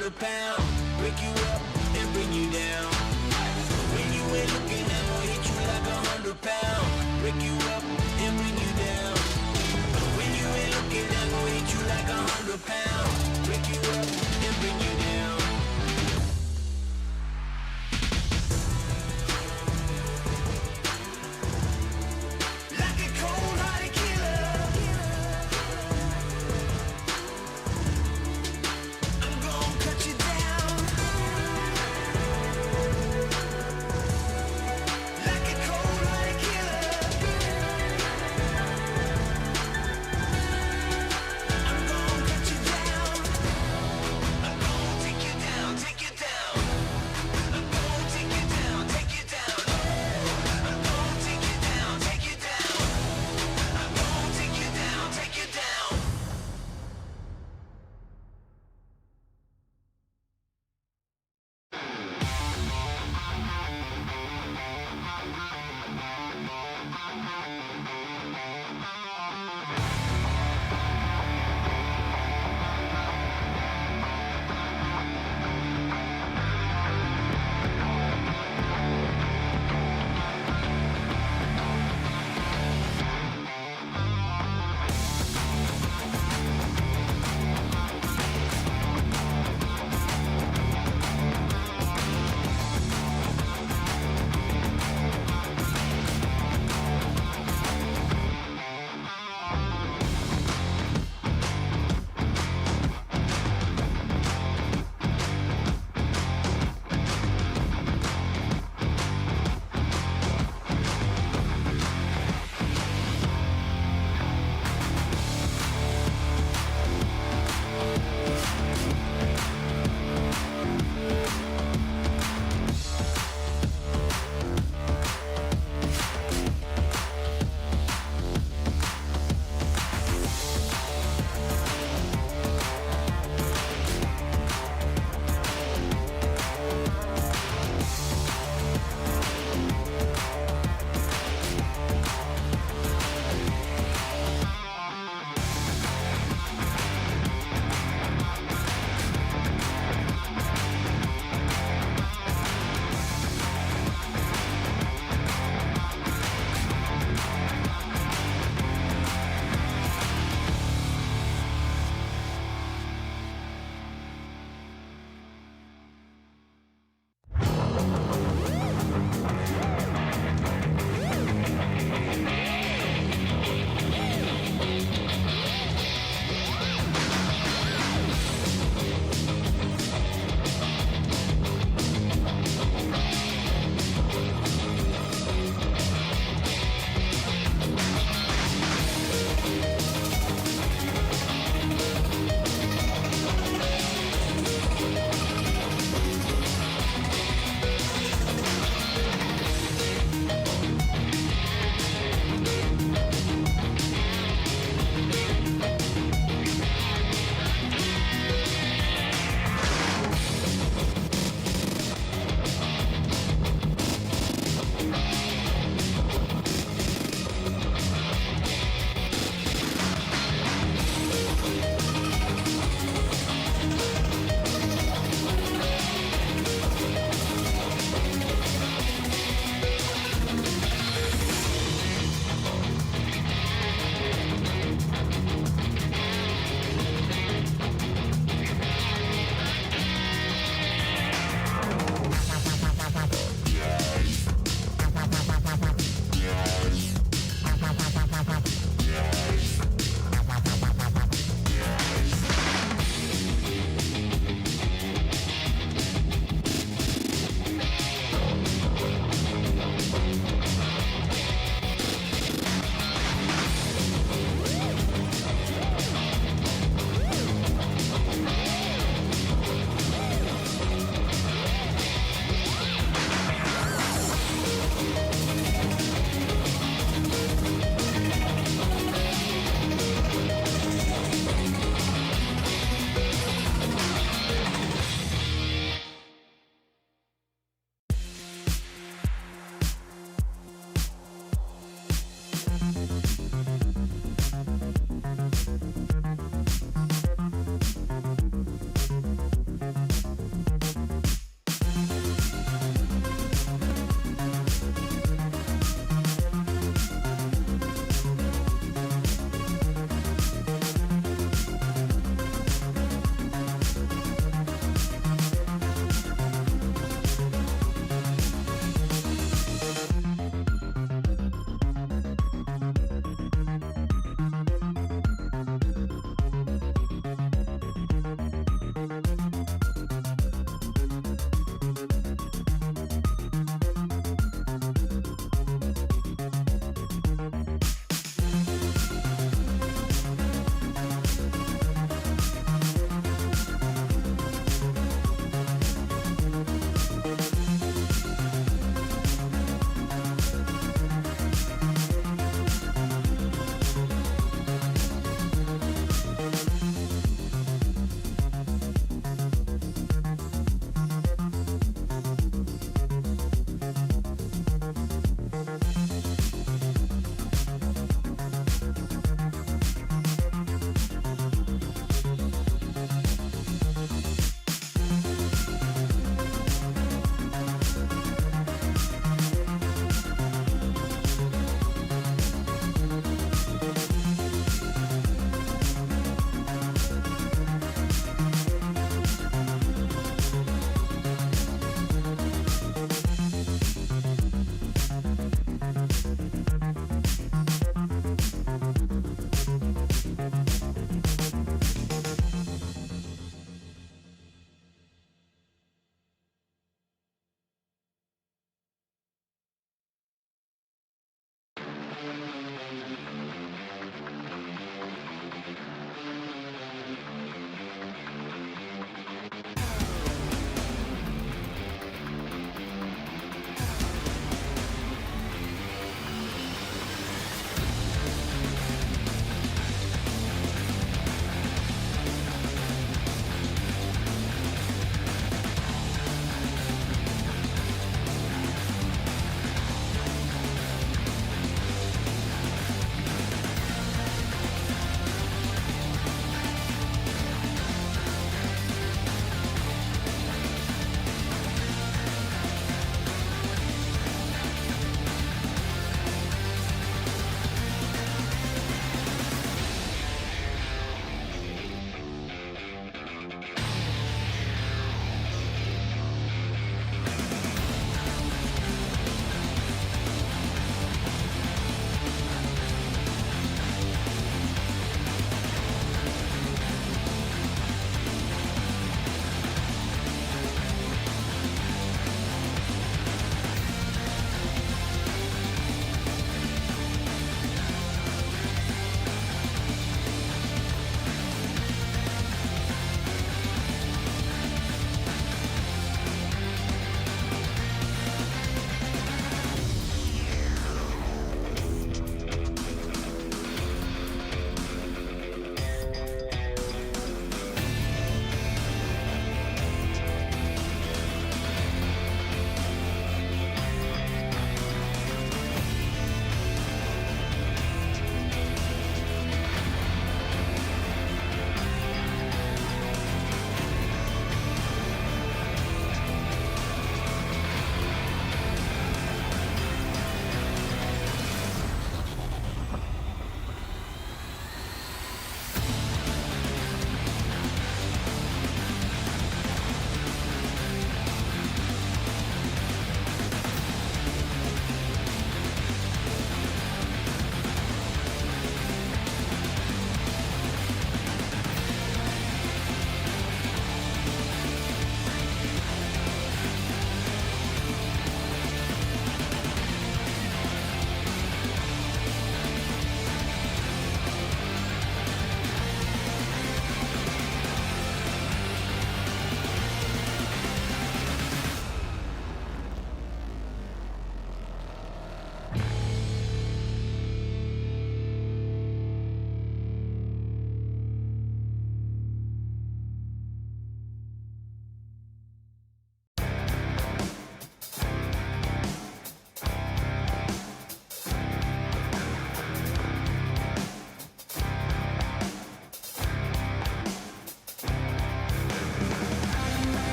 100 pounds, break you up and bring you down. When you ain't looking, I'm gonna hit you like 100 pounds, break you up and bring you down. When you ain't looking, I'm gonna hit you like 100 pounds, break you up and bring you down. Like a cold-hearted killer, I'm gonna cut you down. Like a cold-hearted killer, I'm gonna cut you down.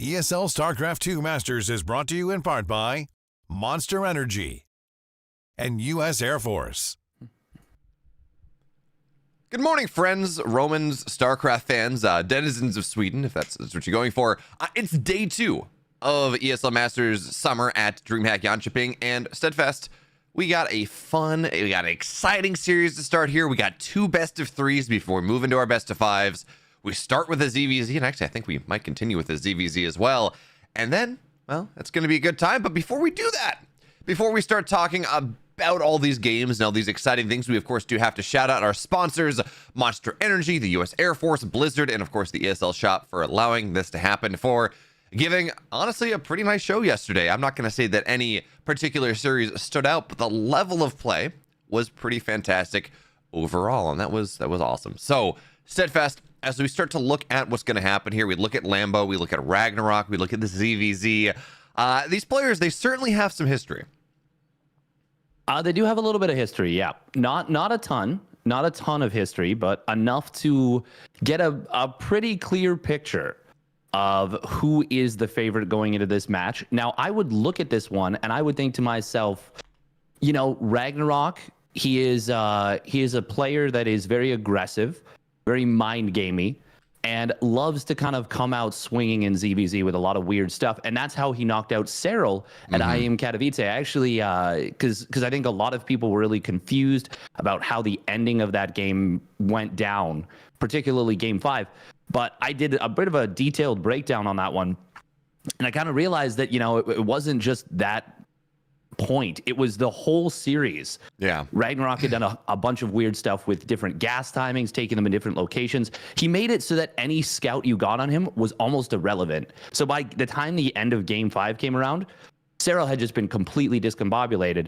ESL StarCraft 2 Masters is brought to you in part by Monster Energy and U.S. Air Force. Good morning, friends, Romans, StarCraft fans, denizens of Sweden, if that's what you're going for. It's day 2 of ESL Masters Summer at DreamHack Jönköping, and Steadfast, we got an exciting series to start here. We got 2 best of 3s before we move into our best of 5s. We start with a ZVZ, and actually I think we might continue with a ZVZ as well. And then, well, it's going to be a good time. But before we do that, before we start talking about all these games and all these exciting things, we of course do have to shout out our sponsors, Monster Energy, the U.S. Air Force, Blizzard, and of course the ESL Shop for allowing this to happen, for giving, honestly, a pretty nice show yesterday. I'm not going to say that any particular series stood out, but the level of play was pretty fantastic overall, and that was awesome. So, Steadfast, as we start to look at what's going to happen here, we look at Lambo, we look at Ragnarok, we look at the ZVZ. These players, they certainly have some history. They do have a little bit of history, yeah. Not a ton of history, but enough to get a pretty clear picture of who is the favorite going into this match. Now, I would look at this one and I would think to myself, you know, Ragnarok, he is a player that is very aggressive, very mind gamey, and loves to kind of come out swinging in ZVZ with a lot of weird stuff. And that's how he knocked out Cyril at IEM Katowice. Actually, because I think a lot of people were really confused about how the ending of that game went down, particularly game 5. But I did a bit of a detailed breakdown on that one. And I kind of realized that, you know, it wasn't just that point. It was the whole series. Yeah. Ragnarok had done a bunch of weird stuff with different gas timings, taking them in different locations. He made it so that any scout you got on him was almost irrelevant. So by the time the end of game 5 came around, Cyril had just been completely discombobulated.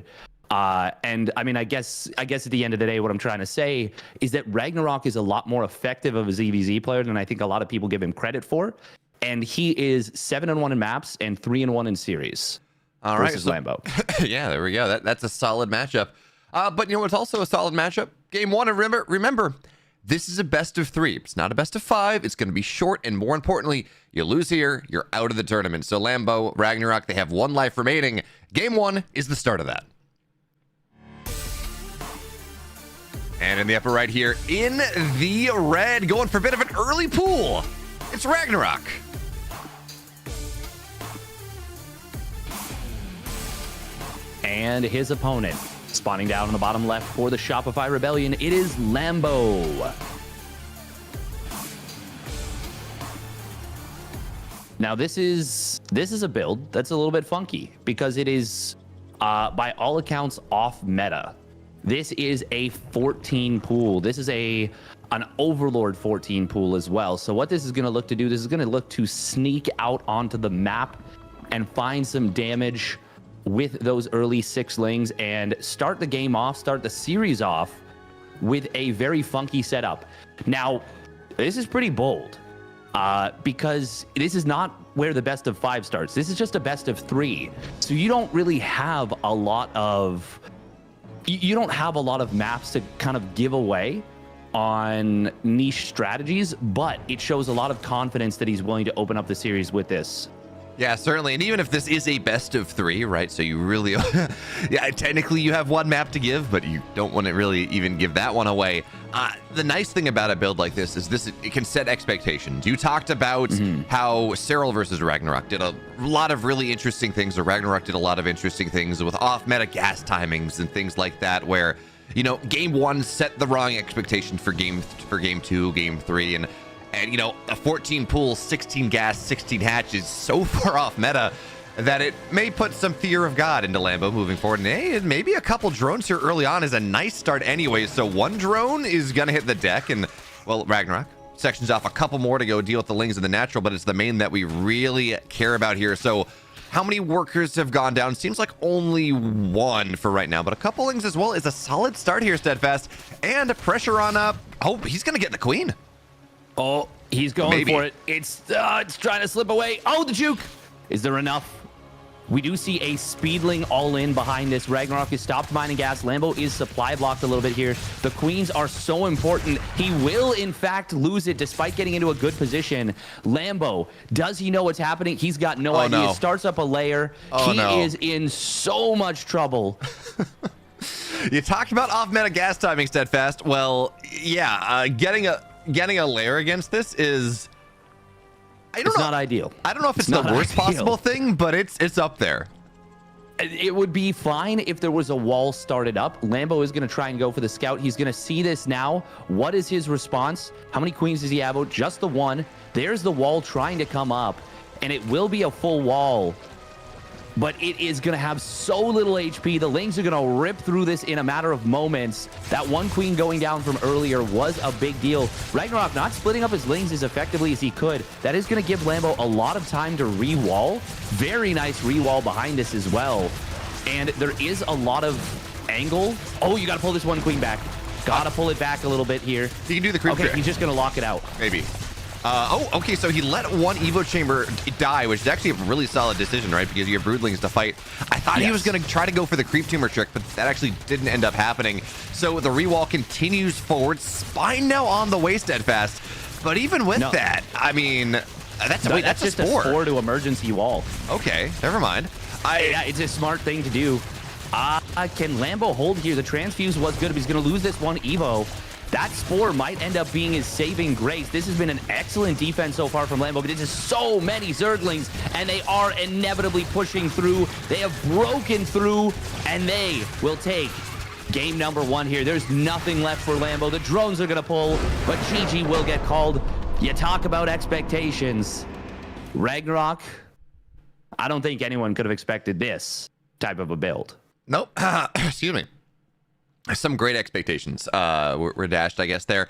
And I mean, I guess at the end of the day, what I'm trying to say is that Ragnarok is a lot more effective of a ZVZ player than I think a lot of people give him credit for. And he is 7-1 in maps and 3-1 in series. All right, versus Lambo. Yeah, there we go. That's a solid matchup. But you know what's also a solid matchup? Game 1. And remember, this is a best of 3. It's not a best of 5. It's going to be short, and more importantly, you lose here, you're out of the tournament. So Lambo, Ragnarok, they have 1 life remaining. Game 1 is the start of that. And in the upper right here, in the red, going for a bit of an early pool, it's Ragnarok. And his opponent, spawning down on the bottom left for the Shopify Rebellion, it is Lambo. Now this is a build that's a little bit funky because it is, by all accounts, off meta. This is a 14 pool. This is an Overlord 14 pool as well. So what this is going to look to do, this is going to look to sneak out onto the map and find some damage with those early 6-lings and start the game off, start the series off with a very funky setup. Now, this is pretty bold because this is not where the best of 5 starts. This is just a best of 3. So you don't really have a lot of maps to kind of give away on niche strategies, but it shows a lot of confidence that he's willing to open up the series with this. Yeah, certainly. And even if this is a best of 3, right? So you really, yeah, technically you have 1 map to give, but you don't want to really even give that one away. The nice thing about a build like this is it can set expectations. You talked about how Cyril versus Ragnarok did a lot of really interesting things, or Ragnarok did a lot of interesting things with off-meta gas timings and things like that, where, you know, game 1 set the wrong expectation for game 2, game 3, and you know, a 14 pool, 16 gas, 16 hatch is so far off meta that it may put some fear of God into Lambo moving forward. And hey, maybe a couple drones here early on is a nice start anyway. So 1 drone is going to hit the deck, and, well, Ragnarok sections off a couple more to go deal with the lings in the natural, but it's the main that we really care about here. So how many workers have gone down? Seems like only 1 for right now, but a couple lings as well is a solid start here, Steadfast. And pressure on oh, he's going to get the queen. Oh, he's going for it. It's trying to slip away. Oh, the juke. Is there enough? We do see a Speedling all in behind this. Ragnarok is stopped mining gas. Lambo is supply blocked a little bit here. The queens are so important. He will, in fact, lose it despite getting into a good position. Lambo, does he know what's happening? He's got no idea. No. Starts up a layer. He is in so much trouble. You talked about off-meta gas timing, Steadfast. Well, yeah, getting a lair against this is... It's not ideal. I don't know if it's the worst possible thing, but it's up there. It would be fine if there was a wall started up. Lambo is going to try and go for the scout. He's going to see this now. What is his response? How many queens does he have out? Just the one. There's the wall trying to come up, and it will be a full wall. But it is going to have so little HP. The Lings are going to rip through this in a matter of moments. That one queen going down from earlier was a big deal. Ragnarok not splitting up his Lings as effectively as he could. That is going to give Lambo a lot of time to re-wall. Very nice re-wall behind this as well. And there is a lot of angle. Oh, you got to pull this one queen back. Got to pull it back a little bit here. He can do the creep trick. He's just going to lock it out. Maybe. Okay, so he let one Evo Chamber die, which is actually a really solid decision, right? Because you have Broodlings to fight. I thought he was going to try to go for the Creep Tumor trick, but that actually didn't end up happening. So the rewall continues forward. Spine now on the way, Steadfast. But even with that, I mean, that's just a spore to emergency wall. Okay, never mind. Yeah, it's a smart thing to do. Can Lambo hold here? The transfuse was good, but he's going to lose this one Evo. That spore might end up being his saving grace. This has been an excellent defense so far from Lambo, but it's just so many Zerglings, and they are inevitably pushing through. They have broken through, and they will take game number 1 here. There's nothing left for Lambo. The drones are going to pull, but GG will get called. You talk about expectations. Ragnarok, I don't think anyone could have expected this type of a build. Nope. Excuse me. Some great expectations were dashed, I guess, there.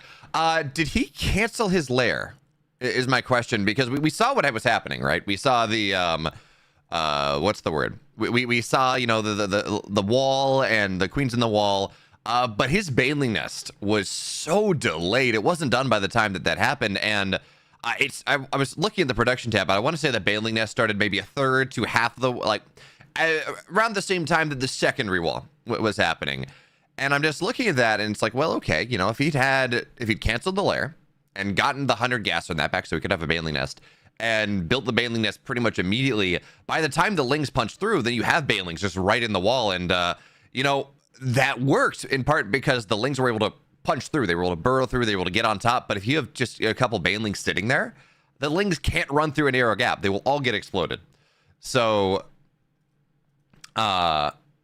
Did he cancel his lair, is my question, because we saw what was happening, right? We saw the, what's the word? We saw, you know, the wall and the queens in the wall, but his Baneling Nest was so delayed. It wasn't done by the time that happened, and I was looking at the production tab, but I want to say that Baneling Nest started maybe a third to half the, like, around the same time that the secondary wall was happening. And I'm just looking at that, and it's like, well, okay, you know, if he'd canceled the lair and gotten the 100 gas on that back so he could have a Baneling Nest and built the Baneling Nest pretty much immediately, by the time the Lings punch through, then you have Banelings just right in the wall. And, you know, that worked in part because the Lings were able to punch through. They were able to burrow through. They were able to get on top. But if you have just a couple Banelings sitting there, the Lings can't run through a narrow gap. They will all get exploded. So,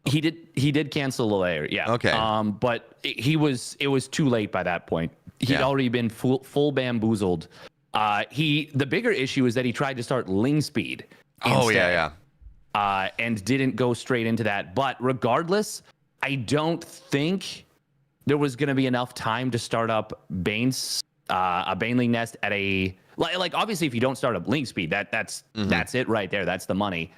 He did cancel the layer, yeah. Okay. But it was too late by that point. He'd already been full bamboozled. The bigger issue is that he tried to start Ling speed instead, and didn't go straight into that. But regardless, I don't think there was going to be enough time to start up a Baneling Nest at a like obviously if you don't start up Ling speed, that's it right there. That's the money.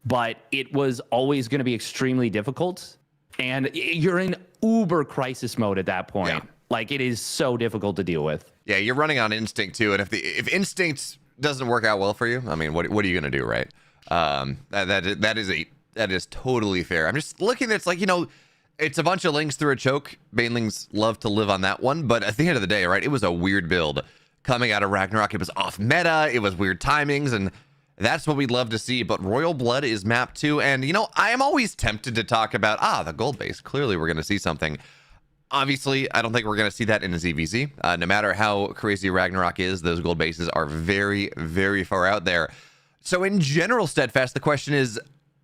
But it was always going to be extremely difficult, and you're in uber crisis mode at that point. Yeah. Like, it is so difficult to deal with. Yeah, you're running on instinct too, and if instinct doesn't work out well for you, I mean, what are you going to do, right? That is totally fair. I'm just looking at, it's like, you know, it's a bunch of Lings through a choke. Banelings love to live on that one, but at the end of the day, right, it was a weird build coming out of Ragnarok. It was off meta. It was weird timings, and that's what we'd love to see. But Royal Blood is map 2, and, you know, I am always tempted to talk about, the gold base. Clearly, we're going to see something. Obviously, I don't think we're going to see that in a ZVZ. No matter how crazy Ragnarok is, those gold bases are very, very far out there. So in general, Steadfast, the question is,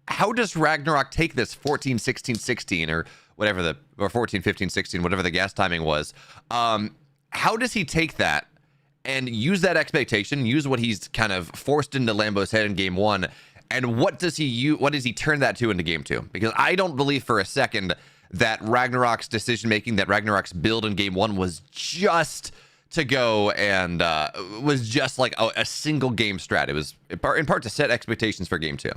how does Ragnarok take this 14, 16, 16, or whatever or 14, 15, 16, whatever the gas timing was? How does he take that and use that expectation, use what he's kind of forced into Lambo's head in game 1, and what does he turn that to into game 2? Because I don't believe for a second that Ragnarok's decision making, that Ragnarok's build in game 1 was just to go and was just like a single game strat. It was in part to set expectations for game 2.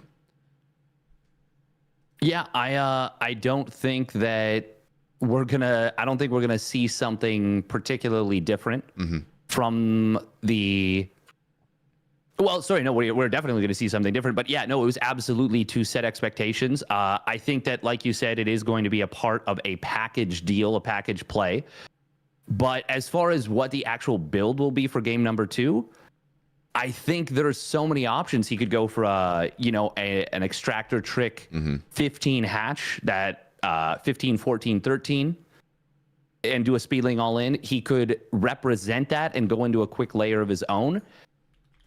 Yeah, I don't think that I don't think we're gonna see something particularly different from the Well, sorry, no, we're definitely going to see something different. But yeah, no, it was absolutely to set expectations. I think that, like you said, it is going to be a part of a package deal, a package play. But as far as what the actual build will be for game number 2, I think there are so many options. He could go for an extractor trick 15 hatch, that 15, 14, 13, and do a speedling all in. He could represent that and go into a quick layer of his own.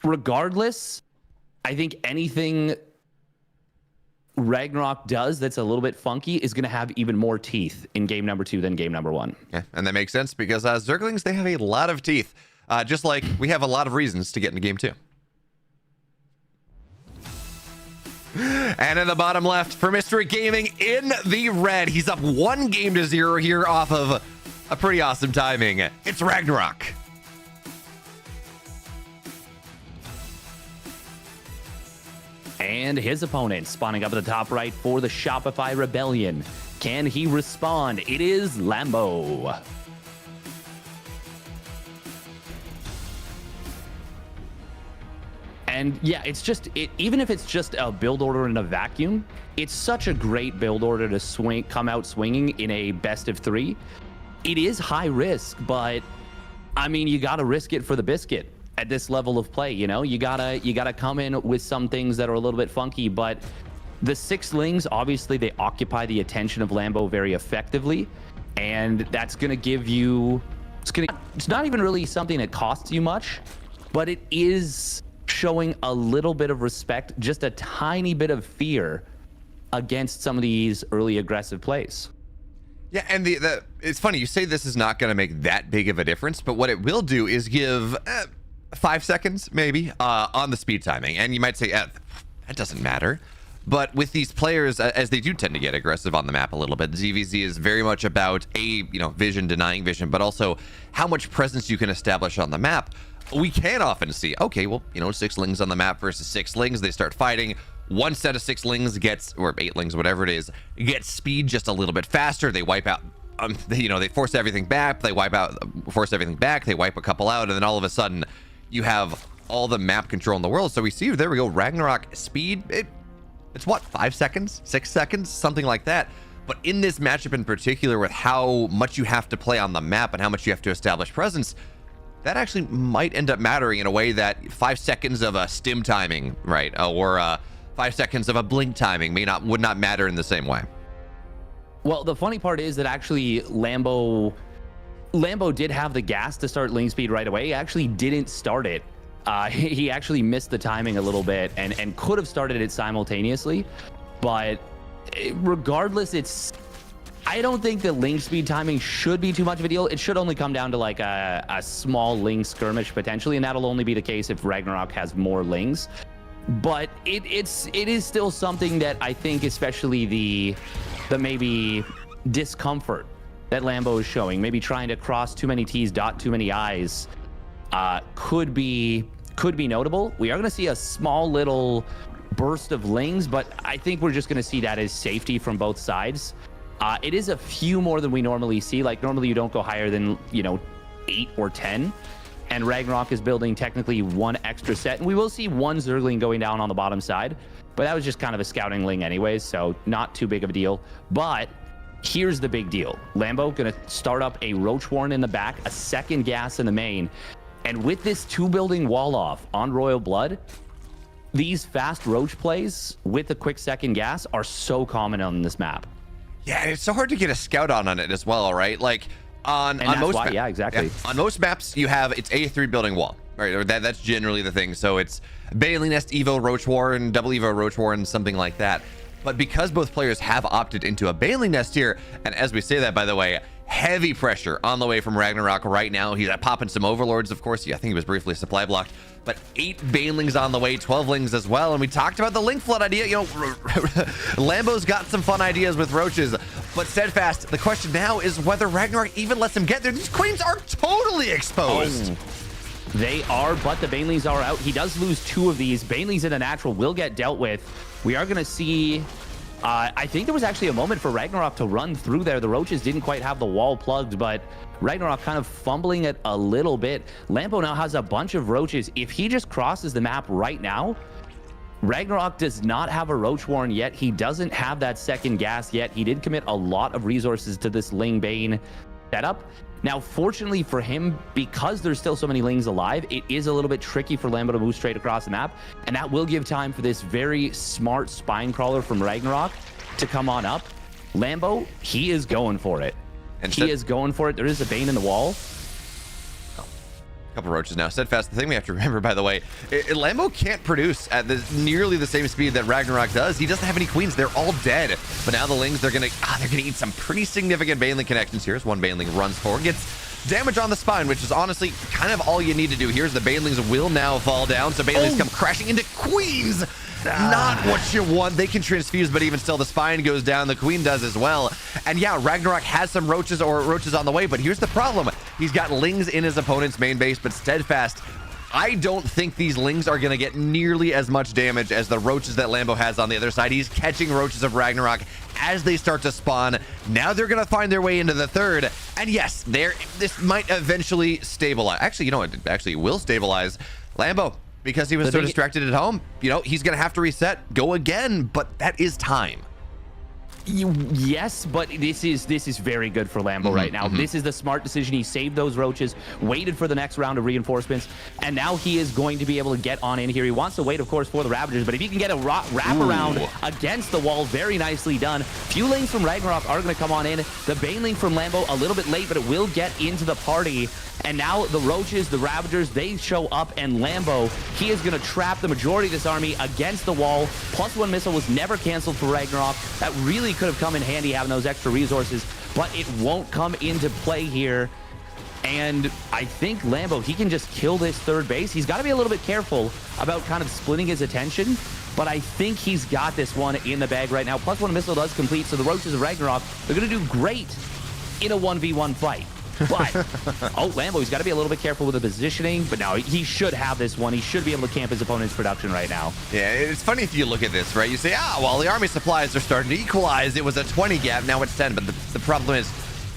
Regardless, I think anything Ragnarok does that's a little bit funky is going to have even more teeth in game number 2 than game number 1. Yeah, and that makes sense because Zerglings, they have a lot of teeth. Just like we have a lot of reasons to get into game 2. And in the bottom left for Mystery Gaming in the red, he's up 1-0 here off of a pretty awesome timing. It's Ragnarok. And his opponent spawning up at the top right for the Shopify Rebellion. Can he respond? It is Lambo. And yeah, even if it's just a build order in a vacuum, it's such a great build order to come out swinging in a best of 3. It is high risk, but I mean, you got to risk it for the biscuit at this level of play. You gotta come in with some things that are a little bit funky, but the 6-lings, obviously they occupy the attention of Lambo very effectively, and that's gonna give you, it's not even really something that costs you much, but it is showing a little bit of respect, just a tiny bit of fear against some of these early aggressive plays. Yeah, and it's funny, you say this is not going to make that big of a difference, but what it will do is give 5 seconds, maybe, on the speed timing. And you might say, that doesn't matter. But with these players, as they do tend to get aggressive on the map a little bit, ZVZ is very much about vision, denying vision, but also how much presence you can establish on the map. We can often see, okay, well, 6-lings on the map versus 6-lings. They start fighting. One set of 6-lings gets, or 8-lings, whatever it is, gets speed just a little bit faster. They wipe out, they force everything back. They force everything back. They wipe a couple out, and then all of a sudden, you have all the map control in the world. So we see, there we go, Ragnarok speed. It's what, 5 seconds, 6 seconds, something like that. But in this matchup in particular, with how much you have to play on the map and how much you have to establish presence, that actually might end up mattering in a way that 5 seconds of a stim timing, right, or 5 seconds of a blink timing would not matter in the same way. Well, the funny part is that actually Lambo did have the gas to start ling speed right away. He actually didn't start it. He actually missed the timing a little bit and could have started it simultaneously. But regardless, I don't think that ling speed timing should be too much of a deal. It should only come down to like a small ling skirmish potentially, and that'll only be the case if Ragnarok has more lings. But it is still something that I think, especially the maybe discomfort that Lambo is showing, maybe trying to cross too many T's, dot too many I's, could be notable. We are going to see a small little burst of lings, but I think we're just going to see that as safety from both sides. It is a few more than we normally see. Like, normally you don't go higher than 8 or 10. And Ragnarok is building technically 1 extra set. And we will see 1 Zergling going down on the bottom side. But that was just kind of a scouting ling anyways, so not too big of a deal. But here's the big deal. Lambo going to start up a Roach Warren in the back, a second gas in the main. And with this 2-building wall off on Royal Blood, these fast Roach plays with a quick second gas are so common on this map. Yeah, it's so hard to get a scout on it as well, right? Like, on most maps, yeah, exactly. Yeah, on most maps, you have it's a 3-building wall, right? Or that's generally the thing. So it's Bailey Nest, Evo, Roach Warren, double Evo, Roach Warren, something like that. But because both players have opted into a Bailey Nest here, and as we say that, by the way, heavy pressure on the way from Ragnarok right now. He's popping some Overlords, of course. Yeah, I think he was briefly supply blocked, but 8 Banelings on the way, 12 Lings as well. And we talked about the Link Flood idea. Lambo's got some fun ideas with Roaches, but Steadfast, the question now is whether Ragnarok even lets him get there. These Queens are totally exposed. Oh, they are, but the Banelings are out. He does lose 2 of these. Banelings in the natural will get dealt with. We are going to see I think there was actually a moment for Ragnarok to run through there. The Roaches didn't quite have the wall plugged, but Ragnarok kind of fumbling it a little bit. Lambo now has a bunch of Roaches. If he just crosses the map right now, Ragnarok does not have a Roach Warren yet. He doesn't have that second gas yet. He did commit a lot of resources to this Ling Bane setup. Now, fortunately for him, because there's still so many Lings alive, it is a little bit tricky for Lambo to move straight across the map, and that will give time for this very smart spine crawler from Ragnarok to come on up. Lambo, he is going for it. And he is going for it. There is a Bane in the wall. Couple Roaches now. Steadfast, the thing we have to remember, by the way, Lambo can't produce at nearly the same speed that Ragnarok does. He doesn't have any queens. They're all dead. But now the Lings, they're gonna eat some pretty significant Baneling connections. Here's one Baneling runs forward, gets damage on the spine, which is honestly kind of all you need to do. Here's the Banelings will now fall down, so Banelings come crashing into queens. Not what you want. They can transfuse, but even still, the spine goes down. The queen does as well. And yeah, Ragnarok has some roaches on the way, but here's the problem. He's got Lings in his opponent's main base, but Steadfast, I don't think these Lings are going to get nearly as much damage as the roaches that Lambo has on the other side. He's catching roaches of Ragnarok as they start to spawn. Now they're going to find their way into the third. And yes, this might eventually stabilize. Actually, you know what? It actually will stabilize Lambo. Because he was so distracted at home, you know, he's going to have to reset, go again, but that is time. Yes, but this is very good for Lambo right now. This is the smart decision. He saved those Roaches, waited for the next round of reinforcements, and now he is going to be able to get on in here. He wants to wait, of course, for the Ravagers, but if he can get a wrap around against the wall, very nicely done. Few Lings from Ragnarok are going to come on in. The Baneling from Lambo, a little bit late, but it will get into the party. And now the Roaches, the Ravagers, they show up, and Lambo, he is going to trap the majority of this army against the wall. +1 missile was never canceled for Ragnarok. That really could have come in handy having those extra resources, but it won't come into play here. And I think Lambo, he can just kill this third base. He's got to be a little bit careful about kind of splitting his attention, but I think he's got this one in the bag right now. +1 missile does complete, so the Roaches of Ragnarok, they're going to do great in a 1v1 fight. But, Lambo, he's got to be a little bit careful with the positioning, but now he should have this one. He should be able to camp his opponent's production right now. Yeah, it's funny if you look at this, right? You say, well, the army supplies are starting to equalize. It was a 20 gap, now it's 10. But the problem is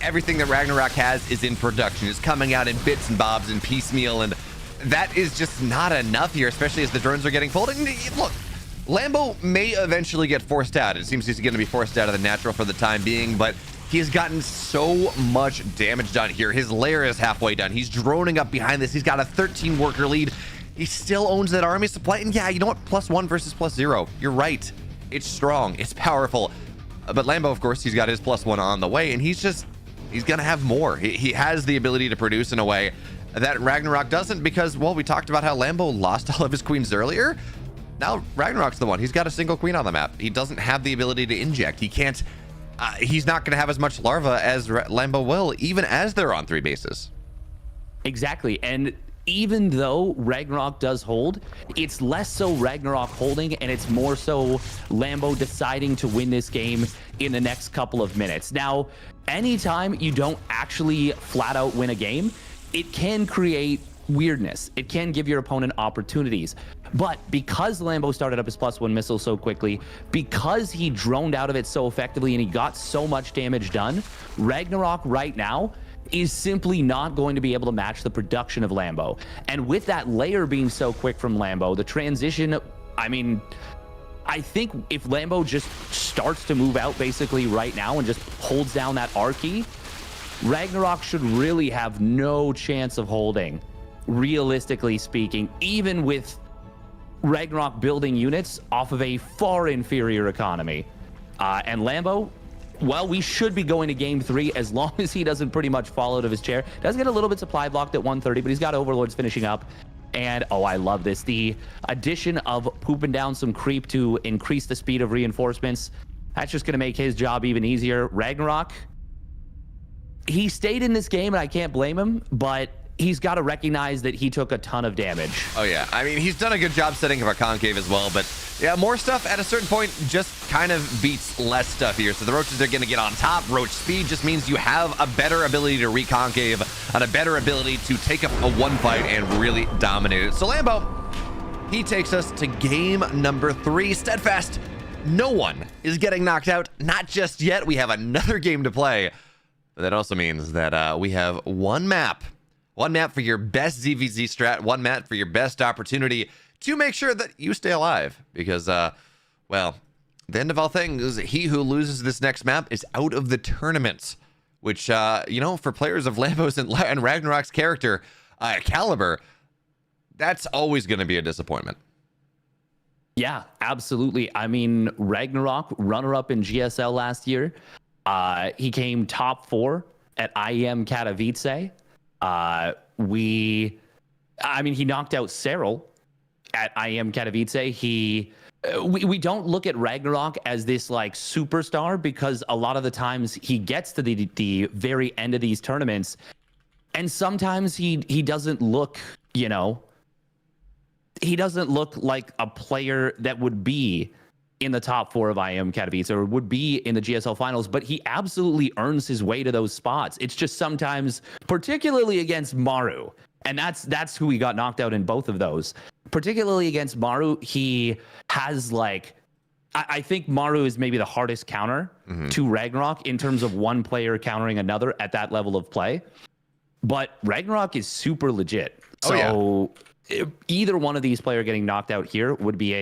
everything that Ragnarok has is in production. It's coming out in bits and bobs and piecemeal, and that is just not enough here, especially as the drones are getting folded. And look, Lambo may eventually get forced out. It seems he's going to be forced out of the natural for the time being, but he's gotten so much damage done here. His lair is halfway done. He's droning up behind this. He's got a 13 worker lead. He still owns that army supply. And yeah, you know what? +1 versus +0. You're right. It's strong. It's powerful. But Lambo, of course, he's got his +1 on the way, and he's going to have more. He has the ability to produce in a way that Ragnarok doesn't because, well, we talked about how Lambo lost all of his queens earlier. Now Ragnarok's the one. He's got a single queen on the map. He doesn't have the ability to inject. He can't. He's not going to have as much larva as Lambo will, even as they're on 3 bases. Exactly. And even though Ragnarok does hold, it's less so Ragnarok holding, and it's more so Lambo deciding to win this game in the next couple of minutes. Now, anytime you don't actually flat out win a game, it can create weirdness. It can give your opponent opportunities. But because Lambo started up his +1 missile so quickly, because he droned out of it so effectively and he got so much damage done, Ragnarok right now is simply not going to be able to match the production of Lambo. And with that layer being so quick from Lambo, the transition, I mean, I think if Lambo just starts to move out basically right now and just holds down that R key, Ragnarok should really have no chance of holding, realistically speaking, even with Ragnarok building units off of a far inferior economy. And Lambo, well, we should be going to game 3 as long as he doesn't pretty much fall out of his chair. Does get a little bit supply blocked at 130, but he's got Overlords finishing up. And, I love this. The addition of pooping down some creep to increase the speed of reinforcements, that's just going to make his job even easier. Ragnarok, he stayed in this game, and I can't blame him, but he's got to recognize that he took a ton of damage. Oh, yeah. I mean, he's done a good job setting up a concave as well, but yeah, more stuff at a certain point just kind of beats less stuff here. So the Roaches are going to get on top. Roach speed just means you have a better ability to reconcave and a better ability to take up a one fight and really dominate it. So Lambo, he takes us to game number 3. Steadfast, no one is getting knocked out. Not just yet. We have another game to play. But that also means that we have one map for your best ZVZ strat, one map for your best opportunity to make sure that you stay alive. Because, well, the end of all things, he who loses this next map is out of the tournament. Which, you know, for players of Lambo's and Ragnarok's character caliber, that's always going to be a disappointment. Yeah, absolutely. I mean, Ragnarok, runner-up in GSL last year. He came top 4 at IEM Katowice. He knocked out Cyril at IEM Katowice. We don't look at Ragnarok as this like superstar because a lot of the times he gets to the very end of these tournaments, and sometimes he doesn't look, you know, he doesn't look like a player that would be in the top 4 of IEM Katowice or would be in the GSL finals, but he absolutely earns his way to those spots. It's just sometimes, particularly against Maru, and that's who he got knocked out in both of those. Particularly against Maru, he has like, I think Maru is maybe the hardest counter to Ragnarok in terms of one player countering another at that level of play. But Ragnarok is super legit. So either one of these players getting knocked out here would be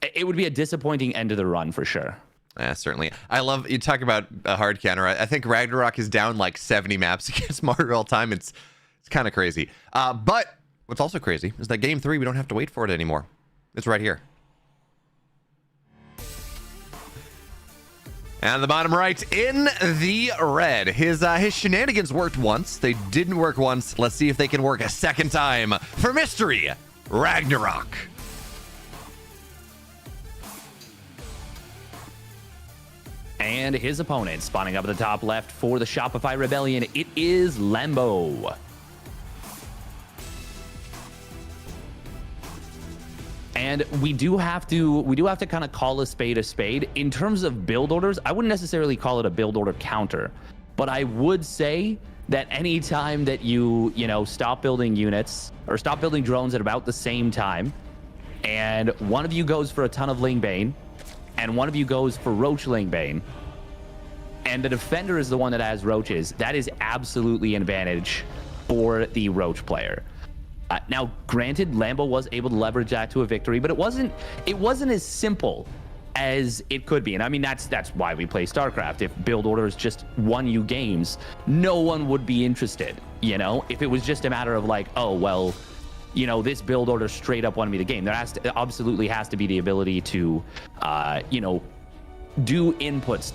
a disappointing end of the run for sure. Yeah, certainly. I love you talk about a hard counter. I think Ragnarok is down like 70 maps against Maru all time. It's kind of crazy. But what's also crazy is that game 3, we don't have to wait for it anymore. It's right here. And the bottom right in the red. His shenanigans worked once. They didn't work once. Let's see if they can work a second time for Mystery Ragnarok. And his opponent spawning up at the top left for the Shopify Rebellion. It is Lambo. And we do have to kind of call a spade a spade. In terms of build orders, I wouldn't necessarily call it a build order counter, but I would say that any time that you stop building units or stop building drones at about the same time, and one of you goes for a ton of Lingbane, and one of you goes for Roach Lingbane, and the defender is the one that has Roaches, that is absolutely an advantage for the Roach player. Now, granted, Lambo was able to leverage that to a victory, but it wasn't as simple as it could be. And I mean, that's why we play StarCraft. If build orders just won you games, no one would be interested. You know, if it was just a matter of like, oh, well, you know, this build order straight up won me the game. There absolutely has to be the ability to, do inputs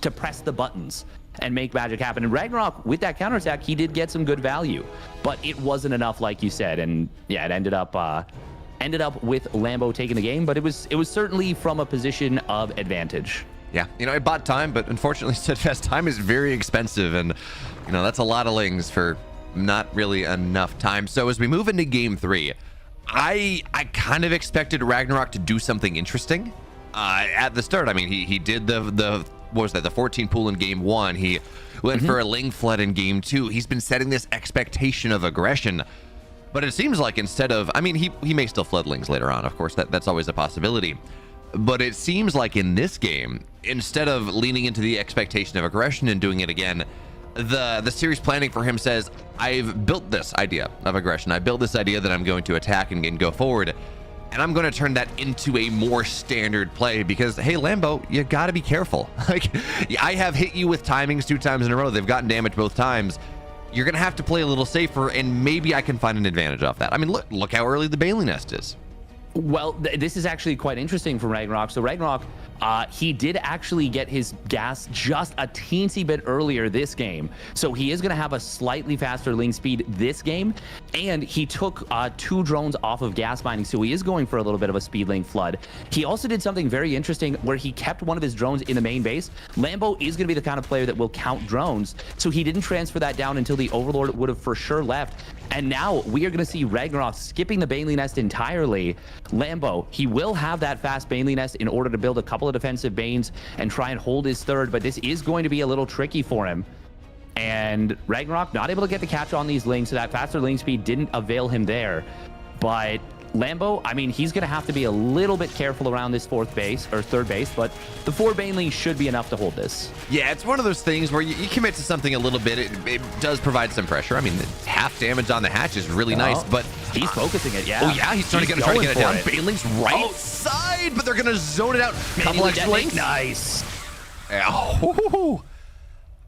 to press the buttons and make magic happen. And Ragnarok, with that counterattack, he did get some good value, but it wasn't enough, like you said. And yeah, it ended up with Lambo taking the game, but it was certainly from a position of advantage. Yeah, you know, it bought time, but unfortunately, Steadfast time is very expensive, and you know that's a lot of lings for not really enough time. So as we move into game 3, I kind of expected Ragnarok to do something interesting at the start. I mean, he did the what was that, the 14 pool in game 1. He went for a Ling Flood in game 2. He's been setting this expectation of aggression, but it seems like instead of, I mean, he may still flood Lings later on, of course, that's always a possibility, but it seems like in this game, instead of leaning into the expectation of aggression and doing it again, the series planning for him says, I've built this idea of aggression. I built this idea that I'm going to attack and go forward, and I'm going to turn that into a more standard play because, hey, Lambo, you got to be careful. Like, I have hit you with timings 2 times in a row. They've gotten damage both times. You're going to have to play a little safer, and maybe I can find an advantage off that. I mean, look how early the Bailey Nest is. Well, this is actually quite interesting for Ragnarok. So Ragnarok, he did actually get his gas just a teensy bit earlier this game. So he is going to have a slightly faster Ling speed this game. And he took 2 drones off of gas mining. So he is going for a little bit of a speed Ling flood. He also did something very interesting where he kept one of his drones in the main base. Lambo is going to be the kind of player that will count drones. So he didn't transfer that down until the Overlord would have for sure left. And now we are going to see Ragnarok skipping the Bailey Nest entirely. Lambo, he will have that fast Bailey Nest in order to build a couple of defensive Banes and try and hold his third, but this is going to be a little tricky for him. And Ragnarok not able to get the catch on these Lings, so that faster Ling speed didn't avail him there. But Lambo, I mean, he's going to have to be a little bit careful around this third base, but the 4 Banelings should be enough to hold this. Yeah, it's one of those things where you commit to something a little bit. It does provide some pressure. I mean, the half damage on the hatch is really nice, but he's focusing it, yeah. Oh, yeah, he's trying to get it down. Banelings right Oh. side, but they're going to zone it out. Couple extra links. Nice. Oh.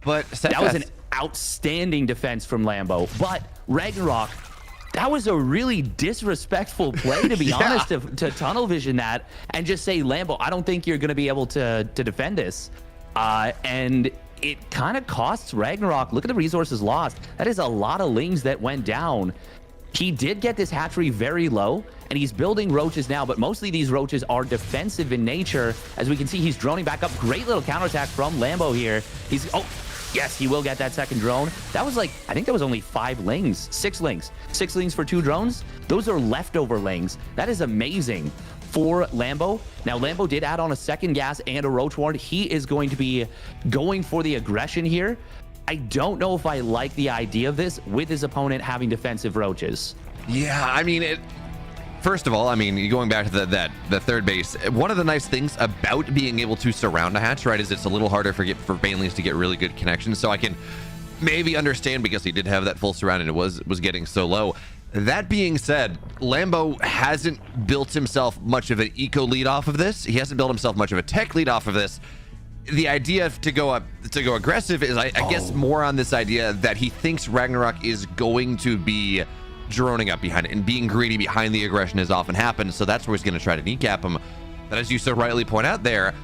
But that was an outstanding defense from Lambo, but Ragnarok, that was a really disrespectful play, to be honest, to tunnel vision that and just say, Lambo, I don't think you're going to be able to defend this. And it kind of costs Ragnarok. Look at the resources lost. That is a lot of lings that went down. He did get this hatchery very low, and he's building roaches now, but mostly these roaches are defensive in nature. As we can see, he's droning back up. Great little counterattack from Lambo here. Yes, he will get that second drone. That was like, I think that was only 6 lings. 6 lings for 2 drones. Those are leftover lings. That is amazing for Lambo. Now, Lambo did add on a second gas and a roach ward. He is going to be going for the aggression here. I don't know if I like the idea of this with his opponent having defensive roaches. Yeah, I mean, first of all, I mean, going back to the third base, one of the nice things about being able to surround a hatch, right, is it's a little harder for Banelings to get really good connections. So I can maybe understand, because he did have that full surround and it was getting so low. That being said, Lambo hasn't built himself much of an eco lead off of this. He hasn't built himself much of a tech lead off of this. The idea to go aggressive is, I guess, more on this idea that he thinks Ragnarok is going to be droning up behind it, and being greedy behind the aggression has often happened. So that's where he's going to try to kneecap him. But as you so rightly point out there,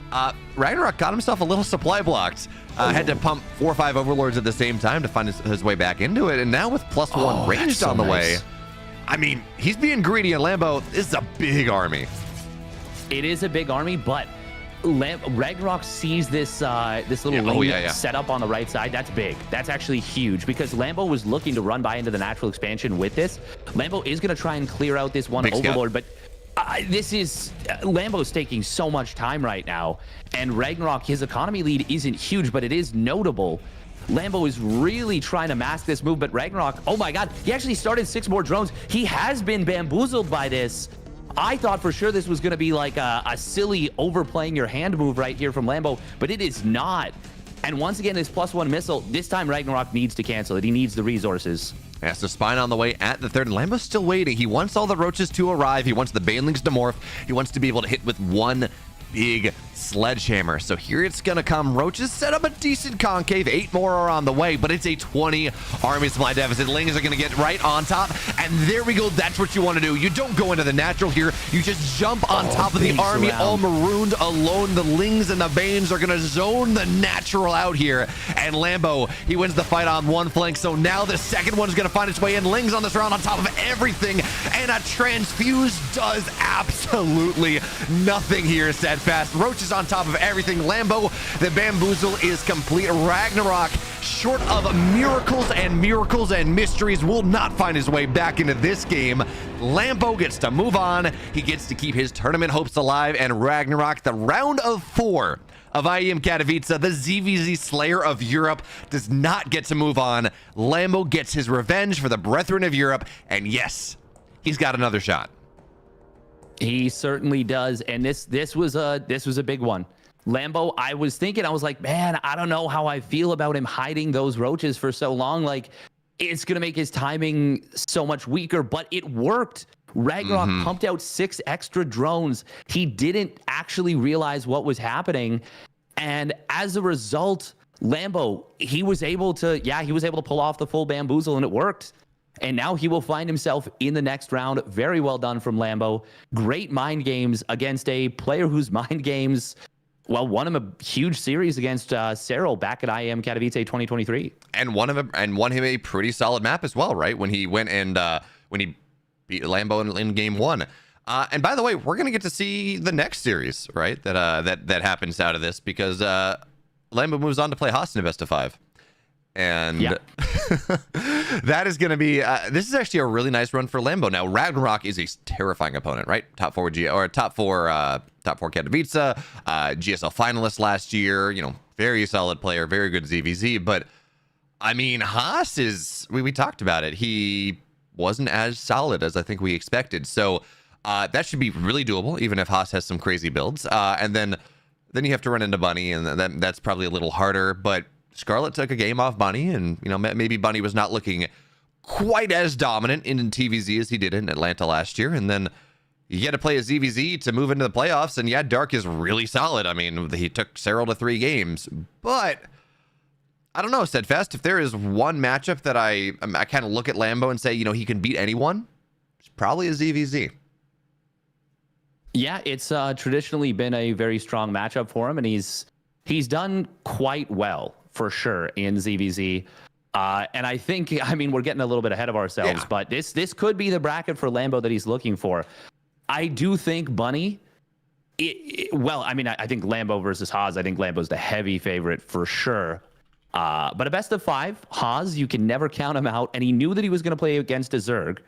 Ragnarok got himself a little supply blocked. Had to pump 4 or 5 overlords at the same time to find his way back into it. And now with +1 ranged on the way, I mean, he's being greedy. And Lambo, this is a big army. It is a big army, but Ragnarok sees this little lane set up on the right side. That's big. That's actually huge, because Lambo was looking to run by into the natural expansion with this. Lambo is going to try and clear out this one big overlord, but Lambo's taking so much time right now, and Ragnarok, his economy lead isn't huge, but it is notable. Lambo is really trying to mask this move, but Ragnarok, oh my god, he actually started 6 more drones. He has been bamboozled by this. I thought for sure this was going to be like a silly overplaying your hand move right here from Lambo, but it is not. And once again, this +1 missile, this time Ragnarok needs to cancel it. He needs the resources. Yeah, so Spine on the way at the third, and Lambo's still waiting. He wants all the roaches to arrive. He wants the Banelings to morph. He wants to be able to hit with one big sledgehammer. So here it's gonna come. Roaches set up a decent concave. 8 more are on the way, but it's a 20 army supply deficit. Lings are gonna get right on top, and there we go. That's what you want to do. You don't go into the natural here. You just jump on top of the army, all marooned alone. The Lings and the Banes are gonna zone the natural out here, and Lambo, he wins the fight on one flank. So now the second one is gonna find its way in. Lings on this round on top of everything, and a transfuse does absolutely nothing here. Steadfast roaches on top of everything. Lambo, the bamboozle is complete. Ragnarok, short of miracles and mysteries, will not find his way back into this game. Lambo gets to move on. He gets to keep his tournament hopes alive, and Ragnarok, the round of 4 of IEM Katowice, the ZVZ Slayer of Europe, does not get to move on. Lambo gets his revenge for the Brethren of Europe, and yes, he's got another shot. He certainly does, and this was a big one. Lambo, I was like, man, I don't know how I feel about him hiding those roaches for so long. Like, it's gonna make his timing so much weaker, but it worked. Ragnarok pumped out 6 extra drones. He didn't actually realize what was happening, and as a result, Lambo, he was able to pull off the full bamboozle, and it worked. And now he will find himself in the next round. Very well done from Lambo. Great mind games against a player whose mind games, well, won him a huge series against Cyril back at IEM Katowice 2023. And won him a pretty solid map as well, right? When he went and when he beat Lambo in game 1. And by the way, we're gonna get to see the next series, right? That happens out of this, because Lambo moves on to play Haas in a best of 5. And that is going to be this is actually a really nice run for Lambo. Now Ragnarok is a terrifying opponent, right? Top 4 Katowice, GSL finalist last year, you know, very solid player, very good ZVZ, but I mean, Haas is, we talked about it, he wasn't as solid as I think we expected. So That should be really doable, even if Haas has some crazy builds. And then you have to run into Bunny, and that's probably a little harder. But Scarlet took a game off Bunny, and maybe Bunny was not looking quite as dominant in TVZ as he did in Atlanta last year. And then you get to play a ZVZ to move into the playoffs, and yeah, Dark is really solid. I mean, he took Cyril to 3 games, but I don't know, Steadfast, if there is one matchup that I kind of look at Lambo and say, he can beat anyone, it's probably a ZVZ. Yeah, it's traditionally been a very strong matchup for him, and he's done quite well for sure in ZVZ. And I think, we're getting a little bit ahead of ourselves, but this could be the bracket for Lambo that he's looking for. I do think Bunny, I think Lambo versus Haas, I think Lambo's the heavy favorite for sure. But a best of 5, Haas, you can never count him out, and he knew that he was going to play against a Zerg.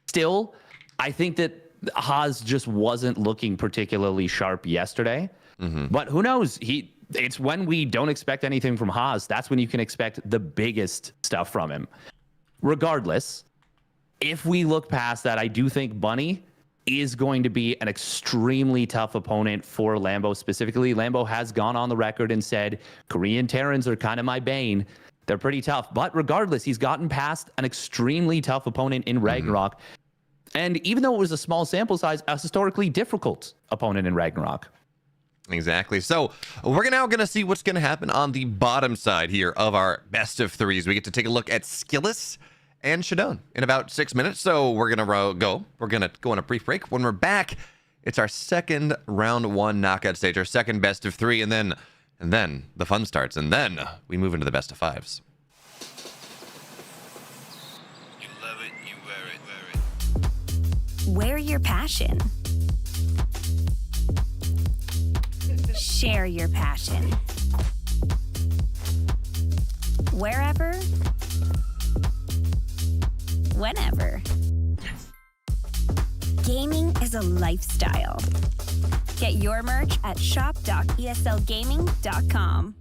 Still, I think that Haas just wasn't looking particularly sharp yesterday. But who knows? It's when we don't expect anything from Haas, that's when you can expect the biggest stuff from him. Regardless, if we look past that, I do think Bunny is going to be an extremely tough opponent for Lambo specifically. Lambo has gone on the record and said, Korean Terrans are kind of my bane. They're pretty tough. But regardless, he's gotten past an extremely tough opponent in Ragnarok. And even though it was a small sample size, a historically difficult opponent in Ragnarok. Exactly. So we're now going to see what's going to happen on the bottom side here of our best of 3s. We get to take a look at Skillus and Shadone in about 6 minutes. So we're going to go. We're going to go on a brief break. When we're back, it's our second round 1 knockout stage, our second best of 3, and then the fun starts, and then we move into the best of 5s. You love it, you wear it. Wear your passion. Share your passion. Wherever, whenever. Gaming is a lifestyle. Get your merch at shop.eslgaming.com.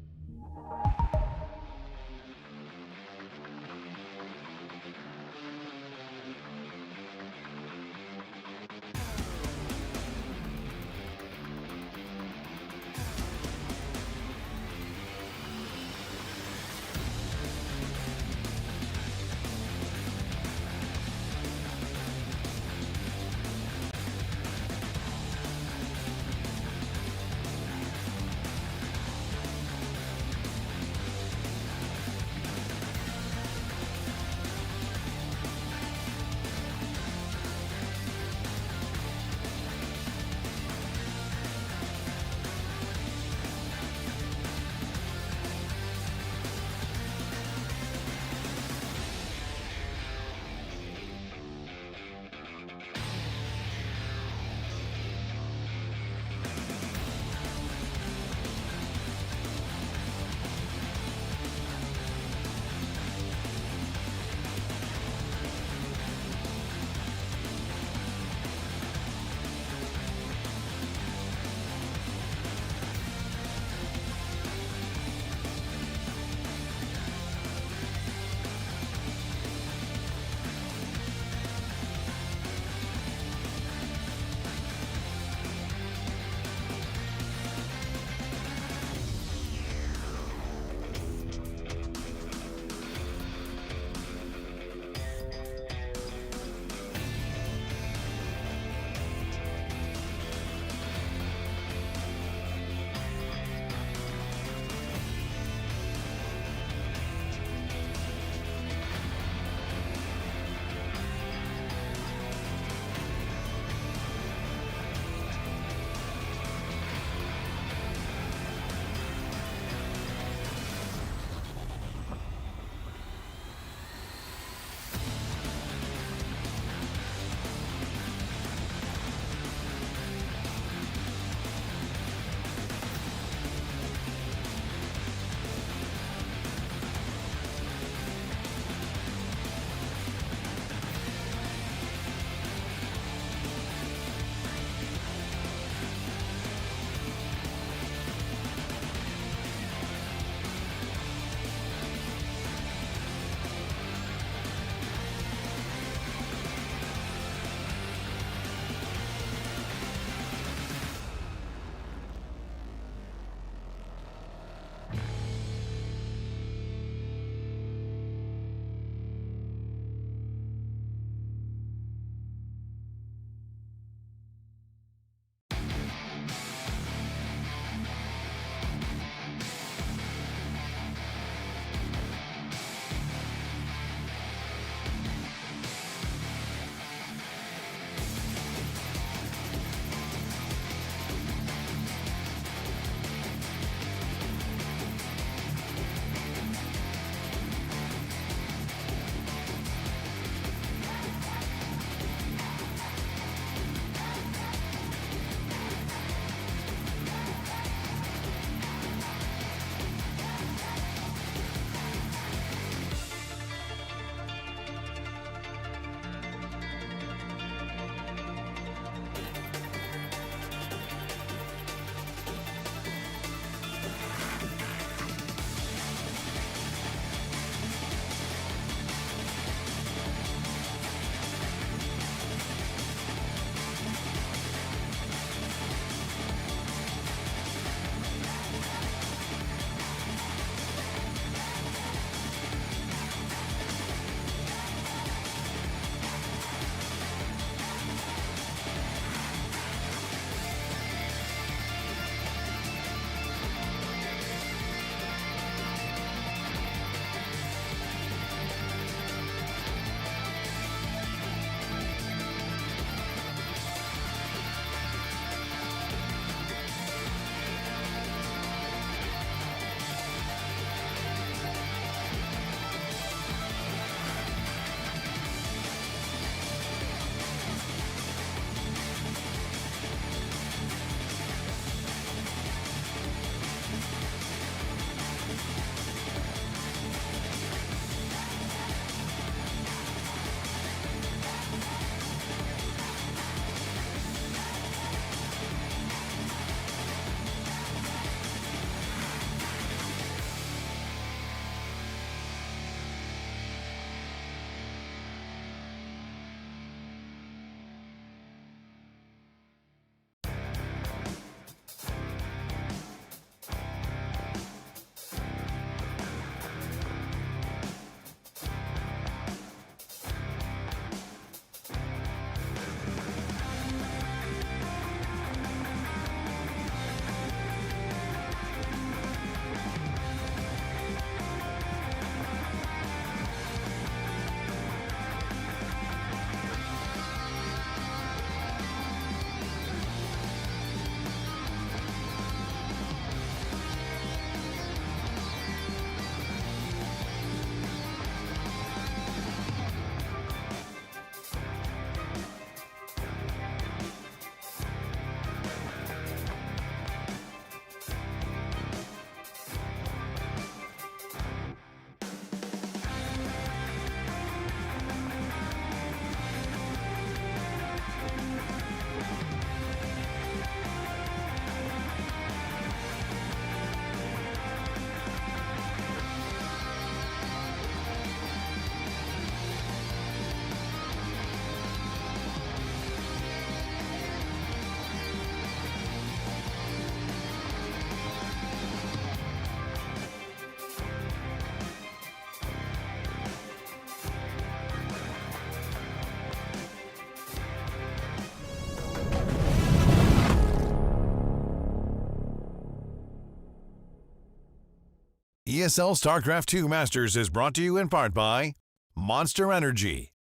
ESL StarCraft 2 Masters is brought to you in part by Monster Energy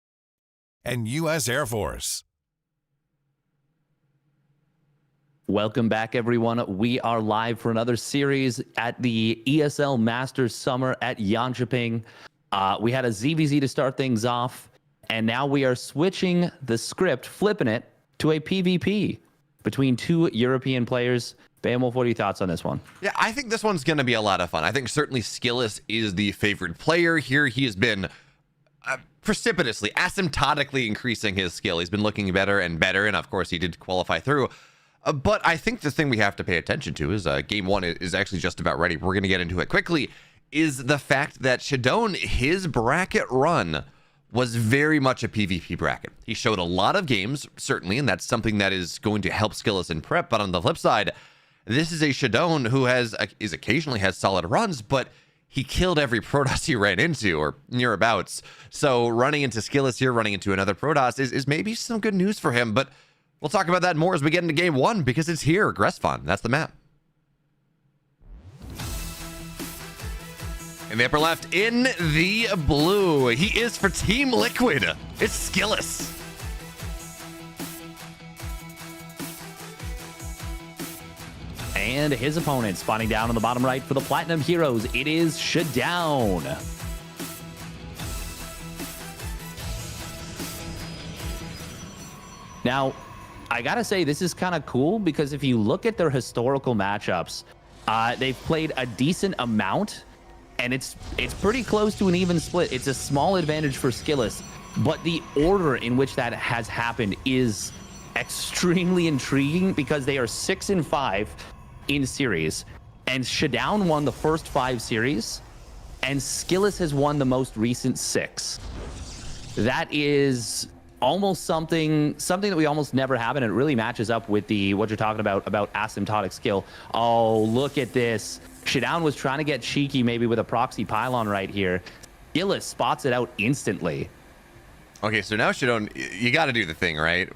and U.S. Air Force. Welcome back, everyone. We are live for another series at the ESL Masters Summer at Jönköping. We had a ZVZ to start things off, and now we are switching the script, flipping it to a PvP between two European players. Beowulf, what are your thoughts on this one? Yeah, I think this one's going to be a lot of fun. I think certainly Skillous is the favored player here. He has been precipitously, asymptotically increasing his skill. He's been looking better and better, and of course he did qualify through. But I think the thing we have to pay attention to is game one is actually just about ready. We're going to get into it quickly. Is the fact that Shadone, his bracket run was very much a PvP bracket. He showed a lot of games, certainly, and that's something that is going to help Skillous in prep. But on the flip side, this is a Shadone who occasionally has solid runs, but he killed every Protoss he ran into, or nearabouts. So running into Skillous here, running into another Protoss is maybe some good news for him, but we'll talk about that more as we get into game one, because it's here, Gressfon. That's the map. In the upper left, in the blue, he is for Team Liquid. It's Skillous. And his opponent spawning down on the bottom right for the Platinum Heroes. It is Shadone. Now, I gotta say, this is kind of cool because if you look at their historical matchups, they've played a decent amount, and it's pretty close to an even split. It's a small advantage for Skillous, but the order in which that has happened is extremely intriguing because they are 6-5 in series, and Shadone won the first 5 series, and Skillous has won the most recent 6. That is almost something that we almost never have, and it really matches up with what you're talking about asymptotic skill. Oh, look at this. Shadone was trying to get cheeky maybe with a proxy pylon right here. Skillous spots it out instantly. Okay, so now Shadone, you got to do the thing, right?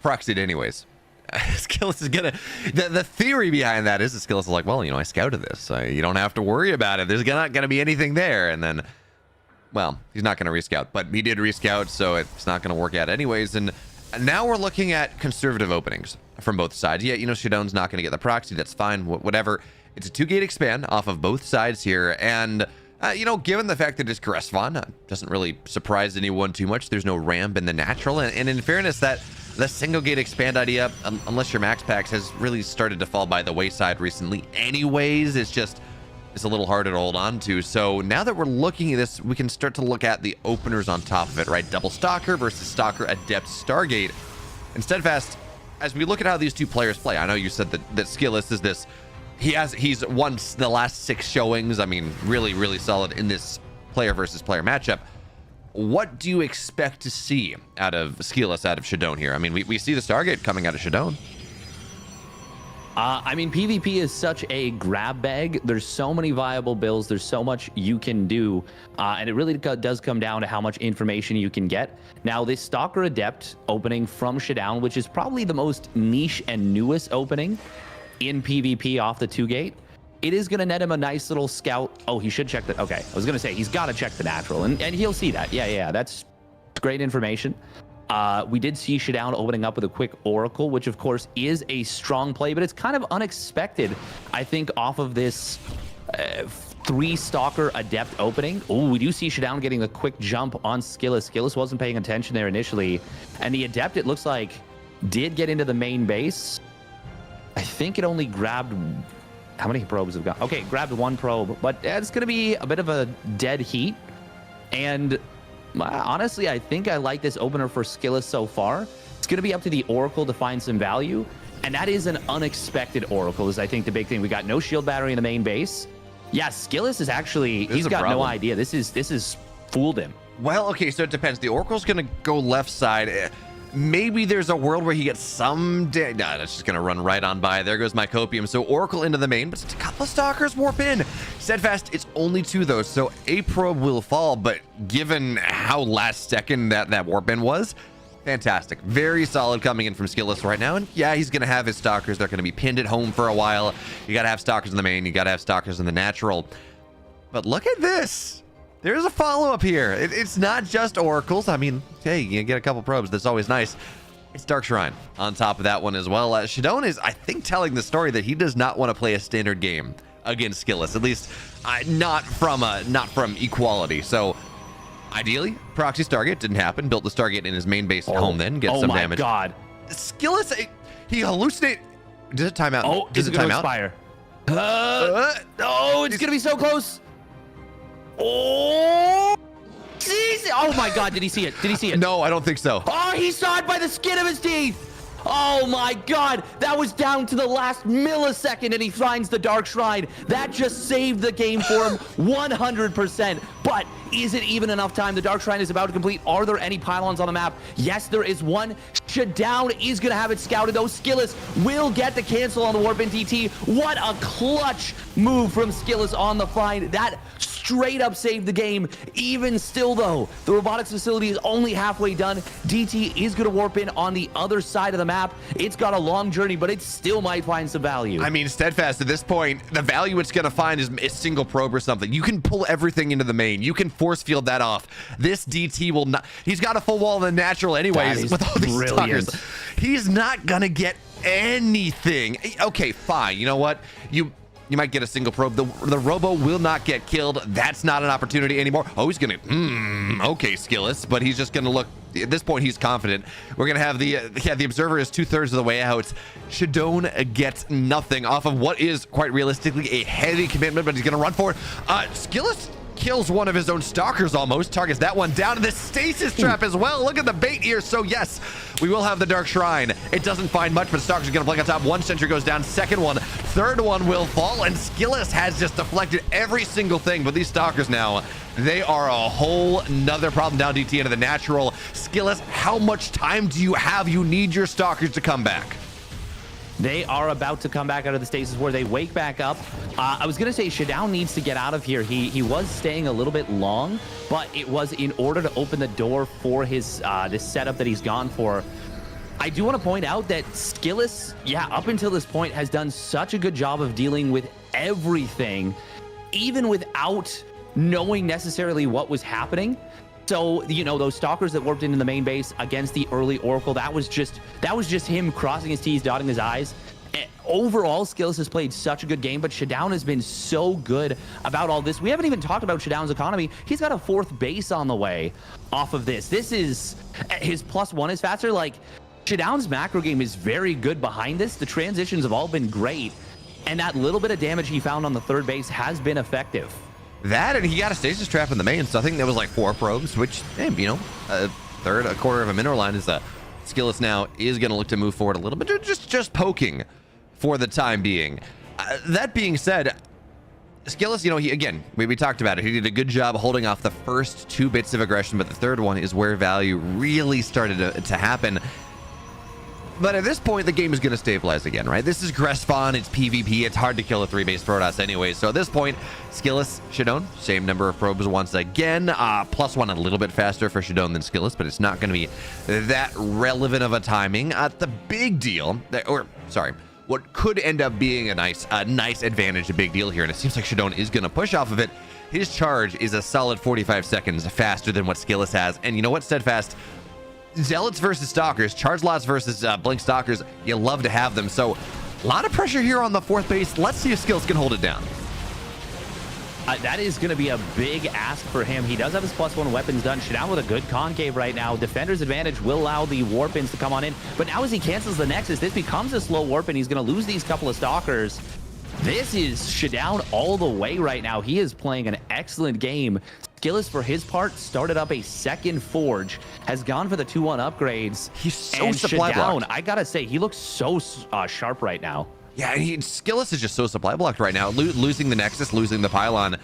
Proxied anyways. Skillous is gonna. The theory behind that is that Skillous is like, well, I scouted this. You don't have to worry about it. There's not gonna be anything there. And then, well, he's not gonna rescout, but he did rescout, so it's not gonna work out anyways. And now we're looking at conservative openings from both sides. Yeah, Shadone's not gonna get the proxy. That's fine. Whatever. It's a 2-gate expand off of both sides here, and given the fact that it's Gressfon, doesn't really surprise anyone too much. There's no ramp in the natural, and in fairness, that the single gate expand idea, unless your max packs, has really started to fall by the wayside recently anyways. It's a little harder to hold on to. So now that we're looking at this, we can start to look at the openers on top of it, right? Double Stalker versus Stalker Adept Stargate. And Steadfast, as we look at how these two players play, I know you said that Skillous is this, he's won the last 6 showings. I mean, really, really solid in this player versus player matchup. What do you expect to see out of Skillous, out of Shadone here? I mean, we see the Stargate coming out of Shadone. I mean, PvP is such a grab bag. There's so many viable builds. There's so much you can do. And it really does come down to how much information you can get. Now, this Stalker Adept opening from Shadone, which is probably the most niche and newest opening in PvP off the 2-gate, it is going to net him a nice little scout. Oh, he should check that. Okay, I was going to say, he's got to check the natural, and he'll see that. Yeah, that's great information. We did see Shadone opening up with a quick Oracle, which, of course, is a strong play, but it's kind of unexpected, I think, off of this 3-Stalker Adept opening. Oh, we do see Shadone getting a quick jump on Skillous. Skillous wasn't paying attention there initially, and the Adept, it looks like, did get into the main base. I think it only grabbed... How many probes have got? Okay, grabbed 1 probe, but it's going to be a bit of a dead heat. And honestly, I think I like this opener for Skillous so far. It's going to be up to the Oracle to find some value. And that is an unexpected Oracle, is I think the big thing. We got no shield battery in the main base. Yeah, Skillous is actually, he's got no idea. This is fooled him. Well, okay, so it depends. The Oracle's going to go left side. Maybe there's a world where he gets some... Nah, that's just going to run right on by. There goes my Copium. So Oracle into the main, but a couple of Stalkers warp in. Steadfast, it's only 2, though, so a probe will fall, but given how last second that warp in was, fantastic. Very solid coming in from Skillous right now, and yeah, he's going to have his Stalkers. They're going to be pinned at home for a while. You got to have Stalkers in the main. You got to have Stalkers in the natural. But look at this. There's a follow-up here. It's not just oracles. I mean, hey, you get a couple probes. That's always nice. It's Dark Shrine on top of that one as well. Shadone is, I think, telling the story that he does not want to play a standard game against Skillous, at least not from equality. So ideally, proxy Stargate didn't happen. Built the Stargate in his main base at home, then gets some damage. Oh my god! Skillous, he hallucinate. Does it time out? Oh, does it time out? Expire? Oh, it's gonna be so close. Oh, jeez. Oh my god, did he see it? Did he see it? No, I don't think so. Oh, he saw it by the skin of his teeth. Oh my god, that was down to the last millisecond and he finds the Dark Shrine. That just saved the game for him 100%. But is it even enough time? The Dark Shrine is about to complete. Are there any pylons on the map? Yes, there is one. Shutdown is going to have it scouted, though. Skillous will get the cancel on the Warp in DT. What a clutch move from Skillous on the find. That straight up saved the game. Even still, though, the robotics facility is only halfway done. DT is going to warp in on the other side of the map. It's got a long journey, but it still might find some value. I mean, Steadfast, at this point, the value it's going to find is a single probe or something. You can pull everything into the main. You can force field that off. This DT will not. He's got a full wall in the natural anyways with all these stalkers. He's not going to get anything. Okay, fine. You know what? You might get a single probe. The Robo will not get killed. That's not an opportunity anymore. Oh, he's going to, okay, Skillous, but he's just going to look, at this point, he's confident. We're going to have the Observer is 2/3 of the way out. Shadone gets nothing off of what is, quite realistically, a heavy commitment, but he's going to run for it. Skillous kills one of his own stalkers almost, targets that one down to the stasis trap as well. Look at the bait here. So yes, we will have the Dark Shrine. It doesn't find much, but stalkers are gonna blink on top. One sentry goes down, second one, third one will fall, and Skillous has just deflected every single thing. But these stalkers now, they are a whole nother problem down DT into the natural. Skillous, how much time do you have? You need your stalkers to come back. They are about to come back out of the stasis where they wake back up. I was going to say Shutdown needs to get out of here. He was staying a little bit long, but it was in order to open the door for his this setup that he's gone for. I do want to point out that Skillous, up until this point, has done such a good job of dealing with everything, even without knowing necessarily what was happening. So, you know, those stalkers that warped into the main base against the early Oracle, that was just him crossing his T's, dotting his I's. Overall, Skillous has played such a good game, but Shutdown has been so good about all this. We haven't even talked about Shutdown's economy. He's got a 4th base on the way off of this. This is, his +1 is faster. Like, Shutdown's macro game is very good behind this. The transitions have all been great, and that little bit of damage he found on the 3rd base has been effective. That, and he got a stasis trap in the main, so I think that was like 4 probes, which, you know, a quarter of a mineral line is Skillous now is going to look to move forward a little bit, just poking for the time being. That being said, Skillous, you know, we talked about it. He did a good job holding off the first 2 bits of aggression, but the 3rd one is where value really started to happen. But at this point, the game is going to stabilize again, right? This is Grespawn, it's PvP, it's hard to kill a 3-base Protoss anyway. So at this point, Skillous, Shadone, same number of probes once again. +1 a little bit faster for Shadone than Skillous, but it's not going to be that relevant of a timing. The big deal, what could end up being a nice advantage, a big deal here, and it seems like Shadone is going to push off of it. His charge is a solid 45 seconds faster than what Skillous has. And you know what, Steadfast? Zealots versus Stalkers, Charge Lots versus Blink Stalkers, you love to have them. So a lot of pressure here on the 4th base. Let's see if Skillous can hold it down. That is going to be a big ask for him. He does have his +1 weapons done. Shutdown with a good concave right now. Defender's advantage will allow the warp-ins to come on in. But now as he cancels the Nexus, this becomes a slow warp-in. He's going to lose these couple of Stalkers. This is Shutdown all the way right now. He is playing an excellent game. Skillous, for his part, started up a 2nd Forge, has gone for the 2-1 upgrades. He's so supply blocked. I gotta say, he looks so sharp right now. Yeah, Skillous is just so supply blocked right now. Losing the Nexus, losing the Pylon.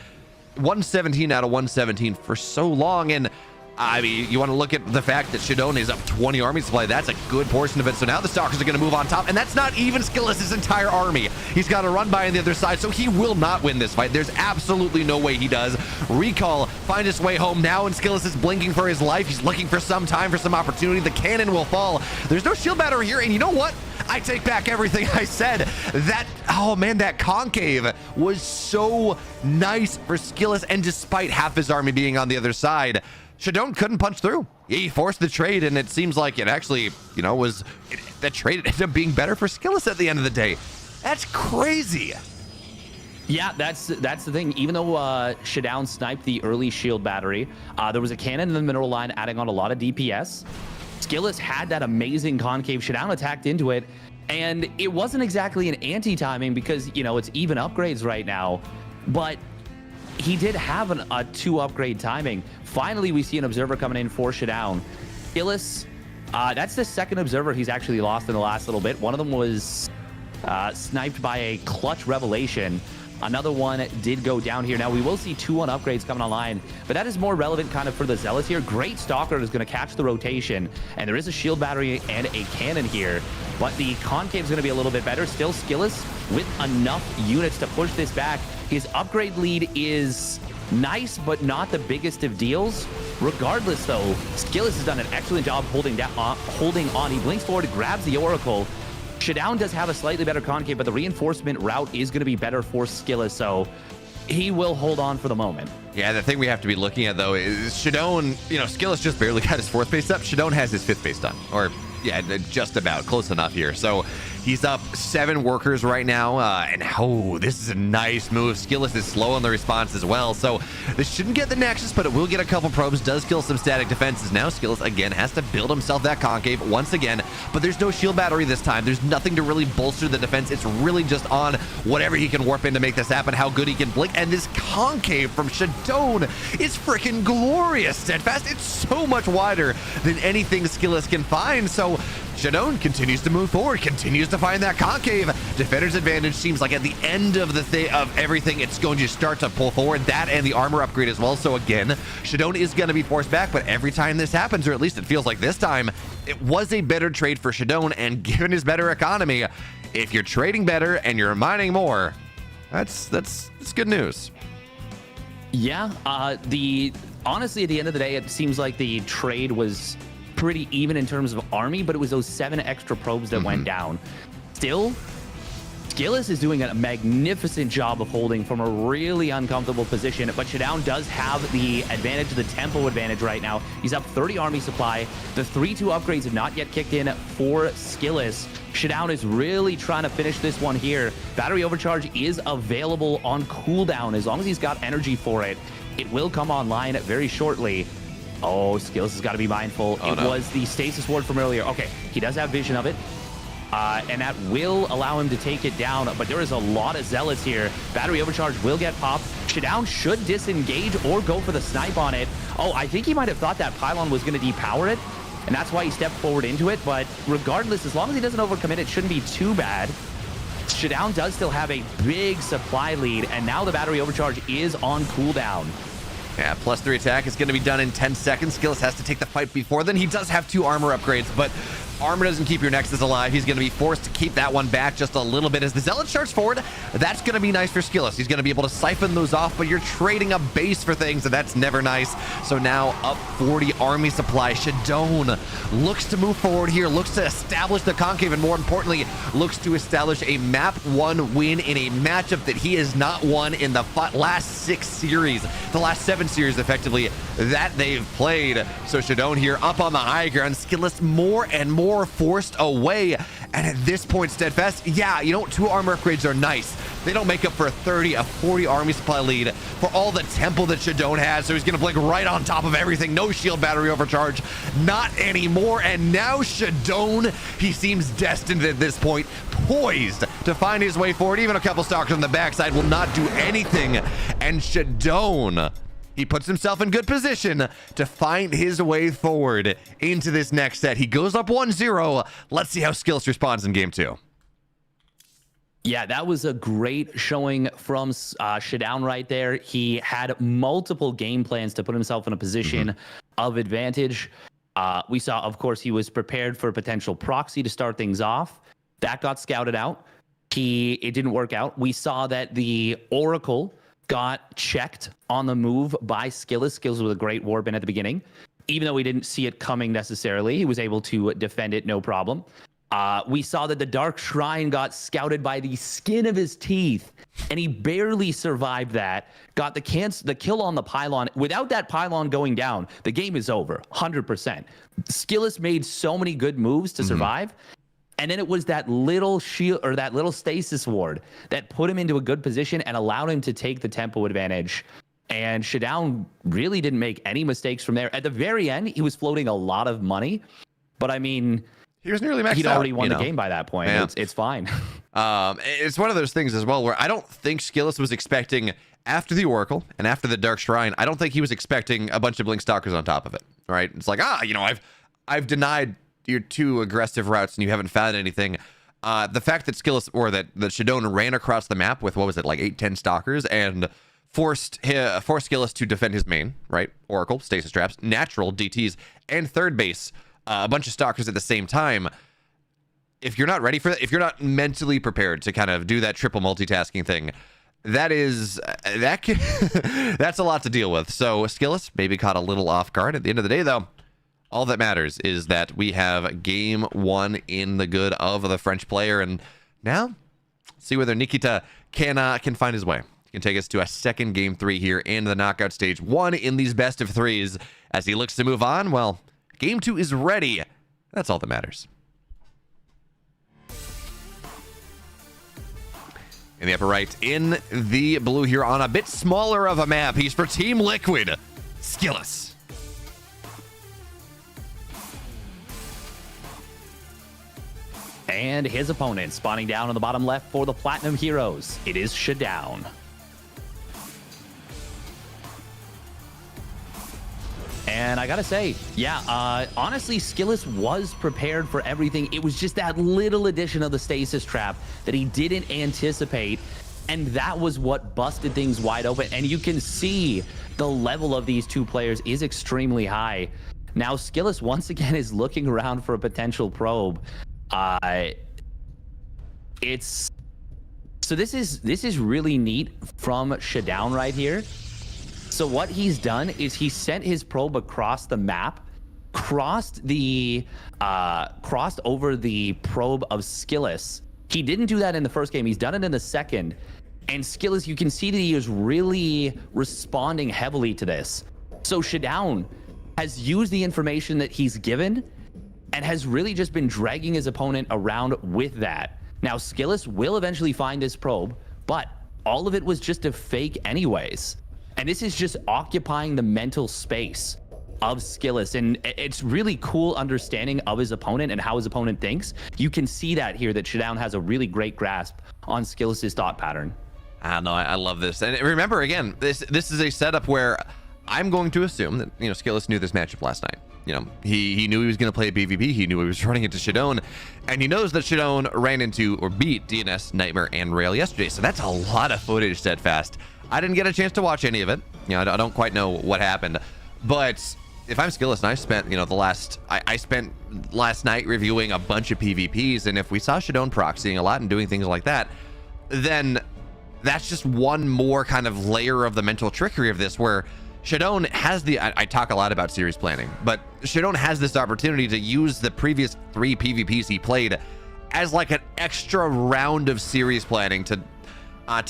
117 out of 117 for so long. And I mean, you want to look at the fact that Shadone is up 20 army supply. That's a good portion of it. So now the Stalkers are going to move on top, and that's not even Skillous' entire army. He's got to run by on the other side, so he will not win this fight. There's absolutely no way he does. Recall find his way home now, and Skillous is blinking for his life. He's looking for some time, for some opportunity. The cannon will fall. There's no shield battery here, and you know what? I take back everything I said. That, oh man, that concave was so nice for Skillous, and despite half his army being on the other side, Shadone couldn't punch through. He forced the trade, and it seems like it actually, you know, that trade ended up being better for Skillous at the end of the day. That's crazy. Yeah, that's the thing. Even though Shadone sniped the early shield battery, there was a cannon in the mineral line adding on a lot of DPS. Skillous had that amazing concave. Shadone attacked into it, and it wasn't exactly an anti-timing because, you know, it's even upgrades right now, but he did have a 2 upgrade timing. Finally, we see an observer coming in for Shadone. Skillous, that's the second observer he's actually lost in the last little bit. One of them was sniped by a clutch revelation. Another one did go down here. Now, we will see 2-1 upgrades coming online, but that is more relevant kind of for the Zealots here. Great Stalker is going to catch the rotation, and there is a shield battery and a cannon here, but the concave is going to be a little bit better. Still Skillous with enough units to push this back. His upgrade lead is nice, but not the biggest of deals. Regardless, though, Skillous has done an excellent job holding on. He blinks forward, grabs the Oracle. Shadone does have a slightly better concave, but the reinforcement route is going to be better for Skillous, so he will hold on for the moment. Yeah, the thing we have to be looking at, though, is Shadone, you know, Skillous just barely got his 4th base up. Shadone has his 5th base done, or yeah, just about close enough here. So he's up 7 workers right now, and oh, this is a nice move. Skillous is slow on the response as well, so this shouldn't get the Nexus, but it will get a couple probes. Does kill some static defenses. Now Skillous again has to build himself that concave once again, but there's no shield battery this time. There's nothing to really bolster the defense. It's really just on whatever he can warp in to make this happen, how good he can blink, and this concave from Shadone is freaking glorious. Steadfast, it's so much wider than anything Skillous can find, so Shadone continues to move forward, continues to find that concave. Defender's advantage seems like at the end of everything, it's going to start to pull forward. That and the armor upgrade as well. So again, Shadone is going to be forced back, but every time this happens, or at least it feels like this time, it was a better trade for Shadone, and given his better economy, if you're trading better and you're mining more, that's good news. Yeah, honestly, at the end of the day, it seems like the trade was pretty even in terms of army, but it was those 7 extra probes that went down. Still, Skillous is doing a magnificent job of holding from a really uncomfortable position, but Shadone does have the advantage, the tempo advantage right now. He's up 30 army supply. The 3-2 upgrades have not yet kicked in for Skillous. Shadone is really trying to finish this one here. Battery overcharge is available on cooldown as long as he's got energy for it. It will come online very shortly. Oh, Skillous has got to be mindful. It was the stasis ward from earlier. Okay, he does have vision of it. And that will allow him to take it down, but there is a lot of Zealots here. Battery overcharge will get popped. Shadone should disengage or go for the snipe on it. Oh, I think he might have thought that pylon was going to depower it, and that's why he stepped forward into it, but regardless, as long as he doesn't overcommit, it shouldn't be too bad. Shadone does still have a big supply lead, and now the battery overcharge is on cooldown. Yeah, +3 attack is going to be done in 10 seconds. Skillous has to take the fight before then. He does have 2 armor upgrades, but armor doesn't keep your Nexus alive. He's going to be forced to keep that one back just a little bit as the Zealot charge forward. That's going to be nice for Skillous. He's going to be able to siphon those off, but you're trading a base for things, and that's never nice. So now up 40 army supply. Shadone looks to move forward here, looks to establish the concave, and more importantly, looks to establish a map 1 win in a matchup that he has not won in the last 6 series, the last 7 series effectively that they've played. So Shadone here up on the high ground. Skillous more and more forced away, and at this point, Steadfast, yeah, you know, 2 armor upgrades are nice. They don't make up for a 40 army supply lead for all the tempo that Shadone has, so he's gonna blink right on top of everything. No shield battery overcharge, not anymore, and now Shadone, he seems destined at this point, poised to find his way forward. Even a couple stalkers on the backside will not do anything, and Shadone, he puts himself in good position to find his way forward into this next set. He goes up 1-0. Let's see how Skillous responds in game 2. Yeah, that was a great showing from Shadone right there. He had multiple game plans to put himself in a position of advantage. We saw, of course, he was prepared for a potential proxy to start things off. That got scouted out. It didn't work out. We saw that the Oracle got checked on the move by Skillous. Skillous with a great warbin at the beginning. Even though we didn't see it coming necessarily, he was able to defend it, no problem. We saw that the Dark Shrine got scouted by the skin of his teeth, and he barely survived that. Got the kill on the pylon. Without that pylon going down, the game is over, 100%. Skillous made so many good moves to survive, and then it was that little shield or that little stasis ward that put him into a good position and allowed him to take the tempo advantage. And Shadown really didn't make any mistakes from there. At the very end, he was floating a lot of money, but I mean, he was nearly maxed out. He'd already won the game by that point. Yeah. It's fine. It's one of those things as well where I don't think Skillous was expecting, after the Oracle and after the Dark Shrine, I don't think he was expecting a bunch of Blink Stalkers on top of it. Right? It's like, I've denied your 2 aggressive routes and you haven't found anything. The fact that Skillous, or that Shadown ran across the map with, what was it, like 8-10 Stalkers and forced Skillous to defend his main, right? Oracle, Stasis Traps, natural DTs, and third base, a bunch of Stalkers at the same time. If you're not ready for that, if you're not mentally prepared to kind of do that triple multitasking thing, that's a lot to deal with. So Skillous maybe caught a little off guard. At the end of the day, though, all that matters is that we have game 1 in the good of the French player, and now see whether Nikita can find his way. He can take us to a second game 3 here in the knockout stage 1 in these best of 3s. As he looks to move on, well, game 2 is ready. That's all that matters. In the upper right, in the blue here on a bit smaller of a map, he's for Team Liquid, Skillous. And his opponent spawning down on the bottom left for the Platinum Heroes. It is Shadown. And I gotta say, honestly, Skillous was prepared for everything. It was just that little addition of the stasis trap that he didn't anticipate, and that was what busted things wide open. And you can see the level of these 2 players is extremely high. Now, Skillous once again is looking around for a potential probe. So this is really neat from Shadown right here. So what he's done is he sent his probe across the map, crossed over the probe of Skillous. He didn't do that in the first game. He's done it in the second. And Skillous, you can see that he is really responding heavily to this. So Shadown has used the information that he's given and has really just been dragging his opponent around with that. Now, Skillous will eventually find this probe, but all of it was just a fake anyways. And this is just occupying the mental space of Skillous. And it's really cool understanding of his opponent and how his opponent thinks. You can see that here, that Shadown has a really great grasp on Skillous' thought pattern. I love this. And remember, again, this is a setup where I'm going to assume that, Skillous knew this matchup last night. He knew he was going to play a PvP. He knew he was running into Shadown, and he knows that Shadown ran into or beat DNS, Nightmare, and Rail yesterday. So that's a lot of footage, Steadfast. I didn't get a chance to watch any of it. I don't quite know what happened. But if I'm Skillous, and I spent, I spent last night reviewing a bunch of PvPs, and if we saw Shadown proxying a lot and doing things like that, then that's just one more kind of layer of the mental trickery of this, where Shadown has I talk a lot about series planning, but Shadown has this opportunity to use the previous 3 PvPs he played as like an extra round of series planning to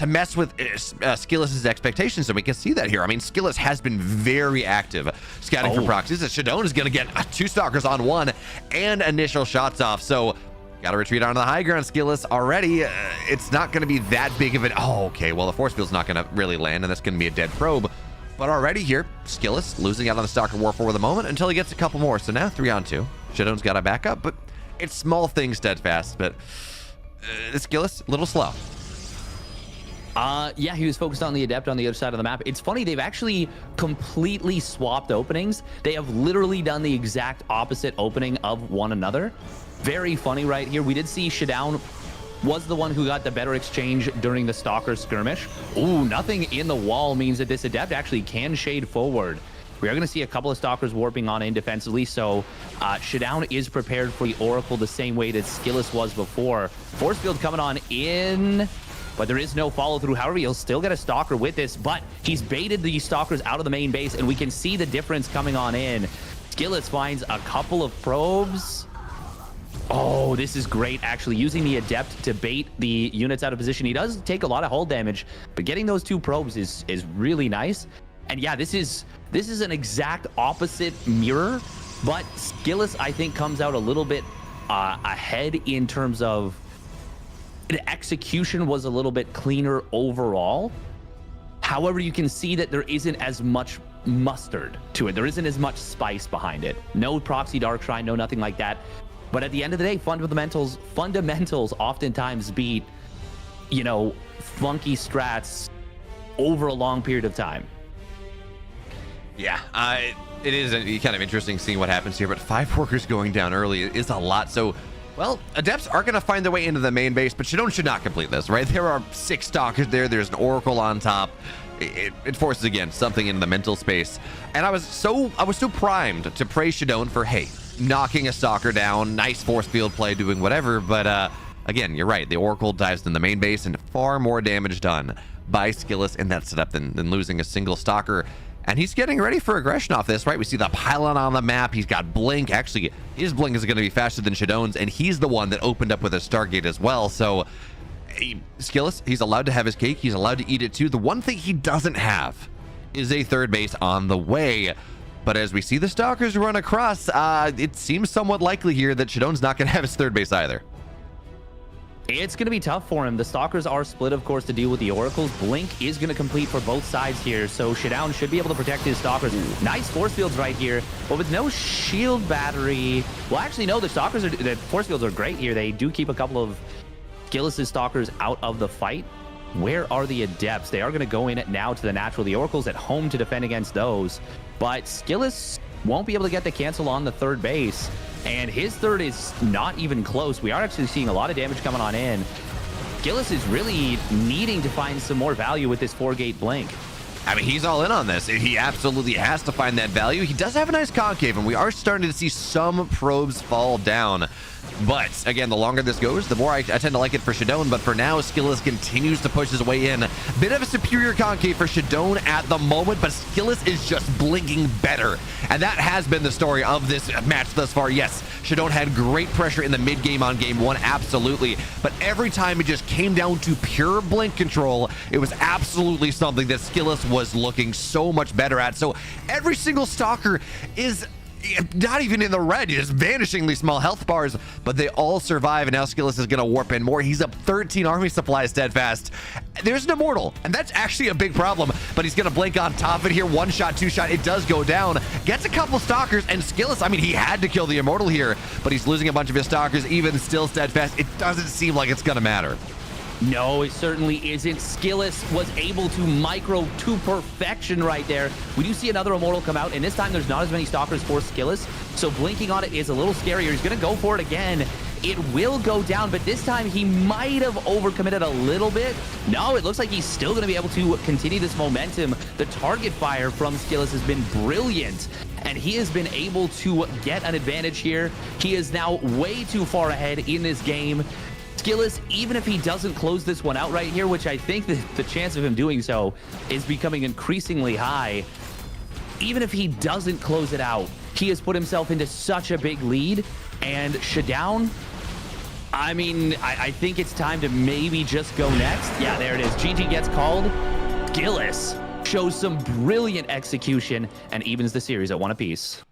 mess with Skillous' expectations, and we can see that here. I mean, Skillous has been very active scouting for proxies. Shadown is going to get 2 Stalkers on 1 and initial shots off, so got to retreat onto the high ground, Skillous. Already, it's not going to be that big of an... Oh, okay, well, the force field's not going to really land, and that's going to be a dead probe. But already here, Skillous losing out on the Stalker War for the moment until he gets a couple more. So now 3 on 2. Shadown's got a backup, but it's small things, Steadfast. But Skillous, a little slow. Yeah, he was focused on the Adept on the other side of the map. It's funny, they've actually completely swapped openings. They have literally done the exact opposite opening of one another. Very funny right here. We did see Shadown was the one who got the better exchange during the Stalker skirmish. Ooh, nothing in the wall means that this Adept actually can shade forward We are going to see a couple of Stalkers warping on in defensively, so Shadown is prepared for the Oracle the same way that Skillous was before. Force Field coming on in, but there is no follow-through. However, he'll still get a Stalker with this, but he's baited the Stalkers out of the main base, and we can see the difference coming on in. Skillous finds a couple of probes. Oh, this is great, actually, using the Adept to bait the units out of position. He does take a lot of hull damage, but getting those 2 probes is really nice. And yeah, this is an exact opposite mirror, but Skillous, I think, comes out a little bit ahead in terms of the execution was a little bit cleaner overall. However, you can see that there isn't as much mustard to it. There isn't as much spice behind it. No proxy dark shrine, no nothing like that. But at the end of the day, fundamentals oftentimes beat, you know, funky strats over a long period of time. Yeah, it is kind of interesting seeing what happens here, but 5 workers going down early is a lot. So, well, Adepts are going to find their way into the main base, but Shadowne should not complete this, right? There are 6 Stalkers there. There's an Oracle on top. It forces, again, something in the mental space. And I was so primed to praise Shadowne for, hey, knocking a Stalker down, nice force field play, doing whatever. But, again, you're right. The Oracle dives in the main base and far more damage done by Skillous in that setup than losing a single Stalker. And he's getting ready for aggression off this, right? We see the pylon on the map. He's got Blink. Actually, his Blink is going to be faster than Shadowne's, and he's the one that opened up with a Stargate as well. So, Skillous, he's allowed to have his cake. He's allowed to eat it too. The one thing he doesn't have is a third base on the way. But as we see the Stalkers run across, it seems somewhat likely here that Shadowne's not going to have his third base either. It's going to be tough for him. The Stalkers are split, of course, to deal with the Oracles. Blink is going to complete for both sides here, so Shadown should be able to protect his Stalkers. Nice force fields right here, but with no shield battery. Well, actually, no, the force fields are great here. They do keep a couple of Skillous' Stalkers out of the fight. Where are the Adepts? They are going to go in now to the natural. The Oracle's at home to defend against those, but Skillous won't be able to get the cancel on the third base. And his third is not even close. We are actually seeing a lot of damage coming on in. Skillous is really needing to find some more value with this 4-gate Blink. I mean, he's all in on this. He absolutely has to find that value. He does have a nice concave, and we are starting to see some probes fall down. But again, the longer this goes, the more I tend to like it for Shadowne. But for now, Skillous continues to push his way in. Bit of a superior concave for Shadowne at the moment, but Skillous is just blinking better. And that has been the story of this match thus far. Yes, Shadowne had great pressure in the mid game on game 1, absolutely. But every time it just came down to pure blink control, it was absolutely something that Skillous was looking so much better at. So every single Stalker is not even in the red, just vanishingly small health bars, but they all survive, and now Skillous is going to warp in more. He's up 13 army supplies steadfast. There's an immortal, and that's actually a big problem, but he's going to blink on top of it here. 1 shot, 2 shot, it does go down. Gets a couple Stalkers, and Skillous, I mean, he had to kill the immortal here, but he's losing a bunch of his Stalkers, even still steadfast. It doesn't seem like it's going to matter. No, it certainly isn't. Skillous was able to micro to perfection right there. We do see another immortal come out, and this time there's not as many Stalkers for Skillous, so blinking on it is a little scarier. He's going to go for it again. It will go down, but this time he might have overcommitted a little bit. No, it looks like he's still going to be able to continue this momentum. The target fire from Skillous has been brilliant, and he has been able to get an advantage here. He is now way too far ahead in this game. Skillous, even if he doesn't close this one out right here, which I think that the chance of him doing so is becoming increasingly high, even if he doesn't close it out, he has put himself into such a big lead. And Shadown, I mean, I think it's time to maybe just go next. Yeah, there it is. GG gets called. Skillous shows some brilliant execution and evens the series at 1 apiece.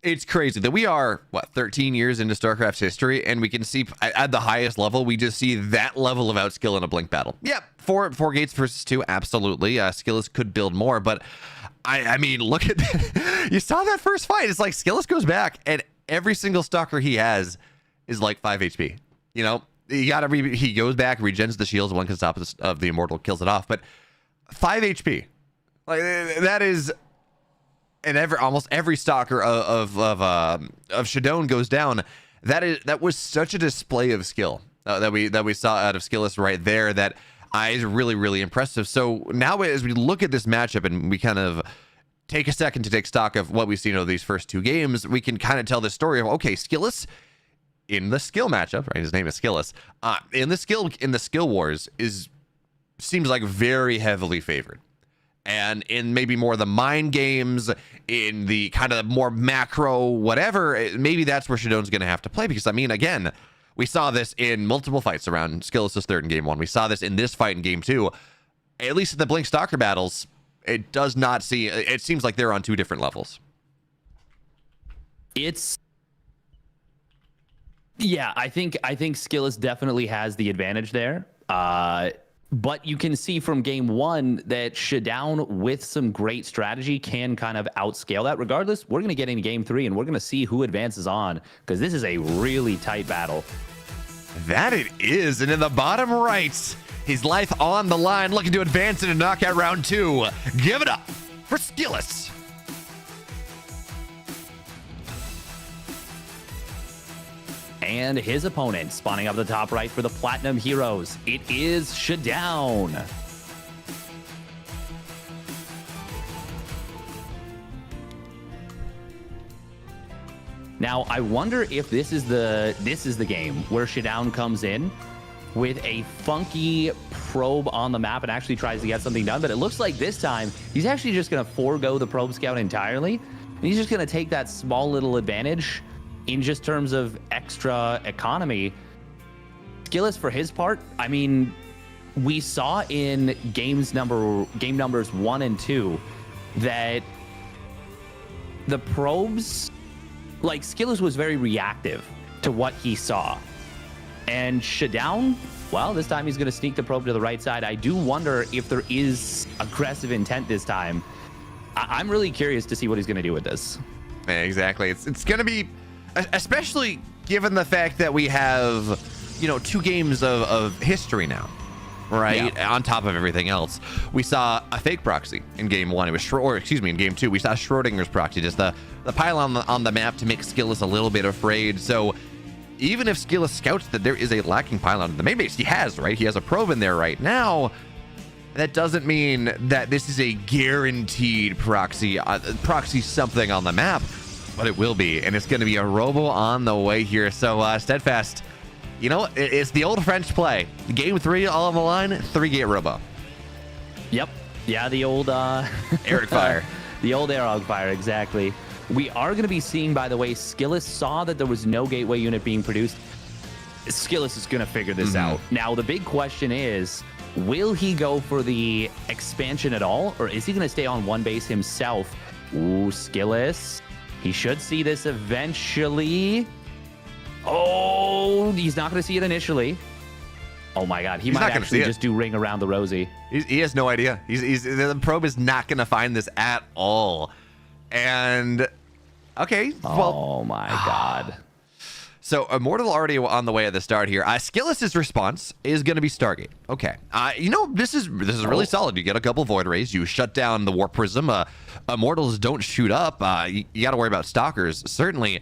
It's crazy that we are, 13 years into StarCraft's history, and we can see at the highest level, we just see that level of outskill in a blink battle. Yep, 4 gates versus 2, absolutely. Skillous could build more, but I mean, look at that. You saw that first fight. It's like Skillous goes back, and every single Stalker he has is like 5 HP. You know, he goes back, regens the shields, one can stop of the immortal, kills it off, but 5 HP. Like, that is... And almost every Stalker of Shadowne goes down. That was such a display of skill that we saw out of Skillous right there. That is really, really impressive. So now as we look at this matchup and we kind of take a second to take stock of what we've seen over these first 2 games, we can kind of tell the story of, okay, Skillous in the skill matchup, right? His name is Skillous. In the skill wars seems like very heavily favored. And in maybe more of the mind games, in the kind of more macro whatever, maybe that's where Shadow's going to have to play. Because, I mean, again, we saw this in multiple fights around Skillous' third in game 1. We saw this in this fight in game 2. At least in the Blink Stalker battles, it seems like they're on 2 different levels. Yeah, I think Skillous definitely has the advantage there. But you can see from game 1 that Shadown with some great strategy can kind of outscale that. Regardless, we're going to get into game 3 and we're going to see who advances on, because this is a really tight battle. That it is. And in the bottom right, his life on the line, looking to advance into knockout round 2. Give it up for Skillous. And his opponent spawning up the top right for the Platinum Heroes. It is Shadown. Now, I wonder if this is the game where Shadown comes in with a funky probe on the map and actually tries to get something done. But it looks like this time he's actually just going to forego the probe scout entirely. And he's just going to take that small little advantage in just terms of extra economy. Skillous, for his part, I mean, we saw in game numbers 1 and 2 that the probes, like, Skillous was very reactive to what he saw. And Shadown, well, this time he's going to sneak the probe to the right side. I do wonder if there is aggressive intent this time. I'm really curious to see what he's going to do with this. Exactly. It's going to be, especially given the fact that we have, 2 games of history now, right? Yeah. On top of everything else, we saw a fake proxy in game 1. It was in game 2, we saw Schrodinger's proxy, just the pylon on the map to make Skillous a little bit afraid. So even if Skillous scouts that there is a lacking pylon in the main base, he has a probe in there right now. That doesn't mean that this is a guaranteed proxy something on the map. But it will be, and it's going to be a robo on the way here. So, Steadfast, it's the old French play. Game 3, all on the line, 3-gate robo. Yep. Yeah, the old... Eric Fire. The old Arog Fire, exactly. We are going to be seeing, by the way, Skillous saw that there was no gateway unit being produced. Skillous is going to figure this out. Now, the big question is, will he go for the expansion at all, or is he going to stay on one base himself? Ooh, Skillous. He should see this eventually. Oh, he's not going to see it initially. Oh my God, he might actually just do ring around the rosy. He has no idea. The probe is not going to find this at all. And okay, well, oh my God. So Immortal already on the way at the start here. Skillus's response is going to be Stargate. Okay, this is really solid. You get a couple Void Rays, you shut down the Warp Prism. Immortals don't shoot up. You got to worry about Stalkers certainly.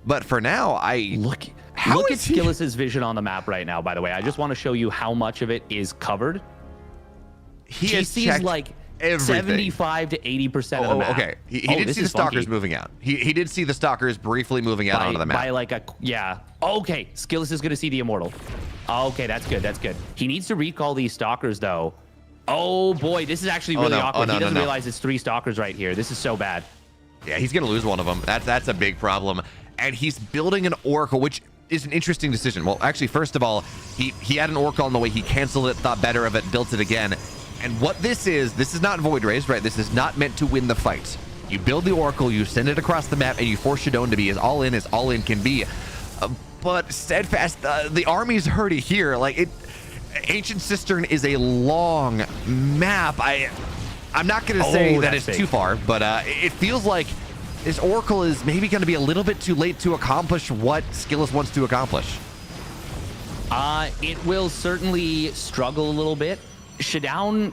But for now, look at Skillus's vision on the map right now. By the way, I just want to show you how much of it is covered. He sees like everything. 75 to 80% of the map. Okay. He did see the Stalkers moving out. He did see the Stalkers briefly moving out onto the map. Okay, Skillous is going to see the Immortal. Okay, that's good. That's good. He needs to recall these Stalkers, though. Oh, boy, this is actually really awkward. He doesn't realize it's 3 Stalkers right here. This is so bad. Yeah, he's going to lose one of them. That's a big problem. And he's building an Oracle, which is an interesting decision. Well, actually, first of all, he had an Oracle on the way. He canceled it, thought better of it, built it again. And what this is not Void Rays, right? This is not meant to win the fight. You build the Oracle, you send it across the map, and you force Shadowne to be as all in can be. But Steadfast, the army's hurting here. Ancient Cistern is a long map. I'm not going to say that it's too far, but it feels like this Oracle is maybe going to be a little bit too late to accomplish what Skillous wants to accomplish. It will certainly struggle a little bit. Shadowne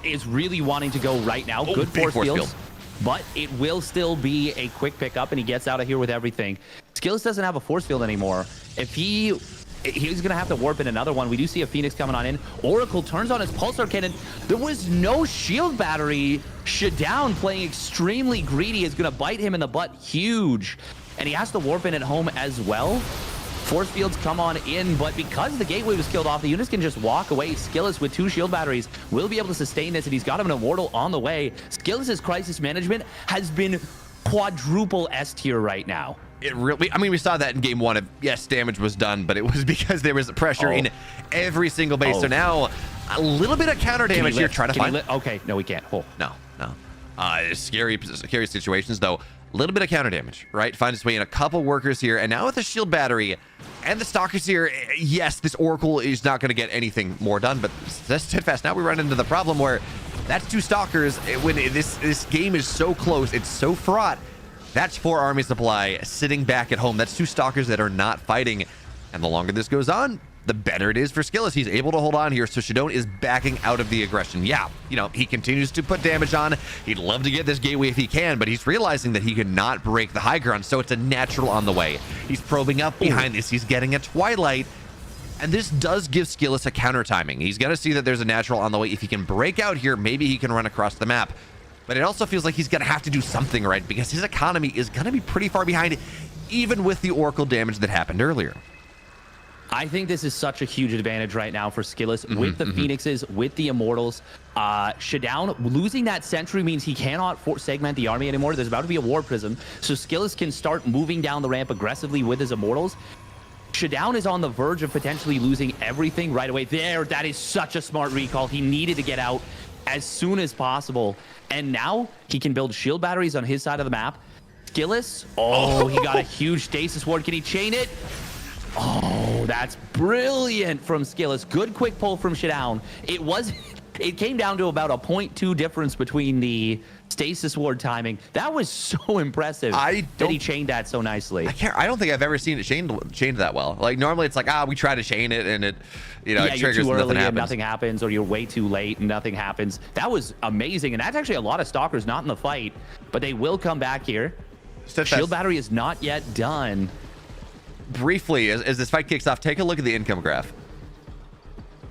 is really wanting to go right now. Good force fields, but it will still be a quick pickup, and he gets out of here with everything. Skillous doesn't have a force field anymore. If he he's going to have to warp in another one. We do see a Phoenix coming on in. Oracle turns on his pulsar cannon. There was no shield battery. Shadown playing extremely greedy is going to bite him in the butt huge. And he has to warp in at home as well. Force fields come on in, but because the gateway was killed off, the units can just walk away. Skillous with 2 shield batteries will be able to sustain this, and he's got him an immortal on the way. Skillous' crisis management has been quadruple S tier right now. It really, I mean, we saw that in game 1 of, yes, damage was done, but it was because there was pressure in every single base. So now a little bit of counter damage here, trying to find. Okay, no, we can't. No. Scary situations though. A little bit of counter damage, right? Find its way in a couple workers here, and now with the shield battery and the stalkers here, yes, this Oracle is not going to get anything more done, but steadfast. Now we run into the problem where that's 2 stalkers. When this game is so close, it's so fraught. That's 4 army supply sitting back at home. That's 2 stalkers that are not fighting, and the longer this goes on, the better it is for Skillous. He's able to hold on here, so Shadown is backing out of the aggression. Yeah, you know, he continues to put damage on. He'd love to get this gateway if he can, but he's realizing that he cannot break the high ground, so it's a natural on the way. He's probing up behind this. He's getting a Twilight, and this does give Skillous a counter timing. He's going to see that there's a natural on the way. If he can break out here, maybe he can run across the map. But it also feels like he's going to have to do something, right? Because his economy is going to be pretty far behind, even with the Oracle damage that happened earlier. I think this is such a huge advantage right now for Skillous with the Phoenixes, with the Immortals. Shadown losing that sentry means he cannot segment the army anymore. There's about to be a War Prism, so Skillous can start moving down the ramp aggressively with his Immortals. Shadown is on the verge of potentially losing everything right away. That is such a smart recall. He needed to get out as soon as possible, and now he can build shield batteries on his side of the map. Skillous, he got a huge stasis ward. Can he chain it? Oh, that's brilliant from Skillous. Good quick pull from Shadown. It came down to about a 0.2 difference between the stasis ward timing. That was so impressive that he chained that so nicely. I don't think I've ever seen it chained that well. Like normally it's like, we try to chain it and it, it triggers you're too early and and nothing happens, or you're way too late and nothing happens. That was amazing, and that's actually a lot of stalkers not in the fight, but they will come back here. Shield battery is not yet done. Briefly, as this fight kicks off, take a look at the income graph.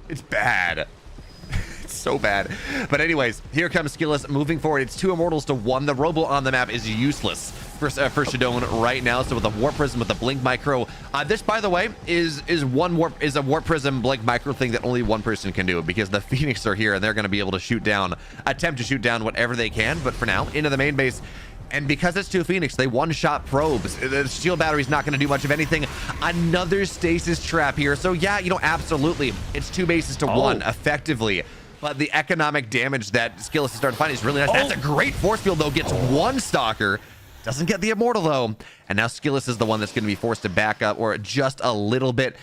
It's bad. It's so bad. But anyways, here comes Skillous moving forward. It's 2 Immortals to 1. The Robo on the map is useless for Shadown right now. So with a Warp Prism, with the Blink Micro, this, by the way, is a Warp Prism Blink Micro thing that only one person can do, because the Phoenix are here and they're going to be able to attempt to shoot down whatever they can. But for now, into the main base. And because it's 2 Phoenix, they one-shot probes. The shield battery's not going to do much of anything. Another stasis trap here. So yeah, absolutely. It's 2 bases to 1, effectively. But the economic damage that Skillous is starting to find is really nice. That's a great force field, though. Gets 1 stalker. Doesn't get the Immortal, though. And now Skillous is the one that's going to be forced to back up, or just a little bit.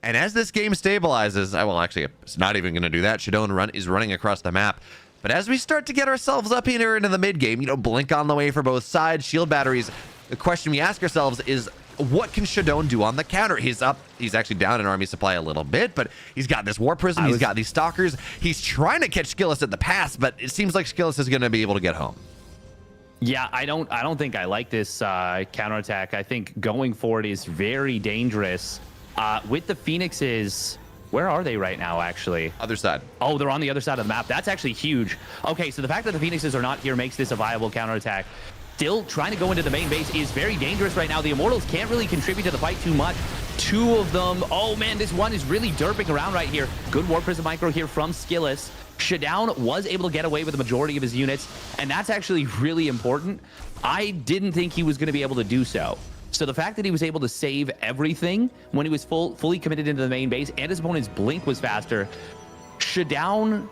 And as this game stabilizes, well, actually, it's not even going to do that. Shadown is running across the map. But as we start to get ourselves up here into the mid game, Blink on the way for both sides, shield batteries, the question we ask ourselves is, what can Shadown do on the counter? He's up. He's actually down in army supply a little bit, but he's got this War Prism. He's got these stalkers. He's trying to catch Skillous at the pass, but it seems like Skillous is going to be able to get home. Yeah, I don't think I like this counterattack. I think going forward is very dangerous. With the Phoenixes, where are they right now, actually? Other side. Oh, they're on the other side of the map. That's actually huge. Okay, so the fact that the Phoenixes are not here makes this a viable counterattack. Still trying to go into the main base is very dangerous right now. The Immortals can't really contribute to the fight too much. 2 of them. Oh, man, this one is really derping around right here. Good War Prism Micro here from Skillous. Shadown was able to get away with the majority of his units, and that's actually really important. I didn't think he was going to be able to do so. So the fact that he was able to save everything when he was fully committed into the main base, and his opponent's blink was faster, Shadown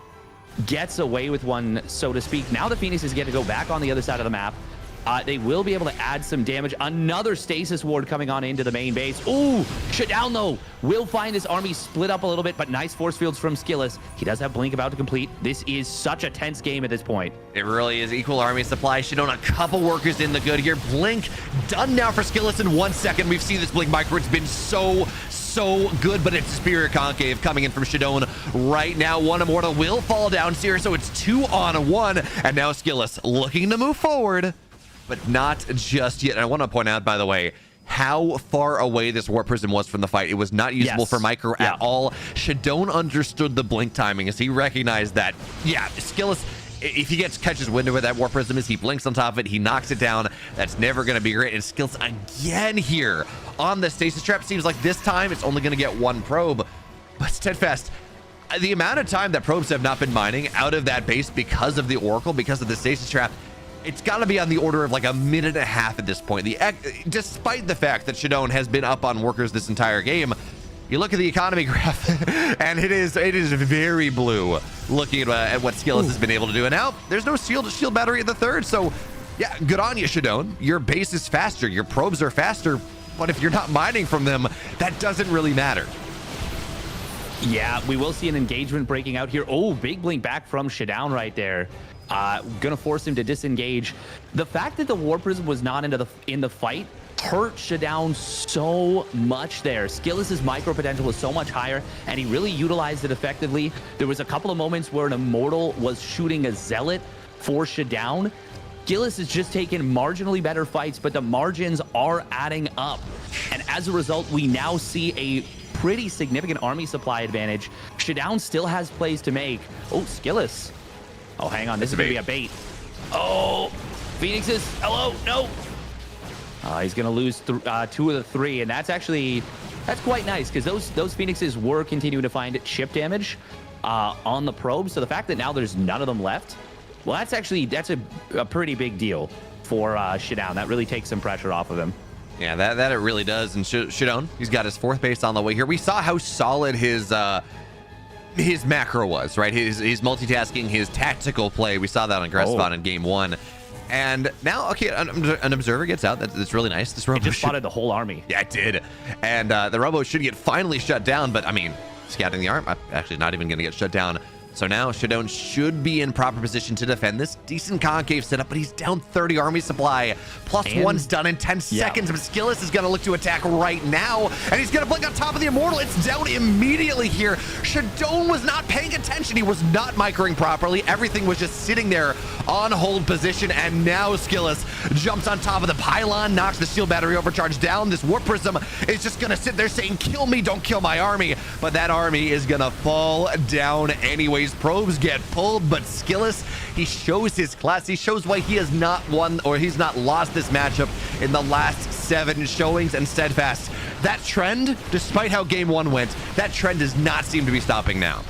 gets away with one, so to speak. Now the Phoenix is going to go back on the other side of the map. They will be able to add some damage. Another stasis ward coming on into the main base. Ooh, Shadown, though, will find this army split up a little bit, but nice force fields from Skillous. He does have Blink about to complete. This is such a tense game at this point. It really is. Equal army supply. Shadown, a couple workers in the good here. Blink done now for Skillous in 1 second. We've seen this Blink Micro. It's been so good, but it's Spirit Concave coming in from Shadown right now. 1 Immortal will fall down here, so it's 2 on 1, and now Skillous looking to move forward, but not just yet. And I want to point out, by the way, how far away this Warp Prism was from the fight. It was not usable for micro at all. Shadone understood the blink timing as he recognized that, yeah, Skillous, if he catches wind of where that Warp Prism is, he blinks on top of it, he knocks it down. That's never going to be great. And Skillous again here on the stasis trap. Seems like this time it's only going to get one probe. But Steadfast, the amount of time that probes have not been mining out of that base because of the Oracle, because of the stasis trap, it's got to be on the order of like a minute and a half at this point. Despite the fact that Shadone has been up on workers this entire game, you look at the economy graph, and it is very blue looking at what Skillous has been able to do. And now there's no shield battery at the third, so yeah, good on you, Shadone. Your base is faster, your probes are faster, but if you're not mining from them, that doesn't really matter. Yeah, we will see an engagement breaking out here. Oh, big blink back from Shadone right there. Gonna force him to disengage. The fact that the Warp Prism was not in the fight hurt Shadone so much there. Skillus's micro potential was so much higher, and he really utilized it effectively. There was a couple of moments where an Immortal was shooting a Zealot for Shadone. Skillous is just taking marginally better fights, but the margins are adding up. And as a result, we now see a pretty significant army supply advantage. Shadone still has plays to make. Oh, Skillous. Oh, hang on. This is going to be a bait. Oh, Phoenixes. Hello. No. He's going to lose 2 of the 3. And that's quite nice because those Phoenixes were continuing to find chip damage on the probe. So the fact that now there's none of them left, well, that's a pretty big deal for Shadone. That really takes some pressure off of him. Yeah, that it really does. And Shadone, he's got his 4th base on the way here. We saw how solid his macro was, right? His multitasking, his tactical play. We saw that on Gressbot in game 1. And now, okay, an observer gets out. That's really nice. This robo just spotted the whole army. Yeah, it did. And the robo should get finally shut down. But I mean, scouting the arm, actually not even going to get shut down. So now Shadone should be in proper position to defend this. Decent concave setup, but he's down 30 army supply. +1's done in 10 seconds. But Skillous is going to look to attack right now. And he's going to blink on top of the Immortal. It's down immediately here. Shadone was not paying attention. He was not microing properly. Everything was just sitting there on hold position. And now Skillous jumps on top of the pylon, knocks the shield battery overcharge down. This Warp Prism is just going to sit there saying, kill me, don't kill my army. But that army is going to fall down anyways. Probes get pulled, but Skillous, he shows his class. He shows why he has not won, or he's not lost this matchup in the last 7 showings. And Steadfast, that trend, despite how game 1 went, that trend does not seem to be stopping now.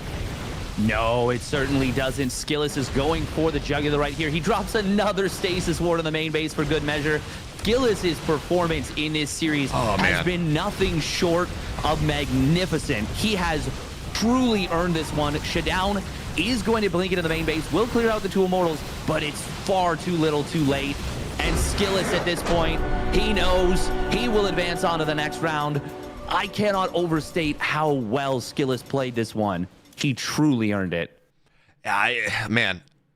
No, it certainly doesn't. Skillous is going for the jugular right here. He drops another stasis ward on the main base for good measure. Skillous' performance in this series has been nothing short of magnificent. He has truly earned this one. Shadone is going to blink into the main base, will clear out the 2 Immortals, but it's far too little too late. And Skillous at this point, he knows he will advance on to the next round. I cannot overstate how well Skillous played this one. He truly earned it.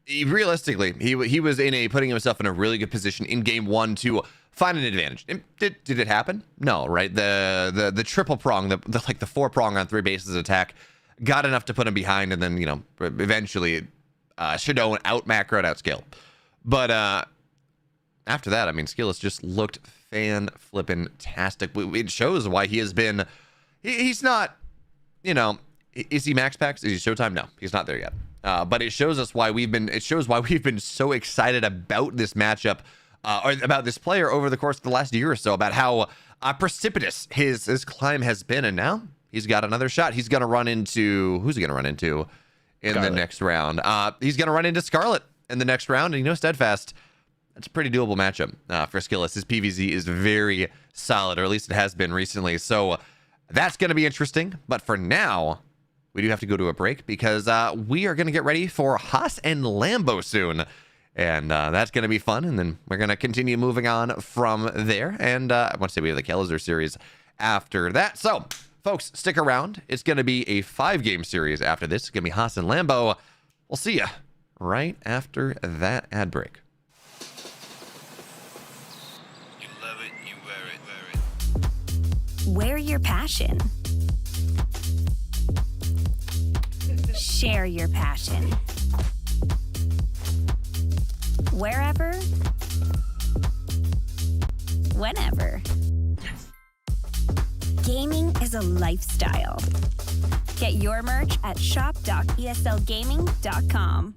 Realistically, he was putting himself in a really good position in game 1 to find an advantage. Did it happen? No, right? The triple prong, the 4-prong on 3 bases attack got enough to put him behind, and then, you know, eventually Shadone out-macroed, out-scaled. But after that, I mean, Skillous just looked fan-flippin-tastic. It shows why he has been... He's not, you know... Is he max packs? Is he Showtime? No, he's not there yet. But it shows us why we've been so excited about this matchup, or about this player over the course of the last year or so, about how precipitous his climb has been. And now he's got another shot. He's going to run into... Who's he going to run into in the next round? He's going to run into Scarlet in the next round. And you know, Steadfast, that's a pretty doable matchup for Skillous. His PVZ is very solid, or at least it has been recently. So that's going to be interesting. But for now, we do have to go to a break because we are going to get ready for Haas and Lambo soon. And that's going to be fun. And then we're going to continue moving on from there. And I want to say we have the Kelliser series after that. So, folks, stick around. It's going to be a 5-game series after this. It's going to be Haas and Lambo. We'll see you right after that ad break. You love it, you wear it. Wear your passion. Share your passion. Wherever, whenever. Gaming is a lifestyle. Get your merch at shop.eslgaming.com.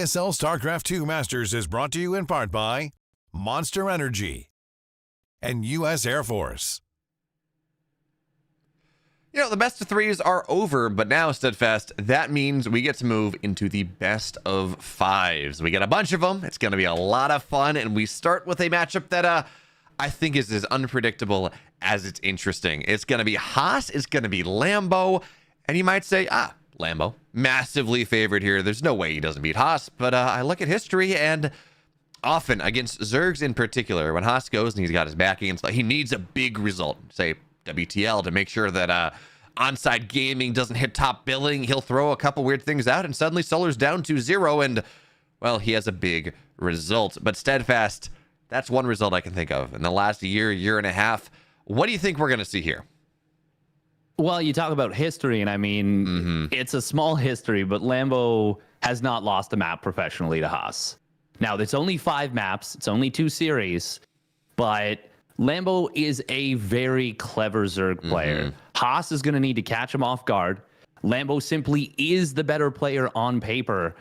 ESL StarCraft 2 Masters is brought to you in part by Monster Energy and U.S. Air Force. You know, the best of threes are over, but now, Steadfast, that means we get to move into the best of fives. We get a bunch of them. It's going to be a lot of fun, and we start with a matchup that I think is as unpredictable as it's interesting. It's going to be Haas, it's going to be Lambo, and you might say, Lambo, massively favored here. There's no way he doesn't beat Haas, but I look at history, and often against Zergs in particular, when Haas goes and he's got his backing and stuff, he needs a big result, say WTL, to make sure that Onside Gaming doesn't hit top billing. He'll throw a couple weird things out, and suddenly Solar's down to 0, and, well, he has a big result. But Steadfast, that's one result I can think of in the last year and a half. What do you think we're going to see here? Well, you talk about history, and I mean, it's a small history, but Lambo has not lost a map professionally to Haas. Now, it's only 5 maps. It's only 2 series, but Lambo is a very clever Zerg player. Haas is going to need to catch him off guard. Lambo simply is the better player on paper.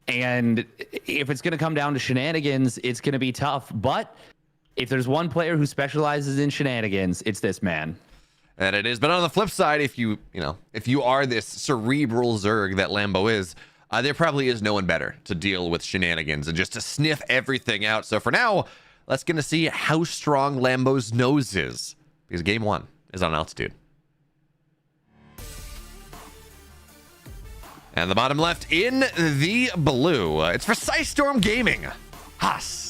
And if it's going to come down to shenanigans, it's going to be tough. But if there's one player who specializes in shenanigans, it's this man. And it is. But on the flip side, if you are this cerebral Zerg that Lambo is, there probably is no one better to deal with shenanigans and just to sniff everything out. So for now, let's get to see how strong Lambo's nose is, because game 1 is on altitude. And the bottom left in the blue, it's for Storm Gaming, Haas.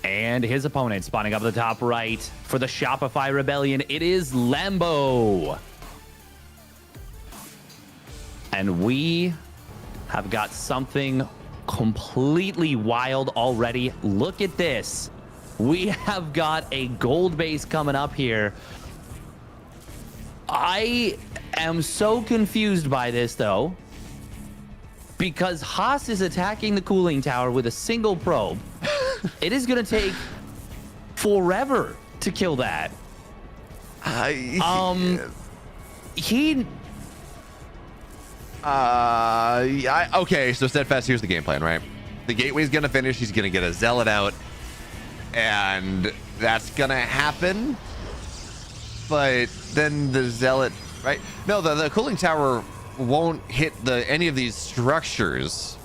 And his opponent spawning up at the top right for the Shopify Rebellion, it is Lambo. And we have got something completely wild already. Look at this. We have got a gold base coming up here. I am so confused by this, though, because Haas is attacking the cooling tower with a single probe. It is going to take forever to kill that. Okay, so Steadfast, here's the game plan, right? The gateway's gonna finish, he's gonna get a zealot out, and that's gonna happen. But then the zealot, right? No, the cooling tower won't hit any of these structures,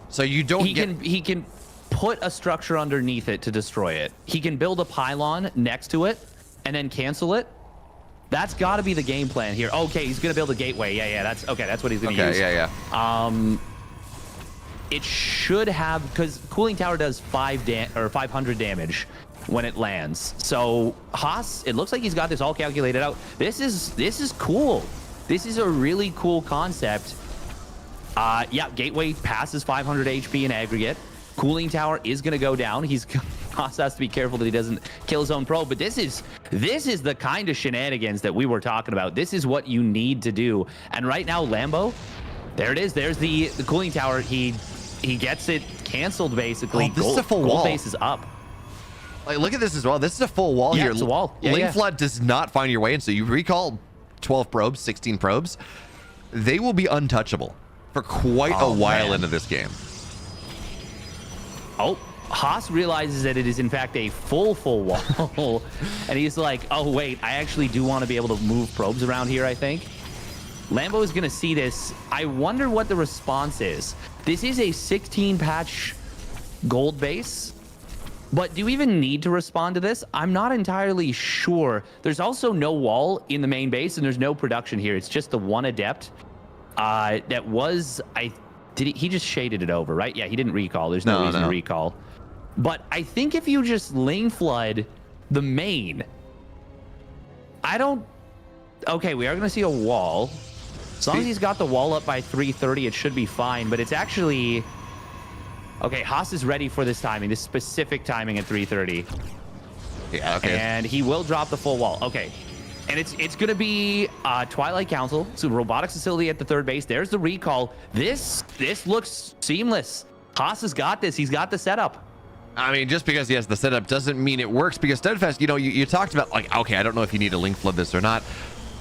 so you don't he can put a structure underneath it to destroy it. He can build a pylon next to it and then cancel it. That's got to be the game plan here. Okay, he's gonna build a gateway. Yeah, that's okay. That's what he's gonna use. Yeah. It should have, because cooling tower does 500 damage when it lands. So Haas, it looks like he's got this all calculated out. This is cool. This is a really cool concept. Yeah, gateway passes 500 HP in aggregate. Cooling tower is gonna go down. Haas has to be careful that he doesn't kill his own probe, but this is the kind of shenanigans that we were talking about. This is what you need to do. And right now, Lambo, there it is. There's the cooling tower. He gets it canceled, basically. Oh, this is a full wall. Gold base is up. Like, look at this as well. This is a full wall here. It's a wall. Link flood does not find your way in, so you recall 12 probes, 16 probes. They will be untouchable for quite a while into this game. Oh, Haas realizes that it is in fact a full wall, and he's like, oh wait, I actually do want to be able to move probes around here, I think. Lambo is gonna see this. I wonder what the response is. This is a 16 patch gold base, but do you even need to respond to this? I'm not entirely sure. There's also no wall in the main base, and there's no production here. It's just the one adept that was, he just shaded it over, right? Yeah, he didn't recall. There's no reason to recall. But I think if you just lane flood the main, okay, we are going to see a wall. As long as he's got the wall up by 330, it should be fine. But it's actually, okay, Haas is ready for this timing, this specific timing at 330. Yeah, okay. And he will drop the full wall. Okay. And it's going to be Twilight Council, so robotics facility at the third base. There's the recall. This looks seamless. Haas has got this. He's got the setup. I mean, just because he has the setup doesn't mean it works, because Steadfast, you talked about, like, okay, I don't know if you need to link flood this or not.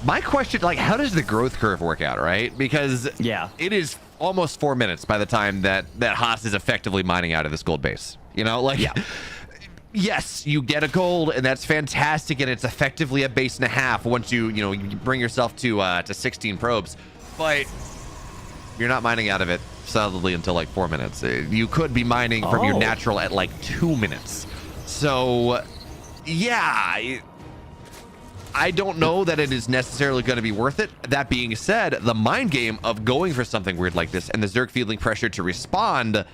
My question, like, how does the growth curve work out, right? Because Yeah. it is almost 4 minutes by the time that Haas is effectively mining out of this gold base. You know, like, Yeah. yes, you get a gold, and that's fantastic, and it's effectively a base and a half once you bring yourself to 16 probes, but you're not mining out of it solidly until like 4 minutes. You could be mining from your natural at like 2 minutes. So, yeah, I don't know that it is necessarily going to be worth it. That being said, the mind game of going for something weird like this and the Zerg feeling pressure to respond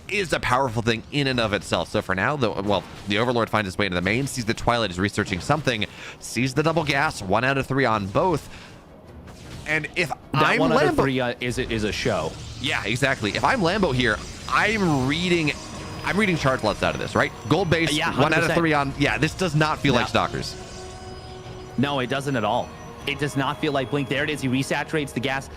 is a powerful thing in and of itself. So for now, the Overlord finds his way into the main, sees the Twilight is researching something, sees the double gas, 1 out of 3 on both. And if I'm one out of Lambo, 3 is a show. yeah, exactly. If I'm Lambo here, I'm reading charge lots out of this, right? Gold base, Yeah, 1 out of 100%. 3 on. Yeah, this does not feel like Stalkers. No, it doesn't at all. It does not feel like Blink. There it is. He resaturates the gas.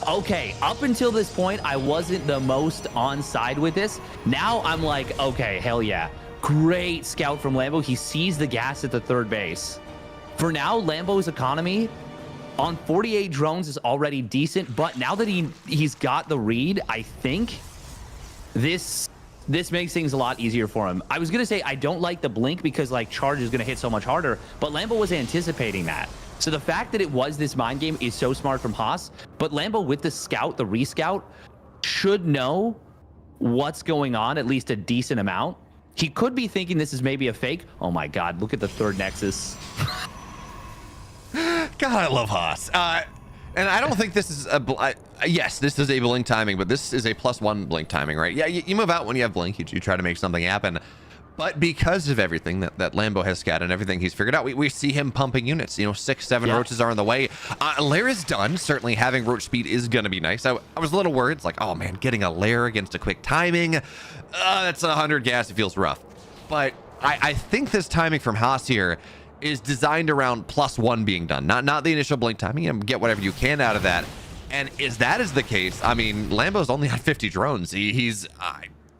Okay, up until this point, I wasn't the most on side with this. Now I'm like, okay, hell yeah. Great scout from Lambo. He sees the gas at the third base. For now, Lambo's economy on 48 drones is already decent, but now that he's got the read, I think this makes things a lot easier for him. I was going to say I don't like the blink because like charge is going to hit so much harder, but Lambo was anticipating that. So the fact that it was this mind game is so smart from Haas, but Lambo with the scout, the rescout, should know what's going on, at least a decent amount. He could be thinking this is maybe a fake. Oh my God, look at the third Nexus. God, I love Haas. And I don't think this is yes, this is a blink timing, but this is a +1 blink timing, right? Yeah, you move out when you have blink. You try to make something happen. But because of everything that Lambo has scattered and everything he's figured out, we see him pumping units. 6, 7 roaches are on the way. Lair is done. Certainly having roach speed is going to be nice. I was a little worried. It's like, oh man, getting a Lair against a quick timing. That's 100 gas. It feels rough. But I think this timing from Haas here is designed around +1 being done, not the initial blink timing, and get whatever you can out of that. And that is the case, I mean, Lambo's only had 50 drones.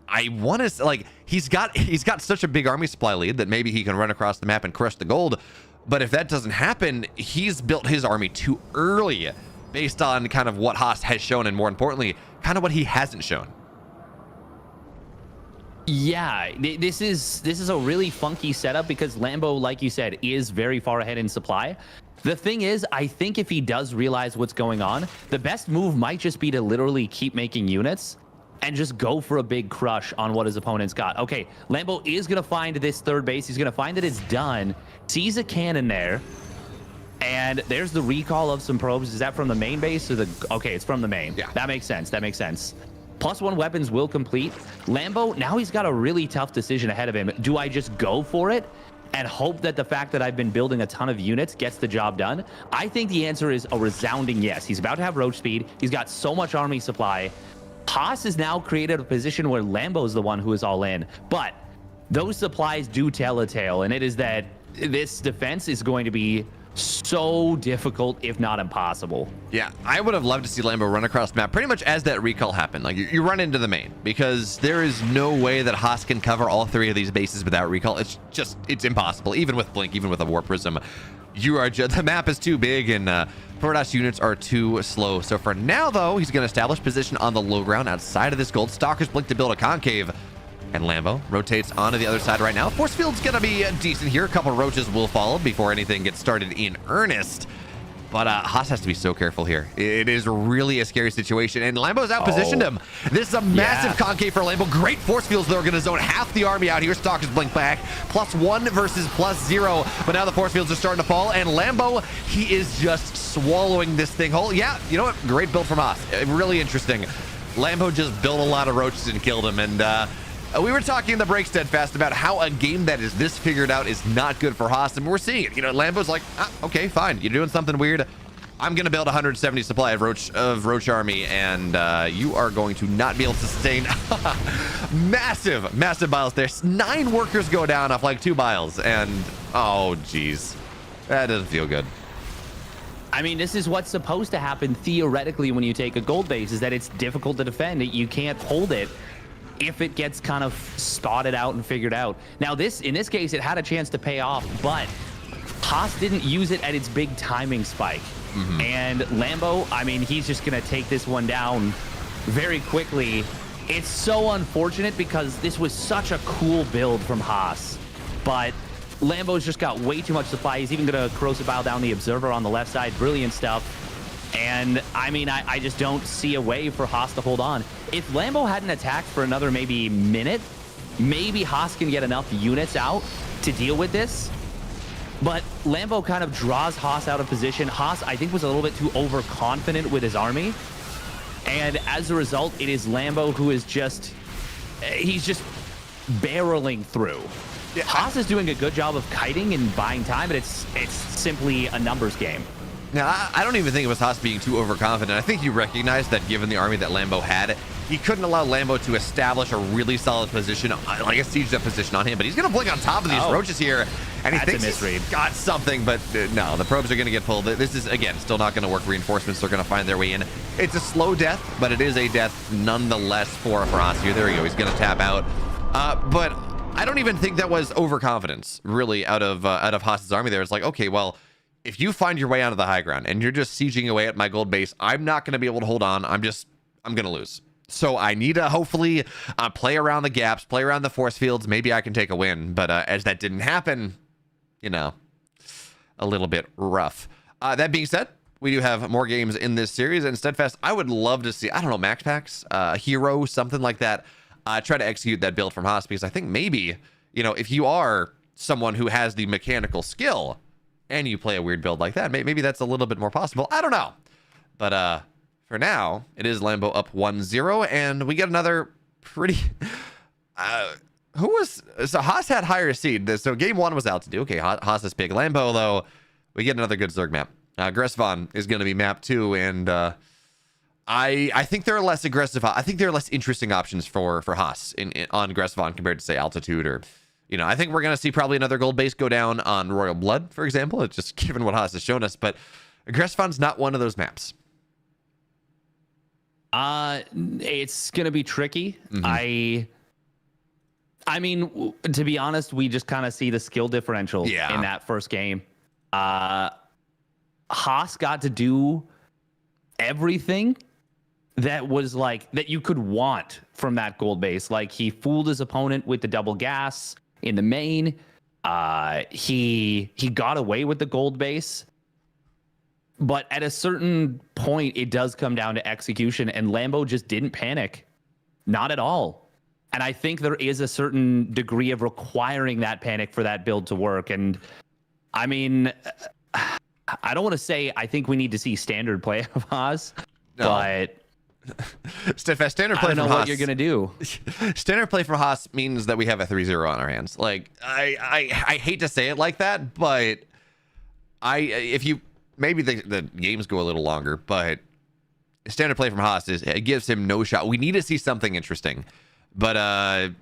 I want to like he's got such a big army supply lead that maybe he can run across the map and crush the gold. But if that doesn't happen, he's built his army too early based on kind of what Haas has shown, and more importantly, kind of what he hasn't shown. Yeah, this is a really funky setup because Lambo, like you said, is very far ahead in supply. The thing is, I think if he does realize what's going on, the best move might just be to literally keep making units and just go for a big crush on what his opponent's got. Okay, Lambo is going to find this third base. He's going to find that it's done. Sees a cannon there. And there's the recall of some probes. Is that from the main base or the... Okay, it's from the main. Yeah. That makes sense. That makes sense. +1 weapons will complete. Lambo, now he's got a really tough decision ahead of him. Do I just go for it and hope that the fact that I've been building a ton of units gets the job done? I think the answer is a resounding yes. He's about to have roach speed. He's got so much army supply. Haas has now created a position where Lambo's the one who is all in. But those supplies do tell a tale, and it is that this defense is going to be so difficult, if not impossible. Yeah, I would have loved to see Lambo run across the map pretty much as that recall happened. Like, you run into the main, because there is no way that Haas can cover all 3 of these bases without recall. It's impossible. Even with Blink, even with a War Prism, the map is too big, and Protoss units are too slow. So for now, though, he's going to establish position on the low ground outside of this gold. Stalkers blink to build a concave, and Lambo rotates onto the other side right now. Force field's going to be decent here. A couple of roaches will follow before anything gets started in earnest. But Haas has to be so careful here. It is really a scary situation, and Lambo's outpositioned him. This is a massive concave for Lambo. Great force fields, though, are going to zone half the army out here. Stalkers blink back. +1 versus +0. But now the force fields are starting to fall, and Lambo, he is just swallowing this thing whole. Yeah, you know what? Great build from Haas. Really interesting. Lambo just built a lot of roaches and killed him, and we were talking in the break steadfast about how a game that is this figured out is not good for Haas, and we're seeing it. Lambo's like, okay, fine, you're doing something weird. I'm gonna build 170 supply of roach army, and you are going to not be able to sustain massive biles there. 9 workers go down off like 2 biles, and oh geez, that doesn't feel good. I mean, this is what's supposed to happen theoretically when you take a gold base, is that it's difficult to defend. You can't hold it if it gets kind of spotted out and figured out. Now, in this case, it had a chance to pay off, but Haas didn't use it at its big timing spike. And Lambo, I mean, he's just going to take this one down very quickly. It's so unfortunate because this was such a cool build from Haas. But Lambo's just got way too much supply. He's even going to corrosive bile down the observer on the left side. Brilliant stuff. And I mean, I just don't see a way for Haas to hold on. If Lambo hadn't attacked for another maybe minute, maybe Haas can get enough units out to deal with this. But Lambo kind of draws Haas out of position. Haas, I think, was a little bit too overconfident with his army. And as a result, it is Lambo who is he's just barreling through. Yeah, Haas is doing a good job of kiting and buying time, but it's simply a numbers game. Now, I don't even think it was Haas being too overconfident. I think he recognized that given the army that Lambo had, he couldn't allow Lambo to establish a really solid position, like a siege up position on him. But he's going to blink on top of these roaches here, and he thinks he's got something. But no, the probes are going to get pulled. This is, again, still not going to work. Reinforcements are going to find their way in. It's a slow death, but it is a death nonetheless for Haas here. There we go. He's going to tap out. But I don't even think that was overconfidence, really, out of Haas's army there. It's like, okay, well, if you find your way onto the high ground and you're just sieging away at my gold base, I'm not going to be able to hold on. I'm going to lose. So I need to hopefully play around the gaps, play around the force fields. Maybe I can take a win. But as that didn't happen, you know, a little bit rough. That being said, we do have more games in this series. And Steadfast, I would love to see, I don't know, max packs, hero, something like that. Try to execute that build from Haas, because I think maybe, you know, if you are someone who has the mechanical skill and you play a weird build like that, maybe that's a little bit more possible. I don't know. But for now, it is Lambo up 1-0, and we get another pretty... So Haas had higher seed. So game 1 was altitude. Okay, Haas is big. Lambo, though, we get another good Zerg map. Gressvan is going to be map 2, and I think there are less aggressive... I think there are less interesting options for Haas on Gressvan compared to, say, altitude or... You know, I think we're going to see probably another gold base go down on Royal Blood, for example. It's just given what Haas has shown us. But Gressvan's not one of those maps. It's going to be tricky. I mean, to be honest, we just kind of see the skill differential in that first game. Haas got to do everything that was like that you could want from that gold base. Like, he fooled his opponent with the double gas in the main. He got away with the gold base. But at a certain point, it does come down to execution, and Lambo just didn't panic. Not at all. And I think there is a certain degree of requiring that panic for that build to work. And I mean, I don't want to say I think we need to see standard play of Haas, but Steadfast, standard play I don't from know Haas. what you're going to do. Standard play for Haas means that we have a 3-0 on our hands. Like, I hate to say it like that, but if you... Maybe the games go a little longer, but standard play from Haas it gives him no shot. We need to see something interesting, but I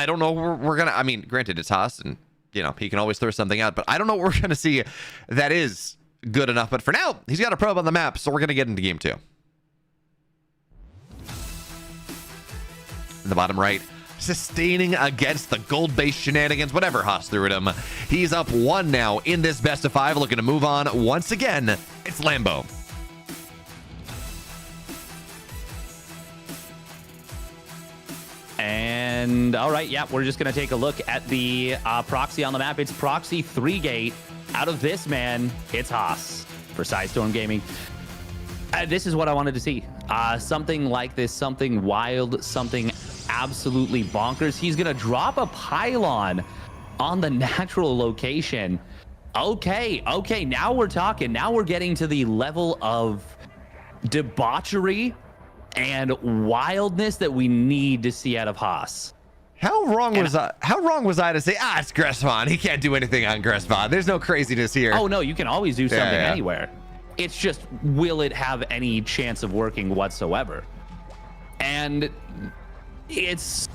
don't know. We're gonna. I mean, granted, it's Haas, and you know he can always throw something out, but I don't know what we're gonna see that is good enough. But for now, he's got a probe on the map, so we're gonna get into game 2. In the bottom right, sustaining against the gold base shenanigans, whatever Haas threw at him. He's up 1 now in this best of 5, looking to move on once again. It's Lambo. And all right, yeah, we're just going to take a look at the proxy on the map. It's proxy 3-gate. Out of this, man, it's Haas for Sidestorm Gaming. This is what I wanted to see. Something like this, something wild, something absolutely bonkers. He's going to drop a pylon on the natural location. Okay, now we're talking. Now we're getting to the level of debauchery and wildness that we need to see out of Haas. How wrong was I to say, it's Gressvan. He can't do anything on Gressvan. There's no craziness here. Oh, no, you can always do something anywhere. It's just, will it have any chance of working whatsoever? And this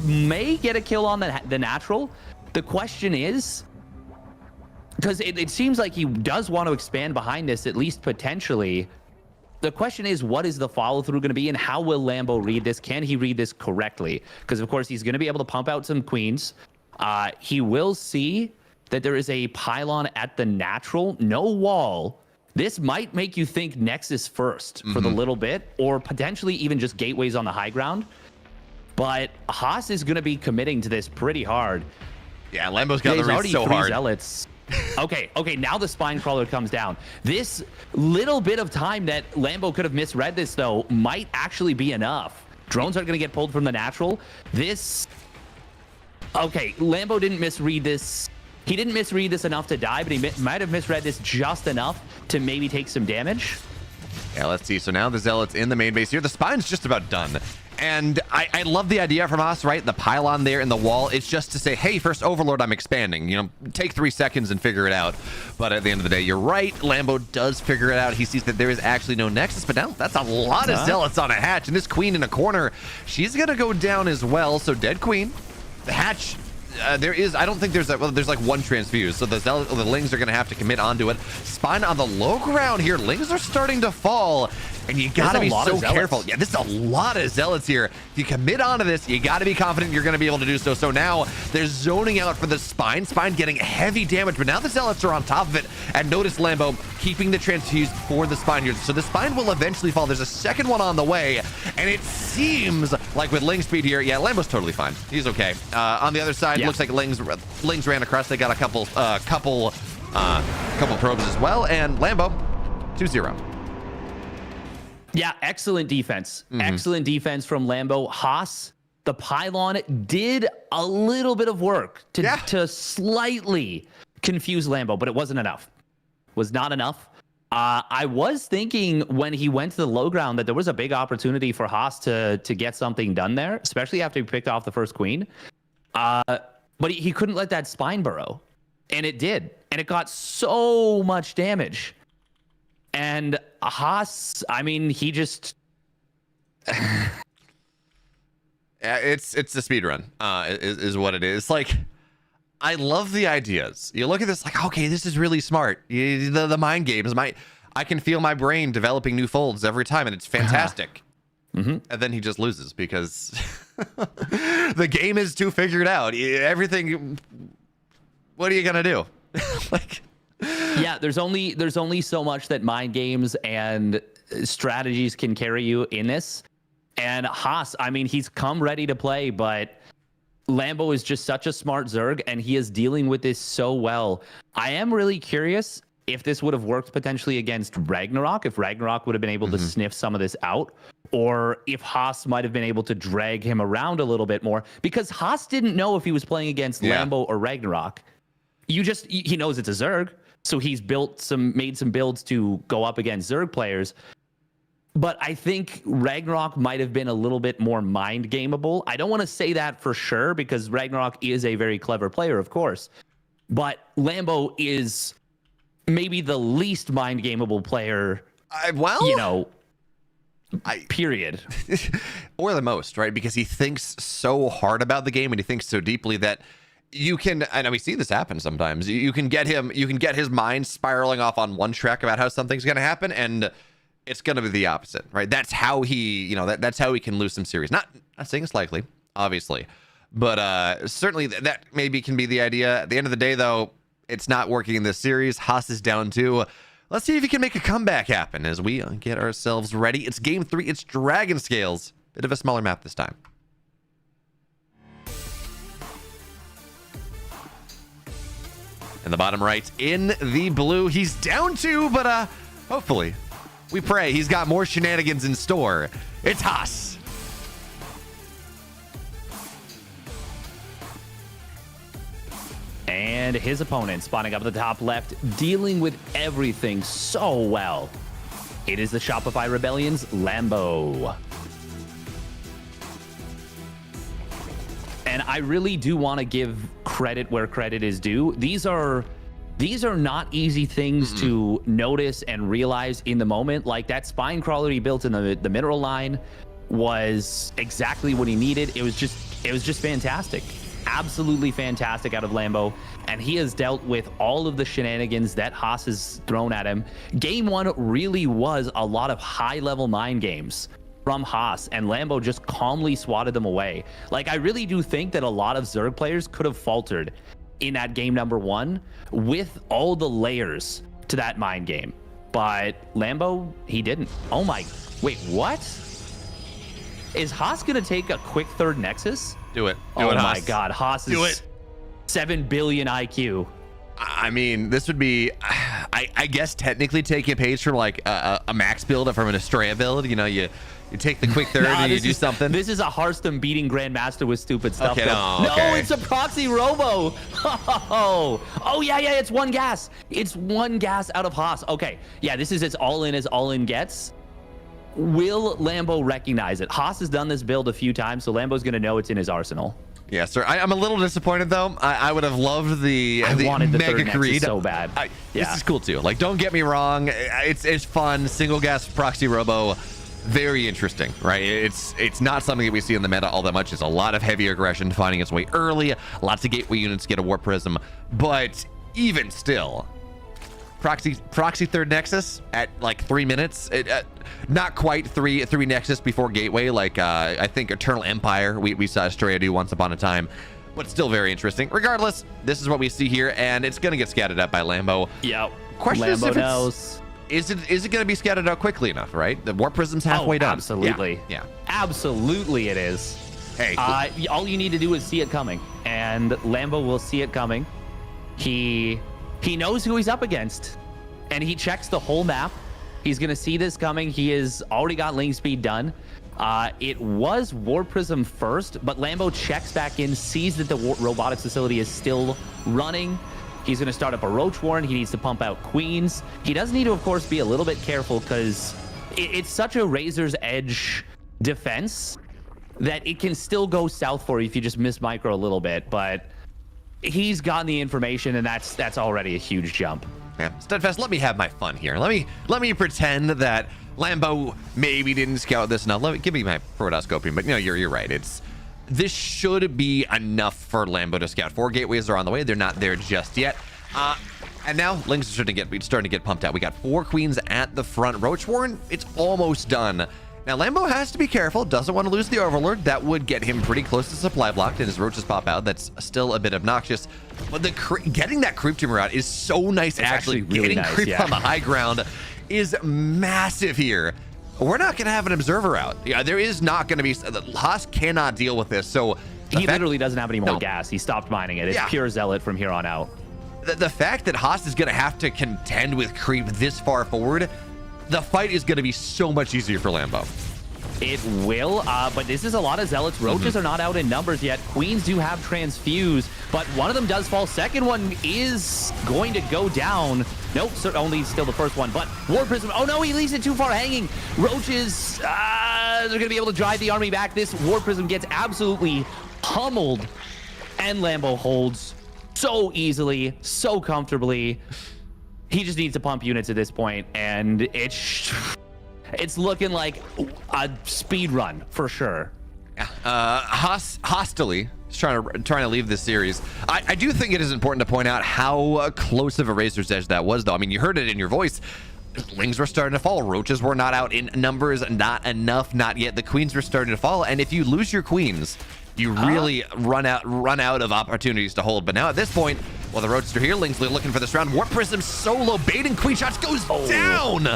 may get a kill on the natural. The question is, because it seems like he does want to expand behind this, at least potentially. The question is, what is the follow-through going to be, and how will Lambo read this? Can he read this correctly? Because, of course, he's going to be able to pump out some queens. He will see that there is a pylon at the natural, no wall. This might make you think Nexus first for the little bit, or potentially even just gateways on the high ground. But Haas is going to be committing to this pretty hard. Yeah, Lambo's got There's the read already so three hard. Zealots. Okay, now the spine crawler comes down. This little bit of time that Lambo could have misread this, though, might actually be enough. Drones are going to get pulled from the natural. Okay, Lambo didn't misread this. He didn't misread this enough to die, but he might have misread this just enough to maybe take some damage. Yeah, let's see. So now the Zealots in the main base here. The spine's just about done. And I love the idea from us, right? The pylon there in the wall. It's just to say, hey, first Overlord, I'm expanding. You know, take 3 seconds and figure it out. But at the end of the day, you're right. Lambo does figure it out. He sees that there is actually no Nexus. But now that's a lot of Zealots on a hatch. And this Queen in a corner, she's going to go down as well. So dead Queen. The hatch... there is, I don't think there's there's like one transfuse, so the Lings are going to have to commit onto it. Spine on the low ground here. Lings are starting to fall, and you got to be so careful. Yeah, this is a lot of Zealots here. If you commit onto this, you got to be confident you're going to be able to do so. So now they're zoning out for the Spine. Spine getting heavy damage, but now the Zealots are on top of it. And notice Lambo keeping the transfuse for the Spine here. So the Spine will eventually fall. There's a second one on the way, and it seems like with Ling speed here, yeah, Lambo's totally fine. He's okay. On the other side, looks like Lings ran across. They got a couple probes as well, and Lambo 2-0. Yeah, excellent defense. Excellent defense from Lambo. Haas, the pylon, did a little bit of work to slightly confuse Lambo, but it wasn't enough. Was not enough. I was thinking when he went to the low ground that there was a big opportunity for Haas to get something done there, especially after he picked off the first queen. But he couldn't let that spine burrow, and it did, and it got so much damage. And Haas, I mean, he just it's the speed run is what it is. Like, I love the ideas. You look at this like, okay, this is really smart. The mind games, I can feel my brain developing new folds every time, and it's fantastic. And then he just loses because the game is too figured out. Everything. What are you gonna do? Like, yeah, there's only so much that mind games and strategies can carry you in this. And Haas, I mean, he's come ready to play, but Lambo is just such a smart Zerg, and he is dealing with this so well. I am really curious if this would have worked potentially against Ragnarok, if Ragnarok would have been able to sniff some of this out, or if Haas might have been able to drag him around a little bit more, because Haas didn't know if he was playing against Lambo or Ragnarok. He knows it's a Zerg, so he's made some builds to go up against Zerg players. But I think Ragnarok might have been a little bit more mind gameable. I don't want to say that for sure, because Ragnarok is a very clever player, of course. But Lambo is maybe the least mind gameable player. Period. Or the most, right? Because he thinks so hard about the game, and he thinks so deeply that you can, and we see this happen sometimes. You can get his mind spiraling off on one track about how something's going to happen, and it's going to be the opposite, right? That's how he, that's how he can lose some series. Not saying it's likely, obviously, but certainly that maybe can be the idea. At the end of the day, though, it's not working in this series. Haas is down 2. Let's see if he can make a comeback happen as we get ourselves ready. It's game 3. It's Dragon Scales. Bit of a smaller map this time. In the bottom right, in the blue, he's down 2, but hopefully, we pray he's got more shenanigans in store. It's Haas. And his opponent spawning up at the top left, dealing with everything so well. It is the Shopify Rebellion's Lambo. And I really do want to give credit where credit is due. These are not easy things to notice and realize in the moment. Like that spine crawler he built in the mineral line was exactly what he needed. It was just fantastic. Absolutely fantastic out of Lambo, and he has dealt with all of the shenanigans that Haas has thrown at him. Game 1 really was a lot of high-level mind games from Haas, and Lambo just calmly swatted them away. Like, I really do think that a lot of Zerg players could have faltered in that game number 1 with all the layers to that mind game. But Lambo, he didn't. Oh my, wait, what? Is Haas gonna take a quick third Nexus? Do it. Oh my Haas. God, Haas is 7 billion IQ. I mean, this would be, I guess, technically taking a page from like a max build from an Estrella build. You know, you take the quick third and you do something. This is a Hearthstone beating Grandmaster with stupid stuff. Okay, no, okay. It's a proxy robo. Oh yeah, it's 1 gas. It's 1 gas out of Haas. Okay, yeah, this is as all in gets. Will Lambo recognize it? Haas has done this build a few times, so Lambo's gonna know it's in his arsenal. Yeah, sir. I'm a little disappointed though. I would have loved the wanted the Mega third Nexus Creed so bad. This is cool too. Like, don't get me wrong. It's fun. Single gas proxy robo, very interesting, right? It's not something that we see in the meta all that much. It's a lot of heavy aggression finding its way early. Lots of gateway units get a Warp Prism, but even still, proxy third Nexus at like 3 minutes. Not quite three Nexus before gateway, like I think Eternal Empire we saw Estrella do once upon a time, but still very interesting. Regardless, this is what we see here, and it's gonna get scattered out by Lambo. Yep. Question Lambo is knows. Is it gonna be scattered out quickly enough, right? The Warp Prism's halfway done. Absolutely. Yeah. Absolutely it is. Hey. All you need to do is see it coming, and Lambo will see it coming. He knows who he's up against, and he checks the whole map. He's going to see this coming. He has already got link speed done. It was Warp Prism first, but Lambo checks back in, sees that the robotics facility is still running. He's going to start up a Roach Warren. He needs to pump out Queens. He does need to, of course, be a little bit careful because it's such a razor's edge defense that it can still go south for you if you just miss micro a little bit. But he's gotten the information, and that's already a huge jump. Yeah, Steadfast, let me have my fun here. Let me pretend that Lambo maybe didn't scout this enough. Give me my scoping, but you're right. This should be enough for Lambo to scout. 4 gateways are on the way. They're not there just yet. And now links are starting to get pumped out. We got 4 queens at the front. Roach Warren, it's almost done. Now Lambo has to be careful. Doesn't want to lose the Overlord. That would get him pretty close to supply blocked, and his roaches pop out. That's still a bit obnoxious. But getting that creep tumor out is so nice. Actually really getting nice, creep yeah. on the high ground is massive here. We're not going to have an observer out. Yeah, there is not going to be. Haas cannot deal with this. So he literally doesn't have any more No. gas. He stopped mining it. It's Yeah. pure zealot from here on out. The fact that Haas is going to have to contend with creep this far forward, the fight is going to be so much easier for Lambo. It will, but this is a lot of zealots. Roaches are not out in numbers yet. Queens do have transfuse, but one of them does fall. Second one is going to go down. Nope, only still the first one, but War Prism. Oh no, he leaves it too far hanging. Roaches, they're going to be able to drive the army back. This War Prism gets absolutely pummeled, and Lambo holds so easily, so comfortably. He just needs to pump units at this point, and it's looking like a speed run for sure. Hostily is trying to leave this series. I do think it is important to point out how close of a razor's edge that was, though. I mean, you heard it in your voice. Lings were starting to fall. Roaches were not out in numbers, not enough, not yet. The queens were starting to fall, and if you lose your queens, you really run out of opportunities to hold. But now at this point, well, the roaches are here. Lings looking for this round. Warp Prism solo baiting queen shots goes down.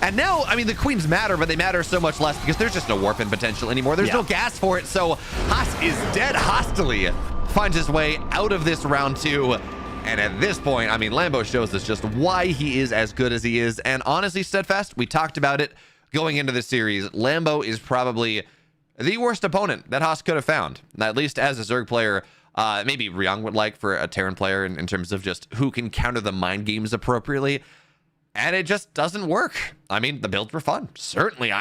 And now, I mean, the queens matter, but they matter so much less because there's just no warp in potential anymore. There's no gas for it. So Haas is dead. Hostily finds his way out of this round 2. And at this point, I mean, Lambo shows us just why he is as good as he is. And honestly, Steadfast, we talked about it going into the series. Lambo is probably the worst opponent that Haas could have found, at least as a Zerg player. Maybe Ryong would like for a Terran player in terms of just who can counter the mind games appropriately. And it just doesn't work. I mean, the builds were fun. Certainly,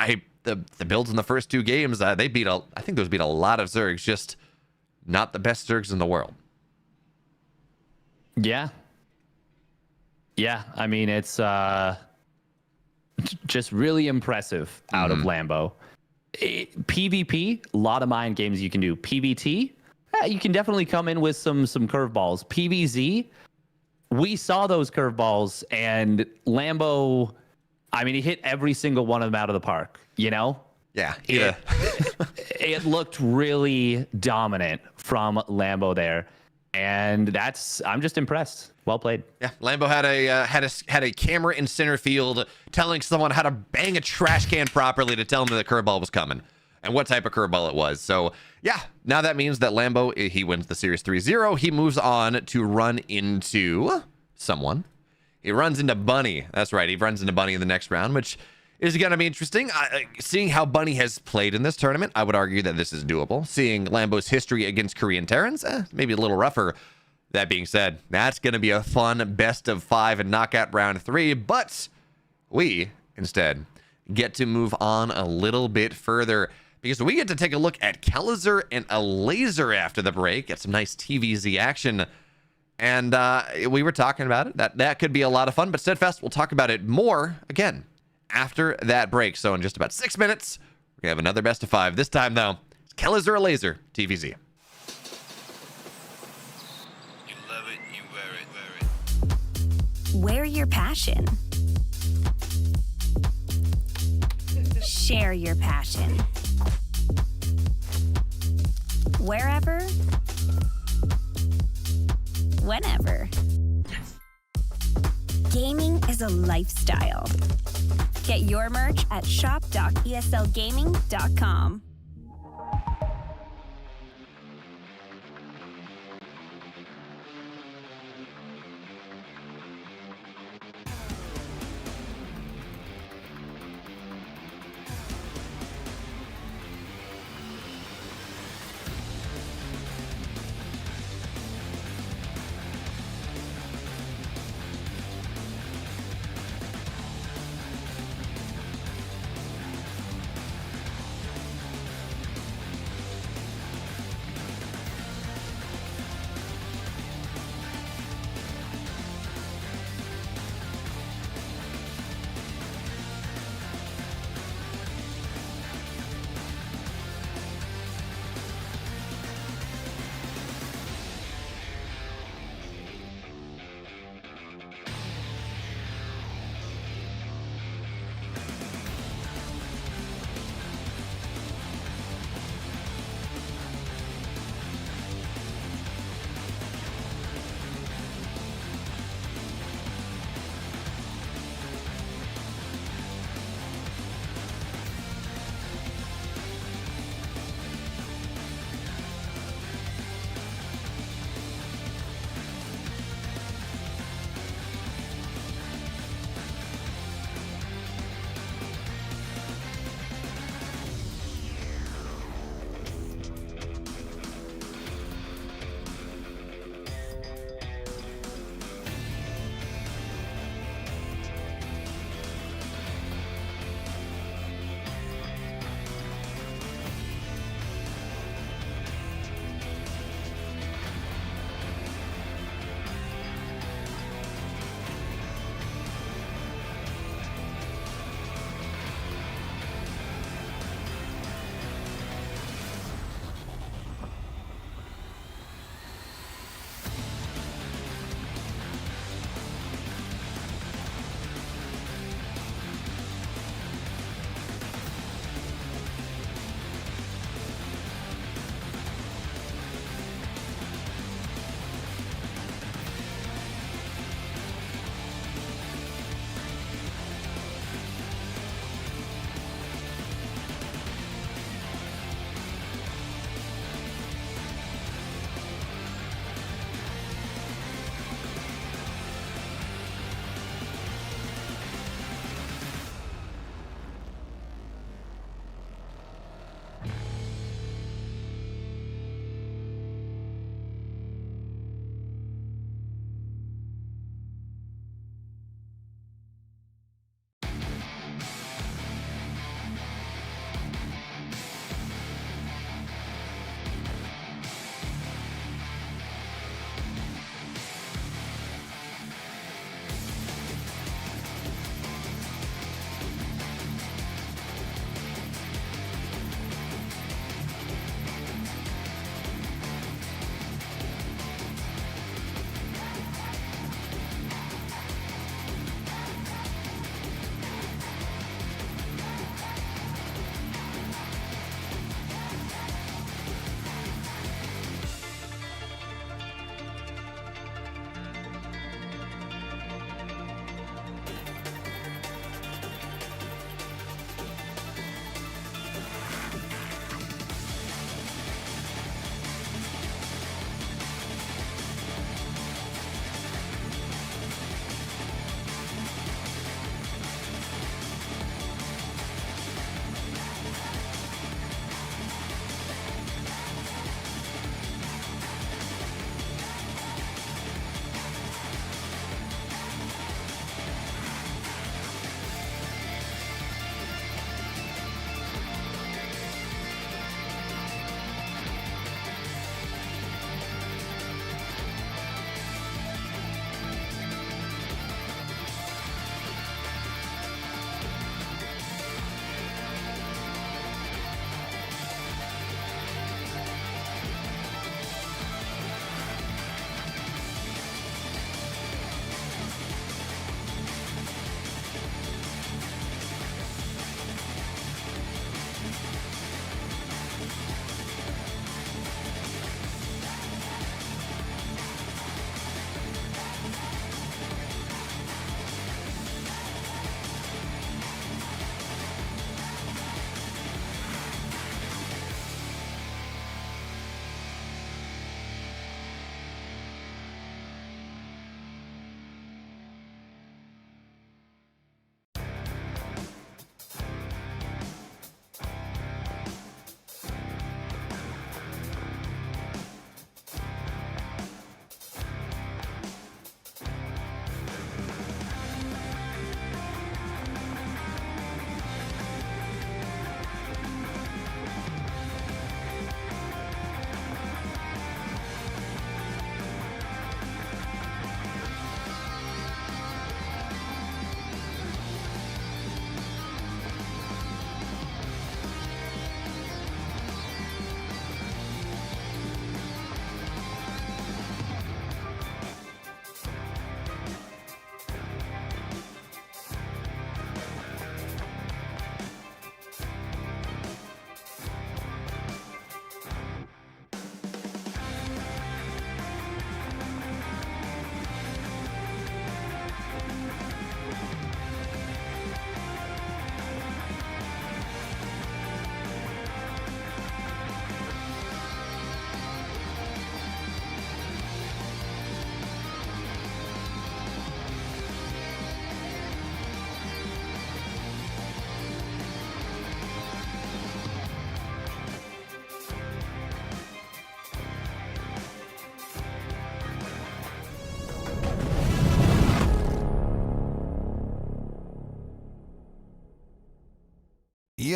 the builds in the first 2 games, I think those beat a lot of Zergs, just not the best Zergs in the world. Yeah. Yeah, I mean, it's just really impressive out of Lambo. PvP, a lot of mind games you can do. PvT, you can definitely come in with some curveballs. PvZ, we saw those curveballs, and Lambo, I mean, he hit every single one of them out of the park, you know? Yeah. It looked really dominant from Lambo there. And I'm just impressed. Well played. Yeah, Lambo had a camera in center field telling someone how to bang a trash can properly to tell him that the curveball was coming and what type of curveball it was. So yeah, now that means that Lambo, he wins the series 3-0. He moves on to run into someone. He runs into Bunny. That's right. He runs into Bunny in the next round, which is going to be interesting. Seeing how Bunny has played in this tournament, I would argue that this is doable. Seeing Lambo's history against Korean Terrans, maybe a little rougher. That being said, that's going to be a fun best of 5 and knockout round 3, but we instead get to move on a little bit further because we get to take a look at Kellizer and a laser after the break. Get some nice TVZ action. And we were talking about it. That could be a lot of fun, but Steadfast, we'll talk about it more again after that break. So in just about 6 minutes, we're going to have another best of 5. This time, though, it's Kellizer or laser, TVZ. Wear your passion. Share your passion. Wherever, whenever. Gaming is a lifestyle. Get your merch at shop.eslgaming.com.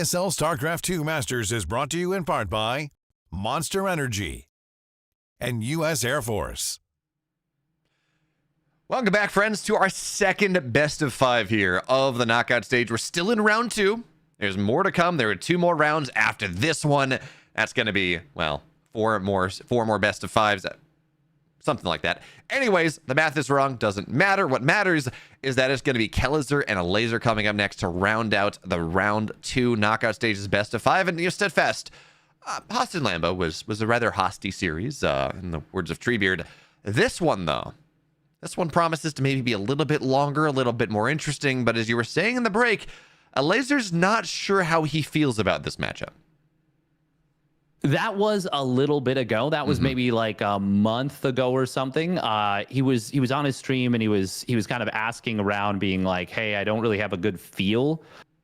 ESL StarCraft 2 Masters is brought to you in part by Monster Energy and U.S. Air Force. Welcome back, friends, to our second best of 5 here of the knockout stage. We're still in round 2. There's more to come. There are 2 more rounds after this one. That's going to be, well, 4 more best of 5s. Something like that. Anyways, the math is wrong. Doesn't matter. What matters is that it's going to be Kelezer and a Laser coming up next to round out the round 2 knockout stages best of 5. And Steadfast, Host and Lambo was a rather hosty series, in the words of Treebeard. This one, though, this one promises to maybe be a little bit longer, a little bit more interesting. But as you were saying in the break, a Laser's not sure how he feels about this matchup. That was a little bit ago. That was maybe like a month ago or something. He was on his stream and he was kind of asking around, being like, "Hey, I don't really have a good feel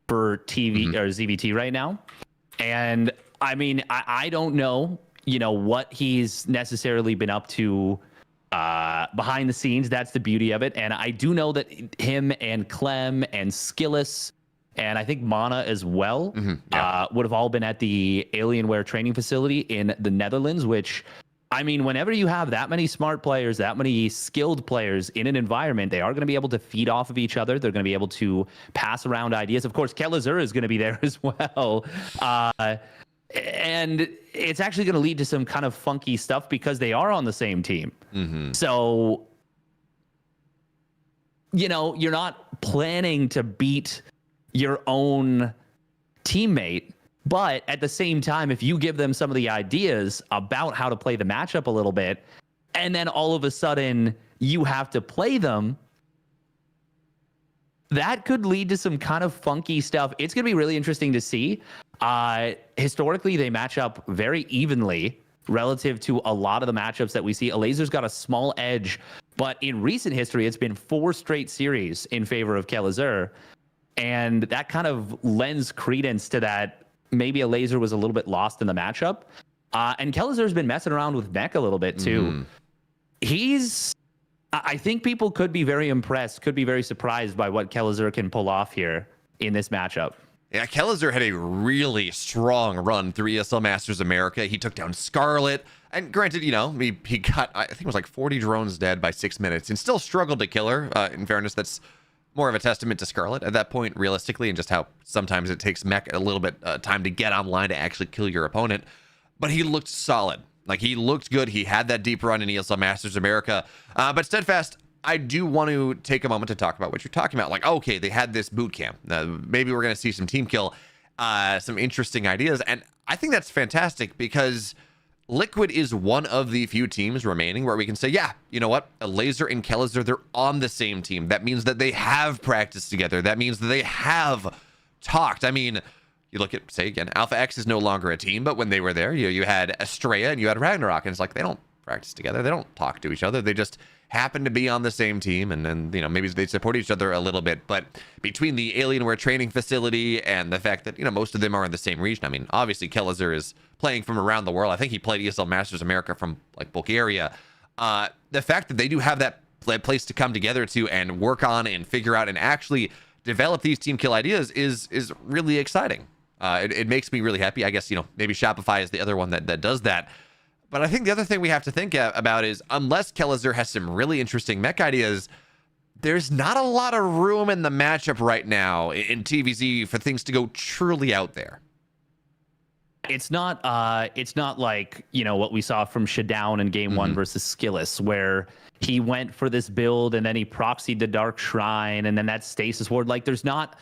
for TV or ZVT right now." And I mean, I don't know, what he's necessarily been up to behind the scenes. That's the beauty of it. And I do know that him and Clem and Skillis, and I think Mana as well, would have all been at the Alienware training facility in the Netherlands, which, I mean, whenever you have that many smart players, that many skilled players in an environment, they are going to be able to feed off of each other. They're going to be able to pass around ideas. Of course, Kelezer is going to be there as well. And it's actually going to lead to some kind of funky stuff because they are on the same team. So, you're not planning to beat your own teammate, but at the same time, if you give them some of the ideas about how to play the matchup a little bit, and then all of a sudden you have to play them, that could lead to some kind of funky stuff. It's going to be really interesting to see. Historically, they match up very evenly relative to a lot of the matchups that we see. Laser's got a small edge, but in recent history, it's been 4 straight series in favor of Kelezer. And that kind of lends credence to that. Maybe a Laser was a little bit lost in the matchup. And Kelezer's been messing around with mech a little bit too. I think people could be very impressed, could be very surprised by what Kelezer can pull off here in this matchup. Yeah, Kelezer had a really strong run through ESL Masters America. He took down Scarlet. And granted, he got, I think it was like 40 drones dead by 6 minutes and still struggled to kill her. In fairness, that's more of a testament to Scarlet at that point, realistically, and just how sometimes it takes mech a little bit time to get online to actually kill your opponent. But he looked solid. Like, he looked good. He had that deep run in ESL Masters America. But Steadfast, I do want to take a moment to talk about what you're talking about. Like, okay, they had this boot camp. Maybe we're going to see some team kill, some interesting ideas. And I think that's fantastic because Liquid is one of the few teams remaining where we can say, yeah, you know what? A Laser and Kelezer, they're on the same team. That means that they have practiced together. That means that they have talked. I mean, you look at, say again, Alpha X is no longer a team, but when they were there, you had Estrella and you had Ragnarok, and it's like they don't practice together. They don't talk to each other. They just happen to be on the same team, and then maybe they support each other a little bit. But between the Alienware training facility and the fact that most of them are in the same region, I mean, obviously Kelezer is playing from around the world. I think he played ESL Masters America from like Bulgaria. The fact that they do have that place to come together to and work on and figure out and actually develop these team kill ideas is really exciting. It makes me really happy. I guess maybe Shopify is the other one that does that. But I think the other thing we have to think about is, unless Kelezer has some really interesting mech ideas, there's not a lot of room in the matchup right now in TVZ for things to go truly out there. It's not like, what we saw from Shadown in game 1 versus Skillis, where he went for this build and then he proxied the Dark Shrine and then that Stasis Ward. Like, there's not,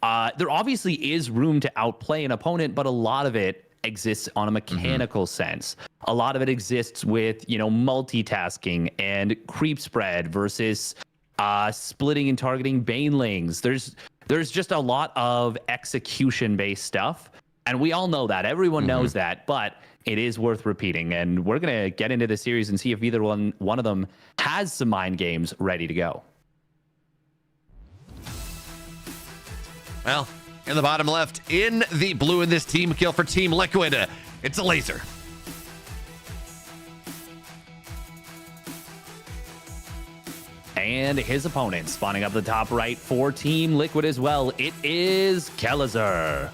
there obviously is room to outplay an opponent, but a lot of it exists on a mechanical sense. A lot of it exists with, multitasking and creep spread versus splitting and targeting banelings. There's just a lot of execution-based stuff. And we all know that. Everyone knows that, but it is worth repeating. And we're going to get into the series and see if either one of them has some mind games ready to go. Well, in the bottom left, in the blue in this team kill for Team Liquid, it's a Laser. And his opponent spawning up the top right for Team Liquid as well. It is Kelezer.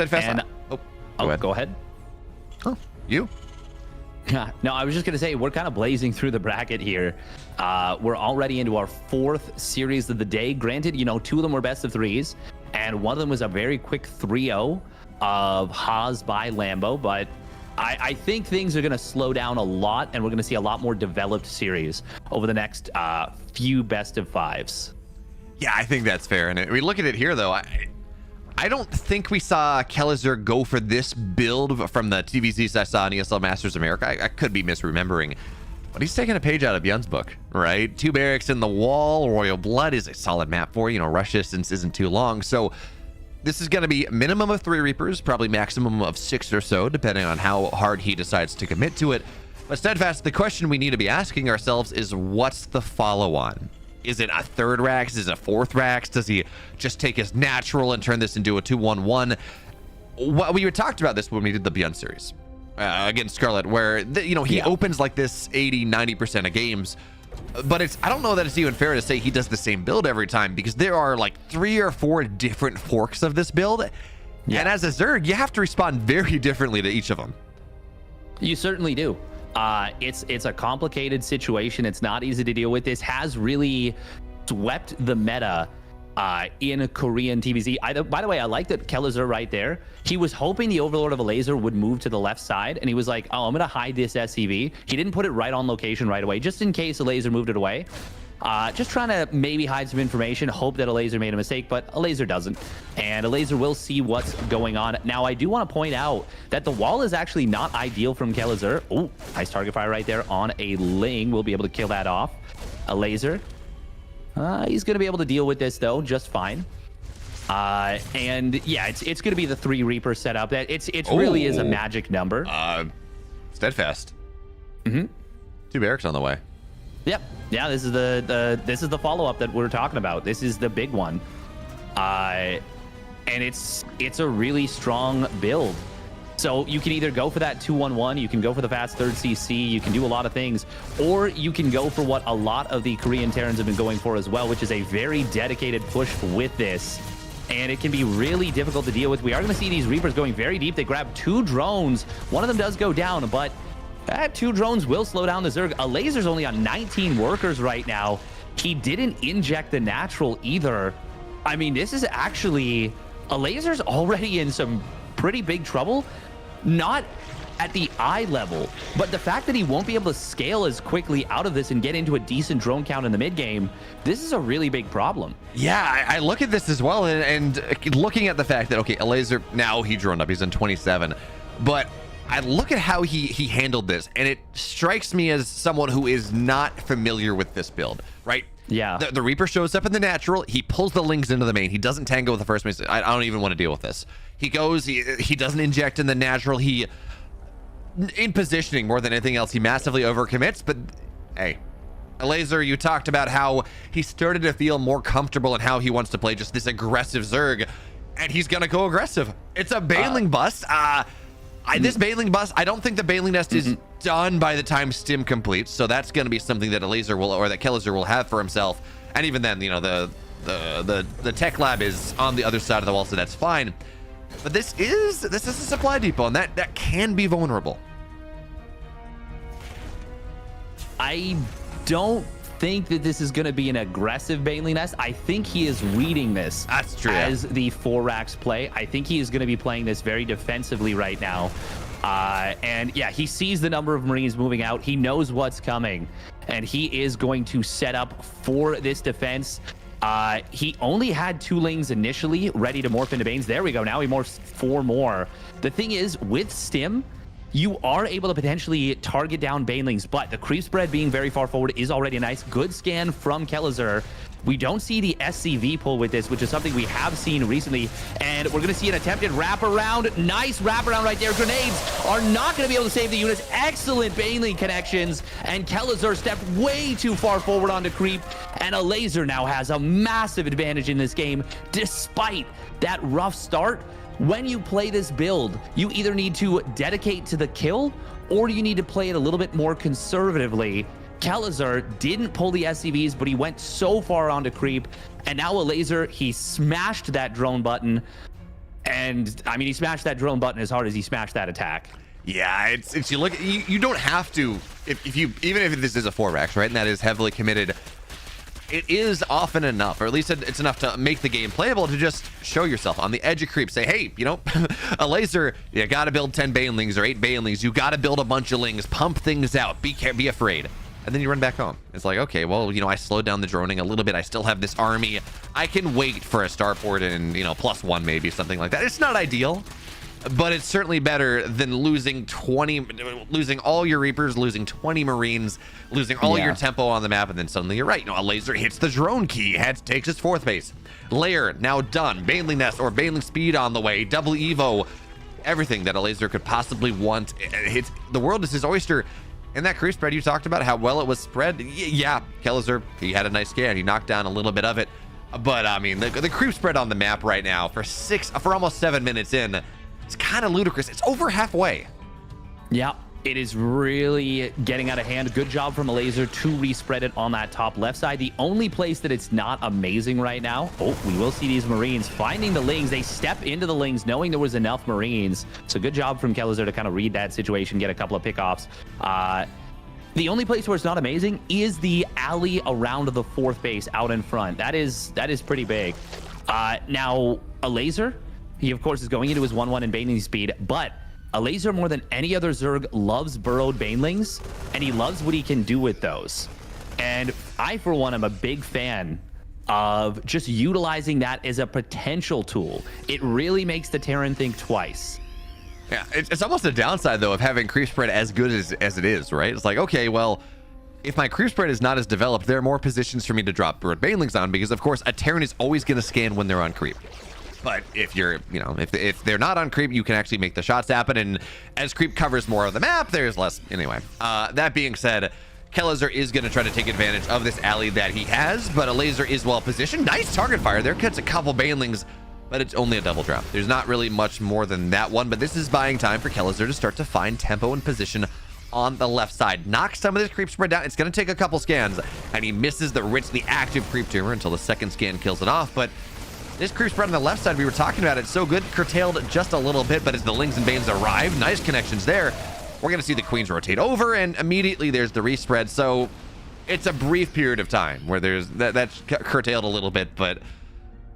Steadfast. And, Go ahead. Oh, you? No, I was just going to say, we're kind of blazing through the bracket here. We're already into our 4th series of the day. Granted, 2 of them were best of 3s, and one of them was a very quick 3-0 of Haas by Lambo, but I think things are going to slow down a lot, and we're going to see a lot more developed series over the next few best of 5s. Yeah, I think that's fair. And we look at it here, though. I don't think we saw Kellizer go for this build from the TVZs I saw in ESL Masters America. I could be misremembering, but he's taking a page out of Björn's book, right? 2 barracks in the wall. Royal Blood is a solid map for you. Rush distance isn't too long. So this is going to be minimum of 3 Reapers, probably maximum of 6 or so, depending on how hard he decides to commit to it. But Steadfast, the question we need to be asking ourselves is, what's the follow-on? Is it a 3rd Rax? Is it a 4th Rax? Does he just take his natural and turn this into a 2-1-1? We talked about this when we did the Beyond series against Scarlet, where he opens like this 80-90% of games, but I don't know that it's even fair to say he does the same build every time, because there are like 3 or 4 different forks of this build, and as a Zerg, you have to respond very differently to each of them. You certainly do. It's a complicated situation. It's not easy to deal with. This has really swept the meta in Korean TVZ. By the way, I like that Kellizer right there. He was hoping the Overlord of a Laser would move to the left side, and he was like, oh, I'm going to hide this SCV. He didn't put it right on location right away, just in case a Laser moved it away. Just trying to maybe hide some information, hope that a Laser made a mistake, but a Laser doesn't. And a Laser will see what's going on. Now, I do want to point out that the wall is actually not ideal from Kellizer. Oh, nice target fire right there on a Ling. We'll be able to kill that off. A Laser. He's going to be able to deal with this, though, just fine. And yeah, it's going to be the 3 Reaper setup. It really is a magic number. Steadfast. 2 barracks on the way. Yep. Yeah, this is the follow-up that we're talking about. This is the big one. And it's a really strong build. So you can either go for that 2-1-1, you can go for the fast 3rd CC, you can do a lot of things, or you can go for what a lot of the Korean Terrans have been going for as well, which is a very dedicated push with this. And it can be really difficult to deal with. We are going to see these Reapers going very deep. They grab 2 drones. One of them does go down, but 2 drones will slow down the Zerg. A Laser's only on 19 workers right now. He didn't inject the natural either. I mean, this is actually... A Laser's already in some pretty big trouble. Not at the eye level, but the fact that he won't be able to scale as quickly out of this and get into a decent drone count in the mid game, this is a really big problem. Yeah, I look at this as well, and looking at the fact that, okay, a Laser, now he droned up, he's in 27, but I look at how he handled this, and it strikes me as someone who is not familiar with this build, right? Yeah. The Reaper shows up in the natural, he pulls the Lings into the main, he doesn't tango with the first main. I don't even want to deal with this. He goes, he doesn't inject in the natural, in positioning more than anything else, he massively overcommits. But hey, a Laser, you talked about how he started to feel more comfortable in how he wants to play just this aggressive Zerg, and he's gonna go aggressive. It's a Baneling bust. This Baneling bust, I don't think the Baneling nest is done by the time Stim completes, so that's gonna be something that a Laser will, or that Kellizer will have for himself. And even then, the tech lab is on the other side of the wall, so that's fine. But this is a supply depot, and that can be vulnerable. I don't think that this is going to be an aggressive Baneling nest. I think he is reading this That's true, as the 4 racks play. I think he is going to be playing this very defensively right now. And yeah, he sees the number of Marines moving out. He knows what's coming, and he is going to set up for this defense. He only had 2 Lings initially ready to morph into Banes. There we go. Now he morphs 4 more. The thing is, with Stim, you are able to potentially target down Banelings, but the creep spread being very far forward is already a nice. Good scan from Kellizer. We don't see the SCV pull with this, which is something we have seen recently, and we're going to see an attempted wraparound. Nice wraparound right there. Grenades are not going to be able to save the units. Excellent Baneling connections, and Kellizer stepped way too far forward onto creep, and a Laser now has a massive advantage in this game, despite that rough start. When you play this build, you either need to dedicate to the kill, or you need to play it a little bit more conservatively. Kellizer didn't pull the SCVs, but he went so far onto creep, and now a Laser, he smashed that drone button, And I mean, he smashed that drone button as hard as he smashed that attack. Yeah, it's you look, you don't have to, if you, even if this is a 4-max, right, and that is heavily committed, it is often enough, or at least it's enough to make the game playable, to just show yourself on the edge of creep. Say, hey, you know, a laser, you gotta build 10 banelings or 8 banelings, you gotta build a bunch of lings, pump things out, be afraid. And then you run back home. It's like, okay, well, you know, I slowed down the droning a little bit. I still have this army. I can wait for a starport and, you know, +1 maybe, something like that. It's not ideal, but it's certainly better than losing all your Reapers, losing 20 Marines, losing all your tempo on the map, and then suddenly you're right. You know, a laser hits the drone key, takes its 4th base. Lair now done. Baneling nest or baneling speed on the way. Double Evo. Everything that a laser could possibly want. The world is his oyster. And that creep spread you talked about, how well it was spread. Yeah, Kellizer, he had a nice scan. He knocked down a little bit of it. But I mean, the creep spread on the map right now for almost 7 minutes in, it's kind of ludicrous. It's over halfway. Yeah, it is really getting out of hand. Good job from a laser to respread it on that top left side. The only place that it's not amazing right now. Oh, we will see these Marines finding the lings. They step into the lings knowing there was enough Marines. So good job from Kellizer to kind of read that situation, get a couple of pickoffs. The only place where it's not amazing is the alley around the 4th base out in front. That is pretty big. Now, a laser, he of course is going into his 1-1 in baneling speed, but a laser more than any other Zerg loves burrowed banelings, and he loves what he can do with those. And I, for one, am a big fan of just utilizing that as a potential tool. It really makes the Terran think twice. Yeah, it's almost a downside, though, of having creep spread as good as it is, right? It's like, okay, well, if my creep spread is not as developed, there are more positions for me to drop burrowed banelings on, because, of course, a Terran is always going to scan when they're on creep. But if you're, you know, if they're not on creep, you can actually make the shots happen. And as creep covers more of the map, there's less. Anyway, that being said, Kellizer is going to try to take advantage of this alley that he has, but a laser is well positioned. Nice target fire there. Cuts a couple banelings, but it's only a double drop. There's not really much more than that one, but this is buying time for Kellizer to start to find tempo and position on the left side. Knocks some of this creep spread down. It's going to take a couple scans, and he misses the active creep tumor until the second scan kills it off. But this creep spread on the left side, we were talking about it, so good, curtailed just a little bit, but as the Lings and Banes arrive, nice connections there. We're going to see the Queens rotate over, and immediately there's the respread. So it's a brief period of time where there's that's curtailed a little bit, but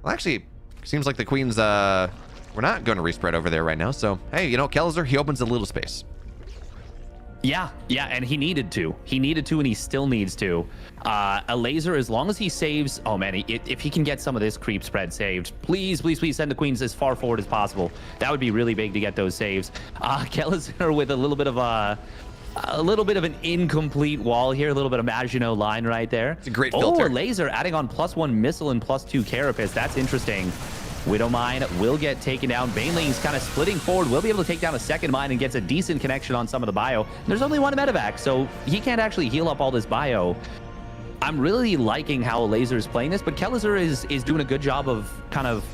well, actually, seems like the Queens, we're not going to respread over there right now. So, hey, you know, Kellizer, he opens a little space. Yeah, and he needed to. He needed to, and he still needs to. A laser, as long as he saves... Oh, man, if he can get some of this creep spread saved, please send the Queens as far forward as possible. That would be really big to get those saves. Kellizer with a little bit of an incomplete wall here, a little bit of Maginot line right there. It's a great filter. Oh, a laser adding on +1 missile and +2 carapace. That's interesting. Widow Mine will get taken down. Baneling's kind of splitting forward. Will be able to take down a second mine and gets a decent connection on some of the bio. There's only one medevac, so he can't actually heal up all this bio. I'm really liking how a laser is playing this, but Kellizer is doing a good job of kind of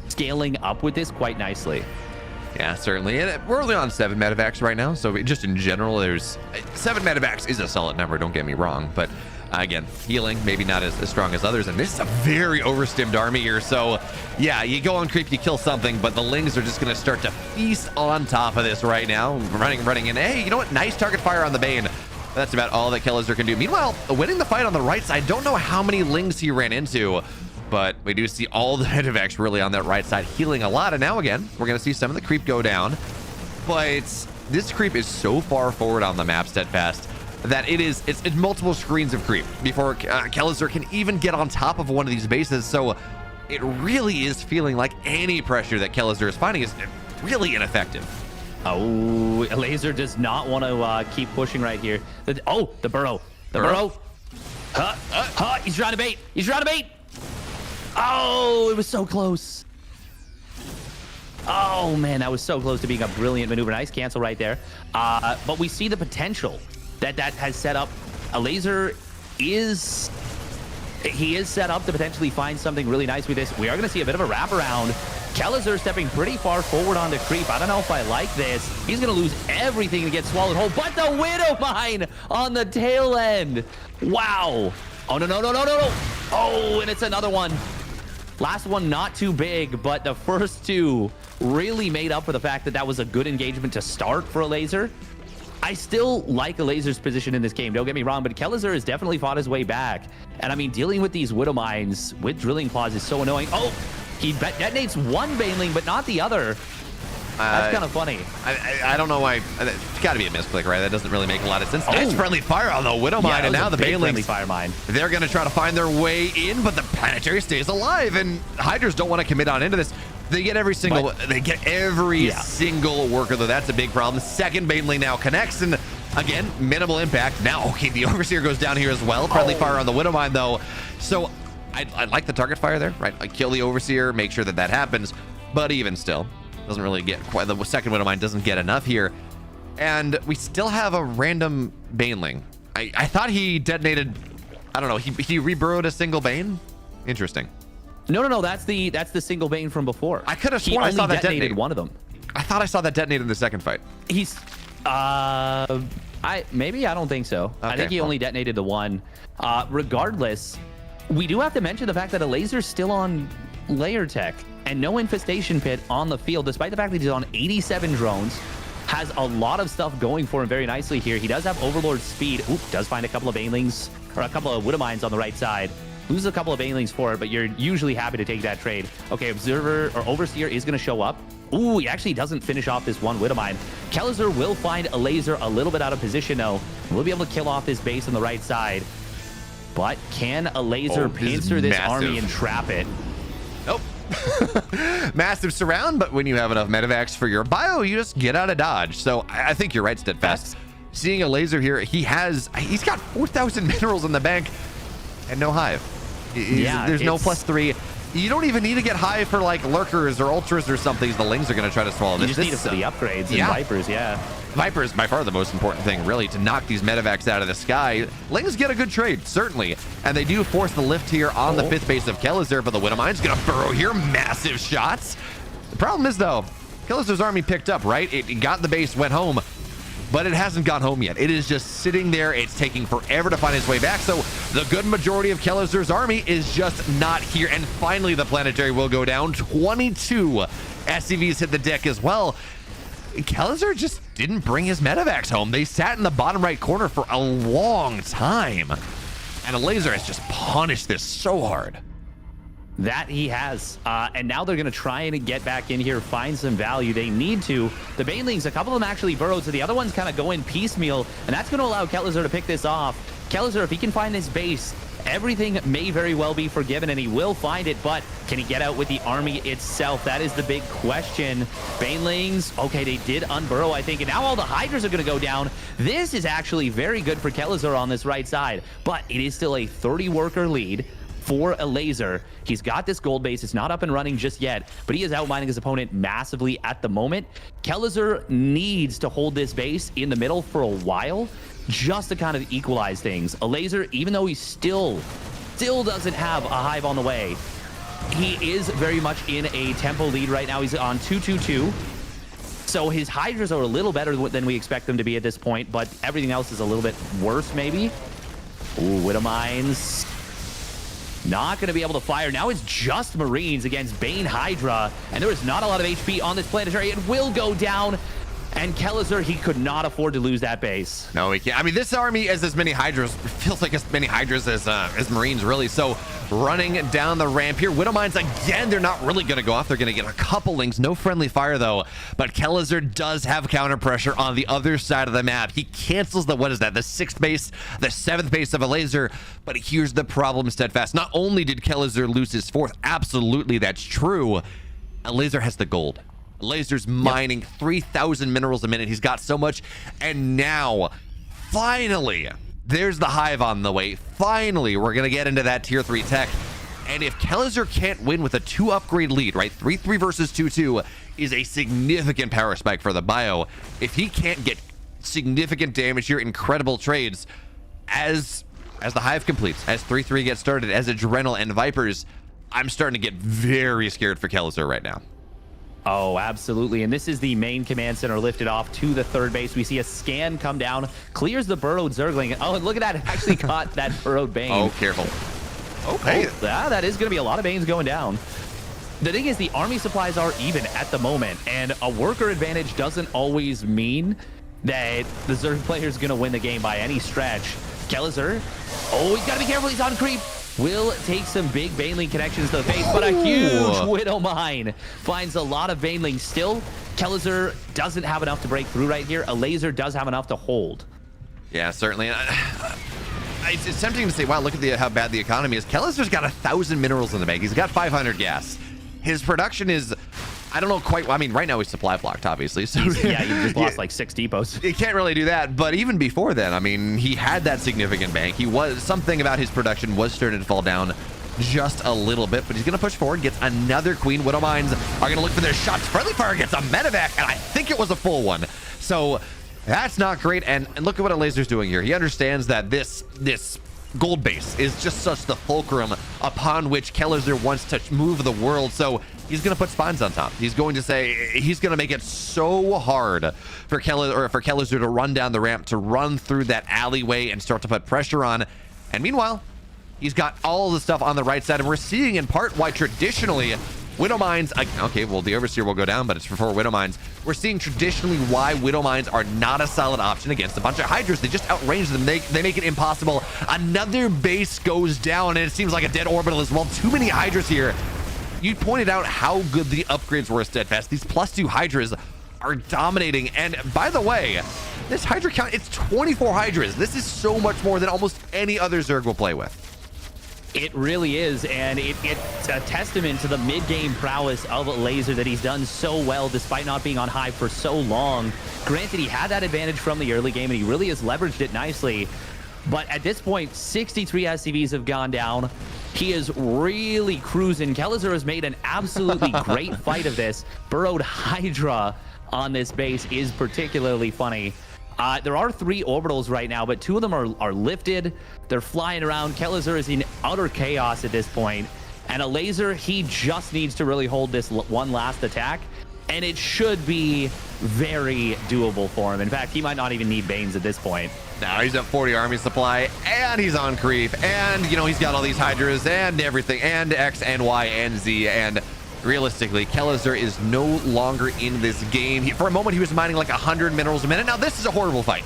scaling up with this quite nicely. Yeah, certainly. And we're only on 7 medevacs right now, so just in general, there's 7 medevacs is a solid number, don't get me wrong, but again, healing maybe not as strong as others, and this is a very overstimmed army here. So yeah, you go on creep, you kill something, but the Lings are just going to start to feast on top of this right now, running in. Hey, you know what, nice target fire on the Bane. That's about all that Kellizer can do. Meanwhile, winning the fight on the right side. Don't know how many Lings he ran into, but we do see all the medevacs really on that right side healing a lot. And now again, we're going to see some of the creep go down, but this creep is so far forward on the map, Steadfast, that it's multiple screens of creep before Kellizer can even get on top of one of these bases. So it really is feeling like any pressure that Kellizer is finding is really ineffective. Oh, a laser does not want to keep pushing right here. The burrow. The burrow. He's trying to bait. Oh, it was so close. Oh, man, that was so close to being a brilliant maneuver. Nice cancel right there. But we see the potential that has set up. A laser is set up to potentially find something really nice with this. We are going to see a bit of a wraparound. Kellizer stepping pretty far forward on the creep. I don't know if I like this. He's going to lose everything and get swallowed whole, but the Widow Mine on the tail end. Wow. Oh, no. Oh, and it's another one. Last one not too big, but the first two really made up for the fact that that was a good engagement to start for a laser. I still like a laser's position in this game, don't get me wrong, but Kellizer has definitely fought his way back. And I mean, dealing with these Widow Mines with drilling claws is so annoying. Oh, he detonates one Baneling, but not the other. That's kind of funny. I don't know why. It's got to be a misclick, right? That doesn't really make a lot of sense. Nice friendly fire on the Widow Mine, and now the Banelings, fire mine. They're going to try to find their way in, but the Planetary stays alive, and Hydras don't want to commit on into this. They get every single single worker, though. That's a big problem. The second Baneling now connects, and again, minimal impact. Now, okay, the Overseer goes down here as well. Friendly fire on the Widow Mine, though. So I like the target fire there, right? Like, kill the Overseer, make sure that that happens, but even still, doesn't really get quite, the second Widow Mine doesn't get enough here. And we still have a random Baneling. I thought he detonated, I don't know, he reburrowed a single Bane? Interesting. No, that's the single Bane from before. I could have sworn I saw that detonated one of them. I thought I saw that detonated in the second fight. He's I don't think so. Okay, I think he only detonated the one. Regardless, we do have to mention the fact that a laser's still on layer tech and no infestation pit on the field, despite the fact that he's on 87 drones. Has a lot of stuff going for him very nicely here. He does have Overlord speed. Oop, does find a couple of Banelings, or a couple of Widow Mines on the right side. Loses a couple of Banelings for it, but you're usually happy to take that trade. Okay, Observer or Overseer is going to show up. Ooh, he actually doesn't finish off this one Widow Mine. Kellizer will find a laser a little bit out of position, though. We'll be able to kill off this base on the right side. But can a laser pincer this army and trap it? Nope. Massive surround, but when you have enough medevacs for your bio, you just get out of dodge. So I think you're right, Steadfast. Seeing a laser here, he's got 4,000 minerals in the bank and no hive. There's no +3. You don't even need to get high for like lurkers or ultras or something. The Lings are going to try to swallow this. You just need it for the upgrades and Vipers, Viper is by far the most important thing, really, to knock these medevacs out of the sky. Lings get a good trade, certainly. And they do force the lift here on the 5th base of Kellizer, but the Widow Mine's going to burrow here. Massive shots. The problem is, though, Kellizer's army picked up, right? It got the base, went home, but it hasn't gone home yet. It is just sitting there. It's taking forever to find its way back. So the good majority of Kellizer's army is just not here. And finally, the Planetary will go down. 22 SCVs hit the deck as well. Kellizer just didn't bring his medevacs home. They sat in the bottom right corner for a long time. And a laser has just punished this so hard. That he has. And now they're going to try and get back in here, find some value. They need to. The Banelings, a couple of them actually burrowed, so the other ones kind of go in piecemeal, and that's going to allow Kellizer to pick this off. Kellizer, if he can find this base, everything may very well be forgiven, and he will find it, but can he get out with the army itself? That is the big question. Banelings, okay, they did unburrow, I think, and now all the Hydras are going to go down. This is actually very good for Kellizer on this right side, but it is still a 30-worker lead for a laser. He's got this gold base. It's not up and running just yet, but he is outmining his opponent massively at the moment. Kellizer needs to hold this base in the middle for a while just to kind of equalize things. A laser, even though he still doesn't have a hive on the way, he is very much in a tempo lead right now. He's on 2-2-2. So his Hydras are a little better than we expect them to be at this point, but everything else is a little bit worse, maybe. Ooh, Widow Mines. Not going to be able to fire. Now it's just Marines against Bane Hydra, and there is not a lot of HP on this Planetary. It will go down, and Kellizer, he could not afford to lose that base. No, he can't. I mean, this army has as many Hydras, feels like as many Hydras as Marines, really. So running down the ramp here. Widow Mines, again, they're not really going to go off. They're going to get a couple Lings. No friendly fire, though. But Kellizer does have counter pressure on the other side of the map. He cancels the, what is that, the 6th base, the 7th base of a laser. But here's the problem, Steadfast. Not only did Kellizer lose his 4th, absolutely, that's true. A laser has the gold. Laser's mining 3,000 minerals a minute. He's got so much. And now, finally, there's the hive on the way. Finally, we're going to get into that tier 3 tech. And if Kellizer can't win with a 2 upgrade lead, right? 3-3 versus 2-2 is a significant power spike for the bio. If he can't get significant damage here, incredible trades, as the hive completes, as 3-3 gets started, as Adrenal and Vipers, I'm starting to get very scared for Kellizer right now. Oh, absolutely. And this is the main command center lifted off to the 3rd base. We see a scan come down, clears the burrowed Zergling. Oh, and look at that. It actually caught that burrowed Bane. Oh, careful. Okay. Yeah, that is going to be a lot of Banes going down. The thing is, the army supplies are even at the moment, and a worker advantage doesn't always mean that the Zerg player is going to win the game by any stretch. Kellizer, oh, he's got to be careful. He's on creep. Will take some big Baneling connections to the face, but a huge Widow Mine finds a lot of Baneling still. Kellizer doesn't have enough to break through right here. A laser does have enough to hold. Yeah, certainly. It's tempting to say, wow, look at how bad the economy is. Kellizer's got 1,000 minerals in the bank. He's got 500 gas. His production is, I don't know quite. I mean, right now he's supply blocked, obviously. So yeah, he just lost like 6 depots. He can't really do that. But even before then, I mean, he had that significant bank. Something about his production was starting to fall down just a little bit, but he's going to push forward, gets another queen. Widow Mines are going to look for their shots. Friendly Fire gets a medevac, and I think it was a full one. So that's not great. And look at what a laser's doing here. He understands that this gold base is just such the fulcrum upon which Kellizer wants to move the world. So he's going to put spawns on top. He's going to say he's going to make it so hard for Kellizer to run down the ramp, to run through that alleyway and start to put pressure on. And meanwhile, he's got all of the stuff on the right side, and we're seeing in part why traditionally Widow Mines, okay, well, the Overseer will go down, but it's for 4 Widow Mines. We're seeing traditionally why Widow Mines are not a solid option against a bunch of Hydras. They just outrange them. They make it impossible. Another base goes down, and it seems like a dead orbital as well. Too many Hydras here. You pointed out how good the upgrades were, Steadfast. These +2 Hydras are dominating. And by the way, this Hydra count, it's 24 Hydras. This is so much more than almost any other Zerg will play with. It really is, and it's a testament to the mid-game prowess of Laser that he's done so well despite not being on high for so long. Granted, he had that advantage from the early game, and he really has leveraged it nicely. But at this point, 63 SCVs have gone down. He is really cruising. Kellizer has made an absolutely great fight of this. Burrowed Hydra on this base is particularly funny. There are 3 orbitals right now, but 2 of them are lifted. They're flying around. Kellizer is in utter chaos at this point. And a laser, he just needs to really hold this one last attack. And it should be very doable for him. In fact, he might not even need Banes at this point. Now he's at 40 army supply, and he's on creep, and, you know, he's got all these Hydras and everything, and X and Y and Z, and realistically, Kellizer is no longer in this game. For a moment, he was mining like 100 minerals a minute. Now, this is a horrible fight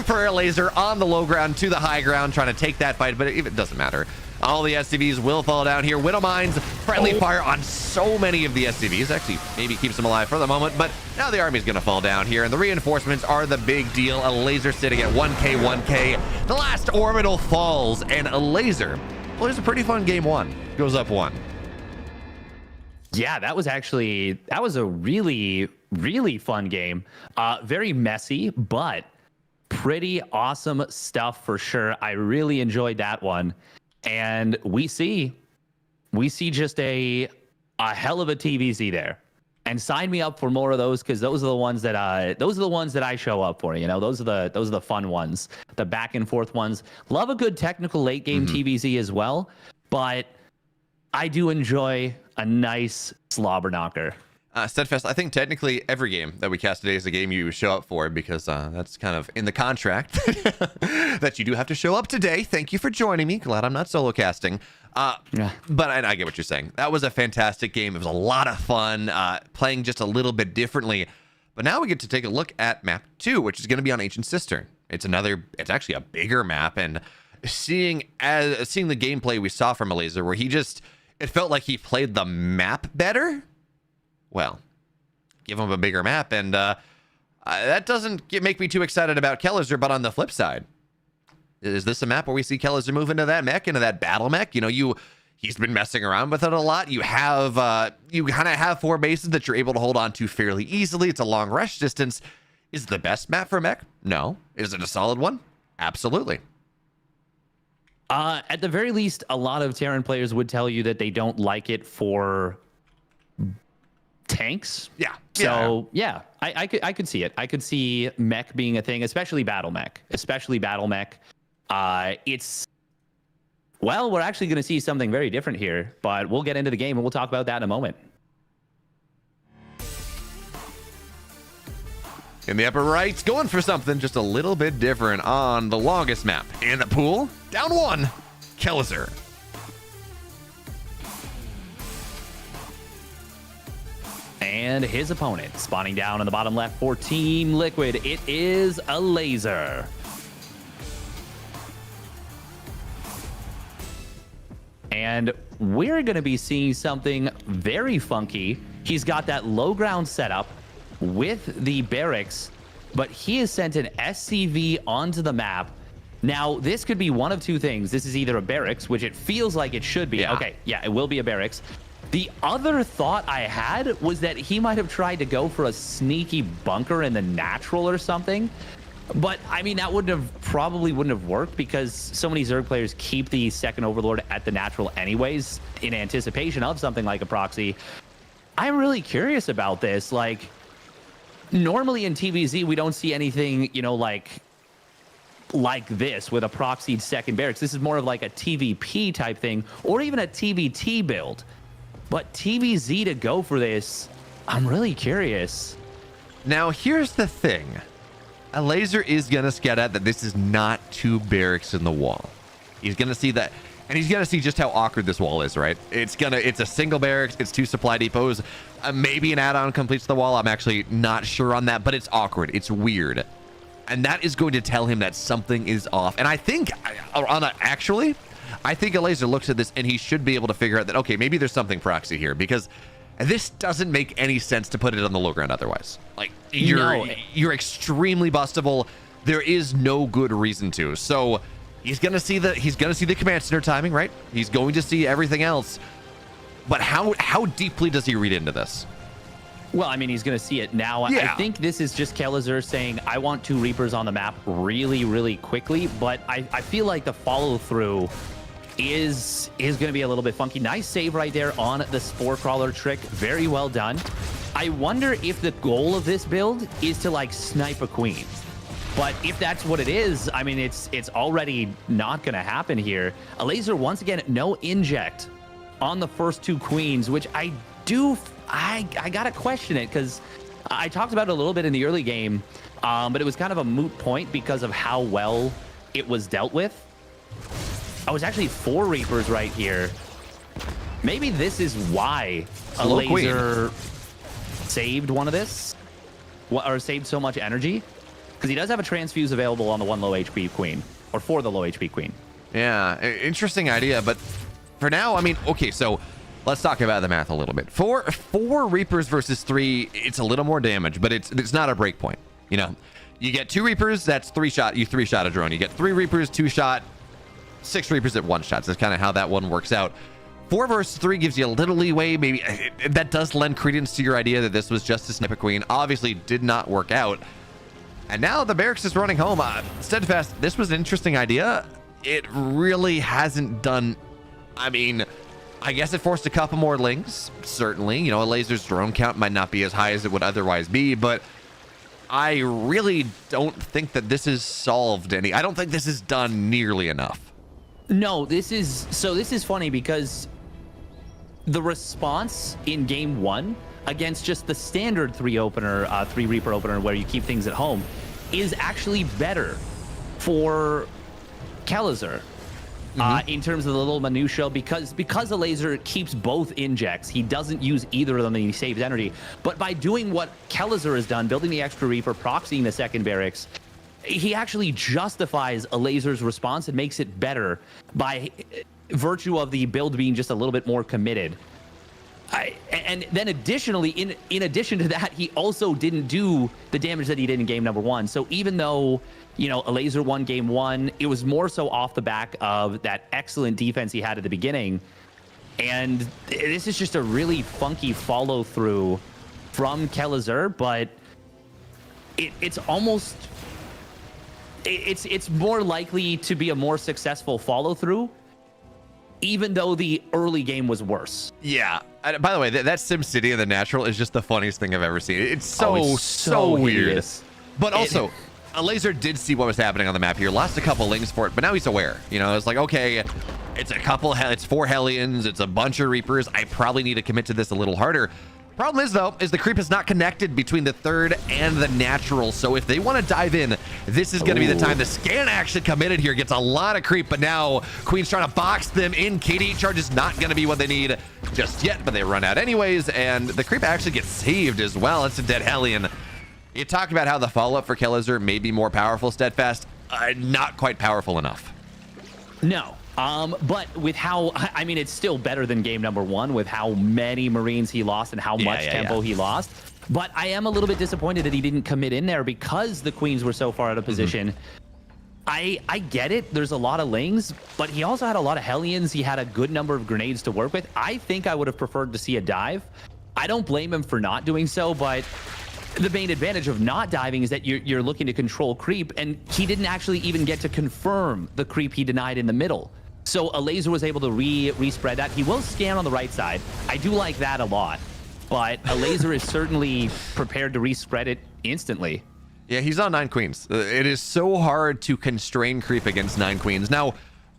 for a laser on the low ground to the high ground, trying to take that fight, but it doesn't matter. All the SCVs will fall down here. Widow Mines, friendly fire on so many of the SCVs. Actually, maybe keeps them alive for the moment, but now the army's going to fall down here, and the reinforcements are the big deal. A laser sitting at 1K, 1K. The last orbital falls, and a laser, well, it's a pretty fun game 1. Goes up 1. Yeah, that was a really, really fun game. Very messy, but pretty awesome stuff for sure. I really enjoyed that one. And we see just a hell of a TVZ there. And sign me up for more of those, because those are the ones that I show up for. You know, those are the fun ones, the back and forth ones. Love a good technical late game TVZ as well, but I do enjoy a nice slobber knocker. Steadfast, I think technically every game that we cast today is a game you show up for, because that's kind of in the contract that you do have to show up today. Thank you for joining me. Glad I'm not solo casting. But I get what you're saying. That was a fantastic game. It was a lot of fun, playing just a little bit differently. But now we get to take a look at map 2, which is going to be on Ancient Cistern. It's actually a bigger map, and seeing the gameplay we saw from a laser, where it felt like he played the map better. Well, give him a bigger map, and that doesn't make me too excited about Kellizer. But on the flip side, is this a map where we see Kellizer move into that mech, into that battle mech? You know, he's been messing around with it a lot. You kind of have 4 bases that you're able to hold on to fairly easily. It's a long rush distance. Is it the best map for mech? No. Is it a solid one? Absolutely. At the very least, a lot of Terran players would tell you that they don't like it for tanks. Yeah. So yeah, I could see it. I could see mech being a thing, especially battle mech. We're actually going to see something very different here, but we'll get into the game and we'll talk about that in a moment. In the upper right, going for something just a little bit different on the longest map in the pool. Down 1, Kellizer. And his opponent spawning down in the bottom left for Team Liquid. It is a laser. And we're going to be seeing something very funky. He's got that low ground setup with the barracks, but he has sent an SCV onto the map. Now, this could be one of two things. This is either a barracks, which it feels like it should be. Yeah. Okay, yeah, it will be a barracks. The other thought I had was that he might have tried to go for a sneaky bunker in the natural or something. But I mean, that probably wouldn't have worked because so many Zerg players keep the second Overlord at the natural anyways in anticipation of something like a proxy. I'm really curious about this. Like, normally in TVZ, we don't see anything, you know, like this with a proxied second barracks. This is more of like a TVP type thing or even a TVT build. But TVZ to go for this, I'm really curious. Now, here's the thing. A laser is going to scout out that this is not two barracks in the wall. He's going to see that, and he's going to see just how awkward this wall is, right? It's a single barracks, it's two supply depots. Maybe an add-on completes the wall. I'm actually not sure on that, but it's awkward. It's weird. And that is going to tell him that something is off. And I think, I think a laser looks at this and he should be able to figure out that, okay, maybe there's something proxy here because this doesn't make any sense to put it on the low ground otherwise. Like, you're extremely bustable. There is no good reason to. So he's gonna see the command center timing, right? He's going to see everything else. But how deeply does he read into this? Well, I mean, he's going to see it now. Yeah. I think this is just Kelazur saying, I want two Reapers on the map really, really quickly. But I feel like the follow-through is going to be a little bit funky. Nice save right there on the Spore Crawler trick. Very well done. I wonder if the goal of this build is to, like, snipe a queen. But if that's what it is, I mean, it's already not going to happen here. A laser, once again, no inject on the first two queens, which I gotta question it because I talked about it a little bit in the early game, but it was kind of a moot point because of how well it was dealt with. I was actually 4 Reapers right here. Maybe this is why a laser saved one of this, or saved so much energy, because he does have a transfuse available on the 1 low HP queen, or for the low HP queen. Yeah, Interesting idea, but for now, I mean, okay, so let's talk about the math a little bit. 4 Reapers versus 3, it's a little more damage, but it's not a break point. You know, you get 2 Reapers, that's 3 shot. You 3 shot a drone. You get 3 Reapers, 2 shot, 6 Reapers at 1 shot. So that's kind of how that one works out. 4 versus 3 gives you a little leeway. Maybe that does lend credence to your idea that this was just a sniper queen. Obviously, did not work out. And now the barracks is running home. Steadfast, this was an interesting idea. It really hasn't done. I mean, I guess it forced a couple more lings, certainly. You know, a laser's drone count might not be as high as it would otherwise be, but I really don't think that this has solved any. I don't think this is done nearly enough. No, this is funny because the response in game 1 against just the standard 3 Reaper opener where you keep things at home is actually better for Kelazur. In terms of the little minutia, because a laser keeps both injects, he doesn't use either of them and he saves energy. But by doing what Kelazur has done, building the extra Reaper, proxying the second barracks, he actually justifies a laser's response and makes it better by virtue of the build being just a little bit more committed. And then additionally, in addition to that, he also didn't do the damage that he did in game number 1. So even though, you know, a laser won game 1, it was more so off the back of that excellent defense he had at the beginning. And this is just a really funky follow through from Kelazur, but it's almost, it's more likely to be a more successful follow through, even though the early game was worse. Yeah. By the way, that SimCity in the natural is just the funniest thing I've ever seen. It's so weird. Hideous. But also, a laser did see what was happening on the map here, lost a couple lings for it, but now he's aware. You know, it's like, okay, it's 4 Hellions, it's a bunch of Reapers. I probably need to commit to this a little harder. Problem is, though, is the creep is not connected between the third and the natural. So if they want to dive in, this is going to be the time. The scan actually committed here, gets a lot of creep, but now Queen's trying to box them in. KD charge is not going to be what they need just yet, but they run out anyways, and the creep actually gets saved as well. It's a dead Hellion. You talk about how the follow-up for Kellizer may be more powerful, Steadfast. Not quite powerful enough. No. But with how, I mean, it's still better than game number 1 with how many Marines he lost and how much tempo he lost. But I am a little bit disappointed that he didn't commit in there because the Queens were so far out of position. I get it. There's a lot of Lings, but he also had a lot of Hellions. He had a good number of grenades to work with. I think I would have preferred to see a dive. I don't blame him for not doing so, but the main advantage of not diving is that you're looking to control creep, and he didn't actually even get to confirm the creep he denied in the middle. So a laser was able to re-spread that. He will scan on the right side. I do like that a lot, but a laser is certainly prepared to re-spread it instantly. Yeah, he's on 9 Queens. It is so hard to constrain creep against 9 Queens. Now,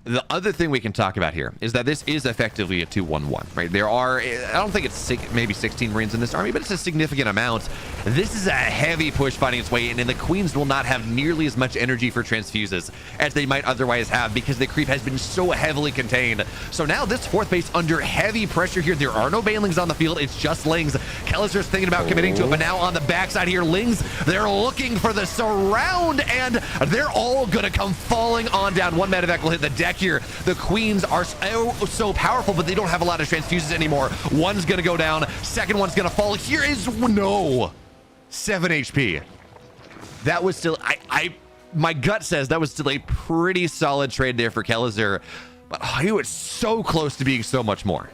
the other thing we can talk about here is that this is effectively a 2-1-1, right? There are, I don't think it's maybe 16 Marines in this army, but it's a significant amount. This is a heavy push finding its way in, and the Queens will not have nearly as much energy for transfuses as they might otherwise have because the creep has been so heavily contained. So now this 4th base under heavy pressure here. There are no banelings on the field. It's just Lings. Kellizer's thinking about committing to it, but now on the backside here, Lings, they're looking for the surround, and they're all going to come falling on down. 1 medevac will hit the deck here. The Queens are so powerful, but they don't have a lot of transfuses anymore. One's gonna go down, second one's gonna fall. Here is no 7 HP. That was still, my gut says that was still a pretty solid trade there for Kellizer, but he was so close to being so much more.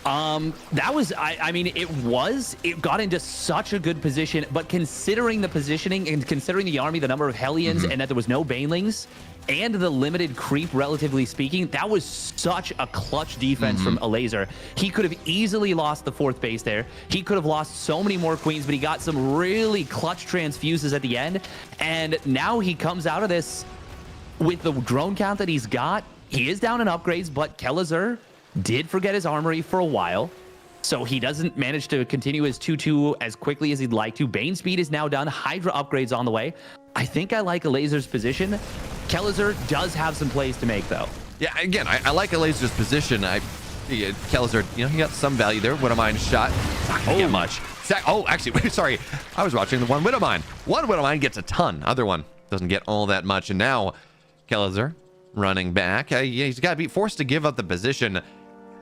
That was, I mean, it got into such a good position, but considering the positioning and considering the army, the number of Hellions, and that there was no banelings, and the limited creep, relatively speaking, that was such a clutch defense from a laser. He could have easily lost the 4th base there. He could have lost so many more Queens, but he got some really clutch transfuses at the end. And now he comes out of this with the drone count that he's got. He is down in upgrades, but Kellizer did forget his armory for a while, so he doesn't manage to continue his 2-2 as quickly as he'd like to. Bane speed is now done. Hydra upgrades on the way. I think I like a laser's position. Kellizer does have some plays to make, though. Yeah, again, I like a laser's position. Kellizer, he got some value there. Widowmine shot, not gonna get much. Actually, sorry, I was watching the one Widowmine. One Widowmine gets a ton. Other one doesn't get all that much. And now Kellizer running back. He's got to be forced to give up the position.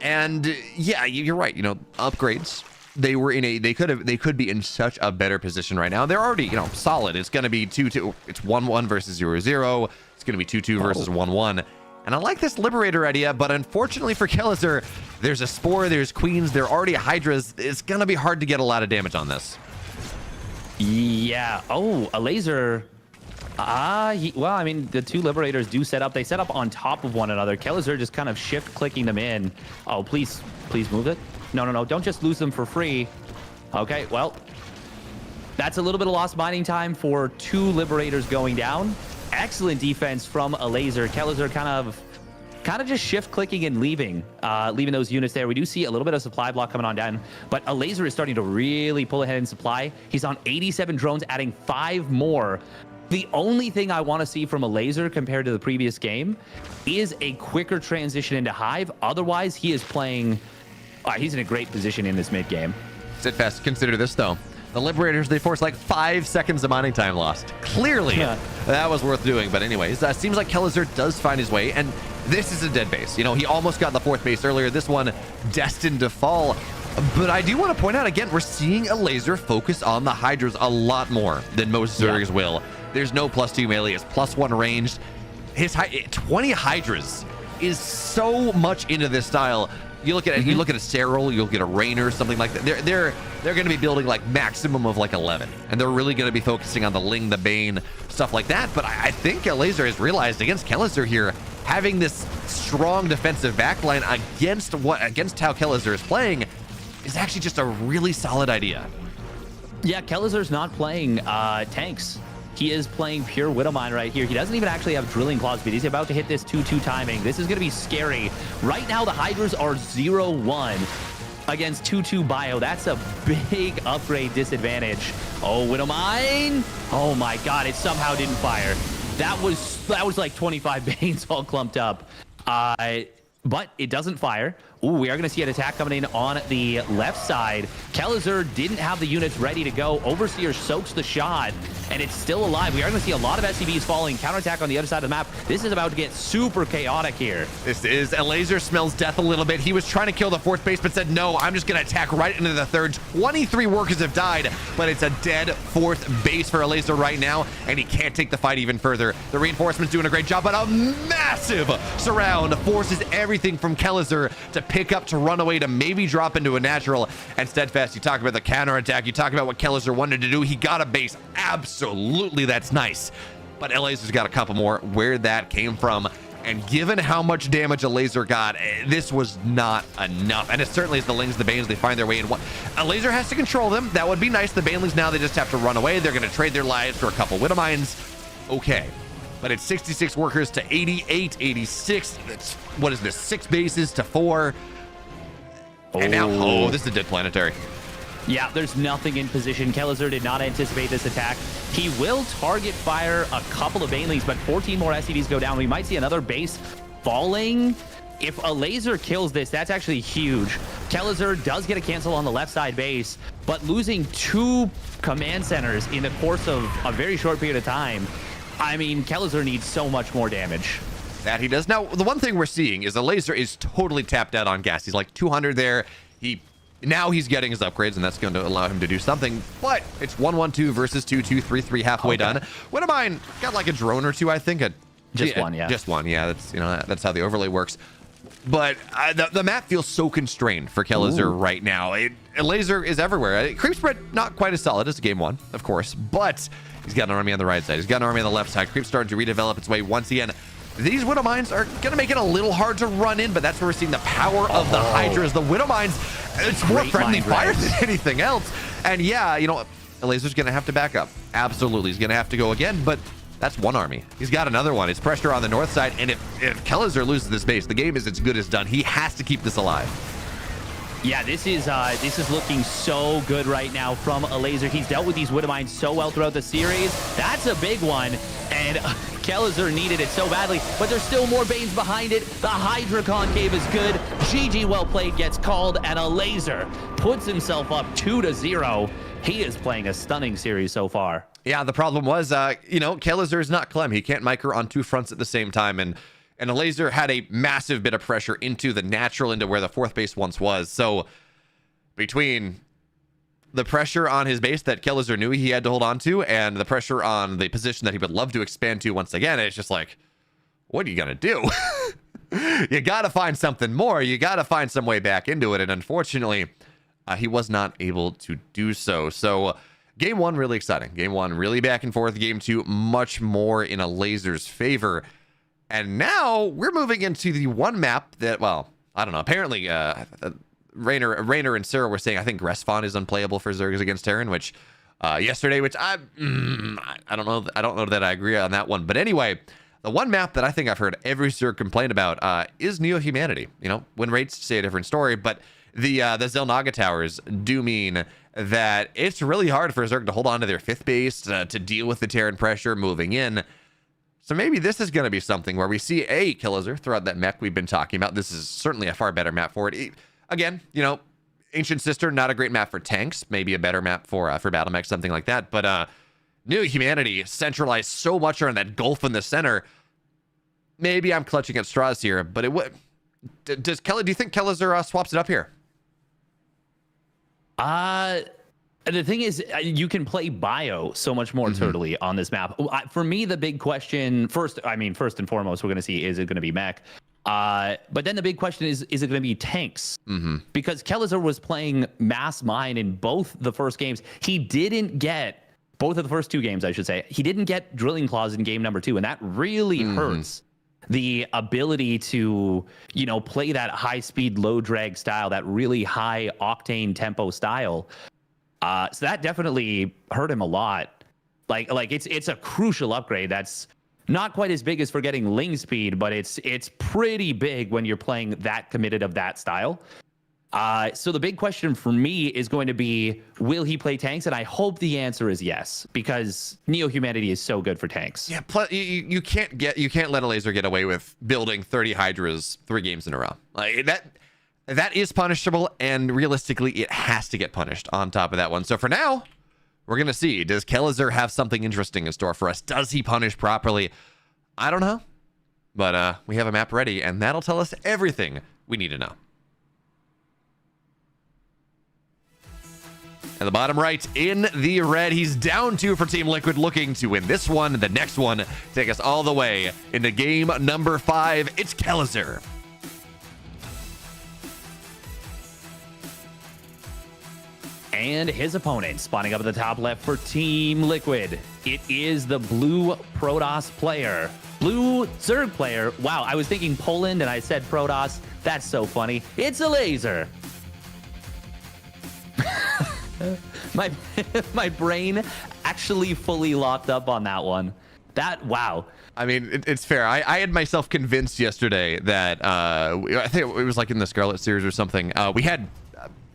And yeah, you're right. Upgrades. They could be in such a better position right now. They're already, solid. It's going to be 2-2. It's 1-1 versus 0-0. It's going to be 2-2 versus 1-1. And I like this Liberator idea, but unfortunately for Kellizer, there's a Spore, there's Queens, there are already Hydras. It's going to be hard to get a lot of damage on this. Yeah. Oh, a laser. Well, I mean, the 2 Liberators do set up. They set up on top of one another. Kellizer just kind of shift clicking them in. Oh, please move it. No. Don't just lose them for free. Okay, well, that's a little bit of lost mining time for 2 Liberators going down. Excellent defense from a laser. Kellizer kind of just shift clicking and leaving those units there. We do see a little bit of supply block coming on down, but a laser is starting to really pull ahead in supply. He's on 87 drones, adding 5 more. The only thing I want to see from a laser compared to the previous game is a quicker transition into Hive. Otherwise, he is playing... he's in a great position in this mid game. Sit fast. Consider this, though. The Liberators, they forced like 5 seconds of mining time lost. Clearly, that was worth doing. But anyways, seems like Kellizer does find his way. And this is a dead base. He almost got the 4th base earlier. This one destined to fall. But I do want to point out, again, we're seeing a laser focus on the Hydras a lot more than most Zergs will. There's no +2 melee. It's +1 ranged. His 20 Hydras is so much into this style. You look at it, you look at a Serral, you'll get a Rainer, something like that. They're going to be building like maximum of like 11, and they're really going to be focusing on the Ling, the Bane, stuff like that. But I think Laser has realized against Kellizer here, having this strong defensive backline against how Kellizer is playing is actually just a really solid idea. Yeah, Kellizer's not playing tanks. He is playing pure Widowmine right here. He doesn't even actually have Drilling Claw speed. He's about to hit this 2-2 timing. This is going to be scary. Right now, the Hydras are 0-1. against 2-2 Bio. That's a big upgrade disadvantage. Oh, Widowmine. Oh my God, it somehow didn't fire. That was like 25 Banes all clumped up. But it doesn't fire. Ooh, we are going to see an attack coming in on the left side. Kellizer didn't have the units ready to go. Overseer soaks the shot, and it's still alive. We are going to see a lot of SCVs falling. Counterattack on the other side of the map. This is about to get super chaotic here. This is a laser smells death a little bit. He was trying to kill the fourth base, but said, no, I'm just going to attack right into the third. 23 workers have died, but it's a dead fourth base for a laser right now, and he can't take the fight even further. The reinforcements doing a great job, but a massive surround forces everything from Kellizer to pick up, to run away, to maybe drop into a natural. And Steadfast, you talk about the counterattack, you talk about what Kellizer wanted to do. He got a base. Absolutely, that's nice. But LA's got a couple more. Where that came from, and given how much damage a laser got, this was not enough. And it certainly is the Lings, the Banes, they find their way in. A laser has to control them. That would be nice. The Banelings now, they just have to run away. They're going to trade their lives for a couple Widowmines. Okay. But it's 66 workers to 88, 86. That's, what is this? 6 bases to 4. And now, oh, this is a dead planetary. Yeah, there's nothing in position. Kellizer did not anticipate this attack. He will target fire a couple of Banelings, but 14 more SCVs go down. We might see another base falling. If a laser kills this, that's actually huge. Kellizer does get a cancel on the left side base, but losing 2 command centers in the course of a very short period of time, I mean, Kellizer needs so much more damage. That he does. Now, the one thing we're seeing is the laser is totally tapped out on gas. He's like 200 there. Now he's getting his upgrades, and that's going to allow him to do something. But it's 1-1-2 versus 2-2, 3-3 halfway done. Widowmine got like a drone or 2, I think. Just one, yeah. Just one, yeah. That's, you know, that's how the overlay works. But the map feels so constrained for Kellizer right now. A laser is everywhere. Creep spread, not quite as solid as game 1, of course, but he's got an army on the right side. He's got an army on the left side. Creep starting to redevelop its way once again. These Widowmines are going to make it a little hard to run in, but that's where we're seeing the power of the Hydras. The Widowmines, it's more friendly fire than anything else. And yeah, you know, the laser's going to have to back up. Absolutely. He's going to have to go again, but that's one army. He's got another one. It's pressure on the north side, and if Kellizer loses this base, the game is as good as done. He has to keep this alive. Yeah, this is looking so good right now from a laser. He's dealt with these Widowmines so well throughout the series. That's a big one, and Kellizer needed it so badly, but there's still more Banes behind it. The Hydra Concave is good. GG well played gets called, and a laser puts himself up 2-0. He is playing a stunning series so far. Yeah, the problem was, you know, Kellizer is not Clem. He can't micro on 2 fronts at the same time, and a laser had a massive bit of pressure into the natural, into where the 4th base once was. So between the pressure on his base that Kellizer knew he had to hold on to, and the pressure on the position that he would love to expand to once again, it's just like, what are you going to do? You got to find something more. You got to find some way back into it. And unfortunately, he was not able to do so. So game 1, really exciting. Game 1, really back and forth. Game 2, much more in a laser's favor. And now we're moving into the one map that, well, I don't know. Apparently, Rainer and Sarah were saying, I think Respawn is unplayable for Zergs against Terran, which yesterday, which I don't know. I don't know that I agree on that one. But anyway, the one map that I think I've heard every Zerg complain about is Neo-Humanity. You know, win rates say a different story, but the Zelnaga towers do mean that it's really hard for Zerg to hold on to their 5th base, to deal with the Terran pressure moving in. So maybe this is going to be something where we see a Kellizer throughout that mech we've been talking about. This is certainly a far better map for it. Again, you know, Ancient Sister, not a great map for tanks. Maybe a better map for battle mech, something like that. But Neo-Humanity centralized so much around that gulf in the center. Maybe I'm clutching at straws here, but it would. Do you think Kellizer swaps it up here? The thing is, you can play bio so much more turtly on this map. For me, the big question, first and foremost, we're going to see, is it going to be mech? But then the big question is it going to be tanks? Because Kellizer was playing mass mine in both the first games. He didn't get, both of the first 2 games, I should say, he didn't get drilling claws in game number 2, and that really hurts the ability to, you know, play that high speed, low drag style, that really high octane tempo style. So that definitely hurt him a lot. Like it's a crucial upgrade. That's not quite as big as for getting Ling speed, but it's pretty big when you're playing that committed of that style. So the big question for me is going to be, will he play tanks? And I hope the answer is yes, because Neo Humanity is so good for tanks. Yeah, plus you can't let a laser get away with building 30 Hydras 3 games in a row. Like that is punishable, and realistically, it has to get punished on top of that one. So for now, we're gonna see. Does Kelazur have something interesting in store for us? Does he punish properly? I don't know, but we have a map ready, and that'll tell us everything we need to know. At the bottom right, in the red, he's down 2 for Team Liquid, looking to win this one, the next one, take us all the way into game number 5. It's Kelazur. And his opponent spawning up at the top left for Team Liquid. It is the blue Protoss player. Blue Zerg player. Wow, I was thinking Poland and I said Protoss. That's so funny. It's a laser. My brain actually fully locked up on that one. Wow. I mean, it's fair. I had myself convinced yesterday that I think it was like in the Scarlet series or something. We had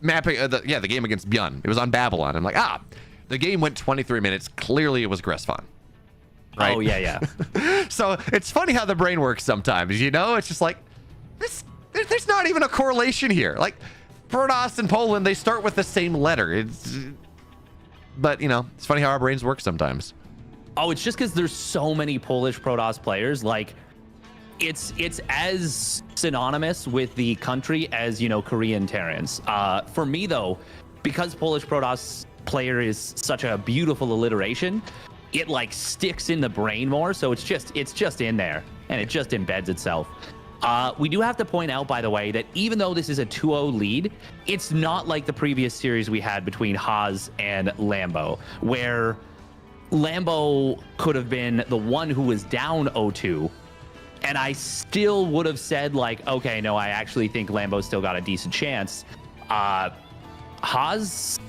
mapping the game against Björn. It was on Babylon. I'm like, the game went 23 minutes. Clearly, it was Gressfon. Right? Oh yeah. So it's funny how the brain works sometimes. You know, it's just like there's not even a correlation here. Like Protoss and Poland, they start with the same letter. But you know, it's funny how our brains work sometimes. Oh, it's just because there's so many Polish Protoss players. Like, it's as synonymous with the country as, you know, Korean Terrans. For me, though, because Polish Protoss player is such a beautiful alliteration, it like sticks in the brain more. So it's just in there, and it just embeds itself. We do have to point out, by the way, that even though this is a 2-0 lead, it's not like the previous series we had between Haas and Lambo, where Lambo could have been the one who was down 0-2, and I still would have said, like, okay, no, I actually think Lambo still got a decent chance. Haas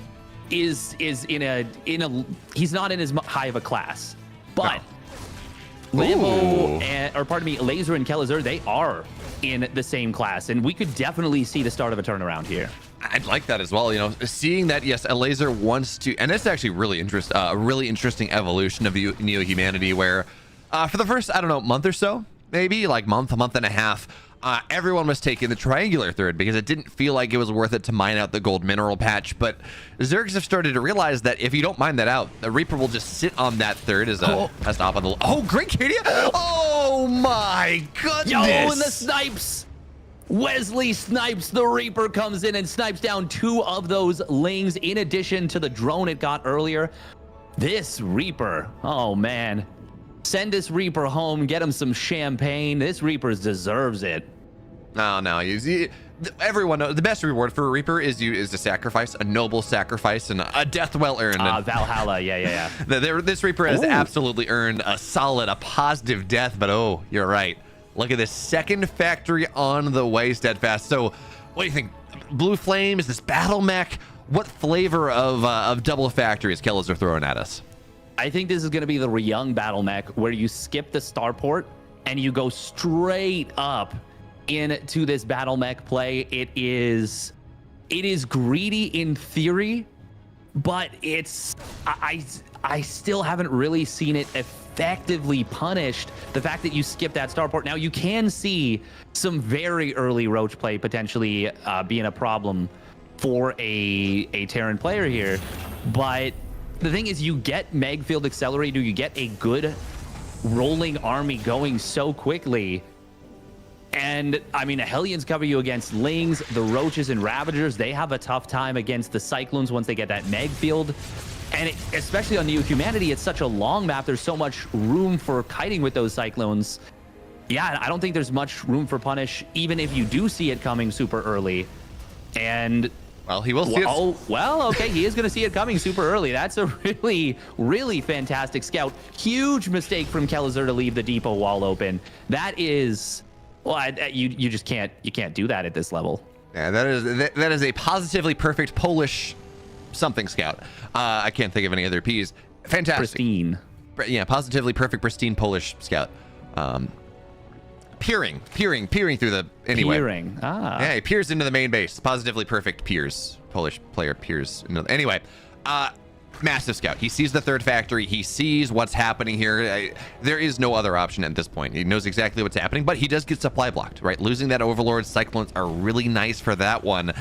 is in a he's not in as high of a class, but Lambo Laser and Kelazur, they are in the same class, and we could definitely see the start of a turnaround here. I'd like that as well. You know, seeing that, yes, a laser wants to, and it's actually really a really interesting evolution of the Neo Humanity, where for the first, I don't know, month or so, maybe like month and a half, everyone was taking the triangular third because it didn't feel like it was worth it to mine out the gold mineral patch. But Zergs have started to realize that if you don't mine that out, the Reaper will just sit on that third as a stop on the. Oh, great Kadia! Oh my goodness! Yo, and the snipes! Wesley snipes. The Reaper comes in and snipes down 2 of those lings in addition to the drone it got earlier. This Reaper, oh man. Send this Reaper home, get him some champagne. This Reaper deserves it. No, everyone knows the best reward for a Reaper is a sacrifice, a noble sacrifice, and a death well earned. Valhalla, yeah. This Reaper has absolutely earned a positive death, but oh, you're right. Look at this second factory on the way, Steadfast. So what do you think? Blue Flame, is this battle mech? What flavor of double factory is Kelazur throwing at us? I think this is going to be the Ryung battle mech, where you skip the starport and you go straight up into this battle mech play. It is greedy in theory, but I still haven't really seen it effectively punished. The fact that you skip that starport. Now you can see some very early roach play potentially being a problem for a Terran player here, but the thing is, you get Megfield Accelerator, you get a good rolling army going so quickly. And I mean, the Hellions cover you against Lings, the Roaches and Ravagers. They have a tough time against the Cyclones once they get that Megfield. And especially on Neo Humanity, it's such a long map. There's so much room for kiting with those Cyclones. Yeah, I don't think there's much room for punish, even if you do see it coming super early. And well, he will see it. Oh, well, okay. He is going to see it coming super early. That's a really, really fantastic scout. Huge mistake from Kelazur to leave the depot wall open. That is, well, you just can't do that at this level. Yeah, that is a positively perfect Polish something scout. I can't think of any other P's. Fantastic. Pristine. Yeah, positively perfect, pristine Polish scout. peering through the, anyway. Peering. Yeah, he peers into the main base. Positively perfect peers. Polish player peers. Anyway, massive scout. He sees the third factory. He sees what's happening here. There is no other option at this point. He knows exactly what's happening, but he does get supply blocked, right? Losing that Overlord, Cyclones are really nice for that one.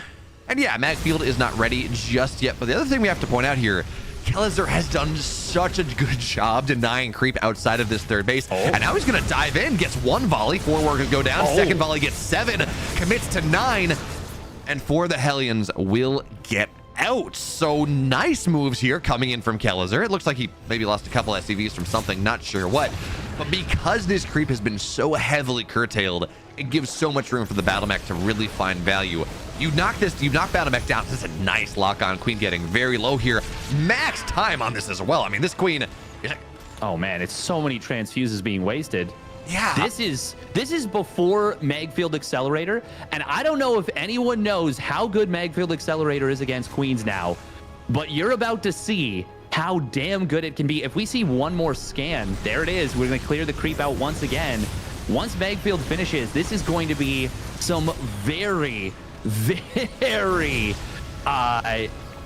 And yeah, Magfield is not ready just yet. But the other thing we have to point out here, Kellezer has done such a good job denying creep outside of this third base. And now he's going to dive in, gets one volley, 4 workers go down, second volley gets 7, commits to 9, and 4 of the Hellions will get out. So nice moves here coming in from Kellezer. It looks like he maybe lost a couple SCVs from something, not sure what. But because this creep has been so heavily curtailed, it gives so much room for the battle mech to really find value. You knock battle mech down. This is a nice lock on. Queen getting very low here. Max time on this as well. I mean, this Queen is like, oh man, it's so many transfuses being wasted. yeah. This is before Magfield Accelerator, and I don't know if anyone knows how good Magfield Accelerator is against Queens now, but you're about to see how damn good it can be. If we see one more scan, there it is. We're going to clear the creep out once again. Once Magfield finishes, this is going to be some very, very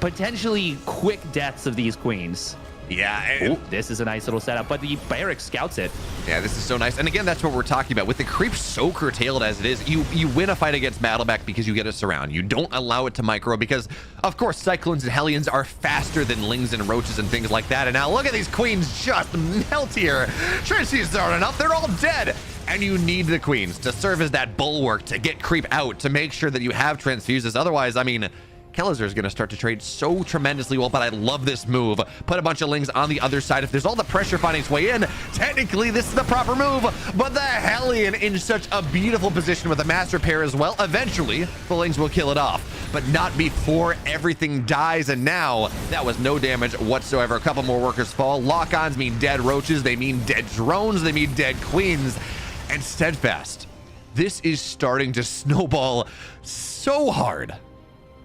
potentially quick deaths of these Queens. Yeah. Ooh, this is a nice little setup, but the Barrack scouts it. Yeah, this is so nice. And again, that's what we're talking about. With the creep so curtailed as it is, you win a fight against Battleback because you get a surround. You don't allow it to micro because, of course, Cyclones and Hellions are faster than Lings and Roaches and things like that. And now look at these Queens just melt here. Transfuses aren't enough. They're all dead. And you need the Queens to serve as that bulwark to get creep out, to make sure that you have transfuses. Otherwise, I mean, Kellezer is going to start to trade so tremendously well, but I love this move. Put a bunch of Lings on the other side. If there's all the pressure finding its way in, technically this is the proper move, but the Hellion in such a beautiful position with a master pair as well. Eventually, the Lings will kill it off, but not before everything dies, and now that was no damage whatsoever. A couple more workers fall. Lock-ons mean dead Roaches, they mean dead drones, they mean dead Queens, and Steadfast. This is starting to snowball so hard.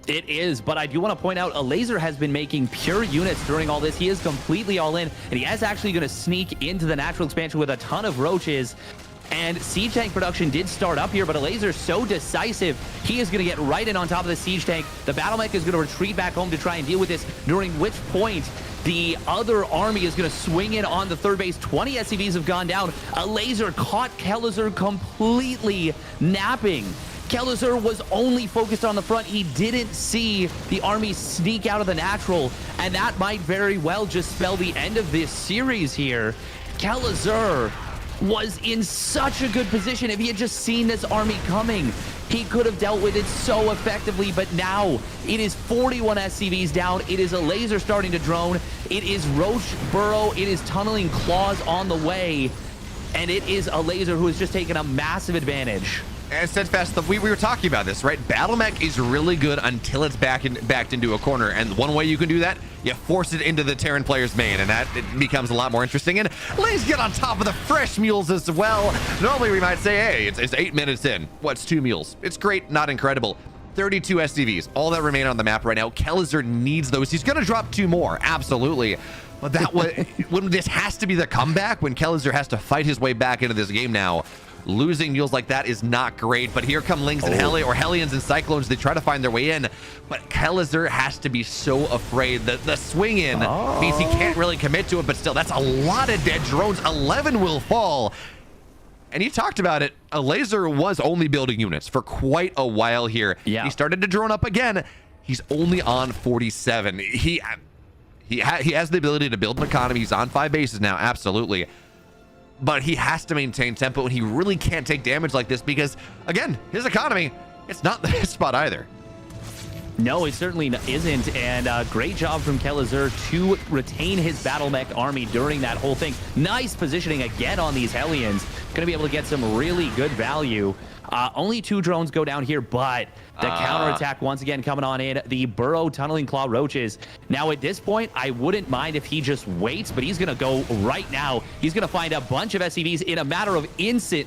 It is, but I do want to point out, a Laser has been making pure units during all this. He is completely all in, and he is actually going to sneak into the natural expansion with a ton of Roaches. And Siege Tank production did start up here, but a Laser so decisive, he is going to get right in on top of the Siege Tank. The Battle Mech is going to retreat back home to try and deal with this, during which point the other army is going to swing in on the third base. 20 SCVs have gone down. A Laser caught Kellezer completely napping. Kellezer was only focused on the front. He didn't see the army sneak out of the natural, and that might very well just spell the end of this series here. Kellezer was in such a good position. If he had just seen this army coming, he could have dealt with it so effectively, but now it is 41 SCVs down. It is a Laser starting to drone. It is Roach Burrow. It is tunneling claws on the way, and it is a Laser who has just taken a massive advantage. And Steadfast, we were talking about this, right? Battle Mech is really good until it's backed into a corner, and one way you can do that, you force it into the Terran player's main, and that it becomes a lot more interesting. And Lings get on top of the fresh mules as well. Normally we might say, hey, it's 8 minutes in. What's 2 mules? It's great, not incredible. 32 SCVs, all that remain on the map right now. Kellezer needs those. He's going to drop 2 more, absolutely. But that when this has to be the comeback, when Kellezer has to fight his way back into this game now. Losing mules like that is not great, but here come Lings and Hellions and Cyclones. They try to find their way in, but Kellezer has to be so afraid that the swing in means he can't really commit to it, but still, that's a lot of dead drones. 11 will fall. And you talked about it, a Laser was only building units for quite a while here. Yeah. He started to drone up again. He's only on 47. He has the ability to build an economy. He's on 5 bases now, absolutely. But he has to maintain tempo, and he really can't take damage like this because, again, his economy, it's not the best spot either. No, it certainly isn't, and great job from Kellezer to retain his Battle Mech army during that whole thing. Nice positioning again on these Hellions. Going to be able to get some really good value. Only 2 drones go down here, but the counterattack once again coming on in. The Burrow Tunneling Claw Roaches. Now at this point, I wouldn't mind if he just waits, but he's going to go right now. He's going to find a bunch of SCVs in a matter of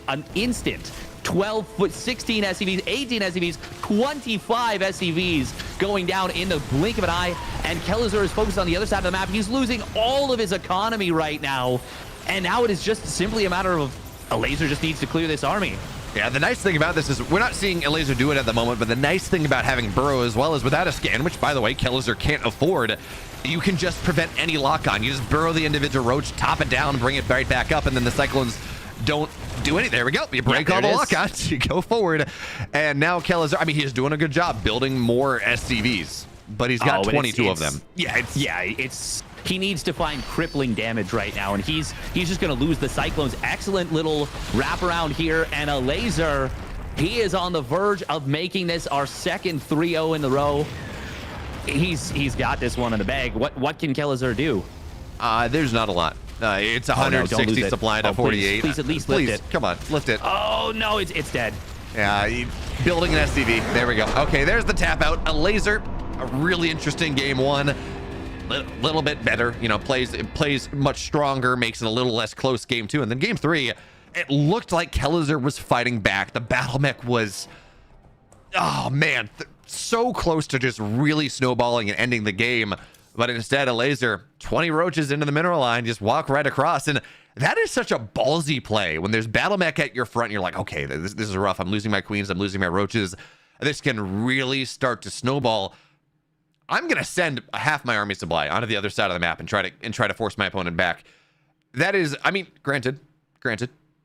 an instant. 12 foot, 16 SCVs, 18 SCVs, 25 SCVs going down in the blink of an eye. And Kellezer is focused on the other side of the map. He's losing all of his economy right now. And now it is just simply a matter of A laser just needs to clear this army. Yeah, the nice thing about this is we're not seeing a laser do it at the moment, but the nice thing about having Burrow as well is without a scan, which by the way, Kelliser can't afford, you can just prevent any lock-on. You just burrow the individual roach, top it down, bring it right back up, and then the Cyclones don't do anything. There we go. You break all the lock-ons, you go forward, and now Kelliser, I mean, he's doing a good job building more SCVs, but he's got 22 of them. He needs to find crippling damage right now, and he's just going to lose the Cyclones. Excellent little wraparound here, and a laser. He is on the verge of making this our second 3-0 in the row. He's got this one in the bag. What can Kelliser do? There's not a lot. It's 160 supply to 48. Please at least lift it. Come on, lift it. Oh no, it's dead. Yeah, building an SCV. There we go. Okay, there's the tap out. A laser. A really interesting game one. Little bit better, you know, plays much stronger, makes it a little less close game two. And then game three, it looked like Kelliser was fighting back. The battle mech was, oh man, so close to just really snowballing and ending the game. But instead, a laser, 20 roaches into the mineral line, just walk right across. And that is such a ballsy play. When there's battle mech at your front, you're like, okay, this is rough. I'm losing my queens. I'm losing my roaches. This can really start to snowball. I'm gonna send half my army supply onto the other side of the map and try to force my opponent back. That is, I mean, granted,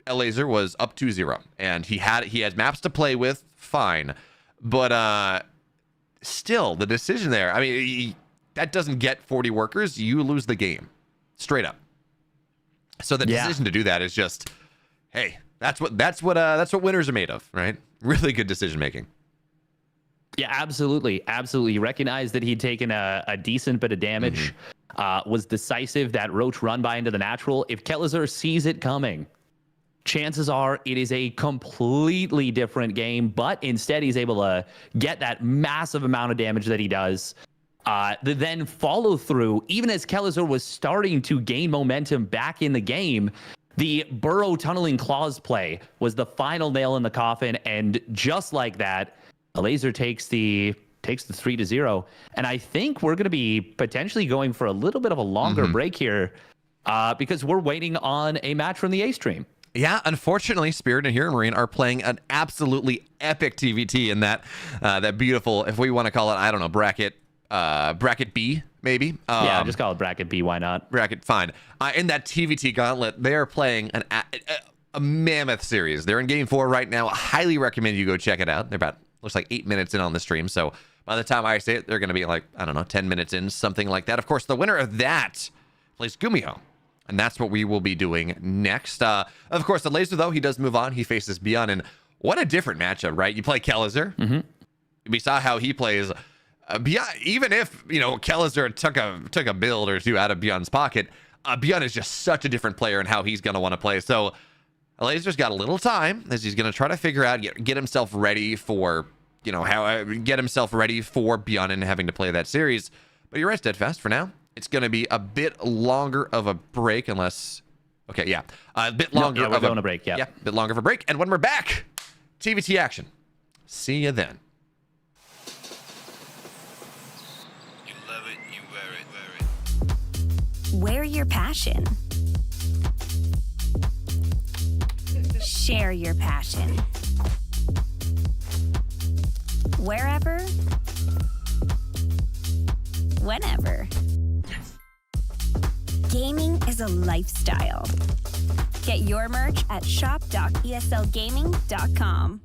a laser was up 2-0, and he had maps to play with, fine, but still the decision there. I mean, that doesn't get 40 workers. You lose the game, straight up. So the decision to do that is just, hey, that's what winners are made of, right? Really good decision making. Yeah, absolutely. You recognize that he'd taken a decent bit of damage, was decisive. That roach run by into the natural. If Kelliser sees it coming, chances are it is a completely different game, but instead he's able to get that massive amount of damage that he does. The then follow through, even as Kelliser was starting to gain momentum back in the game, the burrow tunneling claws play was the final nail in the coffin, and just like that, a laser takes the 3-0, and I think we're going to be potentially going for a little bit of a longer break here because we're waiting on a match from the A stream. Yeah, unfortunately, Spirit and Hero Marine are playing an absolutely epic TVT in that beautiful, if we want to call it, I don't know, bracket B, maybe. Yeah, just call it bracket B. Why not? Bracket, fine. In that TVT gauntlet, they are playing a mammoth series. They're in game 4 right now. I highly recommend you go check it out. They're about, looks like 8 minutes in on the stream. So by the time I say it, they're going to be like, I don't know, 10 minutes in, something like that. Of course, the winner of that plays Gumiho. And that's what we will be doing next. Of course, the laser, though, he does move on. He faces Beyond. And what a different matchup, right? You play Kelliser. We saw how he plays Beyond. Even if, you know, Kelliser took a build or two out of Beyond's pocket, Beyond is just such a different player and how he's going to want to play. So Laser's got a little time as he's going to try to figure out, get himself ready for, you know, get himself ready for Beyond and having to play that series. But you're right, Steadfast, for now. It's going to be a bit longer of a break unless, okay, yeah. A bit longer of a break, yeah. Yeah, a bit longer of a break. And when we're back, TVT action. See you then. You love it, you wear it. Wear your passion. Share your passion. Wherever, whenever. Gaming is a lifestyle. Get your merch at shop.eslgaming.com.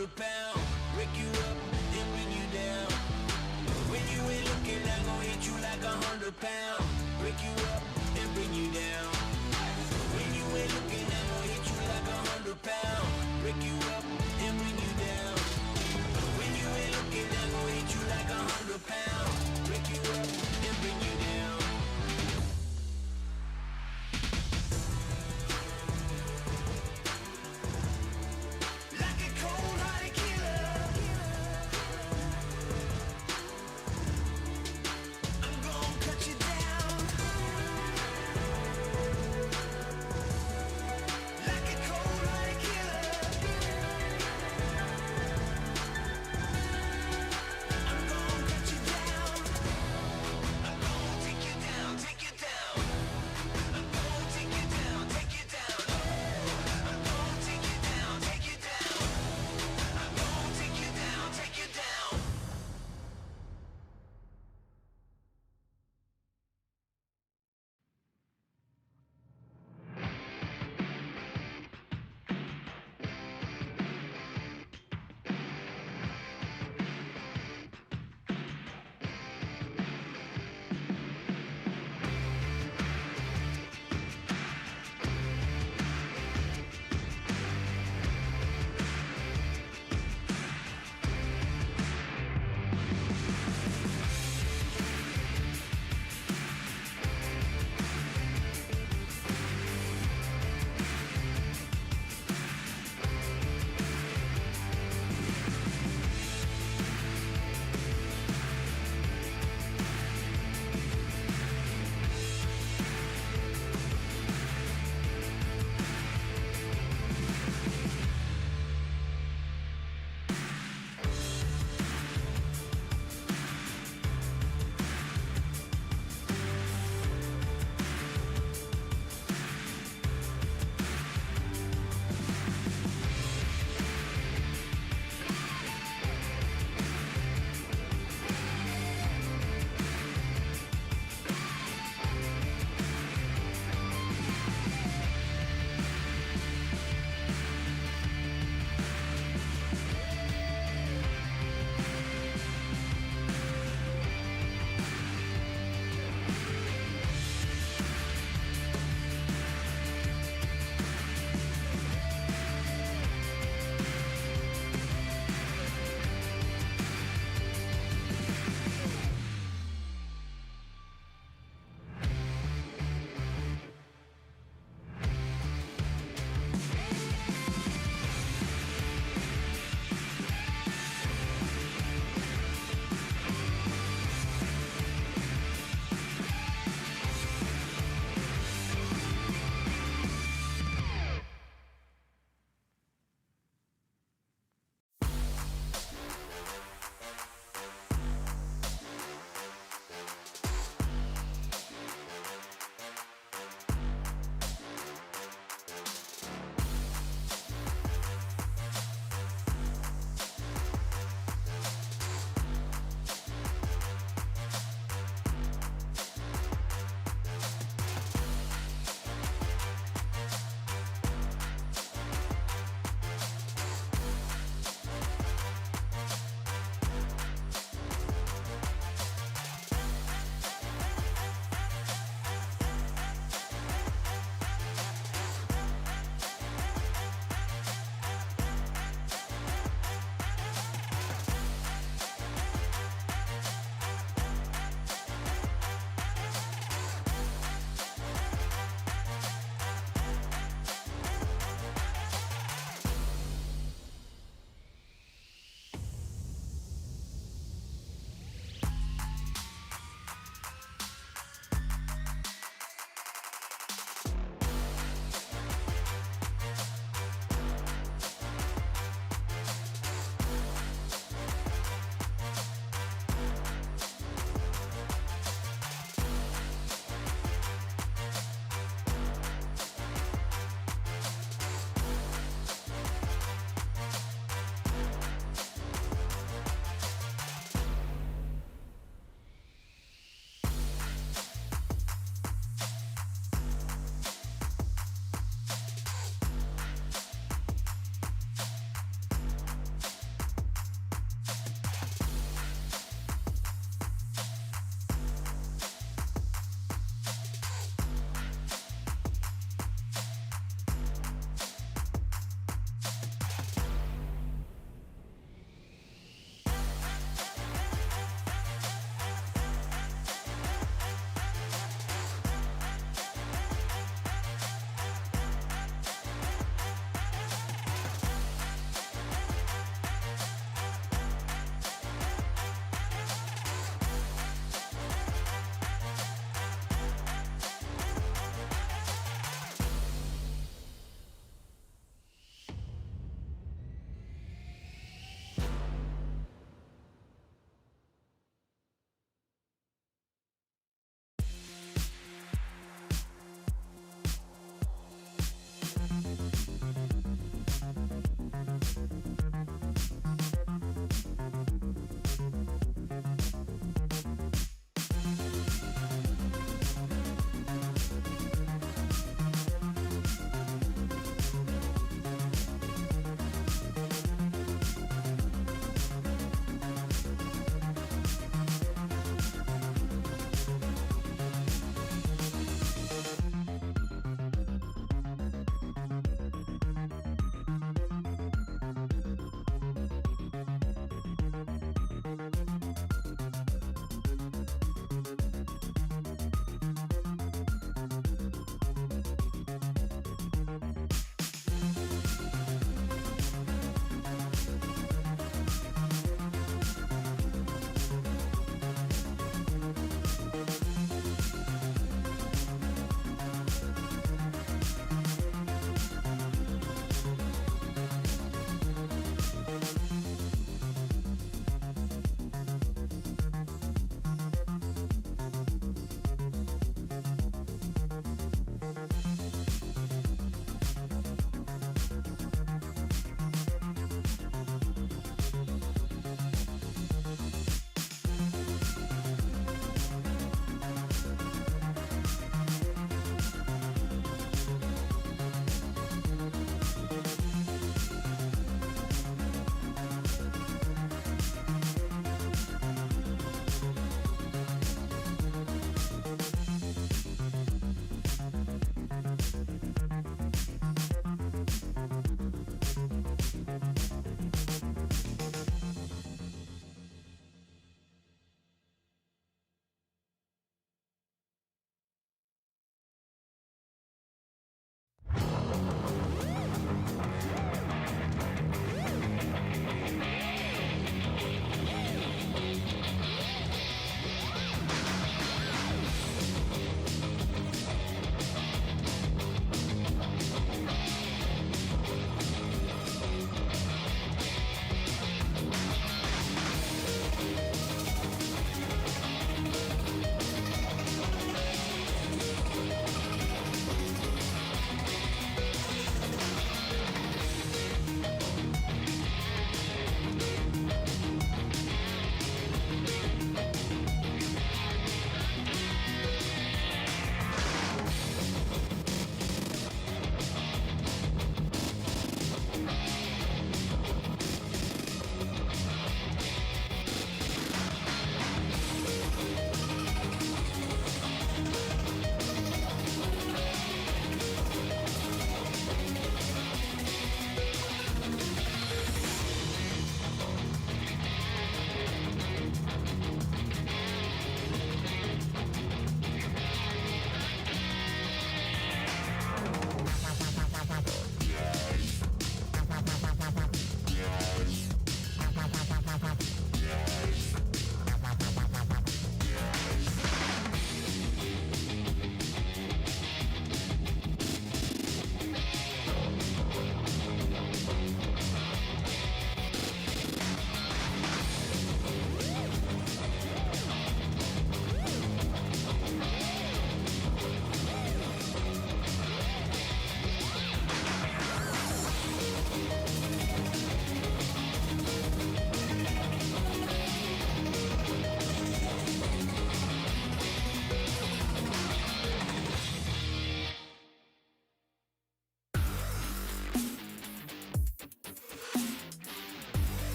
100 pounds. Break you up and bring you down. When you ain't looking, I'm gonna hit you like 100 pounds. Break you up and bring you down. When you ain't looking, I'm gonna hit you like 100 pounds. Break you up and bring you down. When you ain't looking, I'm gonna hit you like 100 pounds. Break you up and bring you down. Like a cold-hearted killer, I'm gonna cut you down.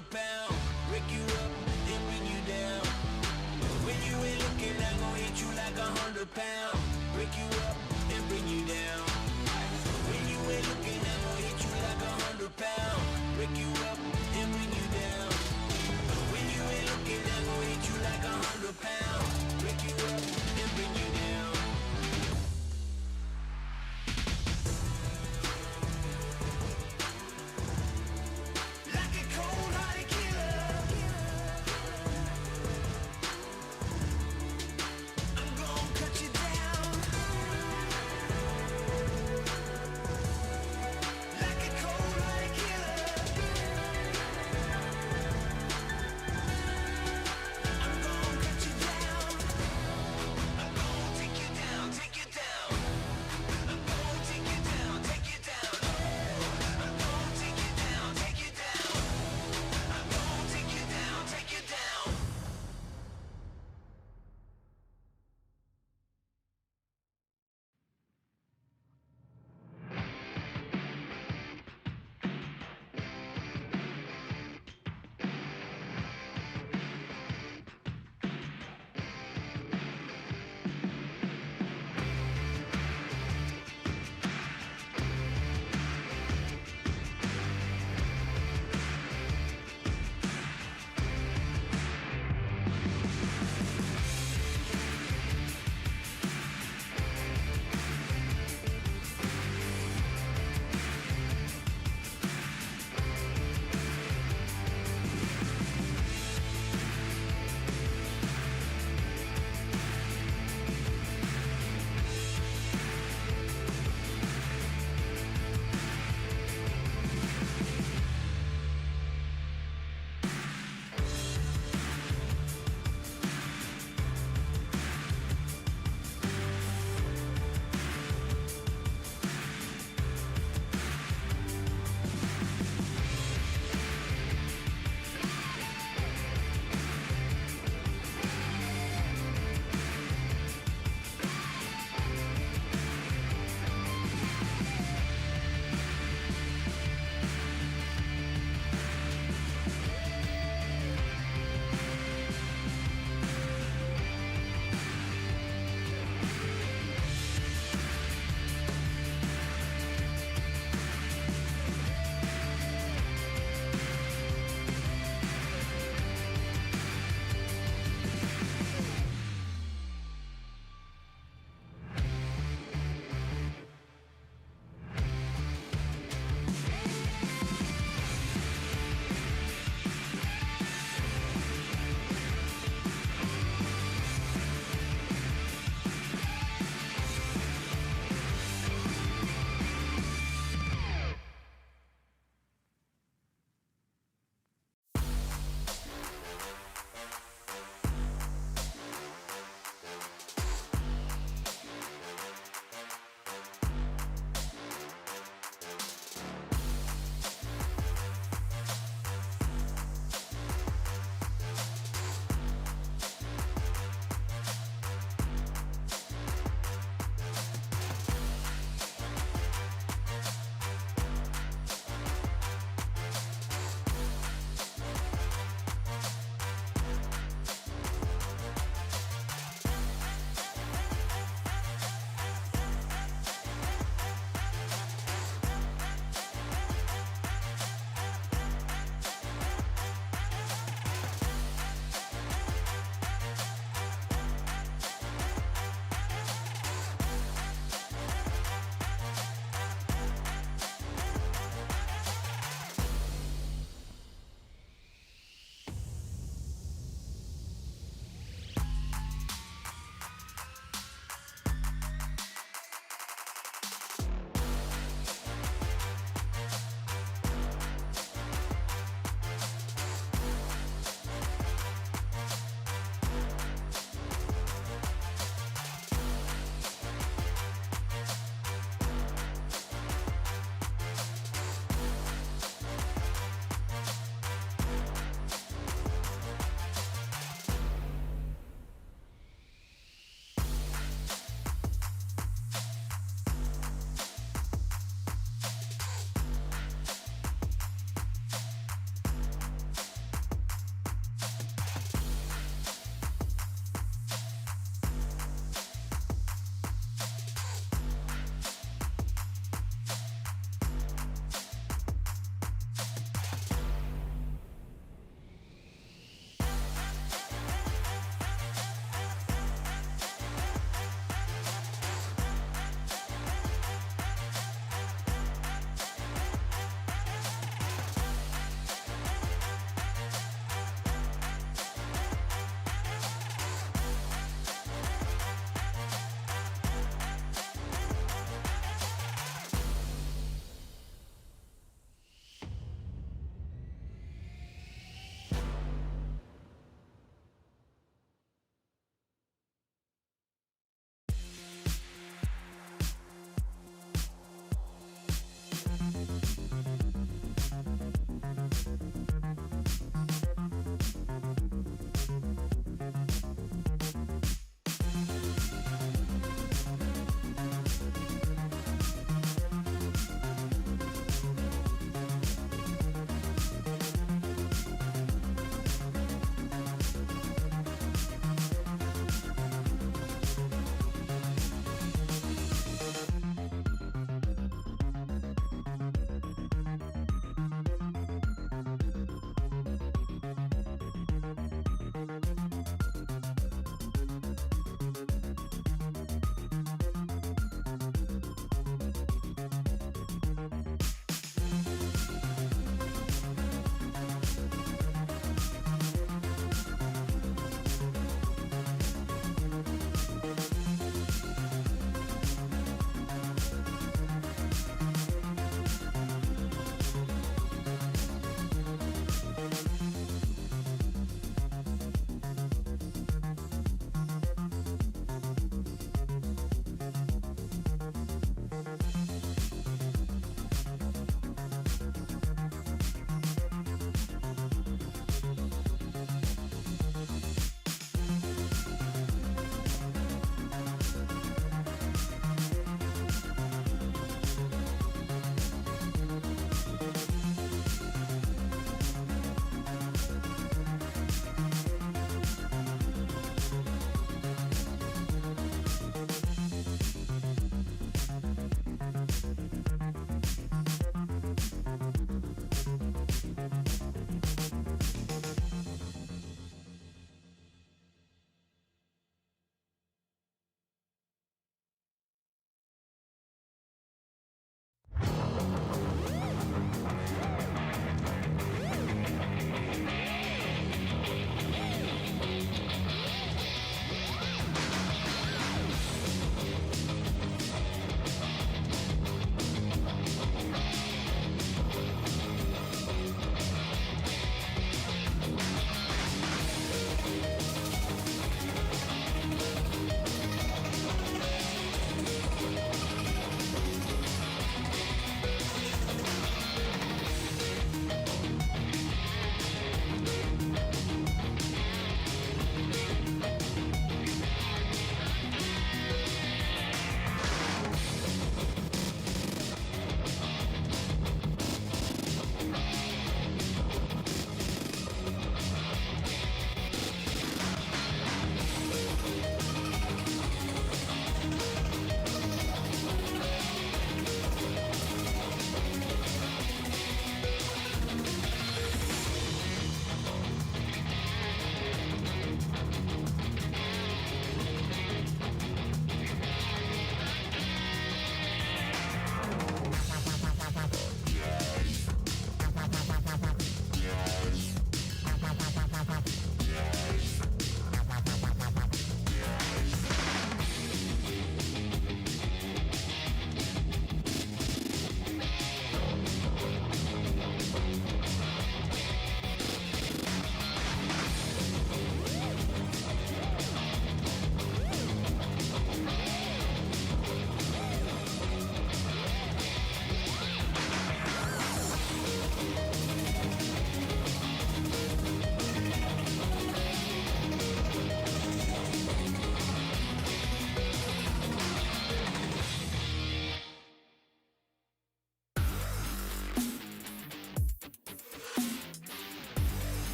100 pounds. Break you up and bring you down. When you ain't looking, I'm gonna hit you like 100 pounds. Break you up and bring you down. When you ain't looking, I'm gonna hit you like 100 pounds. Break you up and bring you down. When you ain't looking, I'm gonna hit you like 100 pounds. Break you up and bring you down. Like a cold-hearted killer.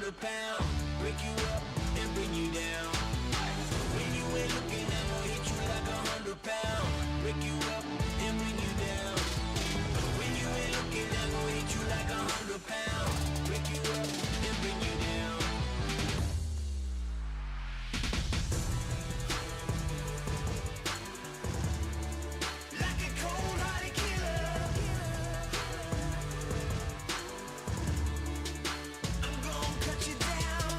100 pounds. Break you up and bring you down. When you ain't looking, I'ma hit you like 100 pounds. Break you up and bring you down. When you ain't looking, I'ma hit you like 100 pounds. Break you up and bring you down. Like a cold-hearted killer, I'm gonna cut you down.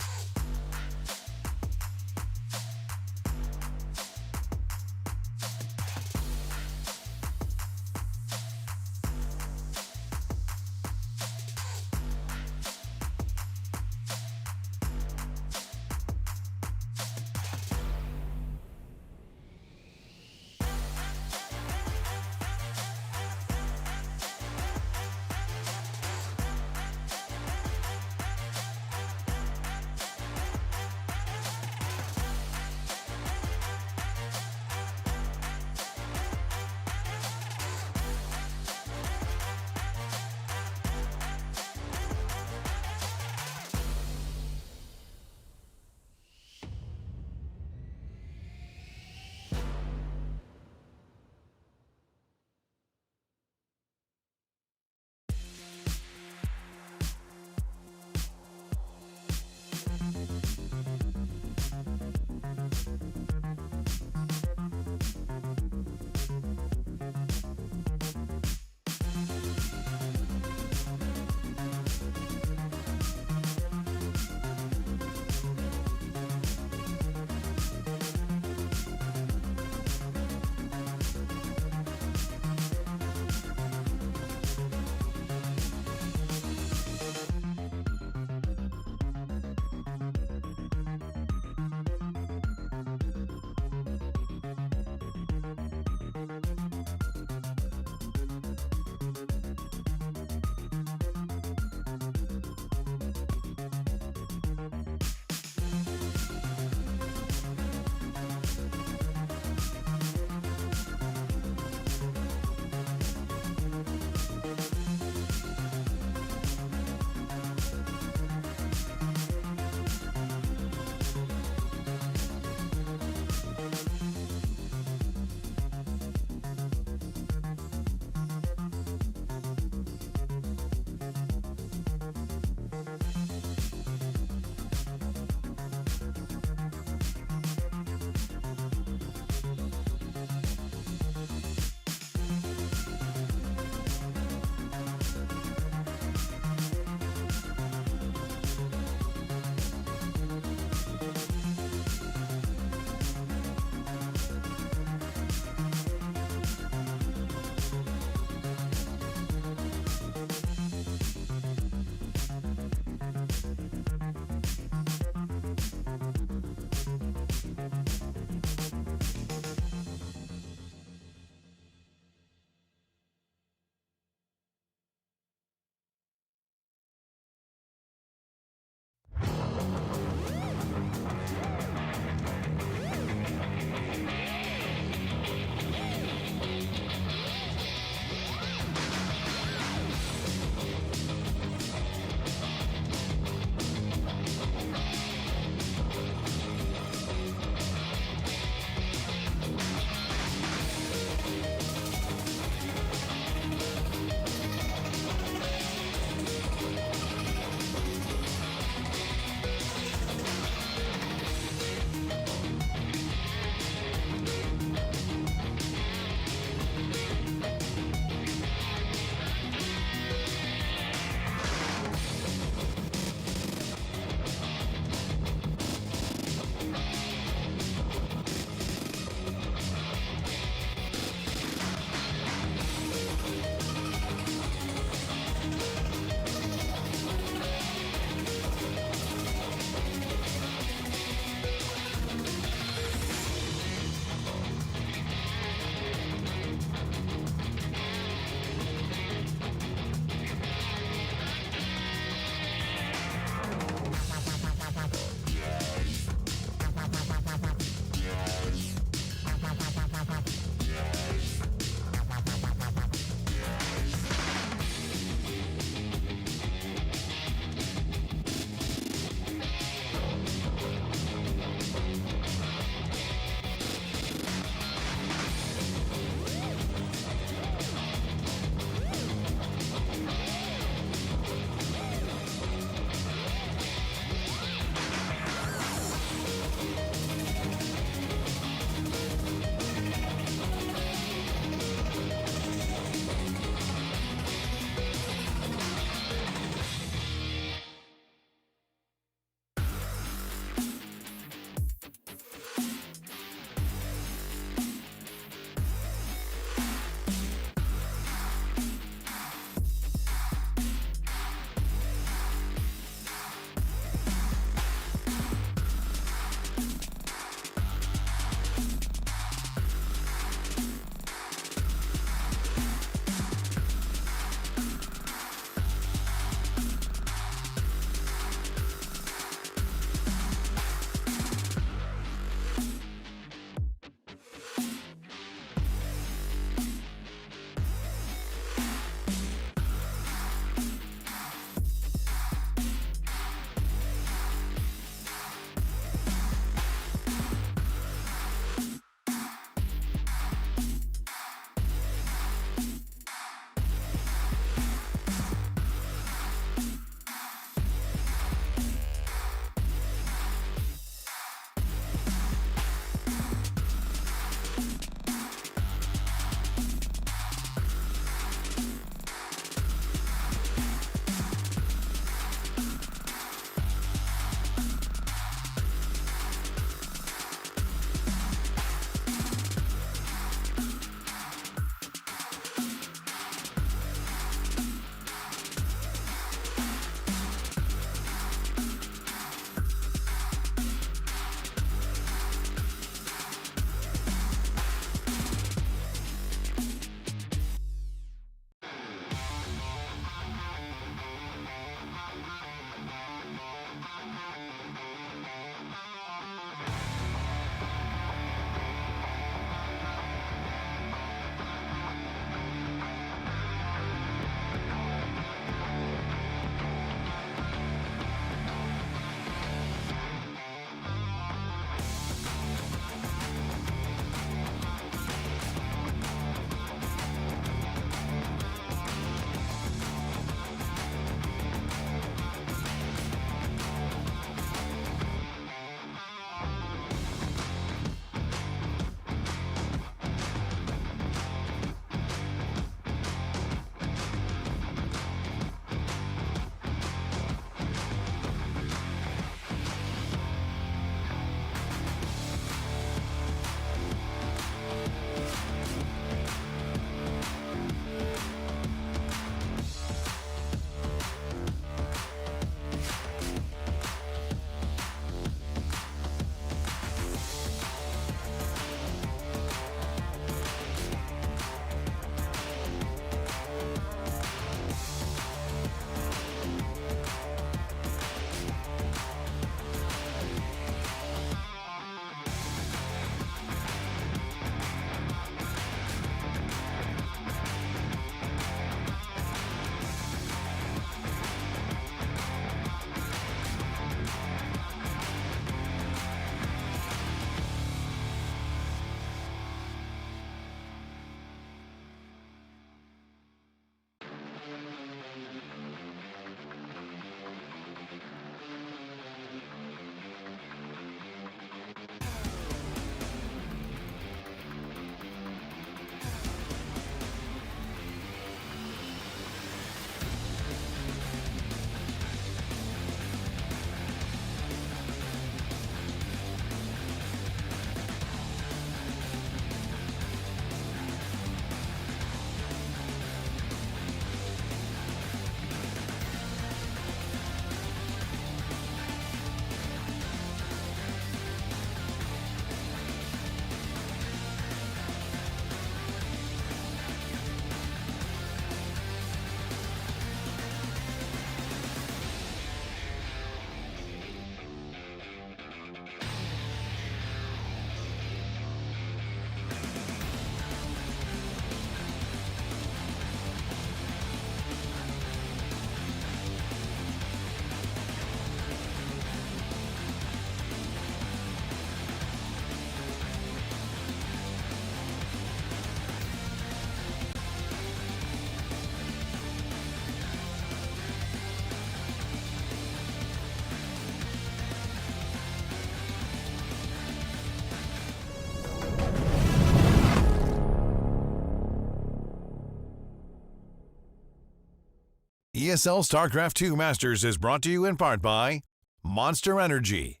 ESL StarCraft 2 Masters is brought to you in part by Monster Energy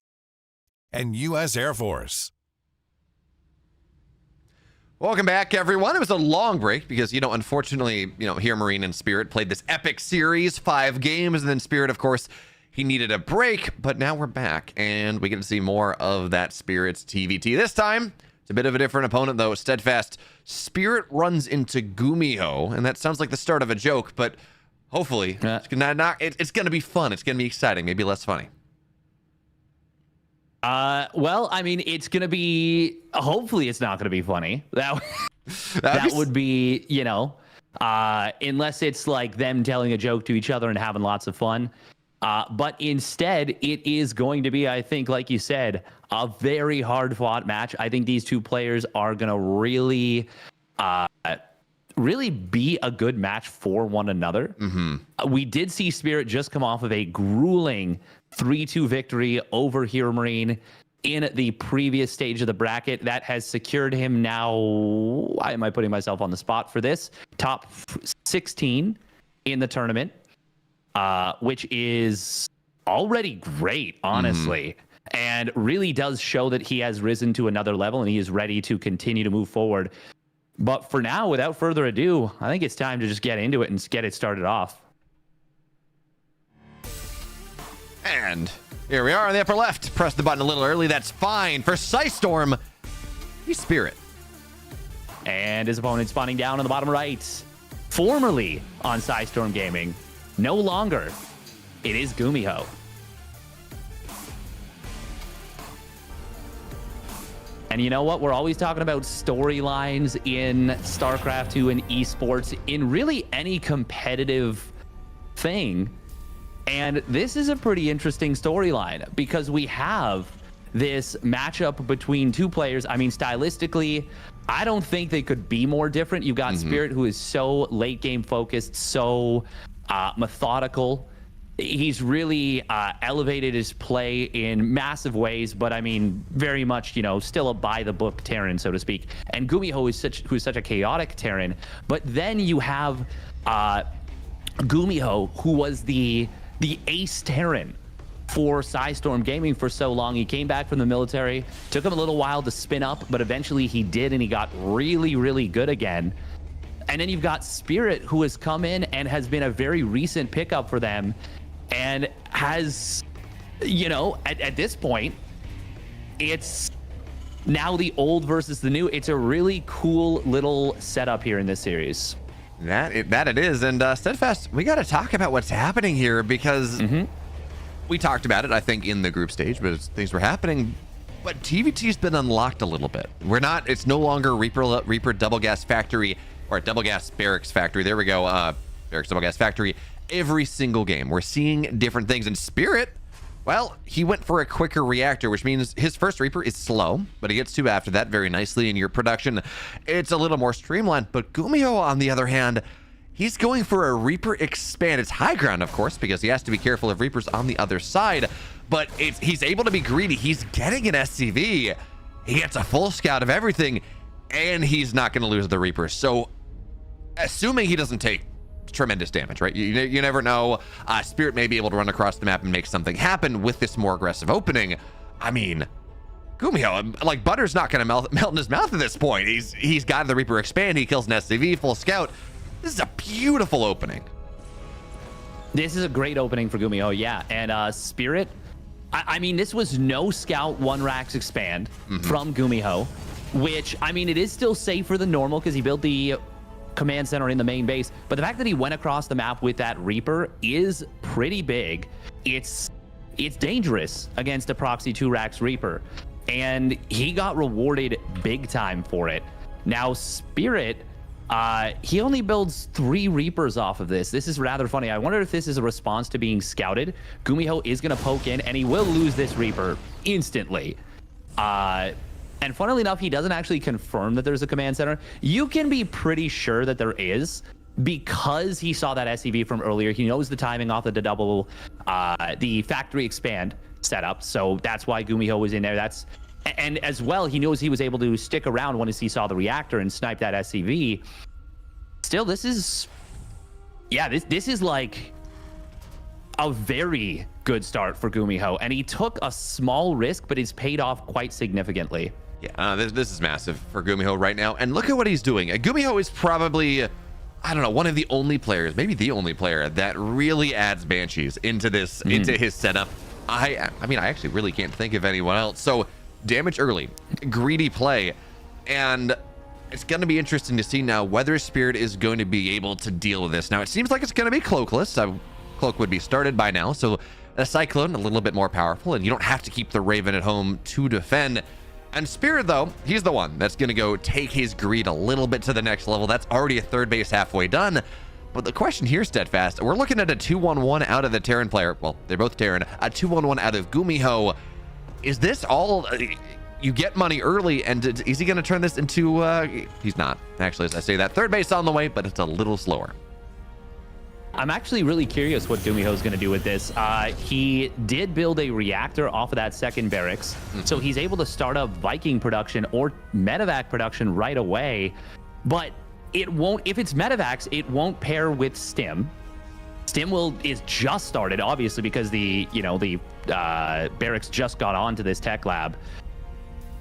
and U.S. Air Force. Welcome back, everyone. It was a long break because, unfortunately, here Marine and Spirit played this epic series, 5 games, and then Spirit, of course, he needed a break, but now we're back, and we get to see more of that Spirit's TVT. This time, it's a bit of a different opponent, though. Steadfast. Spirit runs into Gumiho, and that sounds like the start of a joke, but hopefully, it's going to be fun. It's going to be exciting, maybe less funny. Well, I mean, it's going to be, hopefully it's not going to be funny. That would be, unless it's like them telling a joke to each other and having lots of fun. But instead, it is going to be, I think, like you said, a very hard fought match. I think these two players are going to really be a good match for one another. We did see Spirit just come off of a grueling 3-2 victory over Hero Marine in the previous stage of the bracket. That has secured him now, why am I putting myself on the spot for this? Top 16 in the tournament, which is already great, honestly. And really does show that he has risen to another level and he is ready to continue to move forward. But for now, without further ado, I think it's time to just get into it and get it started off. And here we are in the upper left. Press the button a little early. That's fine. For Psystorm, he's Spirit. And his opponent spawning down on the bottom right. Formerly on Psystorm Gaming. No longer. It is Gumiho. And you know what? We're always talking about storylines in StarCraft 2 and esports, in really any competitive thing. And this is a pretty interesting storyline because we have this matchup between two players. I mean, stylistically, I don't think they could be more different. You've got Spirit, who is so late game focused, so methodical. He's really elevated his play in massive ways, but I mean, very much, still a by the book Terran, so to speak. And Gumiho is who's such a chaotic Terran. But then you have Gumiho, who was the ace Terran for Psystorm Gaming for so long. He came back from the military, took him a little while to spin up, but eventually he did, and he got really, really good again. And then you've got Spirit, who has come in and has been a very recent pickup for them, and has, at this point, it's now the old versus the new. It's a really cool little setup here in this series. That it is. And Steadfast, we got to talk about what's happening here because we talked about it, I think, in the group stage, but things were happening. But TVT's been unlocked a little bit. It's no longer Reaper Double Gas Factory or Double Gas Barracks Factory. There we go. Barracks Double Gas Factory. Every single game, we're seeing different things. And Spirit, well, he went for a quicker reactor, which means his first Reaper is slow, but he gets 2 after that very nicely. In your production, it's a little more streamlined. But Gumiho, on the other hand, he's going for a Reaper expand. It's high ground, of course, because he has to be careful of Reapers on the other side. But he's able to be greedy. He's getting an SCV. He gets a full scout of everything, and he's not going to lose the Reaper. So, assuming he doesn't take tremendous damage, right? You never know. Spirit may be able to run across the map and make something happen with this more aggressive opening. I mean, Gumiho, like, butter's not going to melt in his mouth at this point. He's got the Reaper expand. He kills an SCV, full scout. This is a beautiful opening. This is a great opening for Gumiho, yeah. And Spirit, I mean, this was no scout 1 racks expand from Gumiho, which, I mean, it is still safer than normal because he built the command center in the main base, but the fact that he went across the map with that Reaper is pretty big. It's dangerous against a proxy 2 racks Reaper, and he got rewarded big time for it. Now Spirit, he only builds 3 Reapers off of this. This is rather funny. I wonder if this is a response to being scouted. Gumiho is going to poke in, and he will lose this Reaper instantly. And funnily enough, he doesn't actually confirm that there's a command center. You can be pretty sure that there is because he saw that SCV from earlier. He knows the timing off of the factory expand setup. So that's why Gumiho was in there. And as well, he knows he was able to stick around once he saw the reactor and snipe that SCV. Still, this is like a very good start for Gumiho, and he took a small risk, but it's paid off quite significantly. Yeah, this is massive for Gumiho right now. And look at what he's doing. Gumiho is probably, I don't know, one of the only players, maybe the only player that really adds Banshees into this, into his setup. I mean, I actually really can't think of anyone else. So damage early, greedy play, and it's going to be interesting to see now whether Spirit is going to be able to deal with this. Now, it seems like it's going to be Cloakless. Cloak would be started by now, so a Cyclone a little bit more powerful, and you don't have to keep the Raven at home to defend. And Spirit, though, he's the one that's going to go take his greed a little bit to the next level. That's already a third base halfway done. But the question here, Steadfast, we're looking at a 2-1-1 out of the Terran player. Well, they're both Terran. A 2-1-1 out of Gumiho. Is this all... you get money early, and is he going to turn this into... he's not, actually, as I say that. Third base on the way, but it's a little slower. I'm actually really curious what Gumiho is going to do with this. He did build a reactor off of that second barracks, so he's able to start up Viking production or medevac production right away. But it won't, if it's medevacs, it won't pair with Stim. Stim is just started, obviously, because the barracks just got onto this tech lab.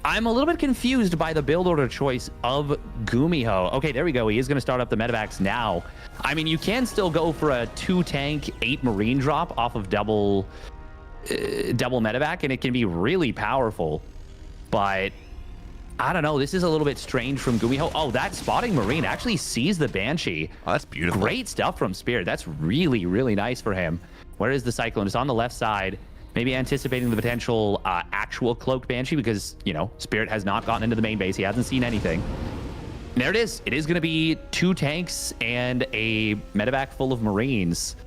I'm a little bit confused by the build order choice of Gumiho. Okay, there we go. He is going to start up the medevacs now. I mean, you can still go for a 2-tank, 8 marine drop off of double medevac, and it can be really powerful. But I don't know. This is a little bit strange from Gumiho. Oh, that spotting marine actually sees the Banshee. Oh, that's beautiful. Great stuff from Spirit. That's really, really nice for him. Where is the Cyclone? It's on the left side. Maybe anticipating the potential actual cloaked Banshee because, Spirit has not gotten into the main base. He hasn't seen anything. And there it is. It is going to be 2 tanks and a medevac full of Marines.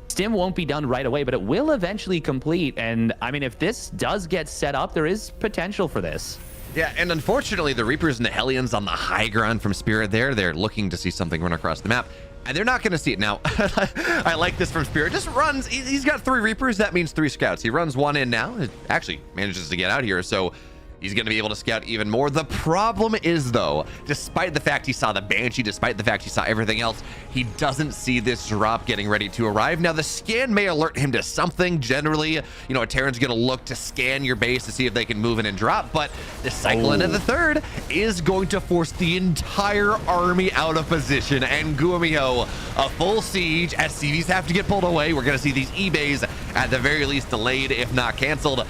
Stim won't be done right away, but it will eventually complete. And, I mean, if this does get set up, there is potential for this. Yeah, and unfortunately, the Reapers and the Hellions on the high ground from Spirit there, they're looking to see something run across the map. And they're not going to see it. Now, I like this from Spirit. Just runs. He's got 3 Reapers. That means 3 scouts. He runs 1 in now. It actually manages to get out here. So he's going to be able to scout even more. The problem is, though, despite the fact he saw the Banshee, despite the fact he saw everything else, he doesn't see this drop getting ready to arrive. Now, the scan may alert him to something. Generally, a Terran's going to look to scan your base to see if they can move in and drop. But the Cyclone of the third is going to force the entire army out of position. And Gumiho, a full siege as CVs have to get pulled away. We're going to see these E-bays at the very least delayed, if not canceled.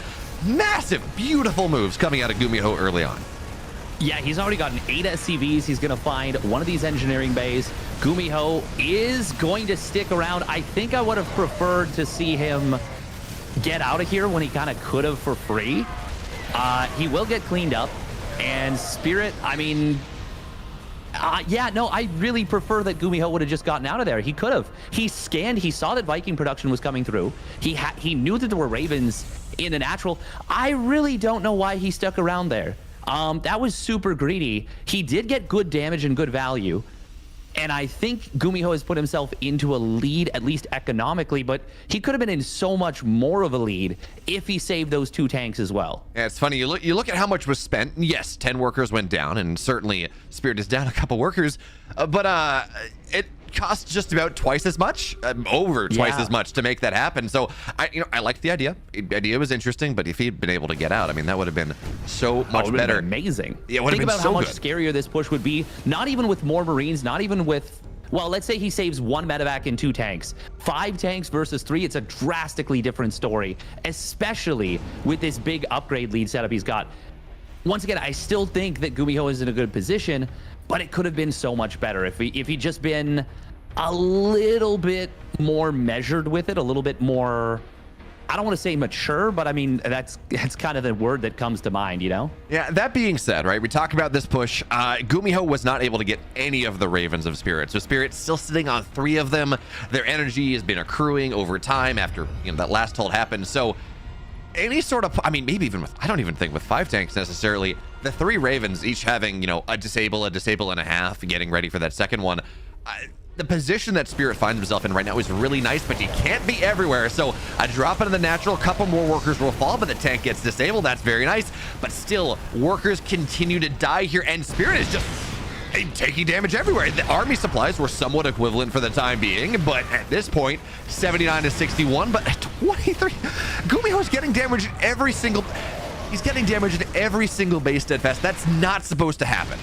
Massive, beautiful moves coming out of Gumiho early on. Yeah, he's already gotten 8 SCVs. He's going to find one of these engineering bays. Gumiho is going to stick around. I think I would have preferred to see him get out of here when he kind of could have for free. He will get cleaned up. And Spirit, I mean... I really prefer that Gumiho would have just gotten out of there. He could have. He scanned. He saw that Viking production was coming through. He knew that there were Ravens in the natural. I really don't know why he stuck around there. That was super greedy. He did get good damage and good value. And I think Gumiho has put himself into a lead, at least economically, but he could have been in so much more of a lead if he saved those 2 tanks as well. Yeah, it's funny. You look at how much was spent. Yes, 10 workers went down, and certainly Spirit is down a couple workers, but it cost just about twice as much, over twice as much to make that happen. So I liked the idea. The idea was interesting, but if he'd been able to get out, I mean, that would have been so much better. Amazing. Yeah, it would have been Think about so how much good. scarier this push would be. Not even with more Marines, not even with... Well, let's say he saves 1 medevac and 2 tanks. 5 tanks versus 3, it's a drastically different story, especially with this big upgrade lead setup he's got. Once again, I still think that Gumiho is in a good position, but it could have been so much better if he just been a little bit more measured with it, a little bit more... I don't want to say mature, but I mean, that's kind of the word that comes to mind, Yeah, that being said, right, we talk about this push. Gumiho was not able to get any of the Ravens of Spirit. So Spirit's still sitting on 3 of them. Their energy has been accruing over time after, that last hold happened. So any sort of, I mean, maybe even with, I don't even think with 5 tanks necessarily, the 3 Ravens each having, a disable and a half, getting ready for that second one. The position that Spirit finds himself in right now is really nice, but you can't be everywhere. So a drop into the natural, a couple more workers will fall, but the tank gets disabled. That's very nice. But still, workers continue to die here, and Spirit is just taking damage everywhere. The army supplies were somewhat equivalent for the time being, but at this point, 79 to 61, but at 23, Gumiho's getting damage in every single... He's getting damage in every single base steadfast. That's not supposed to happen.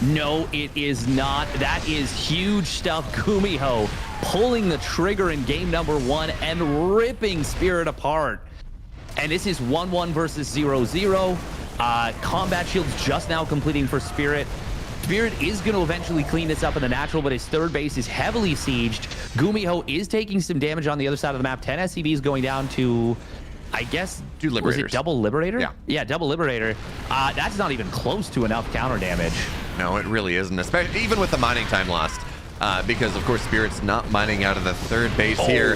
No, it is not. That is huge stuff. Gumiho pulling the trigger in game number 1 and ripping Spirit apart. And this is 1-1 versus 0-0. Combat Shield's just now completing for Spirit. Spirit is going to eventually clean this up in the natural, but his third base is heavily sieged. Gumiho is taking some damage on the other side of the map. 10 SCVs going down to, I guess, Two Liberators. Was it double Liberator? Yeah, double Liberator. That's not even close to enough counter damage. No, it really isn't, especially even with the mining time lost. Because, of course, Spirit's not mining out of the third base here.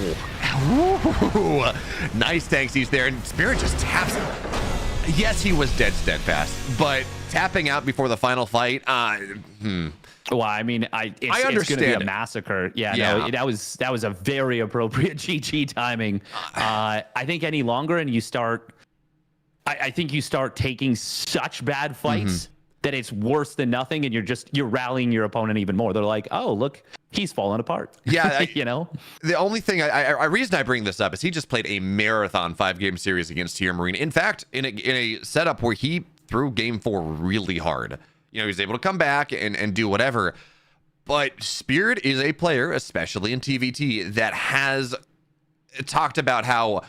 Ooh, nice tanks he's there, and Spirit just taps him. Yes, he was dead steadfast, but tapping out before the final fight, Well, I mean, it's understand going to be a it. massacre. Yeah, no, that was a very appropriate GG timing. I think any longer, and you start, I think you start taking such bad fights that it's worse than nothing, and you're rallying your opponent even more. They're like, oh, look, he's falling apart. Yeah, you know. The only thing, reason I bring this up is he just played a marathon 5-game series against Tier Marine. In fact, in a setup where he threw game 4 really hard. You know, he's able to come back and do whatever. But Spirit is a player, especially in TVT, that has talked about how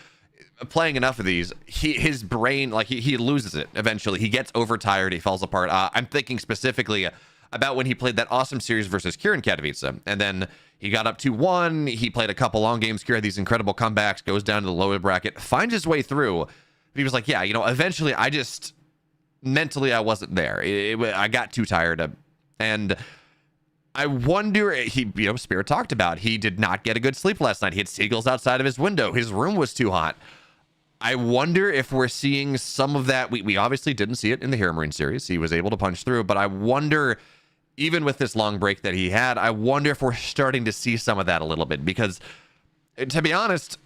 playing enough of these, his brain, like he loses it eventually. He gets overtired. He falls apart. I'm thinking specifically about when he played that awesome series versus Kieran Katowice. And then he got up 2-1. He played a couple long games. Kieran had these incredible comebacks, goes down to the lower bracket, finds his way through. But he was like, yeah, you know, eventually mentally I wasn't there. I got too tired. And I wonder, Spirit talked about, he did not get a good sleep last night. He had seagulls outside of his window. His room was too hot. I wonder if we're seeing some of that. We obviously didn't see it in the Hero Marine series. He was able to punch through, but I wonder, even with this long break that he had, I wonder if we're starting to see some of that a little bit, because to be honest,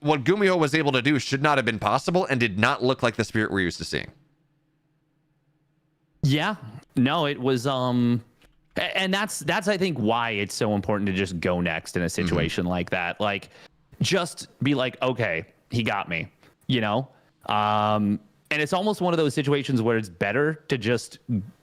what Gumiho was able to do should not have been possible and did not look like the Spirit we're used to seeing. Yeah, no, it was, and that's I think why it's so important to just go next in a situation like that. Like, just be like, okay, he got me, you know? And it's almost one of those situations where it's better to just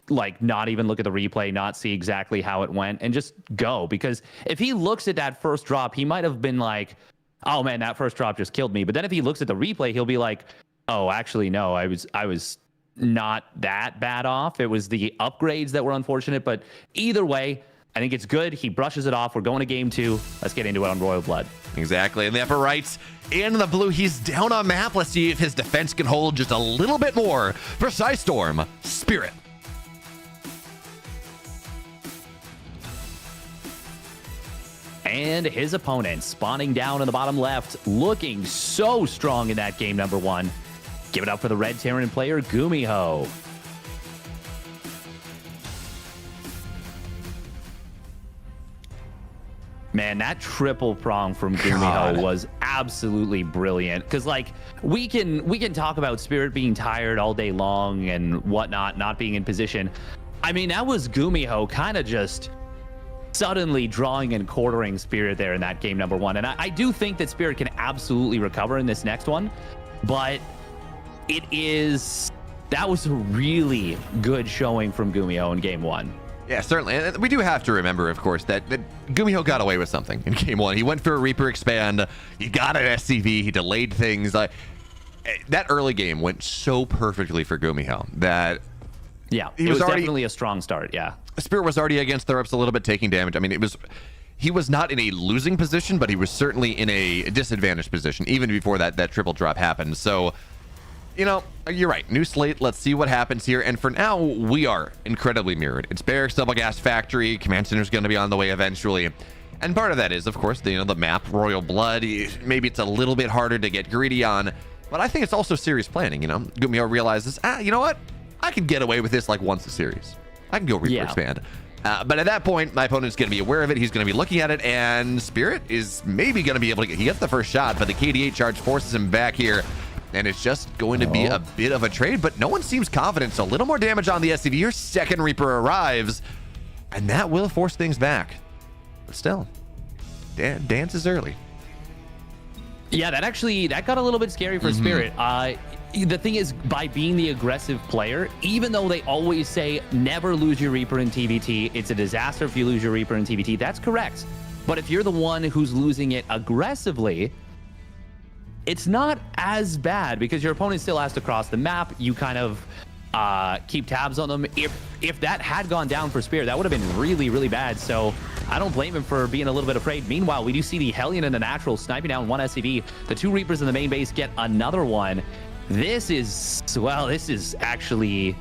like not even look at the replay, not see exactly how it went, and just go. Because if he looks at that first drop, he might have been like, oh man, that first drop just killed me. But then if he looks at the replay, he'll be like, oh, actually, no, I was not that bad off. It was the upgrades that were unfortunate, but either way, I think it's good. He brushes it off. We're going to game 2. Let's get into it on Royal Blood. Exactly. In the upper right and in the blue, he's down on map. Let's see if his defense can hold just a little bit more for Storm Spirit. And his opponent spawning down in the bottom left, looking so strong in that game number 1. Give it up for the Red Terran player, Gumiho. Man, that triple prong from Gumiho was absolutely brilliant. Because, like, we can talk about Spirit being tired all day long and whatnot, not being in position. I mean, that was Gumiho kind of just suddenly drawing and quartering Spirit there in that game number 1. And I do think that Spirit can absolutely recover in this next one. But that was a really good showing from Gumiho in game 1. Yeah, certainly. And we do have to remember, of course, that Gumiho got away with something in game 1. He went for a Reaper expand. He got an SCV. He delayed things. That early game went so perfectly for Gumiho that yeah, it was definitely a strong start. Yeah, Spirit was already against the ropes a little bit, taking damage. I mean, he was not in a losing position, but he was certainly in a disadvantaged position even before that triple drop happened. So, you know, you're right. New slate. Let's see what happens here. And for now, we are incredibly mirrored. It's Barracks, Double Gas Factory. Command Center's going to be on the way eventually. And part of that is, of course, the map, Royal Blood. Maybe it's a little bit harder to get greedy on. But I think it's also serious planning, you know? Gumiho realizes, you know what? I can get away with this like once a series. I can go Reaper expand. But at that point, my opponent's going to be aware of it. He's going to be looking at it. And Spirit is maybe going to be able to he gets the first shot, but the KD8 charge forces him back here. And it's just going to be a bit of a trade, but no one seems confident. So a little more damage on the SCV. Your second Reaper arrives. And that will force things back. But still, dance is early. Yeah, that got a little bit scary for Spirit. The thing is, by being the aggressive player, even though they always say never lose your Reaper in TVT, it's a disaster if you lose your Reaper in TVT. That's correct. But if you're the one who's losing it aggressively, it's not as bad because your opponent still has to cross the map. You kind of keep tabs on them. If that had gone down for Spirit, that would have been really, really bad. So I don't blame him for being a little bit afraid. Meanwhile, we do see the Hellion and the Natural sniping down one SCV. The 2 Reapers in the main base get another one. This is actually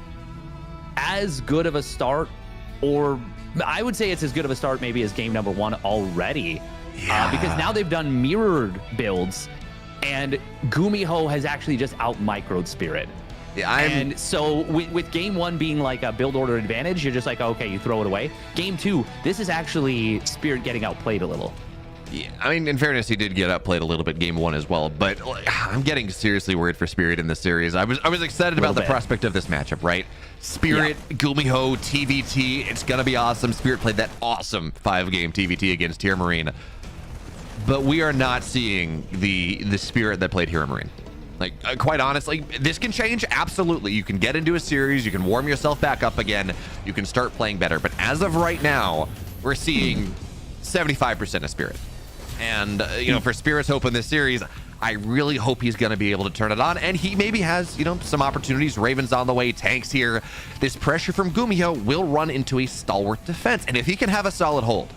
as good of a start, or I would say it's as good of a start maybe as game number 1 already. Because now they've done mirrored builds, and Gumiho has actually just out-microed Spirit. Yeah, and so with game 1 being like a build order advantage, you're just like, okay, you throw it away. Game 2, this is actually Spirit getting outplayed a little. Yeah, I mean, in fairness, he did get outplayed a little bit game 1 as well, but I'm getting seriously worried for Spirit in this series. I was excited about the prospect of this matchup, right? Spirit, Gumiho, TVT, it's gonna be awesome. Spirit played that awesome 5-game TVT against Hero Marine, but we are not seeing the Spirit that played Hero Marine. Like, quite honestly, this can change. Absolutely. You can get into a series, you can warm yourself back up again, you can start playing better, but as of right now, we're seeing 75% of Spirit. And, you know, for Spirit's hope in this series, I really hope he's going to be able to turn it on. And he maybe has, you know, some opportunities. Ravens on the way, tanks here. This pressure from Gumiho will run into a stalwart defense. And if he can have a solid hold,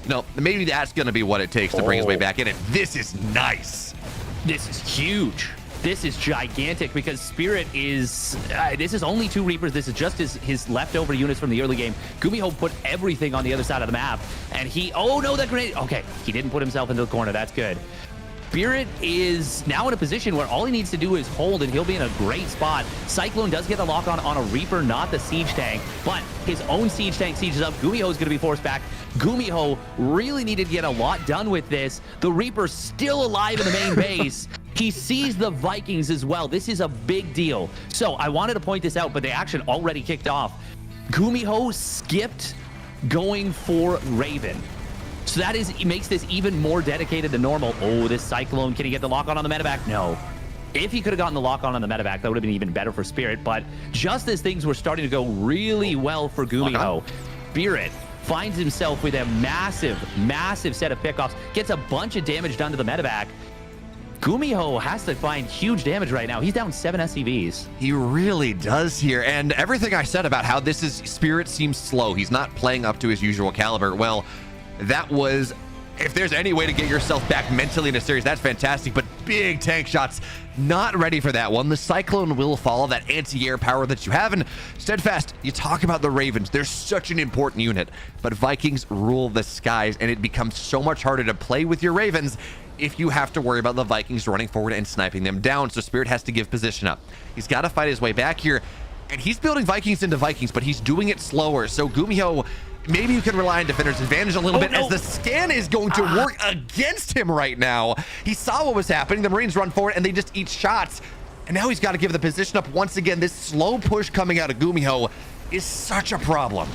you know, maybe that's going to be what it takes to bring his way back in. And this is nice. This is huge. This is gigantic because Spirit is, this is only 2 Reapers. This is just his leftover units from the early game. Gumiho put everything on the other side of the map, and he, oh no, that grenade. Okay, he didn't put himself into the corner. That's good. Spirit is now in a position where all he needs to do is hold, and he'll be in a great spot. Cyclone does get the lock on a Reaper, not the siege tank, but his own siege tank sieges up. Gumiho is going to be forced back. Gumiho really needed to get a lot done with this. The Reaper's still alive in the main base. He sees the Vikings as well. This is a big deal. So I wanted to point this out, but the action already kicked off. Gumiho skipped going for Raven. So that makes this even more dedicated than normal. Oh, this Cyclone, can he get the lock on the medevac? No. If he could have gotten the lock on the medevac, that would have been even better for Spirit. But just as things were starting to go really well for Gumiho, Spirit finds himself with a massive, massive set of pickoffs, gets a bunch of damage done to the medevac. Gumiho has to find huge damage right now. He's down 7 SCVs. He really does here. And everything I said about how this is Spirit seems slow. He's not playing up to his usual caliber. Well, that was, if there's any way to get yourself back mentally in a series, that's fantastic. But big tank shots, not ready for that one. The Cyclone will follow that anti-air power that you have. And Steadfast, you talk about the Ravens. They're such an important unit. But Vikings rule the skies, and it becomes so much harder to play with your Ravens if you have to worry about the Vikings running forward and sniping them down. So Spirit has to give position up. He's got to fight his way back here. And he's building Vikings into Vikings, but he's doing it slower. So Gumiho, maybe you can rely on Defender's advantage a little bit as the scan is going to work against him right now. He saw what was happening. The Marines run forward and they just eat shots. And now he's got to give the position up once again. This slow push coming out of Gumiho is such a problem.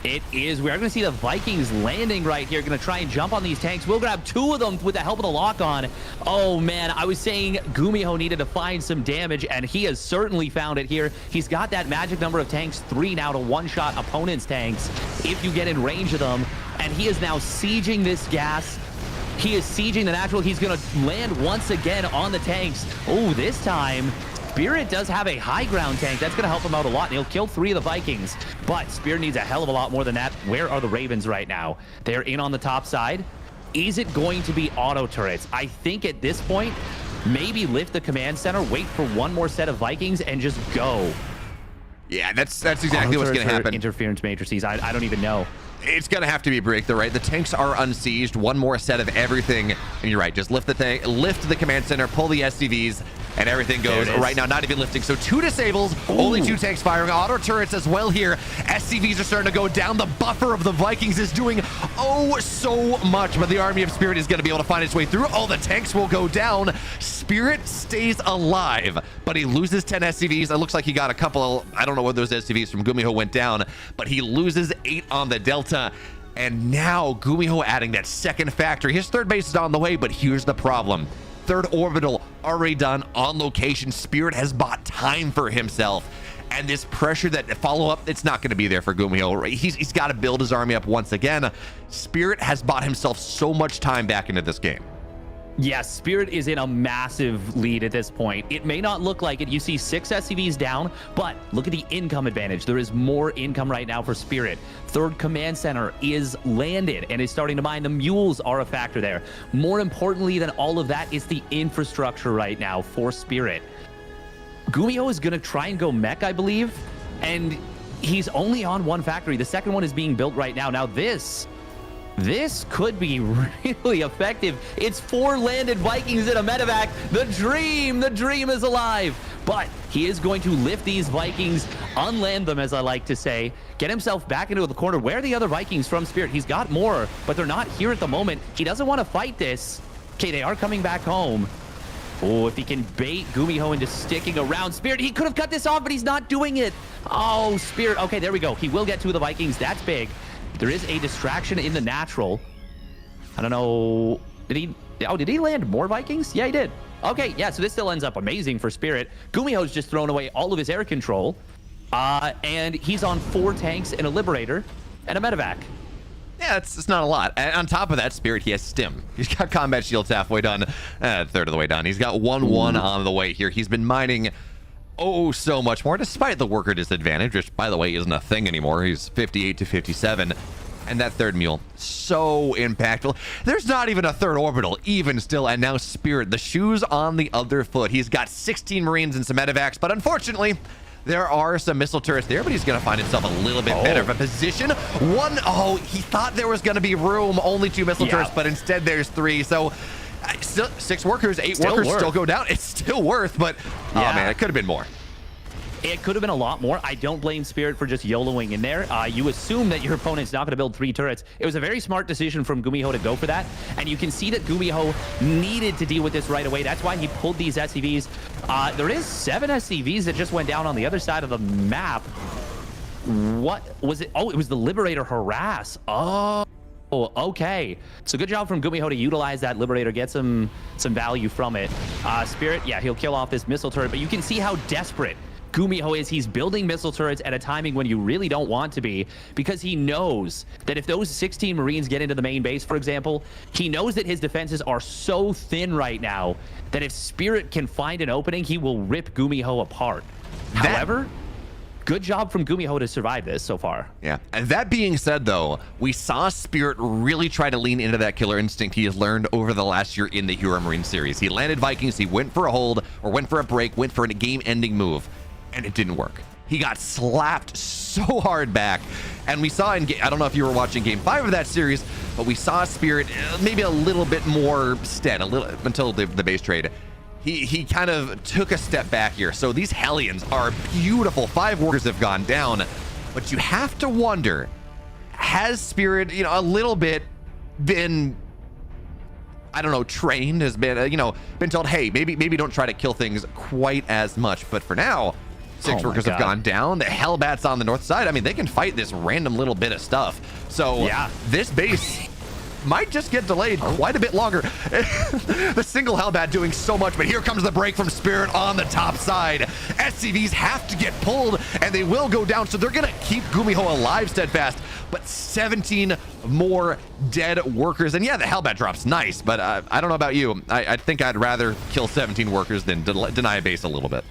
It is. We are going to see the Vikings landing right here. Going to try and jump on these tanks. We'll grab 2 of them with the help of the lock-on. Oh, man. I was saying Gumiho needed to find some damage, and he has certainly found it here. He's got that magic number of tanks, 3 now to one-shot opponents' tanks if you get in range of them. And he is now sieging this gas. He is sieging the natural. He's going to land once again on the tanks. Oh, this time Spirit does have a high ground tank. That's going to help him out a lot, and he'll kill 3 of the Vikings. But Spirit needs a hell of a lot more than that. Where are the Ravens right now? They're in on the top side. Is it going to be auto turrets? I think at this point, maybe lift the command center, wait for 1 more set of Vikings, and just go. Yeah, that's exactly what's going to happen. Interference matrices, I don't even know. It's going to have to be breakthrough, right? The tanks are unsieged. 1 more set of everything. And you're right, just lift the tank, lift the command center, pull the SCVs. and everything goes right now, not even lifting. So 2 disables, only 2 tanks firing, auto turrets as well here. SCVs are starting to go down. The buffer of the Vikings is doing so much, but the Army of Spirit is going to be able to find its way through. All the tanks will go down. Spirit stays alive, but he loses 10 SCVs. It looks like he got a couple, I don't know what those SCVs from Gumiho went down, but he loses 8 on the Delta. And now Gumiho adding that second factory. His third base is on the way, but here's the problem. Third orbital already done on location. Spirit has bought time for himself. And this pressure that follow-up, it's not going to be there for Gumiho. He's got to build his army up once again. Spirit has bought himself so much time back into this game. Yes, Spirit is in a massive lead at this point. It may not look like it. You see 6 SCVs down, but look at the income advantage. There is more income right now for Spirit. Third command center is landed and is starting to mine. The mules are a factor there. More importantly than all of that is the infrastructure right now for Spirit. Gumiho is going to try and go mech, I believe, and he's only on 1 factory. The second one is being built right now. Now this could be really effective. It's 4 landed Vikings in a medevac. The dream is alive. But he is going to lift these Vikings, unland them, as I like to say, get himself back into the corner. Where are the other Vikings from Spirit? He's got more, but they're not here at the moment. He doesn't want to fight this. Okay, they are coming back home. Oh, if he can bait Gumiho into sticking around. Spirit, he could have cut this off, but he's not doing it. Oh, Spirit. Okay, there we go. He will get 2 of the Vikings. That's big. There is a distraction in the natural. I don't know. Did he land more Vikings? Yeah, he did. Okay, yeah, so this still ends up amazing for Spirit. Gumiho's just thrown away all of his air control. And he's on 4 tanks and a Liberator and a medevac. Yeah, it's not a lot. And on top of that, Spirit, he has Stim. He's got combat shields halfway done, a third of the way done. He's got 1-1 on the way here. He's been mining so much more, despite the worker disadvantage, which, by the way, isn't a thing anymore. He's 58 to 57. And that third mule, so impactful. There's not even a third orbital, even still. And now Spirit, the shoes on the other foot. He's got 16 Marines and some medevacs, but unfortunately, there are some missile turrets there, but he's going to find himself a little bit better of a position. He thought there was going to be room, only 2 missile turrets, but instead there's 3. So still 6 workers, 8 workers still go down. It's still worth, but oh man, it could have been more. It could have been a lot more. I don't blame Spirit for just YOLOing in there. You assume that your opponent's not going to build 3 turrets. It was a very smart decision from Gumiho to go for that. And you can see that Gumiho needed to deal with this right away. That's why he pulled these SCVs. There is 7 SCVs that just went down on the other side of the map. What was it? Oh, it was the Liberator harass. Oh, okay. So good job from Gumiho to utilize that Liberator, get some value from it. Spirit, yeah, he'll kill off this missile turret, but you can see how desperate Gumiho is. He's building missile turrets at a timing when you really don't want to be, because he knows that if those 16 Marines get into the main base, for example, he knows that his defenses are so thin right now that if Spirit can find an opening, he will rip Gumiho apart. However, good job from Gumiho to survive this so far. Yeah. And that being said, though, we saw Spirit really try to lean into that killer instinct he has learned over the last year in the Hero Marine series. He landed Vikings, he went for a hold, or went for a break, went for a game-ending move, and it didn't work. He got slapped so hard back. And we saw in I don't know if you were watching game 5 of that series, but we saw Spirit maybe a little bit more stead, until the base trade. He kind of took a step back here. So these Hellions are beautiful. 5 workers have gone down, but you have to wonder, has Spirit, a little bit been, I don't know, trained, has been, been told, hey, maybe don't try to kill things quite as much. But for now, 6 workers have gone down. The Hellbats on the north side, I mean, they can fight this random little bit of stuff. So this base might just get delayed quite a bit longer. The single Hellbat doing so much, but here comes the break from Spirit on the top side. SCVs have to get pulled, and they will go down, so they're going to keep Gumiho alive, Steadfast. But 17 more dead workers. And yeah, the Hellbat drop's nice, but I don't know about you. I think I'd rather kill 17 workers than deny a base a little bit.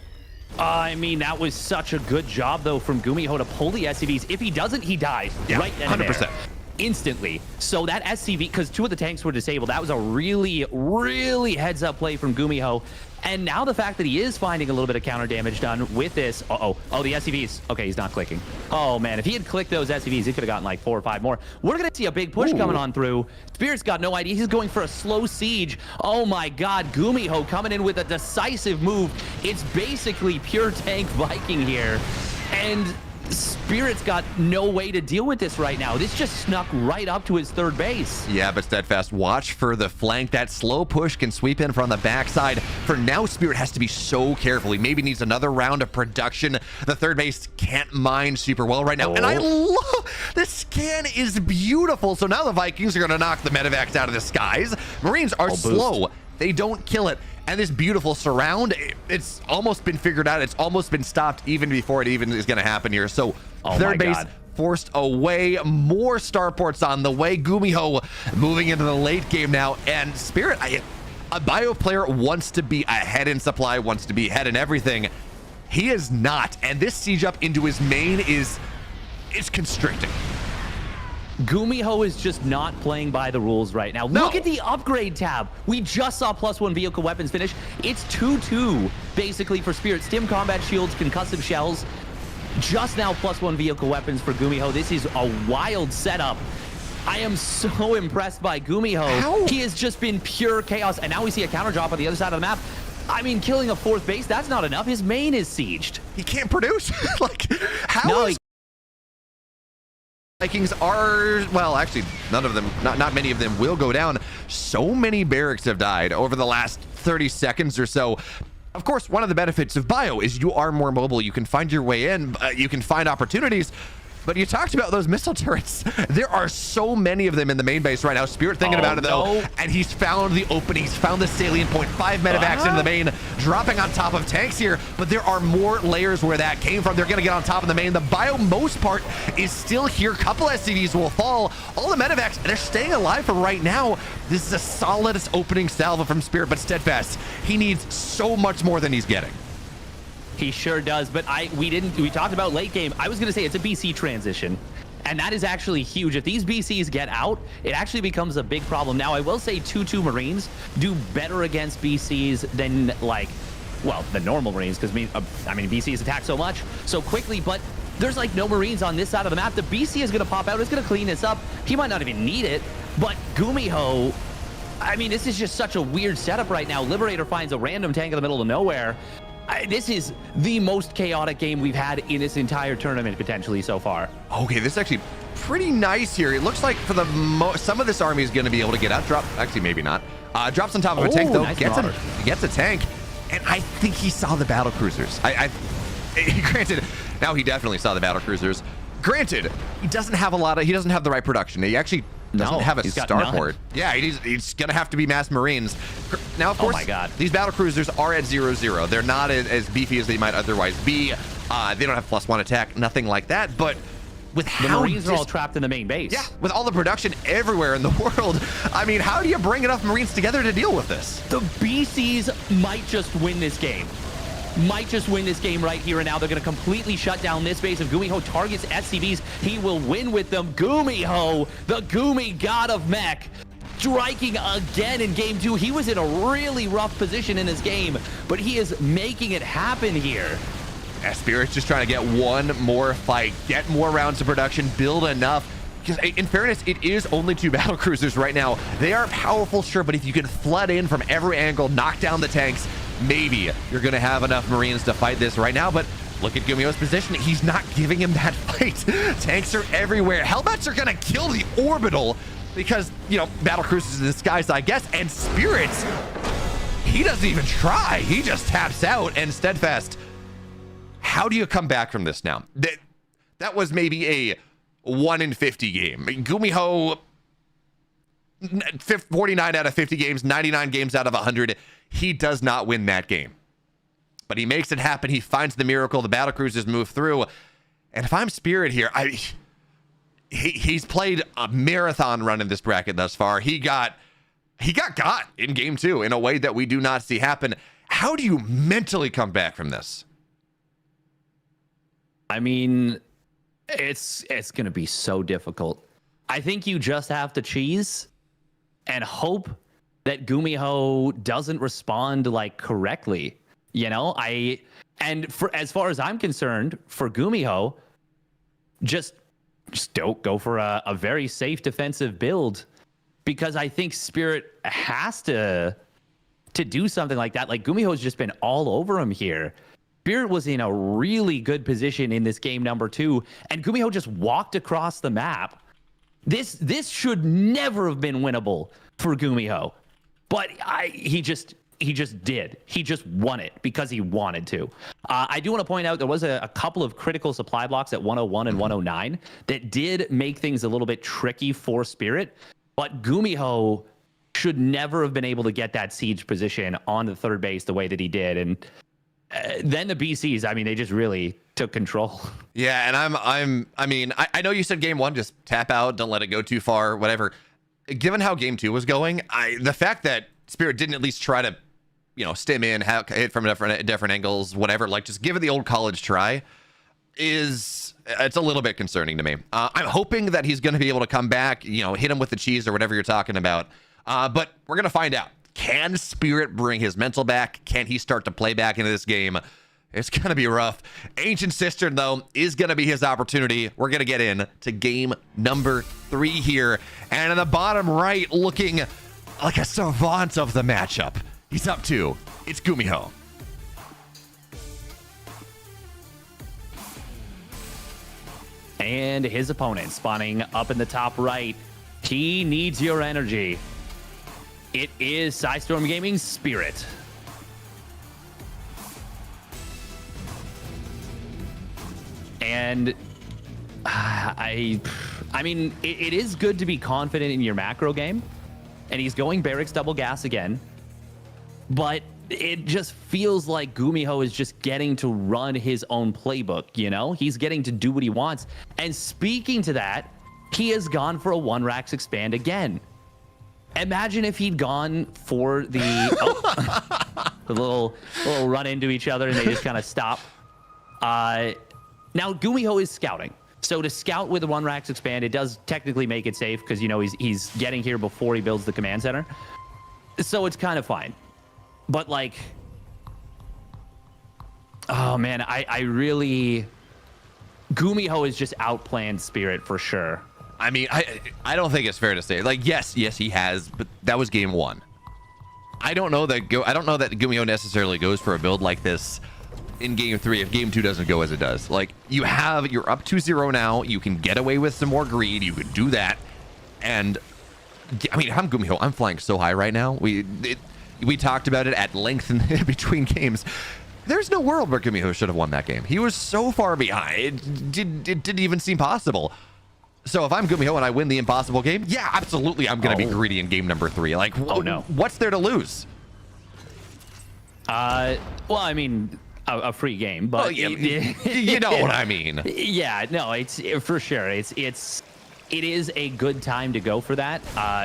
I mean, that was such a good job, though, from Gumiho to pull the SCVs. If he doesn't, he dies right then and 100%. instantly. So that SCV, because 2 of the tanks were disabled, that was a really, really heads-up play from Gumiho. And now the fact that he is finding a little bit of counter damage done with this. Oh, the SCVs. Okay, he's not clicking. Oh, man, if he had clicked those SCVs, he could have gotten like 4 or 5 more. We're going to see a big push coming on through. Spirit's got no idea. He's going for a slow siege. Oh, my God. Gumiho coming in with a decisive move. It's basically pure tank Viking here. And Spirit's got no way to deal with this right now. This just snuck right up to his 3rd base. Yeah, but Steadfast, watch for the flank. That slow push can sweep in from the backside. For now, Spirit has to be so careful. He maybe needs another round of production. The 3rd base can't mine super well right now. And I love this scan is beautiful. So now the Vikings are going to knock the medevacs out of the skies. Marines are slow. They don't kill it. And this beautiful surround, it's almost been figured out. It's almost been stopped even before it even is going to happen here. So 3rd base forced away. More starports on the way. Gumiho moving into the late game now. And Spirit, a bio player wants to be ahead in supply, wants to be ahead in everything. He is not. And this siege up into his main is constricting. Gumiho is just not playing by the rules right now. Look at the upgrade tab. We just saw +1 vehicle weapons finish. It's 2-2 basically for Spirit. Stim combat shields, concussive shells. Just now +1 vehicle weapons for Gumiho. This is a wild setup. I am so impressed by Gumiho. He has just been pure chaos. And now we see a counter drop on the other side of the map. I mean, killing a 4th base, that's not enough. His main is sieged. He can't produce. Like, how is... Vikings are, well, actually, none of them, not many of them will go down. So many barracks have died over the last 30 seconds or so. Of course, one of the benefits of bio is you are more mobile. You can find your way in. You can find opportunities. But you talked about those missile turrets. There are so many of them in the main base right now. Spirit thinking about it, though. And he's found the opening. He's found the salient point. 5 medevacs into the main, dropping on top of tanks here. But there are more layers where that came from. They're going to get on top of the main. The bio, most part, is still here. Couple SCVs will fall. All the medevacs, they're staying alive for right now. This is a solid opening salvo from Spirit, but Steadfast, he needs so much more than he's getting. He sure does, but we talked about late game. I was going to say it's a BC transition, and that is actually huge. If these BCs get out, it actually becomes a big problem. Now, I will say 2-2 Marines do better against BCs than, like, well, the normal Marines, because, I mean, BCs attack so much, so quickly, but there's, like, no Marines on this side of the map. The BC is going to pop out. It's going to clean this up. He might not even need it, but Gumiho, I mean, this is just such a weird setup right now. Liberator finds a random tank in the middle of nowhere. This is the most chaotic game we've had in this entire tournament potentially so far. Okay, this is actually pretty nice here. It looks like for the some of this army is going to be able to get out. Actually, maybe not. Drops on top of a tank though. Nice gets a tank, and I think he saw the battle cruisers. Granted, now he definitely saw the battle cruisers. Granted, he doesn't have he doesn't have the right production. He actually doesn't have a starport. Yeah, he's gonna have to be mass Marines. Now, of course, these battle cruisers are at 0-0. They're not as beefy as they might otherwise be. They don't have +1 attack, nothing like that. But with the Marines are all trapped in the main base. Yeah, with all the production everywhere in the world, I mean, how do you bring enough Marines together to deal with this? The BCs might just win this game. Might just win this game right here and now. They're going to completely shut down this base. If Gumiho targets SCVs, he will win with them. Gumiho, the Gumi god of mech, striking again in game 2. He was in a really rough position in this game, but he is making it happen here. Yeah, Spirit's just trying to get one more fight, get more rounds of production, build enough. Because in fairness, it is only 2 battle cruisers right now. They are powerful, sure, but if you can flood in from every angle, knock down the tanks, maybe you're going to have enough Marines to fight this right now. But look at Gumiho's position. He's not giving him that fight. Tanks are everywhere. Hellbats are going to kill the orbital because, you know, battle cruisers in the skies, I guess. And Spirits, he doesn't even try. He just taps out. And Steadfast, how do you come back from this now? That was maybe a 1 in 50 game. Gumiho, 49 out of 50 games, 99 games out of 100. He does not win that game. But he makes it happen. He finds the miracle. The battle cruisers move through. And if I'm Spirit here, he's played a marathon run in this bracket thus far. He got in game 2 in a way that we do not see happen. How do you mentally come back from this? I mean, it's going to be so difficult. I think you just have to cheese and hope that Gumiho doesn't respond like correctly. You know, for as far as I'm concerned, for Gumiho, just don't go for a very safe defensive build, because I think Spirit has to do something like that. Like, Gumiho's just been all over him here. Spirit was in a really good position in this game number 2, and Gumiho just walked across the map. This should never have been winnable for Gumiho, but he just did. He just won it because he wanted to. I do want to point out there was a couple of critical supply blocks at 101 and 109 that did make things a little bit tricky for Spirit, but Gumiho should never have been able to get that siege position on the third base the way that he did. And then the BCs, I mean, they just really took control. Yeah, and I know you said game 1, just tap out, don't let it go too far, whatever. Given how game 2 was going, the fact that Spirit didn't at least try to, stim in, hit from different angles, whatever, like just give it the old college try, it's a little bit concerning to me. I'm hoping that he's going to be able to come back, hit him with the cheese or whatever you're talking about. But we're going to find out. Can Spirit bring his mental back? Can he start to play back into this game? It's going to be rough. Ancient Cistern, though, is going to be his opportunity. We're going to get in to game number 3 here. And in the bottom right, looking like a savant of the matchup, he's up 2. It's Gumiho. And his opponent spawning up in the top right. He needs your energy. It is Psystorm Gaming's Spirit. And I mean, it is good to be confident in your macro game. And he's going Barracks double gas again. But it just feels like Gumiho is just getting to run his own playbook, He's getting to do what he wants. And speaking to that, he has gone for a 1-Rax expand again. Imagine if he'd gone for the the little run into each other and they just kind of stop. Now Gumiho is scouting, so to scout with a 1-Rax expand, it does technically make it safe because he's getting here before he builds the command center, so it's kind of fine. But like, oh man, I really, Gumiho is just outplanned Spirit for sure. I mean, I don't think it's fair to say, like, yes, he has, but that was game 1. I don't know that Gumiho necessarily goes for a build like this in game 3 if game 2 doesn't go as it does. Like, you're up 2-0 now. You can get away with some more greed. You could do that. And I mean, I'm Gumiho. I'm flying so high right now. We talked about it at length in between games. There's no world where Gumiho should have won that game. He was so far behind. It didn't even seem possible. So if I'm Gumiho and I win the impossible game, yeah, absolutely, I'm going to be greedy in game number 3. Like, what's there to lose? Well, I mean, a free game, but you know what I mean. Yeah, no, it's for sure. It is a good time to go for that.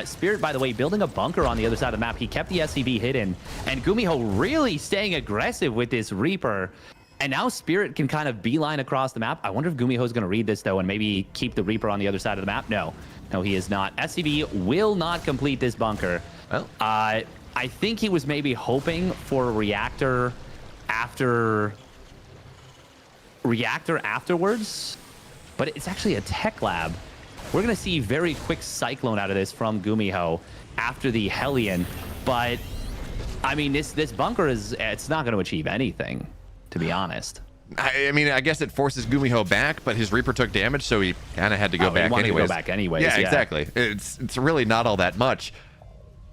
Spirit, by the way, building a bunker on the other side of the map. He kept the SCV hidden, and Gumiho really staying aggressive with this Reaper. And now Spirit can kind of beeline across the map. I wonder if Gumiho is going to read this, though, and maybe keep the Reaper on the other side of the map. No, he is not. SCV will not complete this bunker. Well, I think he was maybe hoping for a reactor afterwards, but it's actually a tech lab. We're going to see very quick Cyclone out of this from Gumiho after the Hellion. But, I mean, this bunker it's not going to achieve anything, to be honest. I mean, I guess it forces Gumiho back, but his Reaper took damage, so he kind of had to go back anyways. Yeah, exactly. It's really not all that much.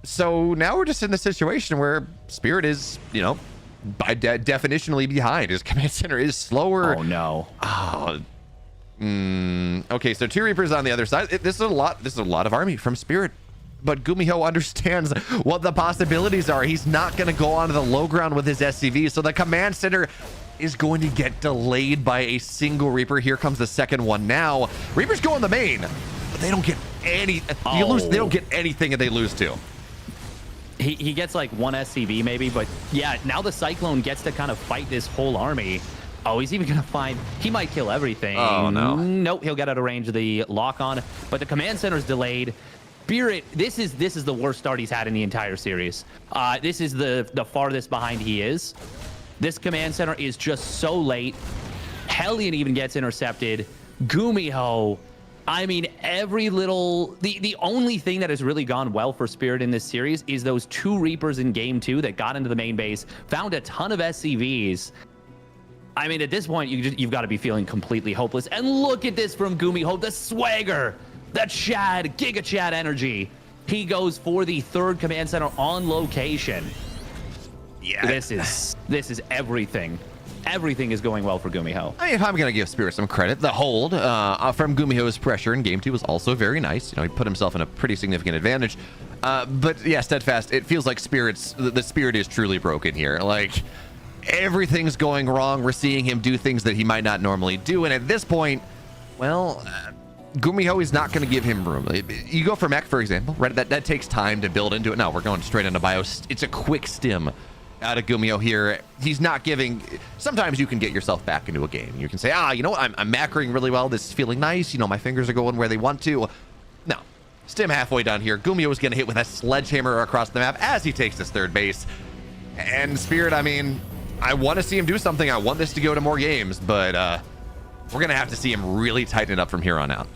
So now we're just in the situation where Spirit is, by definitionally behind. His command center is slower. Oh, no. Okay, so 2 Reapers on the other side. This is a lot of army from Spirit. But Gumiho understands what the possibilities are. He's not going to go onto the low ground with his SCV, so the command center is going to get delayed by a single Reaper. Here comes the second one now. Reapers go on the main, but they don't get any. They don't get anything, and they lose 2. He gets like 1 SCV maybe, but yeah, now the Cyclone gets to kind of fight this whole army. Oh, he's even going to find... He might kill everything. Oh, no. Nope, he'll get out of range of the lock-on. But the command center's delayed. Spirit, this is the worst start he's had in the entire series. This is the farthest behind he is. This command center is just so late. Hellion even gets intercepted. Gumiho, I mean, every little... The only thing that has really gone well for Spirit in this series is those 2 Reapers in Game 2 that got into the main base, found a ton of SCVs. I mean, at this point, you've got to be feeling completely hopeless. And look at this from Gumiho, the swagger, the Chad, Giga Chad energy. He goes for the 3rd command center on location. Yeah. This is everything. Everything is going well for Gumiho. I mean, if I'm going to give Spirit some credit, the hold from Gumiho's pressure in Game 2 was also very nice. You know, he put himself in a pretty significant advantage. But yeah, Steadfast, it feels like the Spirit is truly broken here. Like, everything's going wrong. We're seeing him do things that he might not normally do. And at this point, well, Gumiho is not going to give him room. You go for Mech, for example, right? That takes time to build into it. No, we're going straight into BIOS. It's a quick stim out of Gumiho here. He's not giving... Sometimes you can get yourself back into a game. You can say, you know what? I'm macroing really well. This is feeling nice. You know, my fingers are going where they want to. No. Stim halfway down here. Gumiho is going to hit with a sledgehammer across the map as he takes his 3rd base. And Spirit, I mean, I want to see him do something. I want this to go to more games, but we're going to have to see him really tighten it up from here on out.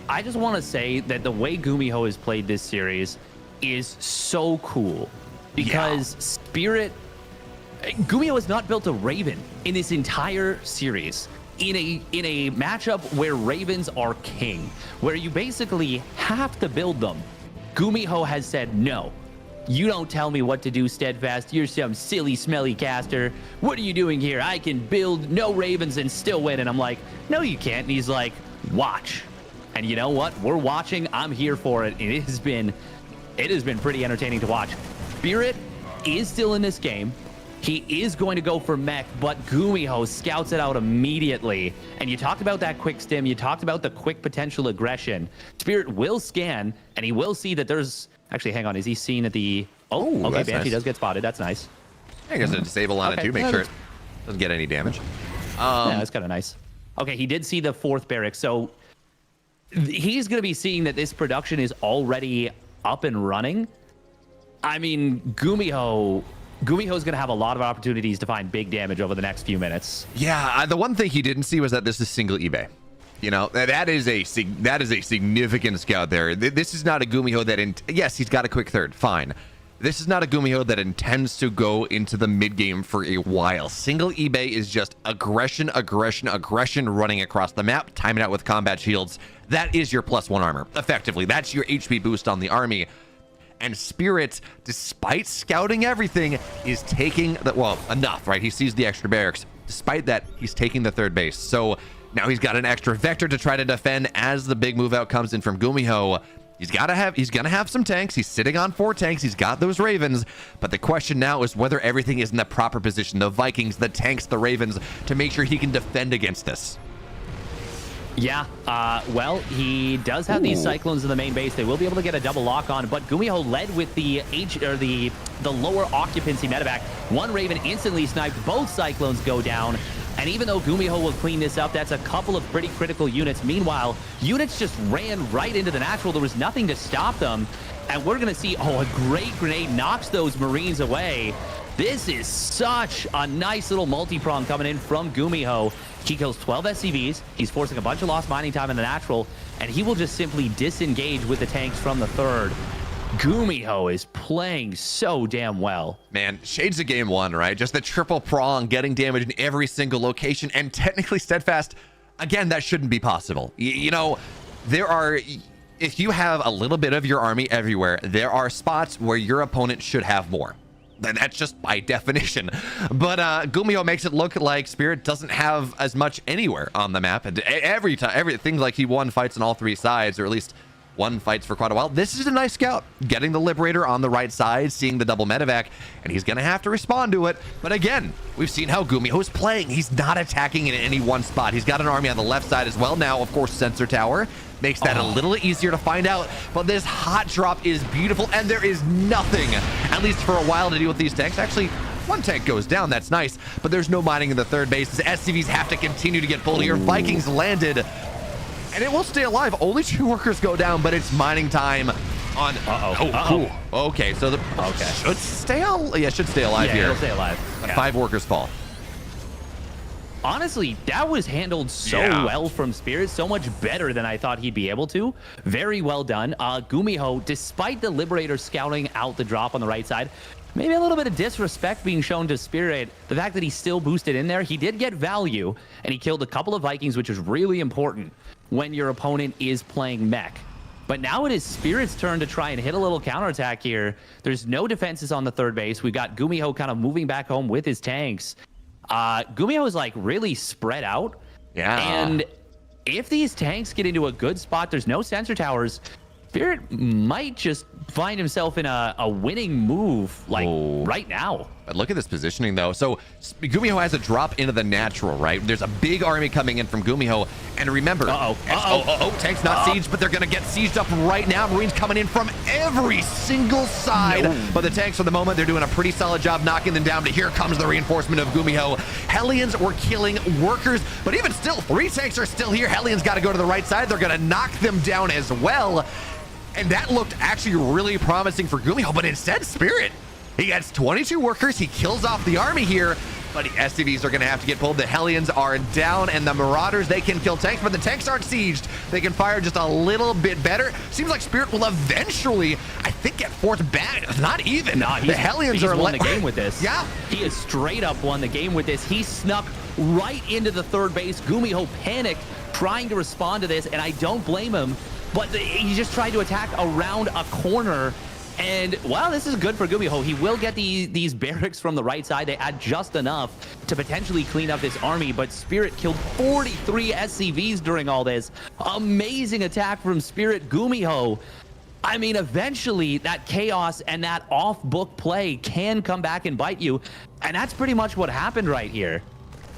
I just want to say that the way Gumiho has played this series is so cool. Because Spirit, Gumiho has not built a Raven in this entire series. In a matchup where Ravens are king, where you basically have to build them, Gumiho has said, no, you don't tell me what to do, Steadfast. You're some silly, smelly caster. What are you doing here? I can build no Ravens and still win. And I'm like, no, you can't. And he's like, watch. And you know what? We're watching. I'm here for it. And it has been pretty entertaining to watch. Spirit is still in this game. He is going to go for Mech, but Gumiho scouts it out immediately. And you talked about that quick stim. You talked about the quick potential aggression. Spirit will scan, and he will see that there's... Actually, hang on. Is he seeing that the... Oh, okay, Banshee does get spotted. That's nice. I guess a disable on it, too. Make sure it doesn't get any damage. Yeah, that's kind of nice. Okay, he did see the 4th barrack, so he's going to be seeing that this production is already up and running. I mean, Gumiho's going to have a lot of opportunities to find big damage over the next few minutes. Yeah, the one thing he didn't see was that this is single eBay. You know, that is a significant scout there. This is not a Gumiho that... Yes, he's got a quick 3rd. Fine. This is not a Gumiho that intends to go into the mid game for a while. Single eBay is just aggression running across the map, time it out with combat shields. That is your +1 armor, effectively. That's your HP boost on the army. And Spirit, despite scouting everything, is taking the... Well, enough, right? He sees the extra barracks. Despite that, he's taking the 3rd base. So now he's got an extra vector to try to defend as the big move out comes in from Gumiho. He's gonna have some tanks. He's sitting on 4 tanks. He's got those Ravens. But the question now is whether everything is in the proper position. The Vikings, the tanks, the Ravens, to make sure he can defend against this. Yeah, well, he does have these Cyclones in the main base. They will be able to get a double lock on, but Gumiho led with the lower occupancy medevac. 1 Raven instantly sniped. Both Cyclones go down. And even though Gumiho will clean this up, that's a couple of pretty critical units. Meanwhile, units just ran right into the natural. There was nothing to stop them. And we're going to see, a great grenade knocks those Marines away. This is such a nice little multi-prong coming in from Gumiho. He kills 12 SCVs. He's forcing a bunch of lost mining time in the natural, and he will just simply disengage with the tanks from the 3rd. Gumiho is playing so damn well. Man, shades of game 1, right? Just the triple prong, getting damage in every single location, and technically Steadfast, again, that shouldn't be possible. You know, if you have a little bit of your army everywhere, there are spots where your opponent should have more. And that's just by definition. But Gumiho makes it look like Spirit doesn't have as much anywhere on the map. And everything like he won fights on all 3 sides, or at least won fights for quite a while. This is a nice scout. Getting the Liberator on the right side, seeing the double medevac, and he's going to have to respond to it. But again, we've seen how Gumiho is playing. He's not attacking in any one spot. He's got an army on the left side as well. Now, of course, Sensor Tower makes that a little easier to find out. But this hot drop is beautiful, and there is nothing, at least for a while, to deal with these tanks. Actually, One tank goes down, that's nice, but there's no mining in the third base. The SCVs have to continue to get pulled here. Vikings landed, and it will stay alive. Only 2 workers go down, but it's mining time on... Cool. Okay, so the... Should stay alive. Yeah, should stay alive here. It'll stay alive. But 5 workers fall. Honestly, that was handled so well from Spirit, so much better than I thought he'd be able to. Very well done. Gumiho, despite the Liberator scouting out the drop on the right side, maybe a little bit of disrespect being shown to Spirit. The fact that he still boosted in there, he did get value, and he killed a couple of Vikings, which is really important when your opponent is playing mech. But now it is Spirit's turn to try and hit a little counterattack here. There's no defenses on the third base. We've got Gumiho kind of moving back home with his tanks. Gumiho is like really spread out. Yeah. And if these tanks get into a good spot, there's no sensor towers. Spirit might just find himself in a winning move like right now. But look at this positioning though. So Gumiho has a drop into the natural, right? There's a big army coming in from Gumiho. And remember, tank's not sieged, but they're going to get sieged up right now. Marines coming in from every single side. But the tanks for the moment, they're doing a pretty solid job knocking them down. But here comes the reinforcement of Gumiho. Hellions were killing workers, but even still, 3 tanks are still here. Hellions got to go to the right side. They're going to knock them down as well. And that looked actually really promising for Gumiho, but instead, Spirit, he gets 22 workers. He kills off the army here, but the SCVs are going to have to get pulled. The Hellions are down, and the Marauders, they can kill tanks, but the tanks aren't sieged. They can fire just a little bit better. Seems like Spirit will eventually, I think, get forced back. Not even. Nah, the Hellions are won the game with this. Yeah. He has straight up won the game with this. He snuck right into the third base. Gumiho panicked, trying to respond to this, and I don't blame him. But he just tried to attack around a corner. And, well, this is good for Gumiho. He will get these barracks from the right side. They add just enough to potentially clean up this army. But Spirit killed 43 SCVs during all this. Amazing attack from Spirit. Gumiho, I mean, eventually that chaos and that off-book play can come back and bite you. And that's pretty much what happened right here.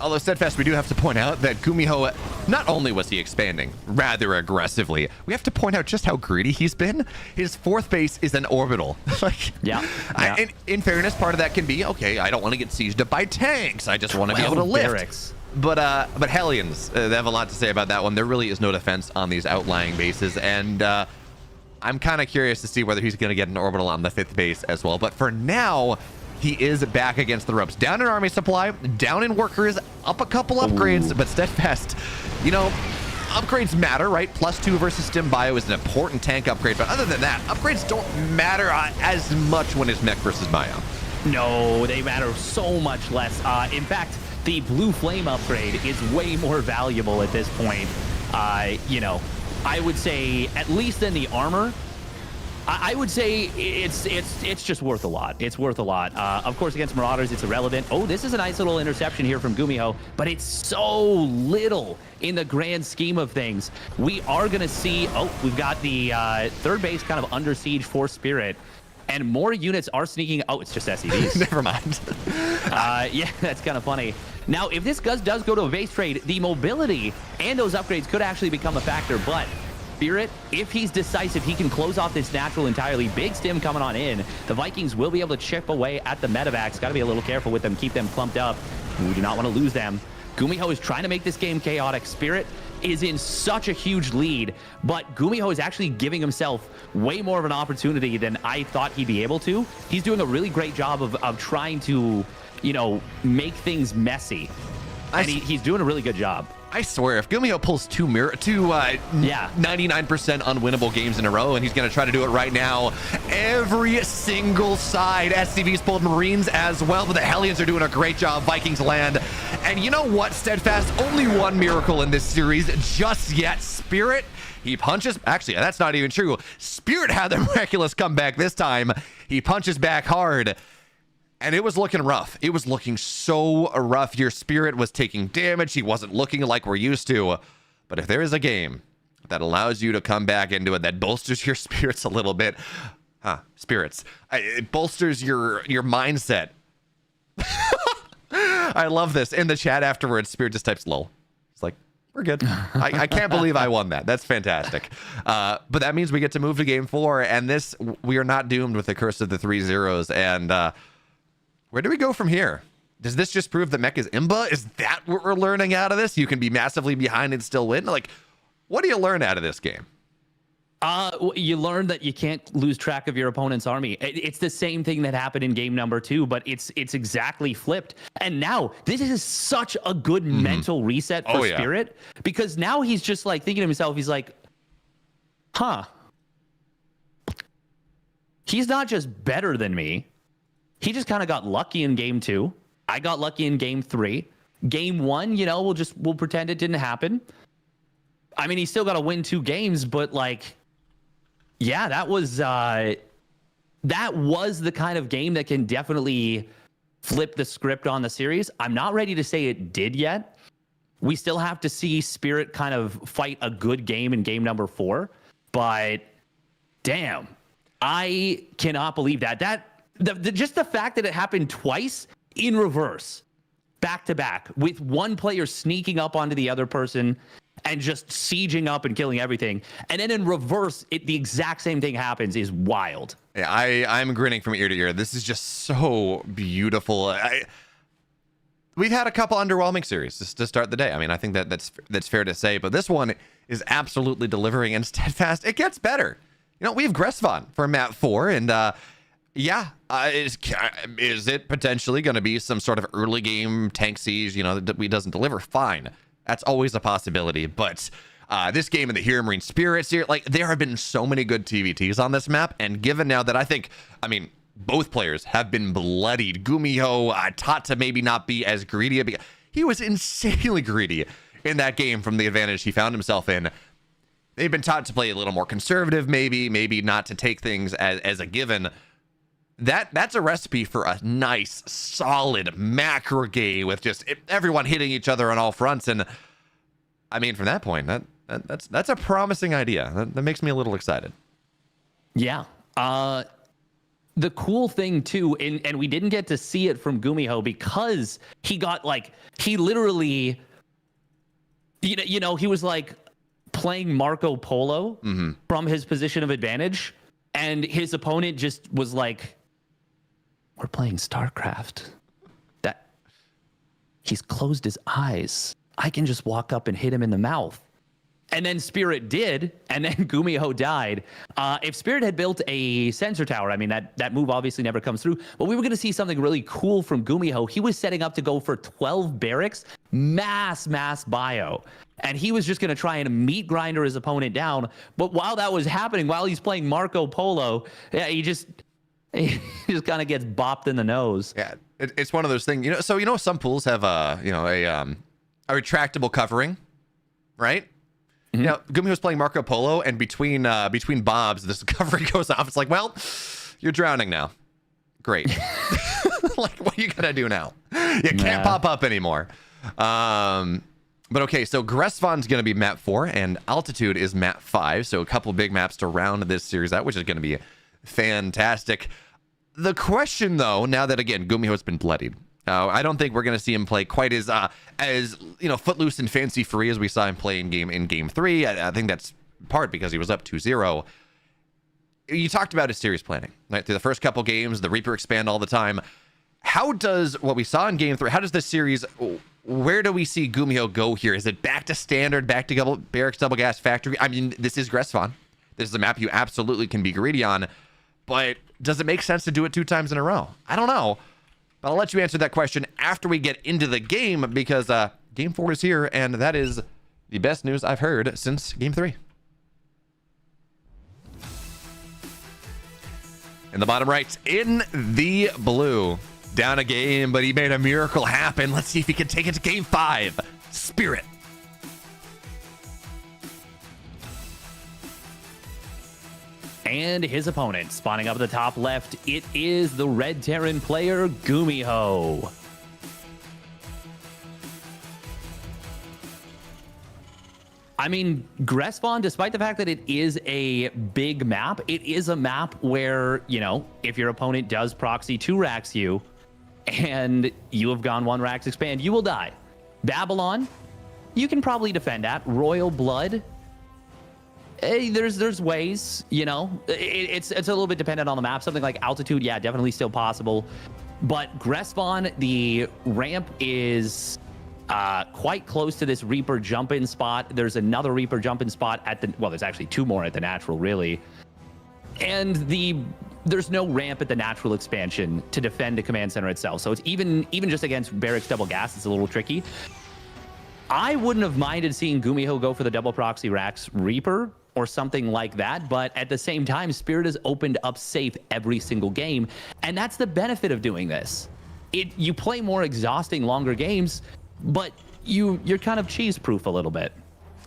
Although Steadfast, we do have to point out that Gumiho, not only was he expanding rather aggressively, we have to point out just how greedy he's been. His 4th base is an orbital. In fairness, part of that can be, okay, I don't want to get sieged up by tanks. I just want to be able to lift. Barracks. But Hellions, they have a lot to say about that one. There really is no defense on these outlying bases, and I'm kind of curious to see whether he's going to get an orbital on the 5th base as well. But for now, he is back against the ropes. Down in army supply, down in workers, up a couple upgrades, but Steadfast, you know, upgrades matter, right? +2 versus Stim Bio is an important tank upgrade, but other than that, upgrades don't matter as much when it's mech versus bio. No, they matter so much less. In fact, the Blue Flame upgrade is way more valuable at this point. You know, I would say at least than the armor. I would say it's just worth a lot. It's worth a lot. Of course, against Marauders, it's irrelevant. Oh, this is a nice little interception here from Gumiho, but it's so little in the grand scheme of things. We are going to see, we've got the third base kind of under siege for Spirit, and more units are sneaking. Oh, it's just SCVs. Never mind. Yeah, that's kind of funny. Now, if this does go to a base trade, the mobility and those upgrades could actually become a factor, but Spirit, if he's decisive, he can close off this natural entirely. Big stim coming on in. The Vikings will be able to chip away at the medevacs. Got to be a little careful with them, keep them clumped up. We do not want to lose them. Gumiho is trying to make this game chaotic. Spirit is in such a huge lead, but Gumiho is actually giving himself way more of an opportunity than I thought he'd be able to. He's doing a really great job of trying to, you know, make things messy. And he's doing a really good job. I swear, if Gumiho pulls two 99% unwinnable games in a row, and he's going to try to do it right now, every single side, SCV's pulled Marines as well, but the Hellions are doing a great job. Vikings land. And you know what, Steadfast? Only one miracle in this series just yet. Spirit, he punches. Actually, that's not even true. Spirit had the miraculous comeback this time. He punches back hard. And it was looking rough. It was looking so rough. Your Spirit was taking damage. He wasn't looking like we're used to. But if there is a game that allows you to come back into it, that bolsters your spirits a little bit. Spirits. It bolsters your mindset. I love this. In the chat afterwards, Spirit just types lol. It's like, we're good. I can't believe I won that. That's fantastic. But that means we get to move to game 4. And this, we are not doomed with the curse of the 3 zeros. And, Where do we go from here? Does this just prove that Mech is Imba? Is that what we're learning out of this? You can be massively behind and still win? Like, what do you learn out of this game? You learn that you can't lose track of your opponent's army. It's the same thing that happened in game number 2, but it's exactly flipped. And now this is such a good mental reset for Spirit, because now he's just like thinking to himself, he's like, huh. He's not just better than me. He just kind of got lucky in game 2. I got lucky in game 3. Game 1, you know, we'll pretend it didn't happen. I mean, he's still got to win 2 games, but like, yeah, that was the kind of game that can definitely flip the script on the series. I'm not ready to say it did yet. We still have to see Spirit kind of fight a good game in game number 4, but damn, I cannot believe that. Just the fact that it happened twice in reverse, back to back, with one player sneaking up onto the other person and just sieging up and killing everything, and then in reverse, the exact same thing happens, is wild. Yeah, I'm grinning from ear to ear. This is just so beautiful. We've had a couple underwhelming series just to start the day. I mean, I think that's fair to say, but this one is absolutely delivering, and Steadfast, it gets better. You know, we have Gressvan for map 4, and is it potentially going to be some sort of early game tank siege, you know, that we doesn't deliver? Fine. That's always a possibility. But this game in the Hero Marine Spirits here, like, there have been so many good TVTs on this map. And given now that I mean, both players have been bloodied. Gumiho taught to maybe not be as greedy. He was insanely greedy in that game from the advantage he found himself in. They've been taught to play a little more conservative, maybe not to take things as a given. That's a recipe for a nice, solid macro game with just everyone hitting each other on all fronts. And I mean, from that point, that's a promising idea. That makes me a little excited. Yeah. The cool thing too, and we didn't get to see it from Gumiho because he got he literally, you know, he was like playing Marco Polo from his position of advantage, and his opponent just was like, we're playing StarCraft. That he's closed his eyes. I can just walk up and hit him in the mouth. And then Spirit did, and then Gumiho died. If Spirit had built a sensor tower, I mean, that move obviously never comes through, but we were going to see something really cool from Gumiho. He was setting up to go for 12 barracks, mass bio. And he was just going to try and meat grinder his opponent down. But while that was happening, while he's playing Marco Polo, he just kind of gets bopped in the nose. Yeah, it's one of those things. So some pools have a retractable covering, right? You know, Gumi was playing Marco Polo, and between bobs, this covering goes off. It's like, well, you're drowning now. Great. Like, what are you gonna do now? You can't pop up anymore. But okay, so Gressvan's gonna be map 4, and Altitude is map 5. So a couple big maps to round this series out, which is gonna be fantastic. The question, though, now that again Gumiho's been bloodied, I don't think we're going to see him play quite as footloose and fancy free as we saw him play in game 3. I think that's part because he was up 2-0. You talked about his series planning, right? Through the first couple games, the Reaper expand all the time. How does what we saw in game 3? How does this series? Where do we see Gumiho go here? Is it back to standard, back to barracks, double gas factory? I mean, this is Gressvan. This is a map you absolutely can be greedy on, but does it make sense to do it 2 times in a row? I don't know. But I'll let you answer that question after we get into the game, because game 4 is here, and that is the best news I've heard since game 3. In the bottom right, in the blue, down a game, but he made a miracle happen. Let's see if he can take it to game 5. Spirit. And his opponent, spawning up at the top left, it is the Red Terran player, Gumiho. I mean, Gressvan, despite the fact that it is a big map, it is a map where, you know, if your opponent does proxy 2 racks you, and you have gone 1 racks expand, you will die. Babylon, you can probably defend that. Royal Blood, there's ways, you know, it's a little bit dependent on the map. Something like Altitude, yeah, definitely still possible. But Gressvon, the ramp is quite close to this Reaper jump-in spot. There's another Reaper jump-in spot at the, well, there's actually two more at the natural, really. And there's no ramp at the natural expansion to defend the command center itself. So it's even just against Barracks double gas, it's a little tricky. I wouldn't have minded seeing Gumiho go for the double proxy Rax Reaper or something like that, but at the same time, Spirit has opened up safe every single game, and that's the benefit of doing this. You play more exhausting, longer games, but you're kind of cheese-proof a little bit.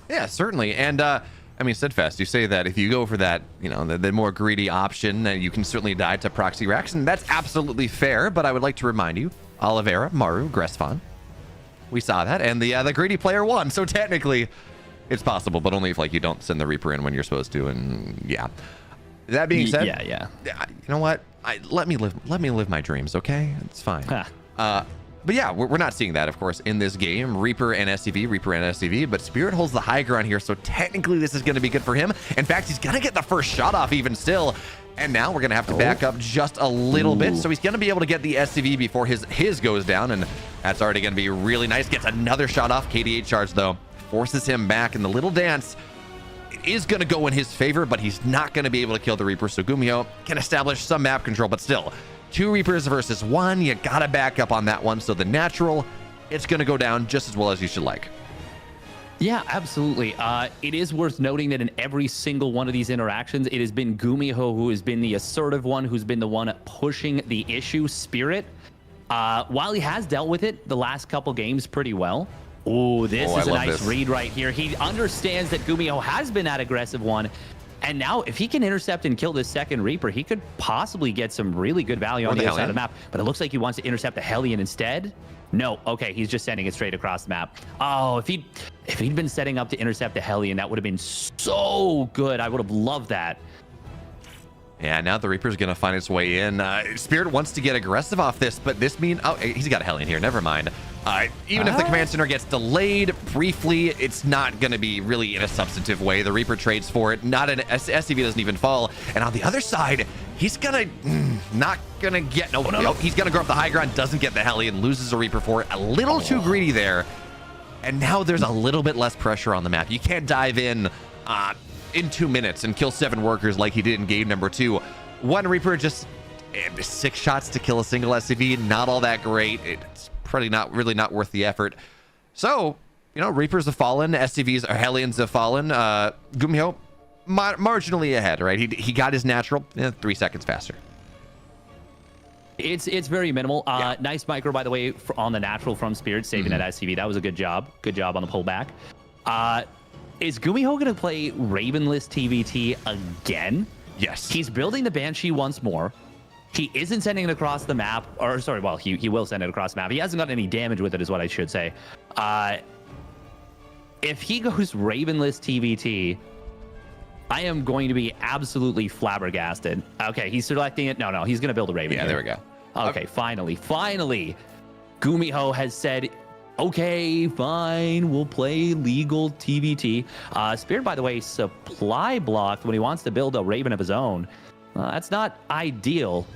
Yeah, certainly. And I mean, Steadfast, you say that if you go for that, you know, the more greedy option, you can certainly die to proxy Rax, and that's absolutely fair. But I would like to remind you, Oliveira, Maru, Gressvon, we saw that, and the greedy player won. So technically, it's possible, but only if like you don't send the Reaper in when you're supposed to. And yeah, that being said, yeah, you know what? Let me live my dreams, okay? It's fine. But yeah, we're not seeing that, of course, in this game. Reaper and SCV, but Spirit holds the high ground here, so technically this is going to be good for him. In fact, he's going to get the first shot off even still. And now we're going to have to back up just a little bit, so he's going to be able to get the SCV before his goes down, and that's already going to be really nice. Gets another shot off. KDA charge, though, forces him back, and the little dance is going to go in his favor, but he's not going to be able to kill the Reaper, so Gumiho can establish some map control, but still, 2 Reapers versus 1. You got to back up on that one, so the natural, it's going to go down just as well as you should like. Yeah, absolutely. It is worth noting that in every single one of these interactions, it has been Gumiho who has been the assertive one, who's been the one pushing the issue. Spirit, while he has dealt with it the last couple games pretty well. Oh, this is a nice read right here. He understands that Gumiho has been that aggressive one. And now, if he can intercept and kill this second Reaper, he could possibly get some really good value on the other side of the map. But it looks like he wants to intercept the Hellion instead. No, okay, he's just sending it straight across the map. Oh, if he'd been setting up to intercept the Hellion, that would have been so good. I would have loved that. Yeah, now the Reaper's going to find its way in. Spirit wants to get aggressive off this, but this means... Oh, he's got a Hellion here. Never mind. Even if the command center gets delayed briefly, it's not going to be really in a substantive way. The Reaper trades for it. Not an SCV doesn't even fall. And on the other side, he's going to... not going to get... No, he's going to go up the high ground, doesn't get the Hellion, loses a Reaper for it. A little too greedy there. And now there's a little bit less pressure on the map. You can't dive in 2 minutes and kill 7 workers like he did in game number 2. 1 Reaper, just 6 shots to kill a single SCV. Not all that great. It's probably not worth the effort. So, you know, Reapers have fallen, SCVs or Hellions have fallen. Gumiho marginally ahead, right? He got his natural 3 seconds faster. It's very minimal. Yeah. Nice micro, by the way, on the natural from Spirit, saving that SCV. That was a good job. Good job on the pullback. Is Gumiho going to play Ravenless TVT again? Yes. He's building the Banshee once more. He isn't sending it across the map. Or, sorry, well, he will send it across the map. He hasn't got any damage with it, is what I should say. If he goes Ravenless TVT, I am going to be absolutely flabbergasted. Okay, he's selecting it. No, he's going to build a Raven. Yeah, there we go. Okay, finally. Gumiho has said, okay, fine, we'll play legal TVT. Spirit, by the way, supply blocked when he wants to build a Raven of his own. That's not ideal.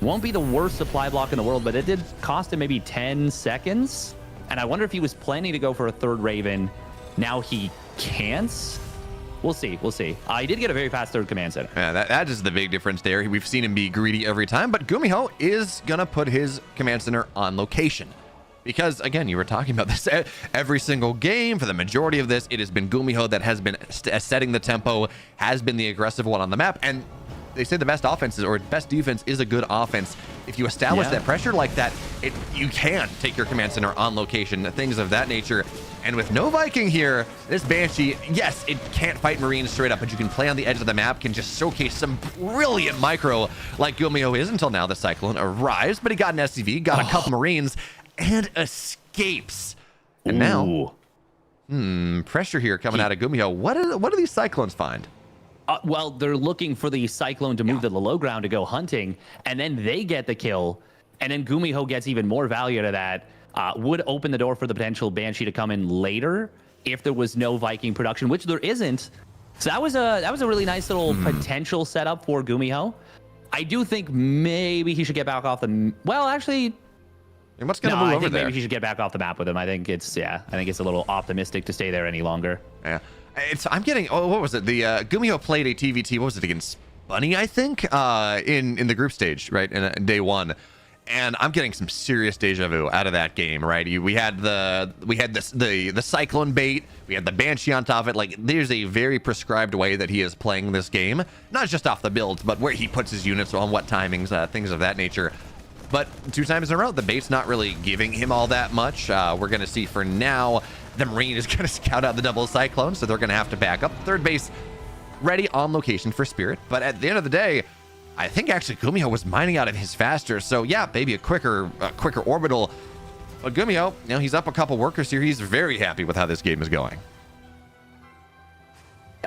Won't be the worst supply block in the world, but it did cost him maybe 10 seconds. And I wonder if he was planning to go for a 3rd Raven. Now he can't. We'll see. He did get a very fast 3rd command center. Yeah, that is the big difference there. We've seen him be greedy every time, but Gumiho is going to put his command center on location. Because, again, you were talking about this every single game. For the majority of this, it has been Gumiho that has been setting the tempo, has been the aggressive one on the map. And they say the best offenses or best defense is a good offense. If you establish that pressure like that, you can take your command center on location, things of that nature. And with no Viking here, this Banshee, yes, it can't fight Marines straight up, but you can play on the edge of the map, can just showcase some brilliant micro like Gumiho is until now the Cyclone arrives. But he got an SCV, got a couple Marines, and escapes. And now, pressure here coming out of Gumiho. What do these Cyclones find? Well, they're looking for the Cyclone to move to the low ground to go hunting, and then they get the kill, and then Gumiho gets even more value out of that. Would open the door for the potential Banshee to come in later if there was no Viking production, which there isn't. So that was a really nice little potential setup for Gumiho. I do think maybe he should get back off the. Well, actually, And what's going to no, move I over think there? maybe he should get back off the map with him. I think it's a little optimistic to stay there any longer. Yeah. I'm getting, what was it? The Gumiho played a TVT, what was it, against Bunny, I think, in the group stage, right, in day one. And I'm getting some serious deja vu out of that game, right? We had the Cyclone bait, we had the Banshee on top of it. Like, there's a very prescribed way that he is playing this game, not just off the builds, but where he puts his units on what timings, things of that nature. But 2 times in a row, the bait's not really giving him all that much. We're going to see for now, the Marine is going to scout out the double Cyclone, so they're going to have to back up. Third base ready on location for Spirit. But at the end of the day, I think actually Gumiho was mining out of his faster. So yeah, maybe a quicker orbital. But Gumiho, he's up a couple workers here. He's very happy with how this game is going.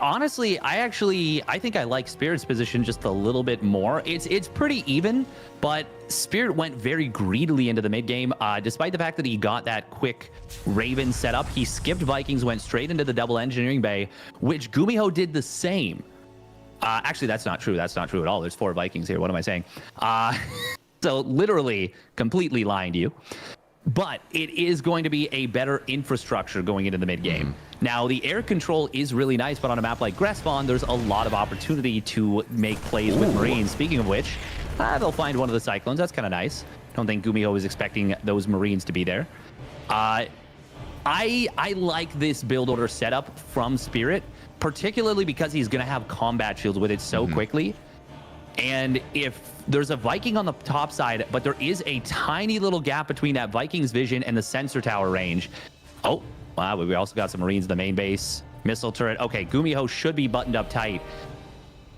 Honestly, I think I like Spirit's position just a little bit more. It's pretty even, but Spirit went very greedily into the mid game. Despite the fact that he got that quick Raven setup, he skipped Vikings, went straight into the double engineering bay, which Gumiho did the same. Actually, that's not true. That's not true at all. There's 4 Vikings here. What am I saying? So literally completely lying to you. But it is going to be a better infrastructure going into the mid game. Now, the air control is really nice, but on a map like Grespon, there's a lot of opportunity to make plays with Marines. Speaking of which, they'll find one of the Cyclones. That's kind of nice. I don't think Gumiho was expecting those Marines to be there. I like this build order setup from Spirit, particularly because he's going to have combat shields with it so quickly. And if there's a Viking on the top side, but there is a tiny little gap between that Viking's vision and the sensor tower range. Oh, wow, we also got some Marines in the main base. Missile turret. Okay, Gumiho should be buttoned up tight.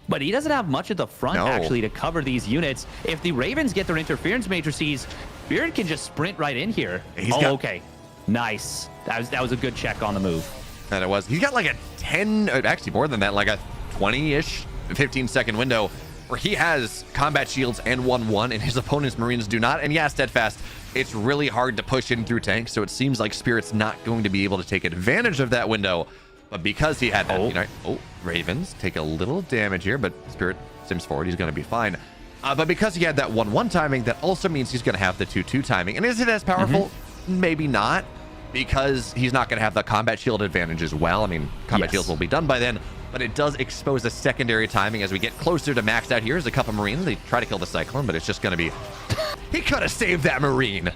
But he doesn't have much at the front, actually, to cover these units. If the Ravens get their interference matrices, Spirit can just sprint right in here. Okay. Nice. That was a good check on the move. And it was. He's got like a 10, actually more than that, like a 20-ish, 15-second window where he has combat shields and 1-1, and his opponent's Marines do not. And yeah, Steadfast, it's really hard to push in through tanks, so it seems like Spirit's not going to be able to take advantage of that window. But because he had that, Ravens take a little damage here, but Spirit sims forward. He's going to be fine. But because he had that 1-1 timing, that also means he's going to have the 2-2 timing. And is it as powerful? Maybe not, because he's not going to have the combat shield advantage as well. I mean, combat shields will be done by then, but it does expose a secondary timing as we get closer to maxed out. Here's a couple Marines. They try to kill the Cyclone, but it's just going to be... He could have saved that Marine.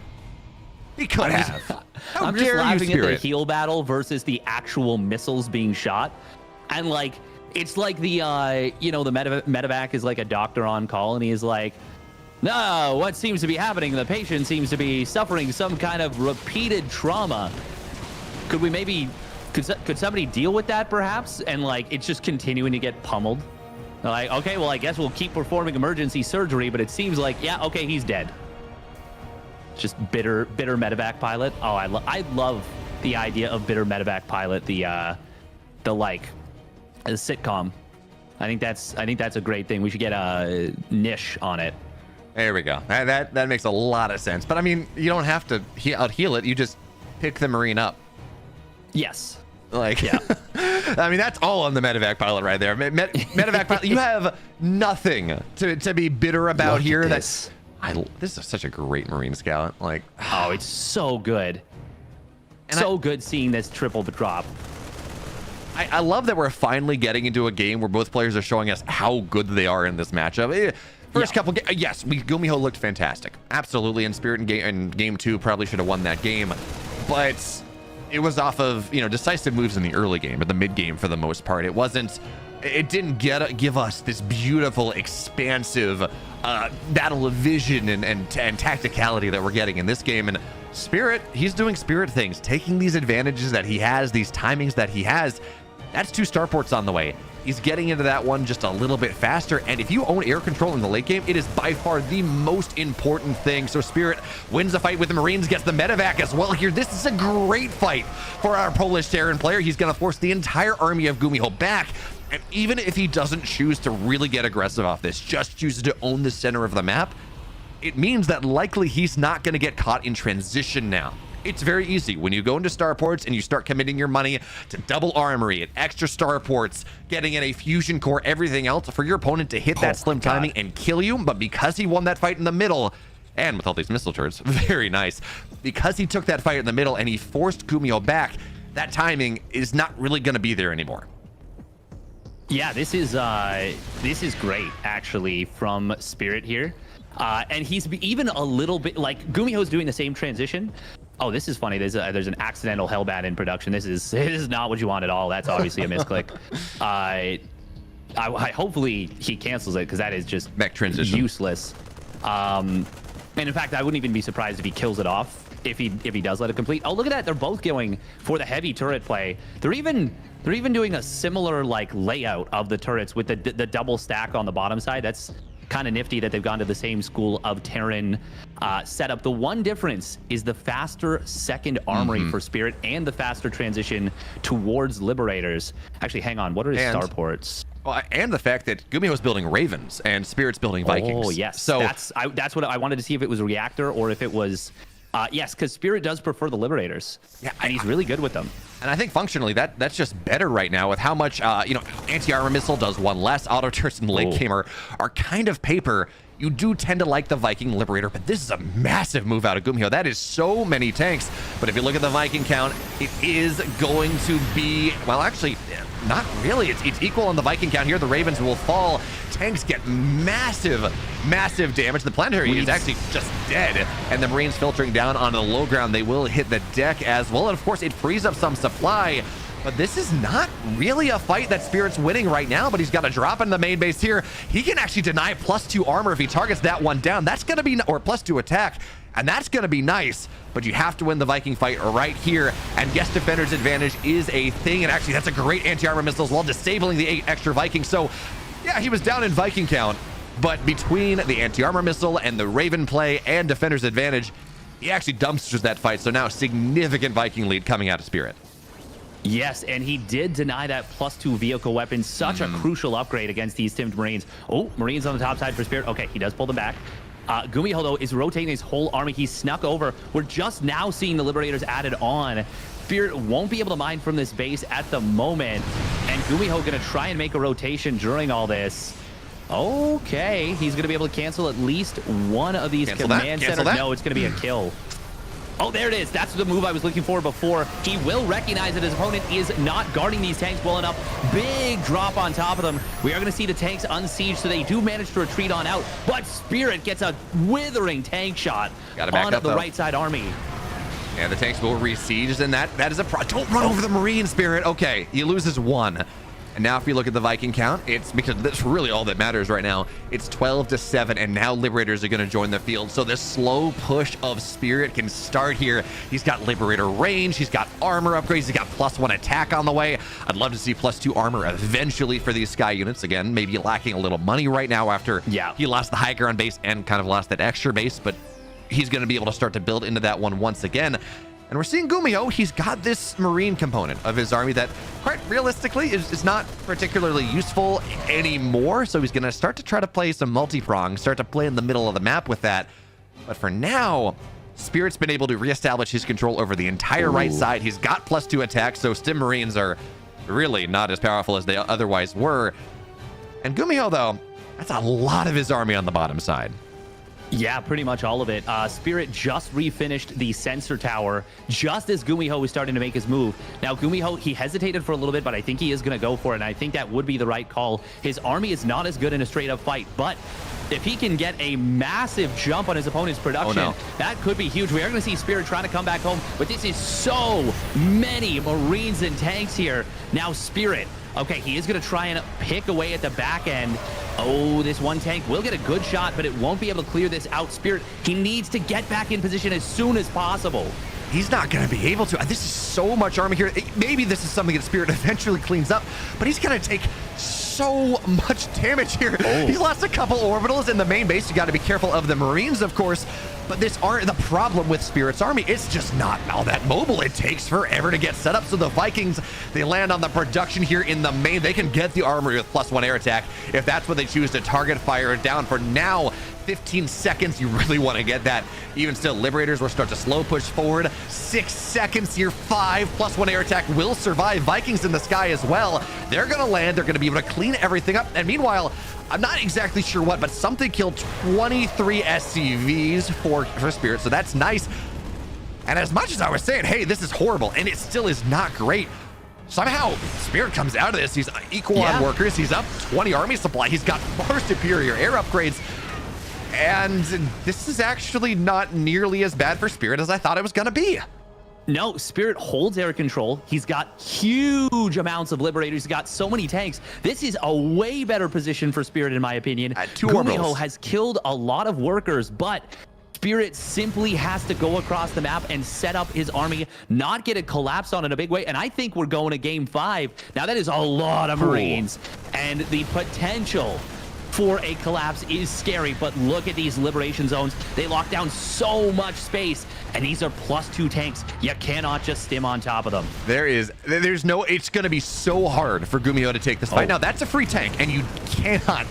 He could have. I'm just laughing at the heal battle versus the actual missiles being shot. And like, it's like the, the medevac is like a doctor on call, and he's like, no, what seems to be happening? The patient seems to be suffering some kind of repeated trauma. Could we maybe... Could somebody deal with that, perhaps? And, like, it's just continuing to get pummeled. They're like, okay, well, I guess we'll keep performing emergency surgery, but it seems like, yeah, okay, he's dead. Just bitter medevac pilot. Oh, I love the idea of bitter medevac pilot, the sitcom. I think that's a great thing. We should get a niche on it. There we go. That makes a lot of sense. But, I mean, you don't have to out-heal it. You just pick the Marine up. Yes. Like, yeah. I mean, that's all on the medevac pilot right there. Medevac pilot, you have nothing to be bitter about here. This is such a great Marine scout. Like, oh, it's so good. So good seeing this triple drop. I love that we're finally getting into a game where both players are showing us how good they are in this matchup. First couple, yes, Gumiho looked fantastic. Absolutely, in Spirit in game 2 probably should have won that game. But it was off of, decisive moves in the early game, or the mid game for the most part. It didn't give us this beautiful, expansive battle of vision and tacticality that we're getting in this game. And Spirit, he's doing Spirit things, taking these advantages that he has, these timings that he has. That's 2 starports on the way. He's getting into that one just a little bit faster. And if you own air control in the late game, it is by far the most important thing. So Spirit wins the fight with the Marines, gets the medevac as well here. This is a great fight for our Polish Terran player. He's going to force the entire army of Gumiho back. And even if he doesn't choose to really get aggressive off this, just chooses to own the center of the map, it means that likely he's not going to get caught in transition now. It's very easy when you go into starports and you start committing your money to double armory and extra starports, getting in a fusion core, everything else for your opponent to hit that slim timing and kill you. But because he won that fight in the middle, and with all these missile turrets, very nice, because he took that fight in the middle and he forced Gumiho back, that timing is not really going to be there anymore. Yeah, this is great actually from Spirit here. And he's even a little bit like Gumiho's doing the same transition. Oh, this is funny. There's an accidental hellbat in production. This is not what you want at all. That's obviously a misclick. I hopefully he cancels it because that is just mech transition useless. And in fact, I wouldn't even be surprised if he kills it off if he does let it complete. Oh, look at that. They're both going for the heavy turret play. They're even doing a similar like layout of the turrets with the double stack on the bottom side. That's kind of nifty that they've gone to the same school of Terran setup. The one difference is the faster second armory for Spirit and the faster transition towards Liberators. Actually, hang on. What are his starports? Well, and the fact that Gumiho is building Ravens and Spirit's building Vikings. Oh, yes. So that's what I wanted to see, if it was a reactor or if it was... yes, because Spirit does prefer the Liberators. Yeah, and he's really good with them. And I think functionally that's just better right now with how much anti-armor missile does one less. Auto turrets and late game are kind of paper. You do tend to like the Viking Liberator, but this is a massive move out of Gumiho. That is so many tanks. But if you look at the Viking count, it is going to be, well, actually, not really. It's equal on the Viking count here. The Ravens will fall. Tanks get massive damage. The planetary is actually just dead, and the Marines filtering down onto the low ground. They will hit the deck as well, and of course it frees up some supply. But this is not really a fight that Spirit's winning right now, but he's got a drop in the main base here. He can actually deny +2 armor if he targets that one down. That's going to be, or +2 attack, and that's going to be nice. But you have to win the Viking fight right here. And yes, Defender's advantage is a thing, and actually that's a great anti-armor missile as well, disabling the 8 extra Vikings. So yeah, he was down in Viking count, but between the anti-armor missile and the Raven play and Defender's advantage, he actually dumpsters that fight. So now significant Viking lead coming out of Spirit. Yes, and he did deny that +2 vehicle weapon. Such a crucial upgrade against these Timed Marines. Oh, Marines on the top side for Spirit. Okay, he does pull them back. Gumiho, though, is rotating his whole army. He's snuck over. We're just now seeing the Liberators added on. Spirit won't be able to mine from this base at the moment. And Gumiho going to try and make a rotation during all this. Okay, he's going to be able to cancel at least one of these command centers. No, it's going to be a kill. Oh, there it is. That's the move I was looking for before. He will recognize that his opponent is not guarding these tanks well enough. Big drop on top of them. We are going to see the tanks unsieged, so they do manage to retreat on out. But Spirit gets a withering tank shot on the right side army. Yeah, the tanks will re-siege, and that is a don't run over the Marine, Spirit. Okay, he loses 1. And now if you look at the Viking count, it's because that's really all that matters right now. It's 12-7, and now Liberators are going to join the field. So this slow push of Spirit can start here. He's got Liberator range. He's got armor upgrades. He's got +1 attack on the way. I'd love to see +2 armor eventually for these Sky units. Again, maybe lacking a little money right now after he lost the high ground base and kind of lost that extra base, but he's going to be able to start to build into that one once again. And we're seeing Gumiho, he's got this Marine component of his army that, quite realistically, is not particularly useful anymore. So he's going to start to try to play some multi-prong, start to play in the middle of the map with that. But for now, Spirit's been able to reestablish his control over the entire right side. He's got +2 attack, so Stim Marines are really not as powerful as they otherwise were. And Gumiho, though, that's a lot of his army on the bottom side. Yeah, pretty much all of it. Spirit just refinished the sensor tower just as Gumiho was starting to make his move. Now, Gumiho, he hesitated for a little bit, but I think he is going to go for it, and I think that would be the right call. His army is not as good in a straight-up fight, but if he can get a massive jump on his opponent's production, that could be huge. We are going to see Spirit trying to come back home, but this is so many Marines and tanks here. Now, Spirit, okay, he is going to try and pick away at the back end. Oh, this one tank will get a good shot, but it won't be able to clear this out. Spirit, he needs to get back in position as soon as possible. He's not going to be able to. This is so much armor here. Maybe this is something that Spirit eventually cleans up, but he's going to take so much damage here. He's lost a couple orbitals in the main base. You got to be careful of the Marines, of course, but this aren't the problem with Spirit's army. It's just not all that mobile. It takes forever to get set up. So the Vikings, they land on the production here in the main. They can get the armory with +1 air attack if that's what they choose to target fire down. For now, 15 seconds. You really want to get that. Even still, Liberators will start to slow push forward. 6 seconds here. 5 plus 1 air attack will survive. Vikings in the sky as well. They're going to land. They're going to be able to clean everything up. And meanwhile, I'm not exactly sure what, but something killed 23 SCVs for Spirit. So that's nice. And as much as I was saying, hey, this is horrible, and it still is not great, somehow Spirit comes out of this. He's equal on workers. He's up 20 army supply. He's got far superior air upgrades. And this is actually not nearly as bad for Spirit as I thought it was going to be. No, Spirit holds air control. He's got huge amounts of Liberators. He's got so many tanks. This is a way better position for Spirit, in my opinion. At 2 Gumiho orbitals. has killed a lot of workers, but Spirit simply has to go across the map and set up his army, not get it collapsed on in a big way. And I think we're going to game 5. Now, that is a lot of Marines, and the potential for a collapse is scary, but look at these liberation zones. They lock down so much space, and these are +2 tanks. You cannot just stim on top of them. There's no, it's going to be so hard for Gumiho to take this fight. Now, that's a free tank, and you cannot,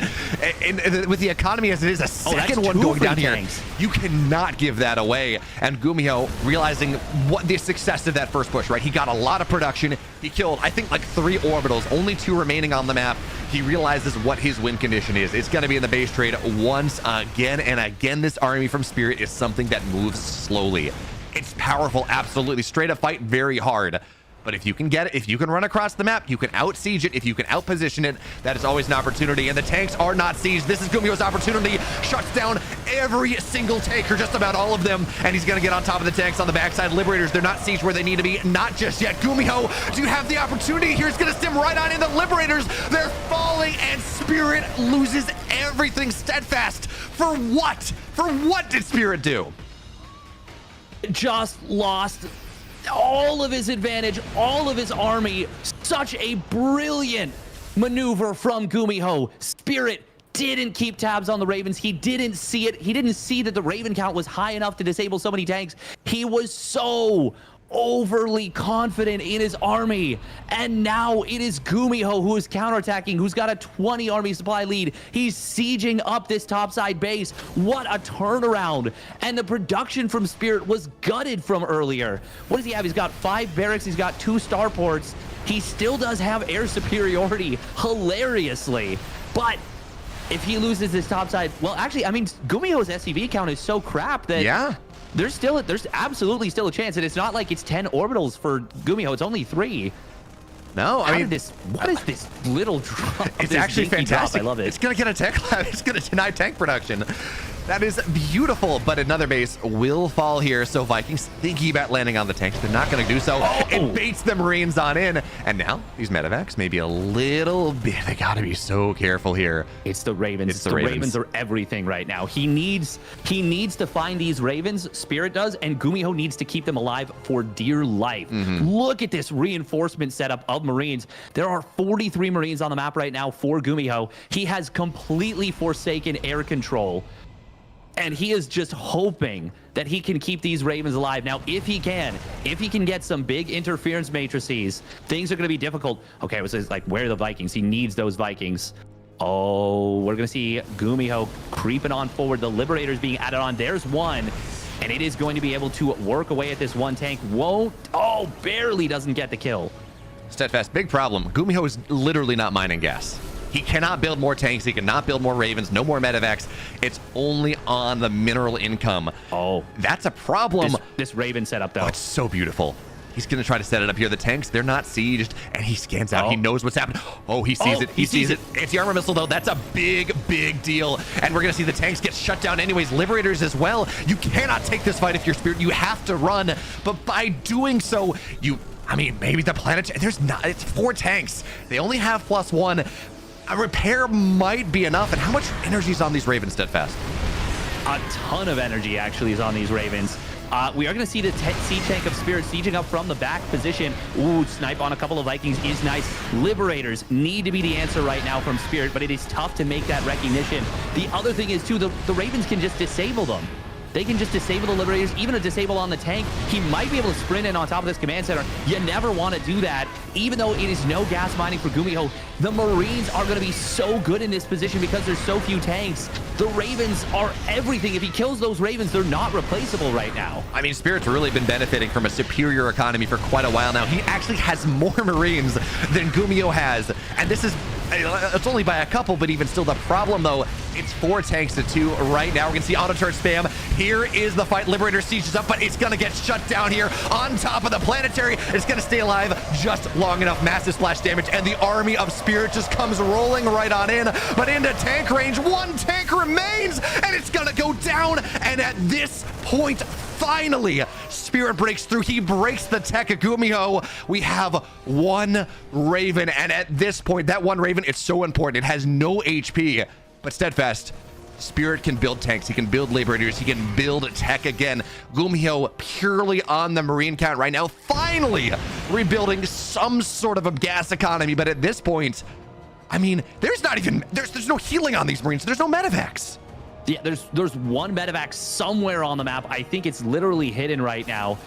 and with the economy as it is, a second one going down here, you cannot give that away. And Gumiho realizing what the success of that first push, right? He got a lot of production. He killed, I think, like 3 orbitals, only 2 remaining on the map. He realizes what his win condition is. It's going to be in the base trade once again and again. This army from Spirit is something that moves slowly. It's powerful, absolutely. Straight up fight, very hard. But if you can get it, if you can run across the map, you can out-siege it. If you can out-position it, that is always an opportunity. And the tanks are not sieged. This is Gumiho's opportunity. Shuts down every single tank, or just about all of them. And he's going to get on top of the tanks on the backside. Liberators, they're not sieged where they need to be. Not just yet. Gumiho, do you have the opportunity? Here's going to stim right on in the Liberators. They're falling, and Spirit loses everything. Steadfast. For what? For what did Spirit do? Just lost all of his advantage, all of his army. Such a brilliant maneuver from Gumiho. Spirit didn't keep tabs on the Ravens. He didn't see it. He didn't see that the Raven count was high enough to disable so many tanks. He was so overly confident in his army, and now it is Gumiho who is counterattacking, who's got a 20 army supply lead. He's sieging up this topside base. What a turnaround. And the production from Spirit was gutted from earlier. What does he have? He's got 5 barracks. He's got 2 starports. He still does have air superiority, hilariously. But if he loses this topside, well, actually, I mean, Gumiho's SCV count is so crap that there's absolutely still a chance, and it's not like it's 10 orbitals for Gumiho. It's only 3. No, I mean, what is this little drop? It's actually fantastic. I love it. It's going to get a tank lab. It's going to deny tank production. That is beautiful, but another base will fall here. So Vikings thinking about landing on the tanks. They're not going to do so. It baits the Marines on in. And now these medevacs may be a little bit, they got to be so careful here. It's the Ravens. It's the Ravens are everything right now. He needs to find these Ravens. Spirit does, and Gumiho needs to keep them alive for dear life. Look at this reinforcement setup of Marines. There are 43 Marines on the map right now for Gumiho. He has completely forsaken air control, and he is just hoping that he can keep these Ravens alive. Now, if he can get some big interference matrices, things are going to be difficult. Okay, so it's like, where are the Vikings? He needs those Vikings. Oh, we're going to see Gumiho creeping on forward. The Liberators being added on. There's one, and it is going to be able to work away at this one tank. Barely doesn't get the kill. Steadfast, big problem. Gumiho is literally not mining gas. He cannot build more tanks. He cannot build more Ravens. No more medevacs. It's only on the mineral income. Oh, that's a problem. This Raven setup, though. Oh, it's so beautiful. He's going to try to set it up here. The tanks, they're not sieged, and he scans out. He knows what's happening. Oh, he sees it. He sees it. Anti-armor missile, though. That's a big, big deal. And we're going to see the tanks get shut down anyways. Liberators as well. You cannot take this fight if you're Spirit. You have to run. But by doing so, maybe the planet... It's 4 tanks. They only have +1. A repair might be enough. And how much energy is on these Ravens, Steadfast? A ton of energy, actually, is on these Ravens. We are going to see the siege tank of Spirit sieging up from the back position. Ooh, snipe on a couple of Vikings is nice. Liberators need to be the answer right now from Spirit, but it is tough to make that recognition. The other thing is, too, the Ravens can just disable them. They can just disable the Liberators, even a disable on the tank. He might be able to sprint in on top of this command center. You never want to do that, even though it is no gas mining for Gumiho. The Marines are going to be so good in this position because there's so few tanks. The Ravens are everything. If he kills those Ravens, they're not replaceable right now. I mean, Spirit's really been benefiting from a superior economy for quite a while now. He actually has more Marines than Gumiho has, and this is, it's only by a couple, but even still, the problem though, it's 4 tanks to 2 right now. We're gonna see auto turret spam. Here is the fight. Liberator sieges up, but it's gonna get shut down here on top of the planetary. It's gonna stay alive just long enough. Massive splash damage, and the army of Spirit just comes rolling right on in, but into tank range. 1 tank remains, and it's gonna go down. And at this point, finally, Spirit breaks through. He breaks the tech of Gumiho. We have 1 Raven, and at this point, that 1 Raven, it's so important. It has no HP, but Steadfast, Spirit can build tanks. He can build Liberators. He can build tech again. Gumiho purely on the Marine count right now, finally rebuilding some sort of a gas economy. But at this point, I mean, there's no healing on these Marines. There's no medevacs. Yeah, there's 1 medevac somewhere on the map. I think it's literally hidden right now.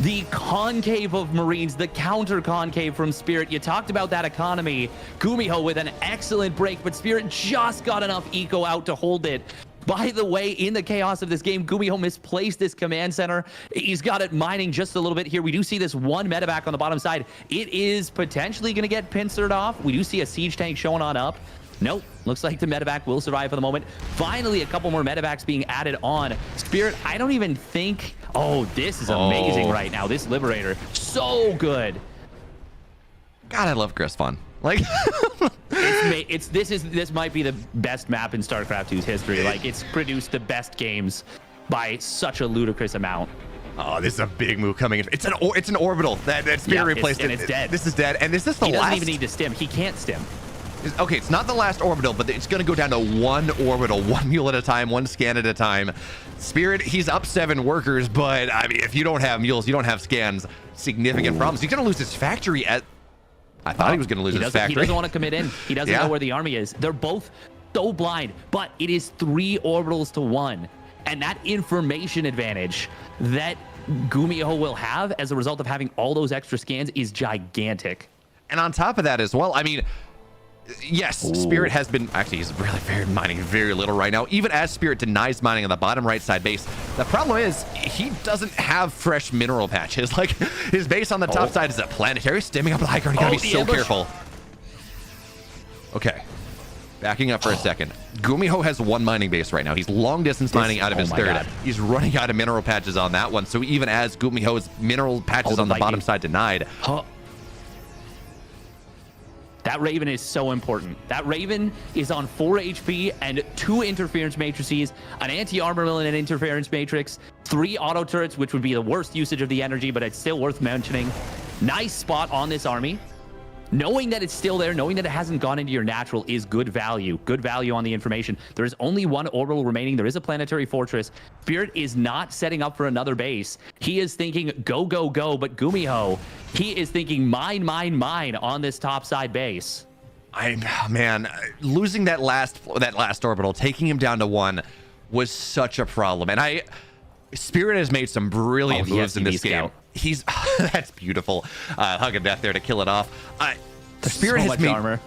The concave of Marines, the counter concave from Spirit. You talked about that economy. Gumiho with an excellent break, but Spirit just got enough eco out to hold it. By the way, in the chaos of this game, Gumiho misplaced this command center. He's got it mining just a little bit here. We do see this 1 medevac on the bottom side. It is potentially going to get pincered off. We do see a siege tank showing on up. Nope, looks like the medevac will survive for the moment. Finally, a couple more medevacs being added on. Spirit, I don't even think... Oh, this is amazing right now. This Liberator, so good. God, I love Grispon. Like, this might be the best map in StarCraft 2's history. Like, it's produced the best games by such a ludicrous amount. oh, this is a big move coming in. It's an orbital that Spirit replaced. And it's dead. This is dead. And is this the last? He doesn't even need to stim. He can't stim. Okay, it's not the last orbital, but it's going to go down to 1 orbital, 1 mule at a time, 1 scan at a time. Spirit, he's up 7 workers, but I mean, if you don't have mules, you don't have scans, significant problems. He's going to lose his factory at... I thought he was going to lose his factory. He doesn't want to commit in. He doesn't know where the army is. They're both so blind, but it is 3 orbitals to 1. And that information advantage that Gumiho will have as a result of having all those extra scans is gigantic. And on top of that as well, I mean... Yes, Spirit has been... Actually, he's really mining very little right now. Even as Spirit denies mining on the bottom right side base, the problem is he doesn't have fresh mineral patches. Like, his base on the top side is a planetary. Stimming up the high ground. You gotta be so careful. Okay. Backing up for a second. Gumiho has 1 mining base right now. He's long distance mining out of his 3rd. He's running out of mineral patches on that one. So even as Gumiho's mineral patches on the bottom side denied... That Raven is so important. That Raven is on 4 HP and 2 interference matrices, an anti-armor mill and an interference matrix, 3 auto turrets, which would be the worst usage of the energy, but it's still worth mentioning. Nice spot on this army. Knowing that it's still there, knowing that it hasn't gone into your natural is good value. Good value on the information. There is only 1 orbital remaining. There is a planetary fortress. Spirit is not setting up for another base. He is thinking go, go, go. But Gumiho, he is thinking mine, mine, mine on this top side base. Man, losing that last orbital, taking him down to 1 was such a problem. And Spirit has made some brilliant moves in this game. He's that's beautiful. Hug of death there to kill it off. Spirit has made armor.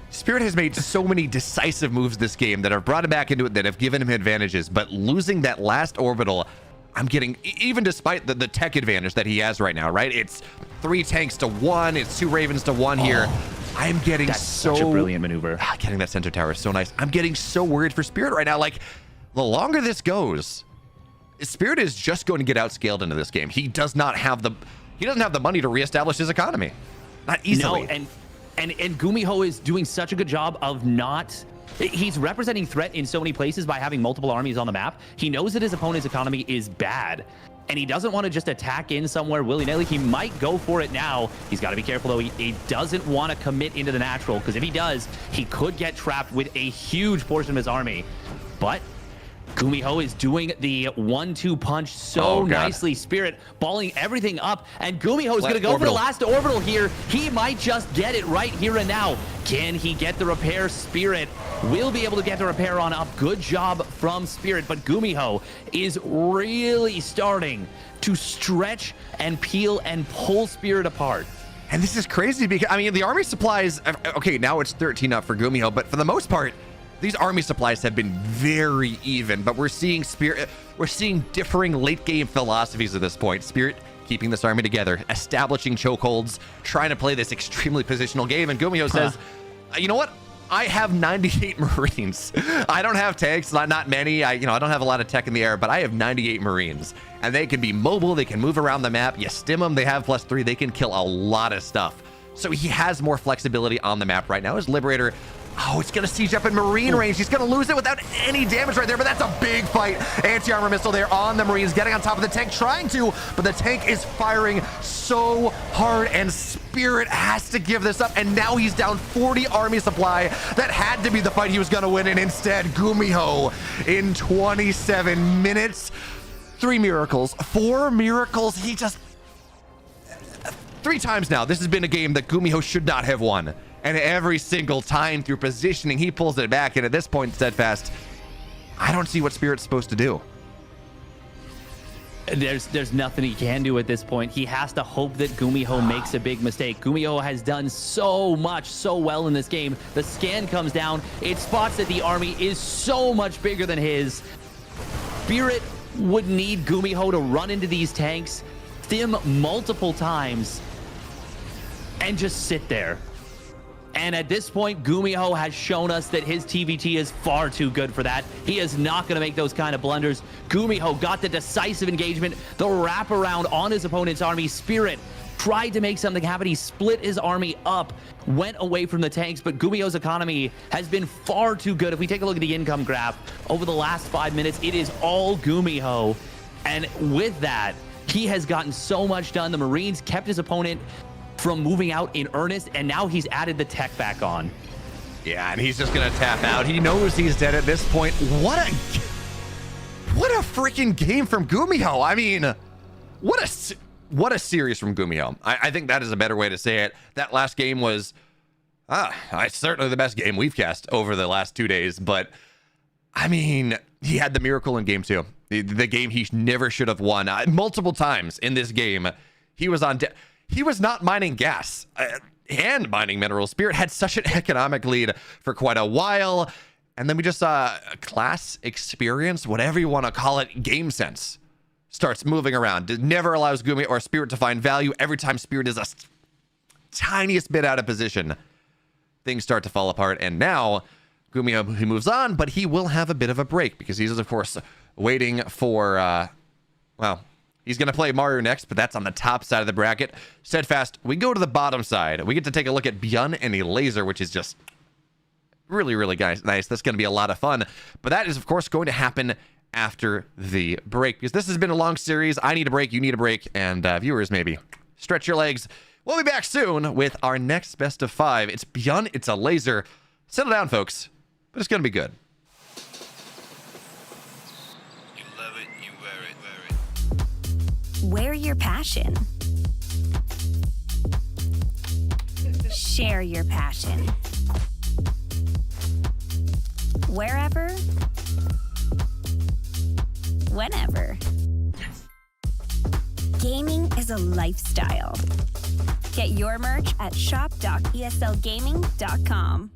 Spirit has made so many decisive moves this game that have brought him back into it, that have given him advantages. But losing that last orbital, I'm getting, even despite the tech advantage that he has right now, right? It's 3 tanks to 1. It's 2 Ravens to 1 here. I'm getting such a brilliant maneuver. Getting that center tower is so nice. I'm getting so worried for Spirit right now. Like, the longer this goes, Spirit is just going to get outscaled into this game. He doesn't have the money to reestablish his economy. Not easily. No, and Gumiho is doing such a good job of not... He's representing threat in so many places by having multiple armies on the map. He knows that his opponent's economy is bad, and he doesn't want to just attack in somewhere willy-nilly. He might go for it now. He's got to be careful, though. He doesn't want to commit into the natural, because if he does, he could get trapped with a huge portion of his army. But Gumiho is doing the 1-2 punch so Oh, God. nicely. Spirit balling everything up, and Gumiho is going to go for the Orbital. last orbital here. He might just get it right here and now. Can he get the repair? Spirit will be able to get the repair on up. Good job from Spirit, but Gumiho is really starting to stretch and peel and pull Spirit apart. And this is crazy because, I mean, the army supplies, okay, now it's 13 up for Gumiho, but for the most part, these army supplies have been very even, but we're seeing differing late game philosophies at this point. Spirit keeping this army together, establishing chokeholds, trying to play this extremely positional game, and Gumiho says, you know what? I have 98 Marines. I don't have tanks, not many. I don't have a lot of tech in the air, but I have 98 Marines, and they can be mobile. They can move around the map. You stim them, they have +3. They can kill a lot of stuff. So he has more flexibility on the map right now. His Liberator, oh, it's going to siege up in Marine range. He's going to lose it without any damage right there, but that's a big fight. Anti-armor missile there on the Marines, getting on top of the tank, trying to, but the tank is firing so hard, and Spirit has to give this up, and now he's down 40 army supply. That had to be the fight he was going to win, and instead, Gumiho in 27 minutes, 3 miracles, 4 miracles. He just, 3 times now, this has been a game that Gumiho should not have won. And every single time through positioning, he pulls it back. And at this point, Steadfast, I don't see what Spirit's supposed to do. There's nothing he can do at this point. He has to hope that Gumiho makes a big mistake. Gumiho has done so much, so well in this game. The scan comes down. It spots that the army is so much bigger than his. Spirit would need Gumiho to run into these tanks, stim multiple times, and just sit there. And at this point, Gumiho has shown us that his TVT is far too good for that. He is not going to make those kind of blunders. Gumiho got the decisive engagement, the wraparound on his opponent's army. Spirit tried to make something happen. He split his army up, went away from the tanks, but Gumiho's economy has been far too good. If we take a look at the income graph over the last 5 minutes, it is all Gumiho. And with that, he has gotten so much done. The Marines kept his opponent from moving out in earnest, and now he's added the tech back on. Yeah, and he's just gonna tap out. He knows he's dead at this point. What a freaking game from Gumiho. I mean, what a series from Gumiho. I think that is a better way to say it. That last game was certainly the best game we've cast over the last 2 days, but I mean, he had the miracle in game 2. The game he never should have won. Multiple times in this game, he was on he was not mining gas and mining minerals. Spirit had such an economic lead for quite a while. And then we just saw class experience, whatever you want to call it, game sense starts moving around. It never allows Gumi or Spirit to find value. Every time Spirit is a tiniest bit out of position, things start to fall apart. And now Gumi, he moves on, but he will have a bit of a break because he's, of course, waiting for, he's going to play Mario next, but that's on the top side of the bracket. Steadfast, we go to the bottom side. We get to take a look at Byun and a laser, which is just really, really nice. That's going to be a lot of fun. But that is, of course, going to happen after the break because this has been a long series. I need a break. You need a break. And viewers, maybe stretch your legs. We'll be back soon with our next best of 5. It's Byun. It's a laser. Settle down, folks. But it's going to be good. Wear your passion. Share your passion. Wherever, whenever. Gaming is a lifestyle. Get your merch at shop.eslgaming.com.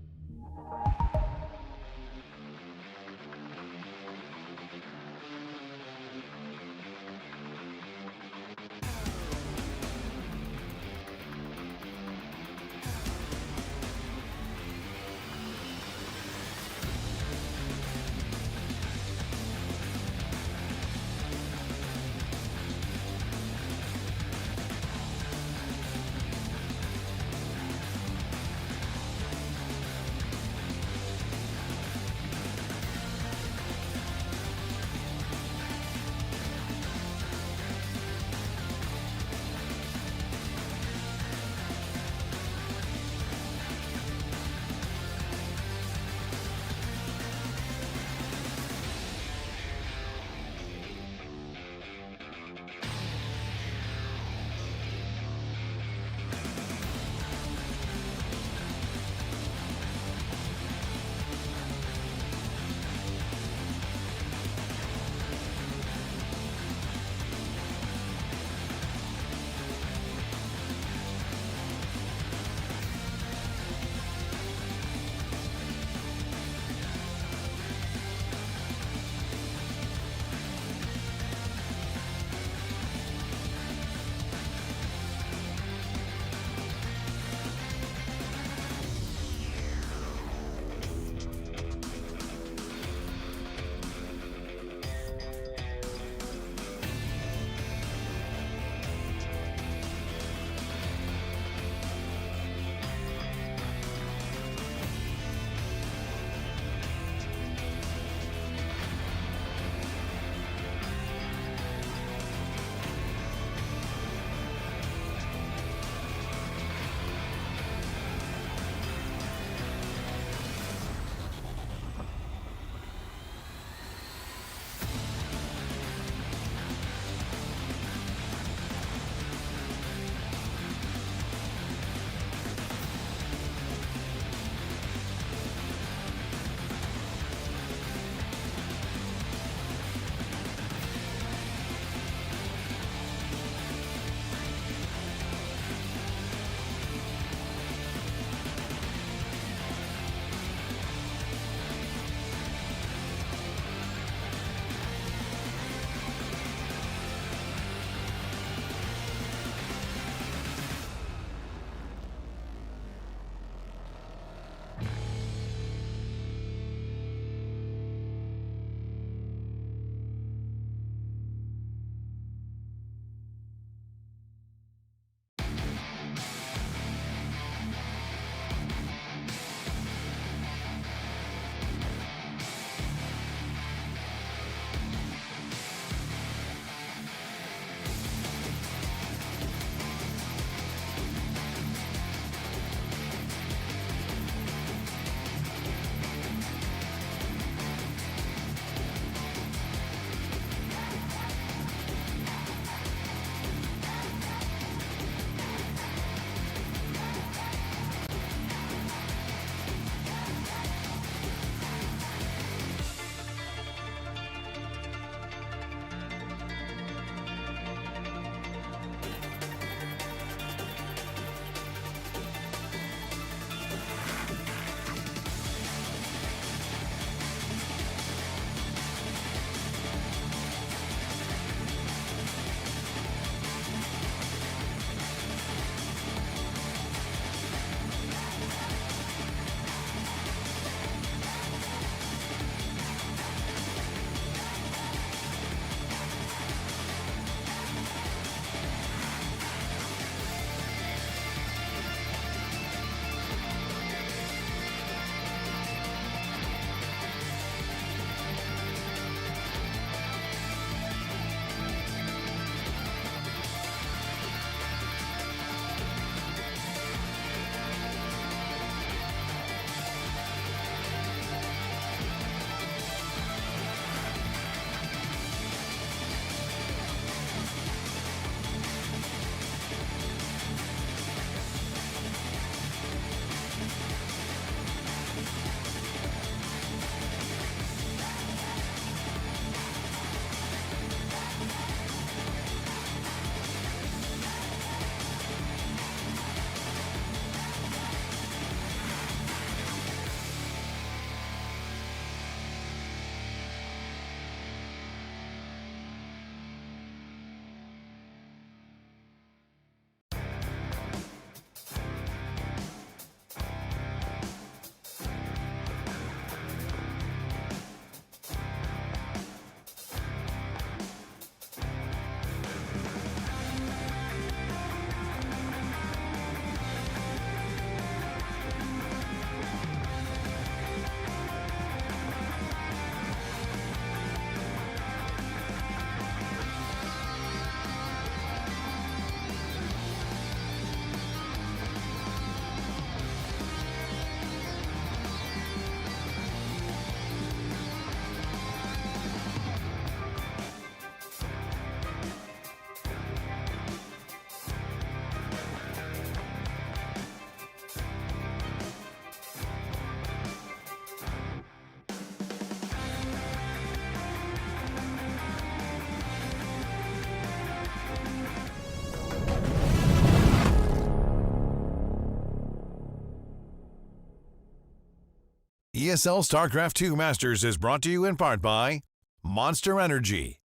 ESL StarCraft 2 Masters is brought to you in part by Monster Energy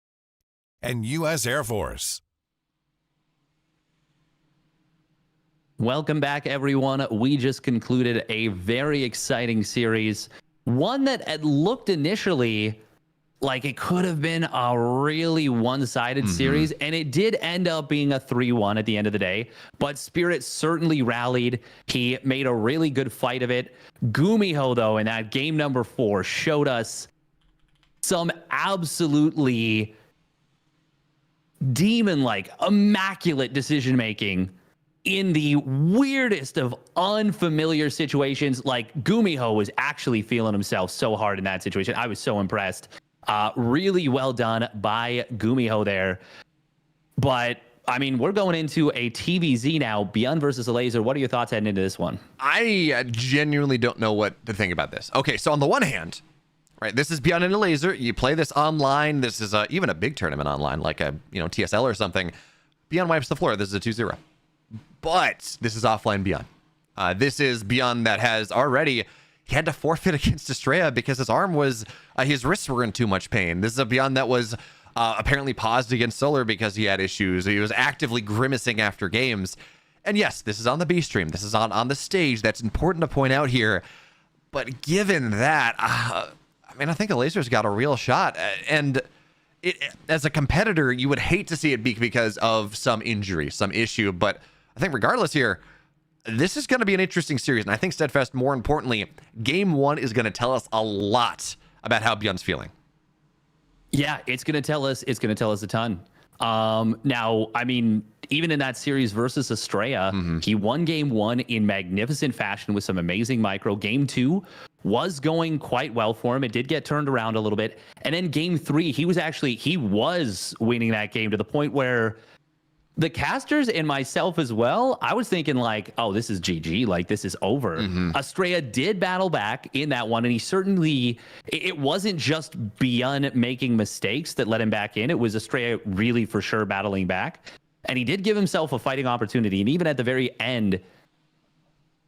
and U.S. Air Force. Welcome back, everyone. We just concluded a very exciting series. One that had looked initially like it could have been a really one-sided series, and it did end up being a 3-1 at the end of the day. But Spirit certainly rallied. He made a really good fight of it. Gumiho, though, in that game number 4, showed us some absolutely demon-like, immaculate decision-making in the weirdest of unfamiliar situations. Like, Gumiho was actually feeling himself so hard in that situation. I was so impressed. Really well done by Gumiho there. But, I mean, we're going into a TVZ now, Beyond versus a Laser. What are your thoughts heading into this one? I genuinely don't know what to think about this. Okay, so on the one hand, right, this is Beyond and a Laser. You play this online. This is even a big tournament online, like a TSL or something. Beyond wipes the floor. This is a 2-0. But this is offline Beyond. This is Beyond that has already... He had to forfeit against Estrella because his arm was, his wrists were in too much pain. This is a Beyond that was apparently paused against Solar because he had issues. He was actively grimacing after games. And yes, this is on the B stream. This is on the stage. That's important to point out here. But given that, I think the Laser's got a real shot. And as a competitor, you would hate to see it be because of some injury, some issue. But I think regardless here, this is going to be an interesting series, and I think Steadfast, more importantly, game 1 is going to tell us a lot about how Beyond's feeling. Yeah, it's going to tell us a ton. Now, I mean, even in that series versus Estrella, he won game 1 in magnificent fashion with some amazing micro. Game 2 was going quite well for him. It did get turned around a little bit. And then game 3, he was winning that game to the point where the casters and myself as well, I was thinking like, oh, this is GG, like this is over. Estrella did battle back in that one, and he certainly, it wasn't just Beyond making mistakes that let him back in. It was Estrella really for sure battling back, and he did give himself a fighting opportunity. And even at the very end,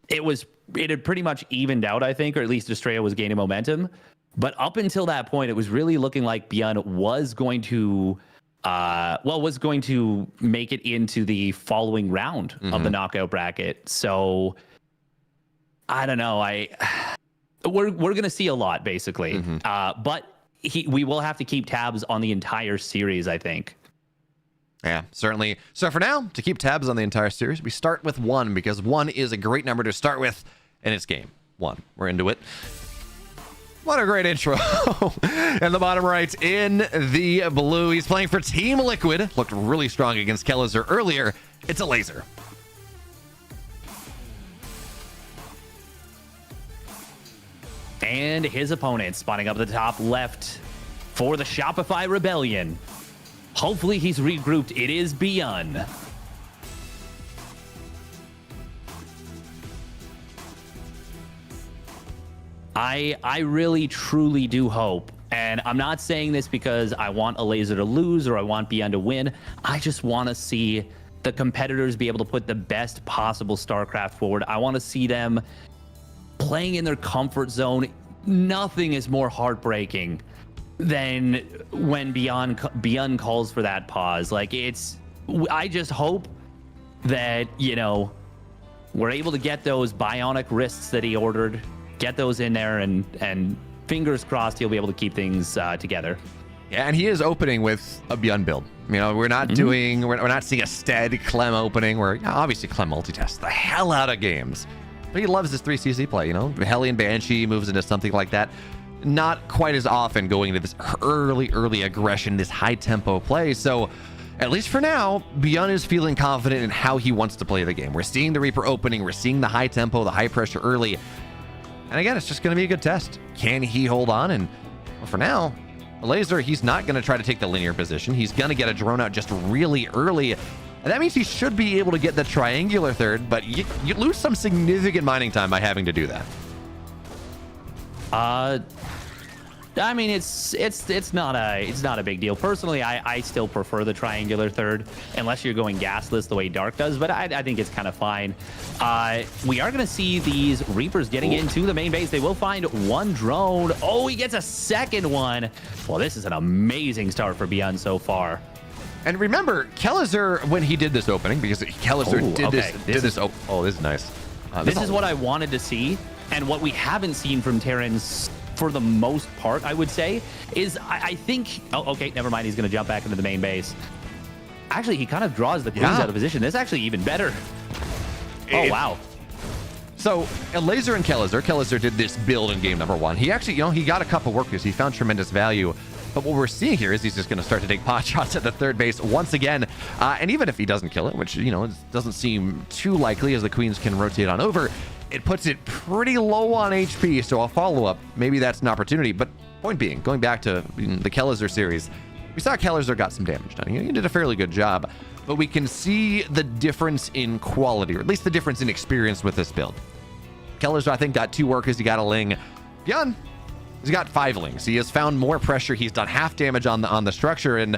it had pretty much evened out, I think, or at least Estrella was gaining momentum. But up until that point, it was really looking like Beyond was going to make it into the following round of the knockout bracket. So I don't know. We're going to see a lot, basically. But we will have to keep tabs on the entire series, I think. Yeah, certainly. So for now, to keep tabs on the entire series, we start with 1 because 1 is a great number to start with, and it's game 1. We're into it. What a great intro. In the bottom right, in the blue, he's playing for Team Liquid. Looked really strong against Kellizer earlier. It's a Laser. And his opponent spawning up at the top left for the Shopify Rebellion. Hopefully he's regrouped. It is Beyond. I really, truly do hope, and I'm not saying this because I want a Laser to lose or I want Beyond to win. I just want to see the competitors be able to put the best possible StarCraft forward. I want to see them playing in their comfort zone. Nothing is more heartbreaking than when Beyond calls for that pause. Like, I just hope that, we're able to get those bionic wrists that he ordered, get those in there, and fingers crossed he'll be able to keep things together. Yeah, and he is opening with a Beyond build. We're not doing, we're not seeing a stead Clem opening where obviously Clem multitests the hell out of games, but he loves his 3CZ play. Hellion Banshee moves into something like that. Not quite as often going into this early aggression, this high tempo play. So at least for now, Beyond is feeling confident in how he wants to play the game. We're seeing the Reaper opening, we're seeing the high tempo, the high pressure early. And again, it's just going to be a good test. Can he hold on? And for now, Laser, he's not going to try to take the linear position. He's going to get a drone out just really early. And that means he should be able to get the triangular third, but you lose some significant mining time by having to do that. I mean, it's not a big deal. Personally, I still prefer the triangular third, unless you're going gasless the way Dark does. But I think it's kind of fine. We are going to see these Reapers getting into the main base. They will find one drone. Oh, he gets a second one. Well, this is an amazing start for Beyond so far. And remember, Kellizer, when he did this opening, because Kellizer did this. Oh, this is nice. This is what I wanted to see, and what we haven't seen from Terrans for the most part, I would say, is I think... Oh, okay, never mind. He's going to jump back into the main base. Actually, he kind of draws the queens out of position. This is actually even better. Oh, wow. So, Laser and Kellizer did this build in game number 1. He actually, he got a couple workers. He found tremendous value. But what we're seeing here is he's just going to start to take pot shots at the third base once again. And even if he doesn't kill it, which, it doesn't seem too likely as the queens can rotate on over, it puts it pretty low on HP. So a follow-up, maybe that's an opportunity. But point being, going back to the Kellizer series, we saw Kellizer got some damage done. He did a fairly good job. But we can see the difference in quality, or at least the difference in experience with this build. Kellizer, I think, got 2 workers. He got a Ling. Beyond, he's got 5 Lings. He has found more pressure. He's done half damage on the structure. And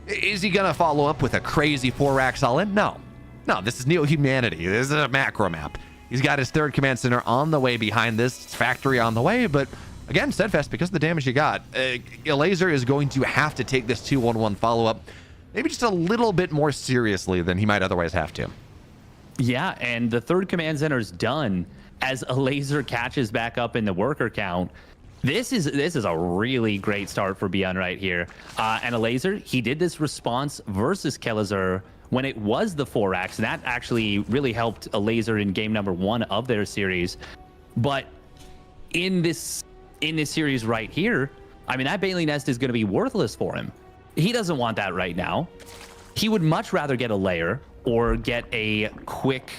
is he going to follow up with a crazy 4-rack all-in? No. No, this is Neo-Humanity. This is a macro map. He's got his 3rd command center on the way behind this, factory on the way. But again, Steadfast, because of the damage he got, Laser is going to have to take this 2-1-1 follow-up maybe just a little bit more seriously than he might otherwise have to. Yeah, and the 3rd command center's done as a Laser catches back up in the worker count. This is a really great start for Beyond right here. And a Laser, he did this response versus Kellizer when it was the 4-racks, and that actually really helped a Laser in game number 1 of their series. But in this series right here, I mean, that Bailey Nest is going to be worthless for him. He doesn't want that right now. He would much rather get a layer or get a quick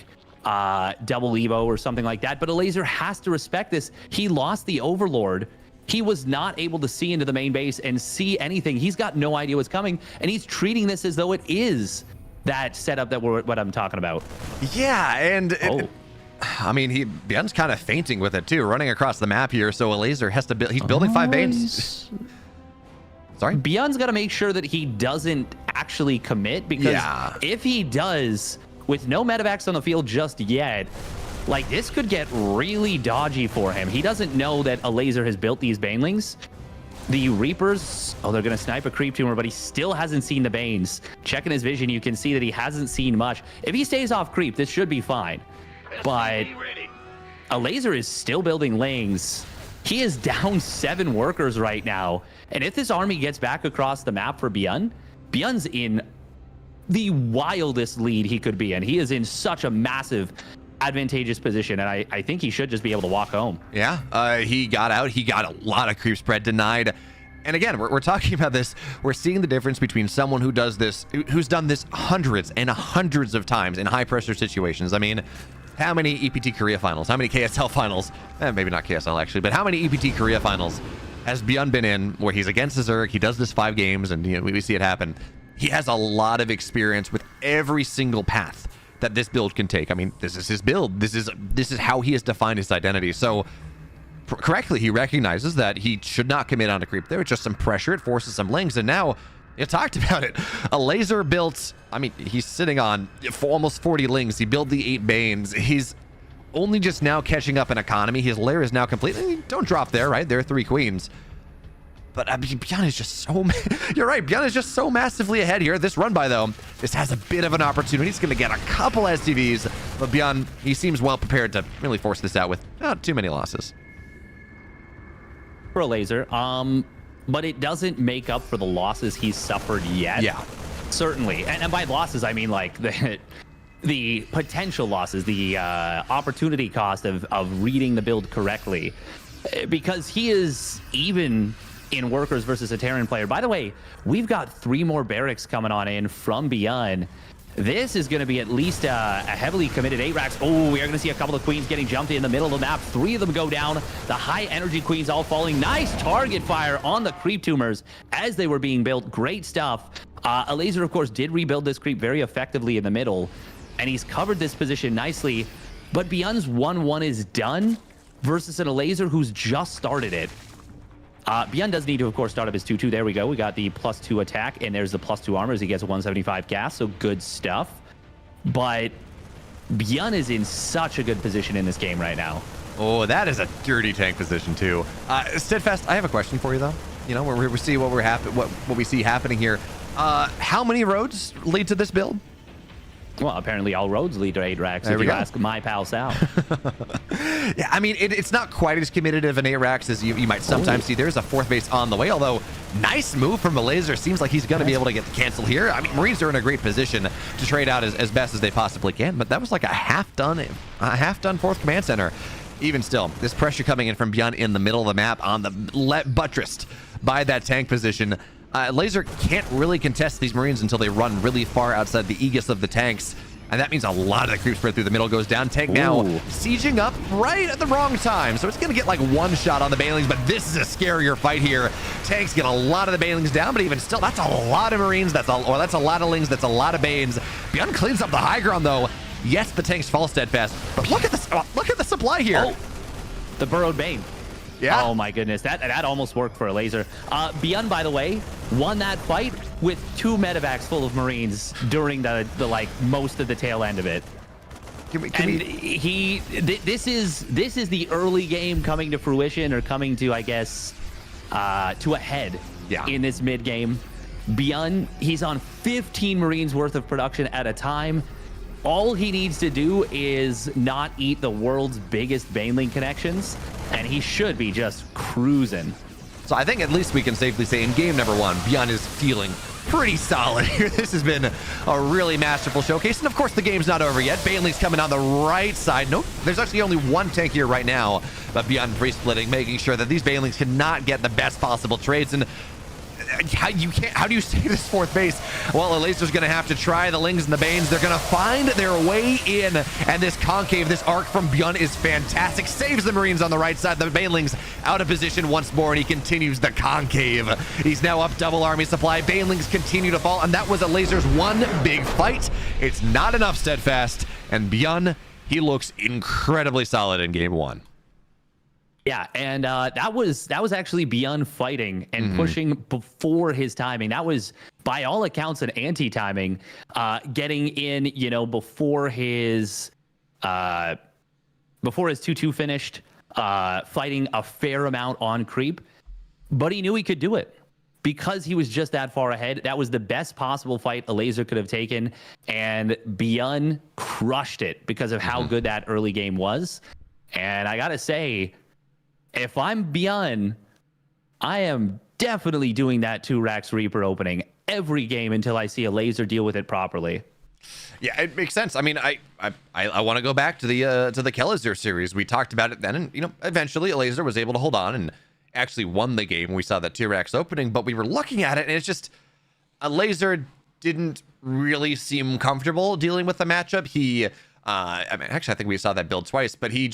double Evo or something like that. But a Laser has to respect this. He lost the Overlord. He was not able to see into the main base and see anything. He's got no idea what's coming, and he's treating this as though it is that setup that what I'm talking about. Yeah, and I mean, Beyond's kind of fainting with it too, running across the map here. So a Laser has to build. He's building 5 banes. Sorry, Beyond's got to make sure that he doesn't actually commit, because if he does, with no medevacs on the field just yet, like, this could get really dodgy for him. He doesn't know that a Laser has built these banelings. The Reapers, they're going to snipe a creep tumor, but he still hasn't seen the Banes. Checking his vision, you can see that he hasn't seen much. If he stays off creep, this should be fine. But a Laser is still building Lings. He is down 7 workers right now. And if this army gets back across the map for Beyond's in the wildest lead he could be in. He is in such a massive advantageous position, and I think he should just be able to walk home. Yeah, he got out. He got a lot of creep spread denied. And again, we're talking about this. We're seeing the difference between someone who does this, who's done this hundreds and hundreds of times in high pressure situations. I mean, how many EPT Korea finals? How many KSL finals? Maybe not KSL actually, but how many EPT Korea finals has Beyond been in where he's against the Zerg? He does this 5 games, and we see it happen. He has a lot of experience with every single path that this build can take. I mean, this is his build. This is how he has defined his identity. So correctly, he recognizes that he should not commit on a creep. There was just some pressure. It forces some Lings, and now you talked about it. A Laser built, I mean, he's sitting on almost 40 Lings. He built the 8 Banes. He's only just now catching up in economy. His lair is now complete. Don't drop there, right? There are 3 queens. But I mean, Beyond is just so... You're right. Beyond is just so massively ahead here. This run by, though, this has a bit of an opportunity. He's going to get a couple STVs. But Beyond, he seems well prepared to really force this out with not too many losses. For a Laser, but it doesn't make up for the losses he's suffered yet. Yeah. Certainly. And by losses, I mean, like, the potential losses, the opportunity cost of reading the build correctly. Because he is even in workers versus a Terran player. By the way, we've got 3 more barracks coming on in from Beyond. This is going to be at least a heavily committed 8 racks. Oh, we are going to see a couple of queens getting jumped in the middle of the map. 3 of them go down. The high energy queens all falling. Nice target fire on the creep tumors as they were being built. Great stuff. A Laser, of course, did rebuild this creep very effectively in the middle, and he's covered this position nicely. But Beyond's 1-1 is done versus a Laser who's just started it. Beyond does need to, of course, start up his 2-2. There we go. We got the +2 attack, and there's the +2 armor as he gets a 175 gas, so good stuff. But Beyond is in such a good position in this game right now. Oh, that is a dirty tank position too. Steadfast, I have a question for you though. You know, we see what we see happening here. How many roads lead to this build? Well, apparently all roads lead to 8 racks, if you ask my pal Sal. Yeah, I mean, it's not quite as committed of an 8 racks as you might sometimes see. There's a 4th base on the way, although nice move from the laser. Seems like he's going to be able to get the cancel here. I mean, Marines are in a great position to trade out as best as they possibly can, but that was like a half-done 4th command center. Even still, this pressure coming in from Beyond in the middle of the map on the buttressed by that tank position. Laser can't really contest these Marines until they run really far outside the aegis of the tanks. And that means a lot of the creep spread through the middle goes down. Tank now sieging up right at the wrong time. So it's going to get like one shot on the Banelings, but this is a scarier fight here. Tanks get a lot of the Banelings down, but even still, that's a lot of Marines. That's a lot of Lings. That's a lot of Banes. Beyond cleans up the high ground, though. Yes, the tanks fall steadfast, but look at this. Look at the supply here. Oh, the burrowed Bane. Yeah. Oh my goodness, that almost worked for a laser. Beyond, by the way, won that fight with 2 medevacs full of Marines during the like most of the tail end of it. This is the early game coming to fruition, or coming to, I guess, to a head. Yeah. In this mid game. Beyond, he's on 15 Marines worth of production at a time. All he needs to do is not eat the world's biggest Baneling connections, and he should be just cruising. So I think at least we can safely say in game number 1, Beyond is feeling pretty solid here. This has been a really masterful showcase. And of course, the game's not over yet. Baneling's coming on the right side. Nope, there's actually only 1 tank here right now, but Beyond free splitting, making sure that these Banelings cannot get the best possible trades. And how do you save this 4th base? Well, the laser's gonna have to try. The Lings and the Banes, they're gonna find their way in, and this concave, this arc from Beyond is fantastic. Saves the Marines on the right side. The Banelings out of position once more, and he continues the concave. He's now up double army supply. Banelings continue to fall, and that was a laser's one big fight. It's not enough, Steadfast, and Beyond, he looks incredibly solid in game 1. Yeah, and that was actually Beyond fighting and pushing before his timing. That was, by all accounts, an anti-timing, getting in, you know, before his 2-2 finished, fighting a fair amount on creep, but he knew he could do it because he was just that far ahead. That was the best possible fight a laser could have taken, and Beyond crushed it because of how good that early game was. And I gotta say, if I'm Beyond, I am definitely doing that 2 racks Reaper opening every game until I see a laser deal with it properly. Yeah, it makes sense. I mean, I want to go back to the Kellizer series. We talked about it then, and you know, eventually a laser was able to hold on and actually won the game. We saw that 2 racks opening, but we were looking at it, and it's just a laser didn't really seem comfortable dealing with the matchup. I mean, actually, I think we saw that build twice, but he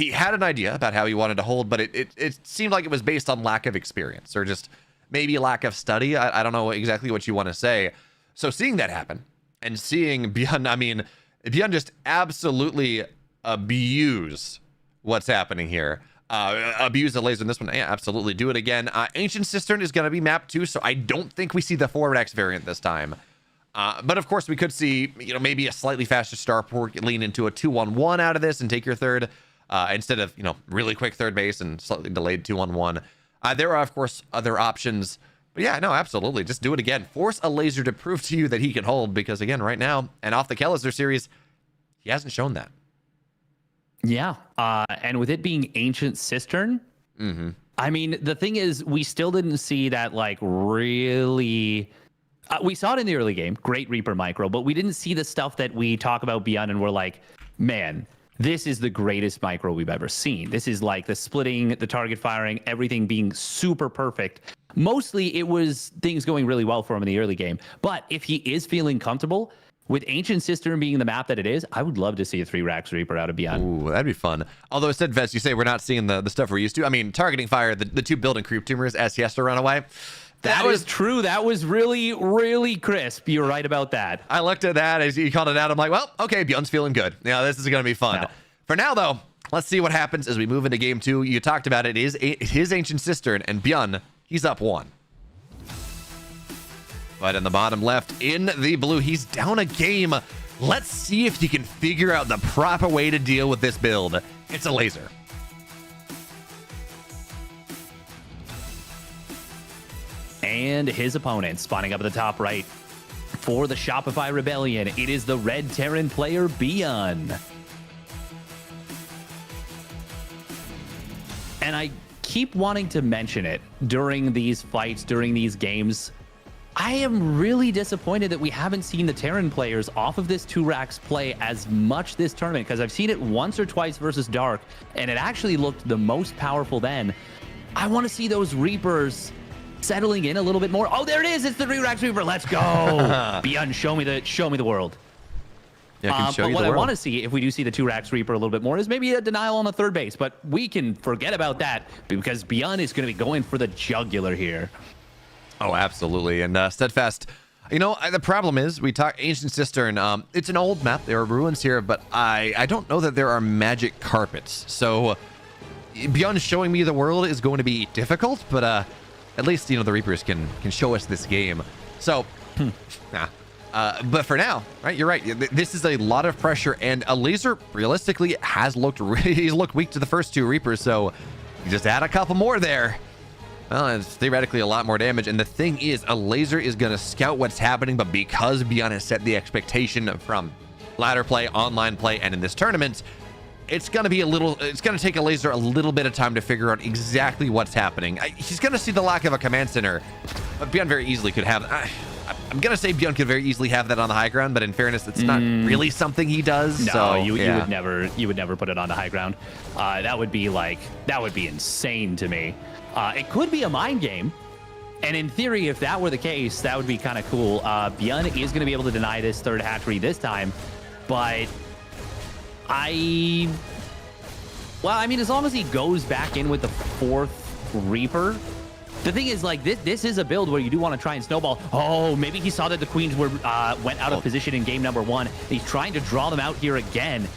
had an idea about how he wanted to hold, but it seemed like it was based on lack of experience, or just maybe lack of study. I don't know exactly what you want to say. So seeing that happen and seeing Beyond, I mean, Beyond just absolutely abuse what's happening here. Abuse the laser in this one. Yeah, absolutely. Do it again. Ancient Cistern is going to be mapped too, so I don't think we see the 4x variant this time. But of course, we could see, you know, maybe a slightly faster starport, lean into a 2-1-1 out of this and take your third. Instead of, you know, really quick 3rd base and slightly delayed 2-1-1. There are, of course, other options. But yeah, no, absolutely. Just do it again. Force a laser to prove to you that he can hold. Because, again, right now, and off the Kellizer series, he hasn't shown that. Yeah. And with it being Ancient Cistern, I mean, the thing is, we still didn't see that, like, really... we saw it in the early game. Great Reaper micro. But we didn't see the stuff that we talk about Beyond and we're like, man... this is the greatest micro we've ever seen. This is like the splitting, the target firing, everything being super perfect. Mostly it was things going really well for him in the early game. But if he is feeling comfortable with Ancient Cistern being the map that it is, I would love to see a 3 racks Reaper out of Beyond. Ooh, that'd be fun. Although, Steadfast, you say we're not seeing the stuff we're used to. I mean, targeting fire, the 2 building creep tumors as he has to run away. That was true. That was really, really crisp. You're right about that. I looked at that as he called it out. I'm like, well, okay, Beyond's feeling good. Yeah, this is going to be fun. No. For now, though, let's see what happens as we move into game 2. You talked about it is his Ancient Cistern, and Björn, he's up 1. But in the bottom left, in the blue, he's down a game. Let's see if he can figure out the proper way to deal with this build. It's a laser. And his opponent spawning up at the top right for the Shopify Rebellion. It is the Red Terran player, Björn. And I keep wanting to mention it during these fights, during these games. I am really disappointed that we haven't seen the Terran players off of this 2-Racks play as much this tournament, because I've seen it once or twice versus Dark, and it actually looked the most powerful then. I want to see those Reapers settling in a little bit more. Oh, there it is. It's the 3-Racks Reaper. Let's go. Björn, show me the world. Yeah, I can show but you what the I world. want to see, if we do see the 2-Racks Reaper a little bit more, is maybe a denial on the third base. But we can forget about that because Björn is going to be going for the jugular here. Oh, absolutely. And Steadfast, you know, the problem is we talk Ancient Cistern. It's an old map. There are ruins here, but I don't know that there are magic carpets. So Björn showing me the world is going to be difficult, but at least, you know, the Reapers can show us this game. So, but for now, right, you're right. This is a lot of pressure, and a laser realistically has looked he's looked weak to the first 2 Reapers. So you just add a couple more there. Well, it's theoretically a lot more damage. And the thing is, a laser is going to scout what's happening, but because Björn has set the expectation from ladder play, online play, and in this tournament, it's going to be it's going to take a laser a little bit of time to figure out exactly what's happening. He's going to see the lack of a command center, but Björn very easily could have, I'm going to say Björn could very easily have that on the high ground, but in fairness, it's not really something he does. No, so, you would never put it on the high ground. That would be insane to me. It could be a mind game. And in theory, if that were the case, that would be kind of cool. Björn is going to be able to deny this third hatchery this time, but I mean, as long as he goes back in with the 4th Reaper. The thing is, like, this is a build where you do want to try and snowball. Oh, maybe he saw that the Queens went out of position in game number 1. He's trying to draw them out here again.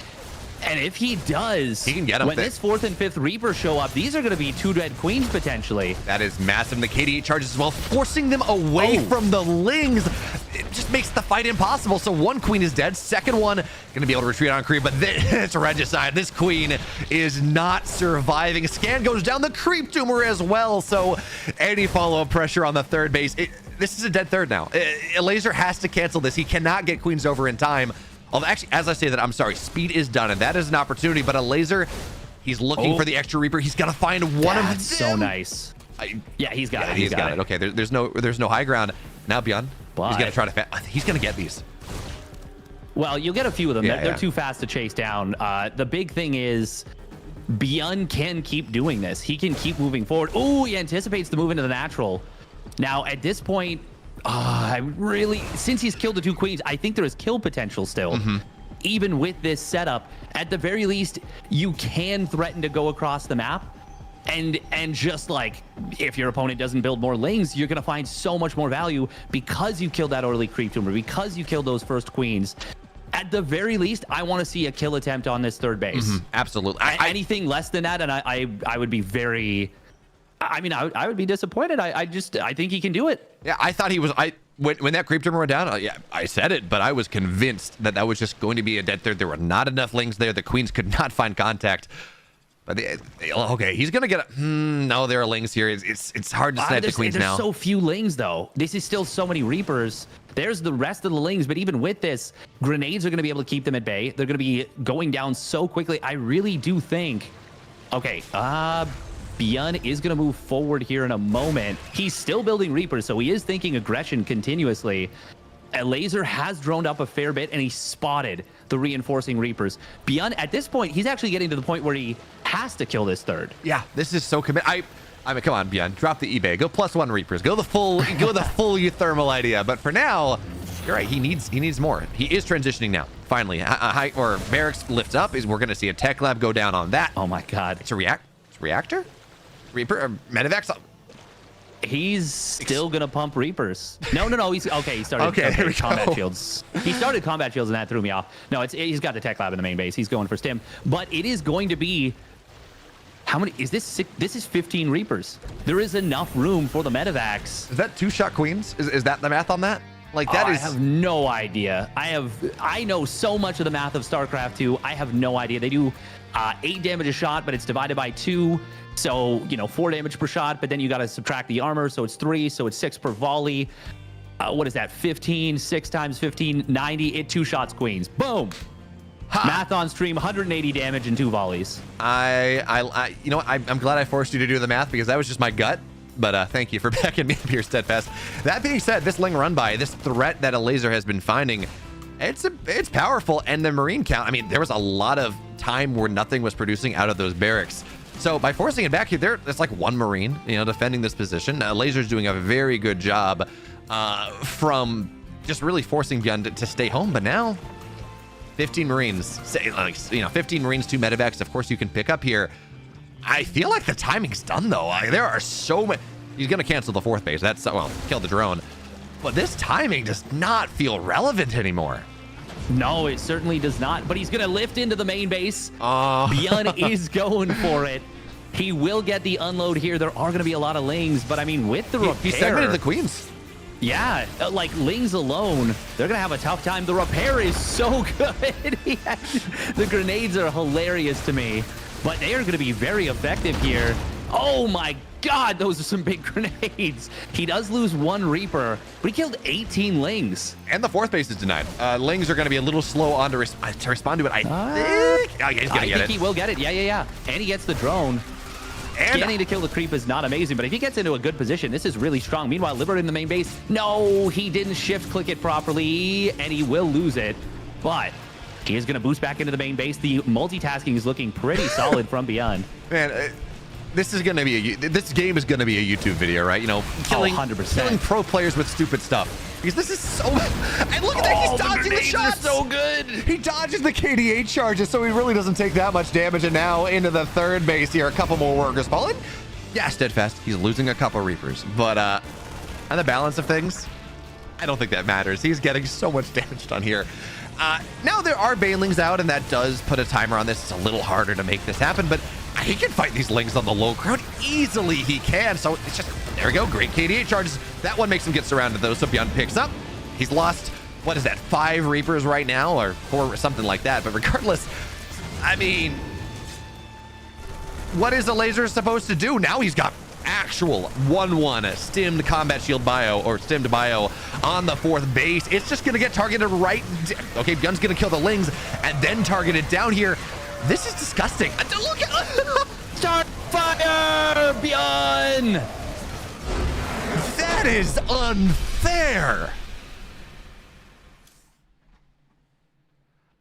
And if he does, he can get them when this 4th and 5th Reaper show up, these are going to be 2 dead Queens potentially. That is massive. The KD charges as well, forcing them away from the Lings. It just makes the fight impossible. So 1 Queen is dead. Second one going to be able to retreat on creep, but it's regicide. This Queen is not surviving. Scan goes down, the creep tumor as well. So any follow-up pressure on the third base. This is a dead third now. A laser has to cancel this. He cannot get Queens over in time. Although, actually, as I say that, I'm sorry, speed is done, and that is an opportunity, but a laser, he's looking for the extra Reaper. He's got to find one of them. That's so nice. Yeah, he's got it. He's got it. Okay, there's no high ground. Now, Björn, he's going to try to... He's going to get these. Well, you'll get a few of them. They're too fast to chase down. The big thing is Björn can keep doing this. He can keep moving forward. Oh, he anticipates the move into the natural. Now, at this point... since he's killed the 2 Queens, I think there is kill potential still. Even with this setup, at the very least, you can threaten to go across the map. And just like, if your opponent doesn't build more Lings, you're going to find so much more value because you killed that early creep tumor, because you killed those first Queens. At the very least, I want to see a kill attempt on this third base. Absolutely. Anything less than that, and I would be very... I mean, I would be disappointed. I think he can do it. Yeah, I thought he was... When that creep tumor went down, I said it, but I was convinced that was just going to be a dead third. There were not enough Lings there. The Queens could not find contact. But okay, he's gonna get no, there are Lings here. It's hard to snipe the Queens now. There's so few Lings though. This is still so many Reapers. There's the rest of the Lings, but even with this, grenades are gonna be able to keep them at bay. They're gonna be going down so quickly. I really do think. Okay, Björn is going to move forward here in a moment. He's still building Reapers, so he is thinking aggression continuously. A laser has droned up a fair bit, and he spotted the reinforcing Reapers. Björn, at this point, he's actually getting to the point where he has to kill this third. Yeah, this is so commit. I mean, come on, Björn, drop the eBay. Go +1 Reapers. Go the full thermal idea. But for now, you're right. He needs more. He is transitioning now. Finally, Barracks lifts up. We're going to see a tech lab go down on that. Oh my God! It's a reactor. Reaper or Medivac. He's still gonna pump Reapers. No. He's okay. He started there we combat go. shields. He started combat shields, and that threw me off. No, he's got the tech lab in the main base. He's going for stim, but it is going to be. How many is this? This is 15 Reapers. There is enough room for the medevacs. Is that 2-shot queens? Is that the math on that? Like that is. I have no idea. I know so much of the math of StarCraft 2. I have no idea. They do 8 damage a shot, but it's divided by 2. So, 4 damage per shot, but then you got to subtract the armor. So it's 3. So it's 6 per volley. What is that? 15, 6 times 15, 90. It 2 shots queens. Boom. Ha. Math on stream, 180 damage and 2 volleys. You know what? I'm glad I forced you to do the math because that was just my gut. But thank you for backing me up here, Steadfast. That being said, this Ling run by, this threat that a laser has been finding, it's powerful. And the Marine count, I mean, there was a lot of time where nothing was producing out of those barracks. So by forcing it back here, it's like 1 Marine, defending this position. Laser's doing a very good job from just really forcing Beyond to stay home. But now, 15 Marines, 15 Marines, 2 medevacs, of course you can pick up here. I feel like the timing's done, though. There are so many. He's going to cancel the 4th base. Kill the drone. But this timing does not feel relevant anymore. No, it certainly does not. But he's going to lift into the main base. Oh. Bjorn is going for it. He will get the unload here. There are going to be a lot of Lings, but I mean, with the repair... He segmented the queens. Yeah, like Lings alone, they're going to have a tough time. The repair is so good. The grenades are hilarious to me, but they are going to be very effective here. Oh my God, those are some big grenades. He does lose 1 Reaper, but he killed 18 Lings. And the 4th base is denied. Lings are going to be a little slow on to respond to it. I think. Oh, yeah, he's going to get it. I think he will get it. Yeah. And he gets the drone. And Scanning to kill the creep is not amazing, but if he gets into a good position, this is really strong. Meanwhile, Liberator in the main base. No, he didn't shift click it properly, and he will lose it. But he is going to boost back into the main base. The multitasking is looking pretty solid from Beyond. Man, this game is going to be a YouTube video, right? Killing 100%. Killing pro players with stupid stuff. Because this is so... And look at that, he's dodging the shots! So good! He dodges the KDA charges, so he really doesn't take that much damage. And now into the 3rd base here, a couple more workers falling. Yeah, Steadfast, he's losing a couple Reapers. But on the balance of things, I don't think that matters. He's getting so much damage done here. Now there are Banelings out, and that does put a timer on this. It's a little harder to make this happen, but he can fight these Lings on the low ground easily. He can. So it's just, there we go. Great KDA charges. That one makes him get surrounded, though. So Beyond picks up. He's lost, what is that, 5 Reapers right now, or 4, something like that. But regardless, I mean, what is a laser supposed to do? Now he's got actual 1-1 stimmed combat shield bio, or stimmed bio on the 4th base. It's just going to get targeted right. Okay, Beyond's going to kill the Lings and then target it down here. This is disgusting. Look at Start fire, Beyond! That is unfair.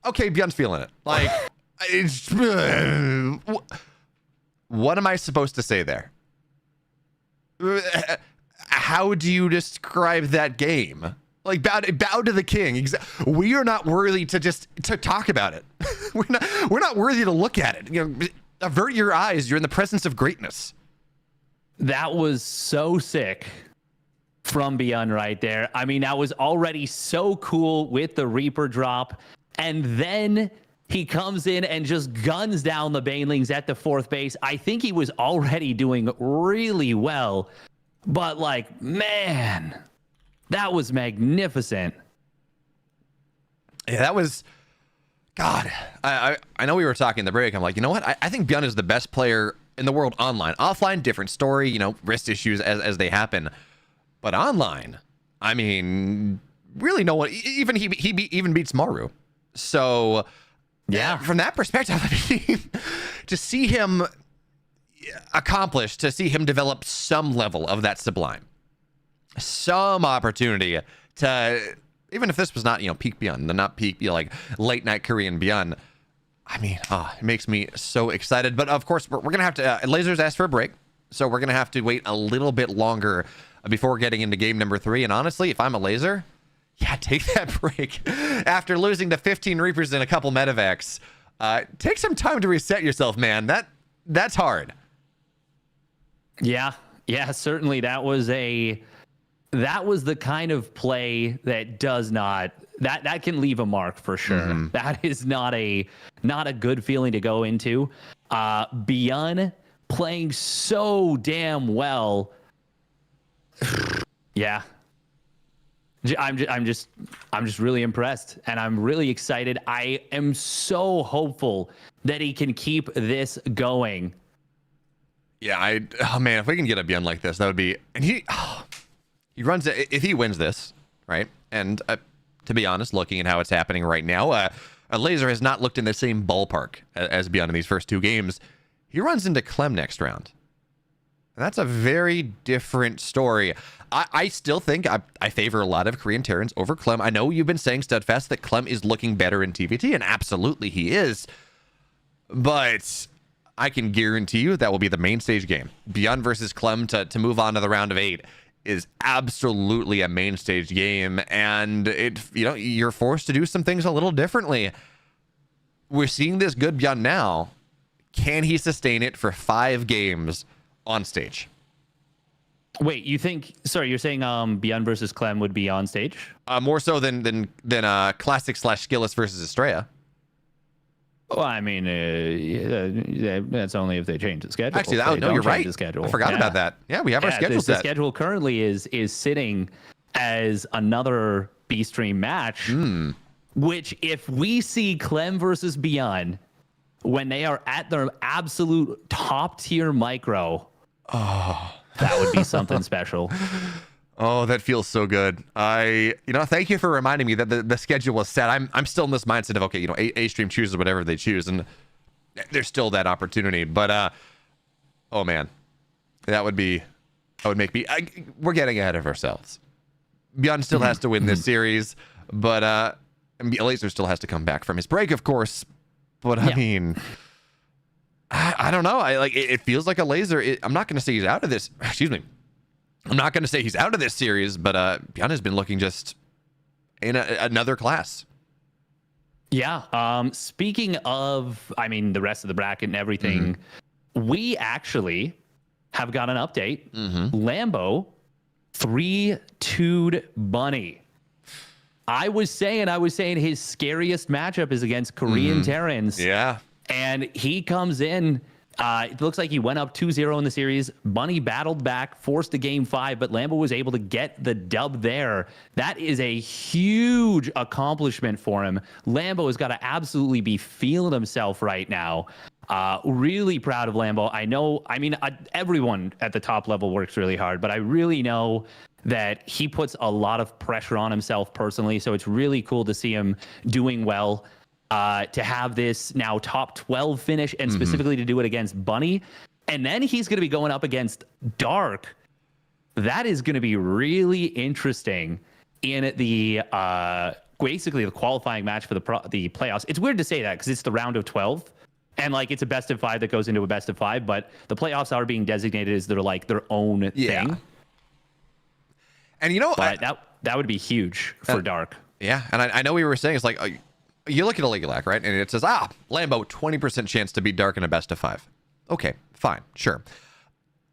Okay, Beyond's feeling it. Like, it's, what am I supposed to say there? How do you describe that game? Like, bow to the king. We are not worthy to talk about it. We're not worthy to look at it. Avert your eyes. You're in the presence of greatness. That was so sick from Beyond right there. I mean, that was already so cool with the Reaper drop. And then he comes in and just guns down the Banelings at the 4th base. I think he was already doing really well. But, like, man, that was magnificent. Yeah, that was... God, I know we were talking in the break. I'm like, you know what? I think Beyond is the best player in the world online. Offline, different story, wrist issues as they happen. But online, I mean, really no one, even he even beats Maru. So, yeah, from that perspective, I mean, to see him accomplish, to see him develop some level of that sublime, some opportunity to... Even if this was not, peak Beyond, not peak, like late night Korean Beyond, I mean, it makes me so excited. But of course, we're going to have to, Lasers asked for a break. So we're going to have to wait a little bit longer before getting into game number 3. And honestly, if I'm a Laser, yeah, take that break. After losing to 15 Reapers and a couple medevacs, take some time to reset yourself, man. That's hard. Yeah. Yeah, certainly that was the kind of play that does not that can leave a mark for sure. That is not a good feeling to go into. Beyond playing so damn well. Yeah. I'm just really impressed, and I'm really excited. I am so hopeful that he can keep this going. Yeah, oh man, if we can get a Bjorn like this, that would be. And he runs it if he wins this, right? And to be honest, looking at how it's happening right now, a Laser has not looked in the same ballpark as Bjorn in these first two games. He runs into Clem next round. And that's a very different story. I still think I favor a lot of Korean Terrans over Clem. I know you've been saying steadfast that Clem is looking better in TVT, and absolutely he is. But I can guarantee you that will be the main stage game. Beyond versus Clem to move on to the round of 8 is absolutely a main stage game, and you're forced to do some things a little differently. We're seeing this good Beyond now. Can he sustain it for 5 games on stage? Wait, you think? Sorry, you're saying Beyond versus Clem would be on stage? More so than Classic / Skilless versus Estrella. Well, I mean, that's only if they change the schedule. Actually, you're right. I forgot about that. Yeah, we have our schedule set. The schedule currently is sitting as another B stream match, which if we see Clem versus Beyond when they are at their absolute top tier micro, that would be something special. Oh, that feels so good. Thank you for reminding me that the schedule was set. I'm still in this mindset of, okay, A stream chooses whatever they choose, and there's still that opportunity. But oh man, that would make me. We're getting ahead of ourselves. Beyond still has to win this series, but Laser still has to come back from his break, of course. But I mean, I don't know. It feels like a Laser. I'm not going to say he's out of this. Excuse me. I'm not going to say he's out of this series, but Bjorn has been looking just in another class. Yeah. Speaking of, the rest of the bracket and everything, we actually have got an update. Lambo 3-2'd Bunny. I was saying his scariest matchup is against Korean Terrans. Yeah. And he comes in. It looks like he went up 2-0 in the series. Bunny battled back, forced a game 5, but Lambo was able to get the dub there. That is a huge accomplishment for him. Lambo has got to absolutely be feeling himself right now. Really proud of Lambo. Everyone at the top level works really hard, but I really know that he puts a lot of pressure on himself personally. So it's really cool to see him doing well. To have this now top 12 finish, and specifically to do it against Bunny. And then he's going to be going up against Dark. That is going to be really interesting in the basically the qualifying match for the playoffs. It's weird to say that because it's the round of 12. And it's a best of 5 that goes into a best of 5. But the playoffs are being designated as their own thing. And that would be huge for Dark. Yeah. And I know we were saying it's you look at a Legulac, right? And it says, Lambo, 20% chance to beat Dark in a best of 5. Okay, fine, sure.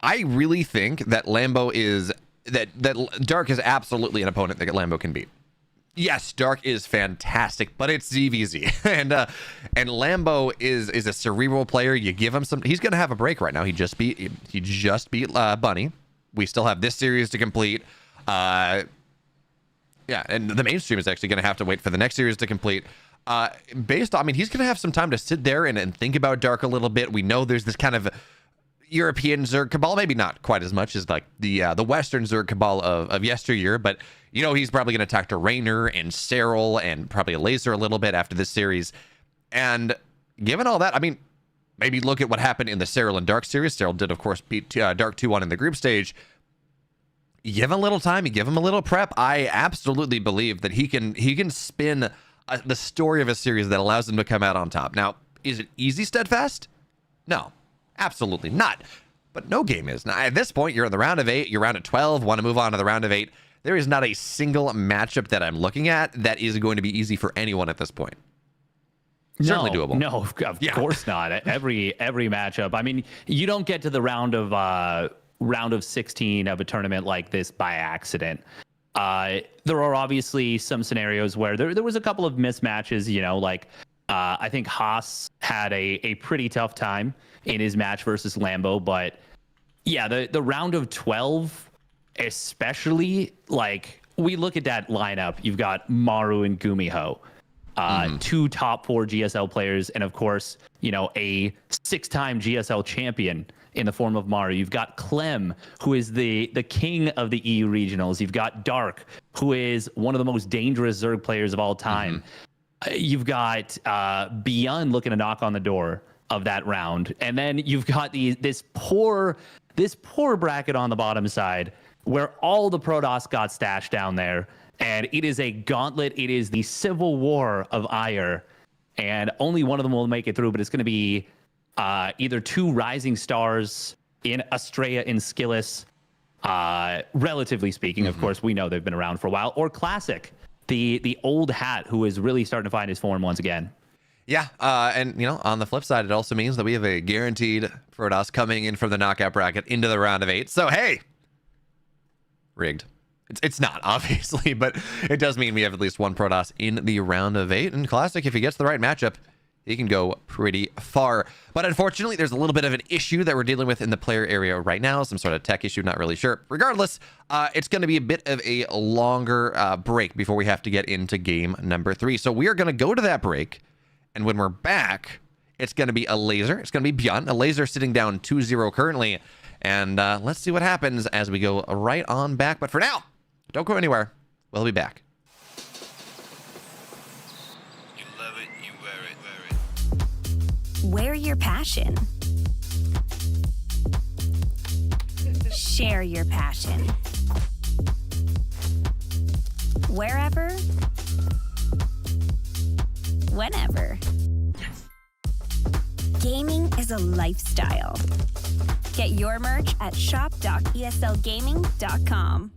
I really think that Lambo that Dark is absolutely an opponent that Lambo can beat. Yes, Dark is fantastic, but it's ZVZ. and Lambo is a cerebral player. You give him some, he's gonna have a break right now. He just beat Bunny. We still have this series to complete. Yeah, and the mainstream is actually gonna have to wait for the next series to complete. He's going to have some time to sit there and think about Dark a little bit. We know there's this kind of European Zerg cabal, maybe not quite as much as the Western Zerg cabal of yesteryear, but he's probably going to talk to Raynor and Cyril and probably a Laser a little bit after this series. And given all that, maybe look at what happened in the Cyril and Dark series. Cyril did, of course, beat Dark 2-1 in the group stage. You give him a little time, you give him a little prep. I absolutely believe that he can spin the story of a series that allows them to come out on top. Now, is it easy, Steadfast? No, absolutely not. But no game is. Now, at this point, you're in the round of 8, you're round of 12, want to move on to the round of 8. There is not a single matchup that I'm looking at that is going to be easy for anyone at this point. Certainly doable. No, of course not. Every matchup. You don't get to the round of round of 16 of a tournament like this by accident. There are obviously some scenarios where there was a couple of mismatches, you know, like I think Haas had a pretty tough time in his match versus Lambo, but yeah, the round of 12, especially, like we look at that lineup, you've got Maru and Gumiho, two top 4 GSL players, and of course, you know, a 6-time GSL champion in the form of Maru. You've got Clem, who is the king of the EU regionals. You've got Dark, who is one of the most dangerous Zerg players of all time. You've got Beyond looking to knock on the door of that round, and then you've got this poor bracket on the bottom side where all the Protoss got stashed down there, and it is a gauntlet. It is the civil war of Ire, and only one of them will make it through, but it's going to be either 2 rising stars in Astrea and Skillis, relatively speaking. Of course, we know they've been around for a while, or Classic, the old hat who is really starting to find his form once again. Yeah, and you know, on the flip side, it also means that we have a guaranteed Protoss coming in from the knockout bracket into the round of 8. So hey, rigged. It's not, obviously, but it does mean we have at least one Protoss in the round of 8. And Classic, if he gets the right matchup, he can go pretty far. But unfortunately, there's a little bit of an issue that we're dealing with in the player area right now. Some sort of tech issue, not really sure. Regardless, it's going to be a bit of a longer break before we have to get into game number 3. So we are going to go to that break. And when we're back, it's going to be a laser. It's going to be Beyond. A laser sitting down 2-0 currently. And let's see what happens as we go right on back. But for now, don't go anywhere. We'll be back. You love it, you wear it. Wear your passion. Share your passion. Wherever, whenever. Gaming is a lifestyle. Get your merch at shop.eslgaming.com.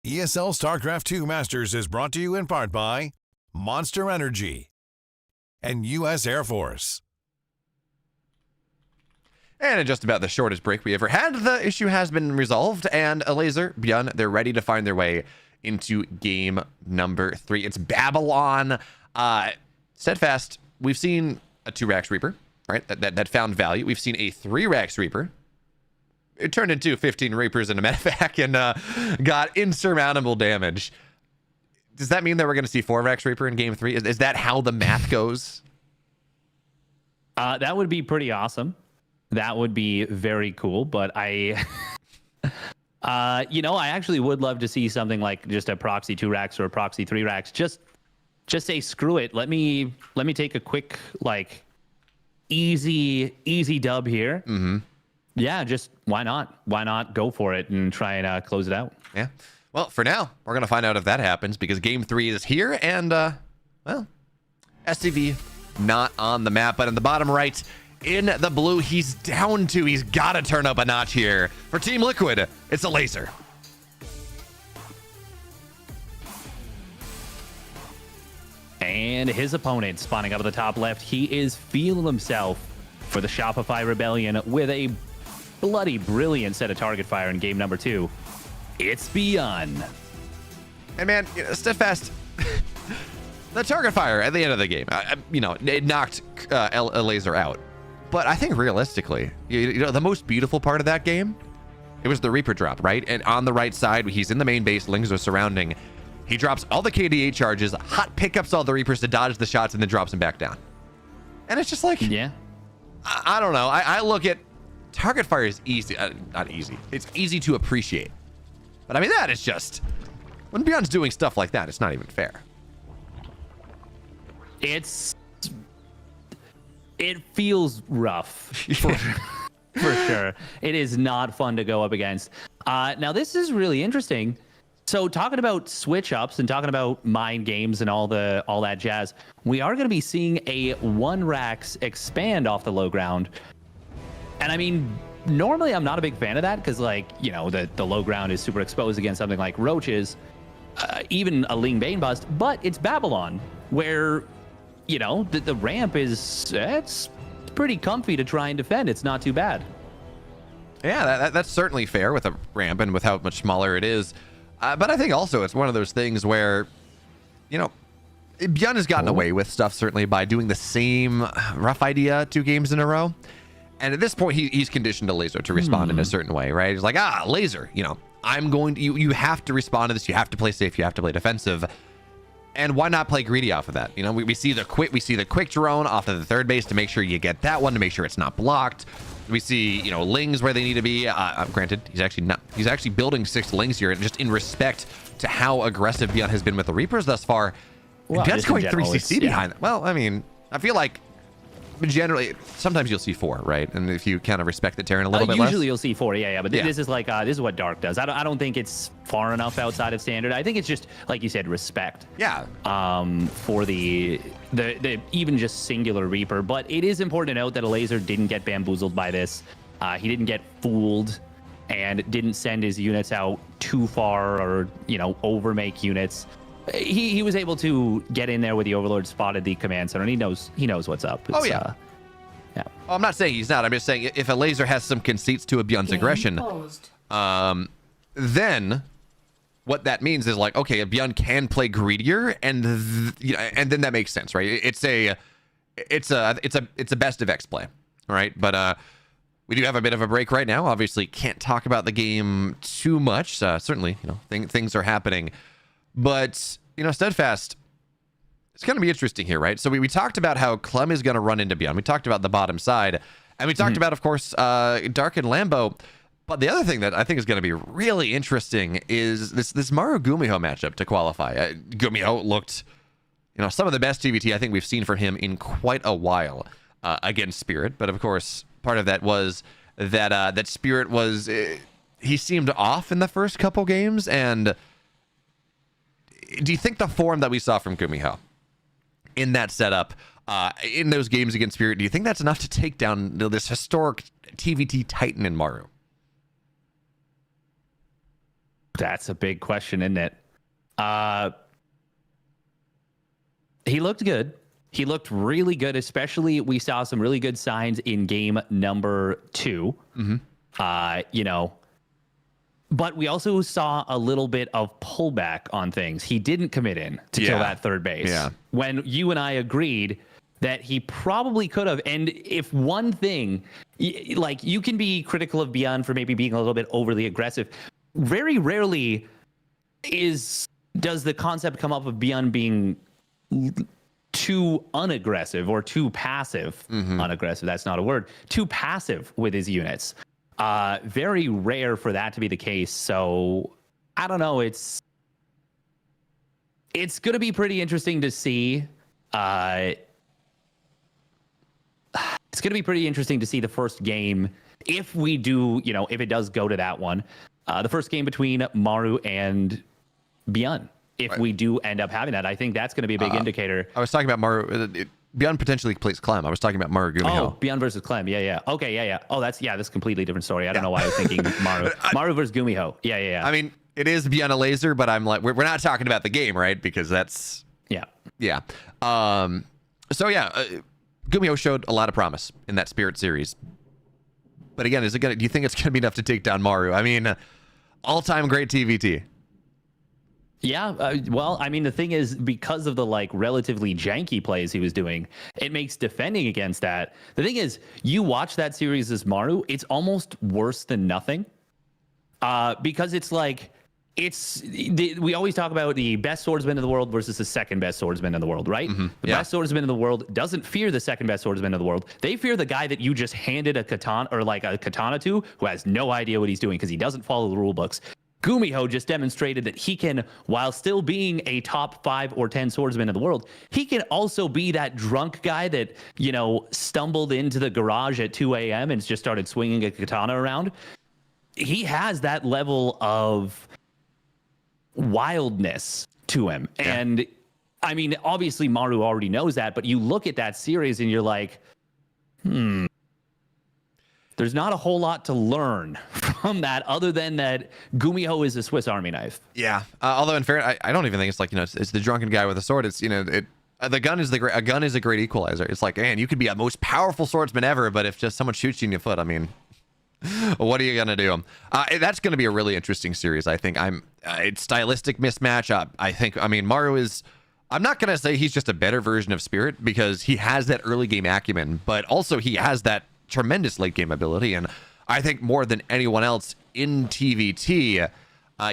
ESL StarCraft 2 Masters is brought to you in part by Monster Energy and U.S. Air Force. And in just about the shortest break we ever had, the issue has been resolved, and a laser, Beyond, they're ready to find their way into game number 3. It's Babylon. Steadfast, we've seen a 2-Rax Reaper, right? That found value. We've seen a 3-Rax Reaper. It turned into 15 Reapers in a medevac and got insurmountable damage. Does that mean that we're going to see 4-Rax Reaper in game 3? Is that how the math goes? That would be pretty awesome. That would be very cool, but I actually would love to see something like just a proxy 2-Rax or a proxy 3-Rax. Just say screw it. Let me take a quick, like, easy dub here. Yeah, just why not? Why not go for it and try and close it out? Yeah. Well, for now, we're going to find out if that happens because game 3 is here and, well, SCV not on the map, but in the bottom right, in the blue, he's down 2. He's got to turn up a notch here. For Team Liquid, it's a laser. And his opponent spawning up at the top left, he is feeling himself for the Shopify Rebellion with a bloody brilliant set of target fire in game number 2. It's Beyond. And man, Steadfast, the target fire at the end of the game, it knocked a laser out. But I think realistically, the most beautiful part of that game, it was the Reaper drop, right? And on the right side, he's in the main base, Lings are surrounding. He drops all the KDA charges, hot pickups all the Reapers to dodge the shots, and then drops them back down. And it's just like, yeah, I don't know. I look at target fire is easy, not easy. It's easy to appreciate. But I mean, that is just, when Beyond's doing stuff like that, it's not even fair. It feels rough for sure. It is not fun to go up against. Now, this is really interesting. So talking about switch ups and talking about mind games and all that jazz, we are going to be seeing a 1-Rax expand off the low ground. And I mean, normally I'm not a big fan of that because, like, the low ground is super exposed against something like roaches, even a Ling Bane bust. But it's Babylon, where the ramp it's pretty comfy to try and defend. It's not too bad. Yeah, that's certainly fair with a ramp and with how much smaller it is. But I think also it's one of those things where, Beyond has gotten away with stuff certainly by doing the same rough idea 2 games in a row. And at this point, he's conditioned a laser to respond in a certain way, right? He's like, laser, I'm going to, you have to respond to this. You have to play safe. You have to play defensive. And why not play greedy off of that? We see the quick drone off of the third base to make sure you get that one, to make sure it's not blocked. We see, Lings where they need to be. Granted, he's actually building 6 Lings here, just in respect to how aggressive Beyond has been with the Reapers thus far. Well, Beyond's going 3 general, CC behind. Well, I mean, I feel like generally, sometimes you'll see 4, right? And if you kind of respect the terrain a little bit less. Usually you'll see 4, yeah. But this is like, this is what Dark does. I don't think it's far enough outside of standard. I think it's just, like you said, respect. Yeah. For the even just singular Reaper. But it is important to note that a laser didn't get bamboozled by this. He didn't get fooled and didn't send his units out too far or, overmake units. He was able to get in there with the Overlord, spotted the command center, and he knows what's up. Oh yeah. Yeah. Well, I'm not saying he's not. I'm just saying if a laser has some conceits to a Beyond's aggression, then what that means is like, okay, a Beyond can play greedier, and then that makes sense, right? It's a best of X play, right? But we do have a bit of a break right now. Obviously, can't talk about the game too much. Certainly, things are happening. But, Steadfast, it's going to be interesting here, right? So we talked about how Clem is going to run into Beyond. We talked about the bottom side. And we talked about, of course, Dark and Lambo. But the other thing that I think is going to be really interesting is this Maru Gumiho matchup to qualify. Gumiho looked, some of the best TVT I think we've seen from him in quite a while against Spirit. But, of course, part of that was that Spirit was... he seemed off in the first couple games, and... Do you think the form that we saw from Gumiho in that setup, in those games against Spirit, do you think that's enough to take down this historic TVT Titan in Maru? That's a big question, isn't it? He looked good. He looked really good, especially we saw some really good signs in game number 2. But we also saw a little bit of pullback on things. He didn't commit in to kill that third base. Yeah. When you and I agreed that he probably could have. And if one thing, like, you can be critical of Beyond for maybe being a little bit overly aggressive. Very rarely does the concept come up of Beyond being too unaggressive or too passive. Unaggressive, that's not a word. Too passive with his units. Very rare for that to be the case. So I don't know. It's going to be pretty interesting to see. It's going to be pretty interesting to see the first game if we do, if it does go to that one. The first game between Maru and Beyond. If we do end up having that, I think that's going to be a big indicator. I was talking about Maru. Beyond potentially plays Clem. I was talking about Maru Gumiho. Oh, Beyond versus Clem. Yeah. Okay, yeah. Oh, that's a completely different story. I don't know why I was thinking Maru. Maru versus Gumiho. Yeah. I mean, it is Beyond a laser, but I'm like, we're not talking about the game, right? Because that's... Yeah. Yeah. So yeah, Gumiho showed a lot of promise in that Spirit series. But again, do you think it's gonna be enough to take down Maru? I mean, all-time great TVT. Yeah, well, I mean, the thing is, because of the like relatively janky plays he was doing, it makes defending against that. The thing is, you watch that series as Maru, it's almost worse than nothing, because it's like we always talk about the best swordsman in the world versus the second best swordsman in the world, right? The best swordsman in the world doesn't fear the second best swordsman in the world. They fear the guy that you just handed a katana or like a katana to, who has no idea what he's doing because he doesn't follow the rule books. Gumiho just demonstrated that he can, while still being a top 5 or 10 swordsman in the world, he can also be that drunk guy that, you know, stumbled into the garage at 2 a.m. and just started swinging a katana around. He has that level of wildness to him. Yeah. And I mean, obviously Maru already knows that, but you look at that series and you're like, there's not a whole lot to learn from that other than that Gumiho is a Swiss Army knife. Yeah. Although in fairness, I don't even think it's like, you know, it's the drunken guy with a sword. It's, you know, the gun is a gun is a great equalizer. It's like, man, you could be a most powerful swordsman ever, but if just someone shoots you in your foot, I mean, what are you gonna do? That's gonna be a really interesting series. I think it's stylistic mismatch. I mean, Maru is. I'm not gonna say he's just a better version of Spirit because he has that early game acumen, but also he has that tremendous late game ability, and I think more than anyone else in TVT,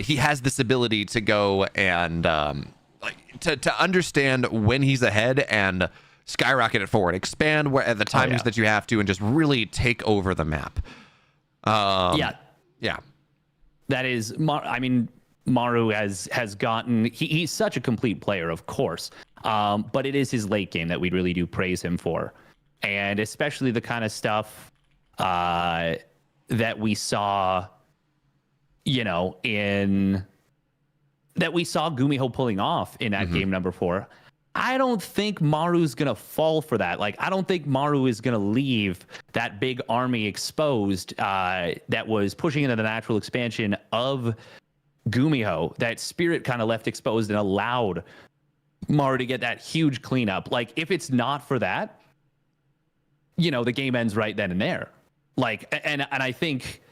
he has this ability to go and to understand when he's ahead and skyrocket it forward, expand at the timings that you have to, and just really take over the map. Yeah. That is, I mean, Maru has gotten. He's such a complete player, of course, but it is his late game that we really do praise him for. And especially the kind of stuff that we saw, you know, that we saw Gumiho pulling off in that game number 4. I don't think Maru's going to fall for that. Like, I don't think Maru is going to leave that big army exposed that was pushing into the natural expansion of Gumiho. That Spirit kind of left exposed and allowed Maru to get that huge cleanup. Like, if it's not for that, you know, the game ends right then and there. Like, and I think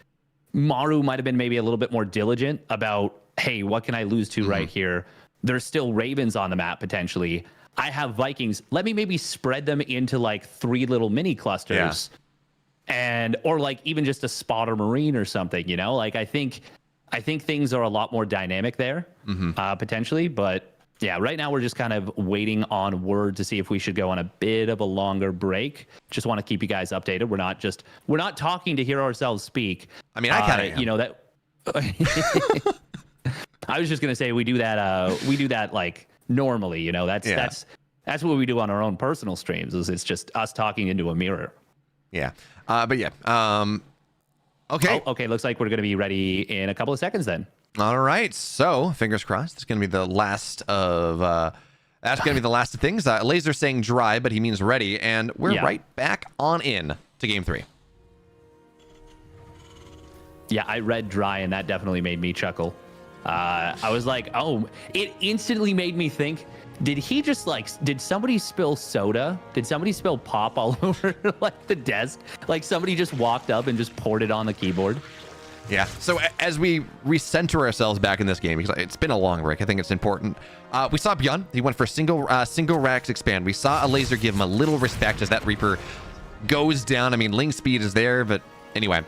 Maru might have been maybe a little bit more diligent about, hey, what can I lose to right here? There's still Ravens on the map potentially. I have Vikings. Let me maybe spread them into like 3 little mini clusters, or like even just a spotter Marine or something. You know, like I think things are a lot more dynamic there potentially, but. Yeah, right now we're just kind of waiting on word to see if we should go on a bit of a longer break. Just want to keep you guys updated. We're not talking to hear ourselves speak. I mean, I kind of, you know, that. I was just gonna say we do that like normally. You know, that's what we do on our own personal streams. It's just us talking into a mirror. Yeah, but yeah. Okay. Oh, okay. Looks like we're gonna be ready in a couple of seconds then. All right, so fingers crossed. It's going to be the last of. That's going to be the last of things. Laser saying dry, but he means ready, and we're right back on in to game 3. Yeah, I read dry, and that definitely made me chuckle. I was like, oh, it instantly made me think. Did somebody spill soda? Did somebody spill pop all over like the desk? Like somebody just walked up and just poured it on the keyboard. Yeah. So as we recenter ourselves back in this game, because it's been a long break, I think it's important. We saw Bjorn. He went for single racks expand. We saw a laser give him a little respect as that Reaper goes down. I mean, Ling speed is there, but anyway.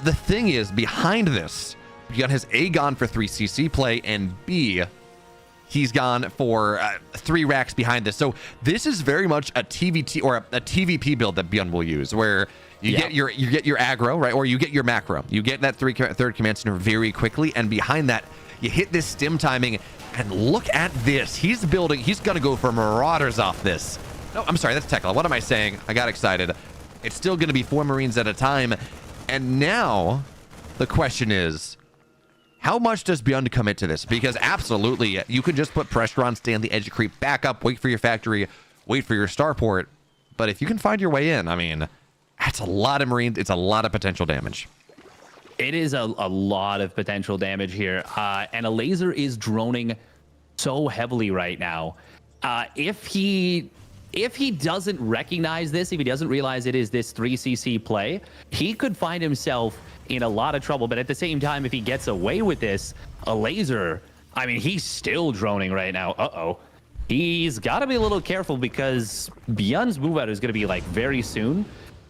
The thing is, behind this, Bjorn has A, gone for 3 CC play, and B, he's gone for 3 racks behind this. So this is very much a TVT or a TVP build that Bjorn will use, where you get your aggro, right? Or you get your macro. You get that third command center very quickly, and behind that, you hit this stim timing, and look at this. He's going to go for Marauders off this. No, I'm sorry, that's Tekla. What am I saying? I got excited. It's still going to be 4 Marines at a time. And now the question is, how much does Beyond commit to this? Because absolutely, you can just put pressure on, stay on the edge of creep, back up, wait for your factory, wait for your starport. But if you can find your way in, I mean, that's a lot of Marines. It's a lot of potential damage. It is a lot of potential damage here. And a laser is droning so heavily right now. If he doesn't recognize this, if he doesn't realize it is this 3cc play, he could find himself in a lot of trouble. But at the same time, if he gets away with this, a laser, I mean, he's still droning right now. Uh-oh. He's got to be a little careful because Bjorn's move out is going to be like very soon.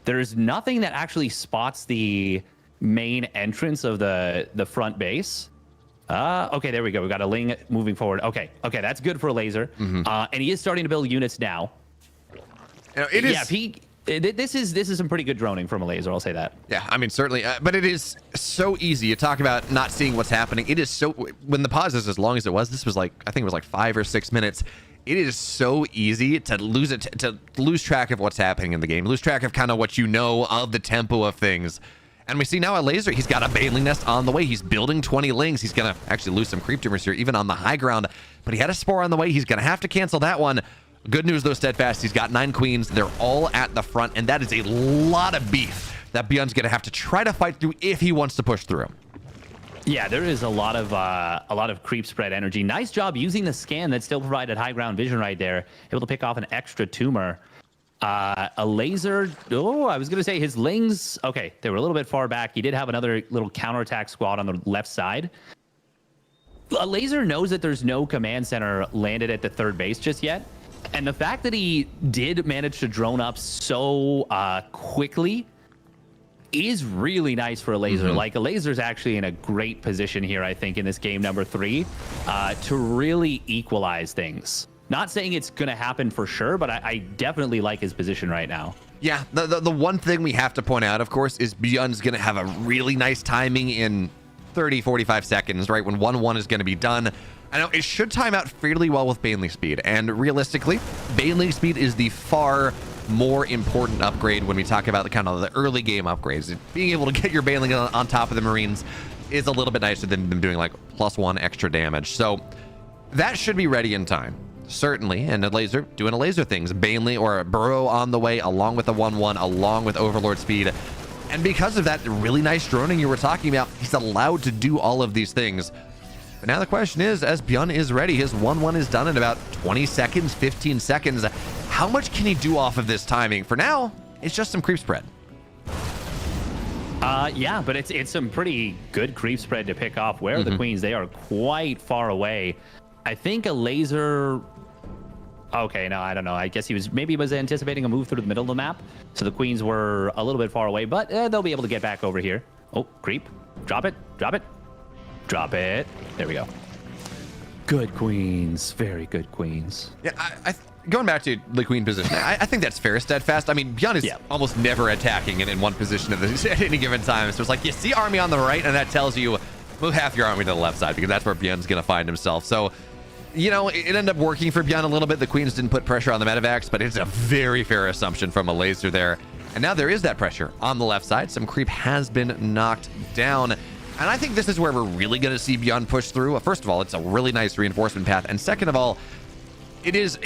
There's nothing that actually spots the main entrance of the front base. Okay, there we go. We got a Ling moving forward. Okay, that's good for a laser. And he is starting to build units now. You know, it is. Yeah, this is some pretty good droning from a laser. I'll say that. Yeah, I mean, certainly. But it is so easy. You talk about not seeing what's happening. It is so. When the pause is as long as it was, this was like, I think it was like 5 or 6 minutes. It is so easy to lose track of what's happening in the game, lose track of kind of what you know of the tempo of things. And we see now a laser. He's got a Baneling Nest on the way. He's building 20 Lings. He's going to actually lose some creep tumors here, even on the high ground. But he had a Spore on the way. He's going to have to cancel that one. Good news, though, Steadfast. He's got 9 Queens. They're all at the front, and that is a lot of beef that Bjorn's going to have to try to fight through if he wants to push through. Yeah, there is a lot of creep spread energy. Nice job using the scan that still provided high ground vision right there. Able to pick off an extra tumor. A laser. Oh, I was going to say his Lings. Okay, they were a little bit far back. He did have another little counterattack squad on the left side. A laser knows that there's no command center landed at the third base just yet. And the fact that he did manage to drone up so quickly is really nice for a laser. Like, a laser's actually in a great position here, I think, in this game number 3 to really equalize things. Not saying it's going to happen for sure, but I definitely like his position right now. Yeah, the one thing we have to point out, of course, is Bjorn's going to have a really nice timing in 30, 45 seconds, right? When 1-1 is going to be done. I know it should time out fairly well with Baneling Speed. And realistically, Baneling Speed is the far more important upgrade when we talk about the kind of the early game upgrades. Being able to get your Baneling on top of the Marines is a little bit nicer than them doing like +1 extra damage. So that should be ready in time. Certainly, and a laser doing a laser things. Baneling or a Burrow on the way, along with the 1-1, along with Overlord Speed. And because of that really nice droning you were talking about, he's allowed to do all of these things. But now the question is, as Bjorn is ready, his 1-1 is done in about 20 seconds, 15 seconds. How much can he do off of this timing? For now, it's just some creep spread. Yeah, but it's some pretty good creep spread to pick off. Where are the Queens? They are quite far away. I think a laser... Okay, no, I don't know. I guess he was anticipating a move through the middle of the map. So the Queens were a little bit far away, but they'll be able to get back over here. Oh, creep. Drop it. Drop it. Drop it. There we go. Good Queens. Very good Queens. Yeah, going back to the Queen position, I think that's fair, Steadfast. I mean, Bjorn is almost never attacking in one position at any given time. So it's like, you see army on the right, and that tells you move half your army to the left side, because that's where Bjorn's going to find himself. So, you know, it ended up working for Bjorn a little bit. The Queens didn't put pressure on the medevacs, but it's a very fair assumption from a laser there. And now there is that pressure on the left side. Some creep has been knocked down. And I think this is where we're really going to see Bjorn push through. First of all, it's a really nice reinforcement path. And second of all, it is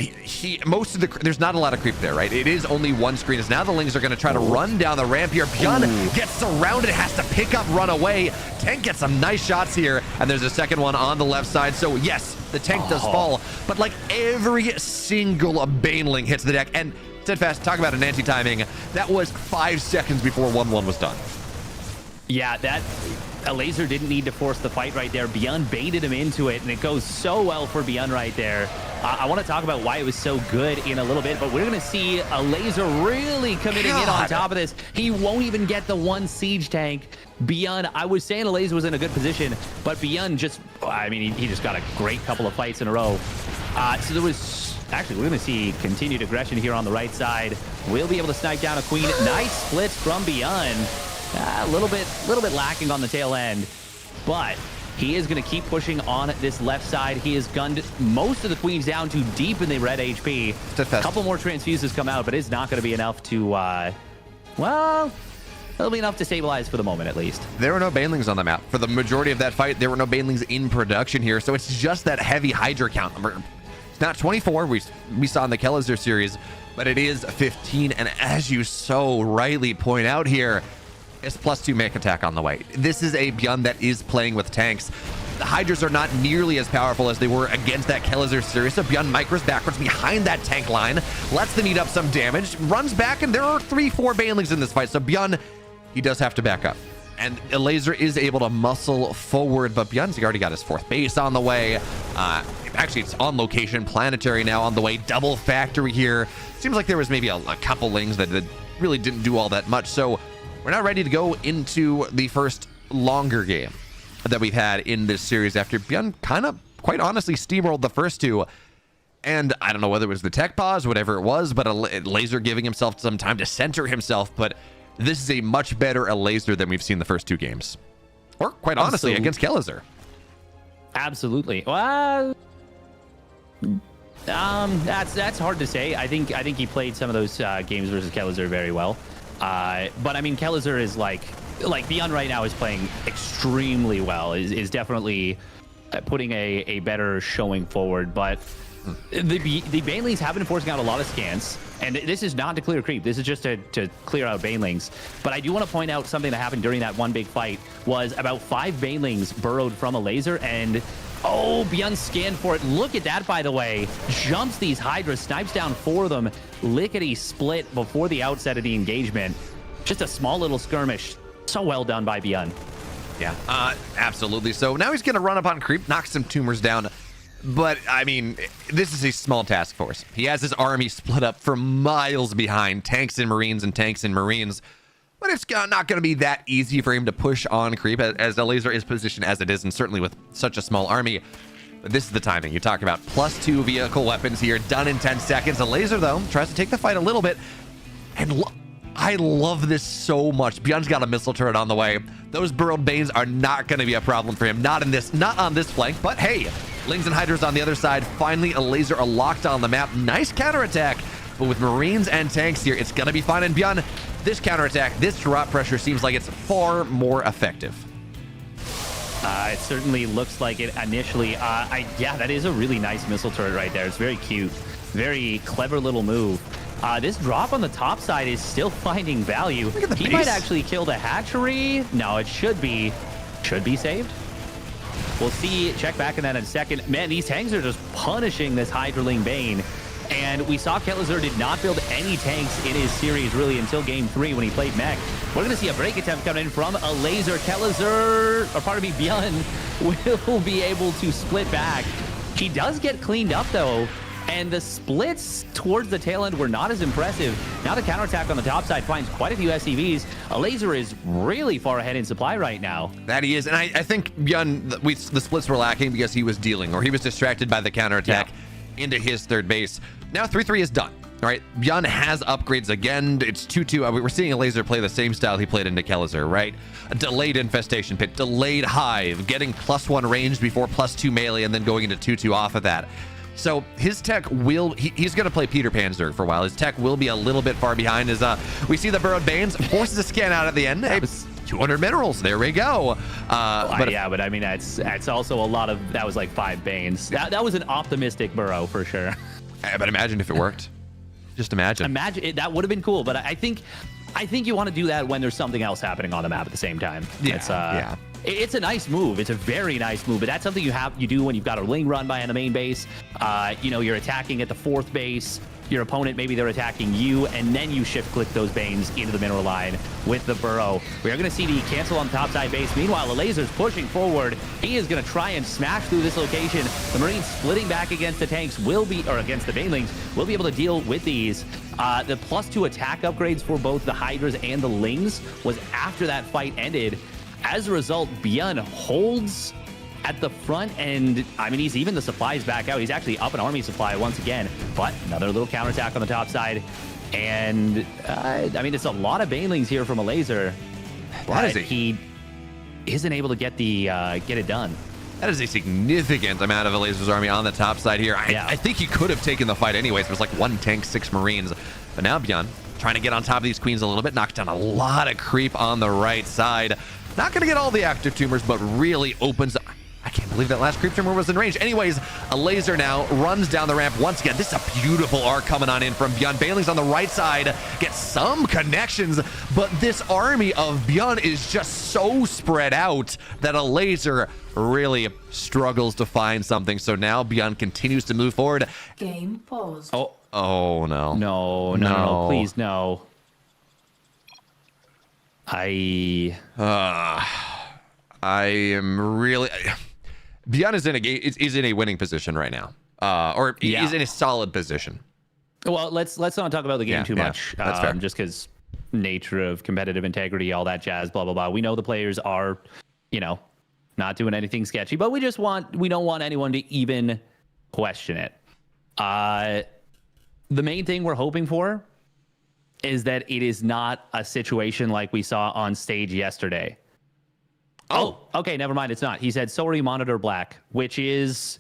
there's not a lot of creep there, right? It is only one screen. As now the Lings are going to try to run down the ramp here. Bjorn gets surrounded, has to pick up, run away. Tank gets some nice shots here. And there's a second one on the left side. So yes, the tank does fall, but like every single Baneling hits the deck. And Steadfast, talk about an anti-timing. That was 5 seconds before 1-1 was done. Yeah, a laser didn't need to force the fight right there. Bjorn baited him into it, and it goes so well for Bjorn right there. I want to talk about why it was so good in a little bit, but we're going to see a laser really committing in on top of this. He won't even get the one siege tank. Bjorn, I was saying a laser was in a good position, but Bjorn just, I mean, he just got a great couple of fights in a row. So there was, actually, we're going to see continued aggression here on the right side. We'll be able to snipe down a Queen. Nice splits from Bjorn. A little bit lacking on the tail end, but he is going to keep pushing on this left side. He has gunned most of the Queens down to deep in the red HP. A couple more transfuses come out, but it's not going to be enough to, well, it'll be enough to stabilize for the moment, at least. There were no Banelings on the map. For the majority of that fight, there were no Banelings in production here, so it's just that heavy Hydra count. It's not 24, we saw in the Kellizer series, but it is 15, and as you so rightly point out here, it's +2 make attack on the way. This is a Bjorn that is playing with tanks. the Hydras are not nearly as powerful as they were against that Kellizer series. So Bjorn micros backwards behind that tank line, lets them eat up some damage, runs back, and there are 3-4 banelings in this fight. So Bjorn, he does have to back up. And Laser is able to muscle forward, but Bjorn's already got his 4th base on the way. Actually, it's on location. Planetary now on the way. Double factory here. Seems like there was maybe a couple lings that really didn't do all that much. So we're now ready to go into the first longer game that we've had in this series after Bjorn kind of, quite honestly, steamrolled the first 2. And I don't know whether it was the tech pause, whatever it was, but a Laser giving himself some time to center himself. But this is a much better Laser than we've seen the first 2 games. Or, quite honestly, against Kellizer. Absolutely. Well, that's hard to say. I think he played some of those games versus Kellizer very well. But I mean, Kellizer is like Beyond right now is playing extremely well. Is definitely putting a better showing forward. But the banelings have been forcing out a lot of scans, and this is not to clear creep. This is just to clear out banelings. But I do want to point out something that happened during that one big fight was about 5 banelings burrowed from a Laser, and oh, Beyond scanned for it. Look at that, by the way. Jumps these Hydras, snipes down 4 of them, lickety split before the outset of the engagement. Just a small little skirmish. So well done by Beyond. Yeah, absolutely. So now he's going to run up on creep, knock some tumors down. But, I mean, this is a small task force. He has his army split up for miles behind tanks and Marines and tanks and Marines. But it's not going to be that easy for him to push on creep as the Laser is positioned as it is, and certainly with such a small army. But this is the timing. You talk about +2 vehicle weapons here, done in 10 seconds. The Laser, though, tries to take the fight a little bit. And I love this so much. Bjorn's got a missile turret on the way. Those burrowed Banes are not going to be a problem for him. Not on this flank, but hey, Lings and Hydras on the other side. Finally, a Laser locked on the map. Nice counterattack. But with Marines and tanks here, it's going to be fine. And Bjorn, this counterattack, this drop pressure seems like it's far more effective. It certainly looks like it initially. Yeah, that is a really nice missile turret right there. It's very cute. Very clever little move. This drop on the top side is still finding value. He might actually kill the hatchery. No, it should be saved. We'll see. Check back on that in a second. Man, these tanks are just punishing this Hydraling Bane. And we saw Kellizer did not build any tanks in his series really until game 3 when he played mech. We're going to see a break attempt coming in from a Laser. Kellizer, or pardon me, Bjorn, will be able to split back. He does get cleaned up though. And the splits towards the tail end were not as impressive. Now the counterattack on the top side finds quite a few SCVs. A Laser is really far ahead in supply right now. That he is. And I think Bjorn, the splits were lacking because he was dealing, or he was distracted by the counterattack into his 3rd base. Now 3-3 is done. All right, Bjorn has upgrades again. It's 2-2. We're seeing a Laser play the same style he played into Kellizer, right? A delayed infestation pit, delayed hive, getting +1 range before +2 melee, and then going into 2-2 off of that. So his tech will, he's going to play Peter Panzer for a while. His tech will be a little bit far behind as we see the Burrowed Banes, forces a scan out at the end. Hey, 200 minerals, there we go. But I mean, that's also a lot of, that was like 5 Banes. That was an optimistic burrow for sure. But imagine if it worked. Just imagine. That would have been cool, but I think you want to do that when there's something else happening on the map at the same time. Yeah, It's a nice move. It's a very nice move, but that's something you do when you've got a ling run by on the main base. You're attacking at the 4th base. Your opponent, maybe they're attacking you, and then you shift click those Banes into the mineral line with the burrow. We are going to see the cancel on the top side base. Meanwhile, the Laser's pushing forward. He is going to try and smash through this location. The Marines splitting back against the tanks against the Banelings will be able to deal with these. The +2 attack upgrades for both the Hydras and the Lings was after that fight ended. As a result, Bjorn holds at the front, and I mean, he's even the supplies back out. He's actually up an army supply once again, but another little counterattack on the top side. And I mean, it's a lot of Banelings here from a Laser. But he isn't able to get it done. That is a significant amount of a Laser's army on the top side here. I think he could have taken the fight anyways. It was like 1 tank, 6 Marines. But now Bjorn trying to get on top of these queens a little bit, knocks down a lot of creep on the right side. Not going to get all the active tumors, but really opens up. I can't believe that last creep tumor was in range. Anyways, a laser now runs down the ramp once again. This is a beautiful arc coming on in from Björn. Bailing's on the right side, gets some connections, but this army of Björn is just so spread out that a laser really struggles to find something. So now Björn continues to move forward. Game paused. Oh no. No, please no. I am really. Björn is in a is in a winning position right now, or is in a solid position. Well, let's not talk about the game too much. That's fair. Just because nature of competitive integrity, all that jazz, blah blah blah. We know the players are, not doing anything sketchy, but we don't want anyone to even question it. The main thing we're hoping for is that it is not a situation like we saw on stage yesterday. Oh, okay, never mind. It's not. He said, sorry, monitor black, which is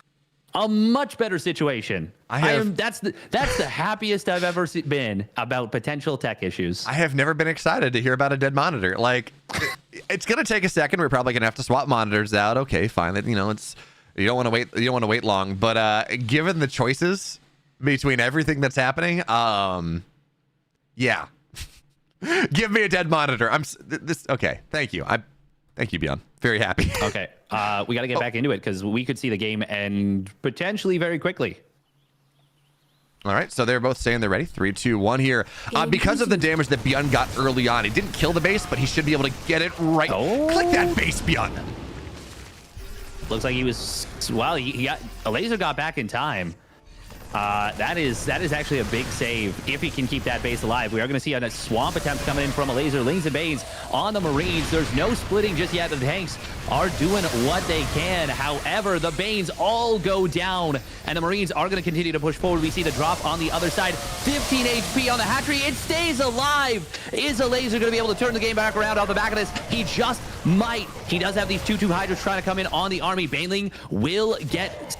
a much better situation. That's the happiest I've ever been about potential tech issuys. I have never been excited to hear about a dead monitor. Like, it's gonna take a second. We're probably gonna have to swap monitors out. Okay, fine. It's you don't want to wait. You don't want to wait long. But given the choices between everything that's happening, yeah, give me a dead monitor. Okay. Thank you. Thank you, Björn. Very happy. Okay. We got to get back into it because we could see the game end potentially very quickly. All right, so they're both saying they're ready. 3, 2, 1 here. Because of the damage that Björn got early on, he didn't kill the base, but he should be able to get it right. Click that base, Björn. Looks like he was. Well, he got a laser. Got back in time. That is actually a big save if he can keep that base alive. We are going to see a swamp attempt coming in from a laser. Lings and Banes on the Marines. There's no splitting just yet. The tanks are doing what they can. However, the Banes all go down, and the Marines are going to continue to push forward. We see the drop on the other side. 15 HP on the hatchery. It stays alive. Is a laser going to be able to turn the game back around off the back of this? He just might. He does have these 2-2 Hydras trying to come in on the army. Baneling will get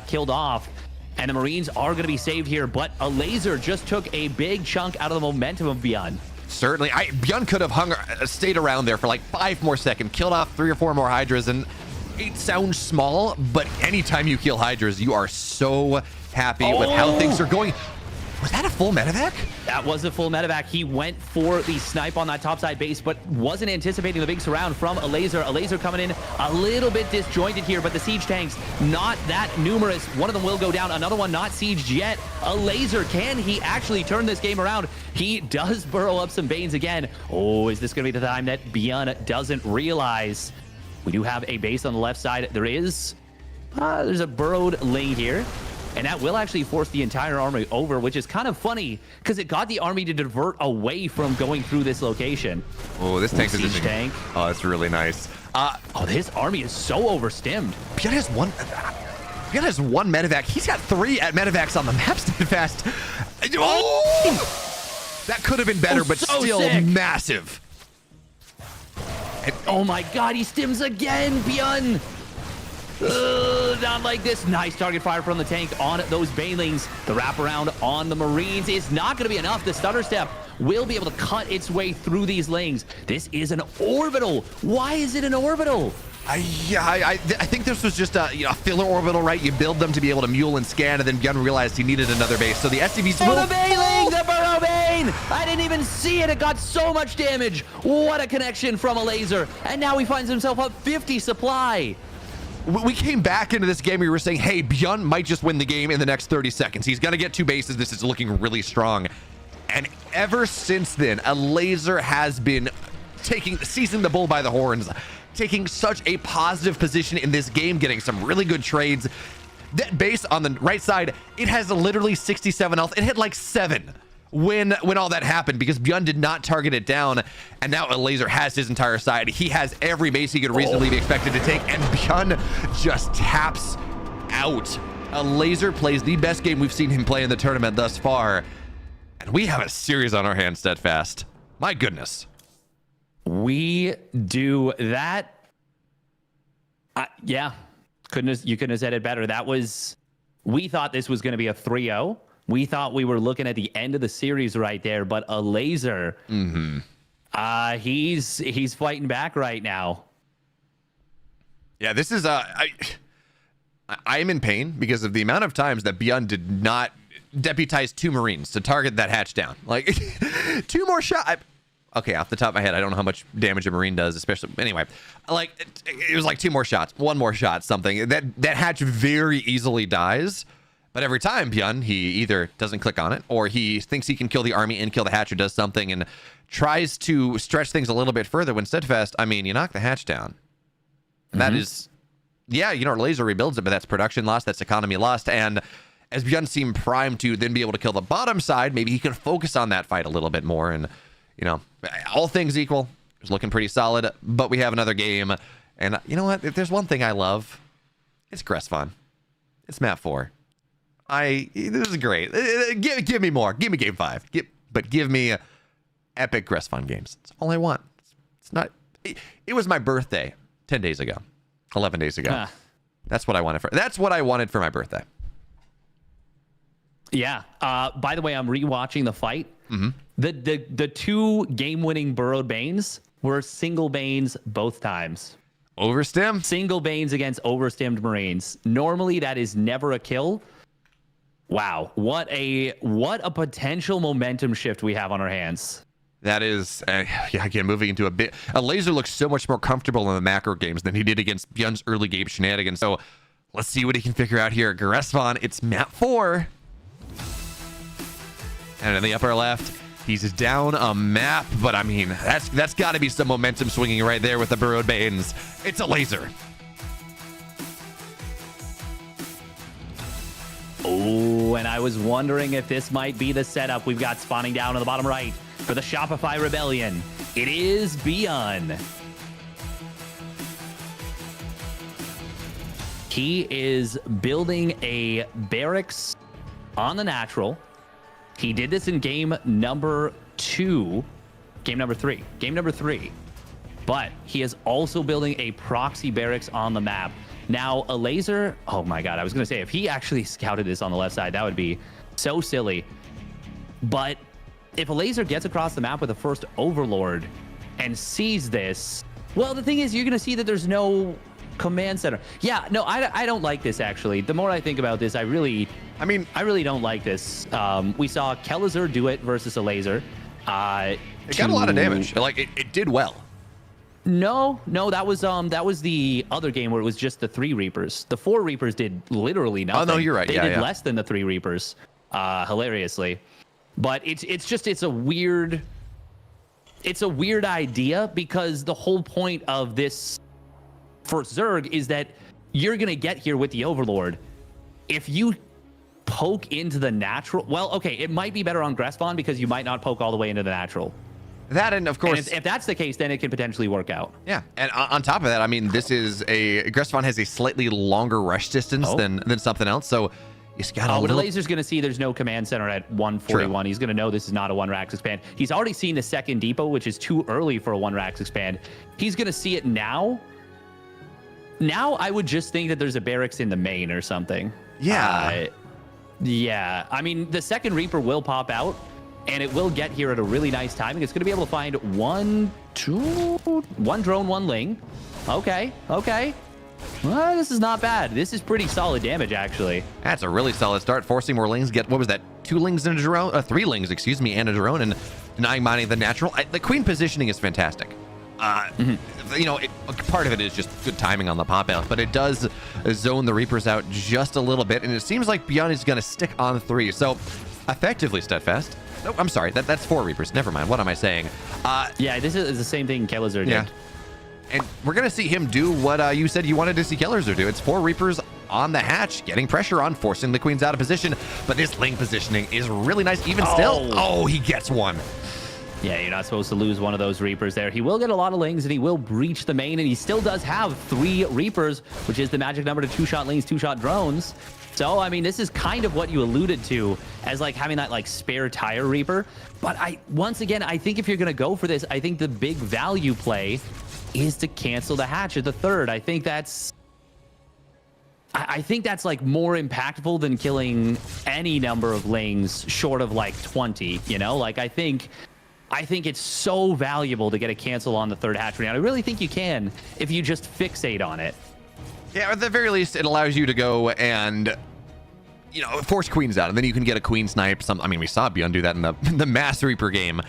killed off. And the Marines are going to be saved here, but a laser just took a big chunk out of the momentum of Björn. Certainly. Björn could have stayed around there for like 5 more seconds, killed off 3 or 4 more Hydras, and it sounds small, but anytime you kill Hydras, you are so happy with how things are going. Was that a full medevac? That was a full medevac. He went for the snipe on that topside base, but wasn't anticipating the big surround from a laser. A laser coming in a little bit disjointed here, but the siege tanks not that numerous. One of them will go down. Another one not sieged yet. A laser. Can he actually turn this game around? He does burrow up some Banes again. Oh, is this going to be the time that Björn doesn't realize? We do have a base on the left side. There's a burrowed Ling here. And that will actually force the entire army over, which is kind of funny because it got the army to divert away from going through this location. Oh, this tank Siege position. tank. Oh, that's really nice. This army is so overstimmed. Björn has one medevac. He's got 3 at medevacs on the map fast. Oh! That could have been better, but so still sick. massive. And, Oh my god, he stims again, Björn! Not like this. Nice target fire from the tank on those Banelings. The wraparound on the Marines is not going to be enough. The stutter step will be able to cut its way through these Lings. This is an orbital. Why is it an orbital? I think this was just a filler orbital, right? You build them to be able to mule and scan, and then Björn realized he needed another base. So the SCVs will... the Baneling! The Burrow Bane! I didn't even see it. It got so much damage. What a connection from a laser. And now he finds himself up 50 supply. We came back into this game. We were saying, hey, Björn might just win the game in the next 30 seconds. He's going to get 2 bases. This is looking really strong. And ever since then, a laser has been seizing the bull by the horns, taking such a positive position in this game, getting some really good trades. That base on the right side, it has literally 67 health. It hit like 7 when all that happened because Björn did not target it down, and now a laser has his entire side. He has every base he could reasonably be expected to take, and Björn just taps out. A laser plays the best game we've seen him play in the tournament thus far, and we have a series on our hands, Steadfast. My goodness. We do that. Yeah, you couldn't have said it better. We thought this was going to be a 3-0. We thought we were looking at the end of the series right there, but a laser, he's fighting back right now. Yeah, this is I am in pain because of the amount of times that Beyond did not deputize 2 Marines to target that hatch down. Like 2 more shots. Okay, off the top of my head, I don't know how much damage a Marine does, especially anyway. Like it was like 2 more shots, 1 more shot, something. That hatch very easily dies. But every time Beyond, he either doesn't click on it, or he thinks he can kill the army and kill the hatch, or does something and tries to stretch things a little bit further. When Steadfast, I mean, you knock the hatch down. That is, yeah, you know, Laser rebuilds it, but that's production lost, that's economy lost. And as Beyond seemed primed to then be able to kill the bottom side, maybe he can focus on that fight a little bit more. And, you know, all things equal, it's looking pretty solid. But we have another game. And you know what? If there's one thing I love, it's Gressfon. It's map 4. This is great. Give me more. Give me game 5. Give me epic Gressfon games. That's all I want. It's not. It was my birthday 10 days ago, 11 days ago. That's what I wanted for my birthday. Yeah. By the way, I'm rewatching the fight. The 2 game-winning burrowed Banes were single Banes both times. Overstim? Single Banes against overstimmed Marines. Normally, that is never a kill. Wow, what a potential momentum shift we have on our hands. That is, yeah, again, moving into a Laser looks so much more comfortable in the macro games than he did against Beyond's early game shenanigans. So let's see what he can figure out here. Gressfon, it's map 4. And in the upper left, he's down a map, but I mean, that's got to be some momentum swinging right there with the burrowed Banes. It's a Laser. Oh, and I was wondering if this might be the setup we've got spawning down on the bottom right for the Shopify Rebellion. It is Beyond. He is building a barracks on the natural. He did this in game number 3. But he is also building a proxy barracks on the map. Now, a Laser, oh my God, I was going to say, if he actually scouted this on the left side, that would be so silly. But if a Laser gets across the map with the first Overlord and sees this, well, the thing is, you're going to see that there's no command center. Yeah, no, I don't like this, actually. The more I think about this, I really don't like this. We saw Kelazur do it versus a Laser. It got a lot of damage. Like, it did well. No, that was the other game where it was just the 3 Reapers. The 4 Reapers did literally nothing. Oh no, you're right. They did less than the 3 Reapers, hilariously. But it's a weird idea, because the whole point of this for Zerg is that you're gonna get here with the Overlord. If you poke into the natural, well, okay, it might be better on Gressfon because you might not poke all the way into the natural. That, and of course, and if that's the case, then it can potentially work out. Yeah, and on top of that, I mean, Gressfon has a slightly longer rush distance than something else, so he's got the Laser's going to see there's no command center at 141. True. He's going to know this is not a 1-Rax expand. He's already seen the second depot, which is too early for a 1-Rax expand. He's going to see it now. Now, I would just think that there's a barracks in the main or something. Yeah. Yeah. I mean, the second Reaper will pop out, and it will get here at a really nice timing. It's going to be able to find 1 drone, 1 ling. Okay. Well, this is not bad. This is pretty solid damage, actually. That's a really solid start. Forcing more lings. Get, what was that? 2 lings and a drone? 3 lings, excuse me, and a drone, and denying mining the natural. The Queen positioning is fantastic. You know, part of it is just good timing on the pop out, but it does zone the Reapers out just a little bit, and it seems like Beyond is going to stick on 3. So, effectively, Steadfast. No, I'm sorry. That's 4 Reapers. Never mind. What am I saying? Yeah, this is the same thing Kelazur did. Yeah. And we're going to see him do what you said you wanted to see Kelazur do. It's 4 Reapers on the hatch, getting pressure on, forcing the Queens out of position. But this ling positioning is really nice. Even still, oh, he gets one. Yeah, you're not supposed to lose one of those Reapers there. He will get a lot of lings, and he will breach the main, and he still does have 3 Reapers, which is the magic number to 2-shot lings, 2-shot drones. So, I mean, this is kind of what you alluded to as, like, having that, like, spare tire Reaper. But once again, I think if you're going to go for this, I think the big value play is to cancel the hatch at the 3rd. I think that's like more impactful than killing any number of lings short of like 20, you know? Like, I think it's so valuable to get a cancel on the 3rd hatchery. And I really think you can if you just fixate on it. Yeah, at the very least, it allows you to go and, force queens out, and then you can get a queen snipe. I mean, we saw Beyond do that in the Mass Reaper game.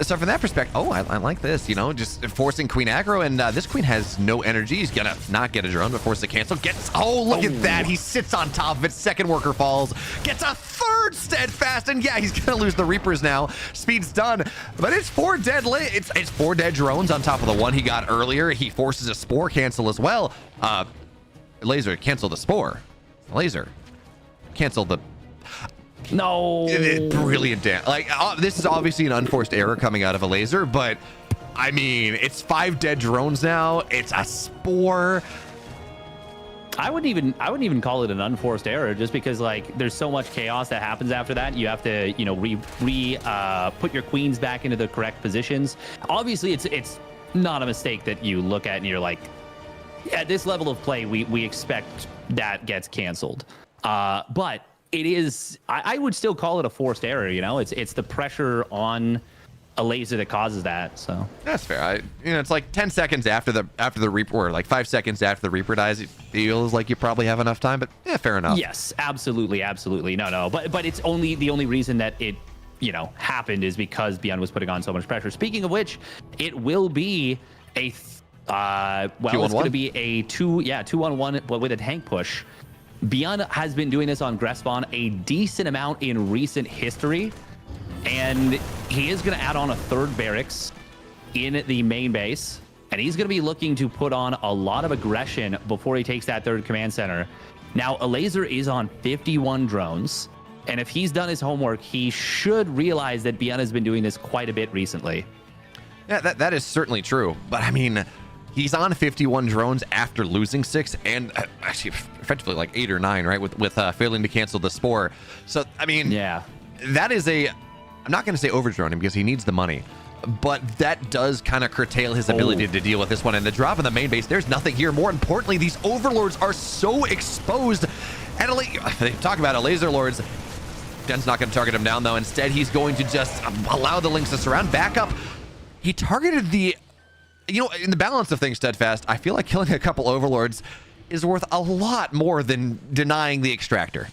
So from that perspective, I like this, just forcing queen aggro, and this queen has no energy. He's gonna not get a drone, but force to cancel. Look at that. He sits on top of it. Second worker falls, gets a third steadfast, and yeah, he's gonna lose the Reapers now. Speed's done, but it's 4 dead it's 4 dead drones on top of the one he got earlier. He forces a spore cancel as well. Laser, cancel the spore. Laser, cancel the... No. Brilliant damn. This is obviously an unforced error coming out of a laser, but I mean, it's 5 dead drones now. It's a spore. I wouldn't even call it an unforced error, just because there's so much chaos that happens after that. You have to, put your queens back into the correct positions. Obviously, it's not a mistake that you look at and you're like, at this level of play, we expect that gets canceled. But it is, I would still call it a forced error. It's the pressure on a laser that causes that. So that's fair. It's like 10 seconds after the Reaper, or like 5 seconds after the Reaper dies. It feels like you probably have enough time, but yeah, fair enough. Yes, absolutely. No. But it's only the only reason that it happened is because Beyond was putting on so much pressure. Speaking of which, it will be a it's going to be a 2-on-1, but with a tank push. Beyond has been doing this on Grespon a decent amount in recent history, and he is going to add on a 3rd barracks in the main base, and he's going to be looking to put on a lot of aggression before he takes that 3rd command center. Now, a laser is on 51 drones, and if he's done his homework, he should realize that Beyond has been doing this quite a bit recently. Yeah, that is certainly true, but I mean, he's on 51 drones after losing 6, and actually effectively like 8 or 9, right? With failing to cancel the spore. So I mean, yeah, that is I'm not going to say overdrone him because he needs the money, but that does kind of curtail his ability to deal with this one. And the drop in the main base, there's nothing here. More importantly, these overlords are so exposed. And they talk about it, laser lords. Den's not going to target him down though. Instead, he's going to just allow the links to surround. Back up. He targeted the. In the balance of things, Steadfast, I feel like killing a couple overlords is worth a lot more than denying the extractor.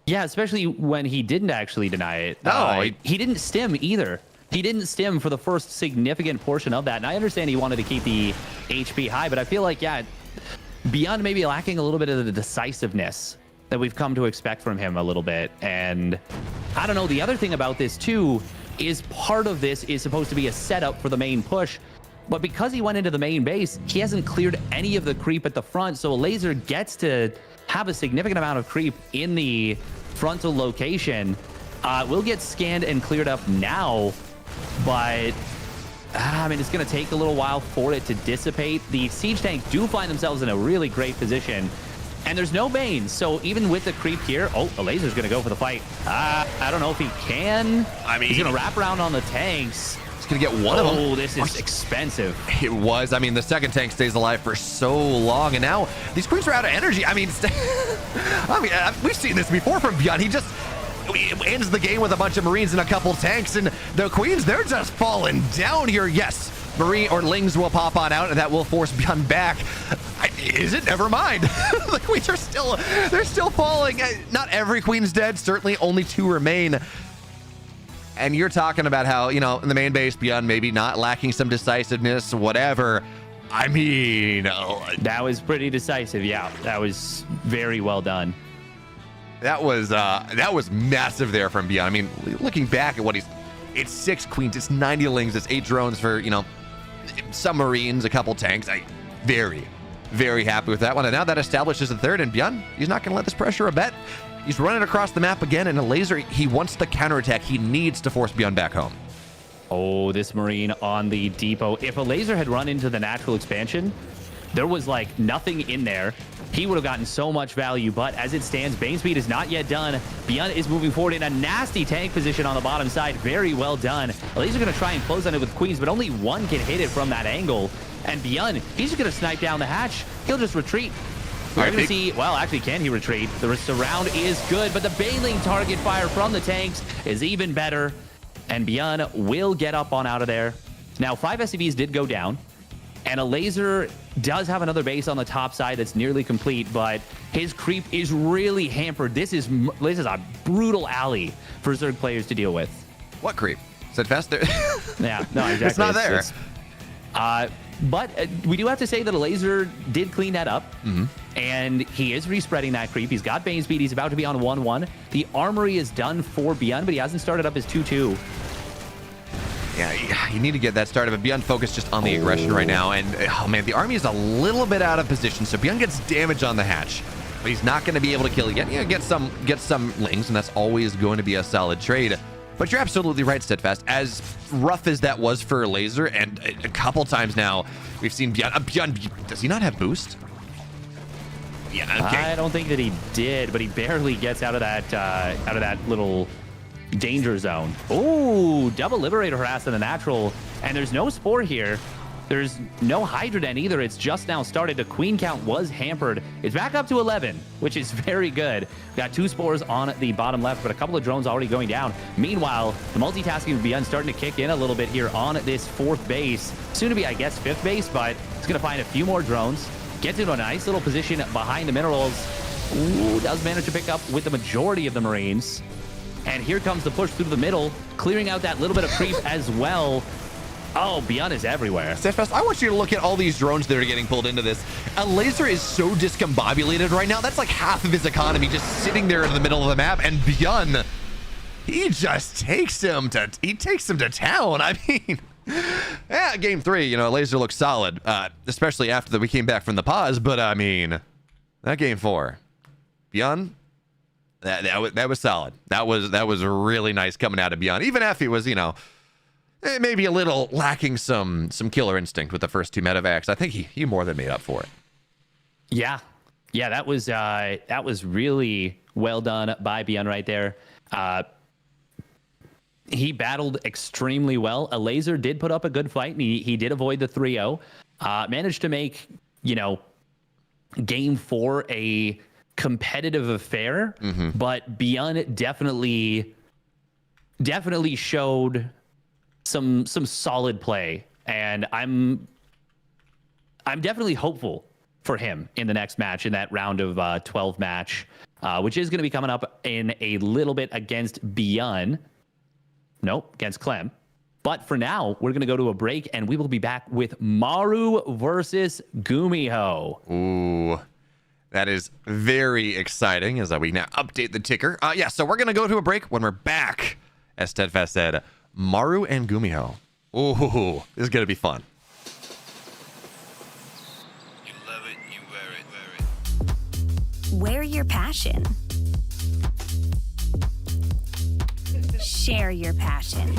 Yeah, especially when he didn't actually deny it. No, he didn't stim either. He didn't stim for the first significant portion of that. And I understand he wanted to keep the HP high, but I feel like, Beyond maybe lacking a little bit of the decisiveness that we've come to expect from him a little bit. And I don't know, the other thing about this too is part of this is supposed to be a setup for the main push. But because he went into the main base, he hasn't cleared any of the creep at the front. So a laser gets to have a significant amount of creep in the frontal location. Will get scanned and cleared up now, but I mean, it's going to take a little while for it to dissipate. The siege tanks do find themselves in a really great position, and there's no Bane. So even with the creep here, a laser's going to go for the fight. I don't know if he can. I mean, he's going to wrap around on the tanks. Gonna get one of them. Oh, this is expensive. It was. I mean, the second tank stays alive for so long, and now these queens are out of energy. I mean, we've seen this before from Beyond. He just ends the game with a bunch of Marines and a couple tanks, and the queens, they're just falling down here. Yes, Marine or Lings will pop on out, and that will force Beyond back. Is it? Never mind. The queens are still falling. Not every queen's dead. Certainly only 2 remain. And you're talking about how, in the main base, Beyond maybe not lacking some decisiveness, whatever. I mean... that was pretty decisive, yeah. That was very well done. That was massive there from Beyond. I mean, looking back at what it's 6 queens, it's 90 lings, it's 8 drones for, some Marines, a couple tanks. Very, very happy with that one. And now that establishes the 3rd, and Beyond, he's not going to let this pressure abet. He's running across the map again, and a laser, he wants the counterattack. He needs to force Beyond back home. Oh, this Marine on the depot. If a laser had run into the natural expansion, there was nothing in there. He would have gotten so much value, but as it stands, Bane speed is not yet done. Beyond is moving forward in a nasty tank position on the bottom side. Very well done. A laser going to try and close on it with queens, but only one can hit it from that angle. And Beyond, he's just going to snipe down the hatch. He'll just retreat. We're going to see, well, actually, can he retreat? The surround is good, but the bailing target fire from the tanks is even better. And Beyond will get up on out of there. Now, 5 SCVs did go down, and a laser does have another base on the top side that's nearly complete, but his creep is really hampered. This is a brutal alley for Zerg players to deal with. What creep? Steadfast there? Yeah, no, exactly. It's not there. But we do have to say that a laser did clean that up, and he is respreading that creep. He's got Bane speed. He's about to be on 1-1. The armory is done for Beyond, but he hasn't started up his 2-2. Yeah, you need to get that started, but Beyond focused just on the aggression right now. And, oh man, the army is a little bit out of position, so Beyond gets damage on the hatch. But he's not going to be able to kill again. Yeah, get some lings, and that's always going to be a solid trade. But you're absolutely right, Steadfast. As rough as that was for Laser, and a couple times now, we've seen Beyond. Does he not have boost? Yeah, okay. I don't think that he did, but he barely gets out of that little danger zone. Oh, double Liberator harass in the natural, and there's no Spore here. There's no Hydroden either. It's just now started. The Queen count was hampered. It's back up to 11, which is very good. Got 2 Spores on the bottom left, but a couple of drones already going down. Meanwhile, the multitasking will be starting to kick in a little bit here on this 4th base. Soon to be, I guess, 5th base, but it's going to find a few more drones. Gets into a nice little position behind the minerals. Ooh, does manage to pick up with the majority of the Marines. And here comes the push through the middle, clearing out that little bit of creep as well. Oh, Beyond is everywhere. Steadfast, I want you to look at all these drones that are getting pulled into this. A laser is so discombobulated right now. That's like half of his economy just sitting there in the middle of the map. And Beyond, he just takes him to town. I mean, yeah, game 3, you know, laser looks solid, especially after we came back from the pause. But I mean, that game 4, Beyond, that was solid. That was really nice coming out of Beyond. Even if he was, you know, maybe a little lacking some killer instinct with the first 2 medevacs. I think he more than made up for it. Yeah, that was really well done by Beyond right there. He battled extremely well. A laser did put up a good fight, and he did avoid the 3-0. Managed to make, you know, game 4 a competitive affair, but Beyond definitely showed some solid play, and I'm definitely hopeful for him in the next match, in that round of 12 match, which is going to be coming up in a little bit against Beyond. Nope, against Clem. But for now, we're going to go to a break, and we will be back with Maru versus Gumiho. Ooh, that is very exciting as we now update the ticker. Yeah, so we're going to go to a break. When we're back, as Steadfast said, Maru and Gumiho. Ooh, this is going to be fun. You love it, you wear it. Wear your passion. Share your passion.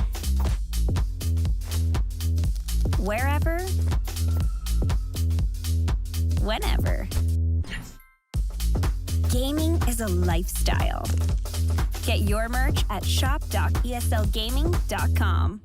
Wherever, whenever. Gaming is a lifestyle. Get your merch at shop.eslgaming.com.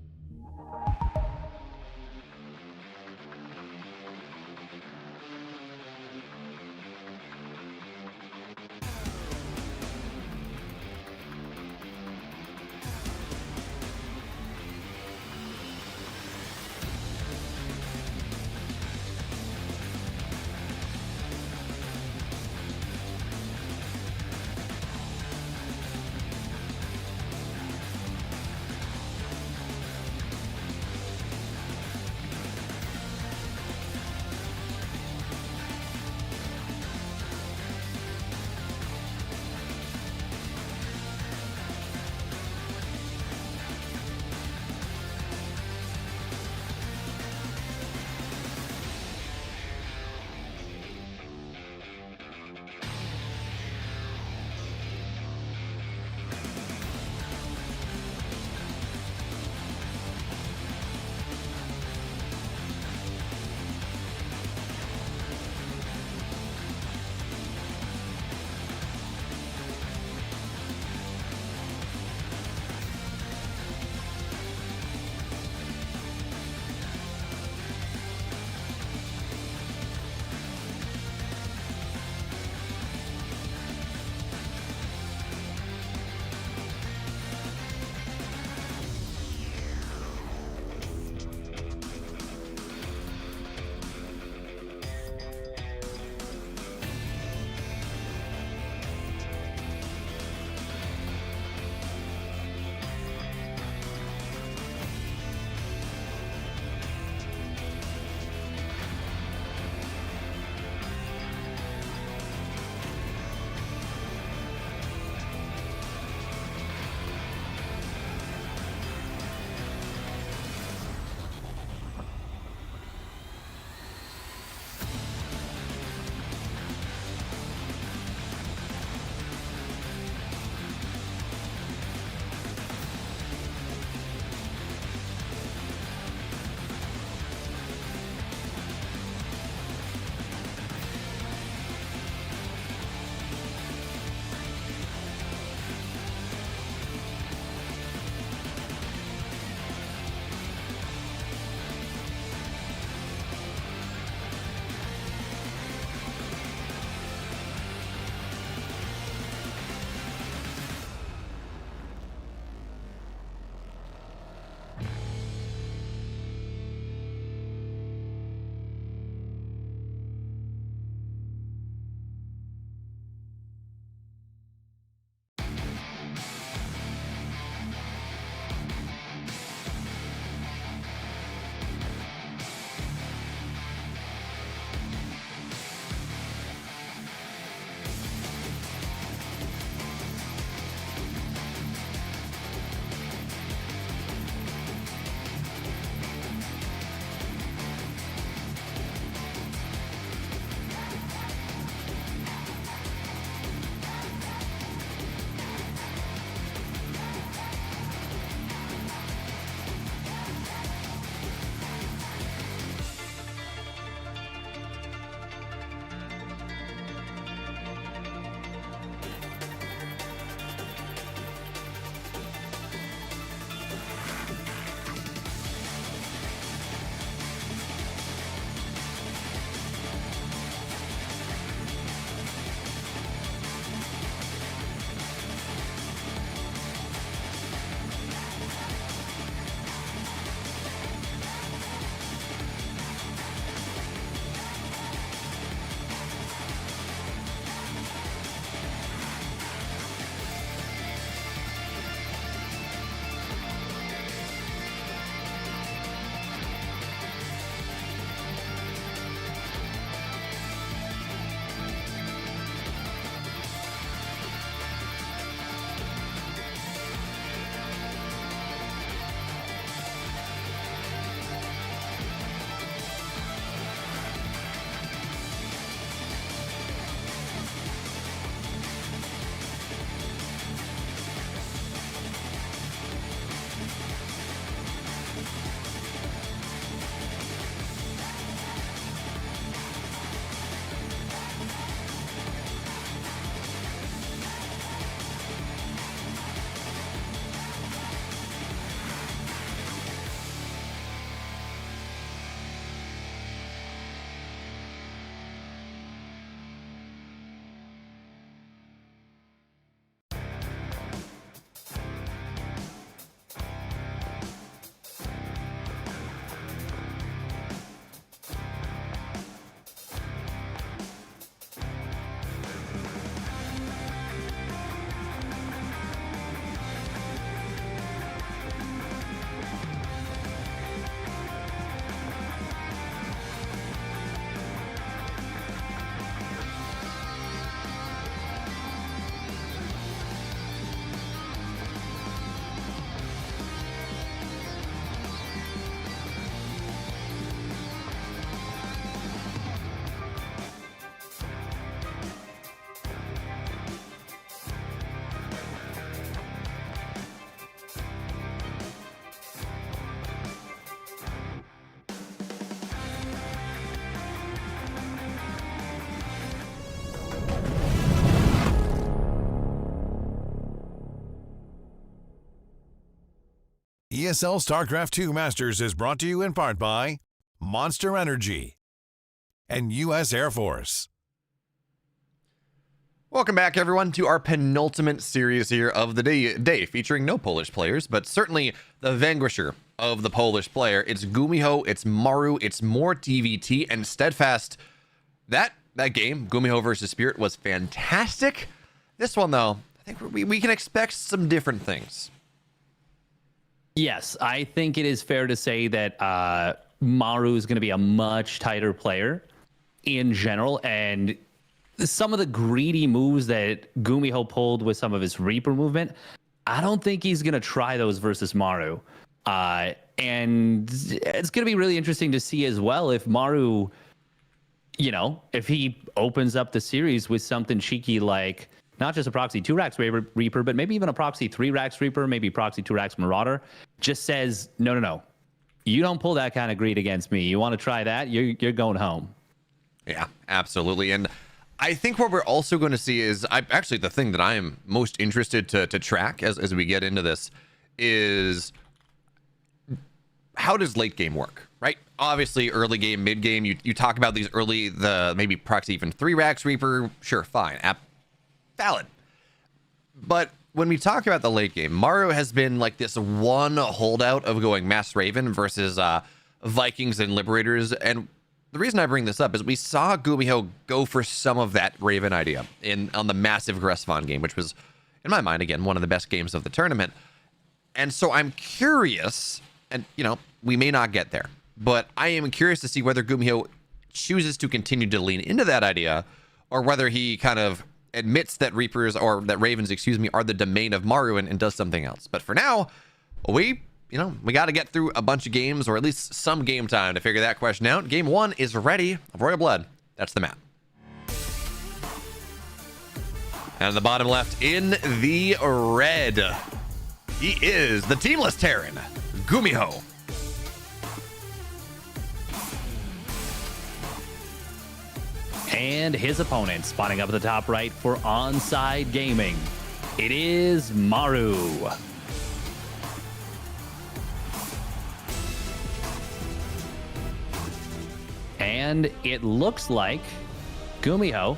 ESL StarCraft 2 Masters is brought to you in part by Monster Energy and U.S. Air Force. Welcome back, everyone, to our penultimate series here of the day, featuring no Polish players, but certainly the vanquisher of the Polish player. It's Gumiho, it's Maru, it's more TVT, and Steadfast. That game, Gumiho versus Spirit, was fantastic. This one, though, I think we can expect some different things. Yes, I think it is fair to say that Maru is going to be a much tighter player in general, and some of the greedy moves that Gumiho pulled with some of his Reaper movement, I don't think he's going to try those versus Maru. And it's going to be really interesting to see as well if Maru, you know, if he opens up the series with something cheeky like not just a proxy 2-Rax Reaper, but maybe even a proxy 3-Rax Reaper, maybe proxy 2-Rax Marauder, just says, no. You don't pull that kind of greed against me. You want to try that? You're going home. Yeah, absolutely. And I think what we're also going to see is actually the thing that I am most interested to track as we get into this is how does late game work, right? Obviously, early game, mid game, you talk about these early, the maybe proxy even 3-Rax Reaper, sure, fine, valid. But when we talk about the late game, Maru has been like this one holdout of going Mass Raven versus Vikings and Liberators, and the reason I bring this up is we saw Gumiho go for some of that Raven idea on the massive Gressvon game, which was, in my mind, again, one of the best games of the tournament. And so I'm curious, and, you know, we may not get there, but I am curious to see whether Gumiho chooses to continue to lean into that idea or whether he kind of admits that Reapers, or that Ravens, excuse me, are the domain of Maru and does something else. But for now, we got to get through a bunch of games, or at least some game time to figure that question out. Game 1 is ready. Royal Blood. That's the map. And in the bottom left, in the red, he is the teamless Terran, Gumiho. And his opponent, spotting up at the top right for Onside Gaming, it is Maru. And it looks like Gumiho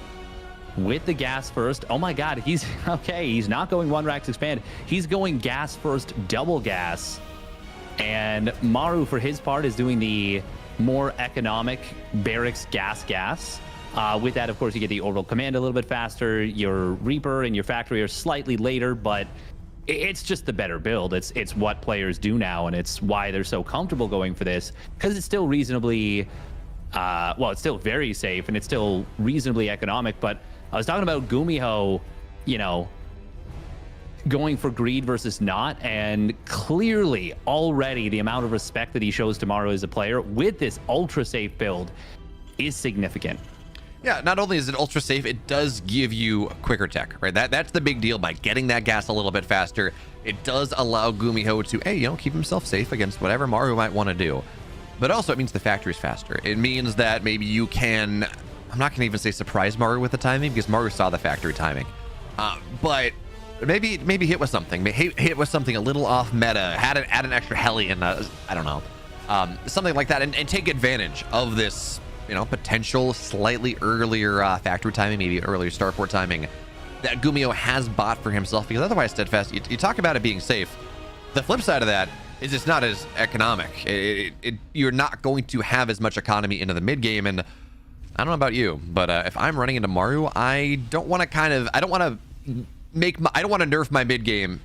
with the gas first. Oh my god, he's okay. He's not going 1-Rax expand. He's going gas first, double gas. And Maru, for his part, is doing the more economic barracks gas. With that, of course, you get the orbital command a little bit faster. Your Reaper and your Factory are slightly later, but it's just the better build. It's what players do now, and it's why they're so comfortable going for this, because it's still reasonably, it's still very safe, and it's still reasonably economic. But I was talking about Gumiho, you know, going for greed versus not, and clearly already the amount of respect that he shows to Maru as a player with this ultra safe build is significant. Yeah, not only is it ultra safe, it does give you quicker tech, right? That's the big deal. By getting that gas a little bit faster, it does allow Gumiho to, keep himself safe against whatever Maru might want to do. But also, it means the factory's faster. It means that maybe you can, I'm not going to even say surprise Maru with the timing, because Maru saw the factory timing. But maybe hit with something. Hit with something a little off meta. Add an extra Hellion, I don't know. Something like that, and take advantage of this, potential slightly earlier factory timing, maybe earlier starport timing that Gumiho has bought for himself, because otherwise, Steadfast, you talk about it being safe. The flip side of that is it's not as economic. You're not going to have as much economy into the mid game, and I don't know about you, but if I'm running into Maru, I don't want to nerf my mid game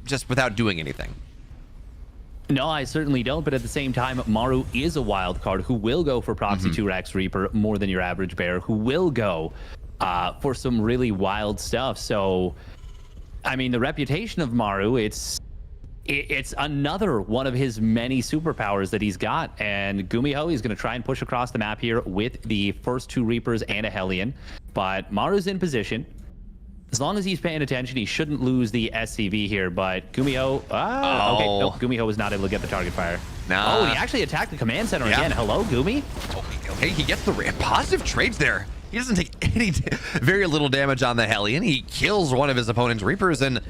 just without doing anything. No, I certainly don't, but at the same time, Maru is a wild card who will go for proxy 2-Rax Reaper more than your average bear, who will go for some really wild stuff. So, I mean, the reputation of Maru, it's another one of his many superpowers that he's got, and Gumiho is going to try and push across the map here with the first 2 Reapers and a Hellion, but Maru's in position. As long as he's paying attention, he shouldn't lose the SCV here, but Gumiho... Okay, nope, Gumiho was not able to get the target fire. Nah. Oh, and he actually attacked the command center again. Hello, Gumi? Okay, he gets the positive trades there. He doesn't take very little damage on the Hellion. He kills one of his opponent's Reapers, and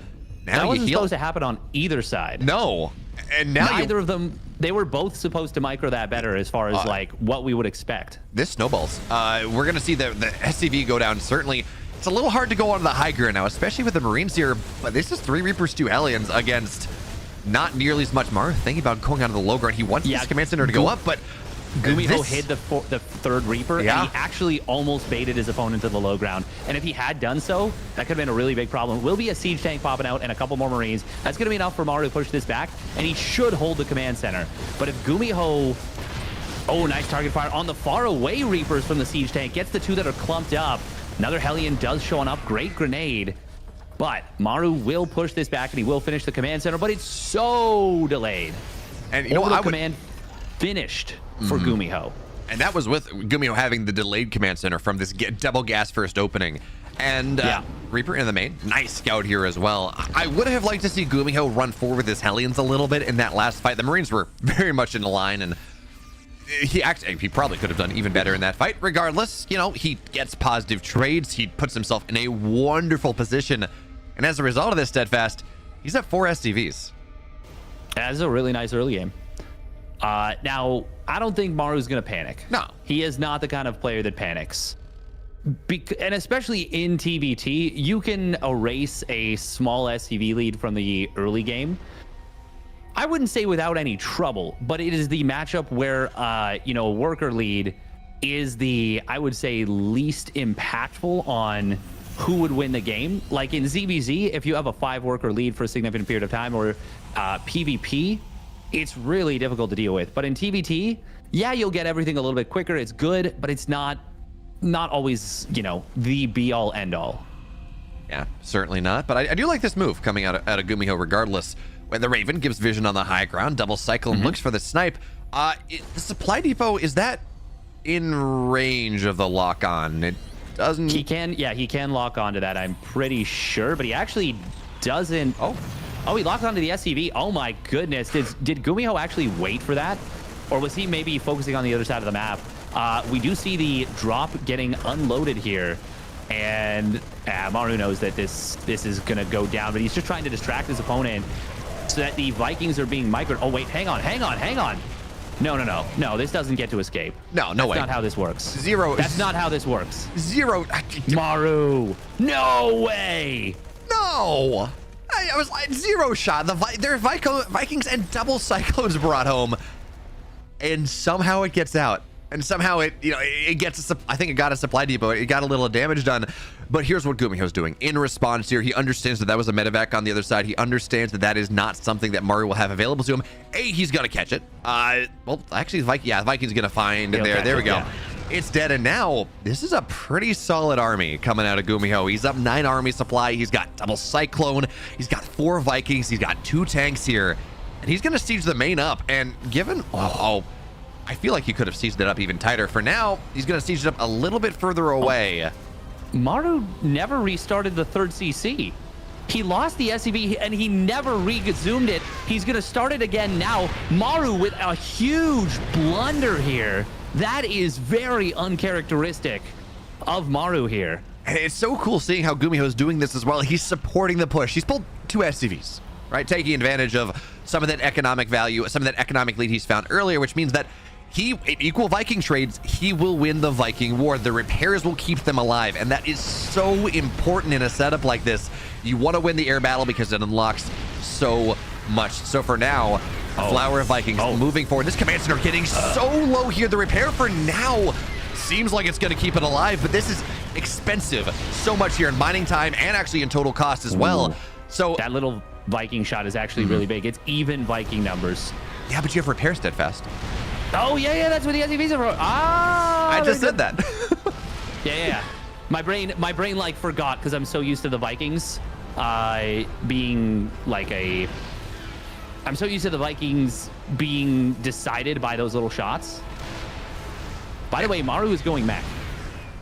now that wasn't supposed to happen on either side. No. And now neither of them, they were both supposed to micro that better as far as like what we would expect. This snowballs. We're going to see the SCV go down. Certainly, it's a little hard to go on the high ground now, especially with the Marines here. But this is 3 Reapers, 2 Hellions against not nearly as much. Maru thinking about going on to the low ground. He wants his command center to go up, but Gumiho hid the 3rd Reaper, and he actually almost baited his opponent to the low ground. And if he had done so, that could have been a really big problem. Will be a siege tank popping out and a couple more Marines. That's going to be enough for Maru to push this back, and he should hold the command center. But if Gumiho... Oh, nice target fire on the far away Reapers from the siege tank. Gets the 2 that are clumped up. Another Hellion does show up. Great grenade. But Maru will push this back, and he will finish the command center, but it's so delayed. And you know what? Command finished for Gumiho. And that was with Gumiho having the delayed command center from this double gas first opening. And Reaper in the main. Nice scout here as well. I would have liked to see Gumiho run forward with his Hellions a little bit in that last fight. The Marines were very much in the line, and he probably could have done even better in that fight. Regardless, you know, he gets positive trades. He puts himself in a wonderful position. And as a result of this, Steadfast, he's at 4 SCVs. That's a really nice early game. Now, I don't think Maru's going to panic. No. He is not the kind of player that panics. And especially in TVT, you can erase a small SCV lead from the early game. I wouldn't say without any trouble, but it is the matchup where, you know, worker lead is the, I would say, least impactful on who would win the game. Like in ZBZ, if you have a 5 worker lead for a significant period of time, or PvP, it's really difficult to deal with. But in TVT, yeah, you'll get everything a little bit quicker. It's good, but it's not always, you know, the be all end all. Yeah, certainly not. But I do like this move coming out of Gumiho regardless. When the Raven gives vision on the high ground, double cycle and looks for the snipe. The supply depot, is that in range of the lock on? It doesn't. He can lock onto that, I'm pretty sure, but he actually doesn't. Oh, he locked onto the SCV. Oh my goodness. Did Gumiho actually wait for that? Or was he maybe focusing on the other side of the map? We do see the drop getting unloaded here. And Maru knows that this is going to go down, but he's just trying to distract his opponent so that the Vikings are being microed. Oh, wait, hang on. No, this doesn't get to escape. No way. That's not how this works. Zero. That's not how this works. Zero. Maru. No way. No. I was like, zero shot. Their Vikings and double cyclones brought home. And somehow it gets out. And somehow it gets I think it got a supply depot. It got a little damage done. But here's what Gumiho's doing. In response here, he understands that was a medevac on the other side. He understands that is not something that Maru will have available to him. He's going to catch it. Well, actually, the Viking's going to find it there. There we go. Yeah. It's dead. And now this is a pretty solid army coming out of Gumiho. He's up 9 army supply. He's got double cyclone. He's got 4 Vikings. He's got 2 tanks here. And he's going to siege the main up. And given... I feel like he could have sieged it up even tighter. For now, he's going to siege it up a little bit further away. Maru never restarted the 3rd CC. He lost the SCV and he never resumed it. He's going to start it again now. Maru with a huge blunder here. That is very uncharacteristic of Maru here. And it's so cool seeing how Gumiho is doing this as well. He's supporting the push. He's pulled 2 SCVs, right? Taking advantage of some of that economic value, some of that economic lead he's found earlier, which means that in equal Viking trades, he will win the Viking war. The repairs will keep them alive. And that is so important in a setup like this. You want to win the air battle because it unlocks so much. So for now, Flower Vikings moving forward. This command center getting so low here. The repair for now seems like it's going to keep it alive, but this is expensive. So much here in mining time and actually in total cost as well. So that little Viking shot is actually really big. It's even Viking numbers. Yeah, but you have repair Steadfast. Oh, yeah, that's what the SCVs are for. I just said that. Yeah. My brain like forgot because I'm so used to the Vikings being like I'm so used to the Vikings being decided by those little shots. By the way, Maru is going mech,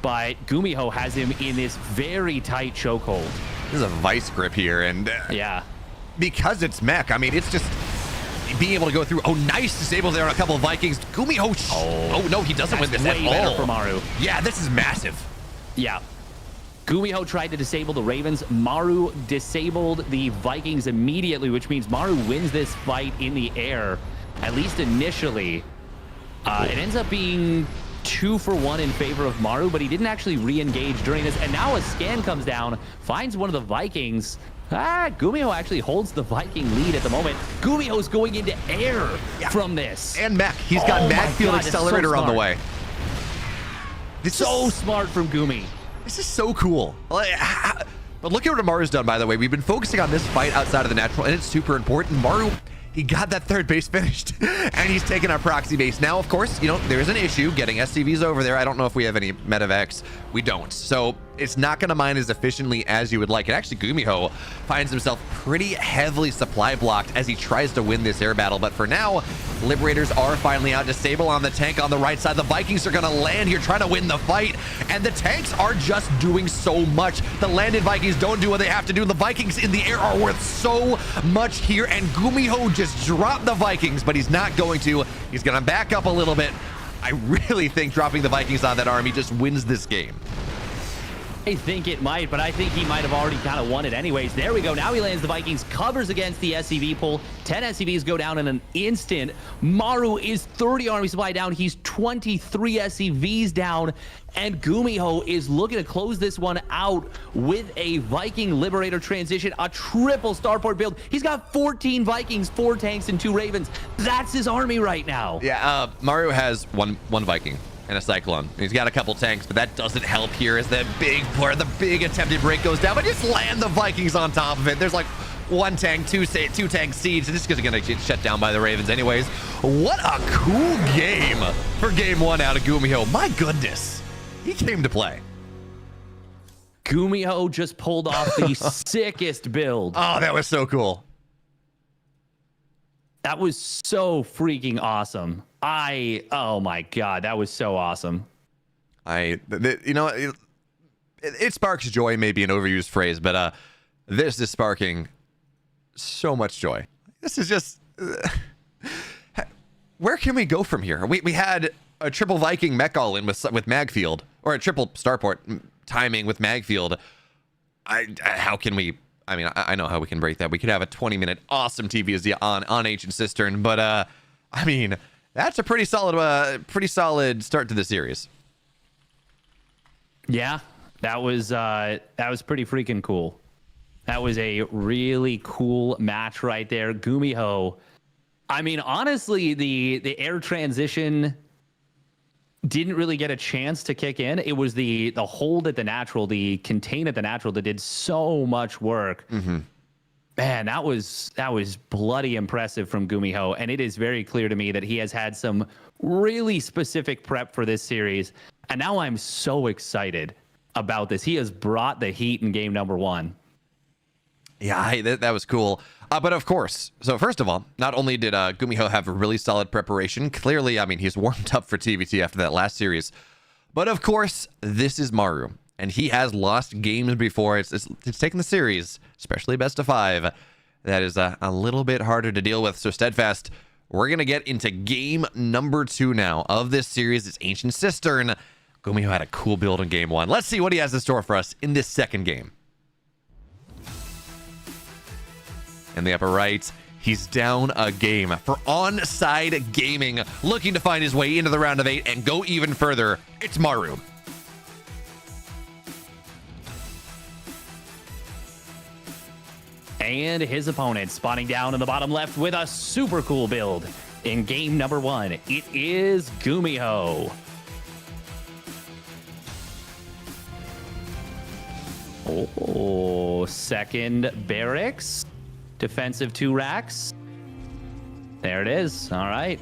but Gumiho has him in this very tight chokehold. This is a vice grip here, and yeah, because it's mech, I mean, it's just being able to go through. Oh, nice disable there on a couple of Vikings. Gumiho. Oh no, he doesn't win this at all. Better for Maru. Yeah, this is massive. Yeah. Gumiho tried to disable the Ravens. Maru disabled the Vikings immediately, which means Maru wins this fight in the air, at least initially. It ends up being 2 for 1 in favor of Maru, but he didn't actually re-engage during this. And now a scan comes down, finds one of the Vikings. Gumiho actually holds the Viking lead at the moment. Gumiho's going into air from this. And Mech. He's got Mag Field Accelerator on the way. This so smart from Gumi. This is so cool. But look at what Maru's done, by the way. We've been focusing on this fight outside of the natural, and it's super important. Maru, he got that third base finished, and he's taken our proxy base. Now, of course, you know, there is an issue getting SCVs over there. I don't know if we have any medevacs. We don't. So it's not going to mine as efficiently as you would like. And actually, Gumiho finds himself pretty heavily supply blocked as he tries to win this air battle. But for now, Liberators are finally out. Disable on the tank on the right side. The Vikings are going to land here trying to win the fight. And the tanks are just doing so much. The landed Vikings don't do what they have to do. The Vikings in the air are worth so much here. And Gumiho just dropped the Vikings, but he's not going to. He's going to back up a little bit. I really think dropping the Vikings on that army just wins this game. I think it might, but I think he might have already kind of won it anyways. There we go. Now he lands the Vikings, covers against the SCV pull. 10 SCVs go down in an instant. Maru is 30 army supply down. He's 23 SCVs down. And Gumiho is looking to close this one out with a Viking Liberator transition, a triple starport build. He's got 14 Vikings, 4 tanks, and 2 Ravens. That's his army right now. Yeah, Maru has one Viking and a Cyclone. He's got a couple tanks, but that doesn't help here as the big attempted break goes down. But just land the Vikings on top of it. There's like 1 tank, 2 tank siege. This is going to get shut down by the Ravens anyways. What a cool game for game 1 out of Gumiho. My goodness. He came to play. Gumiho just pulled off the sickest build. Oh, that was so cool. That was so freaking awesome. Oh my God, that was so awesome. You know, it sparks joy, maybe an overused phrase, but this is sparking so much joy. This is just, where can we go from here? We had a triple Viking mech all in with Magfield, or a triple starport timing with Magfield. How can we? I mean, I know how we can break that. We could have a 20-minute awesome TVZ on Ancient Cistern, but I mean, that's a pretty solid start to the series. Yeah, that was pretty freaking cool. That was a really cool match right there. Gumiho. I mean, honestly, the air transition didn't really get a chance to kick in. It was the hold at the natural, the contain at the natural that did so much work. Mm-hmm. Man, that was bloody impressive from Gumiho, and it is very clear to me that he has had some really specific prep for this series, and now I'm so excited about this. He has brought the heat in game number 1. Yeah, that was cool. But of course, so first of all, not only did Gumiho have a really solid preparation, clearly, I mean, he's warmed up for TVT after that last series. But of course, this is Maru, and he has lost games before. It's taken the series, especially best of 5. That is a little bit harder to deal with. So Steadfast, we're going to get into game number 2 now of this series. It's Ancient Cistern. Gumiho had a cool build in game 1. Let's see what he has in store for us in this second game. In the upper right, he's down a game for Onside Gaming, looking to find his way into the round of 8 and go even further. It's Maru. And his opponent spawning down in the bottom left with a super cool build in game number 1. It is Gumiho. Oh, second barracks. Defensive 2 racks. There it is. All right.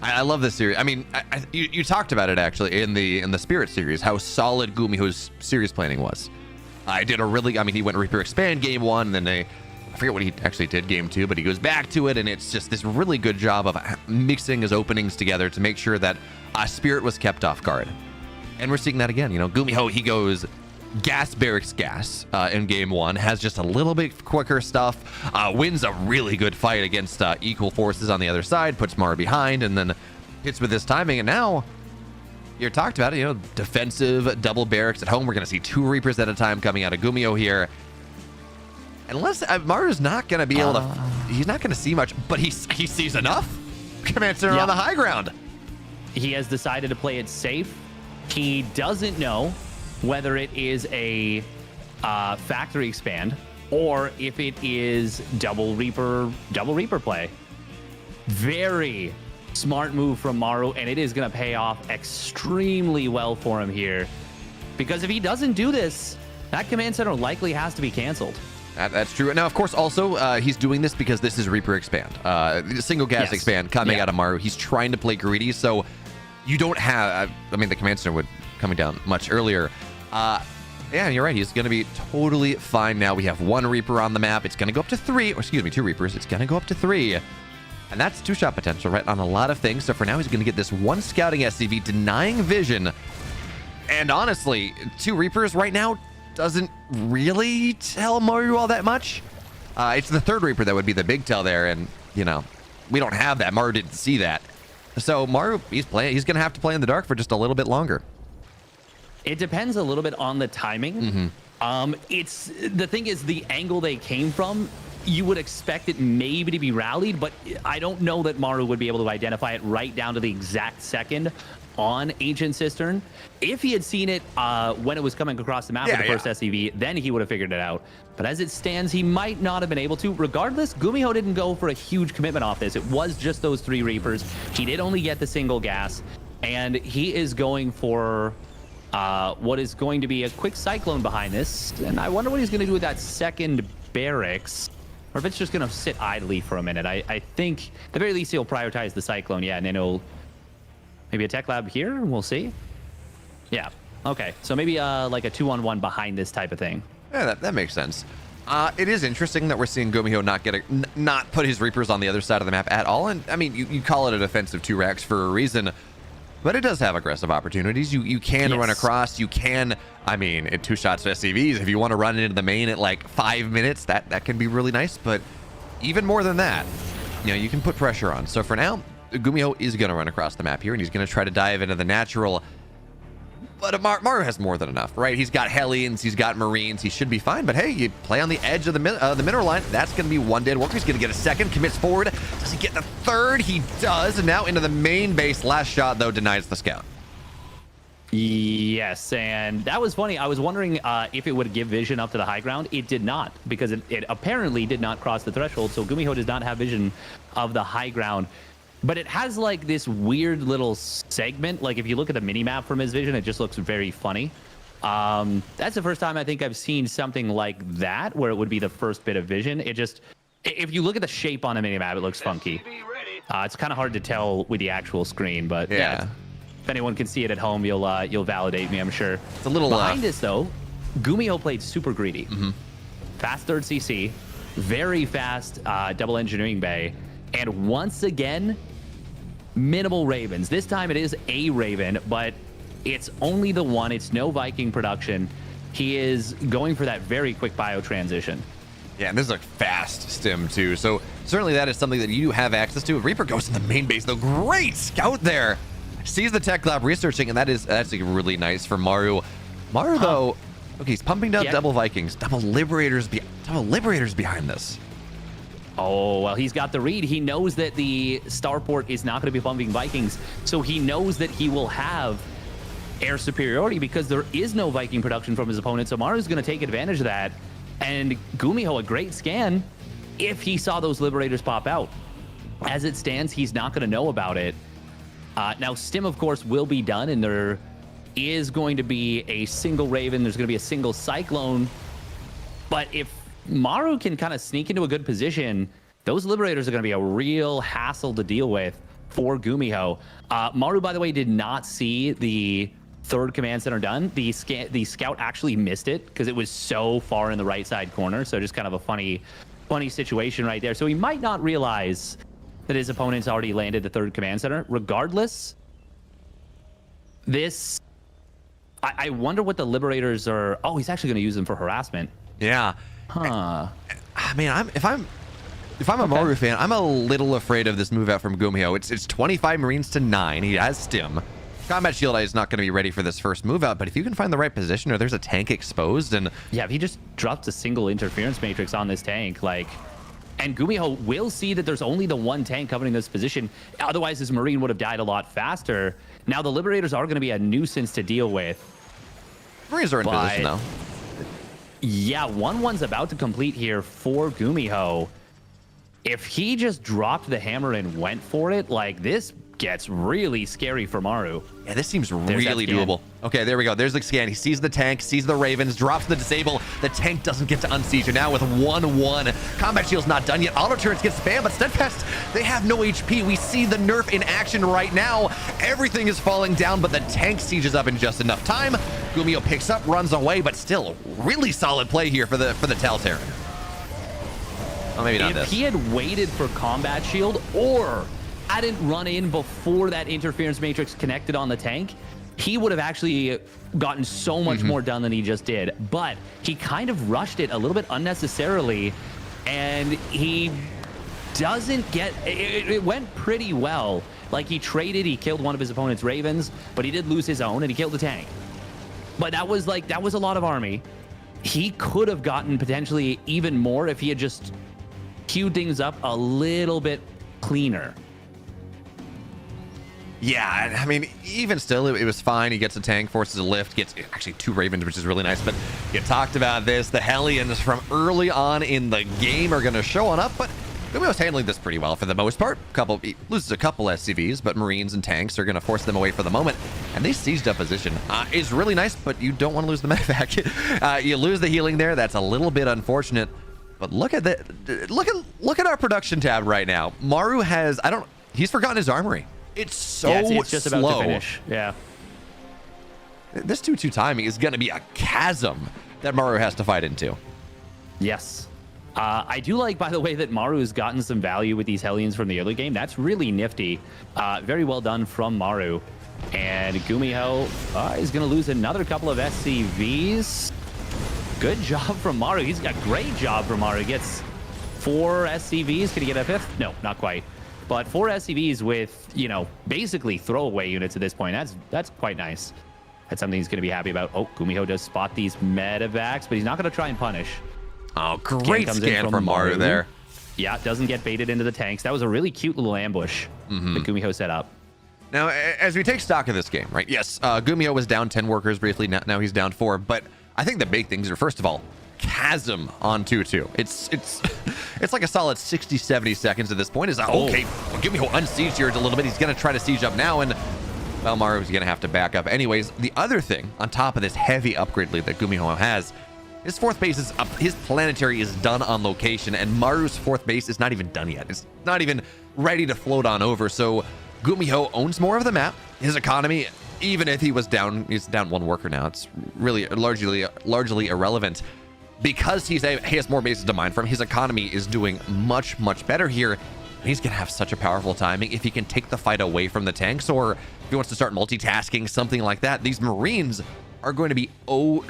I love this series. I mean, you talked about it actually in the Spirit series, how solid Gumiho's series planning was. I mean, he went Reaper Expand game 1, and then I forget what he actually did game 2, but he goes back to it, and it's just this really good job of mixing his openings together to make sure that Spirit was kept off guard. And we're seeing that again. You know, Gumiho, he goes gas barracks gas in game 1, has just a little bit quicker stuff, wins a really good fight against equal forces on the other side, puts Maru behind, and then hits with this timing. And now you talked about it, you know, defensive double barracks at home. We're going to see 2 Reapers at a time coming out of Gumiho here. Unless Maru's not going to be able to, he's not going to see much, but he sees enough. Command Center on the high ground. He has decided to play it safe. He doesn't know whether it is a factory expand or if it is double Reaper play. Very smart move from Maru, and it is going to pay off extremely well for him here. Because if he doesn't do this, that command center likely has to be canceled. That's true. Now, of course, also, he's doing this because this is Reaper expand. Single gas expand coming out of Maru. He's trying to play greedy, so you don't have... I mean, the command center would coming down much earlier. Yeah, you're right. He's going to be totally fine now. We have 1 Reaper on the map. It's going to go up to 3. Or excuse me, 2 Reapers. It's going to go up to 3. And that's 2-shot potential, right, on a lot of things. So for now, he's going to get this 1 scouting SCV, denying vision. And honestly, 2 Reapers right now doesn't really tell Maru all that much. It's the 3rd Reaper that would be the big tell there, and you know, we don't have that. Maru didn't see that, so Maru, he's gonna have to play in the dark for just a little bit longer. It depends a little bit on the timing. It's the thing is the angle they came from. You would expect it maybe to be rallied, but I don't know that Maru would be able to identify it right down to the exact second on Ancient Cistern. If he had seen it when it was coming across the map with the first SCV, then he would have figured it out. But as it stands, he might not have been able to. Regardless, Gumiho didn't go for a huge commitment off this. It was just those 3 Reapers. He did only get the single gas, and he is going for what is going to be a quick Cyclone behind this. And I wonder what he's going to do with that second barracks, or if it's just going to sit idly for a minute. I think at the very least he'll prioritize the Cyclone, and then he'll maybe a tech lab here. We'll see. Yeah. Okay. So maybe like a 2-on-1 behind this type of thing. Yeah, that makes sense. It is interesting that we're seeing Gumiho not put his Reapers on the other side of the map at all. And I mean, you call it a defensive 2 racks for a reason, but it does have aggressive opportunities. You can run across. You can. I mean, in 2 shots of SCVs, if you want to run into the main at like 5 minutes, that can be really nice. But even more than that, you know, you can put pressure on. So for now, Gumiho is going to run across the map here, and he's going to try to dive into the natural. But Maru has more than enough, right? He's got Hellions, he's got Marines, he should be fine. But hey, you play on the edge of the mineral line. That's going to be 1 dead worker. He's going to get a 2nd, commits forward. Does he get the 3rd? He does. And now into the main base. Last shot, though, denies the scout. Yes, and that was funny. I was wondering if it would give vision up to the high ground. It did not, because it apparently did not cross the threshold. So Gumiho does not have vision of the high ground. But it has like this weird little segment. Like if you look at the mini map from his vision, it just looks very funny. That's the first time I think I've seen something like that, where it would be the first bit of vision. It just, if you look at the shape on a mini map, it looks funky. It's kind of hard to tell with the actual screen, but yeah. If anyone can see it at home, you'll validate me, I'm sure. It's a little behind this though. Gumiho played super greedy. Fast 3rd CC, very fast double engineering bay. And once again, minimal Ravens. This time it is a Raven, but it's only the 1. It's no Viking production. He is going for that very quick bio transition. Yeah, and this is a fast stim too. So certainly that is something that you have access to. Reaper goes to the main base though. Great scout there. Sees the tech lab researching, and that's like really nice for Maru. Maru though, okay, he's pumping down double Vikings, double Liberators behind this. Oh, well, he's got the read. He knows that the starport is not going to be pumping Vikings, so he knows that he will have air superiority because there is no Viking production from his opponent. So Maru's going to take advantage of that. And Gumiho, a great scan if he saw those Liberators pop out. As it stands, he's not going to know about it. Now, Stim, of course, will be done, and there is going to be a single Raven. There's going to be a single Cyclone. But if Maru can kind of sneak into a good position, those Liberators are going to be a real hassle to deal with for Gumiho. Maru, by the way, did not see the 3rd command center done. The scout actually missed it because it was so far in the right side corner. So just kind of a funny situation right there. So he might not realize that his opponent's already landed the 3rd command center. Regardless, this... I wonder what the Liberators are... Oh, he's actually going to use them for harassment. Yeah. Huh. I mean, if I'm a Maru fan, I'm a little afraid of this move out from Gumiho. It's 25 Marines to 9. He has Stim. Combat Shield is not going to be ready for this first move out, but if you can find the right position or there's a tank exposed and... Yeah, if he just drops a single interference matrix on this tank, like... And Gumiho will see that there's only the one tank covering this position. Otherwise, his Marine would have died a lot faster. Now, the Liberators are going to be a nuisance to deal with. Marines are in position, though. Yeah, 1-1's about to complete here for Gumiho. If he just dropped the hammer and went for it, like, this gets really scary for Maru. Yeah, this seems really doable. Okay, there we go. There's the scan. He sees the tank, sees the Ravens, drops the disable. The tank doesn't get to unsiege. And now with 1-1, Combat Shield's not done yet. Auto turrets get spammed, but Steadfast, they have no HP. We see the nerf in action right now. Everything is falling down, but the tank sieges up in just enough time. Gumiho picks up, runs away, but still really solid play here for the Talterran. Oh, maybe not this. If he had waited for Combat Shield or hadn't run in before that interference matrix connected on the tank, he would have actually gotten so much more done than he just did. But he kind of rushed it a little bit unnecessarily, and he doesn't get... It went pretty well. Like, he traded, he killed one of his opponent's Ravens, but he did lose his own, and he killed the tank. But that was a lot of army. He could have gotten potentially even more if he had just queued things up a little bit cleaner. Yeah, I mean, even still, it was fine. He gets a tank, forces a lift, gets actually 2 Ravens, which is really nice. But you talked about this. The Hellions from early on in the game are going to show on up, but Gumiho's handling this pretty well for the most part. He loses a couple SCVs, but Marines and tanks are going to force them away for the moment. And they sieged up position. Is really nice, but you don't want to lose the medevac. You lose the healing there. That's a little bit unfortunate. But look at look at our production tab right now. Maru has he's forgotten his armory. It's so it's just slow. about to finish. Yeah. This 2-2 timing is going to be a chasm that Maru has to fight into. Yes. I do like, by the way, that Maru has gotten some value with these Hellions from the early game. That's really nifty. Very well done from Maru. And Gumiho is going to lose another couple of SCVs. Good job from Maru. He's got a great job from Maru. He gets 4 SCVs. Can he get a 5th? No, not quite. But 4 SCVs with, basically throwaway units at this point. That's quite nice. That's something he's going to be happy about. Oh, Gumiho does spot these medevacs, but he's not going to try and punish. Oh, great scan from Maru there. Yeah, doesn't get baited into the tanks. That was a really cute little ambush that Gumiho set up. Now, as we take stock of this game, right? Yes, Gumiho was down 10 workers briefly. Now he's down 4. But I think the big things are, first of all, chasm on 2-2. It's like a solid 60-70 seconds at this point. Okay, well, Gumiho unsieged here a little bit. He's going to try to siege up now, and well, Maru's going to have to back up. Anyways, the other thing on top of this heavy upgrade lead that Gumiho has, his 4th base is up. His planetary is done on location, and Maru's 4th base is not even done yet. It's not even ready to float on over. So Gumiho owns more of the map. His economy, even if he's down 1 worker now, it's really largely irrelevant. Because he has more bases to mine from, his economy is doing much, much better here. He's going to have such a powerful timing if he can take the fight away from the tanks, or if he wants to start multitasking, something like that. These Marines are going to be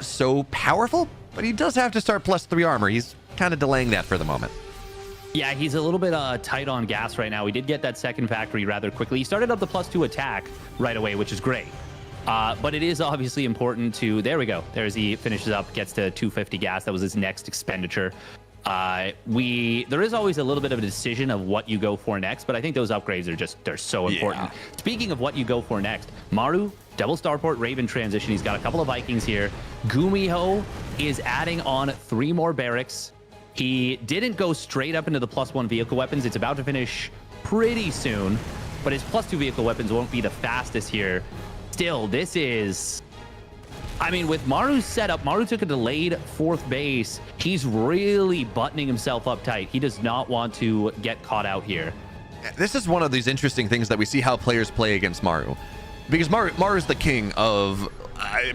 so powerful, but he does have to start +3 armor. He's kind of delaying that for the moment. Yeah, he's a little bit tight on gas right now. We did get that second factory rather quickly. He started up the +2 attack right away, which is great. But it is obviously important to... There we go. He finishes up, gets to 250 gas. That was his next expenditure. There is always a little bit of a decision of what you go for next, but I think those upgrades they're so important. Yeah. Speaking of what you go for next, Maru, double starport Raven transition. He's got a couple of Vikings here. Gumiho is adding on 3 more barracks. He didn't go straight up into the +1 vehicle weapons. It's about to finish pretty soon, but his +2 vehicle weapons won't be the fastest here. Still, this is... I mean, with Maru's setup, Maru took a delayed 4th base. He's really buttoning himself up tight. He does not want to get caught out here. This is one of these interesting things that we see how players play against Maru. Because Maru's the king of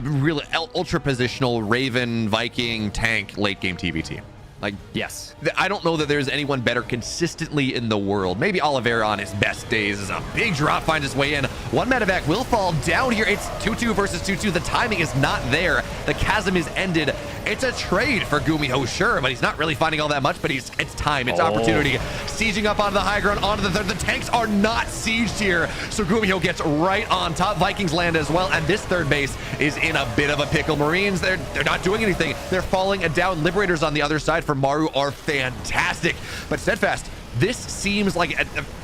really ultra positional Raven, Viking, tank, late game TVT. Like, yes, I don't know that there's anyone better consistently in the world. Maybe Oliveira on his best days is a big drop, finds his way in. 1 medevac will fall down here. It's 2-2 versus 2-2. The timing is not there. The chasm is ended, It's a trade for Gumiho, sure, but he's not really finding all that much, but it's time, it's opportunity. Sieging up onto the high ground, onto the third. The tanks are not sieged here, so Gumiho gets right on top. Vikings land as well, and this third base is in a bit of a pickle. Marines, they're not doing anything. They're falling down. Liberators on the other side for Maru are fantastic, but Steadfast, this seems like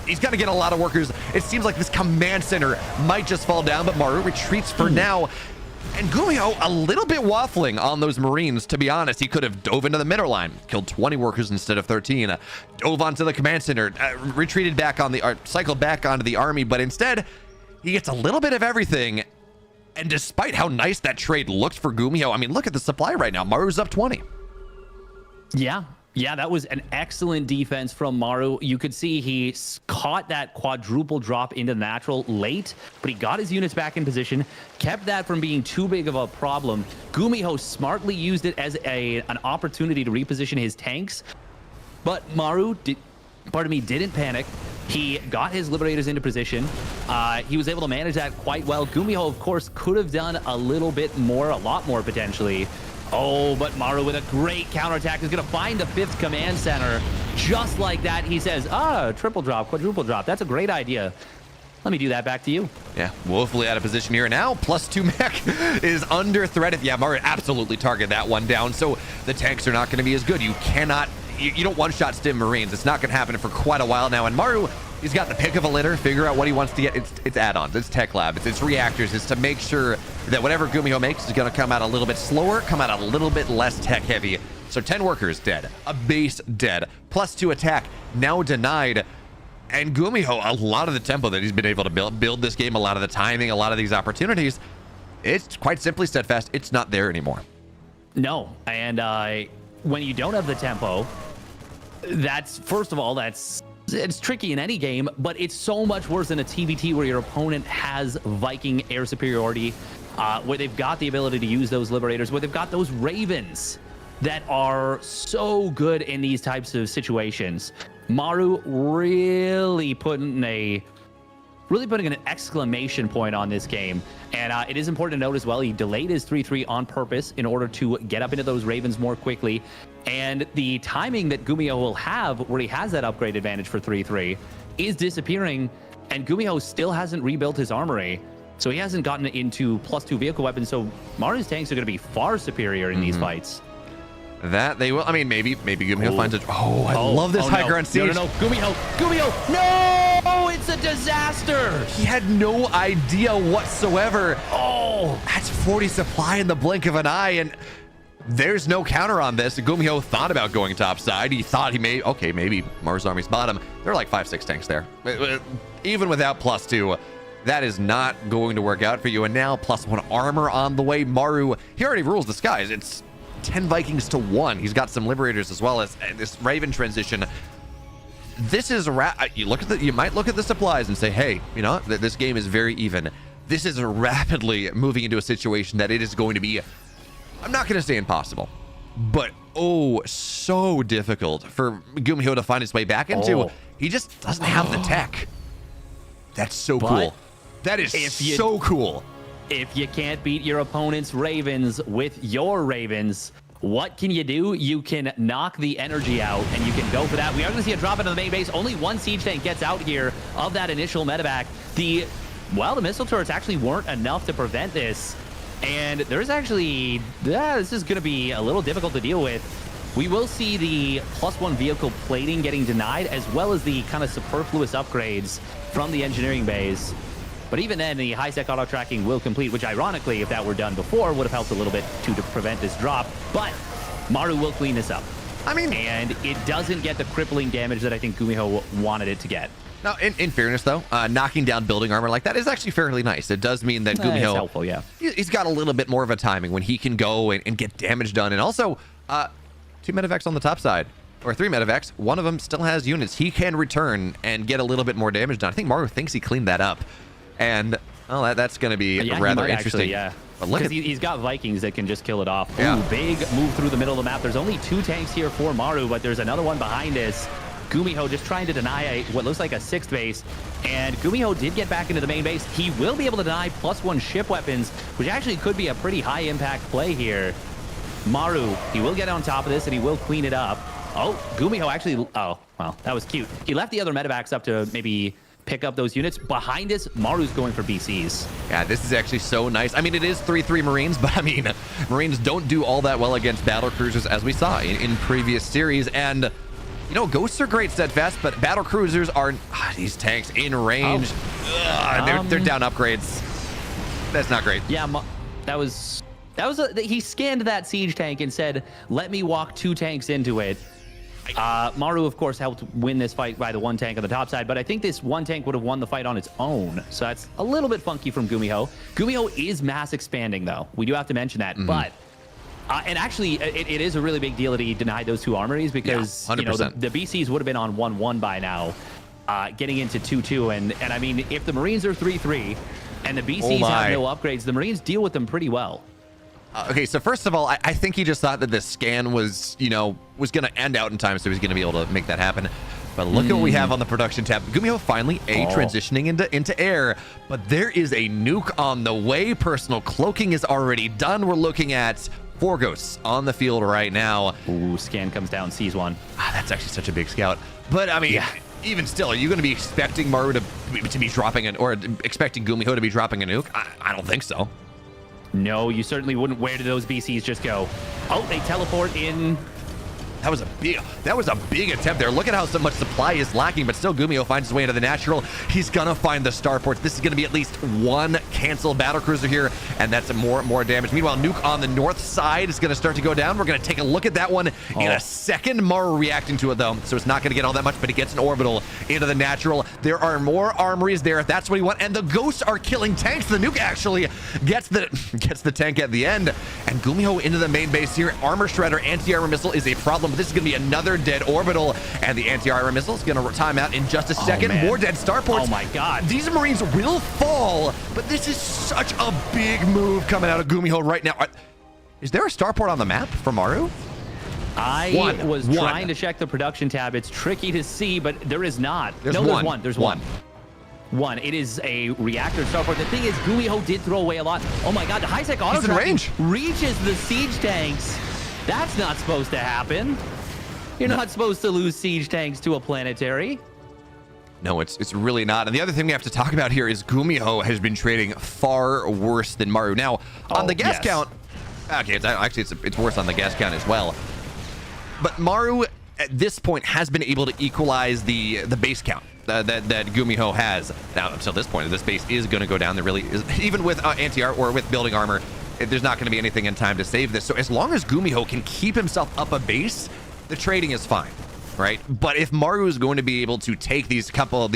he's got to get a lot of workers. It seems like this command center might just fall down, but Maru retreats for now. And Gumiho a little bit waffling on those Marines, to be honest. He could have dove into the middle line, killed 20 workers instead of 13, dove onto the command center, retreated back on the, cycled back onto the army, but instead he gets a little bit of everything. And despite how nice that trade looked for Gumiho, I mean, look at the supply right now. Maru's up 20. Yeah, that was an excellent defense from Maru. You could see he caught that quadruple drop into the natural late, but he got his units back in position, kept that from being too big of a problem. Gumiho smartly used it as an opportunity to reposition his tanks, but Maru didn't panic. He got his Liberators into position. He was able to manage that quite well. Gumiho, of course, could have done a little bit more, a lot more potentially. Oh, but Maru with a great counterattack is going to find the 5th command center. Just like that, he says, triple drop, quadruple drop. That's a great idea. Let me do that back to you. Yeah, woefully out of position here now. +2 mech is under threat. Yeah, Maru absolutely targeted that one down. So the tanks are not going to be as good. You cannot, you don't one-shot stim Marines. It's not going to happen for quite a while now. And Maru, he's got the pick of a litter, figure out what he wants to get. It's add-ons, it's tech lab, it's reactors. It's to make sure that whatever Gumiho makes is going to come out a little bit slower, come out a little bit less tech heavy. So 10 workers dead, a base dead, +2 attack now denied. And Gumiho, a lot of the tempo that he's been able to build this game, a lot of the timing, a lot of these opportunities, it's quite simply Steadfast, it's not there anymore. No, and when you don't have the tempo, that's, first of all, it's tricky in any game, but it's so much worse in a TVT where your opponent has Viking air superiority, where they've got the ability to use those Liberators, where they've got those Ravens that are so good in these types of situations. Maru really putting an exclamation point on this game. And it is important to note as well, he delayed his 3-3 on purpose in order to get up into those Ravens more quickly. And the timing that Gumiho will have, where he has that upgrade advantage for 3-3, is disappearing. And Gumiho still hasn't rebuilt his armory. So he hasn't gotten into +2 vehicle weapons. So Maru's tanks are going to be far superior in these fights. That they will. I mean, maybe Gumiho finds it. I love this high ground siege. No, Gumiho, no, it's a disaster. He had no idea whatsoever. Oh, that's 40 supply in the blink of an eye, and there's no counter on this. Gumiho thought about going topside. He thought he maybe Maru's army's bottom. There are like 5-6 tanks there. Even without +2, that is not going to work out for you. And now +1 armor on the way. Maru, he already rules the skies. It's 10 Vikings to 1. He's got some Liberators as well as this Raven transition. This is you might look at the supplies and say, hey, you know, this game is very even. This is rapidly moving into a situation that it is going to be, I'm not going to say impossible, but so difficult for Gumiho to find his way back into. He just doesn't have the tech. That's so cool. That is so cool. If you can't beat your opponent's Ravens with your Ravens, what can you do? You can knock the energy out, and you can go for that. We are going to see a drop into the main base. Only one siege tank gets out here of that initial medevac. The missile turrets actually weren't enough to prevent this. And there's actually, this is going to be a little difficult to deal with. We will see the +1 vehicle plating getting denied, as well as the kind of superfluous upgrades from the engineering bays. But even then, the high-sec auto-tracking will complete, which ironically, if that were done before, would have helped a little bit to prevent this drop. But Maru will clean this up. I mean, and it doesn't get the crippling damage that I think Gumiho wanted it to get. Now, in fairness, though, knocking down building armor like that is actually fairly nice. It does mean that Gumiho, it's helpful, yeah. He's got a little bit more of a timing when he can go and get damage done. And also, 2 medevacs on the top side, or 3 medevacs. One of them still has units. He can return and get a little bit more damage done. I think Maru thinks he cleaned that up. And, well, that's going to be rather interesting. Actually, but look, he's got Vikings that can just kill it off. Yeah. Ooh, big move through the middle of the map. There's only 2 tanks here for Maru, but there's another one behind this. Gumiho just trying to deny what looks like a 6th base. And Gumiho did get back into the main base. He will be able to deny +1 ship weapons, which actually could be a pretty high impact play here. Maru, he will get on top of this, and he will clean it up. Oh, Gumiho actually... Oh, well, that was cute. He left the other medevacs up to maybe pick up those units. Behind us, Maru's going for BCs. Yeah, this is actually so nice. I mean, it is 3-3 Marines, but I mean, Marines don't do all that well against battle cruisers, as we saw in previous series. And, you know, Ghosts are great steadfast, but battle cruisers are... these tanks in range. They're down upgrades. That's not great. Yeah, he scanned that siege tank and said, let me walk 2 tanks into it. Maru, of course, helped win this fight by the 1 tank on the top side, but I think this 1 tank would have won the fight on its own. So that's a little bit funky from Gumiho. Gumiho is mass expanding, though. We do have to mention that. But, and actually, it is a really big deal that he denied those 2 armories because, yeah, 100%. You know, the BCs would have been on 1-1 by now, getting into 2-2. And I mean, if the Marines are 3-3 and the BCs have no upgrades, the Marines deal with them pretty well. Okay, so first of all, I think he just thought that this scan was, you know, was going to end out in time, so he's going to be able to make that happen. But look at what we have on the production tab. Gumiho finally transitioning into air, but there is a nuke on the way. Personal cloaking is already done. We're looking at 4 ghosts on the field right now. Ooh, scan comes down, sees 1. That's actually such a big scout. But I mean, even still, are you going to be expecting Maru to be dropping or expecting Gumiho to be dropping a nuke? I don't think so. No, you certainly wouldn't. Where do those BCs just go? Oh, they teleport in. That was a big attempt there. Look at how so much supply is lacking, but still Gumiho finds his way into the natural. He's gonna find the starports. This is gonna be at least 1 canceled battle cruiser here, and that's more damage. Meanwhile, nuke on the north side is gonna start to go down. We're gonna take a look at that one in a second. Maru reacting to it though, so it's not gonna get all that much, but he gets an orbital into the natural. There are more armories there. That's what he wants, and the ghosts are killing tanks. The nuke actually gets the tank at the end, and Gumiho into the main base here. Armor shredder, anti-armor missile is a problem. But this is going to be another dead orbital, and the anti-armor missile is going to time out in just a second. More dead starports. Oh my god. These Marines will fall, but this is such a big move coming out of Gumiho right now. Is there a starport on the map for Maru? I was trying to check the production tab. It's tricky to see, but there is not. There's one. There's one. It is a reactor starport. The thing is, Gumiho did throw away a lot. Oh my god, the high-tech auto tracking reaches the siege tanks. That's not supposed to happen. You're not supposed to lose siege tanks to a planetary. No, it's really not. And the other thing we have to talk about here is Gumiho has been trading far worse than Maru. Now, on the gas count, okay, it's worse on the gas count as well. But Maru, at this point, has been able to equalize the base count that Gumiho has. Now, until this point, this base is going to go down. There really is, even with anti-art or with building armor, there's not going to be anything in time to save this. So as long as Gumiho can keep himself up a base, the trading is fine, right? But if Maru is going to be able to take these couple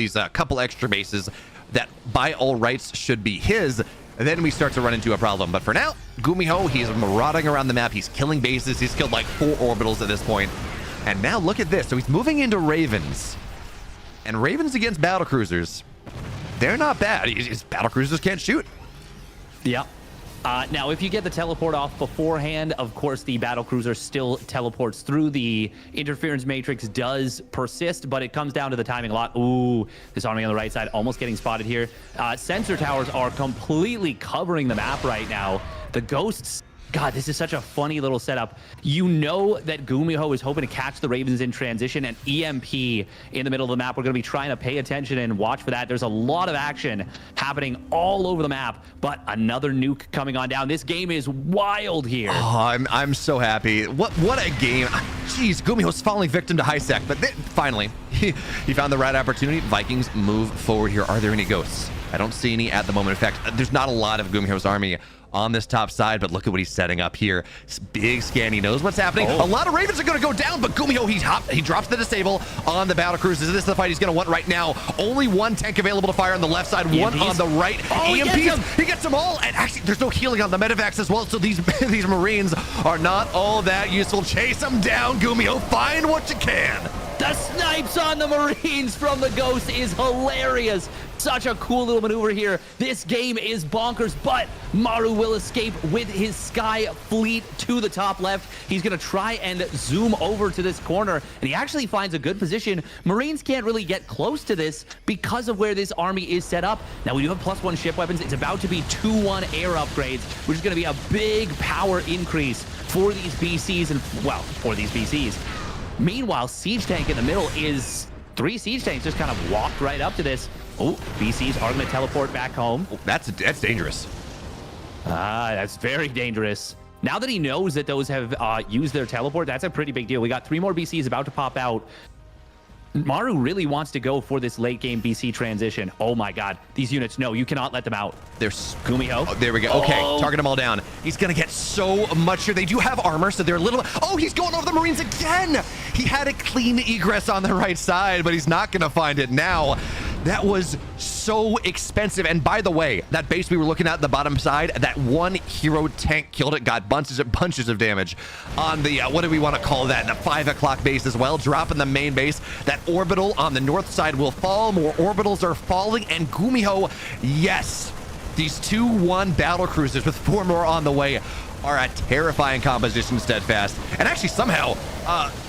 extra bases that by all rights should be his, then we start to run into a problem. But for now, Gumiho, he's marauding around the map. He's killing bases. He's killed like 4 orbitals at this point. And now look at this. So he's moving into Ravens. And Ravens against battlecruisers, they're not bad. Battlecruisers can't shoot. Yeah. Now, if you get the teleport off beforehand, of course, the battlecruiser still teleports through. The interference matrix does persist, but it comes down to the timing a lot. Ooh, this army on the right side almost getting spotted here. Sensor towers are completely covering the map right now. The ghosts... God, this is such a funny little setup. You know that Gumiho is hoping to catch the Ravens in transition, and EMP in the middle of the map. We're going to be trying to pay attention and watch for that. There's a lot of action happening all over the map, but another nuke coming on down. This game is wild here. Oh, I'm so happy. What a game. Jeez, Gumiho's falling victim to high sec, but finally, he found the right opportunity. Vikings move forward here. Are there any ghosts? I don't see any at the moment. In fact, there's not a lot of Gumiho's army on this top side, but look at what he's setting up here. It's big scan. He knows what's happening. A lot of Ravens are going to go down, but Gumiho, he drops the disable on the battle cruisers. This is the fight he's going to want right now. Only 1 tank available to fire on the left side, EMPs. 1 on the right. EMPs. He gets them all, and actually, there's no healing on the medevacs as well, so these Marines are not all that useful. Chase them down, Gumiho. Find what you can. The snipes on the Marines from the Ghost is hilarious. Such a cool little maneuver here. This game is bonkers, but Maru will escape with his Sky Fleet to the top left. He's going to try and zoom over to this corner, and he actually finds a good position. Marines can't really get close to this because of where this army is set up. Now, we do have +1 ship weapons. It's about to be 2-1 air upgrades, which is going to be a big power increase for these BCs and, well, for these BCs. Meanwhile, Siege Tank in the middle is 3 Siege Tanks just kind of walked right up to this. Oh, BCs are going to teleport back home. Oh, that's dangerous. That's very dangerous. Now that he knows that those have used their teleport, that's a pretty big deal. We got 3 more BCs about to pop out. Maru really wants to go for this late game BC transition. Oh my god, these units, no, you cannot let them out. There's Gumiho. Oh, there we go. Okay, target them all down. He's gonna get so much here. They do have armor, so they're a little... Oh, he's going over the Marines again! He had a clean egress on the right side, but he's not gonna find it now. That was so expensive. And by the way, that base we were looking at the bottom side, that one hero tank killed it, got bunches of damage on the, what do we want to call that? The 5 o'clock base as well, dropping the main base. That orbital on the north side will fall. More orbitals are falling. And Gumiho, yes, these 2-1 battle cruisers with 4 more on the way are a terrifying composition, Steadfast. And actually, somehow,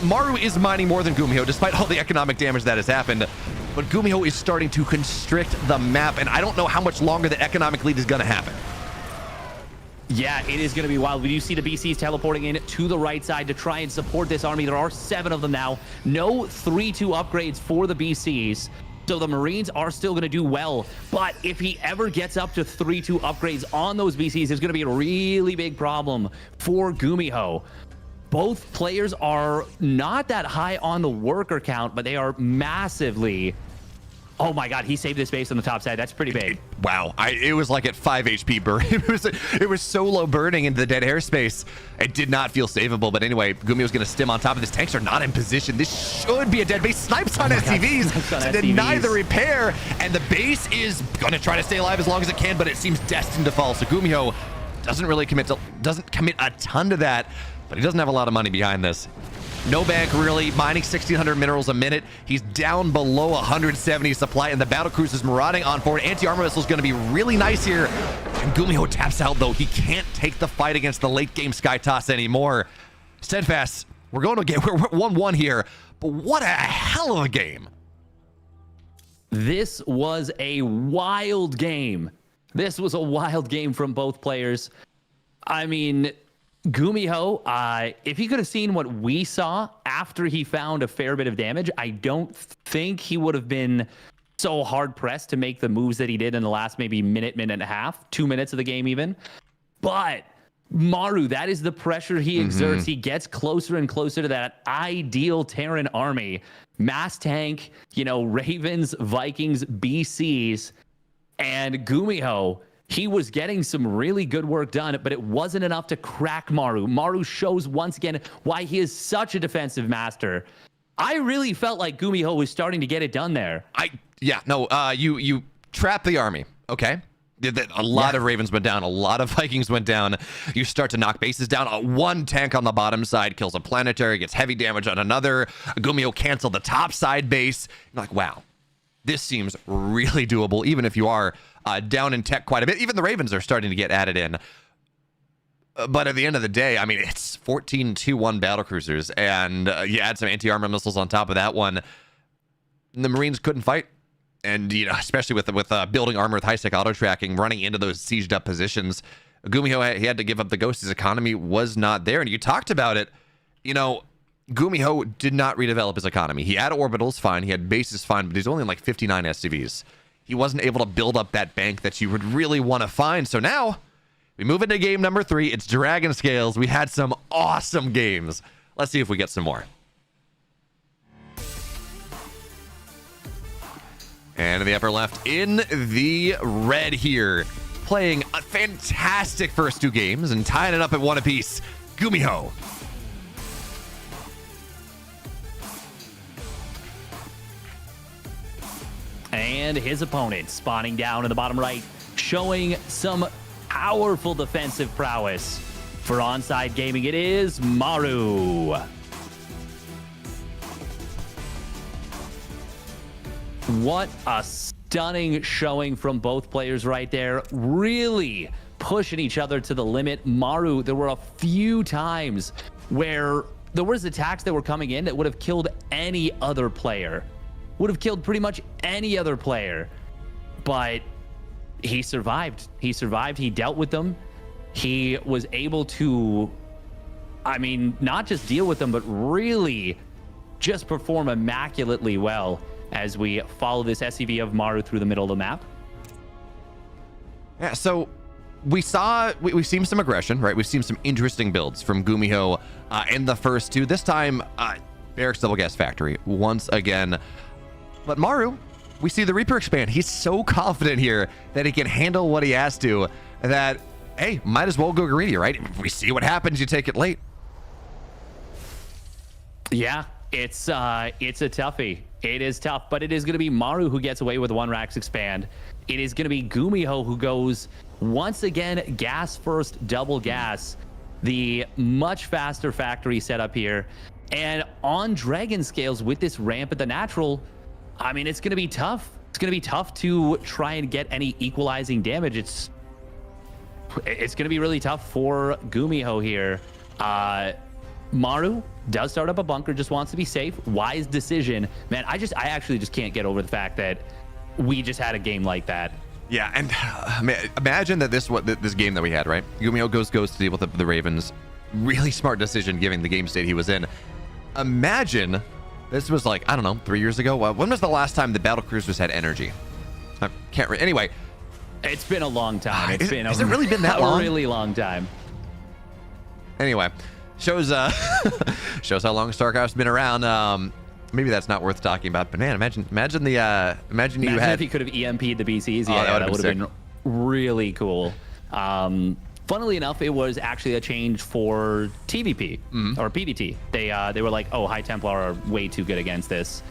Maru is mining more than Gumiho, despite all the economic damage that has happened. But Gumiho is starting to constrict the map, and I don't know how much longer the economic lead is going to happen. Yeah, it is going to be wild. We do see the BCs teleporting in to the right side to try and support this army. There are 7 of them now. No 3-2 upgrades for the BCs. So the Marines are still going to do well. But if he ever gets up to 3-2 upgrades on those BCs, it's going to be a really big problem for Gumiho. Both players are not that high on the worker count, but they are massively... Oh my god, he saved this base on the top side. That's pretty big. Wow, it was like at 5 HP burn. It was so low burning into the dead airspace. It did not feel savable. But anyway, Gumiho's going to stim on top of this. Tanks are not in position. This should be a dead base. Snipes on SCVs to deny the repair. And the base is going to try to stay alive as long as it can, but it seems destined to fall. So Gumiho doesn't commit a ton to that, but he doesn't have a lot of money behind this. No bank, really. Mining 1,600 minerals a minute. He's down below 170 supply, and the battle cruise is marauding on forward. Anti-armor missile is going to be really nice here. And Gumiho taps out, though. He can't take the fight against the late-game Sky Toss anymore. Steadfast, we're 1-1 here, but what a hell of a game. This was a wild game. This was a wild game from both players. I mean... Gumiho, if he could have seen what we saw after he found a fair bit of damage, I don't think he would have been so hard-pressed to make the moves that he did in the last maybe minute and a half, 2 minutes of the game even. But Maru, that is the pressure he exerts. He gets closer and closer to that ideal Terran army. Mass tank, Ravens, Vikings, BCs, and Gumiho. He was getting some really good work done, but it wasn't enough to crack Maru. Maru shows once again why he is such a defensive master. I really felt like Gumiho was starting to get it done there. You trap the army, okay? A lot of Ravens went down. A lot of Vikings went down. You start to knock bases down. 1 tank on the bottom side kills a planetary, gets heavy damage on another. Gumiho canceled the top side base. You're like, wow, this seems really doable, even if you are down in tech quite a bit. Even the Ravens are starting to get added in. But at the end of the day, I mean, it's 14-2-1 battlecruisers, and you add some anti-armor missiles on top of that one. The Marines couldn't fight. And, especially with building armor with high-tech auto-tracking, running into those sieged-up positions, Gumiho, he had to give up the Ghost. His economy was not there. And you talked about it. Gumiho did not redevelop his economy. He had orbitals, fine. He had bases, fine. But he's only like 59 SCVs. He wasn't able to build up that bank that you would really want to find. So now, we move into game number 3. It's Dragon Scales. We had some awesome games. Let's see if we get some more. And in the upper left, in the red here, playing a fantastic first 2 games and tying it up at 1 apiece, Gumiho. And his opponent spawning down in the bottom right, showing some powerful defensive prowess. For Onside Gaming, it is Maru. What a stunning showing from both players right there. Really pushing each other to the limit. Maru, there were a few times where there was attacks that were coming in that would have killed any other player. Would have killed pretty much any other player. But he survived. He survived. He dealt with them. He was able to, I mean, not just deal with them, but really just perform immaculately well as we follow this SCV of Maru through the middle of the map. Yeah, so we've seen some aggression, right? We've seen some interesting builds from Gumiho in the first two. This time, Barracks Double Gas Factory once again. But Maru, we see the Reaper expand. He's so confident here that he can handle what he has to, that, hey, might as well go greedy, right? If we see what happens, you take it late. Yeah, it's a toughie. It is tough, but it is going to be Maru who gets away with one Rax expand. It is going to be Gumiho who goes once again gas first, double gas. The much faster factory setup here. And on Dragon Scales with this ramp at the natural, I mean, it's going to be tough. It's going to be tough to try and get any equalizing damage. It's going to be really tough for Gumiho here. Maru does start up a bunker, just wants to be safe. Wise decision. Man, I actually just can't get over the fact that we just had a game like that. Yeah, and imagine that this game that we had, right? Gumiho goes to deal with the Ravens. Really smart decision given the game state he was in. Imagine this was like, I don't know, 3 years ago. When was the last time the battle cruisers had energy? I can't. Anyway, it's been a long time. Has it really been that long? A really long time. Anyway, shows shows how long StarCraft's been around. Maybe that's not worth talking about, but man, imagine you had, if he could have EMP'd the BCs. Oh, Yeah, that would have been really cool. Funnily enough, it was actually a change for TVP or PVT. They were like, oh, High Templar are way too good against this,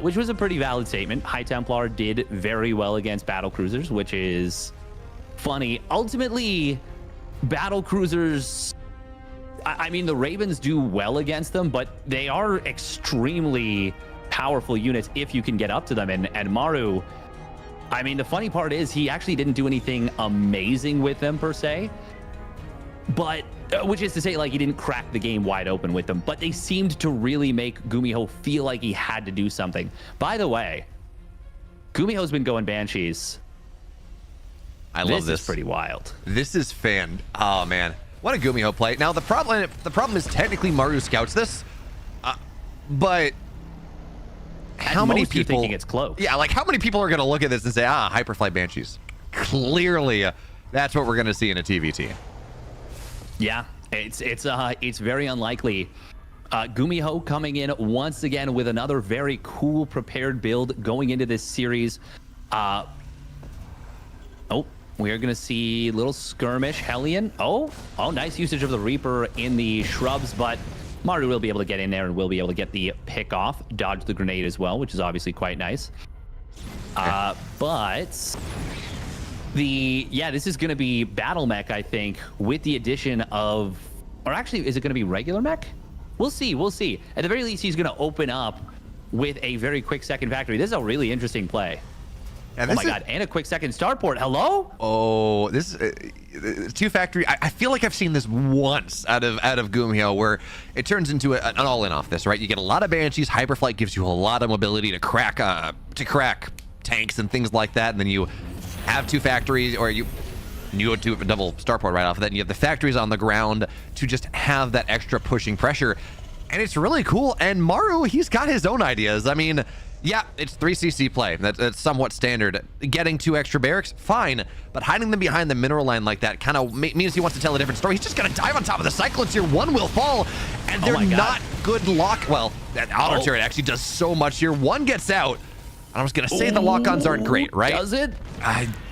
which was a pretty valid statement. High Templar did very well against battle cruisers, which is funny. Ultimately, battle cruisers, I mean, the Ravens do well against them, but they are extremely powerful units if you can get up to them. And Maru, I mean, the funny part is he actually didn't do anything amazing with them per se, but which is to say, like, he didn't crack the game wide open with them, but they seemed to really make Gumiho feel like he had to do something. By the way, Gumiho's been going Banshees. I love this. This is pretty wild. This is oh man, what a Gumiho play. Now the problem is technically Maru scouts this, but how many people thinking it's close? Yeah, like how many people are going to look at this and say, Hyperflight Banshees? Clearly, that's what we're going to see in a TVT. Yeah, it's very unlikely. Gumiho coming in once again with another very cool prepared build going into this series. We are going to see little skirmish. Hellion. Oh, nice usage of the Reaper in the shrubs, but Maru will be able to get in there and will be able to get the pick off, dodge the grenade as well, which is obviously quite nice. But this is going to be battle mech, I think, with the addition of, or actually, is it going to be regular mech? We'll see. At the very least, he's going to open up with a very quick second factory. This is a really interesting play. Yeah, oh my God, and a quick second starport. Hello? Oh, this is two factory. I feel like I've seen this once out of Gumiho, where it turns into an all-in off this, right? You get a lot of Banshees. Hyperflight gives you a lot of mobility to crack tanks and things like that, and then you have two factories, or you go to a double starport right off of that, and you have the factories on the ground to just have that extra pushing pressure, and it's really cool. And Maru, he's got his own ideas. I mean, yeah, it's 3CC play. That's somewhat standard. Getting two extra barracks, fine. But hiding them behind the mineral line like that kind of means he wants to tell a different story. He's just going to dive on top of the Cyclones here. One will fall, and they're not good lock. Well, that auto turret actually does so much here. One gets out. I was going to say the lock-ons aren't great, right? Does it?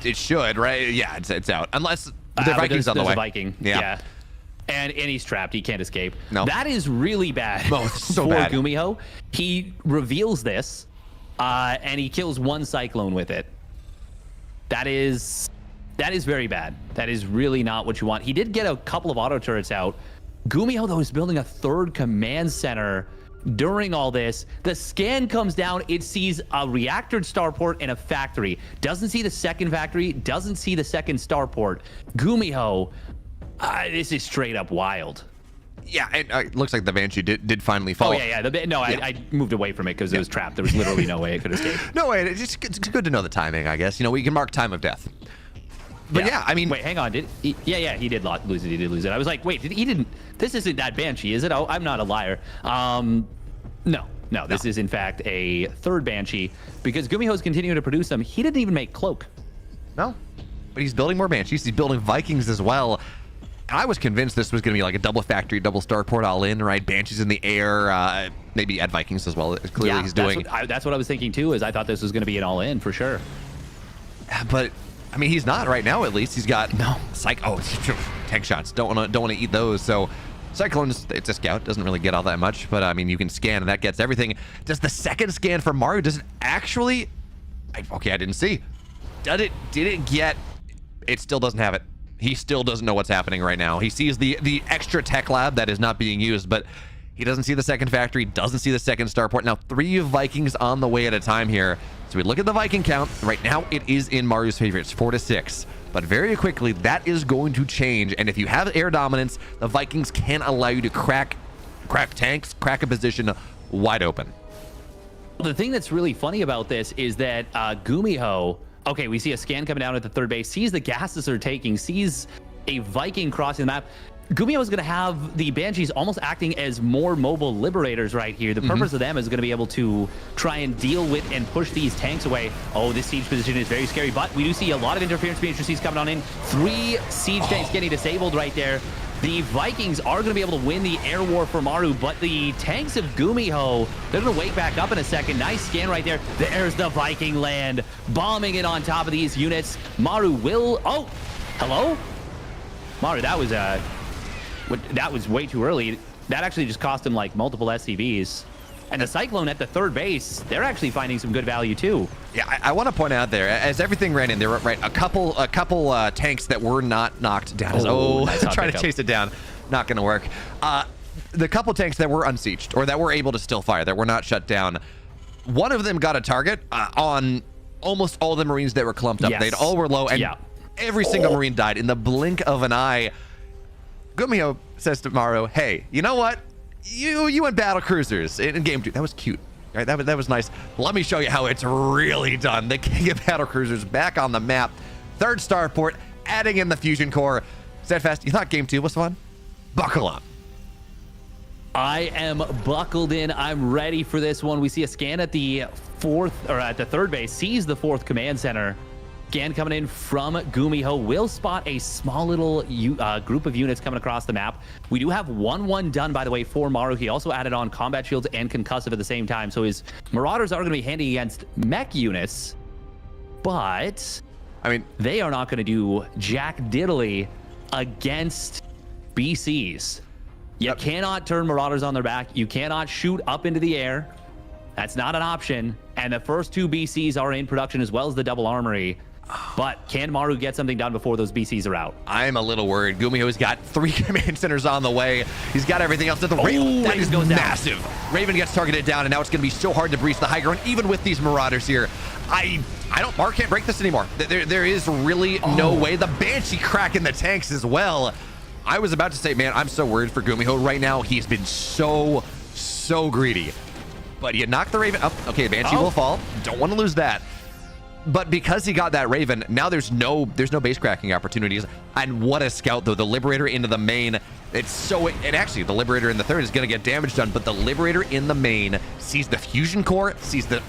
It should, right? Yeah, it's out. Unless the Vikings on the way. A Viking. Yeah. And he's trapped. He can't escape. No. That is really bad so for bad. Gumiho. He reveals this. And he kills one Cyclone with it. That is very bad. That is really not what you want. He did get a couple of auto turrets out. Gumiho, though, is building a third command center during all this, the scan comes down. It sees a reactored starport and a factory. Doesn't see the second factory. Doesn't see the second starport. Gumiho, this is straight up wild. Yeah, it looks like the Banshee did finally fall. Oh, yeah. I moved away from it because it was trapped. There was literally no way it could escape. No way. It's good to know the timing, I guess. You know, we can mark time of death. But yeah, I mean... Wait, hang on. He did lose it. He did lose it. I was like, wait, he didn't... This isn't that Banshee, is it? Oh, I'm not a liar. No, this is in fact a third Banshee because Gumiho's continuing to produce them. He didn't even make Cloak. No, but he's building more Banshees. He's building Vikings as well. I was convinced this was going to be like a double factory, double starport all in, right? Banshees in the air, maybe add Vikings as well. Clearly he's doing. That's what I was thinking too, is I thought this was going to be an all in for sure. But, I mean, he's not right now, at least. He's got tank shots. Don't want to eat those. So Cyclone's, it's a scout, doesn't really get all that much, but I mean, you can scan and that gets everything. Does the second scan for Maru, does it actually, okay, I didn't see. Did it get, it still doesn't have it. He still doesn't know what's happening right now. He sees the extra tech lab that is not being used, but he doesn't see the second factory, doesn't see the second starport. Now 3 Vikings on the way at a time here. So we look at the Viking count. Right now it is in Maru's favor. It's 4-6. But very quickly, that is going to change. And if you have air dominance, the Vikings can allow you to crack tanks, crack a position wide open. The thing that's really funny about this is that Gumiho, okay, we see a scan coming down at the third base, sees the gases are taking, sees a Viking crossing the map. Gumiho is going to have the Banshees almost acting as more mobile liberators right here. The purpose of them is going to be able to try and deal with and push these tanks away. Oh, this siege position is very scary, but we do see a lot of interference Banshees coming on in. 3 siege tanks getting disabled right there. The Vikings are going to be able to win the air war for Maru, but the tanks of Gumiho, they're going to wake back up in a second. Nice scan right there. There's the Viking land, bombing it on top of these units. Maru will... Oh, hello? Maru, that was way too early. That actually just cost him like multiple SCVs. And the Cyclone at the third base, they're actually finding some good value too. Yeah, I want to point out there, as everything ran in, there were a couple tanks that were not knocked down. Nice trying to chase it down, not going to work. The couple tanks that were unsieged, or that were able to still fire, that were not shut down, one of them got a target on almost all the Marines that were clumped up. Yes. They all were low, and every single Marine died in the blink of an eye. Gumiho says to Maru, hey, you know what? You went battle cruisers in game 2. That was cute. Right? That was nice. Let me show you how it's really done. The king of battle cruisers back on the map. 3rd starport, adding in the fusion core. Steadfast, you thought game 2 was fun? Buckle up. I am buckled in. I'm ready for this one. We see a scan at the 4th, or at the 3rd base, sees the 4th command center. Scan coming in from Gumiho, will spot a small little group of units coming across the map. We do have 1-1 done, by the way, for Maru. He also added on combat shields and concussive at the same time, so his Marauders are going to be handy against mech units, but I mean, they are not going to do jack diddly against BCs. You cannot turn Marauders on their back. You cannot shoot up into the air. That's not an option. And the first 2 BCs are in production, as well as the double armory. But can Maru get something done before those BCs are out? I'm a little worried. Gumiho's got 3 command centers on the way. He's got everything else. That is goes massive. Down. Raven gets targeted down, and now it's going to be so hard to breach the high ground, even with these Marauders here. Mark can't break this anymore. There is really no way. The Banshee cracking the tanks as well. I was about to say, man, I'm so worried for Gumiho right now. He's been so greedy. But you knock the Raven up. Okay, Banshee will fall. Don't want to lose that. But because he got that Raven, now there's no base cracking opportunities. And what a scout, though. The Liberator into the main. And actually, the Liberator in the 3rd is going to get damage done, but the Liberator in the main sees the fusion core, sees the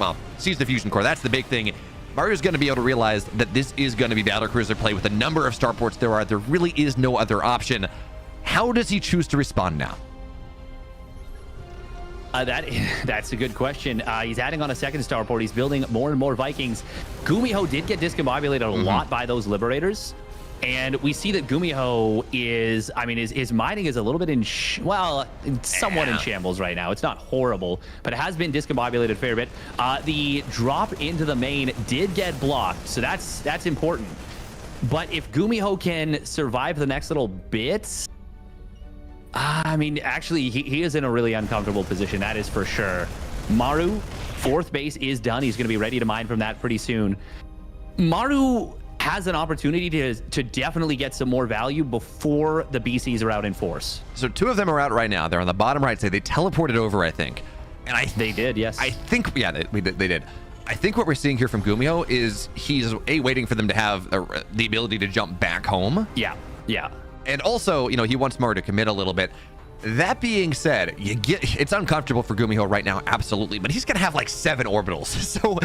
fusion core. That's the big thing. Mario's going to be able to realize that this is going to be battlecruiser play with the number of starports there are. There really is no other option. How does he choose to respond now? That's a good question. He's adding on a 2nd starport. He's building more and more Vikings. Gumiho did get discombobulated a lot by those Liberators. And we see that Gumiho is, I mean, his mining is a little bit somewhat in shambles right now. It's not horrible, but it has been discombobulated a fair bit. The drop into the main did get blocked, so that's important. But if Gumiho can survive the next little bits, I mean, actually, he is in a really uncomfortable position. That is for sure. Maru, 4th base is done. He's going to be ready to mine from that pretty soon. Maru has an opportunity to definitely get some more value before the BCs are out in force. So 2 of them are out right now. They're on the bottom right side. They teleported over, I think. And they did, yes. I think, yeah, they did. I think what we're seeing here from Gumiho is he's waiting for them to have the ability to jump back home. Yeah. And also, he wants Maru to commit a little bit. That being said, it's uncomfortable for Gumiho right now, absolutely, but he's gonna have like 7 orbitals. So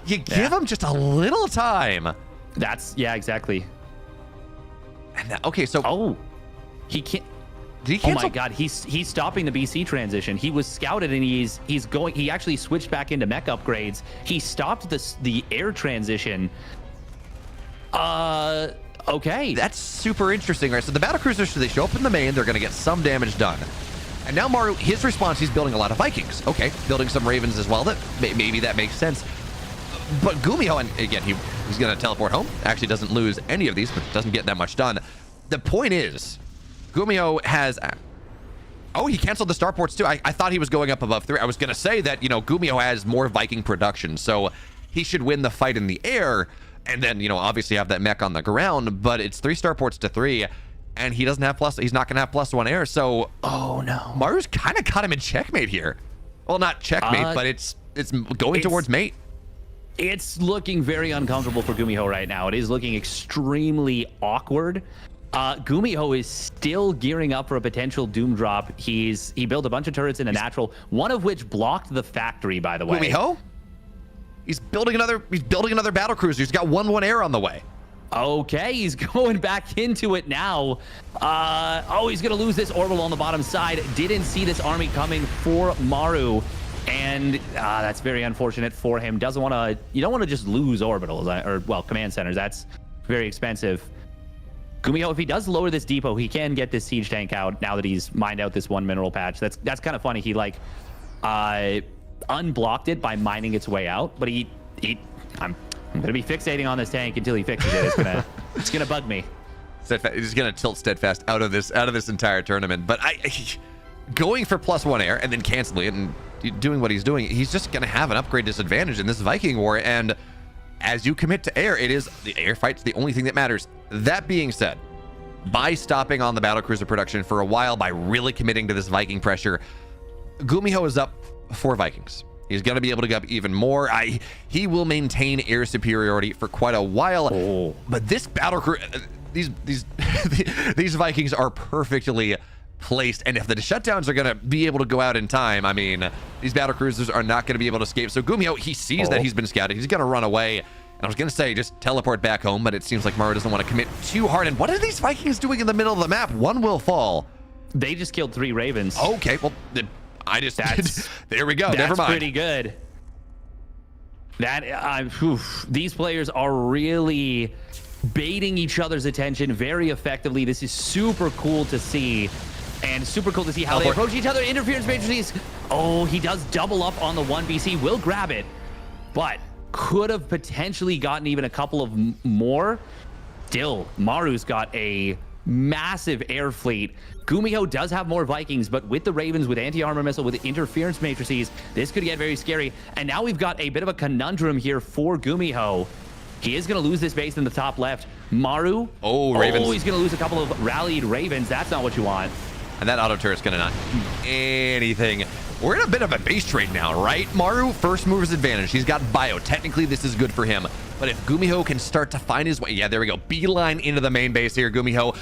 you give him just a little time. Exactly. And okay, so he can't. Did he cancel? Oh my God, he's stopping the BC transition. He was scouted and he's going. He actually switched back into mech upgrades. He stopped the air transition. Okay. That's super interesting, right? So the battlecruisers, they show up in the main, they're going to get some damage done. And now Maru, his response, he's building a lot of Vikings. Okay, building some Ravens as well. That maybe that makes sense. But Gumiho, and again, he's going to teleport home. Actually doesn't lose any of these, but doesn't get that much done. The point is, Gumiho has... Oh, he canceled the starports too. I thought he was going up above 3. I was going to say that, Gumiho has more Viking production, so he should win the fight in the air. And then, obviously have that mech on the ground, but it's 3 starports to 3, and he doesn't have he's not going to have +1 air. So, oh no. Maru's kind of caught him in checkmate here. Well, not checkmate, but it's going towards mate. It's looking very uncomfortable for Gumiho right now. It is looking extremely awkward. Gumiho is still gearing up for a potential Doom drop. He built a bunch of turrets in a natural, one of which blocked the factory, by the way. Gumiho? He's building another battle cruiser. He's got 1/1 air on the way. Okay, he's going back into it now. He's gonna lose this orbital on the bottom side. Didn't see this army coming for Maru, and that's very unfortunate for him. You don't want to just lose orbitals or command centers. That's very expensive. Gumiho, if he does lower this depot, he can get this siege tank out now that he's mined out this 1 mineral patch. That's kind of funny. He unblocked it by mining its way out, but I'm gonna be fixating on this tank until he fixes it. It's gonna bug me. He's gonna tilt Steadfast out of this entire tournament. But going for +1 air and then canceling it and doing what he's doing, he's just gonna have an upgrade disadvantage in this Viking war. And as you commit to air, the air fight's the only thing that matters. That being said, by stopping on the battlecruiser production for a while, by really committing to this Viking pressure, Gumiho is up 4 Vikings. He's going to be able to get up even more. He will maintain air superiority for quite a while. But this these Vikings are perfectly placed, and if the shutdowns are going to be able to go out in time, I mean, these battlecruisers are not going to be able to escape. So Gumiho, he sees that he's been scouted. He's going to run away. And I was going to say just teleport back home, but it seems like Maru doesn't want to commit too hard. And what are these Vikings doing in the middle of the map? 1 will fall. They just killed 3 Ravens. Okay, well, there we go. Never mind. That's pretty good. These players are really baiting each other's attention very effectively. This is super cool to see, and super cool to see how they approach each other. Interference matrices. Oh, he does double up on the 1 BC. Will grab it, but could have potentially gotten even a couple of more. Still, Maru's got a massive air fleet. Gumiho does have more Vikings, but with the Ravens, with anti-armor missile, with interference matrices, this could get very scary. And now we've got a bit of a conundrum here for Gumiho. He is going to lose this base in the top left. Maru. Ravens. He's going to lose a couple of rallied Ravens. That's not what you want. And that auto turret's going to not do anything. We're in a bit of a base trade now, right? Maru, first mover's advantage. He's got bio. Technically, this is good for him. But if Gumiho can start to find his way... Yeah, there we go. Beeline into the main base here, Gumiho.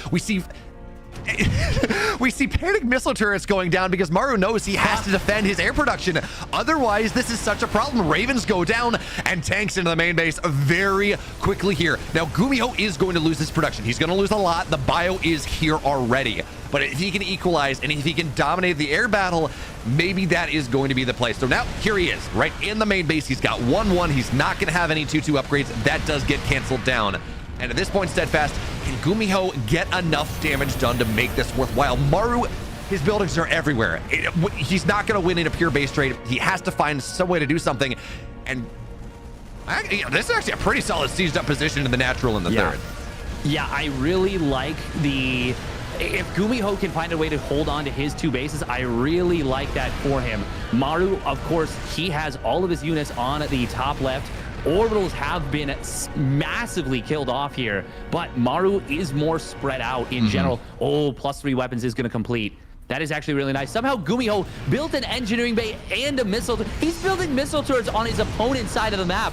We see panic missile turrets going down because Maru knows he has to defend his air production. Otherwise, this is such a problem. Ravens go down and tanks into the main base very quickly here. Now, Gumiho is going to lose this production. He's going to lose a lot. The bio is here already. But if he can equalize and if he can dominate the air battle, maybe that is going to be the play. So now here he is, right in the main base. He's got 1-1. He's not going to have any 2-2 upgrades. That does get canceled down. And at this point, Steadfast, can Gumiho get enough damage done to make this worthwhile? Maru, his buildings are everywhere. He's not going to win in a pure base trade. He has to find some way to do something. And this is actually a pretty solid seized up position in the natural in the third. Yeah, I really like the if Gumiho can find a way to hold on to his 2 bases, I really like that for him. Maru, of course, he has all of his units on the top left. Orbitals have been massively killed off here, but Maru is more spread out in general. Oh, +3 weapons is going to complete. That is actually really nice. Somehow Gumiho built an engineering bay and a missile. He's building missile turrets on his opponent's side of the map.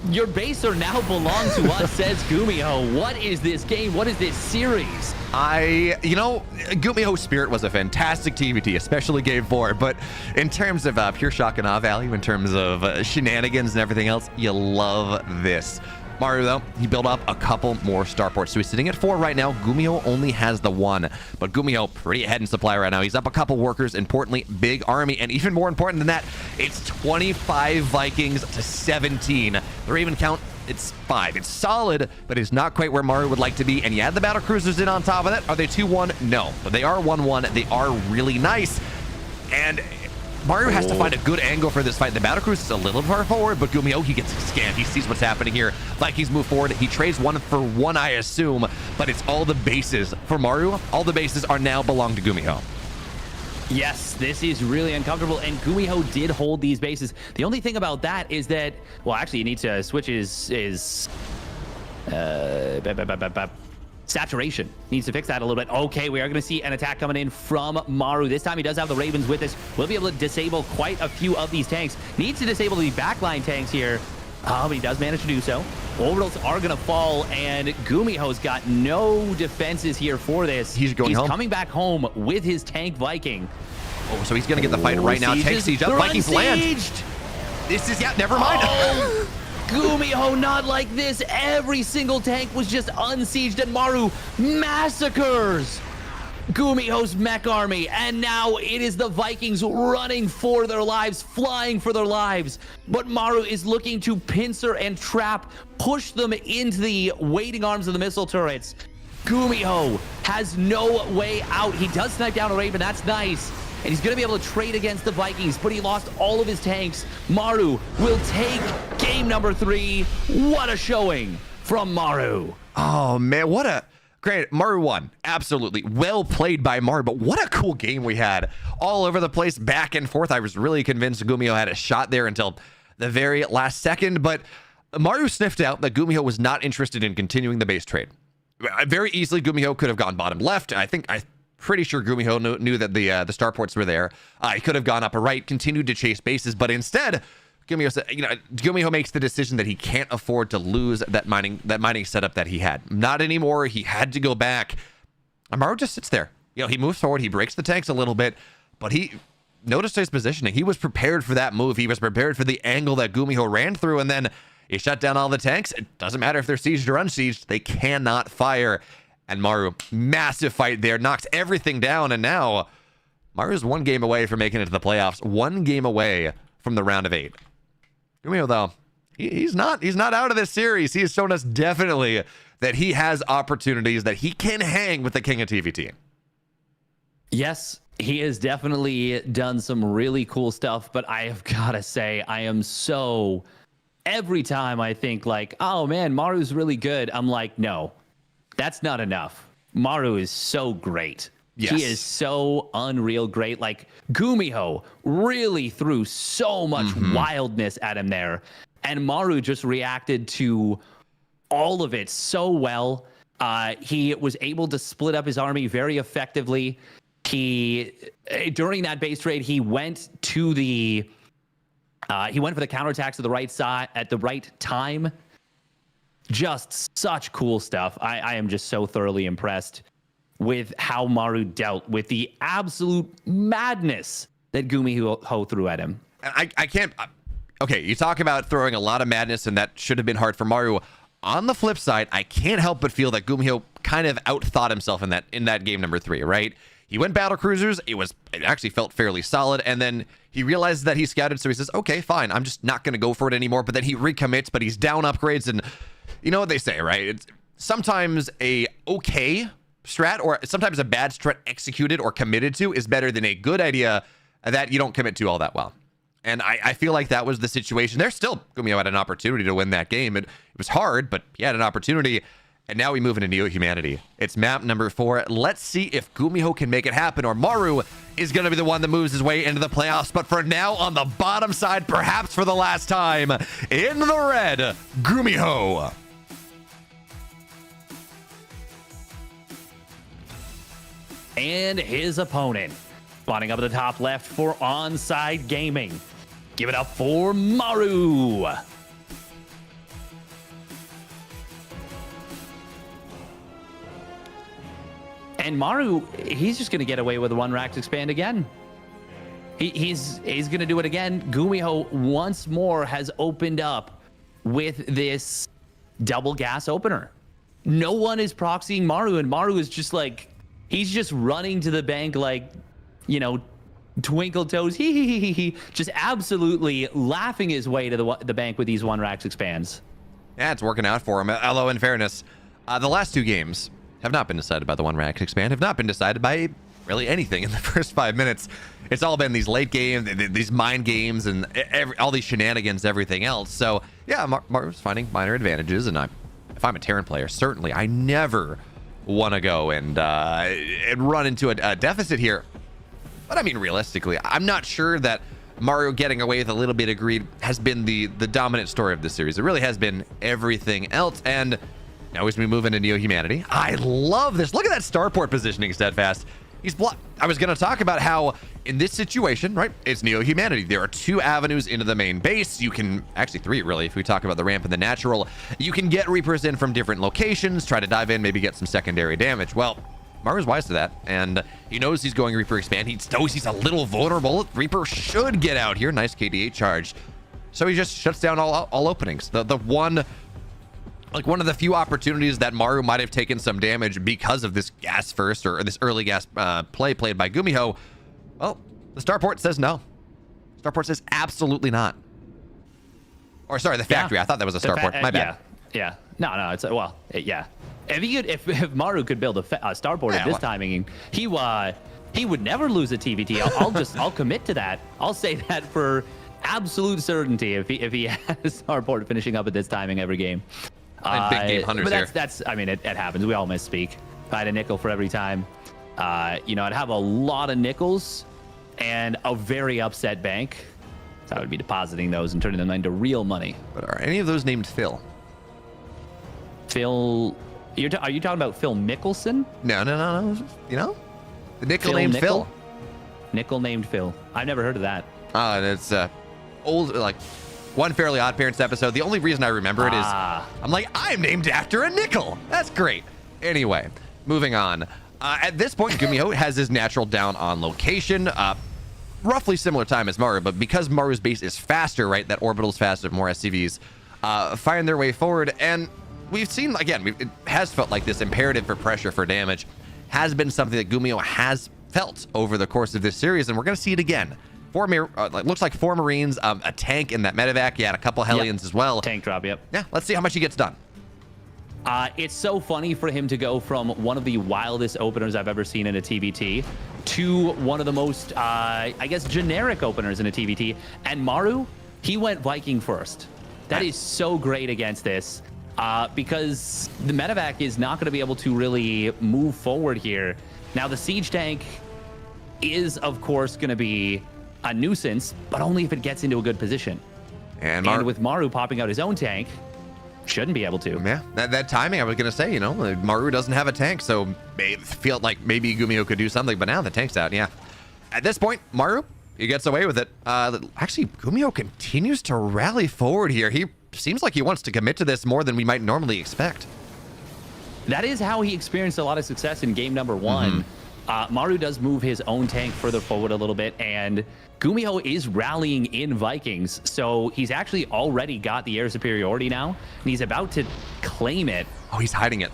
Your base are now belong to us, says Gumiho. What is this game? What is this series? Gumiho's Spirit was a fantastic TVT, especially Game 4. But in terms of pure shock and awe value, in terms of shenanigans and everything else, you love this. Maru, though, he built up a couple more starports. So he's sitting at 4 right now. Gumiho only has the 1. But Gumiho pretty ahead in supply right now. He's up a couple workers. Importantly, big army. And even more important than that, it's 25 Vikings to 17. Or even count, it's 5. It's solid, but it's not quite where Maru would like to be. And you add the battle cruisers in on top of that. Are they 2-1? No. But they are 1-1. They are really nice. And Maru has to find a good angle for this fight. The battle cruise is a little far forward, but Gumiho, he gets scanned. He sees what's happening here. Vikings move forward. He trades 1 for 1, I assume, but it's all the bases for Maru. All the bases are now belong to Gumiho. Yes, this is really uncomfortable, and Gumiho did hold these bases. The only thing about that is that, well, actually, you need to switch his saturation. Needs to fix that a little bit. Okay, we are going to see an attack coming in from Maru. This time he does have the Ravens with us. We'll be able to disable quite a few of these tanks. Needs to disable the backline tanks here. But he does manage to do so. Orbitals are going to fall, and Gumiho's got no defenses here for this. He's going home. Coming back home with his tank Viking. Oh, so he's going to get the fight right now. Tank siege up. Vikings land. This is, never mind. Oh, Gumiho, not like this. Every single tank was just unsieged, and Maru massacres Gumiho's mech army. And now it is the Vikings running for their lives, flying for their lives. But Maru is looking to pincer and trap, push them into the waiting arms of the missile turrets. Gumiho has no way out. He does snipe down a Raven. That's nice. And he's going to be able to trade against the Vikings, but he lost all of his tanks. Maru will take game number 3. What a showing from Maru. Oh, man, granted, Maru won. Absolutely. Well played by Maru, but what a cool game we had. All over the place, back and forth. I was really convinced Gumiho had a shot there until the very last second, but Maru sniffed out that Gumiho was not interested in continuing the base trade. Very easily, Gumiho could have gone bottom left. I'm pretty sure Gumiho knew that the starports were there. He could have gone up a right, continued to chase bases, but instead, Gumiho makes the decision that he can't afford to lose that mining setup that he had. Not anymore. He had to go back. Maru just sits there. He moves forward. He breaks the tanks a little bit, but he noticed his positioning. He was prepared for that move. He was prepared for the angle that Gumiho ran through, and then he shut down all the tanks. It doesn't matter if they're sieged or unsieged. They cannot fire. And Maru, massive fight there, knocks everything down, and now Maru's 1 game away from making it to the playoffs. 1 game away from the round of 8. Gumiho, though, he's not out of this series. He has shown us definitely that he has opportunities, that he can hang with the king of TVT. Yes, he has definitely done some really cool stuff, but I have got to say, I am so... Every time I think like, oh man, Maru's really good, I'm like, no, that's not enough. Maru is so great. Yes. He is so unreal great. Like, Gumiho really threw so much wildness at him there. And Maru just reacted to all of it so well. He was able to split up his army very effectively. During that base trade, he went for the counterattacks at the right side at the right time. Just such cool stuff. I am just so thoroughly impressed with how Maru dealt with the absolute madness that Gumiho threw at him. I can't... Okay, you talk about throwing a lot of madness, and that should have been hard for Maru. On the flip side, I can't help but feel that Gumiho kind of outthought himself in that game number 3, right? He went battle cruisers. It actually felt fairly solid, and then he realizes that he scouted, so he says, okay, fine, I'm just not going to go for it anymore. But then he recommits, but he's down upgrades, and you know what they say, right? It's sometimes a okay strat, or sometimes a bad strat executed or committed to is better than a good idea that you don't commit to all that well. And I feel like that was the situation. Gumiho had an opportunity to win that game. It was hard, but he had an opportunity. And now we move into Neo Humanity. It's map number 4. Let's see if Gumiho can make it happen, or Maru is going to be the one that moves his way into the playoffs. But for now, on the bottom side, perhaps for the last time, in the red, Gumiho. And his opponent, spawning up at the top left for Onside Gaming. Give it up for Maru. And Maru, he's just going to get away with one Rax expand again. He's going to do it again. Gumiho once more has opened up with this double gas opener. No one is proxying Maru, and Maru is just like, he's just running to the bank like, you know, twinkle toes, he, just absolutely laughing his way to the bank with these one Rax expands. Yeah, it's working out for him. Although, in fairness, the last 2 games have not been decided by the one Rax expand, have not been decided by really anything in the first 5 minutes. It's all been these late games, these mind games, and all these shenanigans, everything else. So, yeah, Maru's finding minor advantages, and if I'm a Terran player, certainly I never want to go and run into a deficit here. But I mean, realistically, I'm not sure that Mario getting away with a little bit of greed has been the dominant story of the series. It really has been everything else. And now as we move into Neo Humanity, I love this. Look at that starport positioning, Steadfast. I was going to talk about how in this situation, right, it's Neo Humanity. There are 2 avenues into the main base. You can, actually 3 really, if we talk about the ramp and the natural. You can get Reapers in from different locations, try to dive in, maybe get some secondary damage. Well, Maru's wise to that, and he knows he's going Reaper expand. He knows he's a little vulnerable. Reaper should get out here. Nice KDA charge. So he just shuts down all openings. The one of the few opportunities that Maru might have taken some damage because of this gas first, or this early gas play played by Gumiho. Well, the starport says no. Starport says absolutely not. Or sorry, the factory. Yeah. I thought that was a starport. My bad. Yeah. No. It's yeah. If Maru could build a starport at this timing, he would never lose a TVT. I'll commit to that. I'll say that for absolute certainty if he has starport finishing up at this timing every game. Big game hunters but here. That's I mean, it happens. We all misspeak. If I had a nickel for every time, I'd have a lot of nickels and a very upset bank. So I would be depositing those and turning them into real money. But are any of those named Phil? Phil, are you talking about Phil Mickelson? No. The nickel named Phil. Nickel named Phil. I've never heard of that. It's old, like one Fairly Odd Parents episode. The only reason I remember it is I'm like, I'm named after a nickel. That's great. Anyway, moving on. At this point, Gumiho has his natural down on location. Roughly similar time as Maru, but because Maru's base is faster, right? That orbital's faster, more SCVs find their way forward. And we've seen, again, it has felt like this imperative for pressure for damage has been something that Gumiho has felt over the course of this series, and we're going to see it again. Looks like 4 Marines, a tank in that medevac, and a couple Hellions as well. Tank drop, yep. Yeah, let's see how much he gets done. It's so funny for him to go from one of the wildest openers I've ever seen in a TVT to one of the most, generic openers in a TVT. And Maru, he went Viking first. That is so great against this because the medevac is not going to be able to really move forward here. Now, the siege tank is, of course, going to be a nuisance, but only if it gets into a good position. And with Maru popping out his own tank, shouldn't be able to. Yeah, that timing, I was going to say, Maru doesn't have a tank, so it felt like maybe Gumiho could do something, but now the tank's out, yeah. At this point, Maru, he gets away with it. Actually, Gumiho continues to rally forward here. He seems like he wants to commit to this more than we might normally expect. That is how he experienced a lot of success in game number 1. Maru does move his own tank further forward a little bit, and Gumiho is rallying in Vikings, so he's actually already got the air superiority now, and he's about to claim it. Oh, he's hiding it.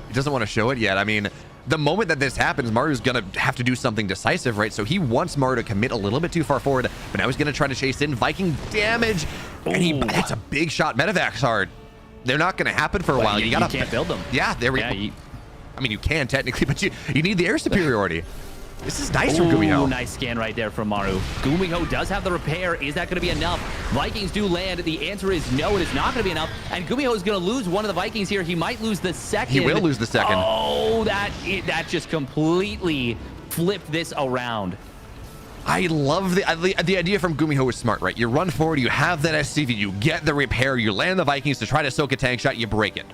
He doesn't want to show it yet. I mean, the moment that this happens, Maru's going to have to do something decisive, right? So he wants Maru to commit a little bit too far forward, but now he's going to try to chase in Viking damage, and that's a big shot. Medevac's hard. They're not going to happen for a while. You can't build them. Yeah, there we go. I mean, you can technically, but you need the air superiority. This is nice from Gumiho. Nice scan right there from Maru. Gumiho does have the repair. Is that going to be enough? Vikings do land. The answer is no, it is not going to be enough. And Gumiho is going to lose one of the Vikings here. He might lose the second. He will lose the second. Oh, that just completely flipped this around. I love the idea from Gumiho is smart, right? You run forward, you have that SCV, you get the repair, you land the Vikings to try to soak a tank shot, you break it.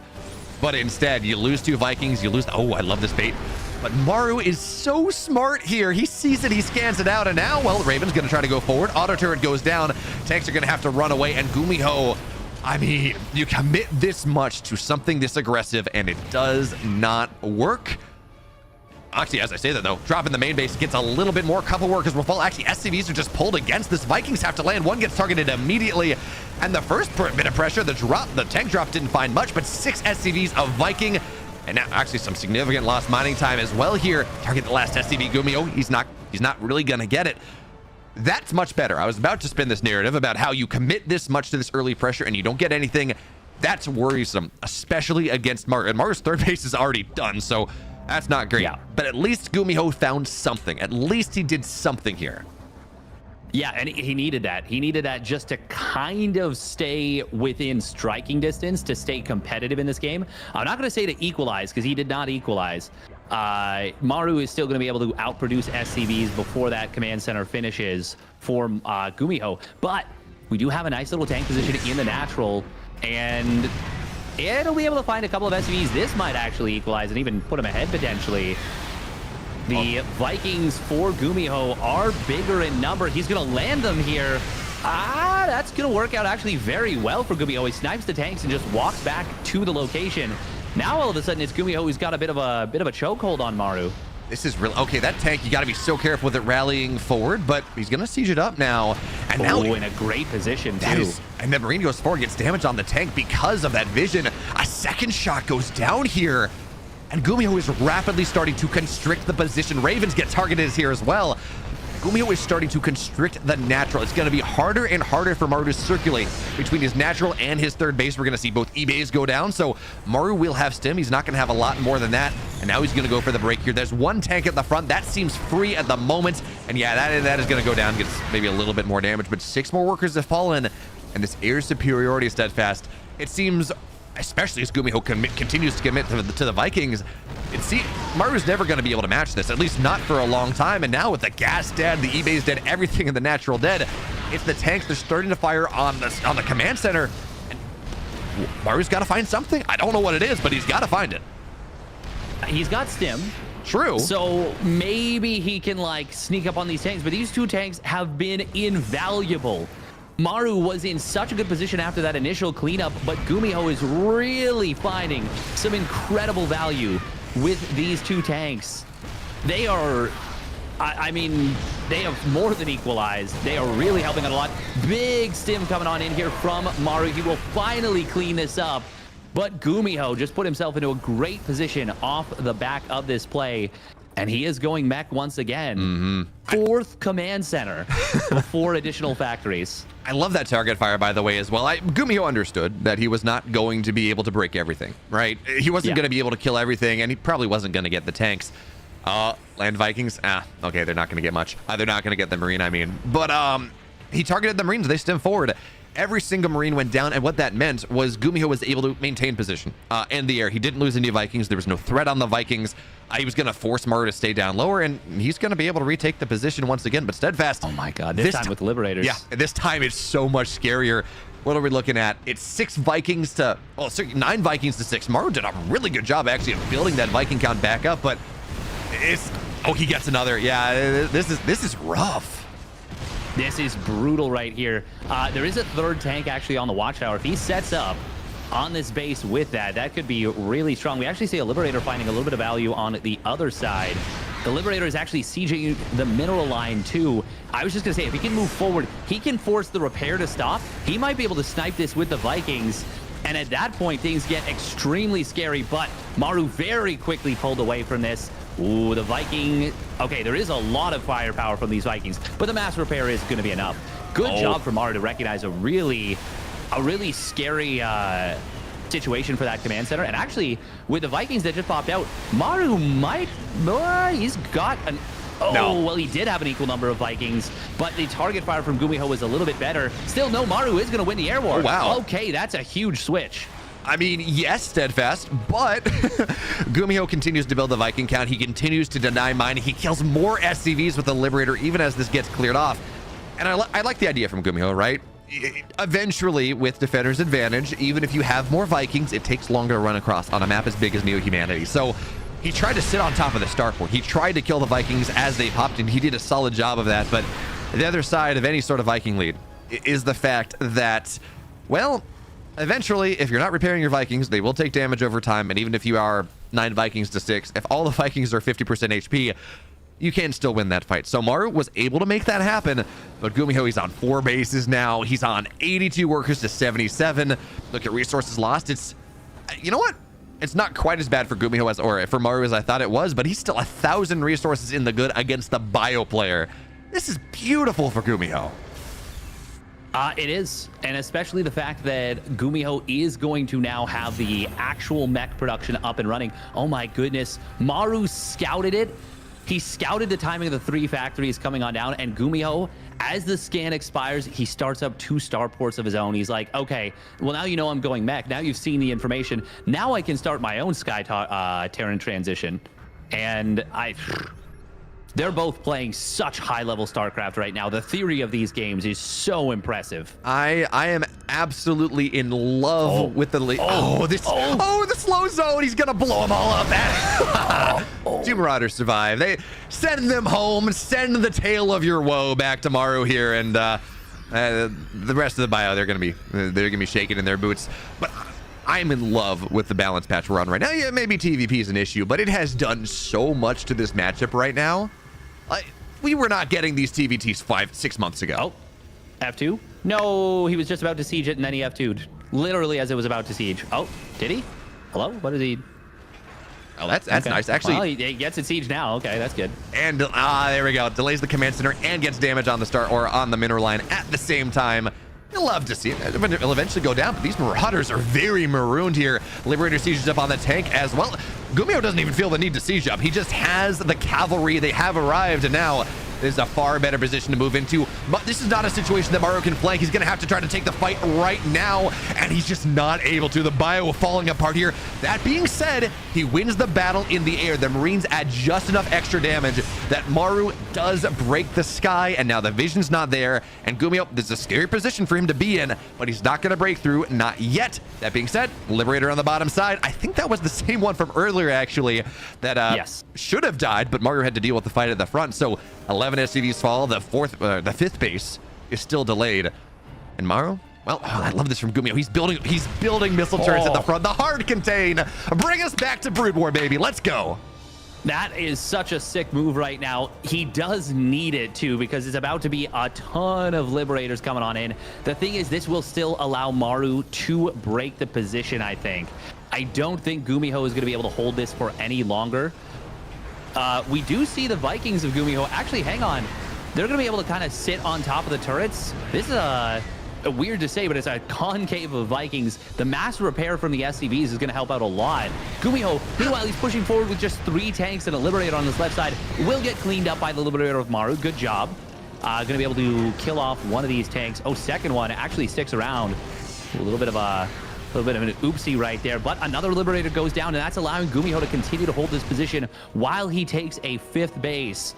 But instead, you lose 2 Vikings, you lose... Oh, I love this bait. But Maru is so smart here. He sees it, he scans it out, and now, well, Raven's going to try to go forward. Auto turret goes down. Tanks are going to have to run away, and Gumiho, I mean, you commit this much to something this aggressive, and it does not work. Actually, as I say that, though, dropping the main base gets a little bit more. Couple workers will fall. Actually, SCVs are just pulled against this. Vikings have to land. One gets targeted immediately. And the first bit of pressure, the tank drop didn't find much, but 6 SCVs of Viking. And now, actually, some significant lost mining time as well here. Target the last SCV, Gumiho. He's not really going to get it. That's much better. I was about to spin this narrative about how you commit this much to this early pressure and you don't get anything. That's worrisome, especially against Maru. And Maru's third base is already done, so that's not great. Yeah. But at least Gumiho found something. At least he did something here. Yeah, and he needed that. He needed that just to kind of stay within striking distance, to stay competitive in this game. I'm not going to say to equalize, because he did not equalize. Maru is still going to be able to outproduce SCVs before that command center finishes for Gumiho. But we do have a nice little tank position in the natural, and it'll be able to find a couple of SCVs. This might actually equalize and even put him ahead potentially. The Vikings for Gumiho are bigger in number. He's going to land them here. That's going to work out actually very well for Gumiho. He snipes the tanks and just walks back to the location. Now all of a sudden it's Gumiho who's got a bit of a chokehold on Maru. This is real. Okay, that tank, you got to be so careful with it rallying forward, but he's going to siege it up now. And now in a great position too. And then Marine goes forward, gets damage on the tank because of that vision. A second shot goes down here. And Gumiho is rapidly starting to constrict the position. Ravens get targeted here as well. Gumiho is starting to constrict the natural. It's going to be harder and harder for Maru to circulate between his natural and his third base. We're going to see both E-bays go down, so Maru will have stim. He's not going to have a lot more than that. And now he's going to go for the break here. There's one tank at the front. That seems free at the moment. And yeah, that is going to go down, gets maybe a little bit more damage, but 6 more workers have fallen. And this air superiority is steadfast. It seems, especially as Gumiho continues to commit to the Vikings, Maru's never going to be able to match this, at least not for a long time. And now with the gas dead, the E-base dead, everything in the natural dead, it's the tanks. They're starting to fire on the command center. And Maru's got to find something. I don't know what it is, but he's got to find it. He's got stim. True. So maybe he can like sneak up on these tanks, but these 2 tanks have been invaluable. Maru was in such a good position after that initial cleanup, but Gumiho is really finding some incredible value with these 2 tanks. They are, I mean, they have more than equalized. They are really helping out a lot. Big stim coming on in here from Maru. He will finally clean this up. But Gumiho just put himself into a great position off the back of this play. And he is going mech once again. 4th command center before additional factories. I love that target fire, by the way, as well. Gumiho understood that he was not going to be able to break everything, right? He wasn't going to be able to kill everything, and he probably wasn't going to get the tanks. Land Vikings? Okay, they're not going to get much. They're not going to get the Marine, I mean. But he targeted the Marines. They stemmed forward. Every single Marine went down, and what that meant was Gumiho was able to maintain position in the air. He didn't lose any Vikings. There was no threat on the Vikings. He was going to force Maru to stay down lower, and he's going to be able to retake the position once again. But Steadfast... Oh my god, this time with Liberators. Yeah, this time it's so much scarier. What are we looking at? It's 6 Vikings to... Well, 9 Vikings to 6. Maru did a really good job, actually, of building that Viking count back up, but it's... Oh, he gets another. Yeah, this is rough. This is brutal right here. There is a 3rd tank actually on the watchtower. If he sets up on this base with that could be really strong. We actually see a Liberator finding a little bit of value on the other side. The Liberator is actually sieging the mineral line too. I was just going to say, if he can move forward, he can force the repair to stop. He might be able to snipe this with the Vikings. And at that point, things get extremely scary. But Maru very quickly pulled away from this. Ooh, the Viking. Okay, there is a lot of firepower from these Vikings, but the mass repair is going to be enough. Good job for Maru to recognize a really scary situation for that command center. And actually, with the Vikings that just popped out, Maru might... he's got Oh, No. well, he did have an equal number of Vikings, but the target fire from Gumiho was a little bit better. Still, no, Maru is going to win the air war. Oh, wow. Okay, that's a huge switch. I mean, yes, Steadfast, but Gumiho continues to build the Viking count. He continues to deny mining. He kills more SCVs with the Liberator even as this gets cleared off. And I like the idea from Gumiho, right? Eventually, with Defender's advantage, even if you have more Vikings, it takes longer to run across on a map as big as Neo-Humanity. So he tried to sit on top of the starport. He tried to kill the Vikings as they popped in. He did a solid job of that. But the other side of any sort of Viking lead is the fact that, well, eventually, if you're not repairing your Vikings, they will take damage over time. And even if you are 9 Vikings to 6, if all the Vikings are 50% HP, you can still win that fight. So Maru was able to make that happen, but Gumiho, he's on 4 bases now. He's on 82 workers to 77. Look at resources lost. It's, you know what? It's not quite as bad for Gumiho or for Maru as I thought it was, but he's still 1,000 resources in the good against the bio player. This is beautiful for Gumiho. It is, and especially the fact that Gumiho is going to now have the actual mech production up and running. Oh my goodness, Maru scouted it. He scouted the timing of the 3 factories coming on down, and Gumiho, as the scan expires, he starts up 2 starports of his own. He's like, okay, well, now you know I'm going mech. Now you've seen the information. Now I can start my own Terran transition. And they're both playing such high-level StarCraft right now. The theory of these games is so impressive. I am absolutely in love with the the slow zone. He's gonna blow them all up. Two Marauders survive. They send them home. Send the tale of your woe back to Maru here, and the rest of the bio they're gonna be shaking in their boots. But I'm in love with the balance patch we're on right now. Yeah, maybe TVP is an issue, but it has done so much to this matchup right now. We were not getting these TVTs 5-6 months ago. Oh, F2? No, he was just about to siege it, and then he F2'd. Literally as it was about to siege. Oh, did he? Hello? What is he? Oh, that's okay. Nice. Actually, well, he gets it siege now. Okay, that's good. And there we go. Delays the command center and gets damage on the start or on the mineral line at the same time. You'll love to see it. It'll eventually go down, but these Marauders are very marooned here. Liberator sieges up on the tank as well. Gumiho doesn't even feel the need to siege up. He just has the cavalry. They have arrived, and now is a far better position to move into. But this is not a situation that Maru can flank. He's going to have to try to take the fight right now, and he's just not able to. The bio falling apart here. That being said, he wins the battle in the air. The Marines add just enough extra damage that Maru does break the sky, and now the vision's not there. And Gumiho, this is a scary position for him to be in, but he's not going to break through. Not yet. That being said, Liberator on the bottom side. I think that was the same one from earlier, actually, that yes, should have died, but Maru had to deal with the fight at the front. So 11 SCVs fall. The 5th base is still delayed. And Maru, well, I love this from Gumiho. He's building missile turrets at the front. The hard contain. Bring us back to Brood War, baby. Let's go. That is such a sick move right now. He does need it too, because it's about to be a ton of Liberators coming on in. The thing is, this will still allow Maru to break the position, I think. I don't think Gumiho is going to be able to hold this for any longer. We do see the Vikings of Gumiho. Actually, hang on. They're going to be able to kind of sit on top of the turrets. This is weird to say, but it's a concave of Vikings. The mass repair from the SCVs is going to help out a lot. Gumiho, meanwhile, he's pushing forward with just 3 tanks and a Liberator on this left side. Will get cleaned up by the Liberator of Maru. Good job. Going to be able to kill off one of these tanks. Oh, second one actually sticks around. A little bit of an oopsie right there, but another Liberator goes down, and that's allowing Gumiho to continue to hold this position while he takes a 5th base.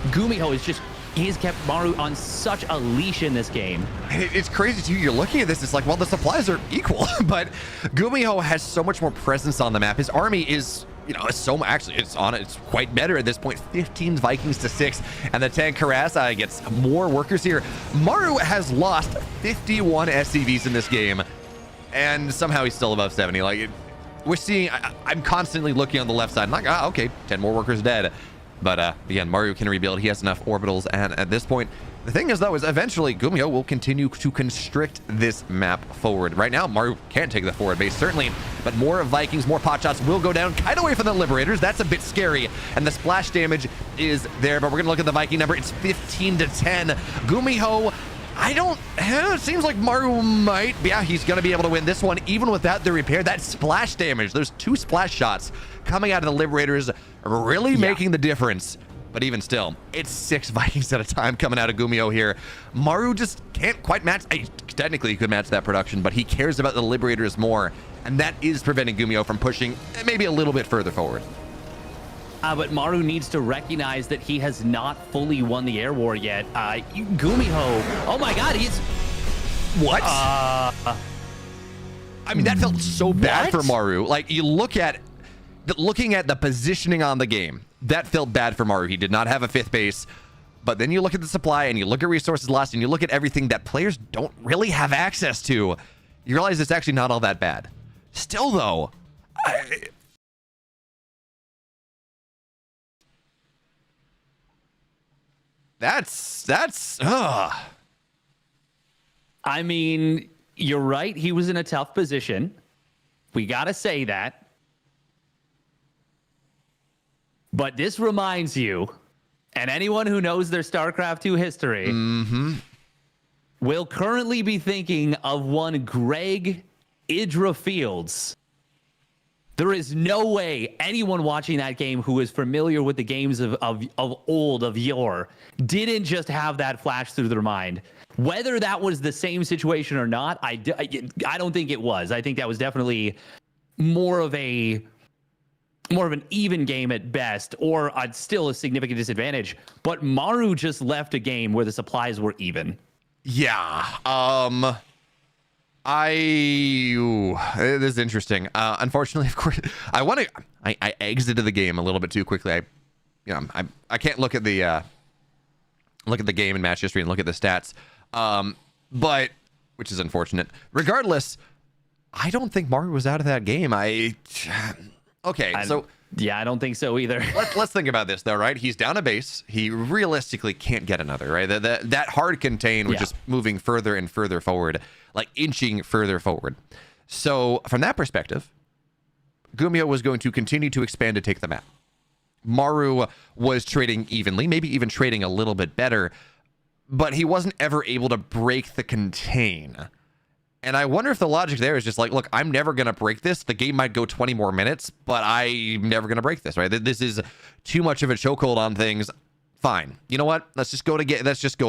Gumiho he's kept Maru on such a leash in this game. It's crazy too. You're looking at this, it's like, well, the supplies are equal, but Gumiho has so much more presence on the map. His army is, it's quite better at this point. 15 Vikings to 6, and the tank harass gets more workers here. Maru has lost 51 SCVs in this game, and somehow he's still above 70. We're seeing, I'm constantly looking on the left side, like, okay, 10 more workers dead. But again, Maru can rebuild. He has enough orbitals, and at this point, the thing is, though, is eventually Gumiho will continue to constrict this map forward. Right now, Maru can't take the forward base, certainly, but more Vikings, more pot shots will go down, kind of away from the Liberators. That's a bit scary, and the splash damage is there, but we're going to look at the Viking number. It's 15 to 10. Gumiho, it seems like Maru might, yeah, he's going to be able to win this one, even without the repair. That splash damage, there's 2 splash shots coming out of the Liberators, really making the difference. But even still, it's 6 Vikings at a time coming out of Gumiho here. Maru just can't quite match. Technically, he could match that production, but he cares about the Liberators more. And that is preventing Gumiho from pushing maybe a little bit further forward. But Maru needs to recognize that he has not fully won the air war yet. Gumiho, oh my God, he's... What? I mean, that felt so bad for Maru. Like, you look at... Looking at the positioning on the game, that felt bad for Maru. He did not have a 5th base. But then you look at the supply and you look at resources lost and you look at everything that players don't really have access to. You realize it's actually not all that bad. Still, though, that's I mean, you're right. He was in a tough position. We got to say that. But this reminds you, and anyone who knows their StarCraft 2 history will currently be thinking of one Greg Idra Fields. There is no way anyone watching that game who is familiar with the games of old, of yore, didn't just have that flash through their mind. Whether that was the same situation or not, I don't think it was. I think that was definitely more of an even game at best, or still a significant disadvantage. But Maru just left a game where the supplies were even. Yeah. This is interesting. Unfortunately, of course, I exited the game a little bit too quickly. I can't look at the game and match history and look at the stats. But which is unfortunate. Regardless, I don't think Maru was out of that game. Yeah, I don't think so either. Let's think about this though, right? He's down a base. He realistically can't get another, right? That hard contain was just moving further and further forward, like inching further forward. So from that perspective, Gumiho was going to continue to expand to take the map. Maru was trading evenly, maybe even trading a little bit better, but he wasn't ever able to break the contain. And I wonder if the logic there is just like, look, I'm never going to break this. The game might go 20 more minutes, but I'm never going to break this, right? This is too much of a chokehold on things. Fine. You know what? Let's just go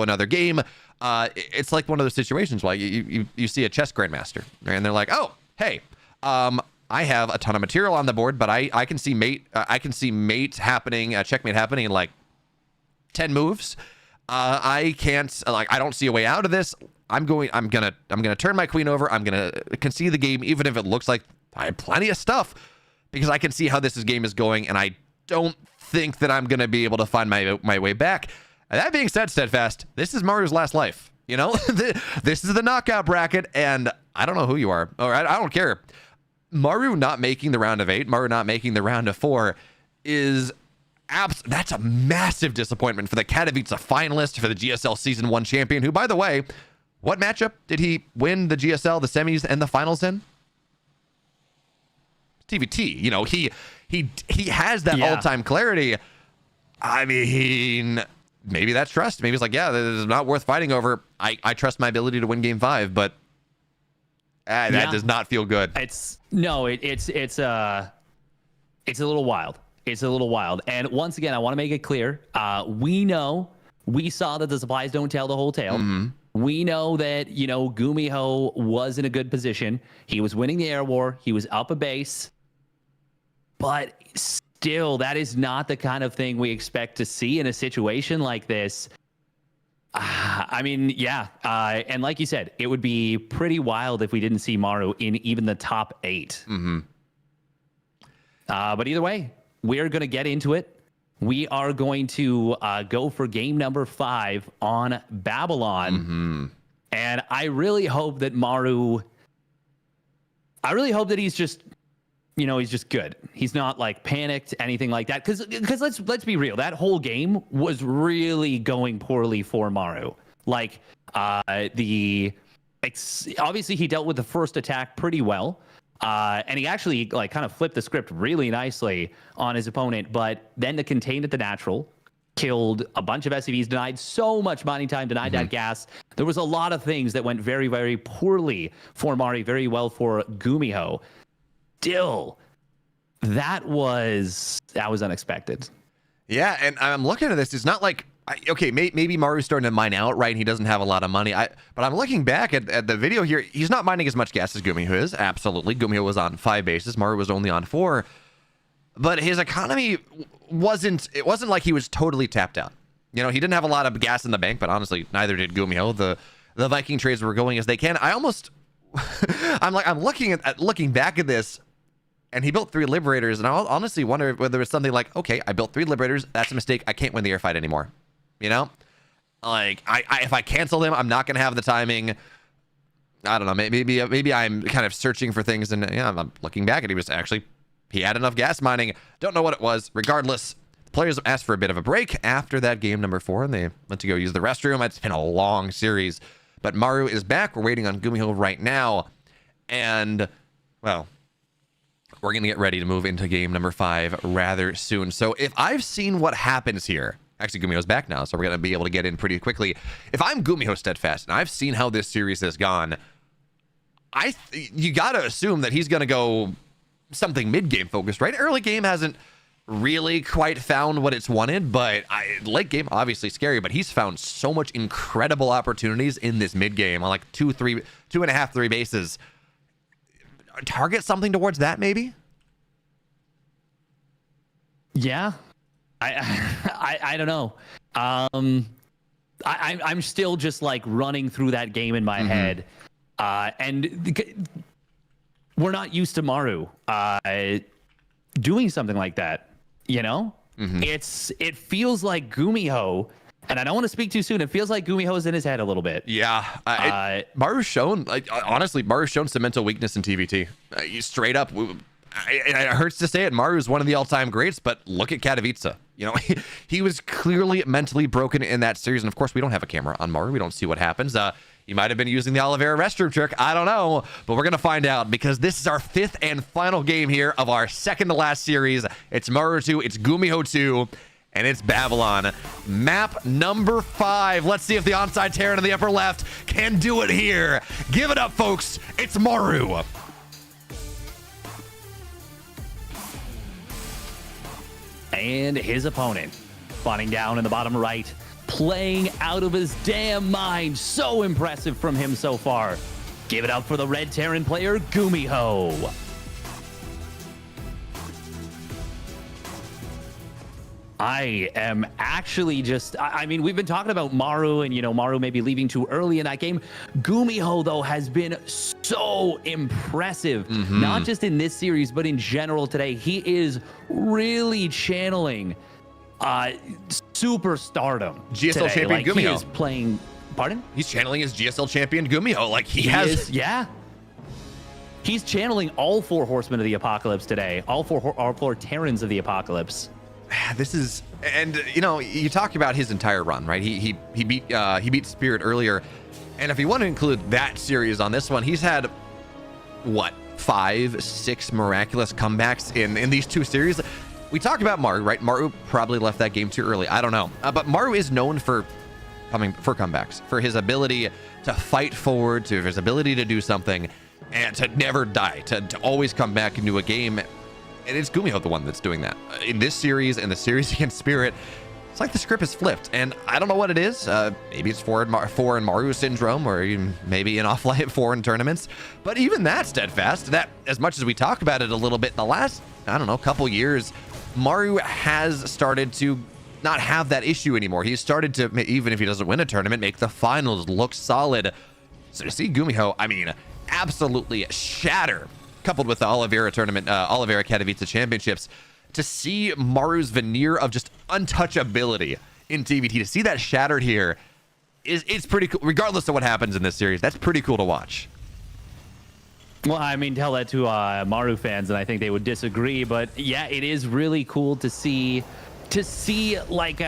another game. It's like one of those situations where you see a chess grandmaster, right? And they're like, oh, hey, I have a ton of material on the board, but I can see mate happening, checkmate happening in like 10 moves. I don't see a way out of this. I'm gonna turn my queen over. I'm gonna concede the game, even if it looks like I have plenty of stuff, because I can see how this game is going, and I don't think that I'm gonna be able to find my way back. That being said, Steadfast, this is Maru's last life. You know, this is the knockout bracket, and I don't know who you are. All right, I don't care. Maru not making the round of 8, Maru not making the round of 4 is that's a massive disappointment for the Katowice finalist, for the GSL Season 1 champion, who, by the way, what matchup did he win the GSL, the semis, and the finals in? TVT. You know, he has that all-time clarity. I mean, maybe that's trust. Maybe it's like, yeah, this is not worth fighting over. I trust my ability to win Game 5, but that does not feel good. It's a little wild. It's a little wild. And once again, I want to make it clear. We saw that the supplies don't tell the whole tale. Mm-hmm. We know that, Gumiho was in a good position. He was winning the air war. He was up a base. But still, that is not the kind of thing we expect to see in a situation like this. And like you said, it would be pretty wild if we didn't see Maru in even the top 8. Mm-hmm. But either way, we're going to get into it. We are going to go for game number 5 on Babylon. Mm-hmm. And I really hope that Maru... I really hope that he's just... he's just good. He's not like panicked, anything like that. Because let's be real. That whole game was really going poorly for Maru. Like, obviously he dealt with the first attack pretty well. And he actually kind of flipped the script really nicely on his opponent, but then the contain at the natural killed a bunch of SCVs, denied so much mining time, denied that gas. There was a lot of things that went very, very poorly for Mari, very well for Gumiho. Still, that was unexpected. Yeah, and I'm looking at this. It's not like, okay, maybe Maru's starting to mine out, right? And he doesn't have a lot of money. But I'm looking back at the video here. He's not mining as much gas as Gumiho is. Absolutely. Gumiho was on 5 bases. Maru was only on 4. But his economy it wasn't like he was totally tapped out. You know, he didn't have a lot of gas in the bank, but honestly, neither did Gumiho. The Viking trades were going as they can. I'm looking back at this, and he built 3 Liberators, and I honestly wonder whether it's something like, okay, I built 3 Liberators, that's a mistake, I can't win the air fight anymore. You know? Like, if I cancel them, I'm not going to have the timing. I don't know, maybe I'm kind of searching for things, and yeah, I'm looking back, and he had enough gas mining. Don't know what it was. Regardless, the players asked for a bit of a break after that game number 4, and they went to go use the restroom. It's been a long series, but Maru is back. We're waiting on Gumiho right now, and, well, we're going to get ready to move into game number 5 rather soon. So if I've seen what happens here, actually Gumiho's back now, so we're going to be able to get in pretty quickly. If I'm Gumiho Steadfast, and I've seen how this series has gone, you got to assume that he's going to go something mid-game focused, right? Early game hasn't really quite found what it's wanted, but late game, obviously scary, but he's found so much incredible opportunities in this mid-game on like 2.5, 3 bases. Target something towards that, maybe? Yeah. I don't know. I'm still just like running through that game in my head. And we're not used to Maru doing something like that, you know? It feels like Gumiho, and I don't want to speak too soon, it feels like Gumiho's in his head a little bit. Yeah. Maru's shown, like, honestly, Maru's shown some mental weakness in TVT. Straight up, it hurts to say it, Maru's one of the all-time greats, but look at Katowice. You know, he was clearly mentally broken in that series, and of course, we don't have a camera on Maru. We don't see what happens. You might have been using the Oliveira restroom trick. I don't know, but we're going to find out because this is our 5th and final game here of our second to last series. It's Maru 2, it's Gumiho 2, and it's Babylon. Map number 5. Let's see if the onside Terran in the upper left can do it here. Give it up, folks. It's Maru. And his opponent, spawning down in the bottom right, playing out of his damn mind. So impressive from him so far. Give it up for the red Terran player, Gumiho. I am actually I mean, we've been talking about Maru and, you know, Maru maybe leaving too early in that game. Gumiho, though, has been so impressive, not just in this series, but in general today. He is really channeling superstardom. GSL today. champion like, Gumiho. He is playing, pardon? He's channeling his GSL champion Gumiho. Like, he is, yeah. He's channeling all 4 Horsemen of the Apocalypse today. All four Terrans of the Apocalypse. This is, and you know, you talk about his entire run, right? He beat Spirit earlier, and if you want to include that series on this one, he's had what, 5, 6 miraculous comebacks in these 2 series. We talked about Maru, right? Maru probably left that game too early. I don't know, but Maru is known for comebacks, for his ability to fight forward, to his ability to do something, and to never die, to always come back into a game. And it's Gumiho the one that's doing that. In this series and the series against Spirit, it's like the script is flipped. And I don't know what it is. Maybe it's foreign Maru syndrome, or even maybe an offline foreign tournaments. But even that, Steadfast, that as much as we talk about it a little bit in the last, I don't know, couple years, Maru has started to not have that issue anymore. He's started to, even if he doesn't win a tournament, make the finals look solid. So to see Gumiho, I mean, absolutely shatter, coupled with the Oliveira tournament, Oliveira Katowice championships, to see Maru's veneer of just untouchability in TVT, to see that shattered here it's pretty cool. Regardless of what happens in this series, that's pretty cool to watch. Well, I mean, tell that to Maru fans, and I think they would disagree. But yeah, it is really cool to see like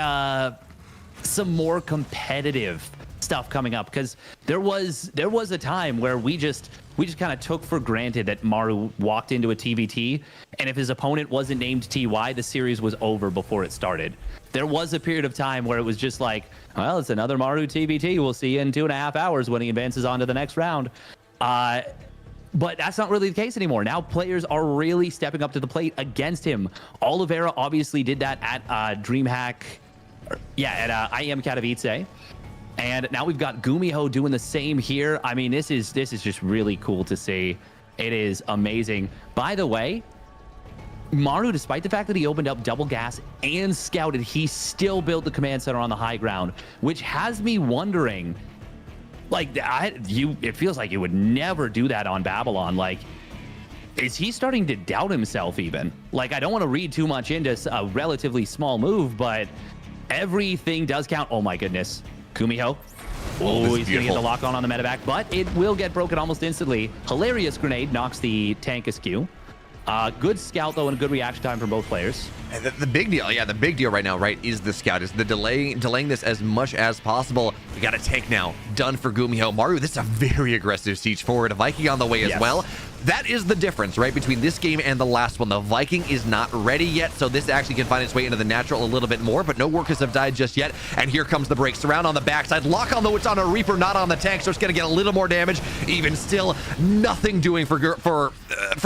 some more competitive stuff coming up, because there was a time where we just kind of took for granted that Maru walked into a TVT, and if his opponent wasn't named TY, the series was over before it started. There was a period of time where it was just like, well, it's another Maru TVT. We'll see you in 2.5 hours when he advances on to the next round. But that's not really the case anymore. Now players are really stepping up to the plate against him. Oliveira obviously did that at DreamHack, at IEM Katowice. And now we've got Gumiho doing the same here. I mean, this is just really cool to see. It is amazing. By the way, Maru, despite the fact that he opened up double gas and scouted, he still built the command center on the high ground, which has me wondering, like, it feels like you would never do that on Babylon. Like, is he starting to doubt himself even? Like, I don't want to read too much into a relatively small move, but everything does count. Oh my goodness. Gumiho. Oh, he's going to get the lock on the medevac, but it will get broken almost instantly. Hilarious grenade knocks the tank askew. Good scout, though, and a good reaction time from both players. And the big deal, the big deal right now, right, is the scout. Is the delaying this as much as possible. We got a tank now, done for Gumiho. Maru, this is a very aggressive siege forward. A Viking on the way as well. That is the difference, right, between this game and the last one. The Viking is not ready yet, so this actually can find its way into the natural a little bit more, but no workers have died just yet. And here comes the break. Surround on the backside. Lock on, though, it's on a Reaper, not on the tank, so it's going to get a little more damage. Even still, nothing doing for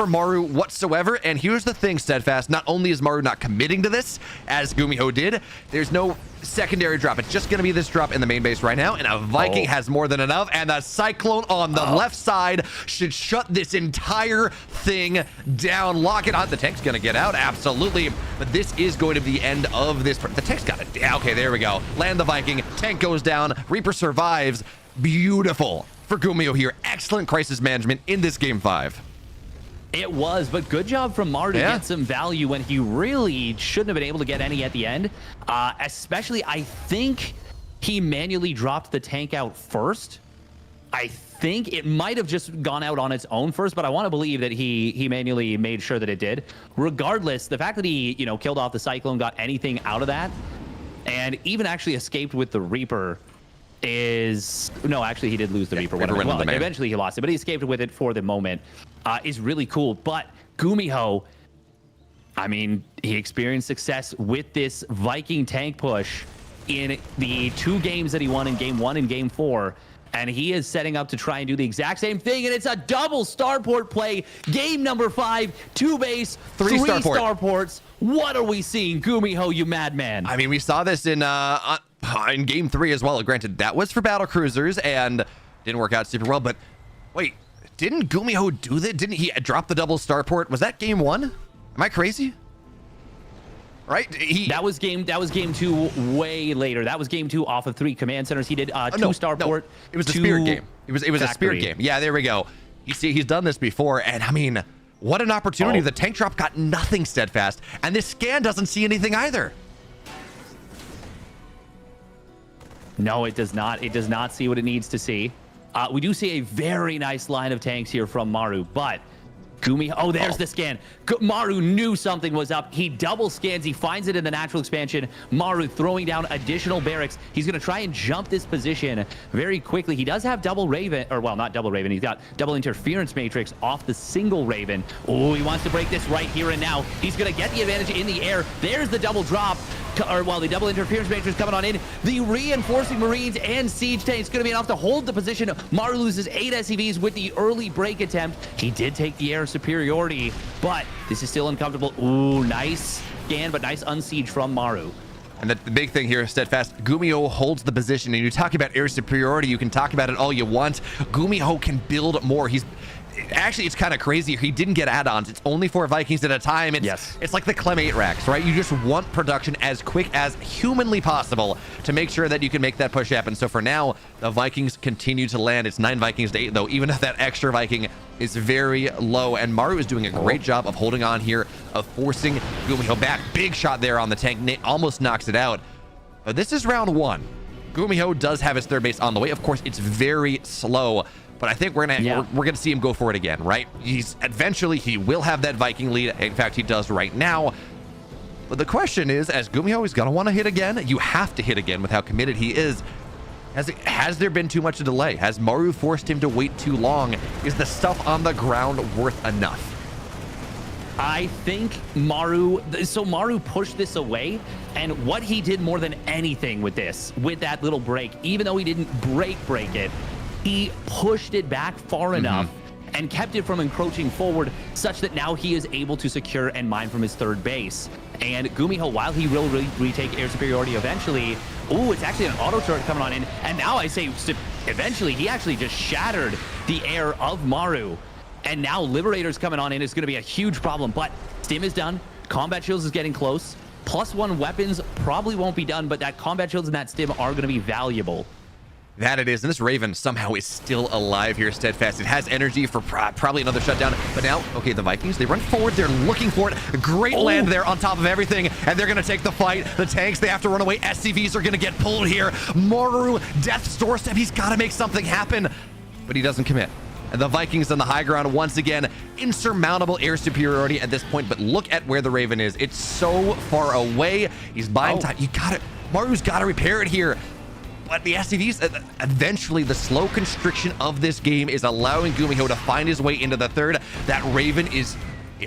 Maru whatsoever. And here's the thing, Steadfast. Not only is Maru not committing to this, as Gumiho did, there's no secondary drop. It's just going to be this drop in the main base right now, and a Viking has more than enough, and the Cyclone on the left side should shut this entire thing down. Lock it on. The tank's going to get out, absolutely, but this is going to be the end of this. The tank's got it. Okay, there we go. Land the Viking. Tank goes down. Reaper survives. Beautiful for Gumiho here. Excellent crisis management in this game 5. It was, but good job from Maru to get some value when he really shouldn't have been able to get any at the end. Especially, I think he manually dropped the tank out first. I think it might have just gone out on its own first, but I want to believe that he manually made sure that it did. Regardless, the fact that he, killed off the Cyclone, got anything out of that, and even actually escaped with the Reaper no, actually he did lose the Reaper. Well, eventually he lost it, but he escaped with it for the moment. Is really cool. But Gumiho, I mean, he experienced success with this Viking tank push in the 2 games that he won in Game 1 and Game 4. And he is setting up to try and do the exact same thing. And it's a double starport play. Game number 5, 2 base, 3 starports. What are we seeing, Gumiho, you madman? I mean, we saw this in Game 3 as well. Granted, that was for battle cruisers and didn't work out super well. But wait, didn't Gumiho do that? Didn't he drop the double starport? Was that Game 1? Am I crazy? Right? That was game 2 way later. That was Game 2 off of 3 command centers. He did 2 starport. No. It was the Spirit game. It was a Spirit game. Yeah, there we go. You see, he's done this before, and I mean, what an opportunity. The tank drop got nothing, Steadfast, and this scan doesn't see anything either. No, it does not. It does not see what it needs to see. We do see a very nice line of tanks here from Maru, but Gumiho, there's the scan. Maru knew something was up. He double scans. He finds it in the natural expansion. Maru throwing down additional barracks. He's going to try and jump this position very quickly. He does have double Raven, or well, not double Raven. He's got double interference matrix off the single Raven. Oh, he wants to break this right here and now. He's going to get the advantage in the air. There's the double drop. The double interference matrix coming on in. The reinforcing Marines and siege tanks going to be enough to hold the position. Maru loses 8 SCVs with the early break attempt. He did take the air superiority, but this is still uncomfortable. Ooh, nice scan, but nice unsiege from Maru. And the big thing here, Steadfast, Gumiho holds the position. And you talk about air superiority, you can talk about it all you want. Gumiho can build more. Actually, it's kind of crazy. He didn't get add-ons. It's only 4 Vikings at a time. It's like the Clem 8 racks, right? You just want production as quick as humanly possible to make sure that you can make that push happen. So for now, the Vikings continue to land. It's 9 Vikings to 8, though, even if that extra Viking is very low. And Maru is doing a great job of holding on here, of forcing Gumiho back. Big shot there on the tank. Almost knocks it out. But this is round 1. Gumiho does have his 3rd base on the way. Of course, it's very slow. But I think we're gonna see him go for it again, right? Eventually he will have that Viking lead. In fact, he does right now. But the question is, as Gumiho is gonna want to hit again, you have to hit again with how committed he is. Has there been too much a delay? Has Maru forced him to wait too long? Is the stuff on the ground worth enough? I think Maru pushed this away, and what he did more than anything with that little break, even though he didn't break it, he pushed it back far enough and kept it from encroaching forward, such that now he is able to secure and mine from his third base. And Gumiho, while he will retake air superiority eventually, ooh, it's actually an auto turret coming on in, and now I say eventually, he actually just shattered the air of Maru. And now Liberator's coming on in is going to be a huge problem, but Stim is done. Combat Shields is getting close. +1 weapons probably won't be done, but that Combat Shields and that Stim are going to be valuable. That it is, and this Raven somehow is still alive here, Steadfast. It has energy for probably another shutdown, but now, okay, the Vikings, they run forward, they're looking for it. Great land there on top of everything, and they're gonna take the fight. The tanks, they have to run away. SCVs are gonna get pulled here. Maru, death's doorstep, he's gotta make something happen, but he doesn't commit. And the Vikings on the high ground once again, insurmountable air superiority at this point, but look at where the Raven is. It's so far away. He's buying time. Maru's gotta repair it here. But the SCVs, eventually the slow constriction of this game is allowing Gumiho to find his way into the third. That Raven it's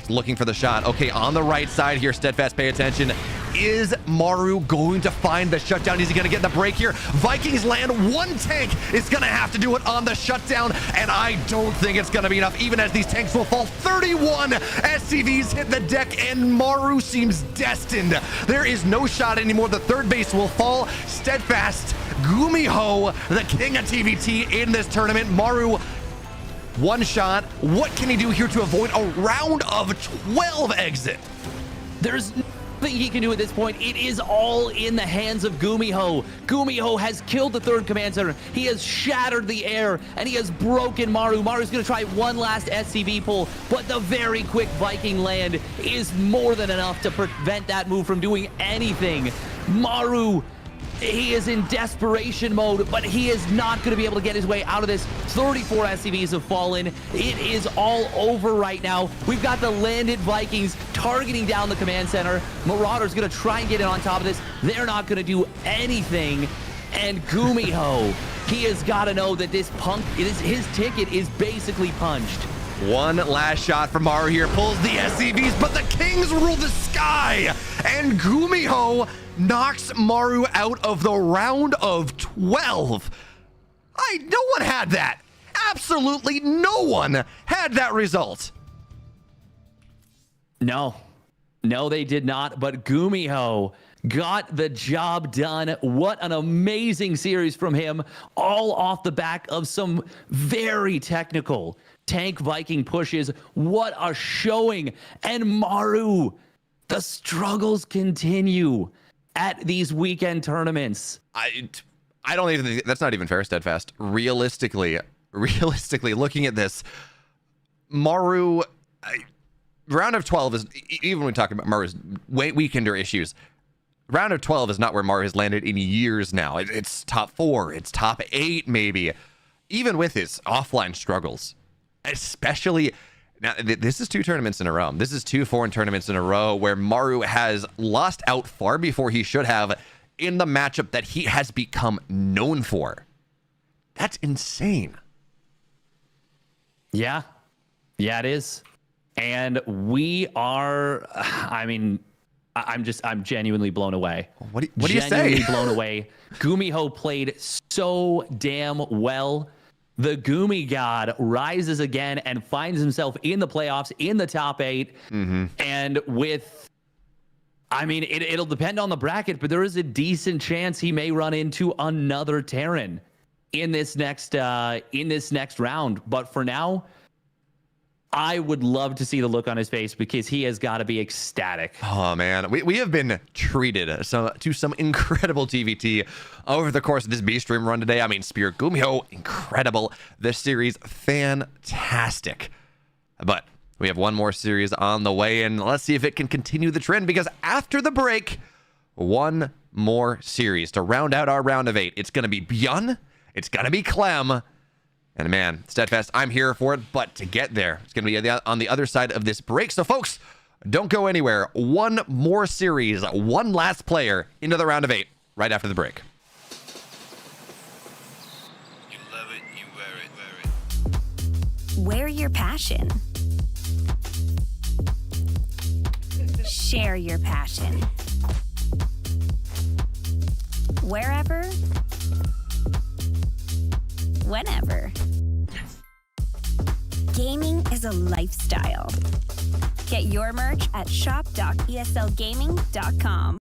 looking for the shot. Okay, on the right side here, Steadfast, pay attention. Is Maru going to find the shutdown? Is he going to get the break here? Vikings land. One tank is going to have to do it on the shutdown, and I don't think it's going to be enough, even as these tanks will fall. 31 SCVs hit the deck, and Maru seems destined. There is no shot anymore. The third base will fall. Steadfast, Gumiho, the king of TVT in this tournament. Maru, one shot. What can he do here to avoid a round of 12 exit? There's nothing he can do at this point. It is all in the hands of Gumiho. Gumiho has killed the third command center. He has shattered the air, and he has broken Maru. Maru's going to try one last SCV pull, but the very quick Viking land is more than enough to prevent that move from doing anything. Maru, he is in desperation mode, but he is not going to be able to get his way out of this. 34 SCVs have fallen. It is all over right now. We've got the landed Vikings targeting down the command center. Marauder's going to try and get in on top of this. They're not going to do anything. And Gumiho, he has got to know that his ticket is basically punched. One last shot from Maru here. Pulls the SCVs, but the Kings rule the sky. And Gumiho knocks Maru out of the round of 12. No one had that. Absolutely no one had that result. No, they did not. But Gumiho got the job done. What an amazing series from him, all off the back of some very technical tank Viking pushes. What a showing. And Maru, the struggles continue at these weekend tournaments. I don't even think that's not even fair, Steadfast. Realistically looking at this, Maru, round of 12 is, even when we talk about Maru's weekender issues, round of 12 is not where Maru has landed in years now. It's top 4, it's top 8 maybe, even with his offline struggles. Especially now, this is 2 tournaments in a row. This is 2 foreign tournaments in a row where Maru has lost out far before he should have in the matchup that he has become known for. That's insane. Yeah, it is. And we are, I'm genuinely blown away. What do you say? Genuinely blown away. Gumiho played so damn well. The Gumi God rises again and finds himself in the playoffs, in the top 8. Mm-hmm. And with, it'll depend on the bracket, but there is a decent chance he may run into another Terran in this next round. But for now, I would love to see the look on his face because he has got to be ecstatic. Oh, man. We have been treated to some incredible TVT over the course of this B-Stream run today. Spirit Gumiho, incredible. This series, fantastic. But we have one more series on the way, and let's see if it can continue the trend, because after the break, one more series to round out our round of 8. It's going to be Bjorn. It's going to be Clem. And man, Steadfast, I'm here for it, but to get there, it's going to be on the other side of this break. So folks, don't go anywhere. One more series, one last player into the round of 8 right after the break. You love it, you wear it. Wear your passion. Share your passion. Wherever, whenever. Gaming is a lifestyle. Get your merch at shop.eslgaming.com.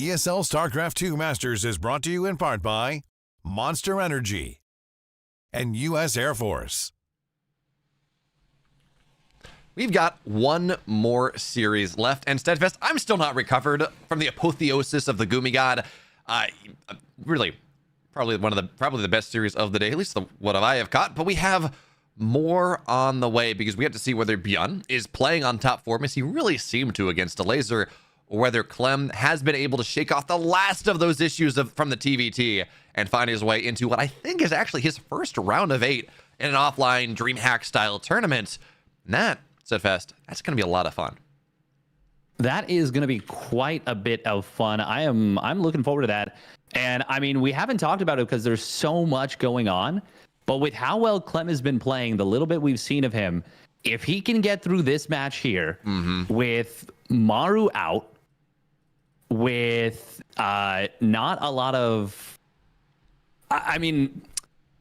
ESL StarCraft 2 Masters is brought to you in part by Monster Energy and U.S. Air Force. We've got one more series left, and Steadfast, I'm still not recovered from the apotheosis of the Gumi God. Really, probably the best series of the day, at least what I have caught. But we have more on the way because we have to see whether Bjorn is playing on top form, as he really seemed to against a laser, or whether Clem has been able to shake off the last of those issues from the TVT and find his way into what I think is actually his first round of 8 in an offline DreamHack style tournament. And that, Steadfast, that's going to be a lot of fun. That is going to be quite a bit of fun. I'm looking forward to that. And I mean, we haven't talked about it because there's so much going on, but with how well Clem has been playing, the little bit we've seen of him, if he can get through this match here with Maru out, with not a lot of, I mean,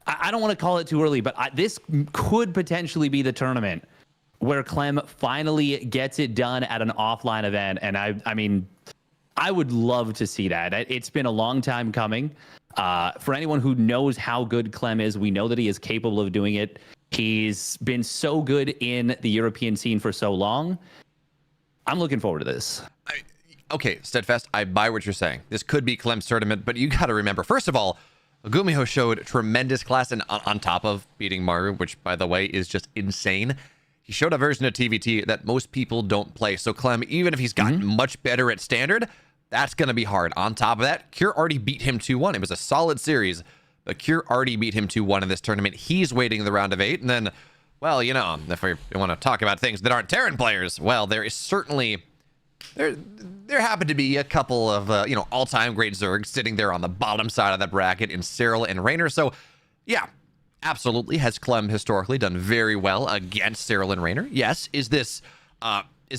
I don't want to call it too early, but this could potentially be the tournament where Clem finally gets it done at an offline event. And I mean, I would love to see that. It's been a long time coming. For anyone who knows how good Clem is, we know that he is capable of doing it. He's been so good in the European scene for so long. I'm looking forward to this. Okay, Steadfast, I buy what you're saying. This could be Clem's tournament, but you got to remember, first of all, Gumiho showed tremendous class, and on top of beating Maru, which, by the way, is just insane, he showed a version of TVT that most people don't play. So Clem, even if he's gotten much better at standard, that's going to be hard. On top of that, Cure already beat him 2-1. It was a solid series, but Cure already beat him 2-1 in this tournament. He's waiting the round of 8, and then, well, you know, if we want to talk about things that aren't Terran players, well, there is certainly... There happen to be a couple of, all-time great Zergs sitting there on the bottom side of that bracket in Cyril and Raynor. So, yeah, absolutely. Has Clem historically done very well against Cyril and Raynor? Yes. Is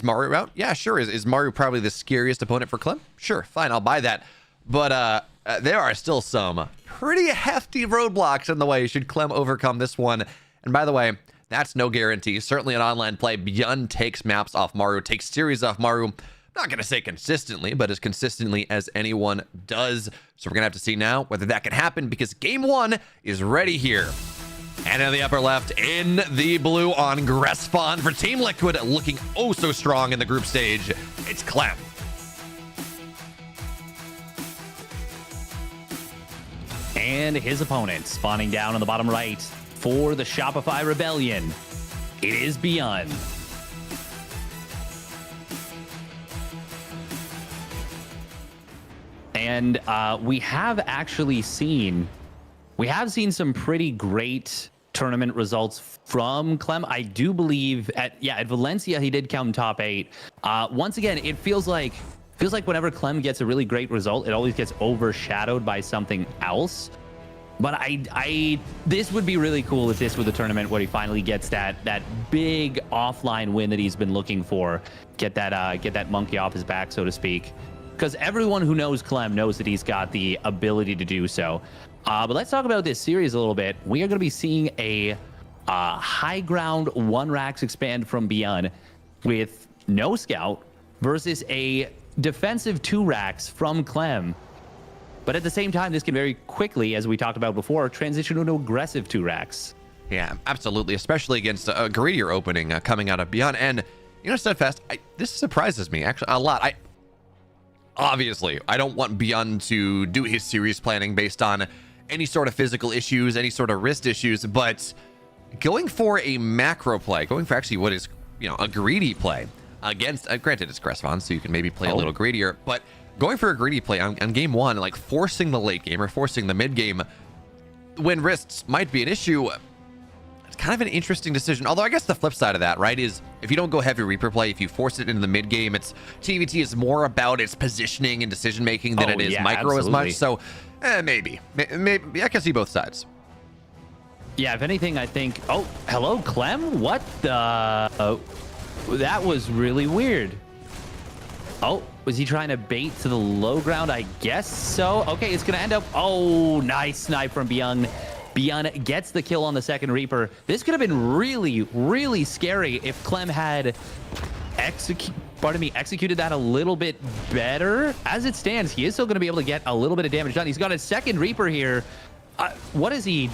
Maru out? Yeah, sure. Is Maru probably the scariest opponent for Clem? Sure, fine, I'll buy that. But there are still some pretty hefty roadblocks in the way should Clem overcome this one. And by the way, that's no guarantee. Certainly an online play, Bjorn takes maps off Maru, takes series off Maru. Not going to say consistently, but as consistently as anyone does. So we're going to have to see now whether that can happen, because game 1 is ready here. And in the upper left, in the blue on Grespawn for Team Liquid, looking oh so strong in the group stage, it's Clem. And his opponent spawning down on the bottom right for the Shopify Rebellion. It is Bjorn. And we have seen some pretty great tournament results from Clem. I do believe at Valencia he did come top 8. Once again, it feels like whenever Clem gets a really great result, it always gets overshadowed by something else. But this would be really cool if this were the tournament where he finally gets that big offline win that he's been looking for. Get that monkey off his back, so to speak. Because everyone who knows Clem knows that he's got the ability to do so. But let's talk about this series a little bit. We are going to be seeing a high ground 1 Rax expand from Bjorn with no scout versus a defensive 2 Rax from Clem. But at the same time, this can very quickly, as we talked about before, transition to an aggressive 2 Rax. Yeah, absolutely, especially against a greedier opening coming out of Bjorn. And, Steadfast, this surprises me actually a lot. Obviously, I don't want Bjorn to do his series planning based on any sort of physical issues, any sort of wrist issues, but going for a macro play, going for actually what is, a greedy play against, granted it's Crestfon, so you can maybe play a little greedier, but going for a greedy play on game 1, like forcing the late game or forcing the mid game when wrists might be an issue, it's kind of an interesting decision. Although I guess the flip side of that, right, is if you don't go heavy Reaper play, if you force it into the mid game, TVT is more about its positioning and decision making than it is micro as much. So maybe I can see both sides. Yeah, if anything, I think. Oh, hello, Clem. What the? That was really weird. Oh, was he trying to bait to the low ground? I guess so. Okay, it's gonna end up. Oh, nice snipe from Bjorn. Bjorn gets the kill on the second Reaper. This could have been really, really scary if Clem had executed that a little bit better. As it stands, he is still going to be able to get a little bit of damage done. He's got a second Reaper here. What is he?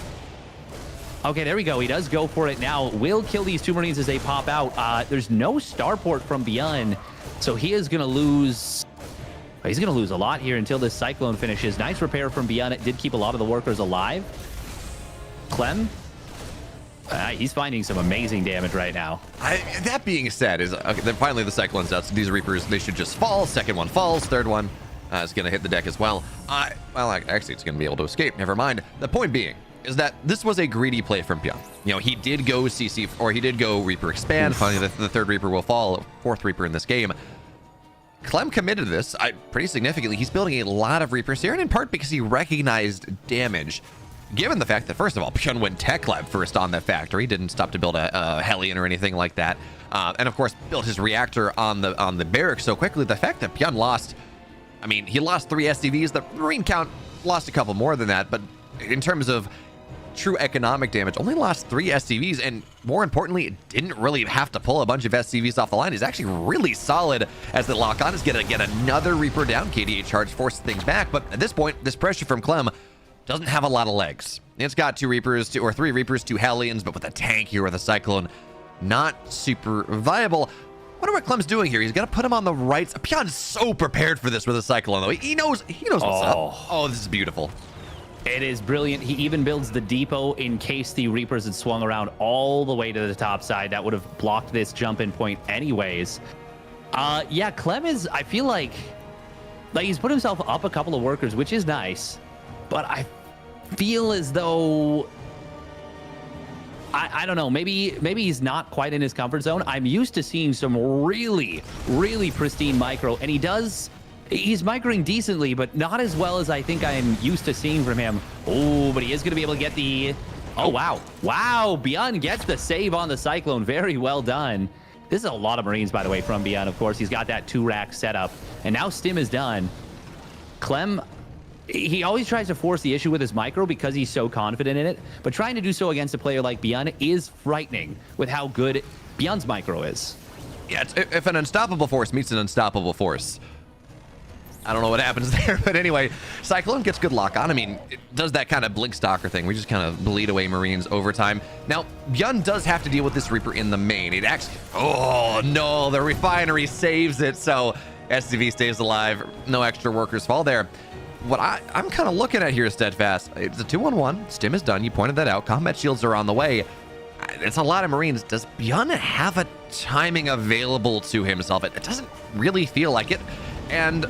Okay, there we go. He does go for it now. Will kill these 2 Marines as they pop out. There's no starport from Beyond, so he is going to lose. He's going to lose a lot here until this Cyclone finishes. Nice repair from Beyond. It did keep a lot of the workers alive. Clem, he's finding some amazing damage right now. That being said, okay, then finally the Cyclone's out. So these Reapers, they should just fall. Second one falls. Third one is going to hit the deck as well. Well, actually, it's going to be able to escape. Never mind. The point being is that this was a greedy play from Beyond. You know, he did go CC, or he did go Reaper expand. Finally, the third Reaper will fall. Fourth Reaper in this game. Clem committed to this pretty significantly. He's building a lot of Reapers here, and in part because he recognized damage. Given the fact that, first of all, Beyond went Tech Lab first on that factory, didn't stop to build a Hellion or anything like that, and of course built his reactor on the barracks so quickly. The fact that Beyond lost, I mean, he lost 3 SCVs. The Marine count lost a couple more than that, but in terms of true economic damage, only lost 3 SCVs, and more importantly, didn't really have to pull a bunch of SCVs off the line. He's actually really solid as the lock-on is going to get another Reaper down. KDA charge forces things back, but at this point, this pressure from Clem doesn't have a lot of legs. It's got 2 Reapers, 3 Reapers, 2 Hellions, but with a tank here with a Cyclone, not super viable. Wonder what Clem's doing here. He's got to put him on the right. Beyond's so prepared for this with a Cyclone, though. He knows what's up. Oh, this is beautiful. It is brilliant. He even builds the depot in case the Reapers had swung around all the way to the top side. That would have blocked this jump-in point anyways. Yeah, Clem is, I feel like he's put himself up a couple of workers, which is nice. But I feel as though, I don't know, maybe he's not quite in his comfort zone. I'm used to seeing some really, really pristine micro, and he's microing decently, but not as well as I think I'm used to seeing from him. Oh, but he is going to be able to get the... Oh, wow. Wow, Beyond gets the save on the Cyclone. Very well done. This is a lot of Marines, by the way, from Beyond, of course. He's got that 2-rack setup, and now Stim is done. Clem, he always tries to force the issue with his micro because he's so confident in it, but trying to do so against a player like Beyond is frightening with how good Beyond's micro is. Yeah, if an unstoppable force meets an unstoppable force, I don't know what happens there, but anyway, Cyclone gets good lock on. I mean, it does that kind of blink stalker thing. We just kind of bleed away Marines over time. Now, Beyond does have to deal with this Reaper in the main. It actually, oh no, the refinery saves it. So SCV stays alive. No extra workers fall there. What I'm kind of looking at here, Steadfast, it's a 2-on-1. Stim is done. You pointed that out. Combat shields are on the way. It's a lot of Marines. Does Beyond have a timing available to himself? It doesn't really feel like it. And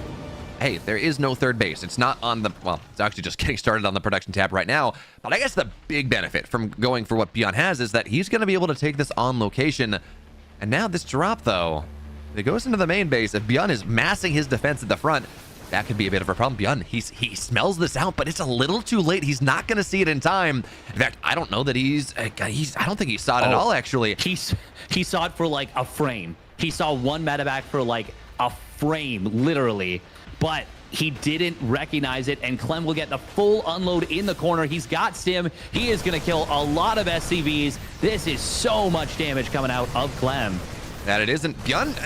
hey, there is no third base. It's not on the, well, it's actually just getting started on the production tab right now. But I guess the big benefit from going for what Beyond has is that he's going to be able to take this on location. And now this drop, though, it goes into the main base. If Beyond is massing his defense at the front, that could be a bit of a problem. Beyond, he smells this out, but it's a little too late. He's not going to see it in time. In fact, I don't know that I don't think he saw it at all, actually. He saw it for like a frame. He saw one medevac for like a frame, literally. But he didn't recognize it, and Clem will get the full unload in the corner. He's got Stim. He is going to kill a lot of SCVs. This is so much damage coming out of Clem. That it isn't. Beyond,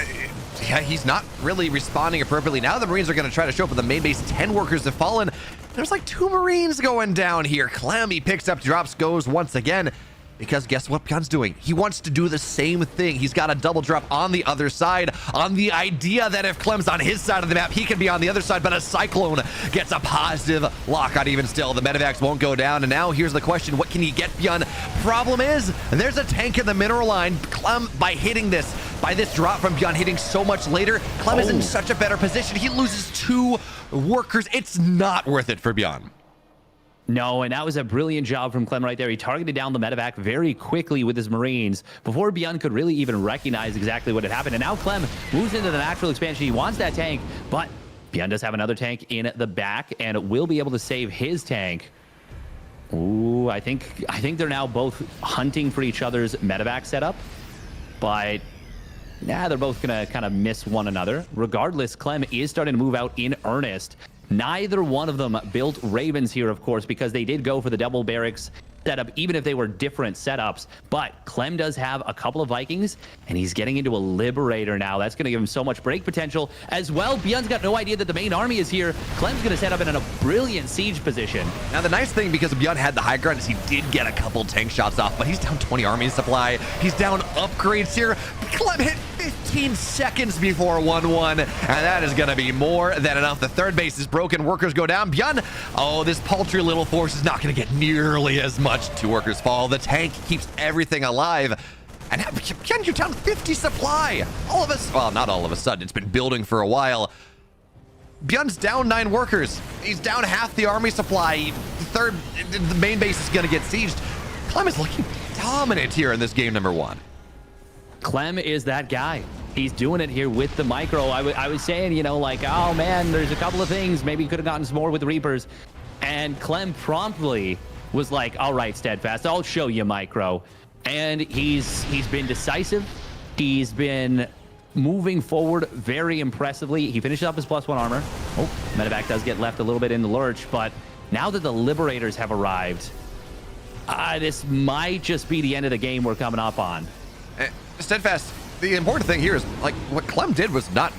yeah, he's not really responding appropriately. Now the Marines are going to try to show up at the main base. 10 workers have fallen. There's like 2 Marines going down here. Clem, he picks up, drops, goes once again. Because guess what Beyond's doing? He wants to do the same thing. He's got a double drop on the other side, on the idea that if Clem's on his side of the map, he can be on the other side, but a Cyclone gets a positive lockout even still. The medevacs won't go down, and now here's the question, what can you get Beyond? Problem is, there's a tank in the mineral line. Clem, by this drop from Beyond hitting so much later, Clem is in such a better position. He loses 2 workers. It's not worth it for Beyond. No, and that was a brilliant job from Clem right there. He targeted down the medevac very quickly with his Marines before Beyond could really even recognize exactly what had happened. And now Clem moves into the natural expansion. He wants that tank, but Beyond does have another tank in the back and will be able to save his tank. Ooh, I think they're now both hunting for each other's medevac setup, but yeah, they're both gonna kind of miss one another. Regardless, Clem is starting to move out in earnest. Neither one of them built Ravens here, of course, because they did go for the double barracks setup, even if they were different setups. But Clem does have a couple of Vikings, and he's getting into a Liberator now. That's going to give him so much break potential as well. Beyond's got no idea that the main army is here. Clem's going to set up in a brilliant siege position. Now, the nice thing, because Beyond had the high ground, is he did get a couple tank shots off, but he's down 20 army supply. He's down upgrades here. Clem hit 15 seconds before 1-1, and that is going to be more than enough. The third base is broken. Workers go down. Beyond, oh, this paltry little force is not going to get nearly as much. 2 workers fall. The tank keeps everything alive. And now, Beyond, you're down 50 supply. All of us, well, not all of a sudden. It's been building for a while. Beyond's down 9 workers. He's down half the army supply. The main base is going to get sieged. Clem is looking dominant here in this game number 1. Clem is that guy. He's doing it here with the micro. I was saying, you know, like, oh man, there's a couple of things. Maybe he could have gotten some more with the Reapers. And Clem promptly was like, all right, Steadfast, I'll show you micro. And he's been decisive. He's been moving forward very impressively. He finishes up his +1 armor. Oh, Medevac does get left a little bit in the lurch, but now that the Liberators have arrived, this might just be the end of the game we're coming up on. Steadfast, the important thing here is, like, what Clem did was not...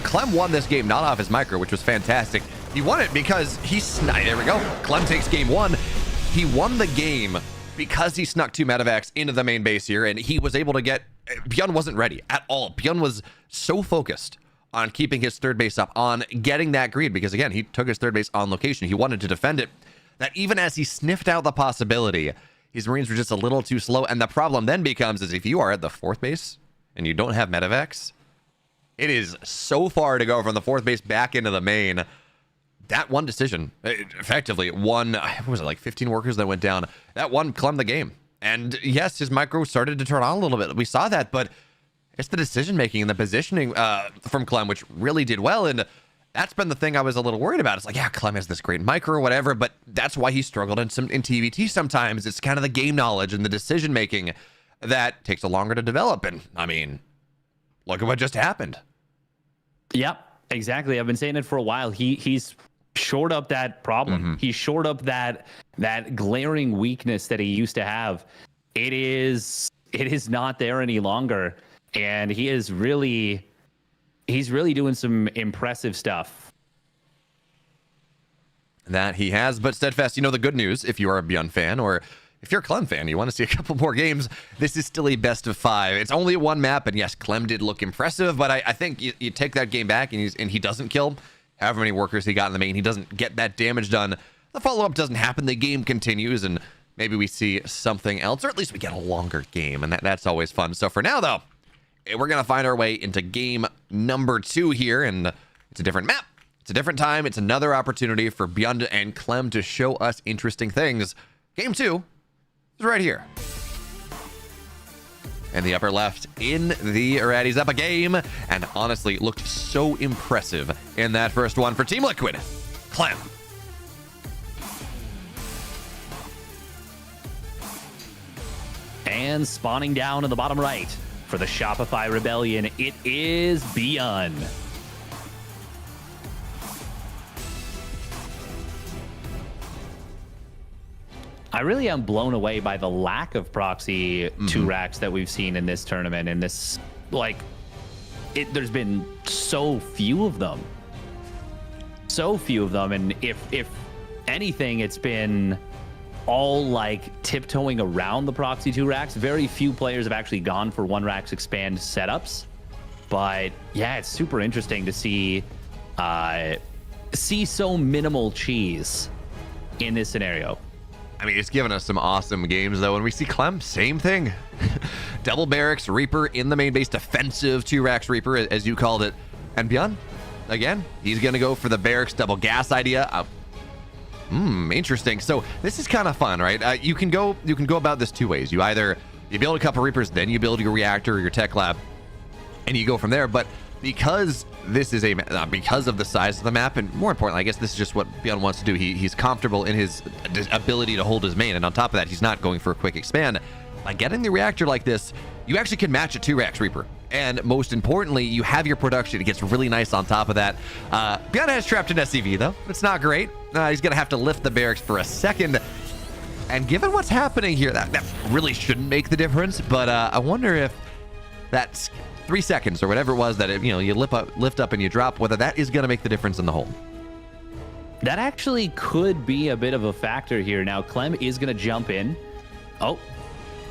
Clem won this game not off his micro, which was fantastic. He won it because there we go. Clem takes game 1. He won the game because he snuck 2 medevacs into the main base here, and he was able to get... Beyond wasn't ready at all. Beyond was so focused on keeping his third base up, on getting that greed, because, again, he took his third base on location. He wanted to defend it, that even as he sniffed out the possibility, his Marines were just a little too slow. And the problem then becomes is if you are at the 4th base and you don't have medevacs, it is so far to go from the 4th base back into the main. That one decision, effectively, what was it, like 15 workers that went down? That one Clem the game. And yes, his micro started to turn on a little bit. We saw that, but it's the decision-making and the positioning from Clem, which really did well. And that's been the thing I was a little worried about. It's like, yeah, Clem has this great micro or whatever, but that's why he struggled in TVT sometimes. It's kind of the game knowledge and the decision-making that takes a longer to develop. And, I mean, look at what just happened. Yep, exactly. I've been saying it for a while. He's shored up that problem. Mm-hmm. He's shored up that glaring weakness that he used to have. It is not there any longer. And he's really doing some impressive stuff. That he has. But Steadfast, you know the good news, if you are a Beyond fan or if you're a Clem fan, you want to see a couple more games, this is still a best of 5. It's only one map, and yes, Clem did look impressive, but I think you take that game back and he doesn't kill however many workers he got in the main. He doesn't get that damage done. The follow-up doesn't happen. The game continues, and maybe we see something else, or at least we get a longer game, and that's always fun. So for now, though, we're going to find our way into game number 2 here, and it's a different map. It's a different time. It's another opportunity for Beyond and Clem to show us interesting things. Game 2 is right here. In the upper left, in the Raddies up a game, and honestly looked so impressive in that first one for Team Liquid. Clem. And spawning down in the bottom right for the Shopify Rebellion, it is Beyond. I really am blown away by the lack of proxy 2 racks that we've seen in this tournament. And this, like, there's been so few of them. So few of them. And if anything, it's been all like tiptoeing around the proxy 2 racks. Very few players have actually gone for 1 racks expand setups. But yeah, it's super interesting to see so minimal cheese in this scenario. I mean, it's given us some awesome games, though. And we see Clem, same thing. Double Barracks Reaper in the main base, defensive 2 racks Reaper, as you called it. And Beyond, again, he's going to go for the Barracks double gas idea. Interesting. So this is kind of fun, right? You can go about this 2 ways. You build a couple Reapers, then you build your reactor or your tech lab, and you go from there. But because this is because of the size of the map, and more importantly, I guess this is just what Beyond wants to do. He's comfortable in his ability to hold his main, and on top of that, he's not going for a quick expand. By getting the reactor like this, you actually can match a 2 racks Reaper. And most importantly, you have your production. It gets really nice on top of that. Beyond has trapped an SCV, though. It's not great. He's going to have to lift the barracks for a second. And given what's happening here, that really shouldn't make the difference. But I wonder if that's 3 seconds or whatever it was that you lift up and you drop, whether that is going to make the difference in the hole. That actually could be a bit of a factor here. Now, Clem is going to jump in. Oh,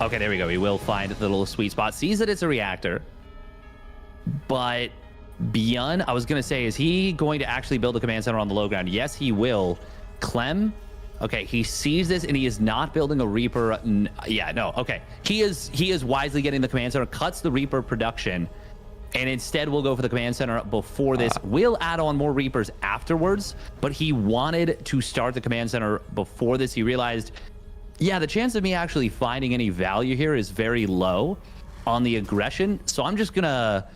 okay, there we go. He will find the little sweet spot. Sees that it's a reactor. But Bjorn, I was going to say, is he going to actually build a command center on the low ground? Yes, he will. Clem, okay, he sees this and he is not building a Reaper. Yeah, no, okay. He is wisely getting the command center, cuts the Reaper production, and instead we'll go for the command center before this. We'll add on more Reapers afterwards, but he wanted to start the command center before this. He realized, yeah, the chance of me actually finding any value here is very low on the aggression. So I'm just gonna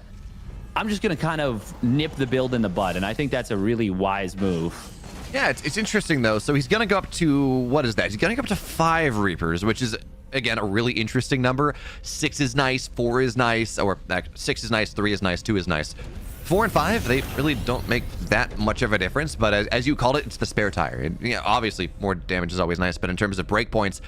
kind of nip the build in the bud, and I think that's a really wise move. Yeah, it's interesting though. So he's gonna go up to, what is that? He's gonna go up to 5 Reapers, which is again a really interesting number. 6 is nice, 4 is nice, or 6 is nice, 3 is nice, 2 is nice. 4 and 5, they really don't make that much of a difference, but as you called it, it's the spare tire. And, obviously more damage is always nice, but in terms of breakpoints,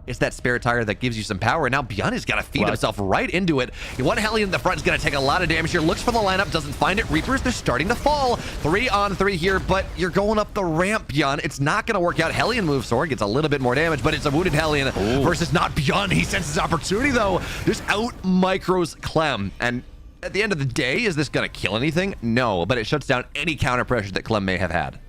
it's that spare tire that gives you some power. Now Bjorn has got to feed himself right into it. One Hellion in the front is going to take a lot of damage here. Looks for the lineup, doesn't find it. Reapers, they're starting to fall. 3 on 3 here, but you're going up the ramp, Bjorn. It's not going to work out. Hellion moves forward, gets a little bit more damage, but it's a wounded Hellion versus not Bjorn. He senses opportunity though. Just out micros Clem. And at the end of the day, is this going to kill anything? No, but it shuts down any counter pressure that Clem may have had.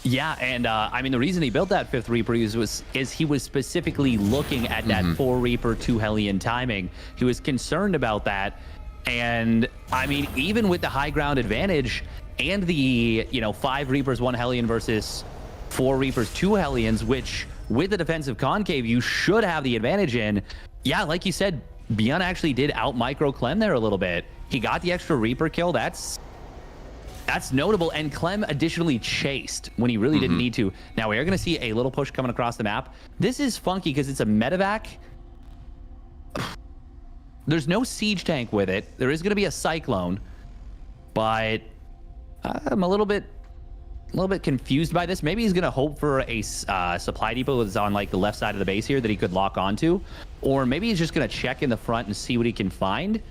Yeah, and I mean, the reason he built that 5th Reaper is he was specifically looking at that 4 Reaper, 2 Hellion timing. He was concerned about that. And I mean, even with the high ground advantage and the, 5 Reapers, 1 Hellion versus 4 Reapers, 2 Hellions, which with the defensive concave, you should have the advantage in. Yeah, like you said, Bjorn actually did out micro Clem there a little bit. He got the extra Reaper kill. That's notable, and Clem additionally chased when he really didn't need to. Now we are going to see a little push coming across the map. This is funky because it's a medevac. There's no siege tank with it. There is going to be a cyclone, but I'm a little bit confused by this. Maybe he's going to hope for a supply depot that's on like the left side of the base here that he could lock onto, or maybe he's just going to check in the front and see what he can find.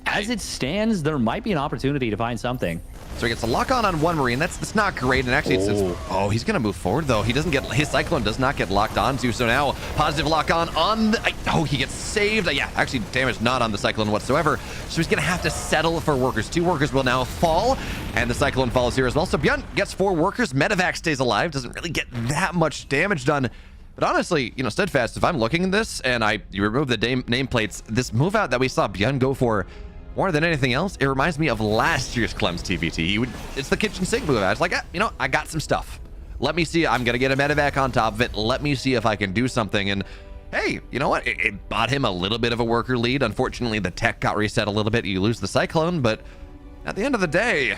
As it stands, there might be an opportunity to find something. So he gets a lock on 1 Marine. That's not great. And actually, he's going to move forward, though. He doesn't get, his Cyclone does not get locked onto. So now, positive lock on the, he gets saved. Yeah, actually, damage not on the Cyclone whatsoever. So he's going to have to settle for workers. 2 workers will now fall, and the Cyclone falls here as well. So Bjorn gets 4 workers. Medevac stays alive. Doesn't really get that much damage done. But honestly, Steadfast, if I'm looking at this and you remove the nameplates, this move out that we saw Bjorn go for, more than anything else, it reminds me of last year's Clem's TVT. It's the kitchen sink move. I was like, I got some stuff. Let me see. I'm going to get a medevac on top of it. Let me see if I can do something. And hey, you know what? It bought him a little bit of a worker lead. Unfortunately, the tech got reset a little bit. You lose the Cyclone, but at the end of the day,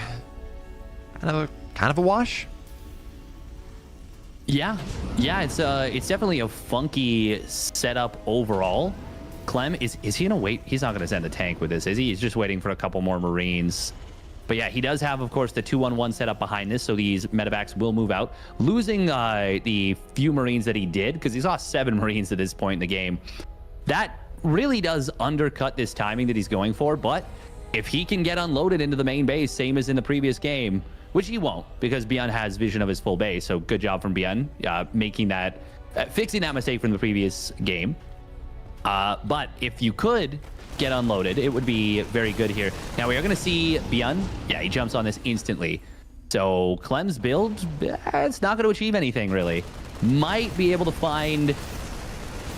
kind of a wash. Yeah, it's definitely a funky setup overall. Clem, is he gonna wait? He's not gonna send a tank with this, is he? He's just waiting for a couple more Marines. But yeah, he does have, of course, the 2-1-1 setup behind this, so these medevacs will move out, losing the few Marines that he did, because he lost 7 Marines at this point in the game. That really does undercut this timing that he's going for, but if he can get unloaded into the main base, same as in the previous game, which he won't, because Bjorn has vision of his full base, so good job from Bjorn, fixing that mistake from the previous game. But if you could get unloaded, it would be very good here. Now we are going to see Bjorn. Yeah, he jumps on this instantly. So Clem's build, it's not going to achieve anything really. Might be able to find...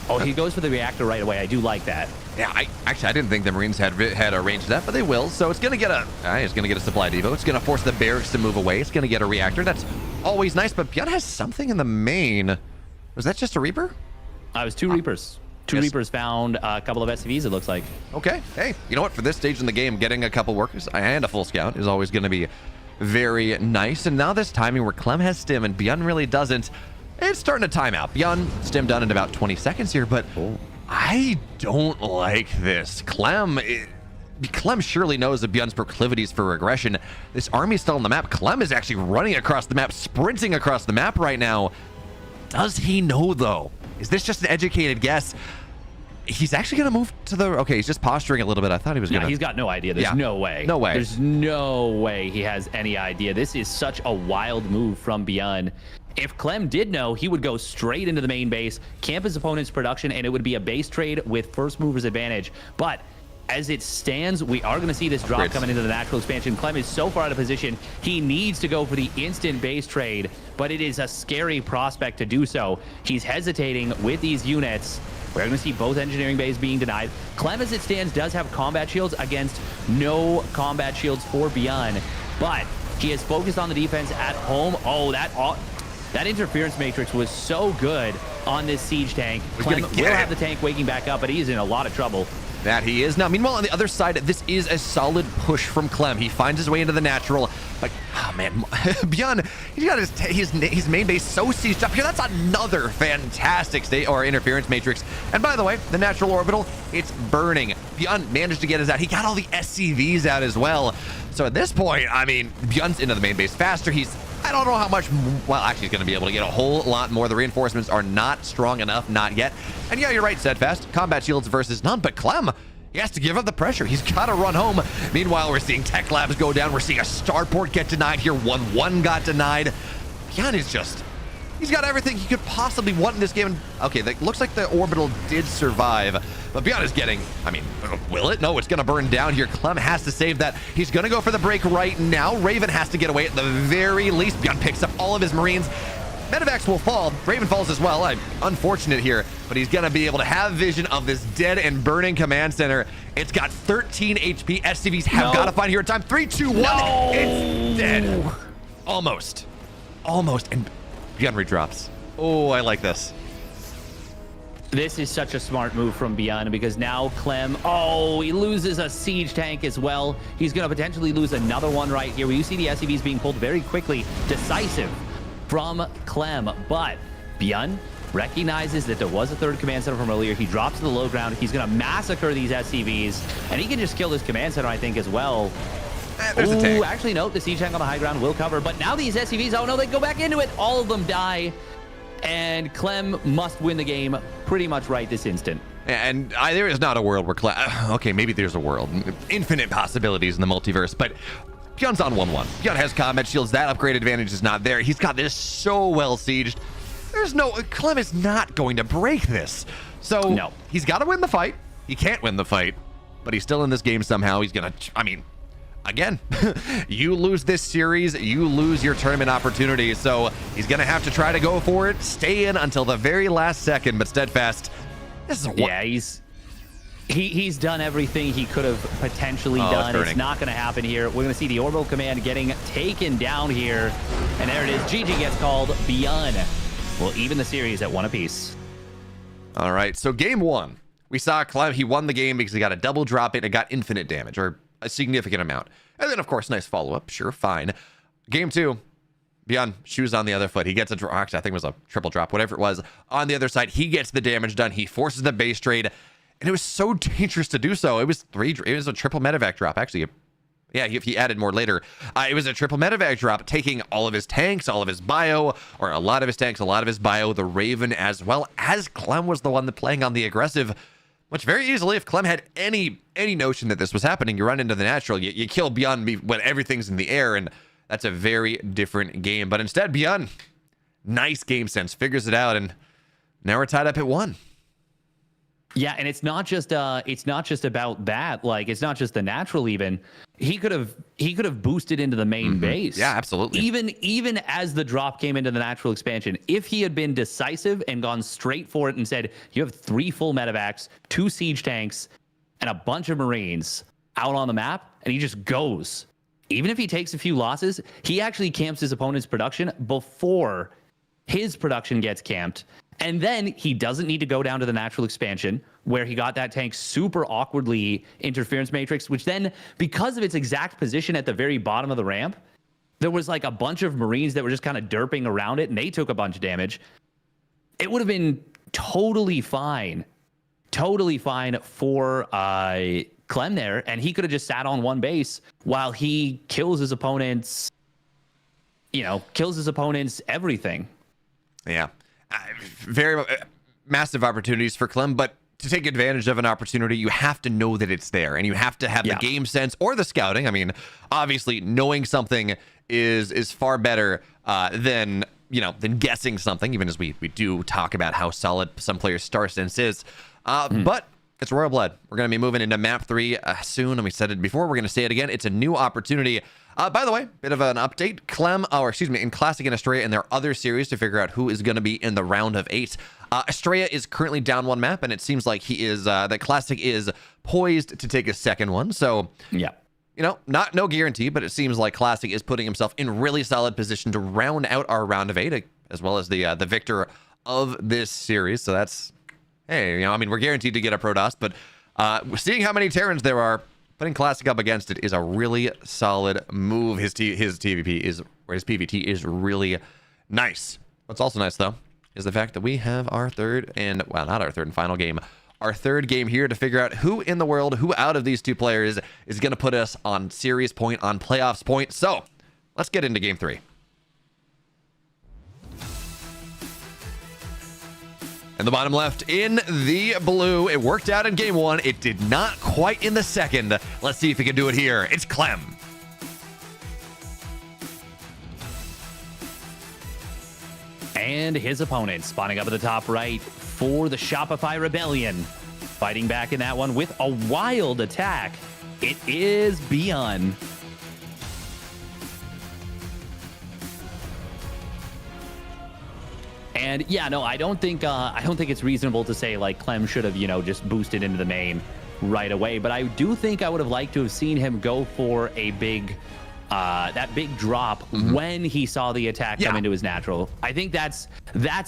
Oh, he goes for the reactor right away. I do like that. Yeah, I didn't think the Marines had arranged that, but they will. So it's going to get a supply depot. It's going to force the barracks to move away. It's going to get a reactor. That's always nice, but Bjorn has something in the main. Was that just a Reaper? It was 2 Reapers. 2 Reapers found a couple of SCVs, it looks like. Okay. Hey, you know what? For this stage in the game, getting a couple workers and a full scout is always going to be very nice. And now this timing where Clem has stim and Bjorn really doesn't, it's starting to time out. Bjorn, stim done in about 20 seconds here, but I don't like this. Clem surely knows of Bjorn's proclivities for aggression. This army's still on the map. Clem is actually running across the map, sprinting across the map right now. Does he know, though? Is this just an educated guess? He's actually going to move to the... Okay, he's just posturing a little bit. I thought he was going to... He's got no idea. There's no way. No way. There's no way he has any idea. This is such a wild move from Beyond. If Clem did know, he would go straight into the main base, camp his opponent's production, and it would be a base trade with first mover's advantage. But as it stands, we are going to see this drop coming into the natural expansion. Clem is so far out of position, he needs to go for the instant base trade, but it is a scary prospect to do so. He's hesitating with these units. We're going to see both engineering bays being denied. Clem, as it stands, does have combat shields against no combat shields for Beyond, but he is focused on the defense at home. Oh, that interference matrix was so good on this siege tank. Clem will have the tank waking back up, but he is in a lot of trouble. That he is. Now, meanwhile, on the other side, this is a solid push from Clem. He finds his way into the natural. But, oh, man, Beyond, he's got his main base so sieged up here. That's another fantastic interference matrix. And by the way, the natural orbital, it's burning. Beyond managed to get his out. He got all the SCVs out as well. So at this point, I mean, Beyond's into the main base faster. I don't know how much, well, actually, he's going to be able to get a whole lot more. The reinforcements are not strong enough, not yet. And yeah, you're right, Steadfast. Combat shields versus none, but Clem, he has to give up the pressure. He's got to run home. Meanwhile, we're seeing tech labs go down. We're seeing a starport get denied here. 1-1 got denied. Beyond is just, he's got everything he could possibly want in this game. Okay, that looks like the orbital did survive, but Beyond is getting, I mean, will it? No, it's going to burn down here. Clem has to save that. He's going to go for the break right now. Raven has to get away at the very least. Beyond picks up all of his Marines. Medevacs will fall. Raven falls as well. I'm unfortunate here, but he's going to be able to have vision of this dead and burning command center. It's got 13 HP. SCVs have got to find here in time. 3, 2, 1. No. It's dead. Almost. And Beyond redrops. Oh, I like this. This is such a smart move from Beyond because now Clem, he loses a siege tank as well. He's going to potentially lose another one right here. You see the SCVs being pulled very quickly. Decisive from Clem, but Beyond recognizes that there was a third command center from earlier. He drops to the low ground. He's going to massacre these SCVs, and he can just kill this command center, I think, as well. There's a tank. Actually, no, the siege tank on the high ground will cover, but now these SCVs, oh no, they go back into it. All of them die. And Clem must win the game pretty much right this instant. And there is not a world where Clem... Okay, maybe there's a world. Infinite possibilities in the multiverse, but Beyond's on 1-1. Beyond has combat shields. That upgrade advantage is not there. He's got this so well sieged. Clem is not going to break this. So no. He's got to win the fight. He can't win the fight, but he's still in this game somehow. He's going to... I mean... Again, you lose this series, you lose your tournament opportunity. So he's going to have to try to go for it, stay in until the very last second. But Steadfast, this is he's done everything he could have potentially done. It's not going to happen here. We're going to see the orbital command getting taken down here. And there it is. GG gets called. Beyond will even the series at 1 apiece. All right, so game 1. We saw Clem, he won the game because he got a double drop it and got infinite damage, or a significant amount. And then, of course, nice follow-up. Sure, fine. Game 2, Beyond, shoes on the other foot. He gets a drop. Actually, I think it was a triple drop, whatever it was. On the other side, he gets the damage done. He forces the base trade, and it was so dangerous to do so. It was a triple medevac drop, actually. Yeah, he added more later. It was a triple medevac drop, taking all of his tanks, all of his bio, or a lot of his tanks, a lot of his bio, the Raven, as well as Clem was the one that playing on the aggressive. Which very easily, if Clem had any notion that this was happening, you run into the natural, you kill Beyond when everything's in the air, and that's a very different game. But instead, Beyond, nice game sense, figures it out, and now we're tied up at 1. Yeah, and it's not just about that. Like, it's not just the natural. Even he could have boosted into the main base. Yeah, absolutely. Even as the drop came into the natural expansion, if he had been decisive and gone straight for it and said, "You have 3 full medevacs, 2 siege tanks, and a bunch of Marines out on the map," and he just goes. Even if he takes a few losses, he actually camps his opponent's production before his production gets camped. And then he doesn't need to go down to the natural expansion where he got that tank super awkwardly interference matrix, which then, because of its exact position at the very bottom of the ramp, there was like a bunch of Marines that were just kind of derping around it, and they took a bunch of damage. It would have been totally fine for Clem there, and he could have just sat on one base while he kills his opponents, everything. Yeah. Very massive opportunities for Clem, but to take advantage of an opportunity, you have to know that it's there, and you have to have the game sense or the scouting. I mean, obviously, knowing something is far better than guessing something, even as we do talk about how solid some players' star sense is. But it's Royal Blood. We're going to be moving into map 3 soon, and we said it before. We're going to say it again. It's a new opportunity. By the way, bit of an update. In Classic and Estrella and their other series to figure out who is going to be in the round of 8. Estrella is currently down 1 map, and it seems like that Classic is poised to take a second one. So, no guarantee, but it seems like Classic is putting himself in really solid position to round out our round of 8, as well as the victor of this series. So that's, hey, we're guaranteed to get a Protoss, but seeing how many Terrans there are, putting Classic up against it is a really solid move. His PvT is really nice. What's also nice, though, is the fact that we have our third and final game. Our third game here to figure out who in the world, who out of these two players is going to put us on series point, on playoffs point. So let's get into game 3. In the bottom left, in the blue, it worked out in game 1. It did not quite in the second. Let's see if he can do it here. It's Clem. And his opponent spawning up at the top right for the Shopify Rebellion. Fighting back in that one with a wild attack. It is Beyond. And yeah, no, I don't think it's reasonable to say like Clem should have, just boosted into the main right away. But I do think I would have liked to have seen him go for a big that big drop when he saw the attack come into his natural. I think that's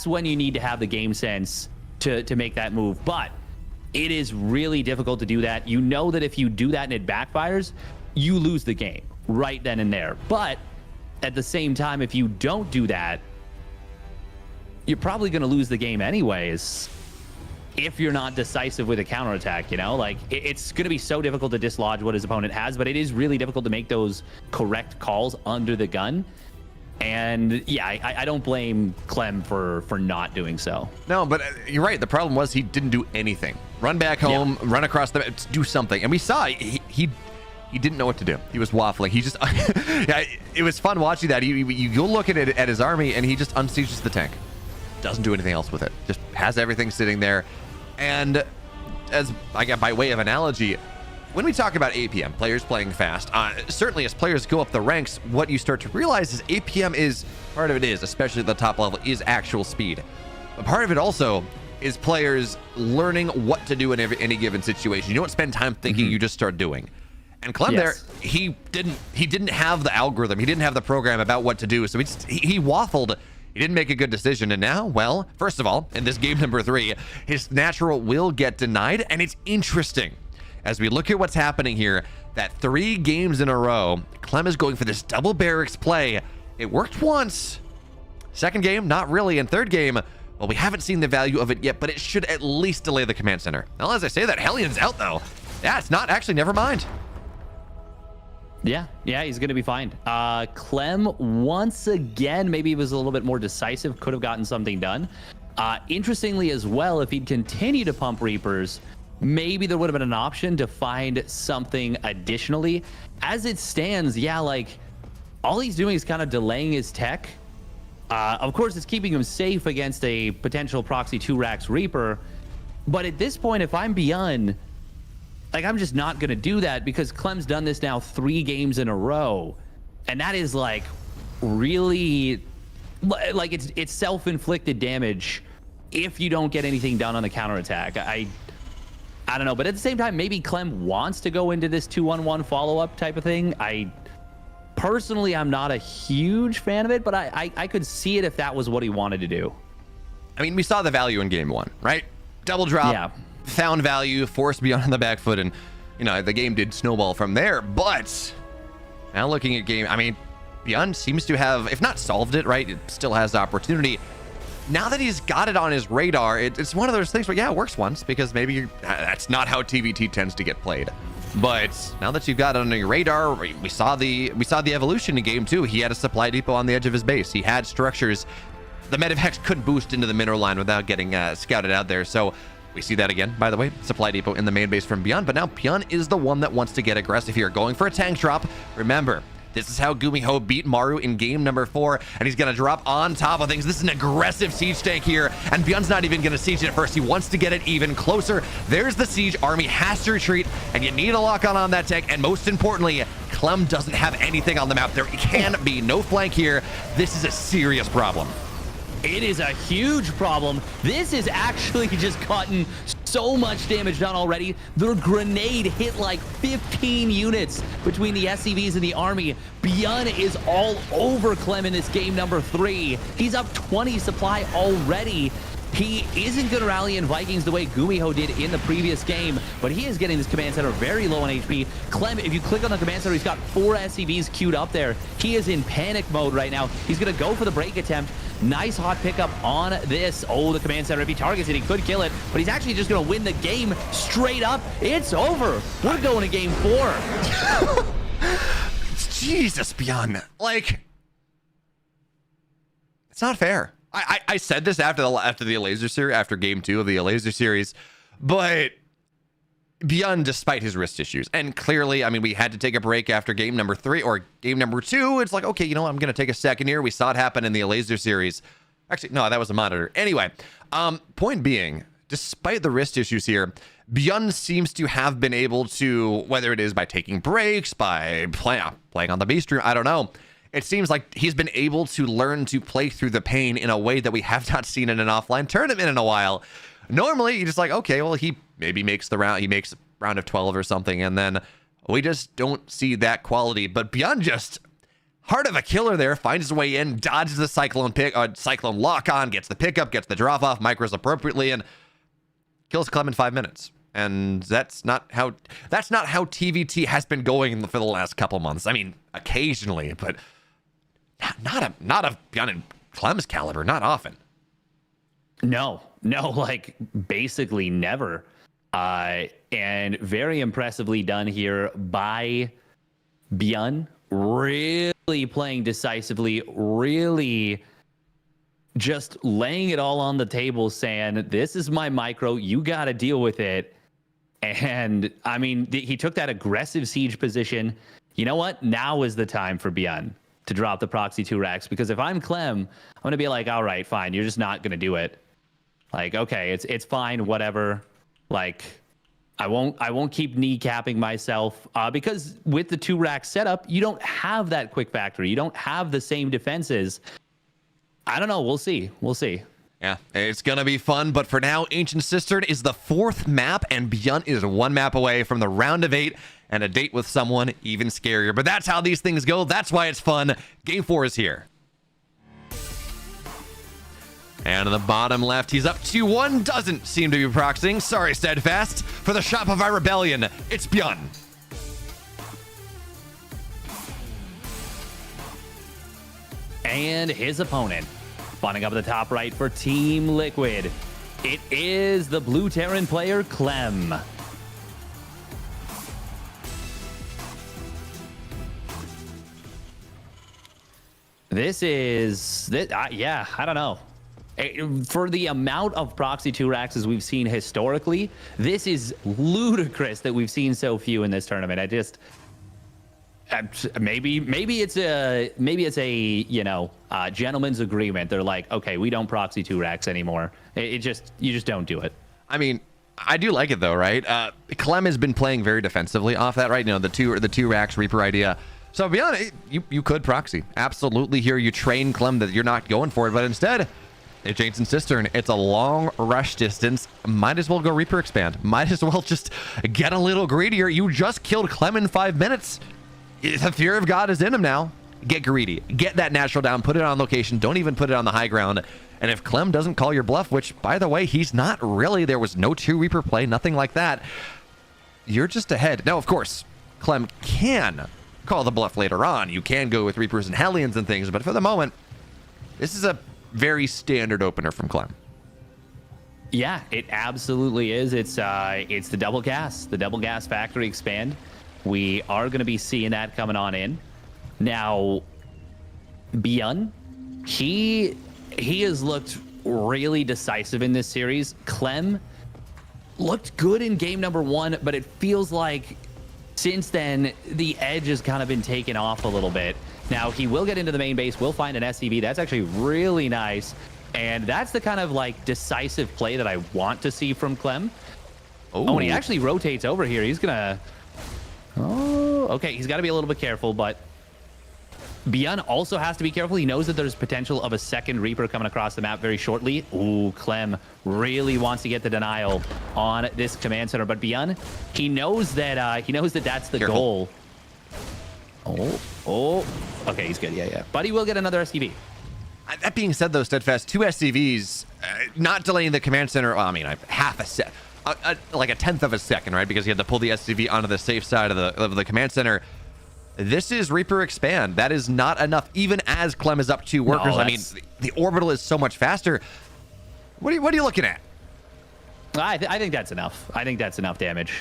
when you need to have the game sense to make that move. But it is really difficult to do that. You know that if you do that and it backfires, you lose the game right then and there. But at the same time, if you don't do that, you're probably going to lose the game anyways if you're not decisive with a counterattack, Like, it's going to be so difficult to dislodge what his opponent has, but it is really difficult to make those correct calls under the gun. And yeah, I don't blame Clem for not doing so. No, but you're right. The problem was he didn't do anything. Run back home, run across the map, do something. And we saw he didn't know what to do. He was waffling. He just, it was fun watching that. You go look at it at his army, and he just unsieges the tank. Doesn't do anything else with it. Just has everything sitting there. And as I got by way of analogy, when we talk about APM, players playing fast, certainly as players go up the ranks, what you start to realize is APM is, part of it is, especially at the top level, is actual speed. But part of it also is players learning what to do in any given situation. You don't spend time thinking, you just start doing. And Clem there, he didn't have the algorithm. He didn't have the program about what to do. So he waffled. He didn't make a good decision, and now, well, first of all, in this game number 3, his natural will get denied, and it's interesting. As we look at what's happening here, that 3 games in a row, Clem is going for this double barracks play. It worked once. Second game, not really, and third game, well, we haven't seen the value of it yet, but it should at least delay the command center. Now, as I say that, Hellion's out, though. Yeah, it's not, actually, never mind. Yeah, he's going to be fine. Clem, once again, maybe he was a little bit more decisive, could have gotten something done. Interestingly as well, if he'd continued to pump Reapers, maybe there would have been an option to find something additionally. As it stands, like, all he's doing is kind of delaying his tech. Of course, it's keeping him safe against a potential proxy 2-Rax Reaper. But at this point, if I'm Beyond, like, I'm just not going to do that because Clem's done this now 3 games in a row. And that is, like, really, like, it's self-inflicted damage if you don't get anything done on the counterattack. I don't know. But at the same time, maybe Clem wants to go into this 2-on-1 follow-up type of thing. Personally, I'm not a huge fan of it, but I could see it if that was what he wanted to do. I mean, we saw the value in game 1, right? Double drop, found value, forced Beyond on the back foot, and, the game did snowball from there. But now looking at game, I mean, Beyond seems to have, if not solved it, right, it still has the opportunity. Now that he's got it on his radar, it's one of those things where, it works once, because maybe that's not how TVT tends to get played. But now that you've got it on your radar, we saw the evolution in game 2. He had a supply depot on the edge of his base. He had structures the Medivacs couldn't boost into the mineral line without getting scouted out there. So we see that again, by the way, supply depot in the main base from Beyond, but now Beyond is the one that wants to get aggressive here, going for a tank drop. Remember, this is how Gumiho beat Maru in game number 4, and he's going to drop on top of things. This is an aggressive siege tank here, and Beyond's not even going to siege it first. He wants to get it even closer. There's the siege. Army has to retreat, and you need a lock on that tank, and most importantly, Clem doesn't have anything on the map. There can be no flank here. This is a serious problem. It is a huge problem. This is actually just gotten so much damage done already. The grenade hit like 15 units between the SCVs and the army. Beyond is all over Clem in this game number 3. He's up 20 supply already. He isn't going to rally in Vikings the way Gumiho did in the previous game, but he is getting this command center very low on HP. Clem, if you click on the command center, he's got 4 SCVs queued up there. He is in panic mode right now. He's going to go for the break attempt. Nice hot pickup on this. Oh, the command center, if he targets it, he could kill it, but he's actually just going to win the game straight up. It's over. We're going to game 4. Jesus, Beyond. Like, it's not fair. I said this after the laser series, after game 2 of the laser series, but Beyond, despite his wrist issues, and clearly, I mean, we had to take a break after game number 3 or game number 2. It's like, okay, you know what? I'm going to take a second here. We saw it happen in the laser series. Actually, no, that was a monitor. Anyway, point being, despite the wrist issues here, Beyond seems to have been able to, whether it is by taking breaks, by playing on the B stream, I don't know. It seems like he's been able to learn to play through the pain in a way that we have not seen in an offline tournament in a while. Normally, you're just like, okay, well, he maybe makes the round, he makes round of 12 or something, and then we just don't see that quality. But Beyond just heart of a killer there, finds his way in, dodges the cyclone lock on, gets the pickup, gets the drop off, micros appropriately, and kills Clem in 5 minutes. And that's not how TVT has been going for the last couple months. I mean, occasionally, but not a Beyond in Clem's caliber, not often. No, like basically never. And very impressively done here by Beyond. Really playing decisively, really just laying it all on the table, saying, this is my micro, you got to deal with it. And I mean, he took that aggressive siege position. You know what? Now is the time for Beyond to drop the proxy 2 racks, because if I'm Clem, I'm going to be like, all right, fine. You're just not going to do it. Like, okay, it's fine, whatever. Like, I won't keep kneecapping myself, because with the 2 rack setup, you don't have that quick factory. You don't have the same defenses. I don't know. We'll see. Yeah, it's going to be fun, but for now, Ancient Cistern is the 4th map, and Beyond is 1 map away from the round of 8 and a date with someone even scarier. But that's how these things go. That's why it's fun. Game 4 is here. And on the bottom left, he's up 2-1. Doesn't seem to be proxying. Sorry, Steadfast. For the Shopify Rebellion, it's Beyond. And his opponent, spawning up at the top right for Team Liquid. It is the Blue Terran player, Clem. Yeah, I don't know. For the amount of proxy 2 racks as we've seen historically, this is ludicrous that we've seen so few in this tournament. Maybe it's a gentleman's agreement. They're like, okay, we don't proxy 2 racks anymore. You just don't do it. I mean, I do like it though, right? Clem has been playing very defensively off that, right? You know, the two racks Reaper idea. So beyond it, you could proxy. Absolutely here you train Clem that you're not going for it, but instead, it's Ancient Cistern. It's a long rush distance. Might as well go Reaper expand. Might as well just get a little greedier. You just killed Clem in 5 minutes. The fear of God is in him now. Get greedy. Get that natural down. Put it on location. Don't even put it on the high ground. And if Clem doesn't call your bluff, which, by the way, he's not really. There was no 2 Reaper play, nothing like that. You're just ahead. Now, of course, Clem can call the bluff later on. You can go with Reapers and Hellions and things, but for the moment, this is a very standard opener from Clem. Yeah, it absolutely is. It's the double gas factory expand. We are going to be seeing that coming on in. Now, Beyond, he he has looked really decisive in this series. Clem looked good in game number 1, but it feels like since then the edge has kind of been taken off a little bit. Now he will get into the main base, will find an SCV. That's actually really nice, and that's the kind of like decisive play that I want to see from Clem. Oh, and he actually rotates over here. He's gonna... Oh, okay. He's got to be a little bit careful, but Bjorn also has to be careful. He knows that there's potential of a second Reaper coming across the map very shortly. Ooh, Clem really wants to get the denial on this command center, but Bjorn, he knows that that's the goal. Oh, okay, he's good. Yeah. But he will get another SCV. That being said, though, Steadfast, 2 SCVs, not delaying the command center. Well, I mean, half a sec, like a tenth of a second, right? Because he had to pull the SCV onto the safe side of the command center. This is Reaper expand. That is not enough, even as Clem is up 2 workers. I mean, the orbital is so much faster. What are you looking at? I think that's enough. I think that's enough damage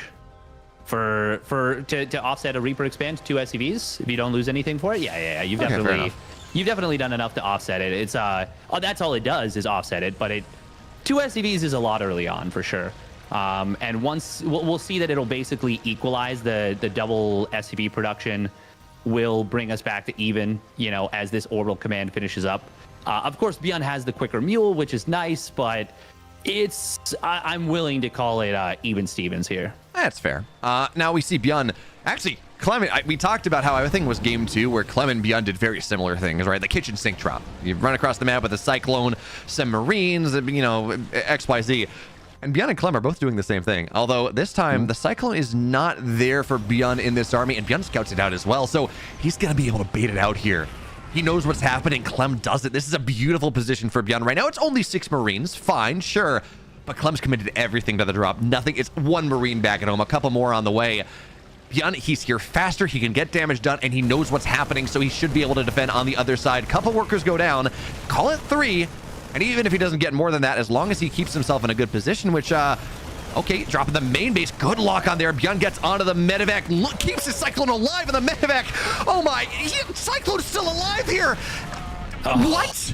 to offset a Reaper expand 2 SCVs if you don't lose anything for it. Yeah. You've definitely done enough to offset it. It's that's all it does is offset it, but 2 SCVs is a lot early on for sure. And once we'll see that it'll basically equalize the double SCV production will bring us back to even, as this orbital command finishes up. Of course, Bjorn has the quicker mule, which is nice, but I'm willing to call it even Stevens here. That's fair. Now we see Bjorn. Actually, Clem, we talked about how I think it was game 2 where Clem and Bjorn did very similar things, right? The kitchen sink drop. You run across the map with a Cyclone, some Marines, XYZ. And Bjorn and Clem are both doing the same thing. Although this time, the Cyclone is not there for Bjorn in this army, and Bjorn scouts it out as well. So he's going to be able to bait it out here. He knows what's happening. Clem does it. This is a beautiful position for Bjorn. Right now, it's only 6 Marines. Fine, sure. But Clem's committed everything to the drop. Nothing. It's 1 Marine back at home. A couple more on the way. Bjorn, he's here faster. He can get damage done, and he knows what's happening, so he should be able to defend on the other side. Couple workers go down. Call it 3. And even if he doesn't get more than that, as long as he keeps himself in a good position, which, okay, dropping the main base. Good lock on there. Bjorn gets onto the medevac. Look, keeps his Cyclone alive in the medevac. Oh my, Cyclone's still alive here. What?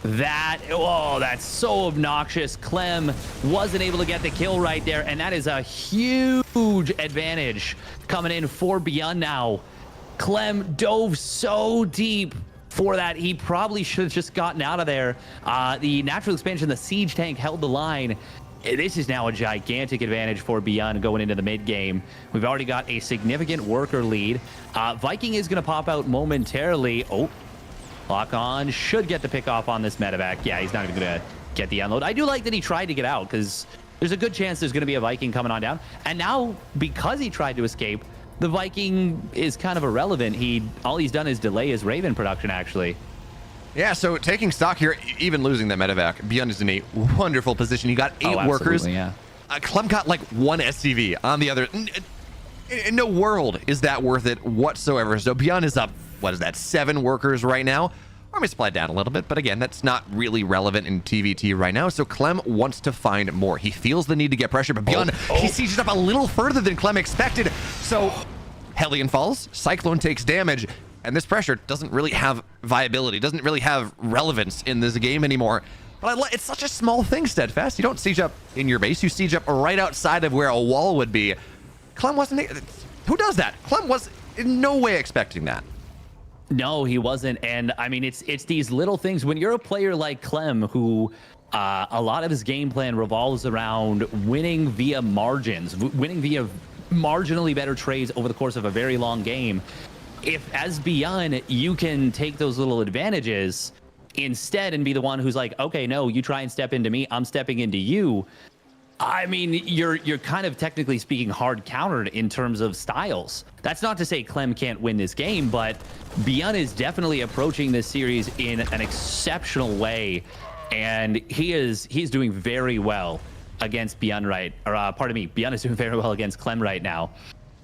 That's so obnoxious. Clem wasn't able to get the kill right there, and that is a huge advantage coming in for Bjorn now. Clem dove so deep for that. He probably should have just gotten out of there. The natural expansion, the siege tank held the line. This is now a gigantic advantage for Bjorn going into the mid game. We've already got a significant worker lead. Viking is going to pop out momentarily. Oh, lock on should get the pick off on this medevac. Yeah, he's not even going to get the unload. I do like that he tried to get out because there's a good chance there's going to be a Viking coming on down. And now, because he tried to escape, the Viking is kind of irrelevant. All he's done is delay his Raven production, actually. Yeah, so taking stock here, even losing that medevac, Bjorn is in a wonderful position. You got 8 workers. Yeah. Clem got like 1 SCV on the other. In no world is that worth it whatsoever. So Bjorn is up, what is that, 7 workers right now? Army supply down a little bit, but again, that's not really relevant in TVT right now. So Clem wants to find more. He feels the need to get pressure, but Bjorn, he sieges up a little further than Clem expected. So Hellion falls, Cyclone takes damage, and this pressure doesn't really have viability, doesn't really have relevance in this game anymore. But it's such a small thing, Steadfast. You don't siege up in your base, you siege up right outside of where a wall would be. Clem wasn't... Who does that? Clem was in no way expecting that. No, he wasn't. And I mean, it's these little things. When you're a player like Clem, who a lot of his game plan revolves around winning via margins, winning via marginally better trades over the course of a very long game. If as Bjorn, you can take those little advantages instead and be the one who's like, okay, no, you try and step into me, I'm stepping into you. I mean, you're kind of technically speaking hard countered in terms of styles. That's not to say Clem can't win this game, but Bjorn is definitely approaching this series in an exceptional way, and he's doing very well against Bjorn Bjorn is doing very well against Clem right now.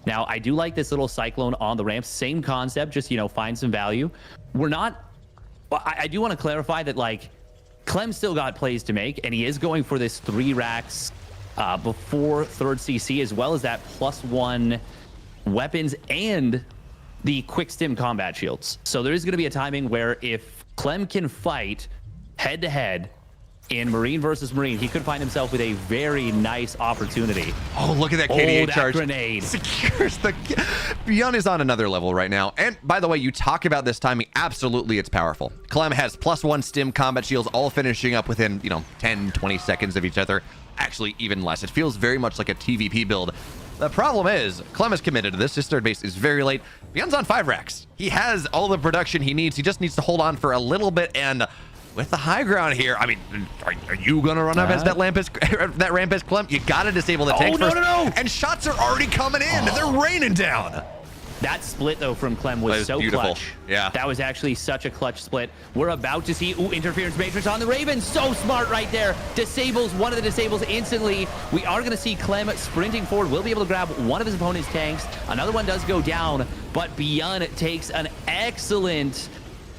Now, I do like this little Cyclone on the ramp. Same concept, just, find some value. I do want to clarify that, like, Clem still got plays to make, and he is going for this 3 racks before 3rd CC, as well as that +1 weapons and the quick stim combat shields. So there is going to be a timing where if Clem can fight head-to-head in Marine versus Marine, he could find himself with a very nice opportunity. Oh, look at that KDA that charge. Grenade. Secures the... Beyond is on another level right now. And by the way, you talk about this timing. Absolutely, it's powerful. Clem has +1 stim combat shields, all finishing up within, 10, 20 seconds of each other. Actually, even less. It feels very much like a TVP build. The problem is, Clem is committed to this. His third base is very late. Beyond's on 5 racks. He has all the production he needs. He just needs to hold on for a little bit, and with the high ground here, I mean, are you gonna run up as that rampage, Clem? You gotta disable the tank first. No. And shots are already coming in. They're raining down. That split, though, from Clem was so beautiful. clutch. Yeah. That was actually such a clutch split. We're about to see, interference matrix on the Raven. So smart right there. Disables one of the disables instantly. We are going to see Clem sprinting forward. We'll be able to grab one of his opponent's tanks. Another one does go down, but Beyond takes an excellent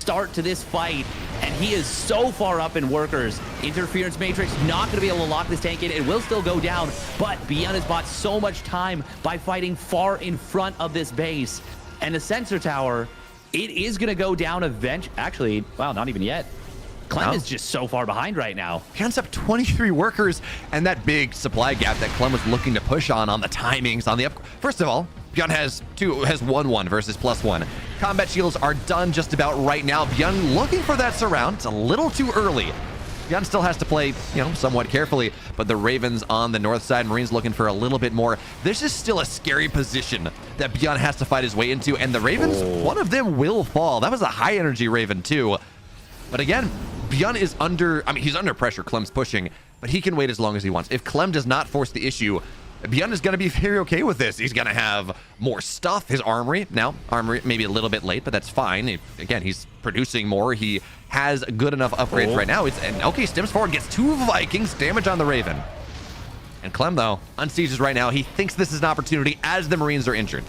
start to this fight, and he is so far up in workers. Interference matrix not going to be able to lock this tank in. It will still go down, but Beyond has bought so much time by fighting far in front of this base. And the sensor tower, it is going to go down eventually. Actually, wow, not even yet. Clem is just so far behind right now. Beyond's up 23 workers, and that big supply gap that Clem was looking to push on the timings, on the up. First of all, Beyond has 1-1 versus +1. Combat shields are done just about right now. Beyond looking for that surround. It's a little too early. Beyond still has to play, somewhat carefully, but the Ravens on the north side, Marines looking for a little bit more. This is still a scary position that Beyond has to fight his way into, and the Ravens, one of them will fall. That was a high energy Raven too. But again, Beyond is he's under pressure. Clem's pushing, but he can wait as long as he wants. If Clem does not force the issue, Beyond is going to be very okay with this. He's going to have more stuff. His armory, maybe a little bit late, but that's fine. Again, he's producing more. He has good enough upgrades right now. Okay, stims forward, gets 2 Vikings, damage on the Raven. And Clem, though, unsieges right now. He thinks this is an opportunity as the Marines are injured.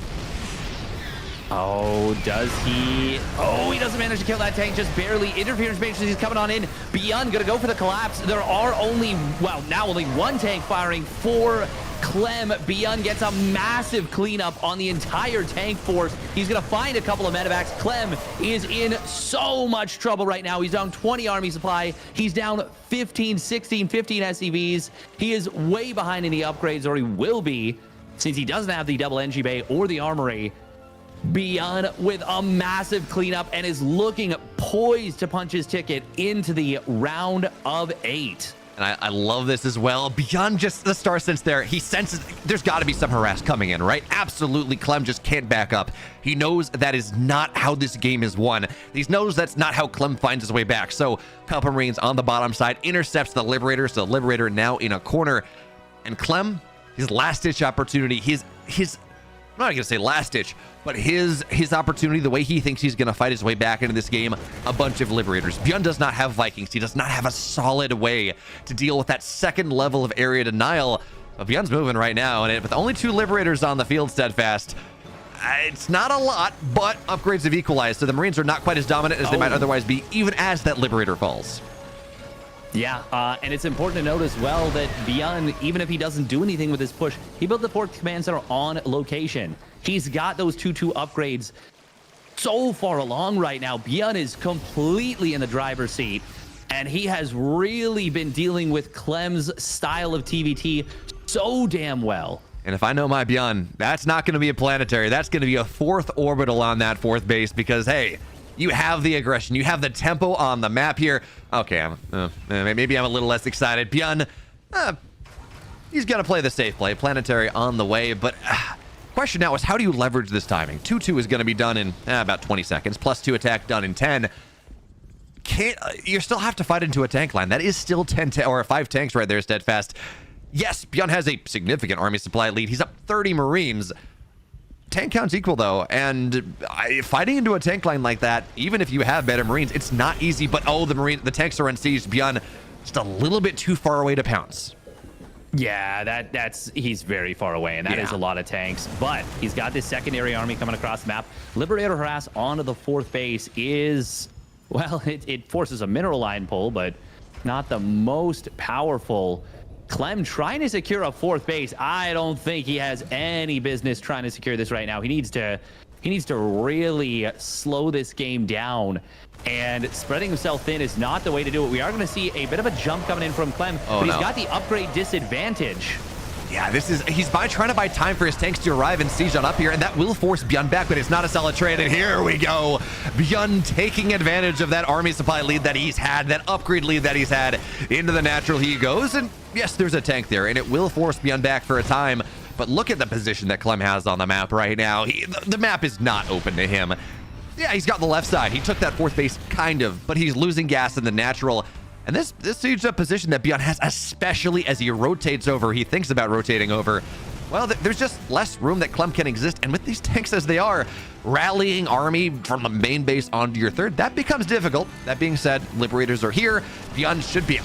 Oh, does he? Oh, he doesn't manage to kill that tank, just barely. Interference matrix, he's coming on in. Beyond gonna go for the collapse. There are only one tank firing for Clem. Beyond gets a massive cleanup on the entire tank force. He's gonna find a couple of medevacs. Clem is in so much trouble right now. He's down 20 army supply. He's down 15 SCVs. He is way behind in the upgrades, or he will be, since he doesn't have the double NG bay or the armory. Beyond with a massive cleanup and is looking poised to punch his ticket into the round of 8. And I love this as well. Beyond just the star sense there, he senses there's got to be some harass coming in, right? Absolutely. Clem just can't back up. He knows that is not how this game is won. He knows that's not how Clem finds his way back. So Couple Marines on the bottom side intercepts the Liberator. So Liberator now in a corner. And Clem, his last-ditch opportunity, his I'm not going to say last ditch, but his opportunity, the way he thinks he's going to fight his way back into this game, a bunch of Liberators. Beyond does not have Vikings. He does not have a solid way to deal with that second level of area denial. But Beyond's moving right now, and with only 2 Liberators on the field, Steadfast, it's not a lot, but upgrades have equalized, so the Marines are not quite as dominant as they might otherwise be, even as that Liberator falls. Yeah, and it's important to note as well that Beyond, even if he doesn't do anything with his push, he built the 4th command center on location. He's got those 2-2 upgrades so far along right now. Beyond is completely in the driver's seat, and he has really been dealing with Clem's style of TVT so damn well. And if I know my Beyond, that's not going to be a planetary. That's going to be a 4th orbital on that 4th base because, hey, you have the aggression. You have the tempo on the map here. Okay, maybe I'm a little less excited. Beyond, he's going to play the safe play. Planetary on the way. But question now is, how do you leverage this timing? 2-2 is going to be done in about 20 seconds. +2 attack done in 10. You still have to fight into a tank line. That is still 5 tanks right there, Steadfast. Yes, Beyond has a significant army supply lead. He's up 30 Marines. Tank count's equal, though, and fighting into a tank line like that, even if you have better Marines, it's not easy. But the tanks are unsieged. Beyond just a little bit too far away to pounce. Yeah, he's very far away, and that is a lot of tanks. But he's got this secondary army coming across the map. Liberator harass onto the 4th base is, well, it forces a mineral line pull, but not the most powerful. Clem trying to secure a 4th base. I don't think he has any business trying to secure this right now. He needs to He needs to really slow this game down. And spreading himself thin is not the way to do it. We are going to see a bit of a jump coming in from Clem, but he's got the upgrade disadvantage. Yeah, he's trying to buy time for his tanks to arrive and siege on up here, and that will force Bjorn back, but it's not a solid trade. And here we go. Bjorn taking advantage of that army supply lead that he's had, that upgrade lead that he's had. Into the natural he goes, and yes, there's a tank there, and it will force Bjorn back for a time. But look at the position that Clem has on the map right now. The map is not open to him. Yeah, he's got the left side. He took that fourth base, kind of, but he's losing gas in the natural. And this sieged up position that Bjorn has, especially as he rotates over, he thinks about rotating over, well, there's just less room that Clem can exist. And with these tanks as they are, rallying army from the main base onto your third, that becomes difficult. That being said, Liberators are here. Bjorn should be,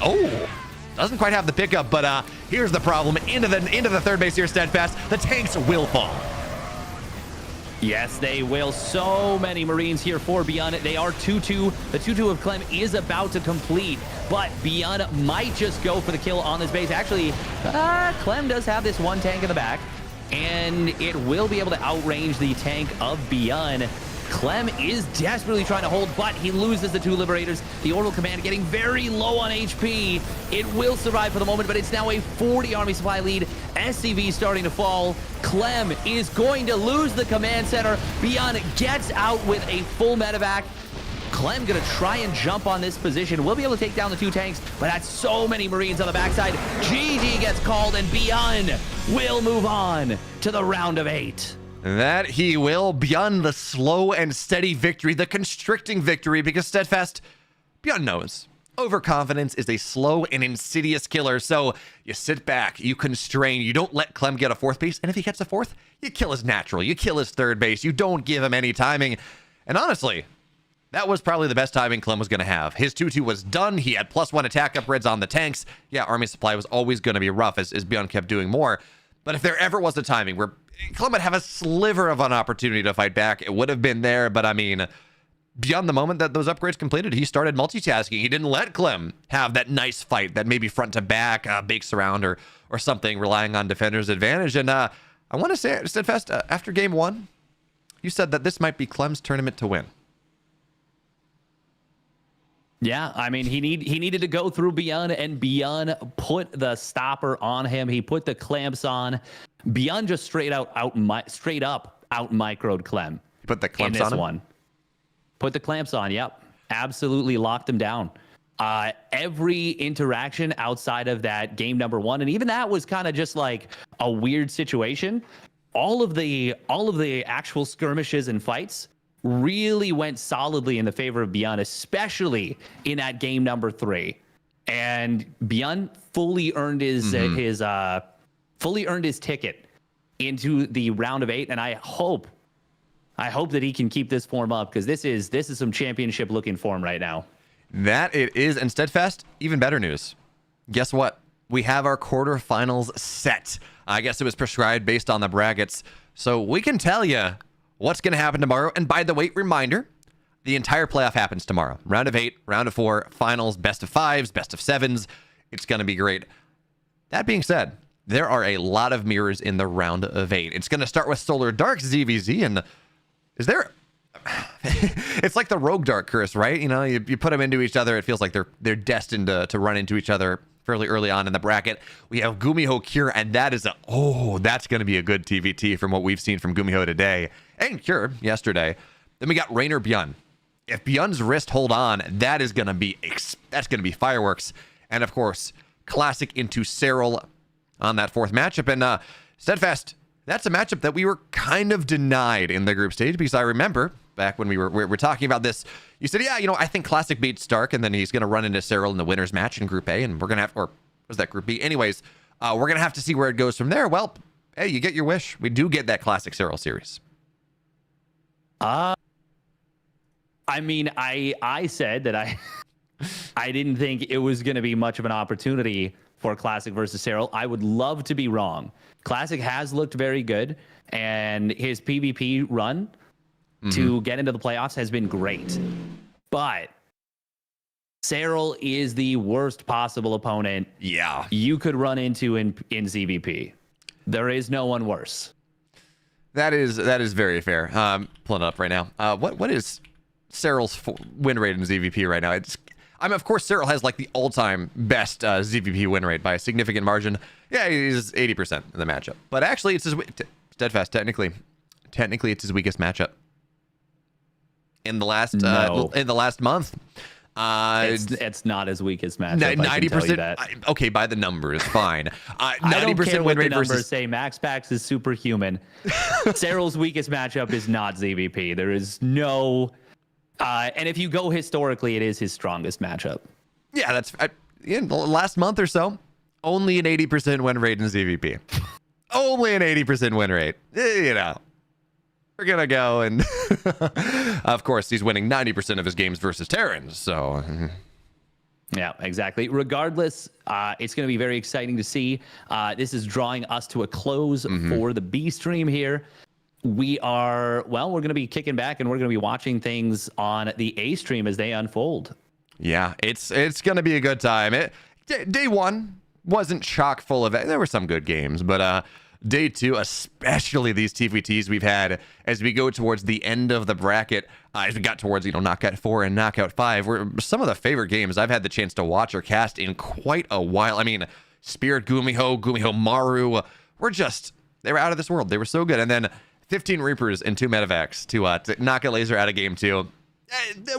doesn't quite have the pickup, but here's the problem. Into the third base here, Steadfast. The tanks will fall. Yes, they will. So many Marines here for Bjorn. They are 2-2. The 2-2 of Clem is about to complete, but Bjorn might just go for the kill on this base. Actually, Clem does have this one tank in the back, and it will be able to outrange the tank of Bjorn. Clem is desperately trying to hold, but he loses the two Liberators. The Orbital Command getting very low on HP. It will survive for the moment, but it's now a 40 army supply lead. SCV starting to fall. Clem is going to lose the command center. Bjorn gets out with a full medevac. Clem gonna try and jump on this position. We'll be able to take down the two tanks, but that's so many Marines on the backside. GG gets called, and Bjorn will move on to the round of 8. That he will. Bjorn, the slow and steady victory, the constricting victory, because Steadfast, Bjorn knows overconfidence is a slow and insidious killer. So you sit back, you constrain, you don't let Clem get a fourth base, and if he gets a fourth, you kill his natural, you kill his third base, you don't give him any timing. And honestly, that was probably the best timing Clem was going to have. His 2-2 was done. He had +1 attack upgrades on the tanks. Yeah, army supply was always going to be rough as Bjorn kept doing more. But if there ever was a timing where Clem would have a sliver of an opportunity to fight back, it would have been there. But I mean, beyond the moment that those upgrades completed, he started multitasking. He didn't let Clem have that nice fight, that maybe front to back, big surround or something, relying on defender's advantage. And I want to say, Steadfast, after game 1, you said that this might be Clem's tournament to win. Yeah, I mean, he needed to go through Bjorn, and Bjorn put the stopper on him. He put the clamps on. Bjorn just straight up out microed Clem. You put the clamps in on this him? one. Put the clamps on. Yep, absolutely locked him down. Every interaction outside of that game number 1, and even that was kind of just like a weird situation. All of the actual skirmishes and fights really went solidly in the favor of Bjorn, especially in that game number 3. And Bjorn fully earned his ticket into the round of 8. And I hope that he can keep this form up, because this is some championship looking form right now. That it is. And Steadfast, even better news. Guess what? We have our quarterfinals set. I guess it was prescribed based on the brackets. So we can tell you what's going to happen tomorrow. And by the way, reminder, the entire playoff happens tomorrow. Round of 8, round of 4, finals, best of 5s, best of 7s. It's going to be great. That being said, there are a lot of mirrors in the round of 8. It's going to start with Solar Dark's ZVZ. And is there... it's like the Rogue Dark curse, right? You know, you put them into each other, it feels like they're destined to run into each other fairly early on in the bracket. We have Gumiho Cure, and that is that's going to be a good TVT from what we've seen from Gumiho today and Cure yesterday. Then we got Rainer Bjorn. If Bjorn's wrist hold on, that's going to be fireworks. And of course, Classic into Cyril on that 4th matchup. And Steadfast, that's a matchup that we were kind of denied in the group stage, because I remember back when we were talking about this, you said, yeah, I think Classic beats Stark, and then he's going to run into Cyril in the winner's match in Group A, and we're going to have, or was that Group B? Anyways, we're going to have to see where it goes from there. Well, hey, you get your wish. We do get that Classic Cyril series. I mean, I said that I didn't think it was going to be much of an opportunity for Classic versus Cyril. I would love to be wrong. Classic has looked very good, and his PvP run to get into the playoffs has been great. But Cyril is the worst possible opponent you could run into in CVP. There is no one worse. That is very fair. Pulling it up right now. What is Cyril's win rate in ZVP right now? Of course, Cyril has like the all-time best ZVP win rate by a significant margin. Yeah, he's 80% in the matchup. But actually, it's his Steadfast. Technically, it's his weakest matchup in the last month. It's not his weakest matchup. 90%. Okay, by the numbers, fine. 90% win rate numbers versus. say Max Pax is superhuman. Cyril's weakest matchup is not ZVP. There is no. And if you go historically, it is his strongest matchup. Yeah, that's in the last month or so. Only an 80% win rate in ZVP. Only an 80% win rate. You know, we're gonna go and of course he's winning 90% of his games versus Terrans. So yeah, exactly. Regardless, it's going to be very exciting to see. This is drawing us to a close for the B stream here. We're going to be kicking back and we're going to be watching things on the A stream as they unfold. Yeah, it's going to be a good time. Day one wasn't chock full of it. There were some good games, but day two, especially these TVTs we've had as we go towards the end of the bracket, as we got towards, knockout 4 and knockout 5, were some of the favorite games I've had the chance to watch or cast in quite a while. I mean, Spirit Gumiho Maru, they were out of this world. They were so good. And then 15 Reapers and 2 Medivacs to knock a laser out of game 2.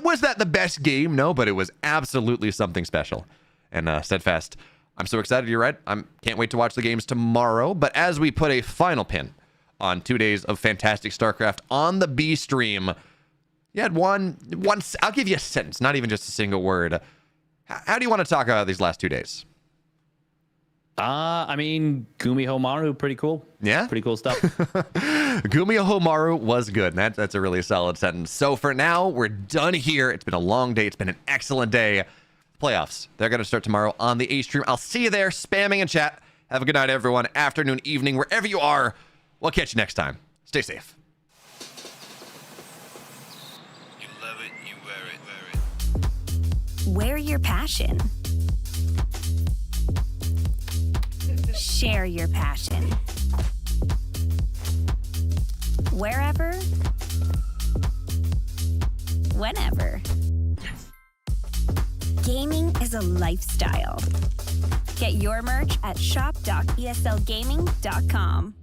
Was that the best game? No, but it was absolutely something special. And Steadfast, I'm so excited. You're right. Can't wait to watch the games tomorrow. But as we put a final pin on 2 days of fantastic StarCraft on the B stream, you had one. I'll give you a sentence, not even just a single word. How do you want to talk about these last 2 days? I mean, Gumiho Maru, pretty cool. Yeah? Pretty cool stuff. Gumiho Maru was good. That's a really solid sentence. So for now, we're done here. It's been a long day. It's been an excellent day. Playoffs, they're going to start tomorrow on the A stream. I'll see you there, spamming in chat. Have a good night, everyone. Afternoon, evening, wherever you are. We'll catch you next time. Stay safe. You love it, you wear it. Wear your passion. Share your passion. Wherever, whenever. Gaming is a lifestyle. Get your merch at shop.eslgaming.com.